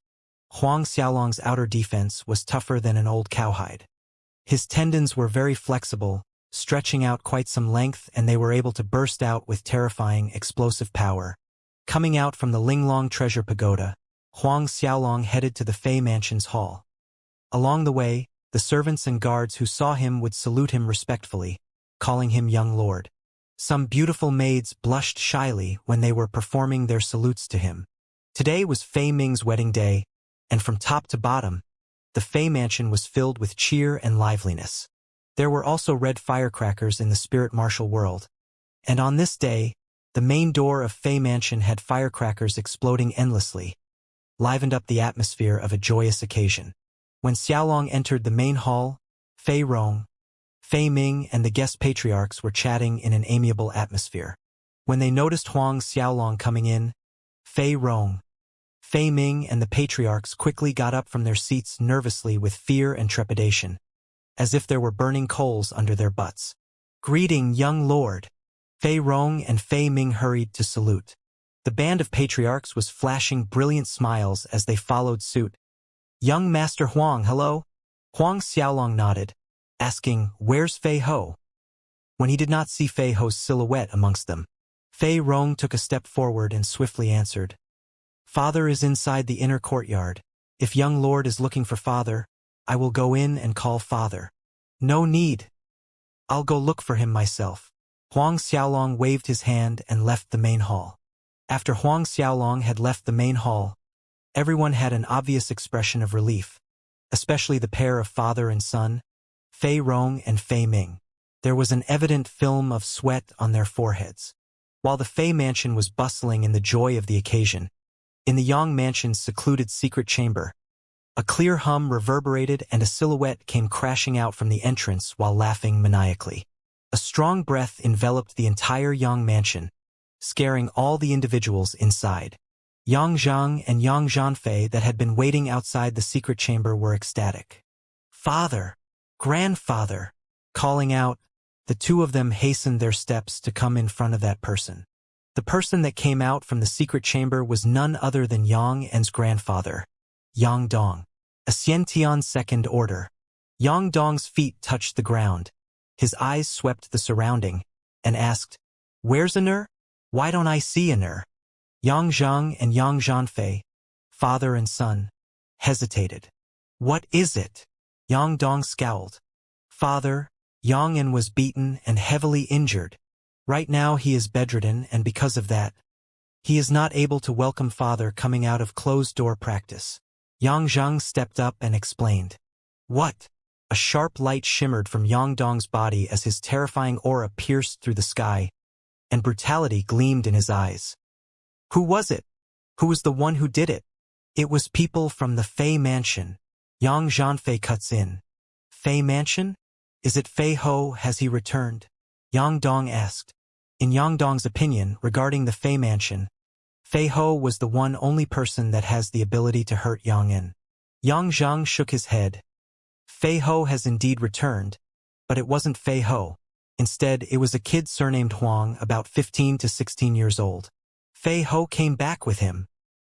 [SPEAKER 1] Huang Xiaolong's outer defense was tougher than an old cowhide. His tendons were very flexible, stretching out quite some length, and they were able to burst out with terrifying, explosive power. Coming out from the Linglong treasure pagoda, Huang Xiaolong headed to the Fei Mansion's hall. Along the way, the servants and guards who saw him would salute him respectfully, calling him young lord. Some beautiful maids blushed shyly when they were performing their salutes to him. Today was Fei Ming's wedding day, and from top to bottom, the Fei Mansion was filled with cheer and liveliness. There were also red firecrackers in the spirit martial world, and on this day, the main door of Fei Mansion had firecrackers exploding endlessly, livened up the atmosphere of a joyous occasion. When Xiaolong entered the main hall, Fei Rong, Fei Ming and the guest patriarchs were chatting in an amiable atmosphere. When they noticed Huang Xiaolong coming in, Fei Rong, Fei Ming and the patriarchs quickly got up from their seats nervously with fear and trepidation, as if there were burning coals under their butts. "Greeting, young lord." Fei Rong and Fei Ming hurried to salute. The band of patriarchs was flashing brilliant smiles as they followed suit. "Young Master Huang, hello?" Huang Xiaolong nodded, asking, "Where's Fei Ho?" When he did not see Fei Ho's silhouette amongst them, Fei Rong took a step forward and swiftly answered, "Father is inside the inner courtyard. If young lord is looking for father, I will go in and call father." "No need. I'll go look for him myself." Huang Xiaolong waved his hand and left the main hall. After Huang Xiaolong had left the main hall, everyone had an obvious expression of relief, especially the pair of father and son, Fei Rong and Fei Ming. There was an evident film of sweat on their foreheads. While the Fei mansion was bustling in the joy of the occasion, in the Yang mansion's secluded secret chamber, a clear hum reverberated and a silhouette came crashing out from the entrance while laughing maniacally. A strong breath enveloped the entire Yang mansion, scaring all the individuals inside. Yang Zhang and Yang Zhanfei that had been waiting outside the secret chamber were ecstatic. "Father! Grandfather!" Calling out, the two of them hastened their steps to come in front of that person. The person that came out from the secret chamber was none other than Yang En's grandfather, Yang Dong, a Xiantian second order. Yang Dong's feet touched the ground. His eyes swept the surrounding, and asked, "Where's Aner? Why don't I see Aner?" Yang Zhang and Yang Zhanfei, father and son, hesitated. "What is it?" Yang Dong scowled. "Father, Yang En was beaten and heavily injured. Right now he is bedridden, and because of that, he is not able to welcome father coming out of closed-door practice." Yang Zhang stepped up and explained. "What?" A sharp light shimmered from Yang Dong's body as his terrifying aura pierced through the sky, and brutality gleamed in his eyes. "Who was it? Who was the one who did it?" "It was people from the Fei mansion." Yang Zhanfei cuts in. "Fei mansion? Is it Fei Ho? Has he returned?" Yang Dong asked. In Yang Dong's opinion regarding the Fei mansion, Fei Ho was the one only person that has the ability to hurt Yang En. Yang Zhang shook his head. "Fei Ho has indeed returned, but it wasn't Fei Ho. Instead, it was a kid surnamed Huang, about 15 to 16 years old. Fei Ho came back with him.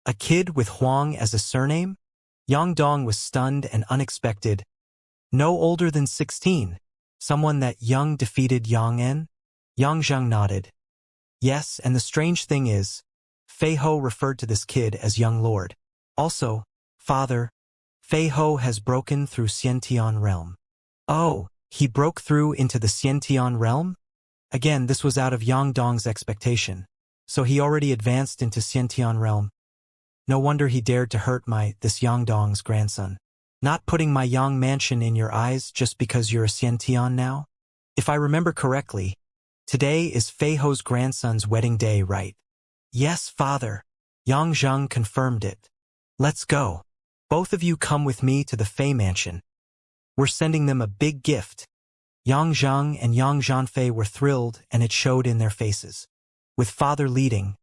[SPEAKER 1] A kid with Huang as a surname?" Yang Dong was stunned and unexpected. "No older than 16. Someone that young defeated Yang En?" Yang Zhang nodded. "Yes, and the strange thing is, Fei Ho referred to this kid as young lord. Also, father, Fei Ho has broken through Xiantian realm." "Oh, he broke through into the Xiantian realm?" Again, this was out of Yang Dong's expectation. So he already advanced into Xiantian realm. No wonder he dared to hurt this Yang Dong's grandson. "Not putting my Yang mansion in your eyes just because you're a Xiantian now? If I remember correctly, today is Fei Ho's grandson's wedding day, right?" "Yes, father." Yang Zhang confirmed it. "Let's go. Both of you come with me to the Fei mansion. We're sending them a big gift." Yang Zhang and Yang Zhanfei were thrilled, and it showed in their faces. With father leading,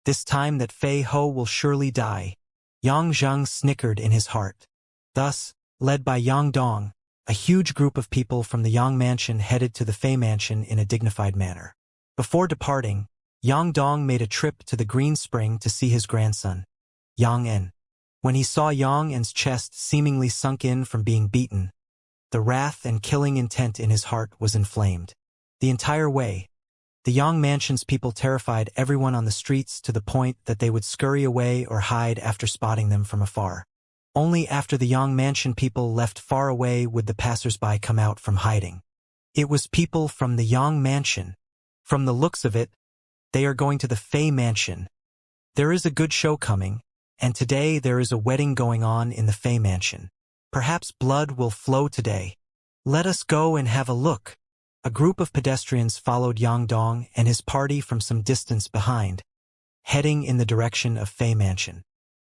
[SPEAKER 1] this time that Fei Ho will surely die. Yang Zhang snickered in his heart. Thus, led by Yang Dong, a huge group of people from the Yang mansion headed to the Fei mansion in a dignified manner. Before departing, Yang Dong made a trip to the Green Spring to see his grandson, Yang En. When he saw Yang En's chest seemingly sunk in from being beaten, the wrath and killing intent in his heart was inflamed. The entire way, the Yang mansion's people terrified everyone on the streets to the point that they would scurry away or hide after spotting them from afar. Only after the Yang mansion people left far away would the passers-by come out from hiding. It was people from the Yang mansion. From the looks of it, they are going to the Fei mansion. There is a good show coming, and today there is a wedding going on in the Fei mansion. Perhaps blood will flow today. Let us go and have a look. A group of pedestrians followed Yang Dong and his party from some distance behind, heading in the direction of Fei mansion.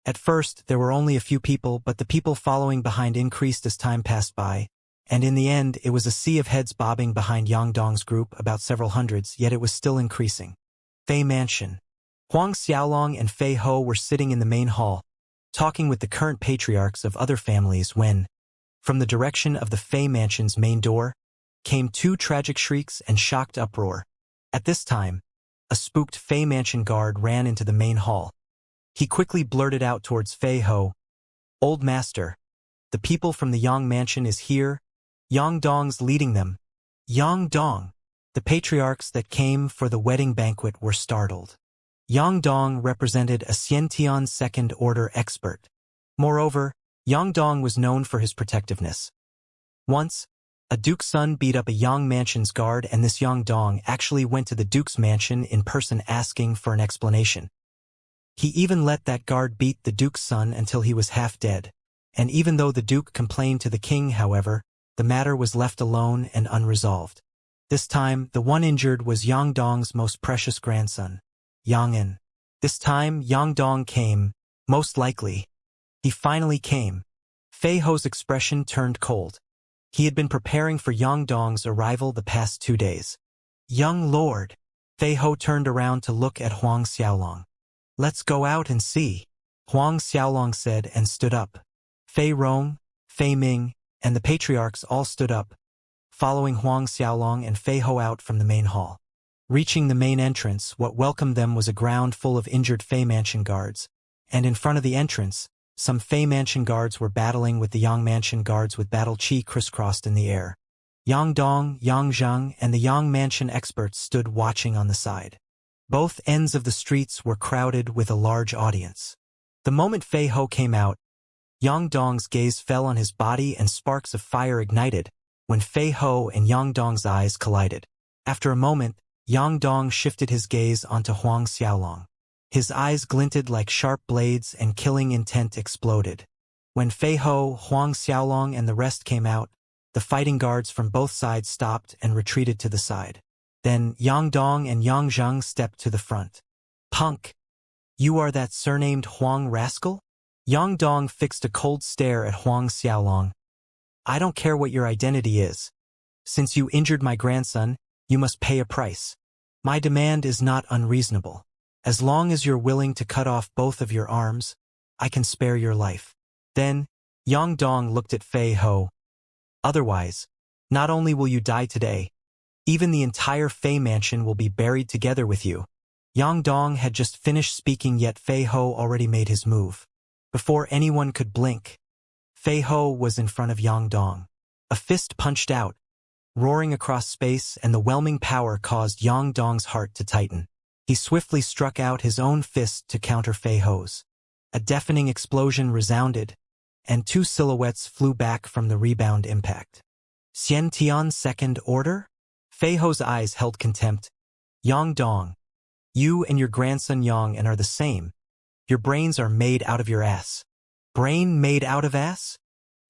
[SPEAKER 1] At first, there were only a few people, but the people following behind increased as time passed by, And in the end, it was a sea of heads bobbing behind Yang Dong's group, about several hundreds, yet it was still increasing. Fei Mansion. Huang Xiaolong and Fei Ho were sitting in the main hall, talking with the current patriarchs of other families when, from the direction of the Fei Mansion's main door, came two tragic shrieks and shocked uproar. At this time, a spooked Fei Mansion guard ran into the main hall. He quickly blurted out towards Fei Ho, "Old master, the people from the Yang Mansion is here. Yang Dong's leading them." Yang Dong. The patriarchs that came for the wedding banquet were startled. Yang Dong represented a Xianxia second order expert. Moreover, Yang Dong was known for his protectiveness. Once, a duke's son beat up a Yang Mansion's guard, and this Yang Dong actually went to the duke's mansion in person asking for an explanation. He even let that guard beat the duke's son until he was half dead. And even though the duke complained to the king, however, the matter was left alone and unresolved. This time, the one injured was Yang Dong's most precious grandson, Yang En. This time, Yang Dong came, most likely. He finally came. Fei Ho's expression turned cold. He had been preparing for Yang Dong's arrival the past 2 days. "Young lord." Fei Ho turned around to look at Huang Xiaolong. "Let's go out and see," Huang Xiaolong said and stood up. Fei Rong, Fei Ming, and the patriarchs all stood up, following Huang Xiaolong and Fei Ho out from the main hall. Reaching the main entrance, what welcomed them was a ground full of injured Fei Mansion guards, and in front of the entrance, some Fei Mansion guards were battling with the Yang Mansion guards with battle chi crisscrossed in the air. Yang Dong, Yang Zhang, and the Yang Mansion experts stood watching on the side. Both ends of the streets were crowded with a large audience. The moment Fei Ho came out, Yang Dong's gaze fell on his body and sparks of fire ignited when Fei Ho and Yang Dong's eyes collided. After a moment, Yang Dong shifted his gaze onto Huang Xiaolong. His eyes glinted like sharp blades and killing intent exploded. When Fei Ho, Huang Xiaolong, and the rest came out, the fighting guards from both sides stopped and retreated to the side. Then Yang Dong and Yang Zhang stepped to the front. "Punk! You are that surnamed Huang rascal?" Yang Dong fixed a cold stare at Huang Xiaolong. "I don't care what your identity is. Since you injured my grandson, you must pay a price. My demand is not unreasonable. As long as you're willing to cut off both of your arms, I can spare your life." Then, Yang Dong looked at Fei Ho. "Otherwise, not only will you die today, even the entire Fei Mansion will be buried together with you." Yang Dong had just finished speaking, yet Fei Ho already made his move. Before anyone could blink, Fei Ho was in front of Yang Dong. A fist punched out, roaring across space, and the whelming power caused Yang Dong's heart to tighten. He swiftly struck out his own fist to counter Fei Ho's. A deafening explosion resounded, and two silhouettes flew back from the rebound impact. "Xianxia second order?" Fei Ho's eyes held contempt. "Yang Dong, you and your grandson Yang En are the same. Your brains are made out of your ass." "Brain made out of ass?"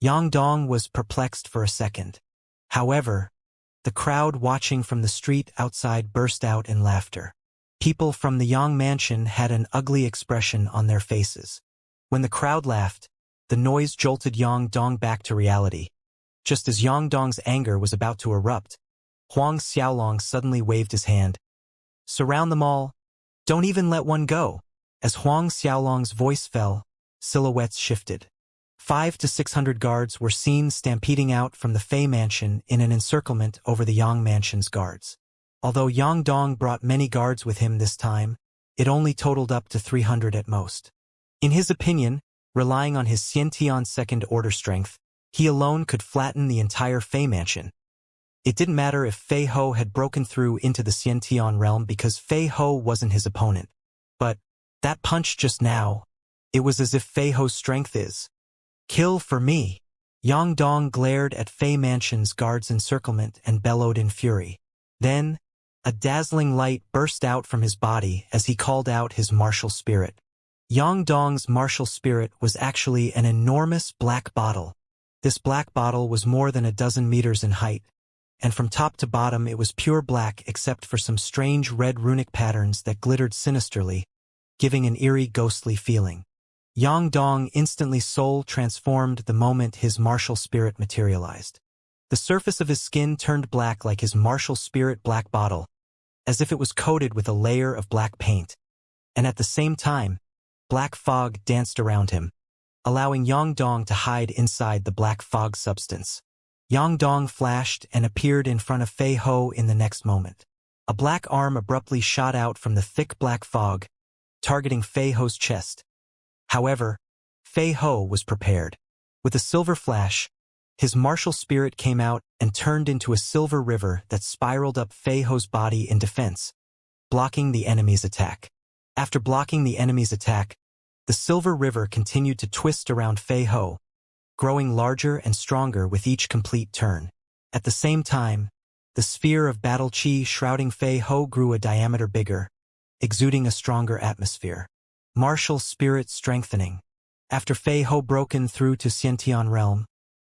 [SPEAKER 1] Yang Dong was perplexed for a second. However, the crowd watching from the street outside burst out in laughter. People from the Yang Mansion had an ugly expression on their faces. When the crowd laughed, the noise jolted Yang Dong back to reality. Just as Yang Dong's anger was about to erupt, Huang Xiaolong suddenly waved his hand. "Surround them all. Don't even let one go." As Huang Xiaolong's voice fell, silhouettes shifted. 500 to 600 guards were seen stampeding out from the Fei Mansion in an encirclement over the Yang Mansion's guards. Although Yang Dong brought many guards with him this time, it only totaled up to 300 at most. In his opinion, relying on his Xianxia second order strength, he alone could flatten the entire Fei Mansion. It didn't matter if Fei Ho had broken through into the Xianxia realm because Fei Ho wasn't his opponent. But that punch just now, it was as if Fei Ho's strength is. "Kill for me." Yang Dong glared at Fei Mansion's guards' encirclement and bellowed in fury. Then, a dazzling light burst out from his body as he called out his martial spirit. Yang Dong's martial spirit was actually an enormous black bottle. This black bottle was more than a dozen meters in height, and from top to bottom it was pure black except for some strange red runic patterns that glittered sinisterly, giving an eerie ghostly feeling. Yang Dong instantly soul transformed the moment his martial spirit materialized. The surface of his skin turned black like his martial spirit black bottle, as if it was coated with a layer of black paint. And at the same time, black fog danced around him, allowing Yang Dong to hide inside the black fog substance. Yang Dong flashed and appeared in front of Fei Ho in the next moment. A black arm abruptly shot out from the thick black fog, targeting Fei Ho's chest. However, Fei Ho was prepared. With a silver flash, his martial spirit came out and turned into a silver river that spiraled up Fei Ho's body in defense, blocking the enemy's attack. After blocking the enemy's attack, the silver river continued to twist around Fei Ho, growing larger and stronger with each complete turn. At the same time, the sphere of battle chi shrouding Fei Ho grew a diameter bigger, exuding a stronger atmosphere. Martial spirit strengthening. After Fei Ho broken through to Xiantian realm,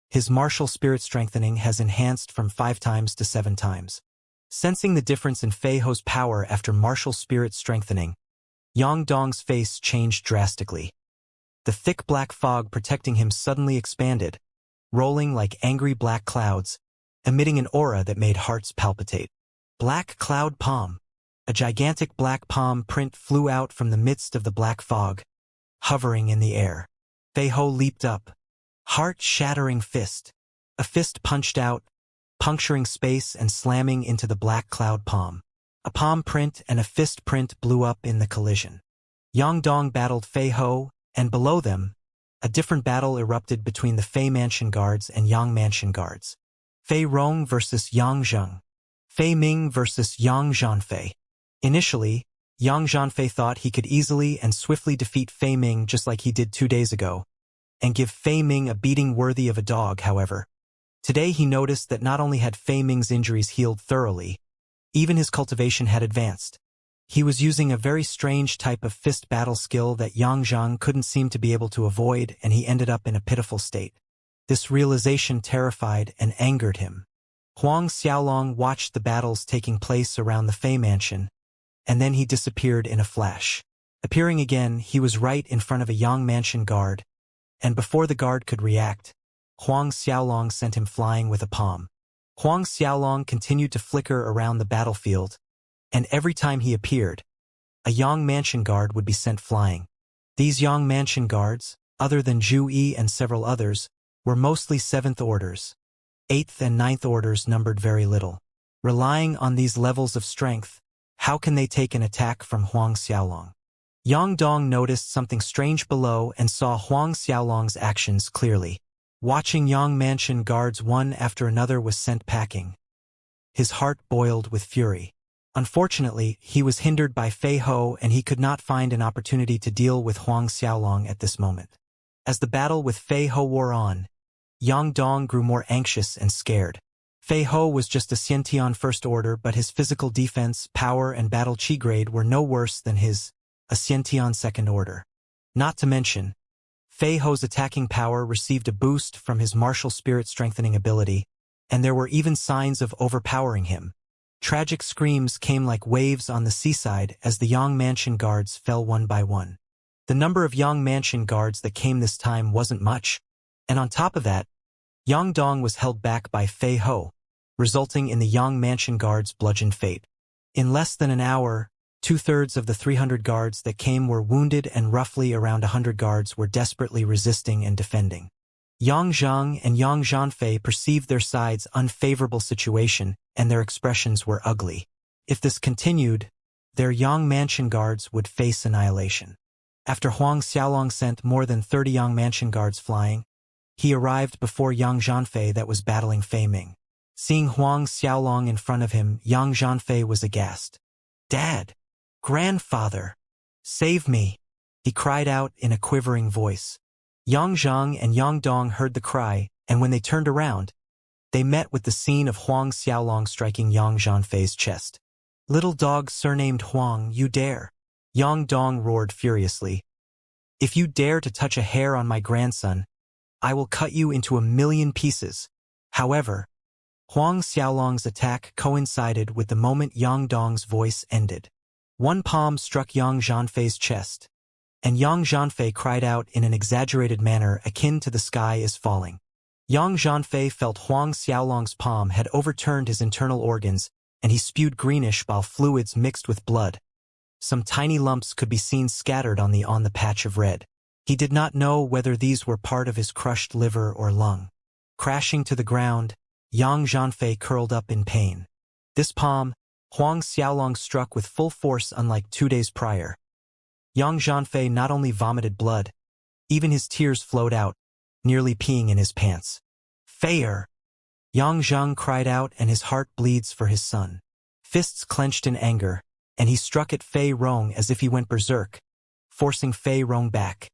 [SPEAKER 1] his martial spirit strengthening has enhanced from 5 times to 7 times. Sensing the difference in Fei Ho's power after martial spirit strengthening, Yang Dong's face changed drastically. The thick black fog protecting him suddenly expanded, rolling like angry black clouds, emitting an aura that made hearts palpitate. Black cloud palm. A gigantic black palm print flew out from the midst of the black fog, hovering in the air. Fei Ho leaped up. Heart-shattering fist. A fist punched out, puncturing space and slamming into the black cloud palm. A palm print and a fist print blew up in the collision. Yang Dong battled Fei Ho, and below them, a different battle erupted between the Fei Mansion guards and Yang Mansion guards. Fei Rong versus Yang Zheng. Fei Ming versus Yang Zhanfei. Initially, Yang Zhanfei thought he could easily and swiftly defeat Fei Ming just like he did 2 days ago, and give Fei Ming a beating worthy of a dog. However, today he noticed that not only had Fei Ming's injuries healed thoroughly, even his cultivation had advanced. He was using a very strange type of fist battle skill that Yang Zhang couldn't seem to be able to avoid, and he ended up in a pitiful state. This realization terrified and angered him. Huang Xiaolong watched the battles taking place around the Fei Mansion, and then he disappeared in a flash. Appearing again, he was right in front of a Yang Mansion guard, and before the guard could react, Huang Xiaolong sent him flying with a palm. Huang Xiaolong continued to flicker around the battlefield, and every time he appeared, a Yang Mansion guard would be sent flying. These Yang Mansion guards, other than Zhu Yi and several others, were mostly 7th orders. 8th and 9th orders numbered very little. Relying on these levels of strength, how can they take an attack from Huang Xiaolong? Yang Dong noticed something strange below and saw Huang Xiaolong's actions clearly. Watching Yang Mansion guards one after another was sent packing. His heart boiled with fury. Unfortunately, he was hindered by Fei Ho and he could not find an opportunity to deal with Huang Xiaolong at this moment. As the battle with Fei Ho wore on, Yang Dong grew more anxious and scared. Fei Ho was just a Xiantian first order, but his physical defense, power, and battle chi grade were no worse than his, a Xiantian second order. Not to mention, Fei Ho's attacking power received a boost from his martial spirit strengthening ability, and there were even signs of overpowering him. Tragic screams came like waves on the seaside as the Yang Mansion guards fell one by one. The number of Yang Mansion guards that came this time wasn't much, and on top of that, Yang Dong was held back by Fei Ho, resulting in the Yang Mansion guards' bludgeoned fate. In less than an hour, 2/3 of the 300 guards that came were wounded and roughly around 100 guards were desperately resisting and defending. Yang Zhang and Yang Zhanfei perceived their side's unfavorable situation, and their expressions were ugly. If this continued, their Yang Mansion guards would face annihilation. After Huang Xiaolong sent more than 30 Yang Mansion guards flying, he arrived before Yang Zhanfei that was battling Fei Ming. Seeing Huang Xiaolong in front of him, Yang Zhanfei was aghast. "Dad! Grandfather! Save me!" he cried out in a quivering voice. Yang Zhang and Yang Dong heard the cry, and when they turned around, they met with the scene of Huang Xiaolong striking Yang Zhanfei's chest. "Little dog surnamed Huang, you dare!" Yang Dong roared furiously. "If you dare to touch a hair on my grandson, I will cut you into 1,000,000 pieces." However, Huang Xiaolong's attack coincided with the moment Yang Dong's voice ended. One palm struck Yang Zhanfei's chest, and Yang Zhanfei cried out in an exaggerated manner akin to "the sky is falling." Yang Zhanfei felt Huang Xiaolong's palm had overturned his internal organs, and he spewed greenish bile fluids mixed with blood. Some tiny lumps could be seen scattered on the patch of red. He did not know whether these were part of his crushed liver or lung. Crashing to the ground, Yang Zhanfei curled up in pain. This palm, Huang Xiaolong struck with full force unlike 2 days prior. Yang Zhanfei not only vomited blood, even his tears flowed out, nearly peeing in his pants. "Fei'er!" Yang Zhang cried out, and his heart bleeds for his son. Fists clenched in anger, and he struck at Fei Rong as if he went berserk, forcing Fei Rong back.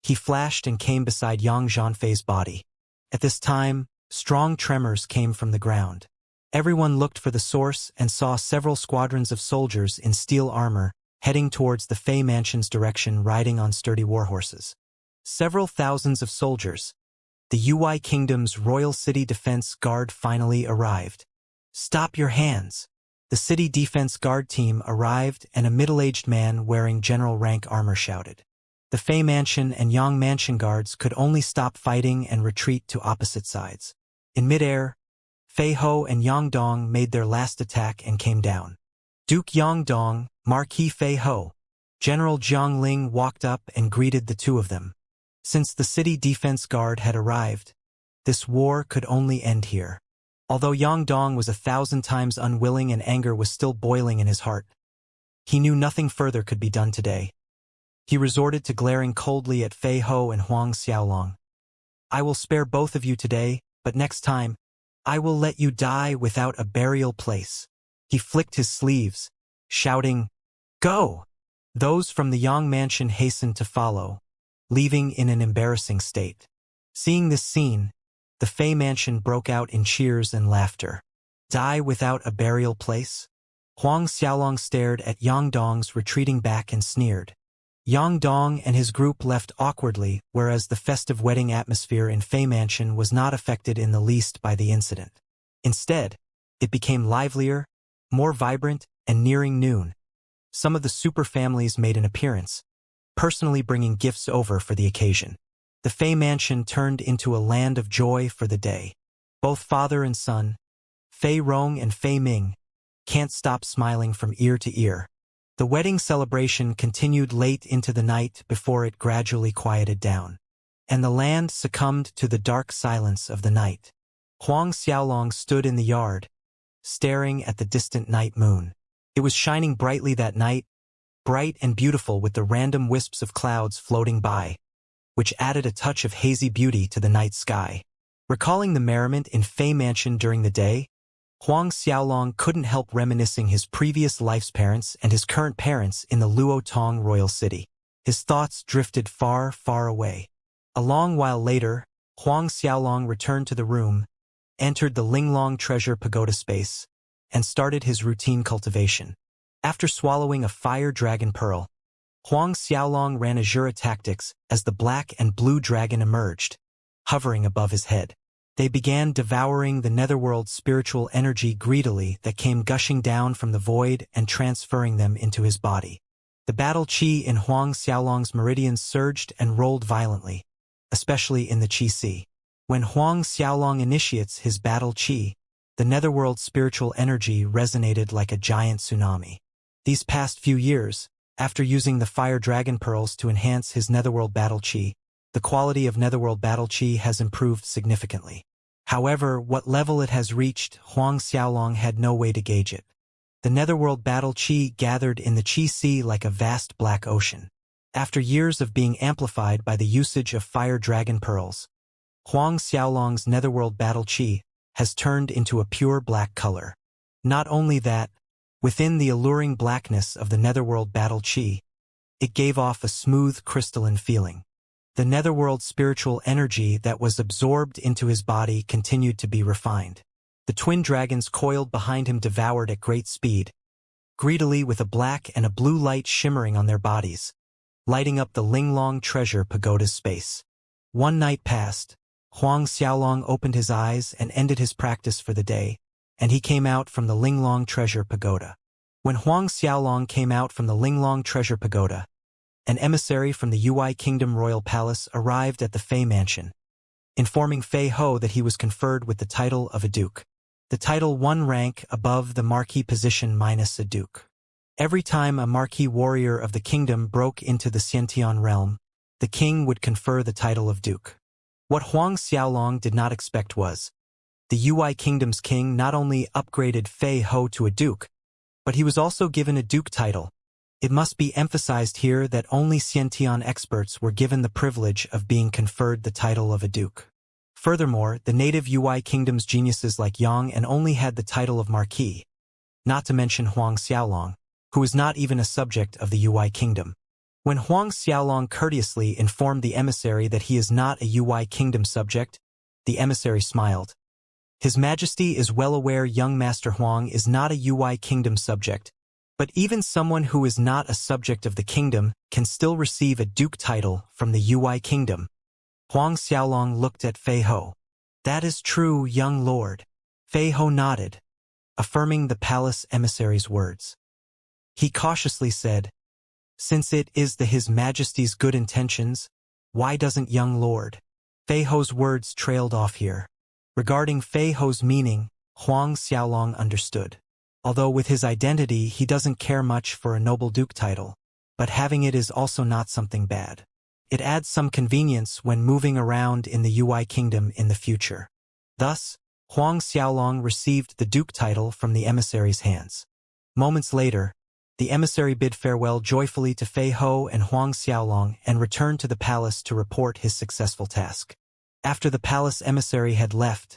[SPEAKER 1] He flashed and came beside Yang Zhanfei's body. At this time, strong tremors came from the ground. Everyone looked for the source and saw several squadrons of soldiers in steel armor heading towards the Fei Mansion's direction riding on sturdy warhorses. Several thousands of soldiers. The Ui Kingdom's Royal City Defense Guard finally arrived. "Stop your hands!" The City Defense Guard team arrived, and a middle-aged man wearing general rank armor shouted. The Fei Mansion and Yang Mansion guards could only stop fighting and retreat to opposite sides. In midair, Fei Ho and Yang Dong made their last attack and came down. Duke Yang Dong, Marquis Fei Ho, General Jiang Ling walked up and greeted the two of them. Since the City Defense Guard had arrived, this war could only end here. Although Yang Dong was 1,000 times unwilling and anger was still boiling in his heart, he knew nothing further could be done today. He resorted to glaring coldly at Fei Ho and Huang Xiaolong. "I will spare both of you today, but next time, I will let you die without a burial place." He flicked his sleeves, shouting, "Go!" Those from the Yang Mansion hastened to follow, leaving in an embarrassing state. Seeing this scene, the Fei Mansion broke out in cheers and laughter. Die without a burial place? Huang Xiaolong stared at Yang Dong's retreating back and sneered. Yang Dong and his group left awkwardly, whereas the festive wedding atmosphere in Fei Mansion was not affected in the least by the incident. Instead, it became livelier, more vibrant, and nearing noon. Some of the super families made an appearance, personally bringing gifts over for the occasion. The Fei Mansion turned into a land of joy for the day. Both father and son, Fei Rong and Fei Ming, can't stop smiling from ear to ear. The wedding celebration continued late into the night before it gradually quieted down, and the land succumbed to the dark silence of the night. Huang Xiaolong stood in the yard, staring at the distant night moon. It was shining brightly that night, bright and beautiful with the random wisps of clouds floating by, which added a touch of hazy beauty to the night sky. Recalling the merriment in Fei Mansion during the day, Huang Xiaolong couldn't help reminiscing his previous life's parents and his current parents in the Luo Tong Royal City. His thoughts drifted far, far away. A long while later, Huang Xiaolong returned to the room, entered the Linglong Treasure Pagoda space, and started his routine cultivation. After swallowing a fire dragon pearl, Huang Xiaolong ran Azura tactics as the black and blue dragon emerged, hovering above his head. They began devouring the netherworld's spiritual energy greedily that came gushing down from the void and transferring them into his body. The battle chi in Huang Xiaolong's meridians surged and rolled violently, especially in the Qi Sea. When Huang Xiaolong initiates his battle chi, the netherworld's spiritual energy resonated like a giant tsunami. These past few years, after using the fire dragon pearls to enhance his netherworld battle chi, the quality of netherworld battle chi has improved significantly. However, what level it has reached, Huang Xiaolong had no way to gauge it. The netherworld battle chi gathered in the Qi Sea like a vast black ocean. After years of being amplified by the usage of fire dragon pearls, Huang Xiaolong's netherworld battle chi has turned into a pure black color. Not only that, within the alluring blackness of the netherworld battle chi, it gave off a smooth crystalline feeling. The netherworld spiritual energy that was absorbed into his body continued to be refined. The twin dragons coiled behind him devoured at great speed, greedily with a black and a blue light shimmering on their bodies, lighting up the Linglong Treasure Pagoda's space. One night passed, Huang Xiaolong opened his eyes and ended his practice for the day, and he came out from the Linglong Treasure Pagoda. When Huang Xiaolong came out from the Linglong Treasure Pagoda, an emissary from the Ui Kingdom Royal Palace arrived at the Fei Mansion. informing Fei Ho that he was conferred with the title of a duke. The title 1 rank above the marquis position minus a duke. Every time a marquis warrior of the kingdom broke into the Xiantian realm, the king would confer the title of duke. What Huang Xiaolong did not expect was, the Ui Kingdom's king not only upgraded Fei Ho to a duke, but he was also given a duke title. It must be emphasized here that only Xiantian experts were given the privilege of being conferred the title of a duke. Furthermore, the native Ui Kingdom's geniuses like Yang and only had the title of marquis, not to mention Huang Xiaolong, who is not even a subject of the Ui Kingdom. When Huang Xiaolong courteously informed the emissary that he is not a Ui Kingdom subject, the emissary smiled. His Majesty is well aware young Master Huang is not a Ui Kingdom subject, but even someone who is not a subject of the kingdom can still receive a duke title from the Ui Kingdom. Huang Xiaolong looked at Fei Ho. That is true, young lord. Fei Ho nodded, affirming the palace emissary's words. He cautiously said, since it is His Majesty's good intentions, why doesn't young lord? Fei Ho's words trailed off here. Regarding Fei Ho's meaning, Huang Xiaolong understood. Although with his identity he doesn't care much for a noble duke title, but having it is also not something bad. It adds some convenience when moving around in the Ui Kingdom in the future. Thus, Huang Xiaolong received the duke title from the emissary's hands. Moments later, the emissary bid farewell joyfully to Fei Ho and Huang Xiaolong and returned to the palace to report his successful task. After the palace emissary had left,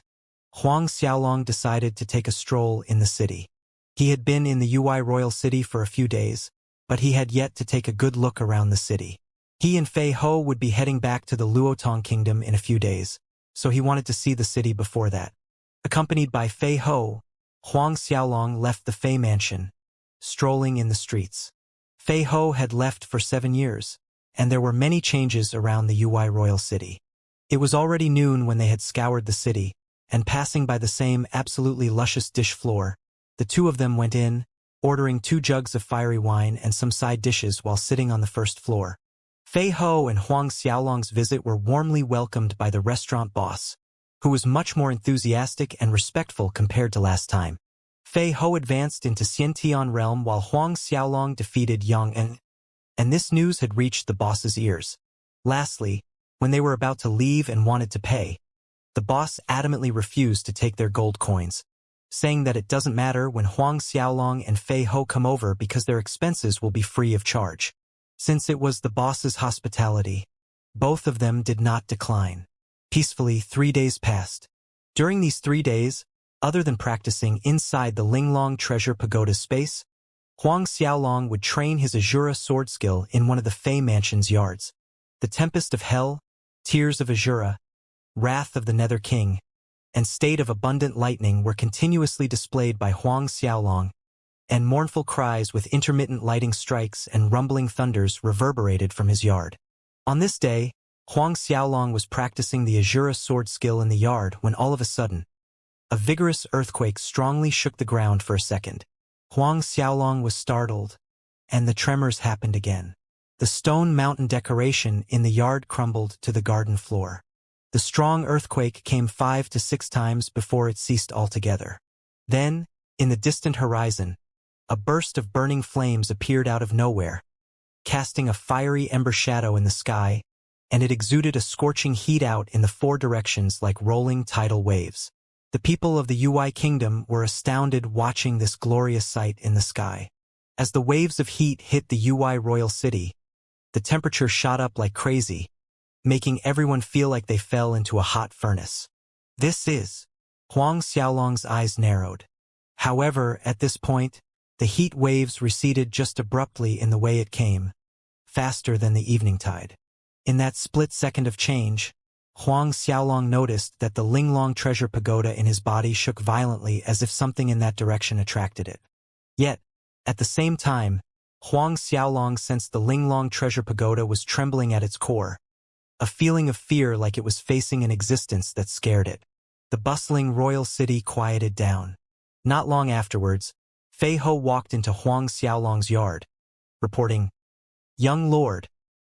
[SPEAKER 1] Huang Xiaolong decided to take a stroll in the city. He had been in the Ui royal city for a few days, but he had yet to take a good look around the city. He and Fei Ho would be heading back to the Luotong Kingdom in a few days, so he wanted to see the city before that. Accompanied by Fei Ho, Huang Xiaolong left the Fei mansion, strolling in the streets. Fei Ho had left for 7 years, and there were many changes around the Ui royal city. It was already noon when they had scoured the city, and passing by the same absolutely luscious dish floor, the two of them went in, ordering 2 jugs of fiery wine and some side dishes while sitting on the first floor. Fei Ho and Huang Xiaolong's visit were warmly welcomed by the restaurant boss, who was much more enthusiastic and respectful compared to last time. Fei Ho advanced into Xiantian realm while Huang Xiaolong defeated Yang and this news had reached the boss's ears. Lastly, when they were about to leave and wanted to pay, the boss adamantly refused to take their gold coins, saying that it doesn't matter when Huang Xiaolong and Fei Ho come over because their expenses will be free of charge. Since it was the boss's hospitality, both of them did not decline. Peacefully, 3 days passed. During these 3 days, other than practicing inside the Linglong Treasure Pagoda space, Huang Xiaolong would train his Azura sword skill in one of the Fei Mansion's yards. The Tempest of Hell, Tears of Azura, Wrath of the Nether King, and State of Abundant Lightning were continuously displayed by Huang Xiaolong, and mournful cries with intermittent lightning strikes and rumbling thunders reverberated from his yard. On this day, Huang Xiaolong was practicing the Azura sword skill in the yard when all of a sudden, a vigorous earthquake strongly shook the ground for a second. Huang Xiaolong was startled, and the tremors happened again. The stone mountain decoration in the yard crumbled to the garden floor. The strong earthquake came 5 to 6 times before it ceased altogether. Then, in the distant horizon, a burst of burning flames appeared out of nowhere, casting a fiery ember shadow in the sky, and it exuded a scorching heat out in the 4 directions like rolling tidal waves. The people of the Ui Kingdom were astounded watching this glorious sight in the sky. As the waves of heat hit the Ui royal city, the temperature shot up like crazy, making everyone feel like they fell into a hot furnace. This is... Huang Xiaolong's eyes narrowed. However, at this point, the heat waves receded just abruptly in the way it came, faster than the evening tide. In that split second of change, Huang Xiaolong noticed that the Linglong Treasure Pagoda in his body shook violently as if something in that direction attracted it. Yet, at the same time, Huang Xiaolong sensed the Linglong Treasure Pagoda was trembling at its core, a feeling of fear like it was facing an existence that scared it. The bustling royal city quieted down. Not long afterwards, Fei Ho walked into Huang Xiaolong's yard, reporting, "Young lord,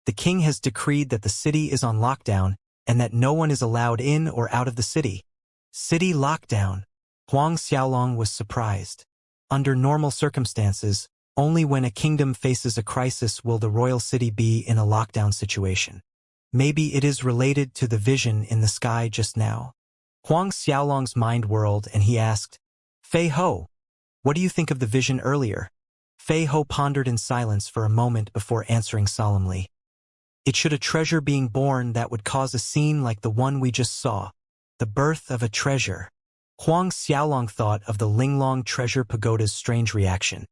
[SPEAKER 1] the king has decreed that the city is on lockdown and that no one is allowed in or out of the city. City lockdown. Huang Xiaolong was surprised. Under normal circumstances, only when a kingdom faces a crisis will the royal city be in a lockdown situation. Maybe it is related to the vision in the sky just now. Huang Xiaolong's mind whirled and he asked, Fei Ho, what do you think of the vision earlier? Fei Ho pondered in silence for a moment before answering solemnly. It should a treasure being born that would cause a scene like the one we just saw. The birth of a treasure. Huang Xiaolong thought of the Linglong Treasure Pagoda's strange reaction.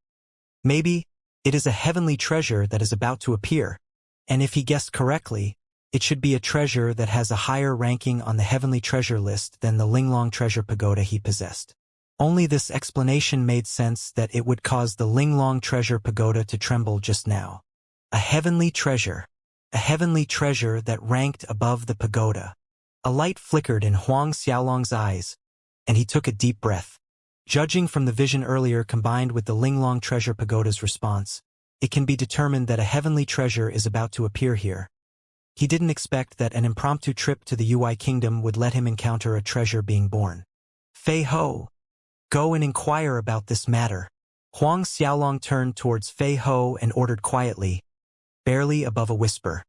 [SPEAKER 1] Maybe it is a heavenly treasure that is about to appear, and if he guessed correctly, it should be a treasure that has a higher ranking on the heavenly treasure list than the Linglong Treasure Pagoda he possessed. Only this explanation made sense that it would cause the Linglong Treasure Pagoda to tremble just now. A heavenly treasure. A heavenly treasure that ranked above the pagoda. A light flickered in Huang Xiaolong's eyes, and he took a deep breath. Judging from the vision earlier combined with the Linglong Treasure Pagoda's response, it can be determined that a heavenly treasure is about to appear here. He didn't expect that an impromptu trip to the UI Kingdom would let him encounter a treasure being born. Fei Ho, go and inquire about this matter. Huang Xiaolong turned towards Fei Ho and ordered quietly, barely above a whisper.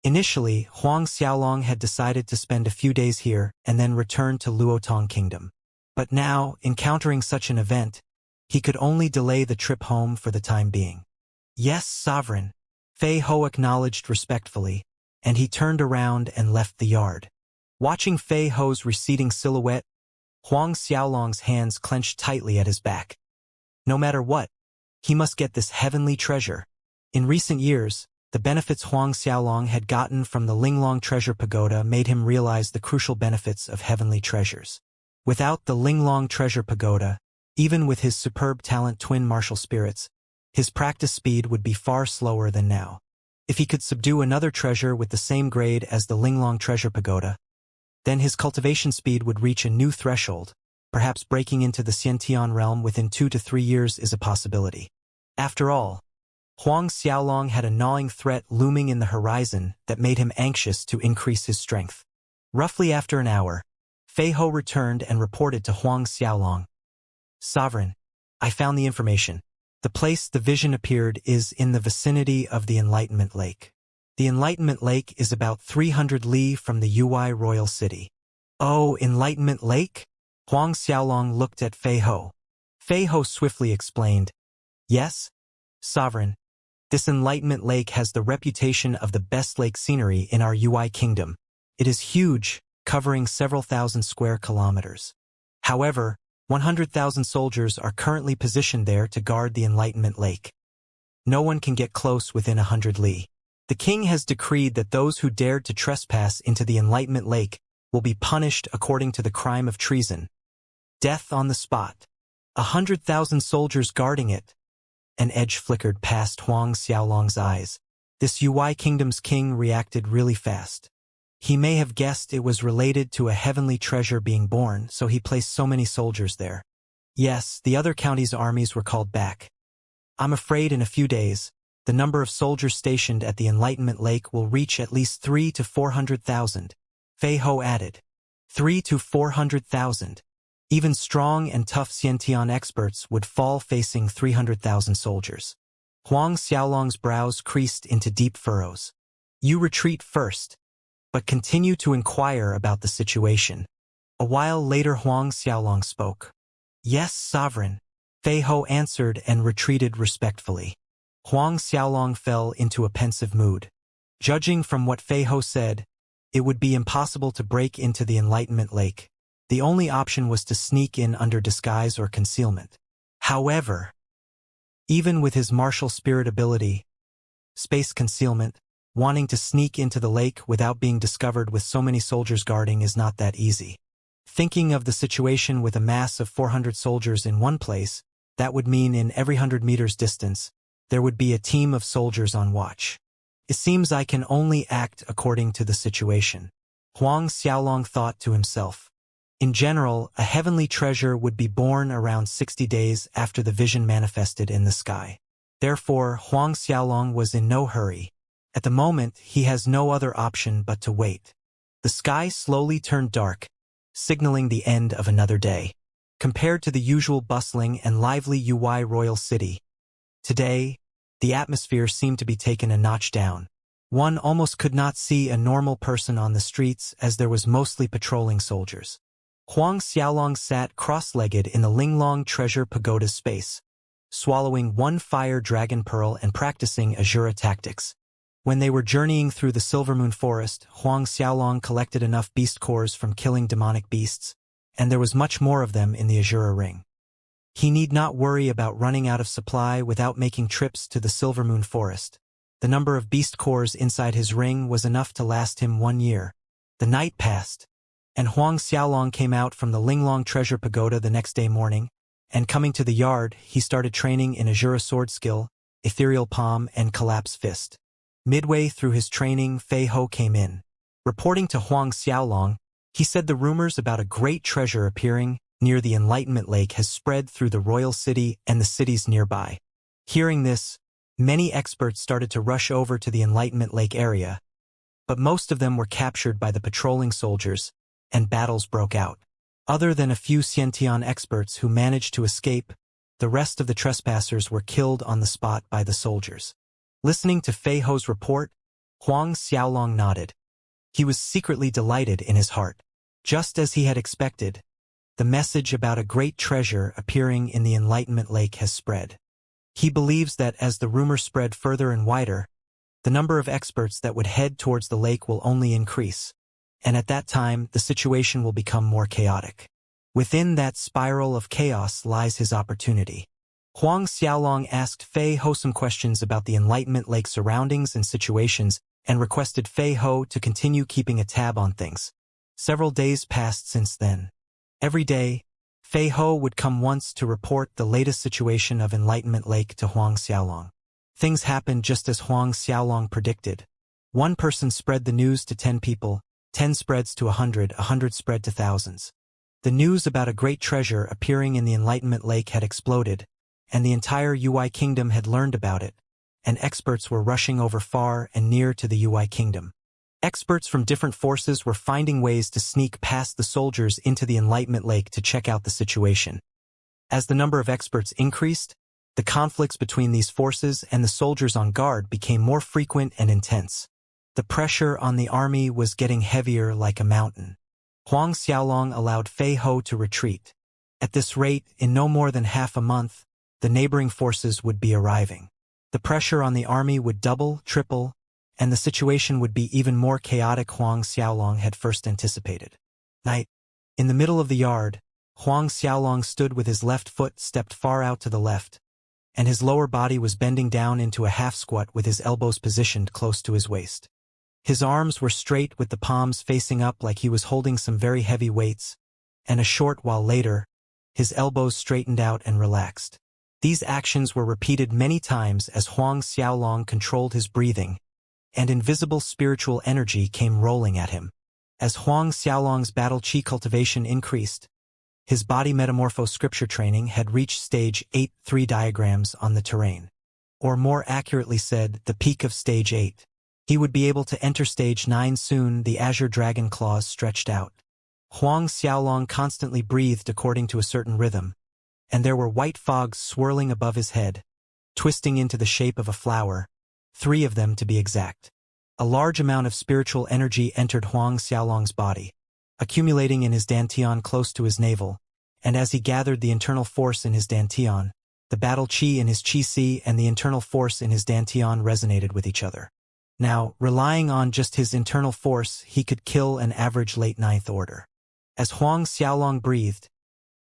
[SPEAKER 1] Initially, Huang Xiaolong had decided to spend a few days here and then return to Luotong Kingdom. But now, encountering such an event, he could only delay the trip home for the time being. Yes, Sovereign, Fei Ho acknowledged respectfully, and he turned around and left the yard. Watching Fei Ho's receding silhouette, Huang Xiaolong's hands clenched tightly at his back. No matter what, he must get this heavenly treasure. In recent years, the benefits Huang Xiaolong had gotten from the Linglong Treasure Pagoda made him realize the crucial benefits of heavenly treasures. Without the Linglong Treasure Pagoda, even with his superb talent twin martial spirits, his practice speed would be far slower than now. If he could subdue another treasure with the same grade as the Linglong Treasure Pagoda, then his cultivation speed would reach a new threshold. Perhaps breaking into the Xiantian realm within 2 to 3 years is a possibility. After all, Huang Xiaolong had a gnawing threat looming in the horizon that made him anxious to increase his strength. Roughly after an hour, Fei Ho returned and reported to Huang Xiaolong. Sovereign, I found the information. The place the vision appeared is in the vicinity of the Enlightenment Lake. The Enlightenment Lake is about 300 li from the UI Royal City. Oh, Enlightenment Lake? Huang Xiaolong looked at Fei Ho. Fei Ho swiftly explained. Yes, Sovereign. This Enlightenment Lake has the reputation of the best lake scenery in our UI Kingdom. It is huge, covering several thousand square kilometers. However, 100,000 soldiers are currently positioned there to guard the Enlightenment Lake. No one can get close within 100 li. The king has decreed that those who dared to trespass into the Enlightenment Lake will be punished according to the crime of treason. Death on the spot. 100,000 soldiers guarding it. An edge flickered past Huang Xiaolong's eyes. This UI Kingdom's king reacted really fast. He may have guessed it was related to a heavenly treasure being born, so he placed so many soldiers there. Yes, the other county's armies were called back. I'm afraid in a few days, the number of soldiers stationed at the Enlightenment Lake will reach at least 3 to 400,000. Fei Ho added. 3 to 400,000. Even strong and tough Xiantian experts would fall facing 300,000 soldiers. Huang Xiaolong's brows creased into deep furrows. You retreat first, but continue to inquire about the situation. A while later Huang Xiaolong spoke. Yes, Sovereign. Fei Ho answered and retreated respectfully. Huang Xiaolong fell into a pensive mood. Judging from what Fei Ho said, it would be impossible to break into the Enlightenment Lake. The only option was to sneak in under disguise or concealment. However, even with his martial spirit ability, space concealment, wanting to sneak into the lake without being discovered with so many soldiers guarding is not that easy. Thinking of the situation with a mass of 400 soldiers in one place, that would mean in every 100 meters distance, there would be a team of soldiers on watch. It seems I can only act according to the situation. Huang Xiaolong thought to himself. In general, a heavenly treasure would be born around 60 days after the vision manifested in the sky. Therefore, Huang Xiaolong was in no hurry. At the moment, he has no other option but to wait. The sky slowly turned dark, signaling the end of another day. Compared to the usual bustling and lively UI royal city, today, the atmosphere seemed to be taken a notch down. One almost could not see a normal person on the streets as there was mostly patrolling soldiers. Huang Xiaolong sat cross-legged in the Linglong Treasure Pagoda space, swallowing one fire dragon pearl and practicing Azura tactics. When they were journeying through the Silvermoon Forest, Huang Xiaolong collected enough beast cores from killing demonic beasts, and there was much more of them in the Azura Ring. He need not worry about running out of supply without making trips to the Silvermoon Forest. The number of beast cores inside his ring was enough to last him 1 year. The night passed, and Huang Xiaolong came out from the Linglong Treasure Pagoda the next day morning, and coming to the yard, he started training in Azura Sword Skill, Ethereal Palm, and Collapse Fist. Midway through his training, Fei Ho came in. Reporting to Huang Xiaolong, he said the rumors about a great treasure appearing near the Enlightenment Lake has spread through the royal city and the cities nearby. Hearing this, many experts started to rush over to the Enlightenment Lake area, but most of them were captured by the patrolling soldiers, and battles broke out. Other than a few Xiantian experts who managed to escape, the rest of the trespassers were killed on the spot by the soldiers. Listening to Fei Ho's report, Huang Xiaolong nodded. He was secretly delighted in his heart. Just as he had expected, the message about a great treasure appearing in the Enlightenment Lake has spread. He believes that as the rumor spread further and wider, the number of experts that would head towards the lake will only increase, and at that time the situation will become more chaotic. Within that spiral of chaos lies his opportunity. Huang Xiaolong asked Fei Ho some questions about the Enlightenment Lake surroundings and situations and requested Fei Ho to continue keeping a tab on things. Several days passed since then. Every day, Fei Ho would come once to report the latest situation of Enlightenment Lake to Huang Xiaolong. Things happened just as Huang Xiaolong predicted. One person spread the news to 10 people, 10 spreads to 100, 100 spread to thousands. The news about a great treasure appearing in the Enlightenment Lake had exploded, and the entire UI Kingdom had learned about it, and experts were rushing over far and near to the UI Kingdom. Experts from different forces were finding ways to sneak past the soldiers into the Enlightenment Lake to check out the situation. As the number of experts increased, the conflicts between these forces and the soldiers on guard became more frequent and intense. The pressure on the army was getting heavier like a mountain. Huang Xiaolong allowed Fei Ho to retreat. At this rate, in no more than half a month, the neighboring forces would be arriving. The pressure on the army would double, triple, and the situation would be even more chaotic Huang Xiaolong had first anticipated. Night. In the middle of the yard, Huang Xiaolong stood with his left foot stepped far out to the left, and his lower body was bending down into a half-squat with his elbows positioned close to his waist. His arms were straight with the palms facing up like he was holding some very heavy weights, and a short while later, his elbows straightened out and relaxed. These actions were repeated many times as Huang Xiaolong controlled his breathing, and invisible spiritual energy came rolling at him. As Huang Xiaolong's battle chi cultivation increased, his body metamorpho scripture training had reached stage 8, 3 diagrams on the terrain. Or more accurately said, the peak of stage 8. He would be able to enter stage 9 soon, the azure dragon claws stretched out. Huang Xiaolong constantly breathed according to a certain rhythm, and there were white fogs swirling above his head, twisting into the shape of a flower, 3 of them to be exact. A large amount of spiritual energy entered Huang Xiaolong's body, accumulating in his dantian close to his navel, and as he gathered the internal force in his dantian, the battle chi in his chi-si and the internal force in his dantian resonated with each other. Now, relying on just his internal force, he could kill an average late 9th order. As Huang Xiaolong breathed,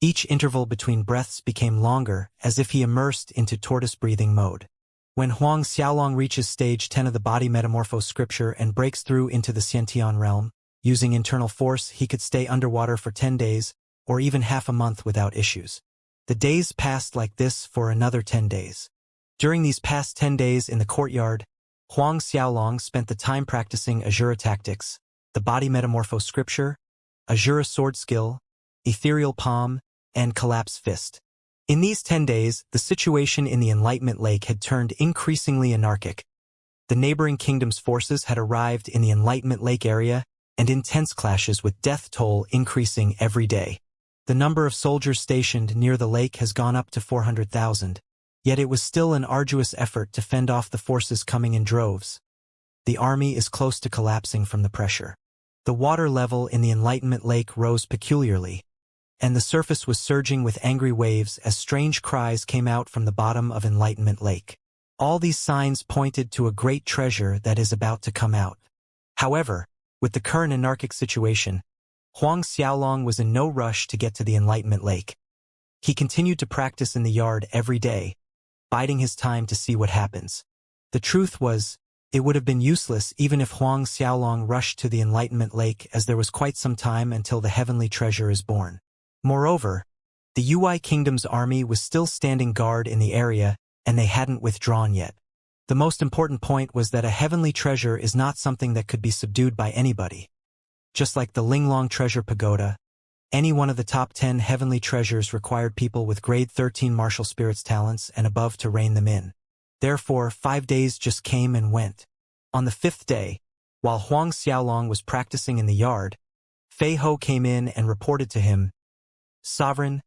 [SPEAKER 1] each interval between breaths became longer, as if he immersed into tortoise breathing mode. When Huang Xiaolong reaches stage 10 of the body metamorpho scripture and breaks through into the Xiantian realm, using internal force, he could stay underwater for 10 days, or even half a month without issues. The days passed like this for another 10 days. During these past 10 days in the courtyard, Huang Xiaolong spent the time practicing Azura tactics, the body metamorpho scripture, Azura sword skill, ethereal palm, and collapse fist. In these 10 days, the situation in the Enlightenment Lake had turned increasingly anarchic. The neighboring kingdom's forces had arrived in the Enlightenment Lake area, and intense clashes with death toll increasing every day. The number of soldiers stationed near the lake has gone up to 400,000, yet it was still an arduous effort to fend off the forces coming in droves. The army is close to collapsing from the pressure. The water level in the Enlightenment Lake rose peculiarly, and the surface was surging with angry waves as strange cries came out from the bottom of Enlightenment Lake. All these signs pointed to a great treasure that is about to come out. However, with the current anarchic situation, Huang Xiaolong was in no rush to get to the Enlightenment Lake. He continued to practice in the yard every day, biding his time to see what happens. The truth was, it would have been useless even if Huang Xiaolong rushed to the Enlightenment Lake, as there was quite some time until the heavenly treasure is born. Moreover, the Ui Kingdom's army was still standing guard in the area, and they hadn't withdrawn yet. The most important point was that a heavenly treasure is not something that could be subdued by anybody. Just like the Linglong Treasure Pagoda, any one of the top 10 heavenly treasures required people with grade 13 martial spirits talents and above to rein them in. Therefore, 5 days just came and went. On the 5th day, while Huang Xiaolong was practicing in the yard, Fei Ho came in and reported to him, "Sovereign,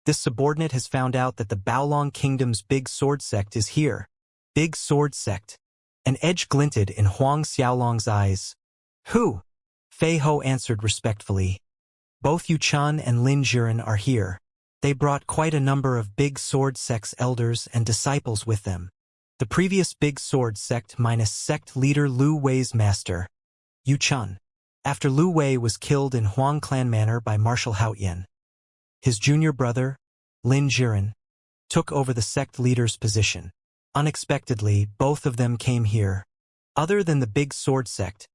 [SPEAKER 1] this subordinate has found out that the Baolong Kingdom's Big Sword Sect is here." Big Sword Sect. An edge glinted in Huang Xiaolong's eyes. "Who?" Fei Ho answered respectfully. "Both Yu Chun and Lin Jiren are here. They brought quite a number of Big Sword Sect's elders and disciples with them. The previous Big Sword Sect minus sect leader Lu Wei's master, Yu Chun. After Lu Wei was killed in Huang Clan Manor by Marshal Haotian, his junior brother, Lin Jiren, took over the sect leader's position. Unexpectedly, both of them came here. Other than the Big Sword Sect,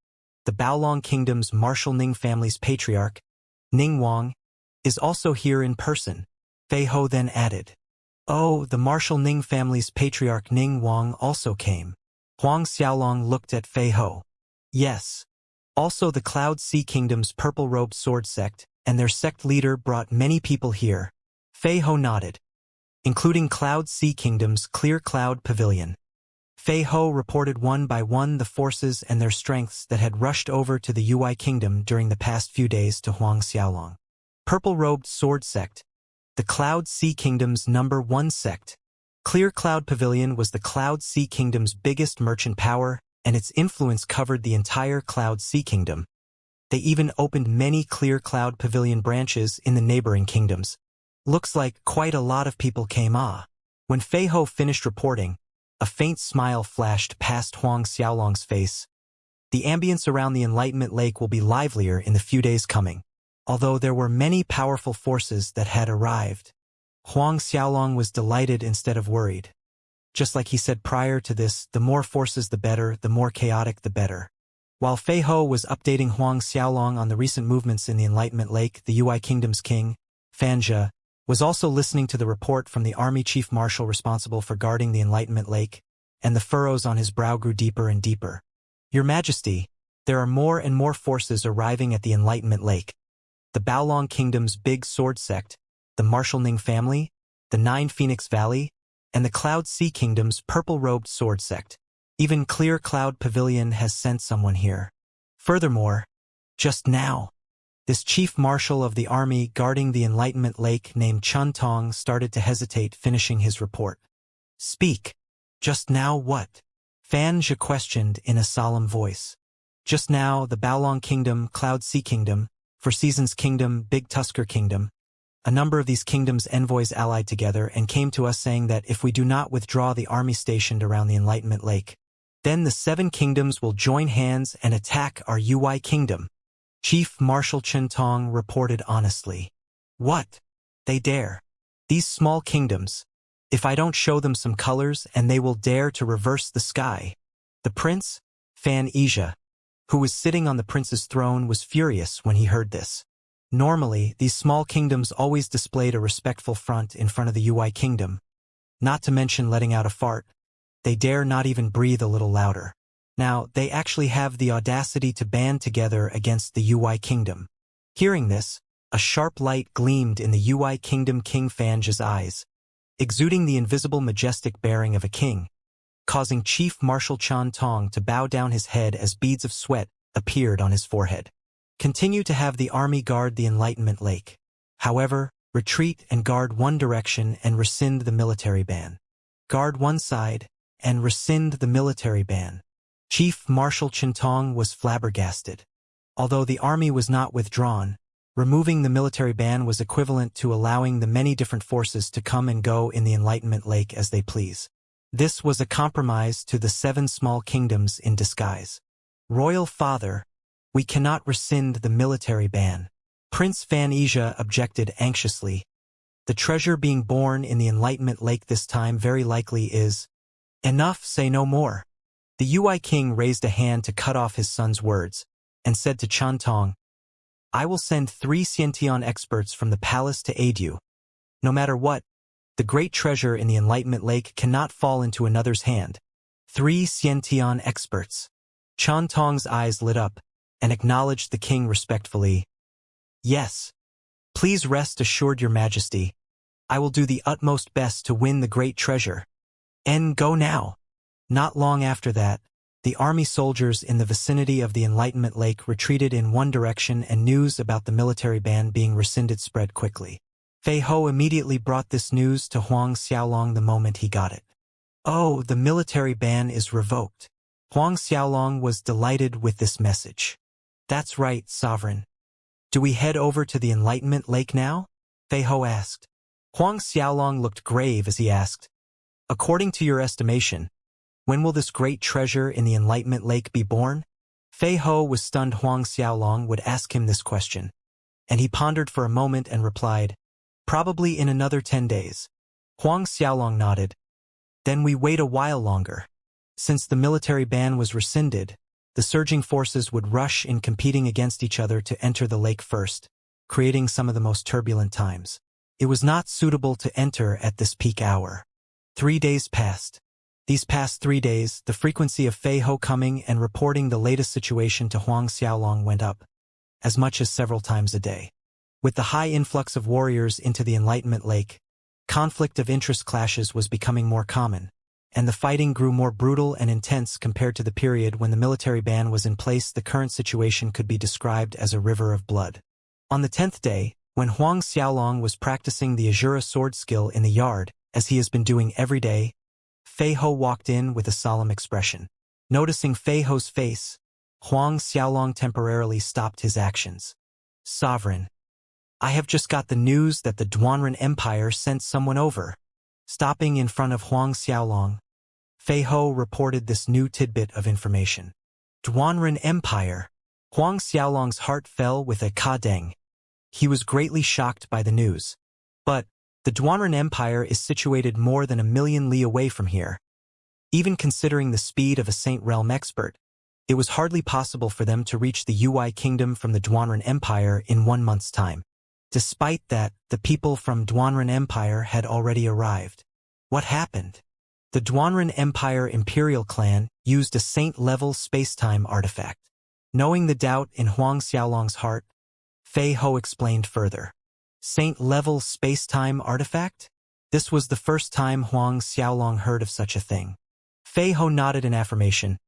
[SPEAKER 1] the Baolong Kingdom's Marshal Ning family's patriarch, Ning Wang, is also here in person." Fei Ho then added, "Oh, the Marshal Ning family's patriarch Ning Wang also came." Huang Xiaolong looked at Fei Ho. "Yes. Also the Cloud Sea Kingdom's purple-robed sword sect, and their sect leader brought many people here." Fei Ho nodded, including Cloud Sea Kingdom's Clear Cloud Pavilion. Fei Ho reported one by one the forces and their strengths that had rushed over to the Ui Kingdom during the past few days to Huang Xiaolong. Purple-robed sword sect, the Cloud Sea Kingdom's #1 sect. Clear Cloud Pavilion was the Cloud Sea Kingdom's biggest merchant power, and its influence covered the entire Cloud Sea Kingdom. They even opened many Clear Cloud Pavilion branches in the neighboring kingdoms. "Looks like quite a lot of people came." When Fei Ho finished reporting, a faint smile flashed past Huang Xiaolong's face. The ambience around the Enlightenment Lake will be livelier in the few days coming. Although there were many powerful forces that had arrived, Huang Xiaolong was delighted instead of worried. Just like he said prior to this, the more forces the better, the more chaotic the better. While Fei Ho was updating Huang Xiaolong on the recent movements in the Enlightenment Lake, the Ui Kingdom's king, Fanjia, was also listening to the report from the army chief marshal responsible for guarding the Enlightenment Lake, and the furrows on his brow grew deeper and deeper. "Your Majesty, there are more and more forces arriving at the Enlightenment Lake. The Baolong Kingdom's Big Sword Sect, the Marshal Ning family, the 9 Phoenix Valley, and the Cloud Sea Kingdom's purple-robed sword sect. Even Clear Cloud Pavilion has sent someone here. Furthermore, just now, this chief marshal of the army guarding the Enlightenment Lake named Chun Tong started to hesitate, finishing his report. "Speak. Just now what?" Fan Zhe questioned in a solemn voice. "Just now, the Baolong Kingdom, Cloud Sea Kingdom, For Seasons Kingdom, Big Tusker Kingdom, a number of these kingdoms' envoys allied together and came to us saying that if we do not withdraw the army stationed around the Enlightenment Lake, then the 7 kingdoms will join hands and attack our Ui Kingdom." Chief Marshal Chun Tong reported honestly. "What? They dare? These small kingdoms, if I don't show them some colors, and they will dare to reverse the sky." The prince, Fan Zhe, who was sitting on the prince's throne, was furious when he heard this. Normally, these small kingdoms always displayed a respectful front in front of the Ui Kingdom, not to mention letting out a fart. They dare not even breathe a little louder. Now, they actually have the audacity to band together against the Ui Kingdom. Hearing this, a sharp light gleamed in the Ui Kingdom King Fanja's eyes, exuding the invisible majestic bearing of a king, causing Chief Marshal Chun Tong to bow down his head as beads of sweat appeared on his forehead. Continue to have the army guard the Enlightenment Lake. However, retreat and guard one direction and rescind the military ban. Guard one side and rescind the military ban. Chief Marshal Chintong was flabbergasted. Although the army was not withdrawn, removing the military ban was equivalent to allowing the many different forces to come and go in the Enlightenment Lake as they please. This was a compromise to the 7 small kingdoms in disguise. Royal Father, we cannot rescind the military ban. Prince Fan Asia objected anxiously. The treasure being born in the Enlightenment Lake this time very likely is. Enough, say no more. The Ui king raised a hand to cut off his son's words, and said to Chantong, I will send 3 Xiantian experts from the palace to aid you. No matter what, the great treasure in the Enlightenment Lake cannot fall into another's hand. 3 Xiantian experts. Chantong's eyes lit up, and acknowledged the king respectfully. Yes. Please rest assured, Your Majesty. I will do the utmost best to win the great treasure. And go now. Not long after that, the army soldiers in the vicinity of the Enlightenment Lake retreated in one direction, and news about the military ban being rescinded spread quickly. Fei Ho immediately brought this news to Huang Xiaolong the moment he got it. Oh, the military ban is revoked. Huang Xiaolong was delighted with this message. That's right, Sovereign. Do we head over to the Enlightenment Lake now? Fei Ho asked. Huang Xiaolong looked grave as he asked, according to your estimation, when will this great treasure in the Enlightenment Lake be born? Fei Ho was stunned Huang Xiaolong would ask him this question, and he pondered for a moment and replied, probably in another 10 days. Huang Xiaolong nodded. Then we wait a while longer. Since the military ban was rescinded, the surging forces would rush in competing against each other to enter the lake first, creating some of the most turbulent times. It was not suitable to enter at this peak hour. 3 days passed. These past 3 days, the frequency of Fei Ho coming and reporting the latest situation to Huang Xiaolong went up, as much as several times a day. With the high influx of warriors into the Enlightenment Lake, conflict of interest clashes was becoming more common, and the fighting grew more brutal and intense compared to the period when the military ban was in place. The current situation could be described as a river of blood. On the 10th day, when Huang Xiaolong was practicing the Azura sword skill in the yard, as he has been doing every day, Fei Ho walked in with a solemn expression. Noticing Fei Ho's face, Huang Xiaolong temporarily stopped his actions. Sovereign, I have just got the news that the Duanren Empire sent someone over. Stopping in front of Huang Xiaolong, Fei Ho reported this new tidbit of information. Duanren Empire. Huang Xiaolong's heart fell with a ka-deng. He was greatly shocked by the news. But the Duanren Empire is situated more than 1,000,000 li away from here. Even considering the speed of a Saint Realm expert, it was hardly possible for them to reach the Ui Kingdom from the Duanren Empire in 1 month's time. Despite that, the people from Duanren Empire had already arrived. What happened? The Duanren Empire Imperial Clan used a Saint-level space-time artifact. Knowing the doubt in Huang Xiaolong's heart, Fei Ho explained further. Saint-level space-time artifact? This was the first time Huang Xiaolong heard of such a thing. Fei Ho nodded in affirmation.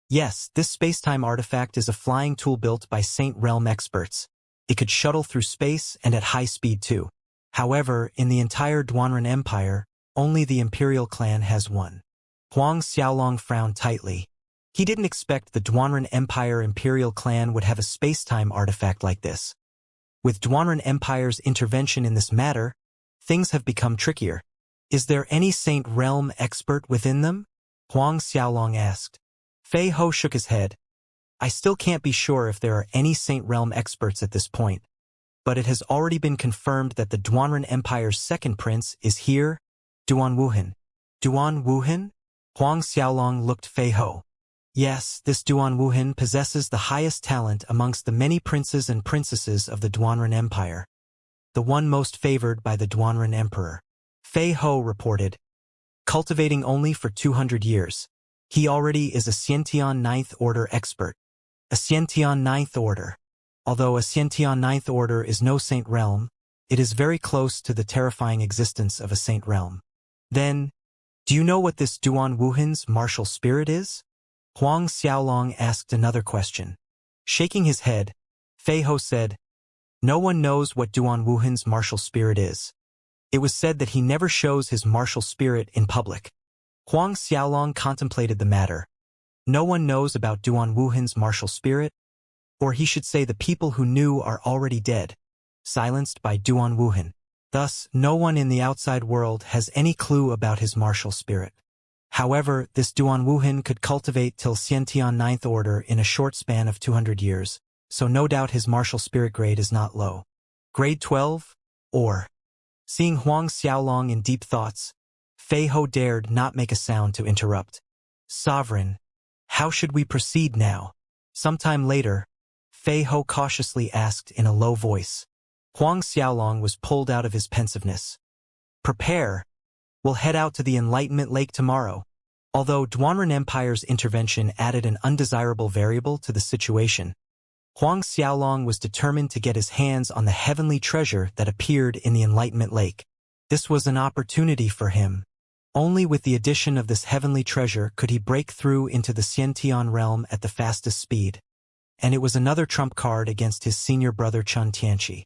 [SPEAKER 1] Yes, this space-time artifact is a flying tool built by Saint Realm experts. It could shuttle through space and at high speed too. However, in the entire Duanren Empire, only the Imperial Clan has one. Huang Xiaolong frowned tightly. He didn't expect the Duanren Empire Imperial Clan would have a space-time artifact like this. With Duanren Empire's intervention in this matter, things have become trickier. Is there any Saint Realm expert within them? Huang Xiaolong asked. Fei Ho shook his head. I still can't be sure if there are any Saint Realm experts at this point, but it has already been confirmed that the Duanren Empire's second prince is here, Duan Wuhan. Duan Wuhan? Huang Xiaolong looked Fei Ho. Yes, this Duan Wuhan possesses the highest talent amongst the many princes and princesses of the Duanren Empire. The one most favored by the Duanren Emperor. Fei Ho reported. Cultivating only for 200 years. He already is a Xiantian Ninth Order expert. A Xiantian Ninth Order. Although a Xiantian Ninth Order is no Saint Realm, it is very close to the terrifying existence of a Saint Realm. Then, do you know what this Duan Wuhan's martial spirit is? Huang Xiaolong asked another question. Shaking his head, Fei Ho said, "No one knows what Duan Wuhan's martial spirit is. It was said that he never shows his martial spirit in public." Huang Xiaolong contemplated the matter. No one knows about Duan Wuhan's martial spirit? Or he should say the people who knew are already dead, silenced by Duan Wuhan. Thus, no one in the outside world has any clue about his martial spirit. However, this Duan Wuhan could cultivate till Xiantian Ninth Order in a short span of 200 years, so no doubt his martial spirit grade is not low. Grade 12? Or? Seeing Huang Xiaolong in deep thoughts, Fei Ho dared not make a sound to interrupt. "Sovereign, how should we proceed now?" Sometime later, Fei Ho cautiously asked in a low voice. Huang Xiaolong was pulled out of his pensiveness. "Prepare. We'll head out to the Enlightenment Lake tomorrow." Although Duanren Empire's intervention added an undesirable variable to the situation, Huang Xiaolong was determined to get his hands on the heavenly treasure that appeared in the Enlightenment Lake. This was an opportunity for him. Only with the addition of this heavenly treasure could he break through into the Xiantian realm at the fastest speed. And it was another trump card against his senior brother Chun Tianqi.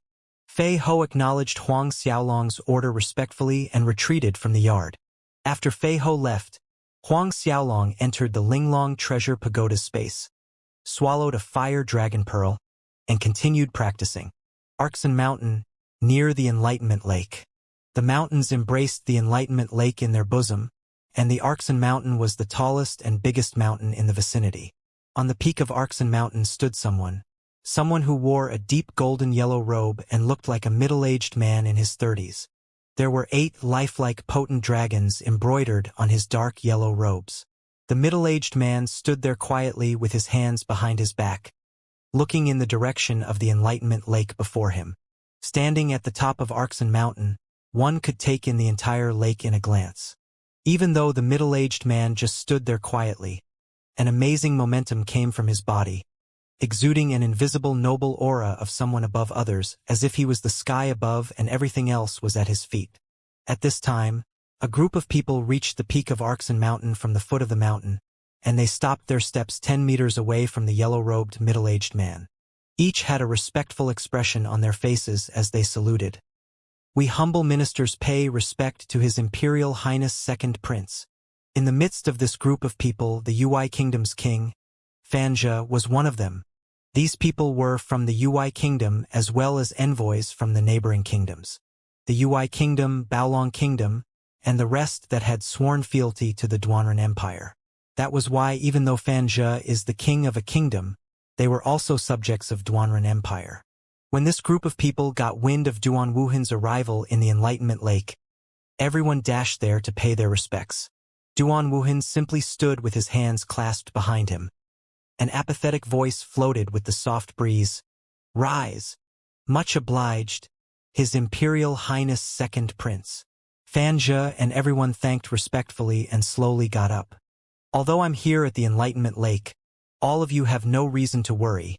[SPEAKER 1] Fei Ho acknowledged Huang Xiaolong's order respectfully and retreated from the yard. After Fei Ho left, Huang Xiaolong entered the Linglong Treasure Pagoda's space, swallowed a fire dragon pearl, and continued practicing. Arxen Mountain, near the Enlightenment Lake. The mountains embraced the Enlightenment Lake in their bosom, and the Arxen Mountain was the tallest and biggest mountain in the vicinity. On the peak of Arxen Mountain stood someone who wore a deep golden yellow robe and looked like a middle-aged man in his 30s. There were 8 lifelike potent dragons embroidered on his dark yellow robes. The middle-aged man stood there quietly with his hands behind his back, looking in the direction of the Enlightenment Lake before him. Standing at the top of Arxen Mountain, one could take in the entire lake in a glance. Even though the middle-aged man just stood there quietly, an amazing momentum came from his body, exuding an invisible noble aura of someone above others, as if he was the sky above and everything else was at his feet. At this time, a group of people reached the peak of Arxen Mountain from the foot of the mountain, and they stopped their steps 10 meters away from the yellow-robed middle-aged man. Each had a respectful expression on their faces as they saluted. "We humble ministers pay respect to His Imperial Highness Second Prince." In the midst of this group of people, the Ui Kingdom's king, Fanjia, was one of them. These people were from the Ui Kingdom as well as envoys from the neighboring kingdoms. The Ui Kingdom, Baolong Kingdom, and the rest that had sworn fealty to the Duanren Empire. That was why, even though Fanjia is the king of a kingdom, they were also subjects of Duanren Empire. When this group of people got wind of Duan Wuhan's arrival in the Enlightenment Lake, everyone dashed there to pay their respects. Duan Wuhan simply stood with his hands clasped behind him. An apathetic voice floated with the soft breeze. "Rise. Much obliged, His Imperial Highness Second Prince." Fanjia and everyone thanked respectfully and slowly got up. "Although I'm here at the Enlightenment Lake, all of you have no reason to worry.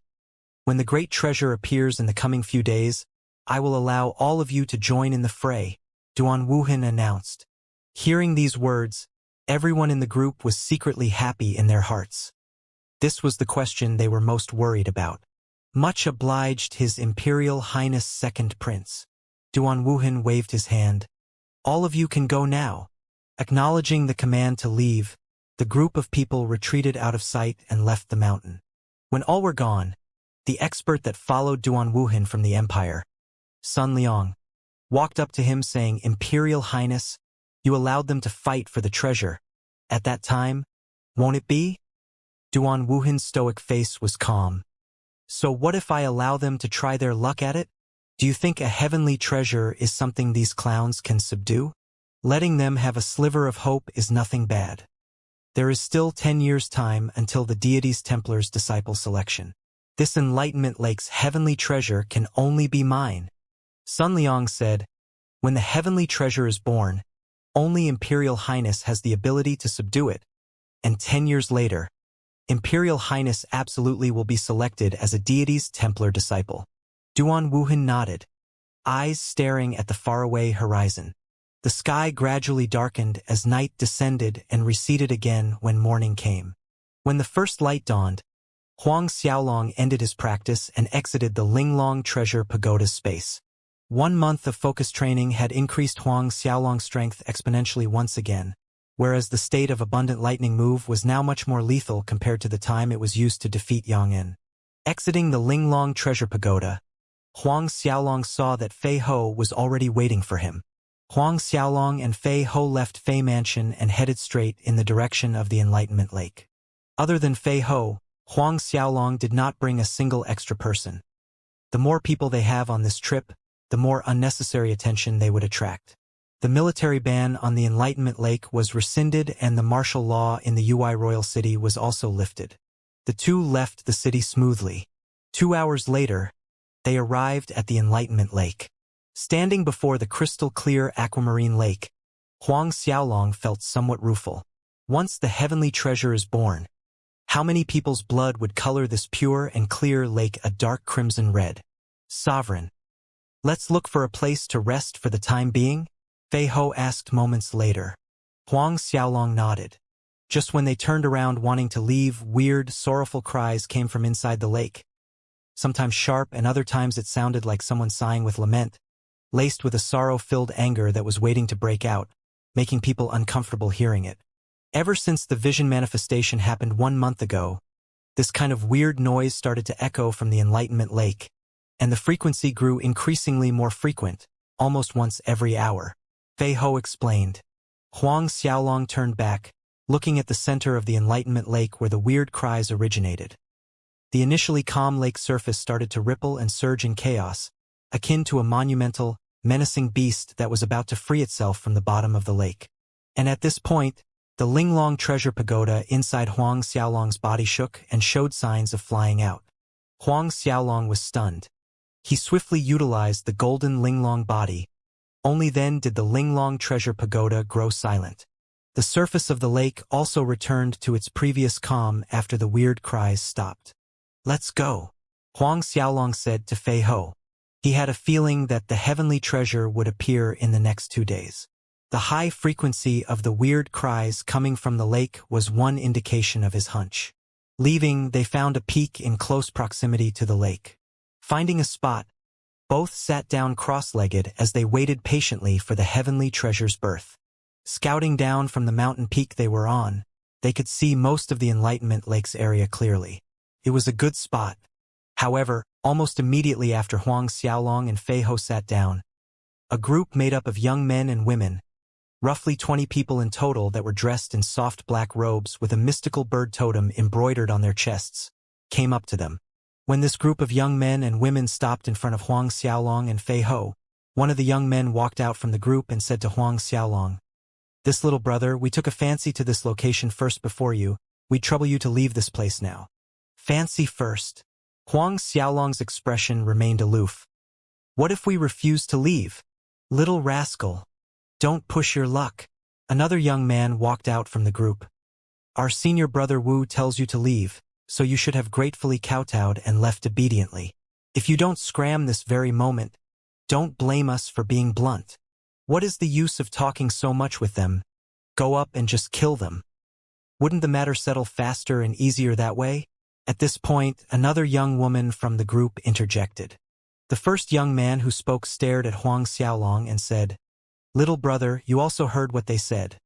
[SPEAKER 1] When the great treasure appears in the coming few days, I will allow all of you to join in the fray," Duan Wuhan announced. Hearing these words, everyone in the group was secretly happy in their hearts. This was the question they were most worried about. "Much obliged, His Imperial Highness Second Prince." Duan Wuhan waved his hand. "All of you can go now." Acknowledging the command to leave, the group of people retreated out of sight and left the mountain. When all were gone, the expert that followed Duan Wuhan from the empire, Sun Liang, walked up to him saying, "Imperial Highness, you allowed them to fight for the treasure. At that time, won't it be?" Duan Wuhan's stoic face was calm. "So what if I allow them to try their luck at it? Do you think a heavenly treasure is something these clowns can subdue? Letting them have a sliver of hope is nothing bad. There is still 10 years' time until the deity's Templar's disciple selection. This Enlightenment Lake's heavenly treasure can only be mine." Sun Liang said, "When the heavenly treasure is born, only Imperial Highness has the ability to subdue it, and 10 years later, Imperial Highness absolutely will be selected as a deity's Templar disciple." Duan Wuhan nodded, eyes staring at the faraway horizon. The sky gradually darkened as night descended and receded again when morning came. When the first light dawned, Huang Xiaolong ended his practice and exited the Linglong Treasure Pagoda's space. 1 month of focus training had increased Huang Xiaolong's strength exponentially once again, whereas the state of abundant lightning move was now much more lethal compared to the time it was used to defeat Yang En. Exiting the Linglong Treasure Pagoda, Huang Xiaolong saw that Fei Ho was already waiting for him. Huang Xiaolong and Fei Ho left Fei Mansion and headed straight in the direction of the Enlightenment Lake. Other than Fei Ho, Huang Xiaolong did not bring a single extra person. The more people they have on this trip, the more unnecessary attention they would attract. The military ban on the Enlightenment Lake was rescinded and the martial law in the UI Royal City was also lifted. The two left the city smoothly. 2 hours later, they arrived at the Enlightenment Lake. Standing before the crystal-clear aquamarine lake, Huang Xiaolong felt somewhat rueful. Once the heavenly treasure is born, how many people's blood would color this pure and clear lake a dark crimson red? Sovereign. Let's look for a place to rest for the time being? Fei Ho asked moments later. Huang Xiaolong nodded. Just when they turned around wanting to leave, weird, sorrowful cries came from inside the lake. Sometimes sharp and other times it sounded like someone sighing with lament, laced with a sorrow-filled anger that was waiting to break out, making people uncomfortable hearing it. Ever since the vision manifestation happened 1 month ago, this kind of weird noise started to echo from the Enlightenment Lake, and the frequency grew increasingly more frequent, almost once every hour. Fei Ho explained. Huang Xiaolong turned back, looking at the center of the Enlightenment Lake where the weird cries originated. The initially calm lake surface started to ripple and surge in chaos, akin to a monumental, menacing beast that was about to free itself from the bottom of the lake. And at this point, the Linglong Treasure Pagoda inside Huang Xiaolong's body shook and showed signs of flying out. Huang Xiaolong was stunned. He swiftly utilized the golden Linglong body. Only then did the Linglong Treasure Pagoda grow silent. The surface of the lake also returned to its previous calm after the weird cries stopped. "Let's go," Huang Xiaolong said to Fei Ho. He had a feeling that the heavenly treasure would appear in the next 2 days. The high frequency of the weird cries coming from the lake was one indication of his hunch. Leaving, they found a peak in close proximity to the lake. Finding a spot, both sat down cross-legged as they waited patiently for the heavenly treasure's birth. Scouting down from the mountain peak they were on, they could see most of the Enlightenment Lake's area clearly. It was a good spot. However, almost immediately after Huang Xiaolong and Fei Ho sat down, a group made up of young men and women, roughly 20 people in total that were dressed in soft black robes with a mystical bird totem embroidered on their chests, came up to them. When this group of young men and women stopped in front of Huang Xiaolong and Fei Ho, one of the young men walked out from the group and said to Huang Xiaolong, "This little brother, we took a fancy to this location first before you. We'd trouble you to leave this place now." Fancy first. Huang Xiaolong's expression remained aloof. "What if we refuse to leave? Little rascal. Don't push your luck." Another young man walked out from the group. "Our senior brother Wu tells you to leave, so you should have gratefully kowtowed and left obediently. If you don't scram this very moment, don't blame us for being blunt. What is the use of talking so much with them? Go up and just kill them. Wouldn't the matter settle faster and easier that way?" At this point, another young woman from the group interjected. The first young man who spoke stared at Huang Xiaolong and said, "Little brother, you also heard what they said.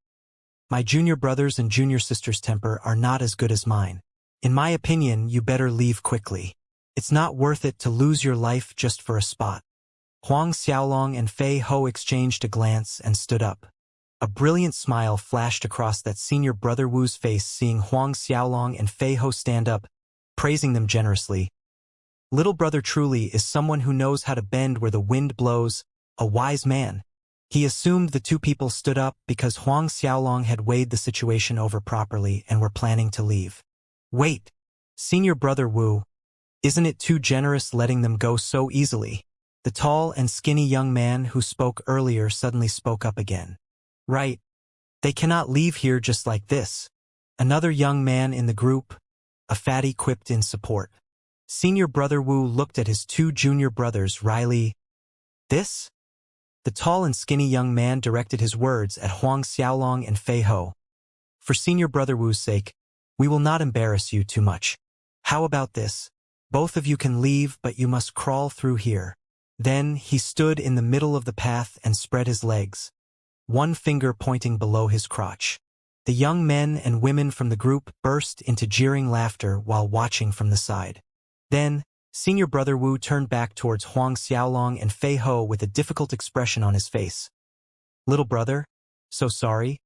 [SPEAKER 1] My junior brother's and junior sister's temper are not as good as mine. In my opinion, you better leave quickly. It's not worth it to lose your life just for a spot." Huang Xiaolong and Fei Ho exchanged a glance and stood up. A brilliant smile flashed across that senior brother Wu's face seeing Huang Xiaolong and Fei Ho stand up, praising them generously. Little brother truly is someone who knows how to bend where the wind blows, a wise man. He assumed the two people stood up because Huang Xiaolong had weighed the situation over properly and were planning to leave. "Wait, senior brother Wu, isn't it too generous letting them go so easily?" The tall and skinny young man who spoke earlier suddenly spoke up again. "Right. They cannot leave here just like this." Another young man in the group, a fatty, quipped in support. Senior brother Wu looked at his two junior brothers wryly. "This?" The tall and skinny young man directed his words at Huang Xiaolong and Fei Ho. "For senior brother Wu's sake, we will not embarrass you too much. How about this? Both of you can leave, but you must crawl through here. Then he stood in the middle of the path and spread his legs, one finger pointing below his crotch. The young men and women from the group burst into jeering laughter while watching from the side. Then, Senior Brother Wu turned back towards Huang Xiaolong and Fei Ho with a difficult expression on his face. Little brother, so sorry.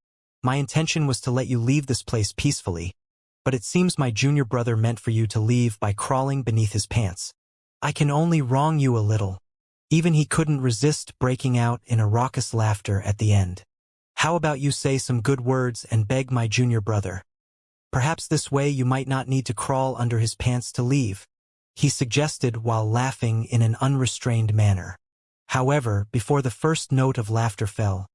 [SPEAKER 1] My intention was to let you leave this place peacefully, but it seems my junior brother meant for you to leave by crawling beneath his pants. I can only wrong you a little. Even he couldn't resist breaking out in a raucous laughter at the end. How about you say some good words and beg my junior brother? Perhaps this way you might not need to crawl under his pants to leave, he suggested while laughing in an unrestrained manner. However, before the first note of laughter fell,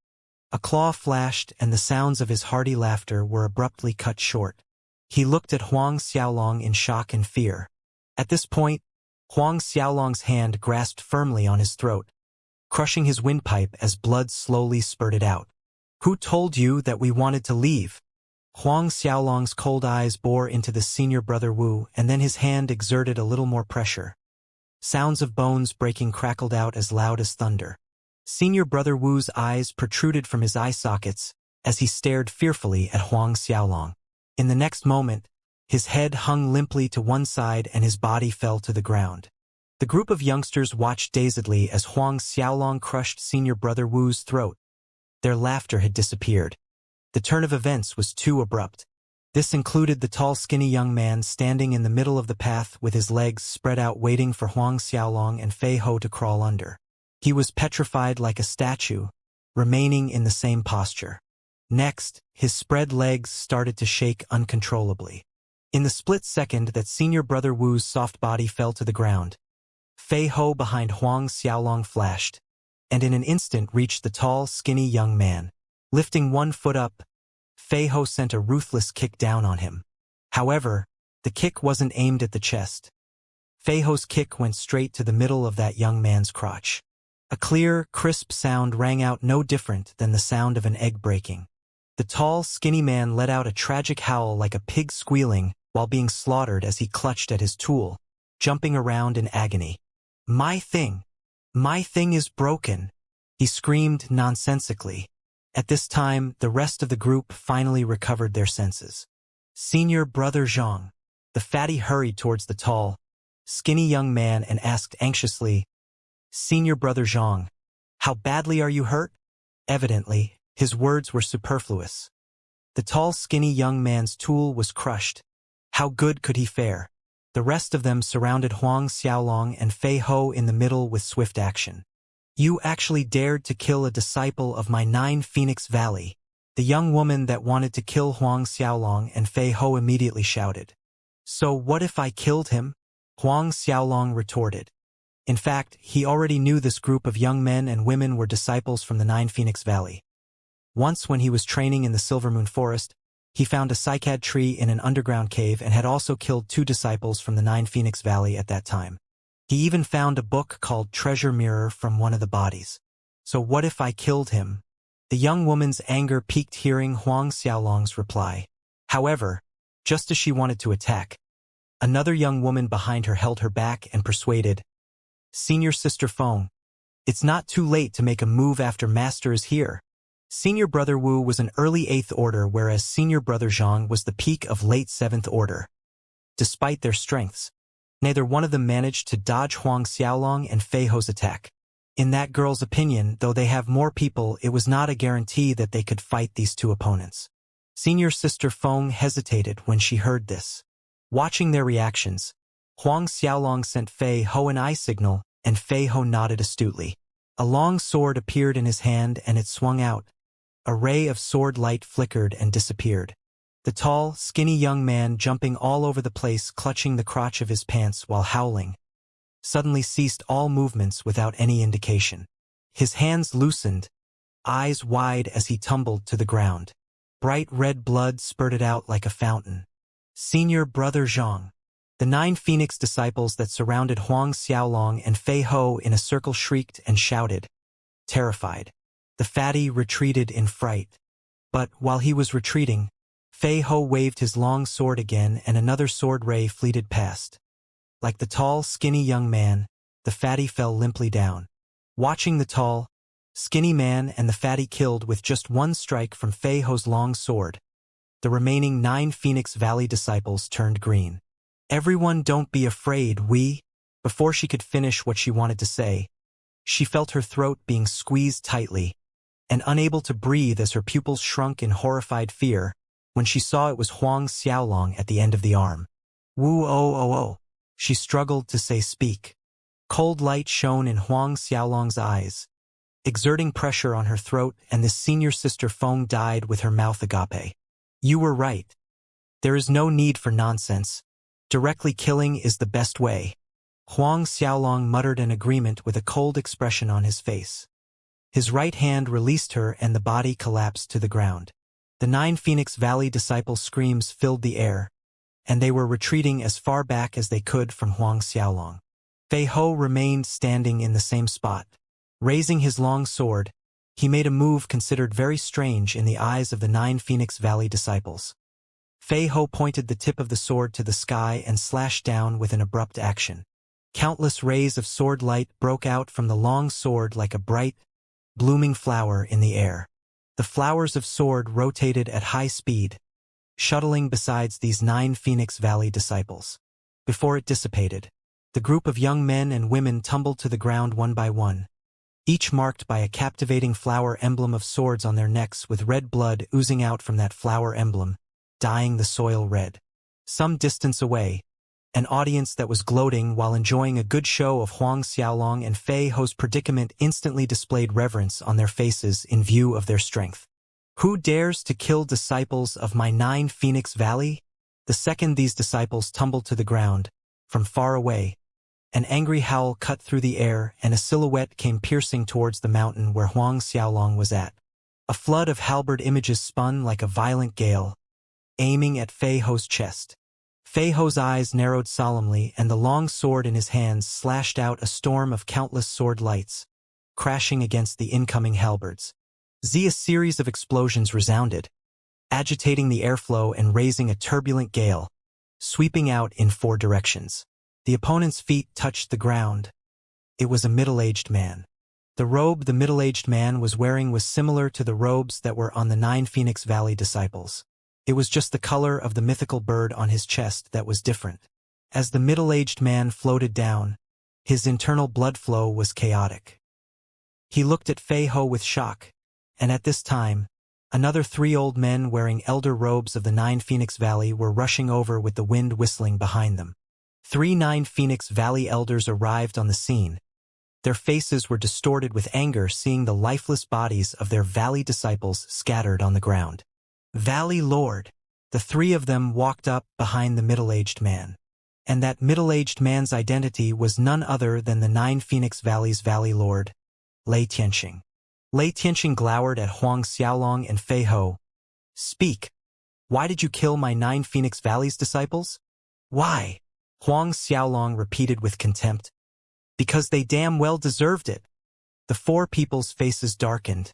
[SPEAKER 1] a claw flashed and the sounds of his hearty laughter were abruptly cut short. He looked at Huang Xiaolong in shock and fear. At this point, Huang Xiaolong's hand grasped firmly on his throat, crushing his windpipe as blood slowly spurted out. Who told you that we wanted to leave? Huang Xiaolong's cold eyes bore into the senior brother Wu, and then his hand exerted a little more pressure. Sounds of bones breaking crackled out as loud as thunder. Senior brother Wu's eyes protruded from his eye sockets as he stared fearfully at Huang Xiaolong. In the next moment, his head hung limply to one side and his body fell to the ground. The group of youngsters watched dazedly as Huang Xiaolong crushed senior brother Wu's throat. Their laughter had disappeared. The turn of events was too abrupt. This included the tall, skinny young man standing in the middle of the path with his legs spread out waiting for Huang Xiaolong and Fei Ho to crawl under. He was petrified like a statue, remaining in the same posture. Next, his spread legs started to shake uncontrollably. In the split second that senior brother Wu's soft body fell to the ground, Fei Ho behind Huang Xiaolong flashed, and in an instant reached the tall, skinny young man. Lifting one foot up, Fei Ho sent a ruthless kick down on him. However, the kick wasn't aimed at the chest. Fei Ho's kick went straight to the middle of that young man's crotch. A clear, crisp sound rang out, no different than the sound of an egg breaking. The tall, skinny man let out a tragic howl like a pig squealing while being slaughtered as he clutched at his tool, jumping around in agony. My thing is broken, he screamed nonsensically. At this time, the rest of the group finally recovered their senses. Senior Brother Zhang. The fatty hurried towards the tall, skinny young man and asked anxiously, Senior Brother Zhang, how badly are you hurt? Evidently, his words were superfluous. The tall, skinny young man's tool was crushed. How good could he fare? The rest of them surrounded Huang Xiaolong and Fei Ho in the middle with swift action. You actually dared to kill a disciple of my 9 Phoenix Valley. The young woman that wanted to kill Huang Xiaolong and Fei Ho immediately shouted. So what if I killed him? Huang Xiaolong retorted. In fact, he already knew this group of young men and women were disciples from the 9 Phoenix Valley. Once when he was training in the Silvermoon Forest, he found a cycad tree in an underground cave and had also killed 2 disciples from the 9 Phoenix Valley at that time. He even found a book called Treasure Mirror from one of the bodies. So what if I killed him? The young woman's anger peaked hearing Huang Xiaolong's reply. However, just as she wanted to attack, another young woman behind her held her back and persuaded, Senior Sister Feng, it's not too late to make a move after Master is here. Senior Brother Wu was an early 8th Order, whereas Senior Brother Zhang was the peak of late 7th Order. Despite their strengths, neither one of them managed to dodge Huang Xiaolong and Fei Ho's attack. In that girl's opinion, though they have more people, it was not a guarantee that they could fight these 2 opponents. Senior Sister Feng hesitated when she heard this. Watching their reactions, Huang Xiaolong sent Fei Ho an eye signal, and Fei Ho nodded astutely. A long sword appeared in his hand and it swung out. A ray of sword light flickered and disappeared. The tall, skinny young man, jumping all over the place, clutching the crotch of his pants while howling, suddenly ceased all movements without any indication. His hands loosened, eyes wide as he tumbled to the ground. Bright red blood spurted out like a fountain. Senior Brother Zhang. The 9 Phoenix disciples that surrounded Huang Xiaolong and Fei Ho in a circle shrieked and shouted, terrified. The fatty retreated in fright. But while he was retreating, Fei Ho waved his long sword again and another sword ray fleeted past. Like the tall, skinny young man, the fatty fell limply down. Watching the tall, skinny man and the fatty killed with just one strike from Fei Ho's long sword, the remaining 9 Phoenix Valley disciples turned green. Everyone, don't be afraid, Before she could finish what she wanted to say, she felt her throat being squeezed tightly, and unable to breathe as her pupils shrunk in horrified fear when she saw it was Huang Xiaolong at the end of the arm. Wu oh oh oh. She struggled to say speak. Cold light shone in Huang Xiaolong's eyes, exerting pressure on her throat, and this senior sister Feng died with her mouth agape. You were right. There is no need for nonsense. Directly killing is the best way. Huang Xiaolong muttered an agreement with a cold expression on his face. His right hand released her and the body collapsed to the ground. The 9 Phoenix Valley disciples' screams filled the air, and they were retreating as far back as they could from Huang Xiaolong. Fei Ho remained standing in the same spot. Raising his long sword, he made a move considered very strange in the eyes of the 9 Phoenix Valley disciples. Fei Ho pointed the tip of the sword to the sky and slashed down with an abrupt action. Countless rays of sword light broke out from the long sword like a bright, blooming flower in the air. The flowers of sword rotated at high speed, shuttling besides these 9 Phoenix Valley disciples. Before it dissipated, the group of young men and women tumbled to the ground one by one, each marked by a captivating flower emblem of swords on their necks with red blood oozing out from that flower emblem, dyeing the soil red. Some distance away, an audience that was gloating while enjoying a good show of Huang Xiaolong and Fei Ho's predicament instantly displayed reverence on their faces in view of their strength. Who dares to kill disciples of my 9 Phoenix Valley? The second these disciples tumbled to the ground, from far away, an angry howl cut through the air and a silhouette came piercing towards the mountain where Huang Xiaolong was at. A flood of halberd images spun like a violent gale, aiming at Fei Ho's chest. Fei Ho's eyes narrowed solemnly and the long sword in his hands slashed out a storm of countless sword lights, crashing against the incoming halberds. A series of explosions resounded, agitating the airflow and raising a turbulent gale, sweeping out in 4 directions. The opponent's feet touched the ground. It was a middle-aged man. The robe the middle-aged man was wearing was similar to the robes that were on the 9 Phoenix Valley disciples. It was just the color of the mythical bird on his chest that was different. As the middle-aged man floated down, his internal blood flow was chaotic. He looked at Fei Ho with shock, and at this time, another 3 old men wearing elder robes of the 9 Phoenix Valley were rushing over with the wind whistling behind them. 3 9 Phoenix Valley elders arrived on the scene. Their faces were distorted with anger seeing the lifeless bodies of their valley disciples scattered on the ground. Valley Lord. The 3 of them walked up behind the middle-aged man. And that middle-aged man's identity was none other than the 9 Phoenix Valley's Valley Lord, Lei Tianxing. Lei Tianxing glowered at Huang Xiaolong and Fei Ho. Speak. Why did you kill my 9 Phoenix Valley's disciples? Why? Huang Xiaolong repeated with contempt. Because they damn well deserved it. The 4 people's faces darkened,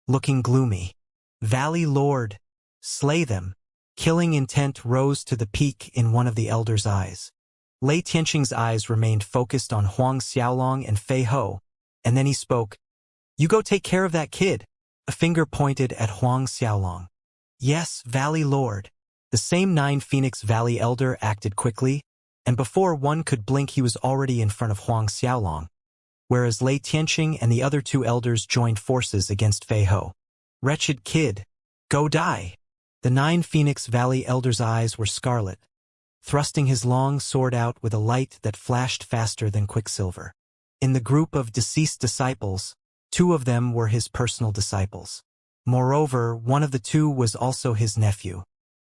[SPEAKER 1] looking gloomy. Valley Lord. Slay them. Killing intent rose to the peak in one of the elders' eyes. Lei Tianxing's eyes remained focused on Huang Xiaolong and Fei Ho, and then he spoke. You go take care of that kid. A finger pointed at Huang Xiaolong. Yes, Valley Lord. The same 9 Phoenix Valley elder acted quickly, and before one could blink he was already in front of Huang Xiaolong, whereas Lei Tianxing and the other 2 elders joined forces against Fei Ho. Wretched kid. Go die. The 9 Phoenix Valley elder's eyes were scarlet, thrusting his long sword out with a light that flashed faster than quicksilver. In the group of deceased disciples, 2 of them were his personal disciples. Moreover, one of the 2 was also his nephew.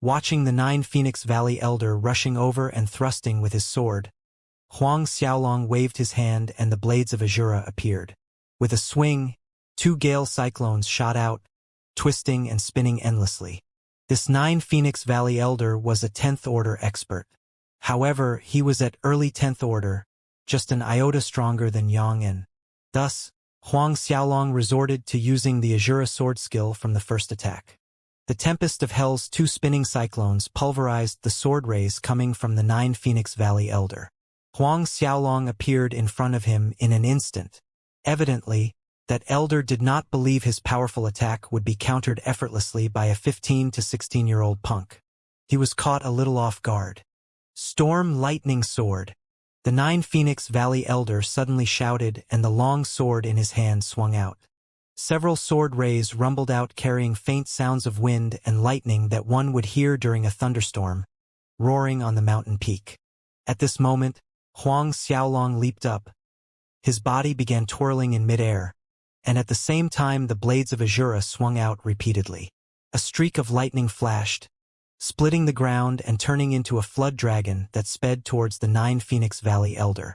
[SPEAKER 1] Watching the 9 Phoenix Valley elder rushing over and thrusting with his sword, Huang Xiaolong waved his hand and the blades of Azura appeared. With a swing, 2 gale cyclones shot out, twisting and spinning endlessly. This 9 Phoenix Valley elder was a 10th order expert. However, he was at early 10th order, just an iota stronger than Yang En. Thus, Huang Xiaolong resorted to using the Azura sword skill from the first attack. The tempest of hell's 2 spinning cyclones pulverized the sword rays coming from the 9 Phoenix Valley Elder. Huang Xiaolong appeared in front of him in an instant. Evidently, that elder did not believe his powerful attack would be countered effortlessly by a 15 to 16-year-old punk. He was caught a little off guard. Storm Lightning Sword. The 9 Phoenix Valley Elder suddenly shouted, and the long sword in his hand swung out. Several sword rays rumbled out carrying faint sounds of wind and lightning that one would hear during a thunderstorm, roaring on the mountain peak. At this moment, Huang Xiaolong leaped up. His body began twirling in midair, and at the same time the blades of Azura swung out repeatedly. A streak of lightning flashed, splitting the ground and turning into a flood dragon that sped towards the 9 Phoenix Valley Elder.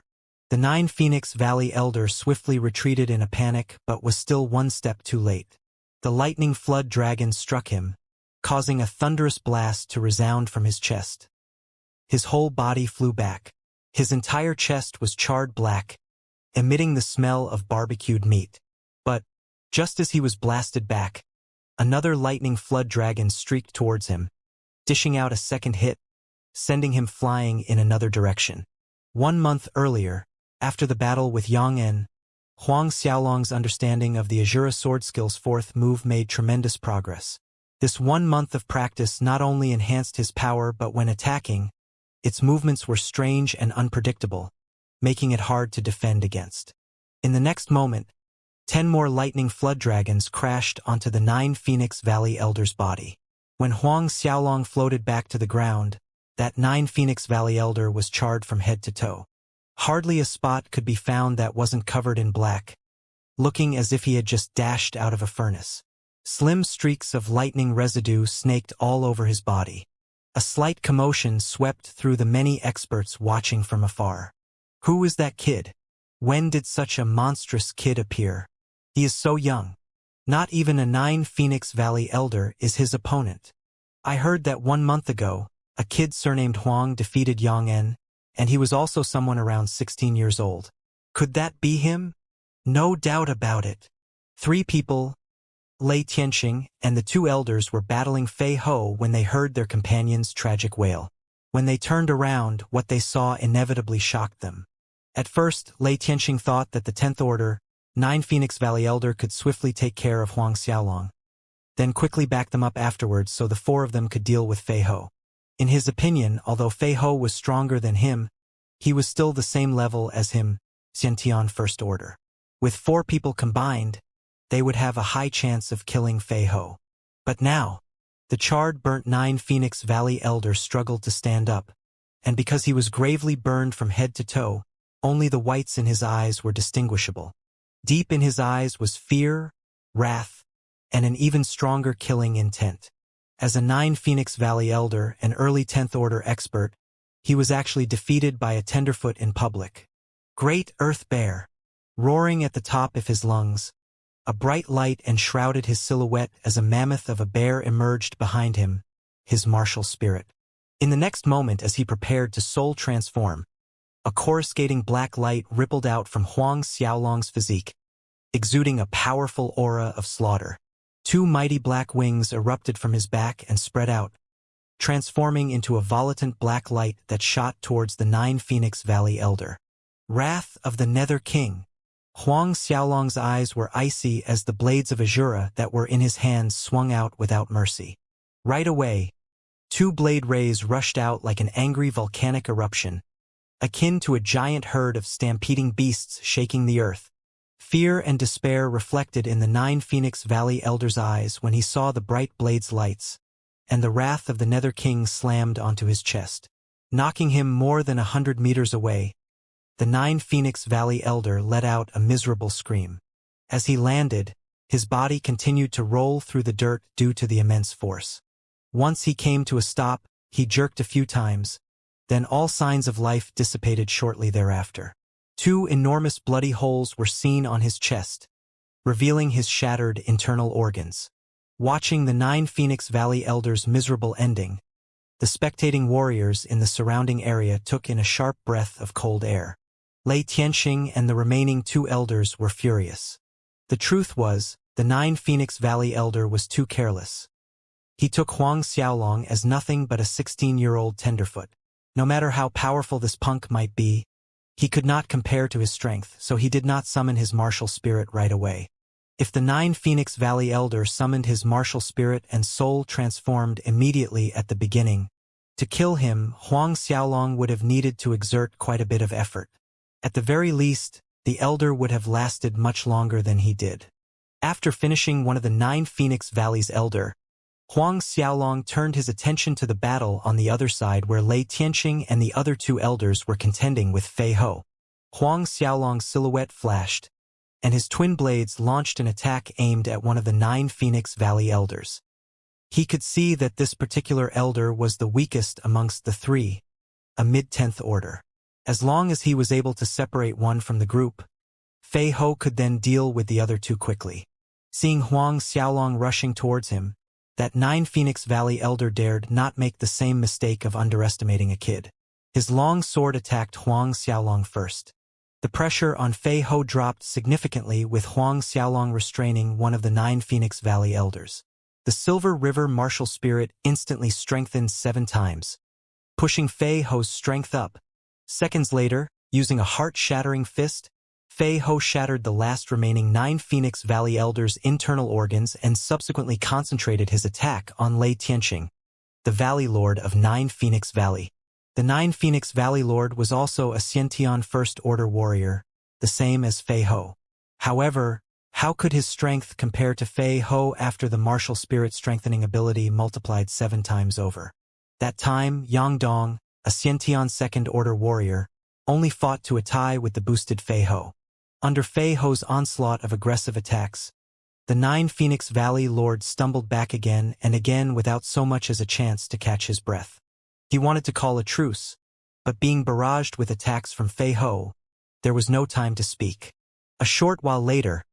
[SPEAKER 1] The 9 Phoenix Valley Elder swiftly retreated in a panic but was still one step too late. The lightning flood dragon struck him, causing a thunderous blast to resound from his chest. His whole body flew back. His entire chest was charred black, emitting the smell of barbecued meat. But, just as he was blasted back, another lightning flood dragon streaked towards him, dishing out a second hit, sending him flying in another direction. 1 month earlier, after the battle with Yang En, Huang Xiaolong's understanding of the Azura sword skill's 4th move made tremendous progress. This 1 month of practice not only enhanced his power but when attacking, its movements were strange and unpredictable, making it hard to defend against. In the next moment, 10 more lightning flood dragons crashed onto the 9 Phoenix Valley Elder's body. When Huang Xiaolong floated back to the ground, that 9 Phoenix Valley Elder was charred from head to toe. Hardly a spot could be found that wasn't covered in black, looking as if he had just dashed out of a furnace. Slim streaks of lightning residue snaked all over his body. A slight commotion swept through the many experts watching from afar. Who is that kid? When did such a monstrous kid appear? He is so young. Not even a 9 Phoenix Valley Elder is his opponent. I heard that 1 month ago, a kid surnamed Huang defeated Yang En, and he was also someone around 16 years old. Could that be him? No doubt about it. 3 people, Lei Tianxing and the 2 elders, were battling Fei Ho when they heard their companion's tragic wail. When they turned around, what they saw inevitably shocked them. At first, Lei Tianxing thought that the 10th Order, 9 Phoenix Valley Elder could swiftly take care of Huang Xiaolong, then quickly back them up afterwards so the 4 of them could deal with Fei Ho. In his opinion, although Fei Ho was stronger than him, he was still the same level as him, Xiantian First Order. With 4 people combined, they would have a high chance of killing Fei Ho. But now, the charred, burnt 9 Phoenix Valley Elder struggled to stand up, and because he was gravely burned from head to toe, only the whites in his eyes were distinguishable. Deep in his eyes was fear, wrath, and an even stronger killing intent. As a 9 Phoenix Valley Elder, an early 10th Order expert, he was actually defeated by a tenderfoot in public. Great Earth Bear, roaring at the top of his lungs, a bright light enshrouded his silhouette as a mammoth of a bear emerged behind him, his martial spirit. In the next moment, as he prepared to soul transform, a coruscating black light rippled out from Huang Xiaolong's physique, exuding a powerful aura of slaughter. 2 mighty black wings erupted from his back and spread out, transforming into a volatile black light that shot towards the 9 Phoenix Valley Elder. Wrath of the Nether King. Huang Xiaolong's eyes were icy as the blades of Azura that were in his hands swung out without mercy. Right away, 2 blade rays rushed out like an angry volcanic eruption, akin to a giant herd of stampeding beasts shaking the earth. Fear and despair reflected in the 9 Phoenix Valley Elder's eyes when he saw the bright blade's lights, and the wrath of the Nether King slammed onto his chest. Knocking him more than 100 meters away, the 9 Phoenix Valley Elder let out a miserable scream. As he landed, his body continued to roll through the dirt due to the immense force. Once he came to a stop, he jerked a few times, then all signs of life dissipated shortly thereafter. 2 enormous bloody holes were seen on his chest, revealing his shattered internal organs. Watching the 9 Phoenix Valley Elder's miserable ending, the spectating warriors in the surrounding area took in a sharp breath of cold air. Lei Tianxing and the remaining 2 elders were furious. The truth was, the 9 Phoenix Valley Elder was too careless. He took Huang Xiaolong as nothing but a 16-year-old tenderfoot. No matter how powerful this punk might be, he could not compare to his strength, so he did not summon his martial spirit right away. If the 9 Phoenix Valley Elder summoned his martial spirit and soul transformed immediately at the beginning, to kill him, Huang Xiaolong would have needed to exert quite a bit of effort. At the very least, the Elder would have lasted much longer than he did. After finishing one of the 9 Phoenix Valley's Elder, Huang Xiaolong turned his attention to the battle on the other side where Lei Tianqing and the other 2 elders were contending with Fei Ho. Huang Xiaolong's silhouette flashed, and his twin blades launched an attack aimed at one of the 9 Phoenix Valley elders. He could see that this particular elder was the weakest amongst the 3, a mid-10th order. As long as he was able to separate one from the group, Fei Ho could then deal with the other 2 quickly. Seeing Huang Xiaolong rushing towards him, that 9 Phoenix Valley elder dared not make the same mistake of underestimating a kid. His long sword attacked Huang Xiaolong first. The pressure on Fei Ho dropped significantly with Huang Xiaolong restraining one of the 9 Phoenix Valley elders. The Silver River martial spirit instantly strengthened 7 times, pushing Fei Ho's strength up. Seconds later, using a heart-shattering fist, Fei Ho shattered the last remaining 9 Phoenix Valley elders' internal organs and subsequently concentrated his attack on Lei Tianqing, the Valley Lord of 9 Phoenix Valley. The 9 Phoenix Valley Lord was also a Xiantian First Order warrior, the same as Fei Ho. However, how could his strength compare to Fei Ho after the martial spirit strengthening ability multiplied 7 times over? That time, Yang Dong, a Xiantian Second Order warrior, only fought to a tie with the boosted Fei Ho. Under Fei Ho's onslaught of aggressive attacks, the 9 Phoenix Valley Lord stumbled back again and again without so much as a chance to catch his breath. He wanted to call a truce, but being barraged with attacks from Fei Ho, there was no time to speak. A short while later,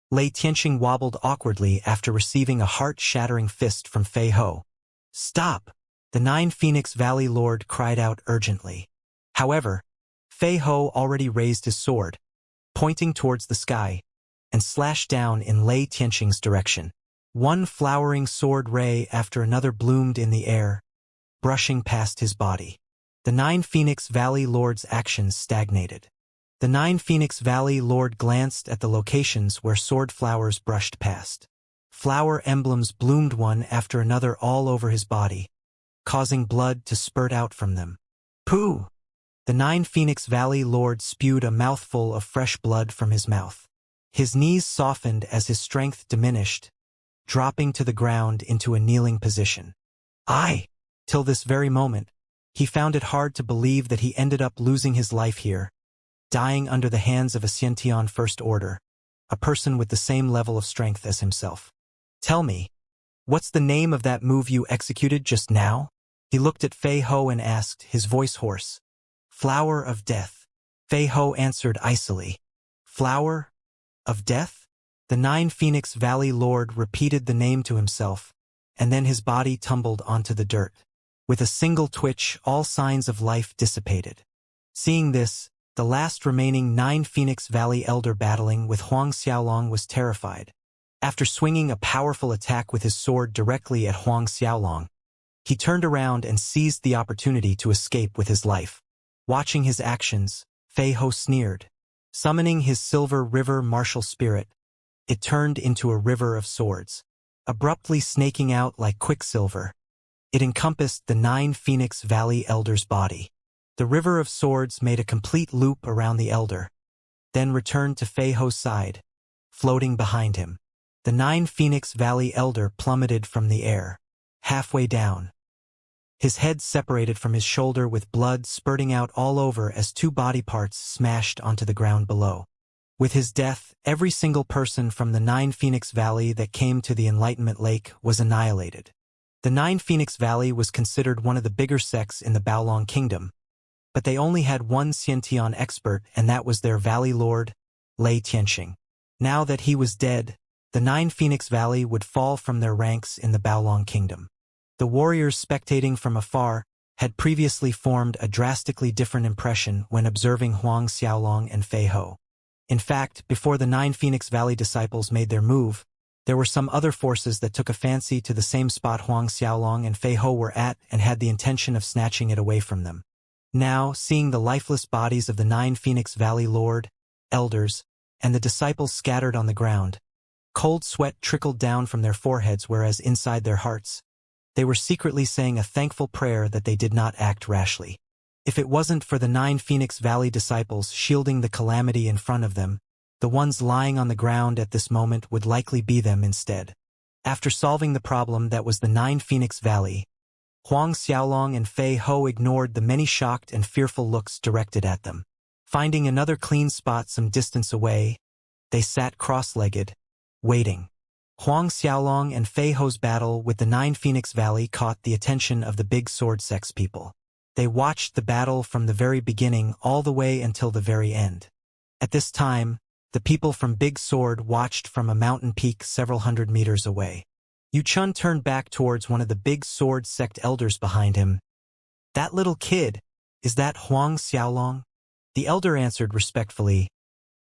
[SPEAKER 1] Lei Tianqing wobbled awkwardly after receiving a heart-shattering fist from Fei Ho. "Stop!" the 9 Phoenix Valley Lord cried out urgently. However, Fei Ho already raised his sword, pointing towards the sky, and slashed down in Lei Tianqing's direction. One flowering sword ray after another bloomed in the air, brushing past his body. The 9 Phoenix Valley Lord's actions stagnated. The 9 Phoenix Valley Lord glanced at the locations where sword flowers brushed past. Flower emblems bloomed one after another all over his body, causing blood to spurt out from them. Pooh! The 9 Phoenix Valley Lord spewed a mouthful of fresh blood from his mouth. His knees softened as his strength diminished, dropping to the ground into a kneeling position. Till this very moment, he found it hard to believe that he ended up losing his life here, dying under the hands of a Xiantian First Order, a person with the same level of strength as himself. "Tell me, what's the name of that move you executed just now?" He looked at Fei Ho and asked, his voice hoarse. "Flower of Death." Fei Ho answered icily. "Flower of Death?" The 9 Phoenix Valley Lord repeated the name to himself, and then his body tumbled onto the dirt. With a single twitch, all signs of life dissipated. Seeing this, the last remaining 9 Phoenix Valley Elder battling with Huang Xiaolong was terrified. After swinging a powerful attack with his sword directly at Huang Xiaolong, he turned around and seized the opportunity to escape with his life. Watching his actions, Fei Ho sneered. Summoning his Silver River martial spirit, it turned into a river of swords. Abruptly snaking out like quicksilver, it encompassed the 9 Phoenix Valley Elder's body. The river of swords made a complete loop around the elder, then returned to Fei Ho's side, floating behind him. The 9 Phoenix Valley Elder plummeted from the air, halfway down. His head separated from his shoulder with blood spurting out all over as 2 body parts smashed onto the ground below. With his death, every single person from the 9 Phoenix Valley that came to the Enlightenment Lake was annihilated. The 9 Phoenix Valley was considered one of the bigger sects in the Baolong Kingdom, but they only had one Xiantian expert, and that was their Valley Lord, Lei Tianqing. Now that he was dead, the 9 Phoenix Valley would fall from their ranks in the Baolong Kingdom. The warriors spectating from afar had previously formed a drastically different impression when observing Huang Xiaolong and Fei Ho. In fact, before the 9 Phoenix Valley disciples made their move, There were some other forces that took a fancy to the same spot Huang Xiaolong and Fei Ho were at and had the intention of snatching it away from them. Now, seeing the lifeless bodies of the 9 Phoenix Valley Lord, elders, and the disciples scattered on the ground, cold sweat trickled down from their foreheads, whereas inside their hearts, they were secretly saying a thankful prayer that they did not act rashly. If it wasn't for the 9 Phoenix Valley disciples shielding the calamity in front of them, the ones lying on the ground at this moment would likely be them instead. After solving the problem that was the 9 Phoenix Valley, Huang Xiaolong and Fei Ho ignored the many shocked and fearful looks directed at them. Finding another clean spot some distance away, they sat cross-legged, waiting. Huang Xiaolong and Fei Ho's battle with the 9 Phoenix Valley caught the attention of the big sword sex people. They watched the battle from the very beginning all the way until the very end. At this time, the people from Big Sword watched from a mountain peak several hundred meters away. Yu Chun turned back towards one of the Big Sword sect elders behind him. "That little kid, is that Huang Xiaolong?" The elder answered respectfully,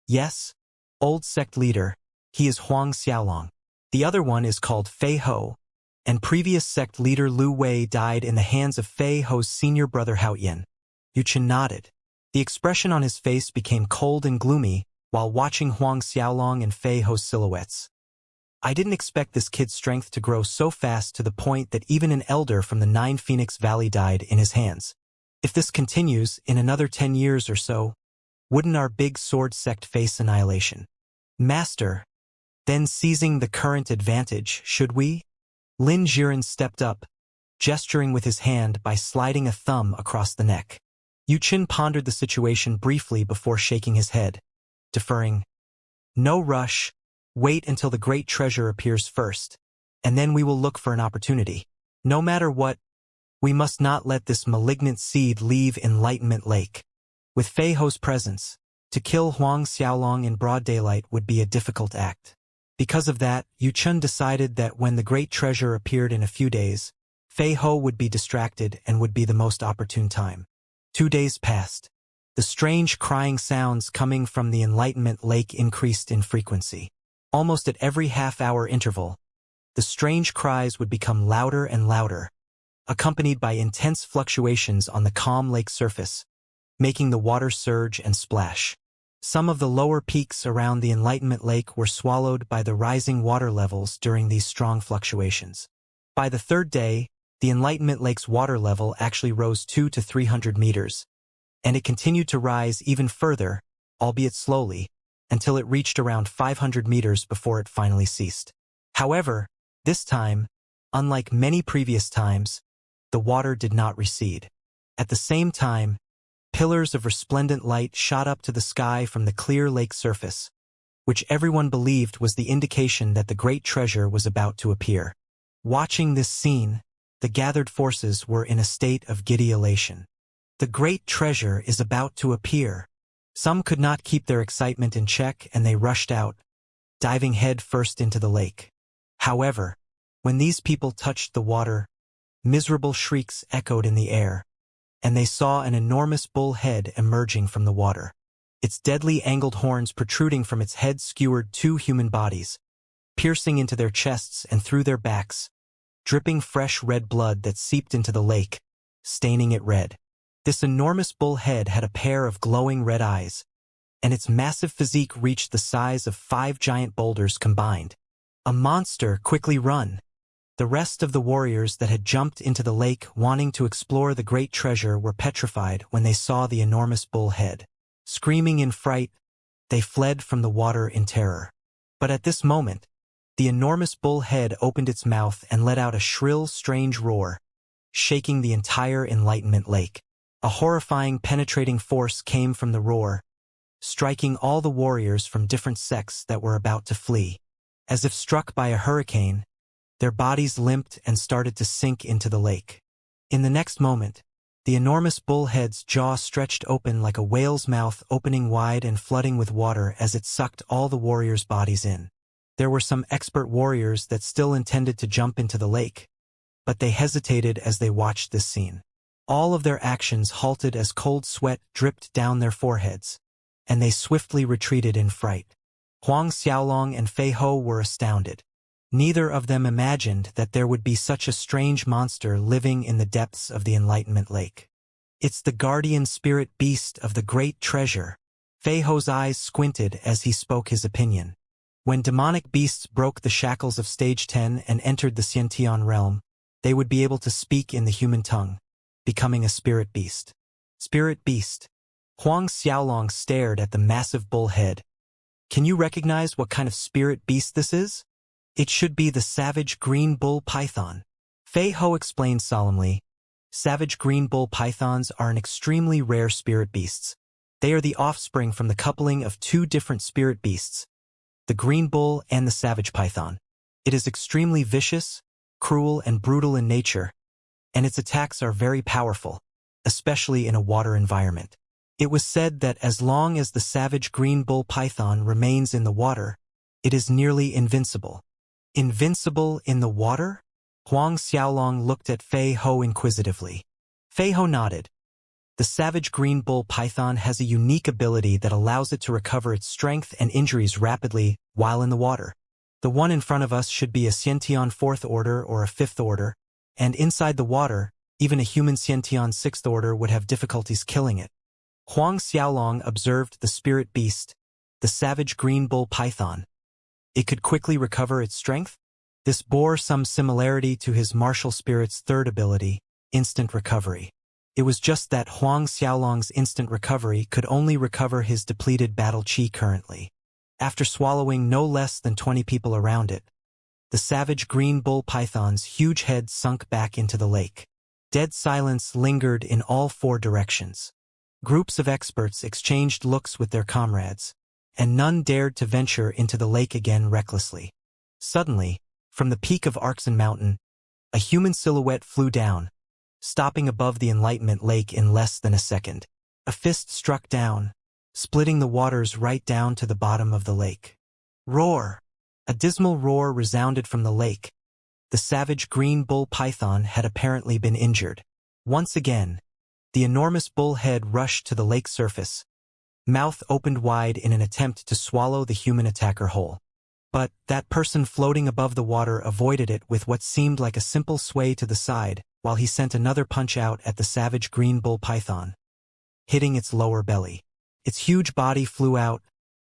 [SPEAKER 1] "Yes, old sect leader, he is Huang Xiaolong. The other one is called Fei Ho, and previous sect leader Lu Wei died in the hands of Fei Ho's senior brother Haoyan." Yu Chun nodded. The expression on his face became cold and gloomy while watching Huang Xiaolong and Fei Ho's silhouettes. "I didn't expect this kid's strength to grow so fast to the point that even an elder from the 9 Phoenix Valley died in his hands. If this continues, in another 10 years or so, wouldn't our Big Sword sect face annihilation? Master, then seizing the current advantage, should we?" Lin Jiren stepped up, gesturing with his hand by sliding a thumb across the neck. Yu Qin pondered the situation briefly before shaking his head, deferring. "No rush, wait until the great treasure appears first, and then we will look for an opportunity. No matter what, we must not let this malignant seed leave Enlightenment Lake." With Fei Ho's presence, to kill Huang Xiaolong in broad daylight would be a difficult act. Because of that, Yu Chun decided that when the great treasure appeared in a few days, Fei Ho would be distracted and would be the most opportune time. 2 days passed. The strange crying sounds coming from the Enlightenment Lake increased in frequency. Almost at every half-hour interval, the strange cries would become louder and louder, accompanied by intense fluctuations on the calm lake surface, making the water surge and splash. Some of the lower peaks around the Enlightenment Lake were swallowed by the rising water levels during these strong fluctuations. By the 3rd day, the Enlightenment Lake's water level actually rose 200 to 300 meters, and it continued to rise even further, albeit slowly, until it reached around 500 meters before it finally ceased. However, this time, unlike many previous times, the water did not recede. At the same time, pillars of resplendent light shot up to the sky from the clear lake surface, which everyone believed was the indication that the great treasure was about to appear. Watching this scene, the gathered forces were in a state of giddy elation. The great treasure is about to appear. Some could not keep their excitement in check and they rushed out, diving head first into the lake. However, when these people touched the water, miserable shrieks echoed in the air, and they saw an enormous bull head emerging from the water. Its deadly angled horns protruding from its head skewered 2 human bodies, piercing into their chests and through their backs, dripping fresh red blood that seeped into the lake, staining it red. This enormous bull head had a pair of glowing red eyes, and its massive physique reached the size of 5 giant boulders combined. "A monster, quickly run!" The rest of the warriors that had jumped into the lake wanting to explore the great treasure were petrified when they saw the enormous bull head. Screaming in fright, they fled from the water in terror. But at this moment, the enormous bull head opened its mouth and let out a shrill, strange roar, shaking the entire Enlightenment Lake. A horrifying, penetrating force came from the roar, striking all the warriors from different sects that were about to flee. As if struck by a hurricane, their bodies limped and started to sink into the lake. In the next moment, the enormous bullhead's jaw stretched open like a whale's mouth, opening wide and flooding with water as it sucked all the warriors' bodies in. There were some expert warriors that still intended to jump into the lake, but they hesitated as they watched this scene. All of their actions halted as cold sweat dripped down their foreheads, and they swiftly retreated in fright. Huang Xiaolong and Fei Ho were astounded. Neither of them imagined that there would be such a strange monster living in the depths of the Enlightenment Lake. It's the guardian spirit beast of the great treasure. Fei Ho's eyes squinted as he spoke his opinion. When demonic beasts broke the shackles of Stage 10 and entered the Xiantian realm, they would be able to speak in the human tongue, becoming a spirit beast. Spirit beast. Huang Xiaolong stared at the massive bull head. Can you recognize what kind of spirit beast this is? It should be the savage green bull python. Fei Ho explained solemnly. Savage green bull pythons are an extremely rare spirit beasts. They are the offspring from the coupling of two different spirit beasts, the green bull and the savage python. It is extremely vicious, cruel, and brutal in nature, and its attacks are very powerful, especially in a water environment. It was said that as long as the savage green bull python remains in the water, it is nearly invincible. Invincible in the water? Huang Xiaolong looked at Fei Ho inquisitively. Fei Ho nodded. The savage green bull python has a unique ability that allows it to recover its strength and injuries rapidly while in the water. The one in front of us should be a Xiantian 4th order or a 5th order, and inside the water, even a human Xiantian 6th order would have difficulties killing it. Huang Xiaolong observed the spirit beast, the savage green bull python. It could quickly recover its strength? This bore some similarity to his martial spirit's 3rd ability, instant recovery. It was just that Huang Xiaolong's instant recovery could only recover his depleted battle chi currently. After swallowing no less than 20 people around it, the savage green bull python's huge head sunk back into the lake. Dead silence lingered in all 4 directions. Groups of experts exchanged looks with their comrades, and none dared to venture into the lake again recklessly. Suddenly, from the peak of Arxen Mountain, a human silhouette flew down, stopping above the Enlightenment Lake in less than a second. A fist struck down, splitting the waters right down to the bottom of the lake. Roar! A dismal roar resounded from the lake. The savage green bull python had apparently been injured. Once again, the enormous bull head rushed to the lake surface, mouth opened wide in an attempt to swallow the human attacker whole. But that person floating above the water avoided it with what seemed like a simple sway to the side, while he sent another punch out at the savage green bull python, hitting its lower belly. Its huge body flew out,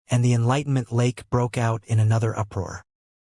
[SPEAKER 1] and the Enlightenment Lake broke out in another uproar.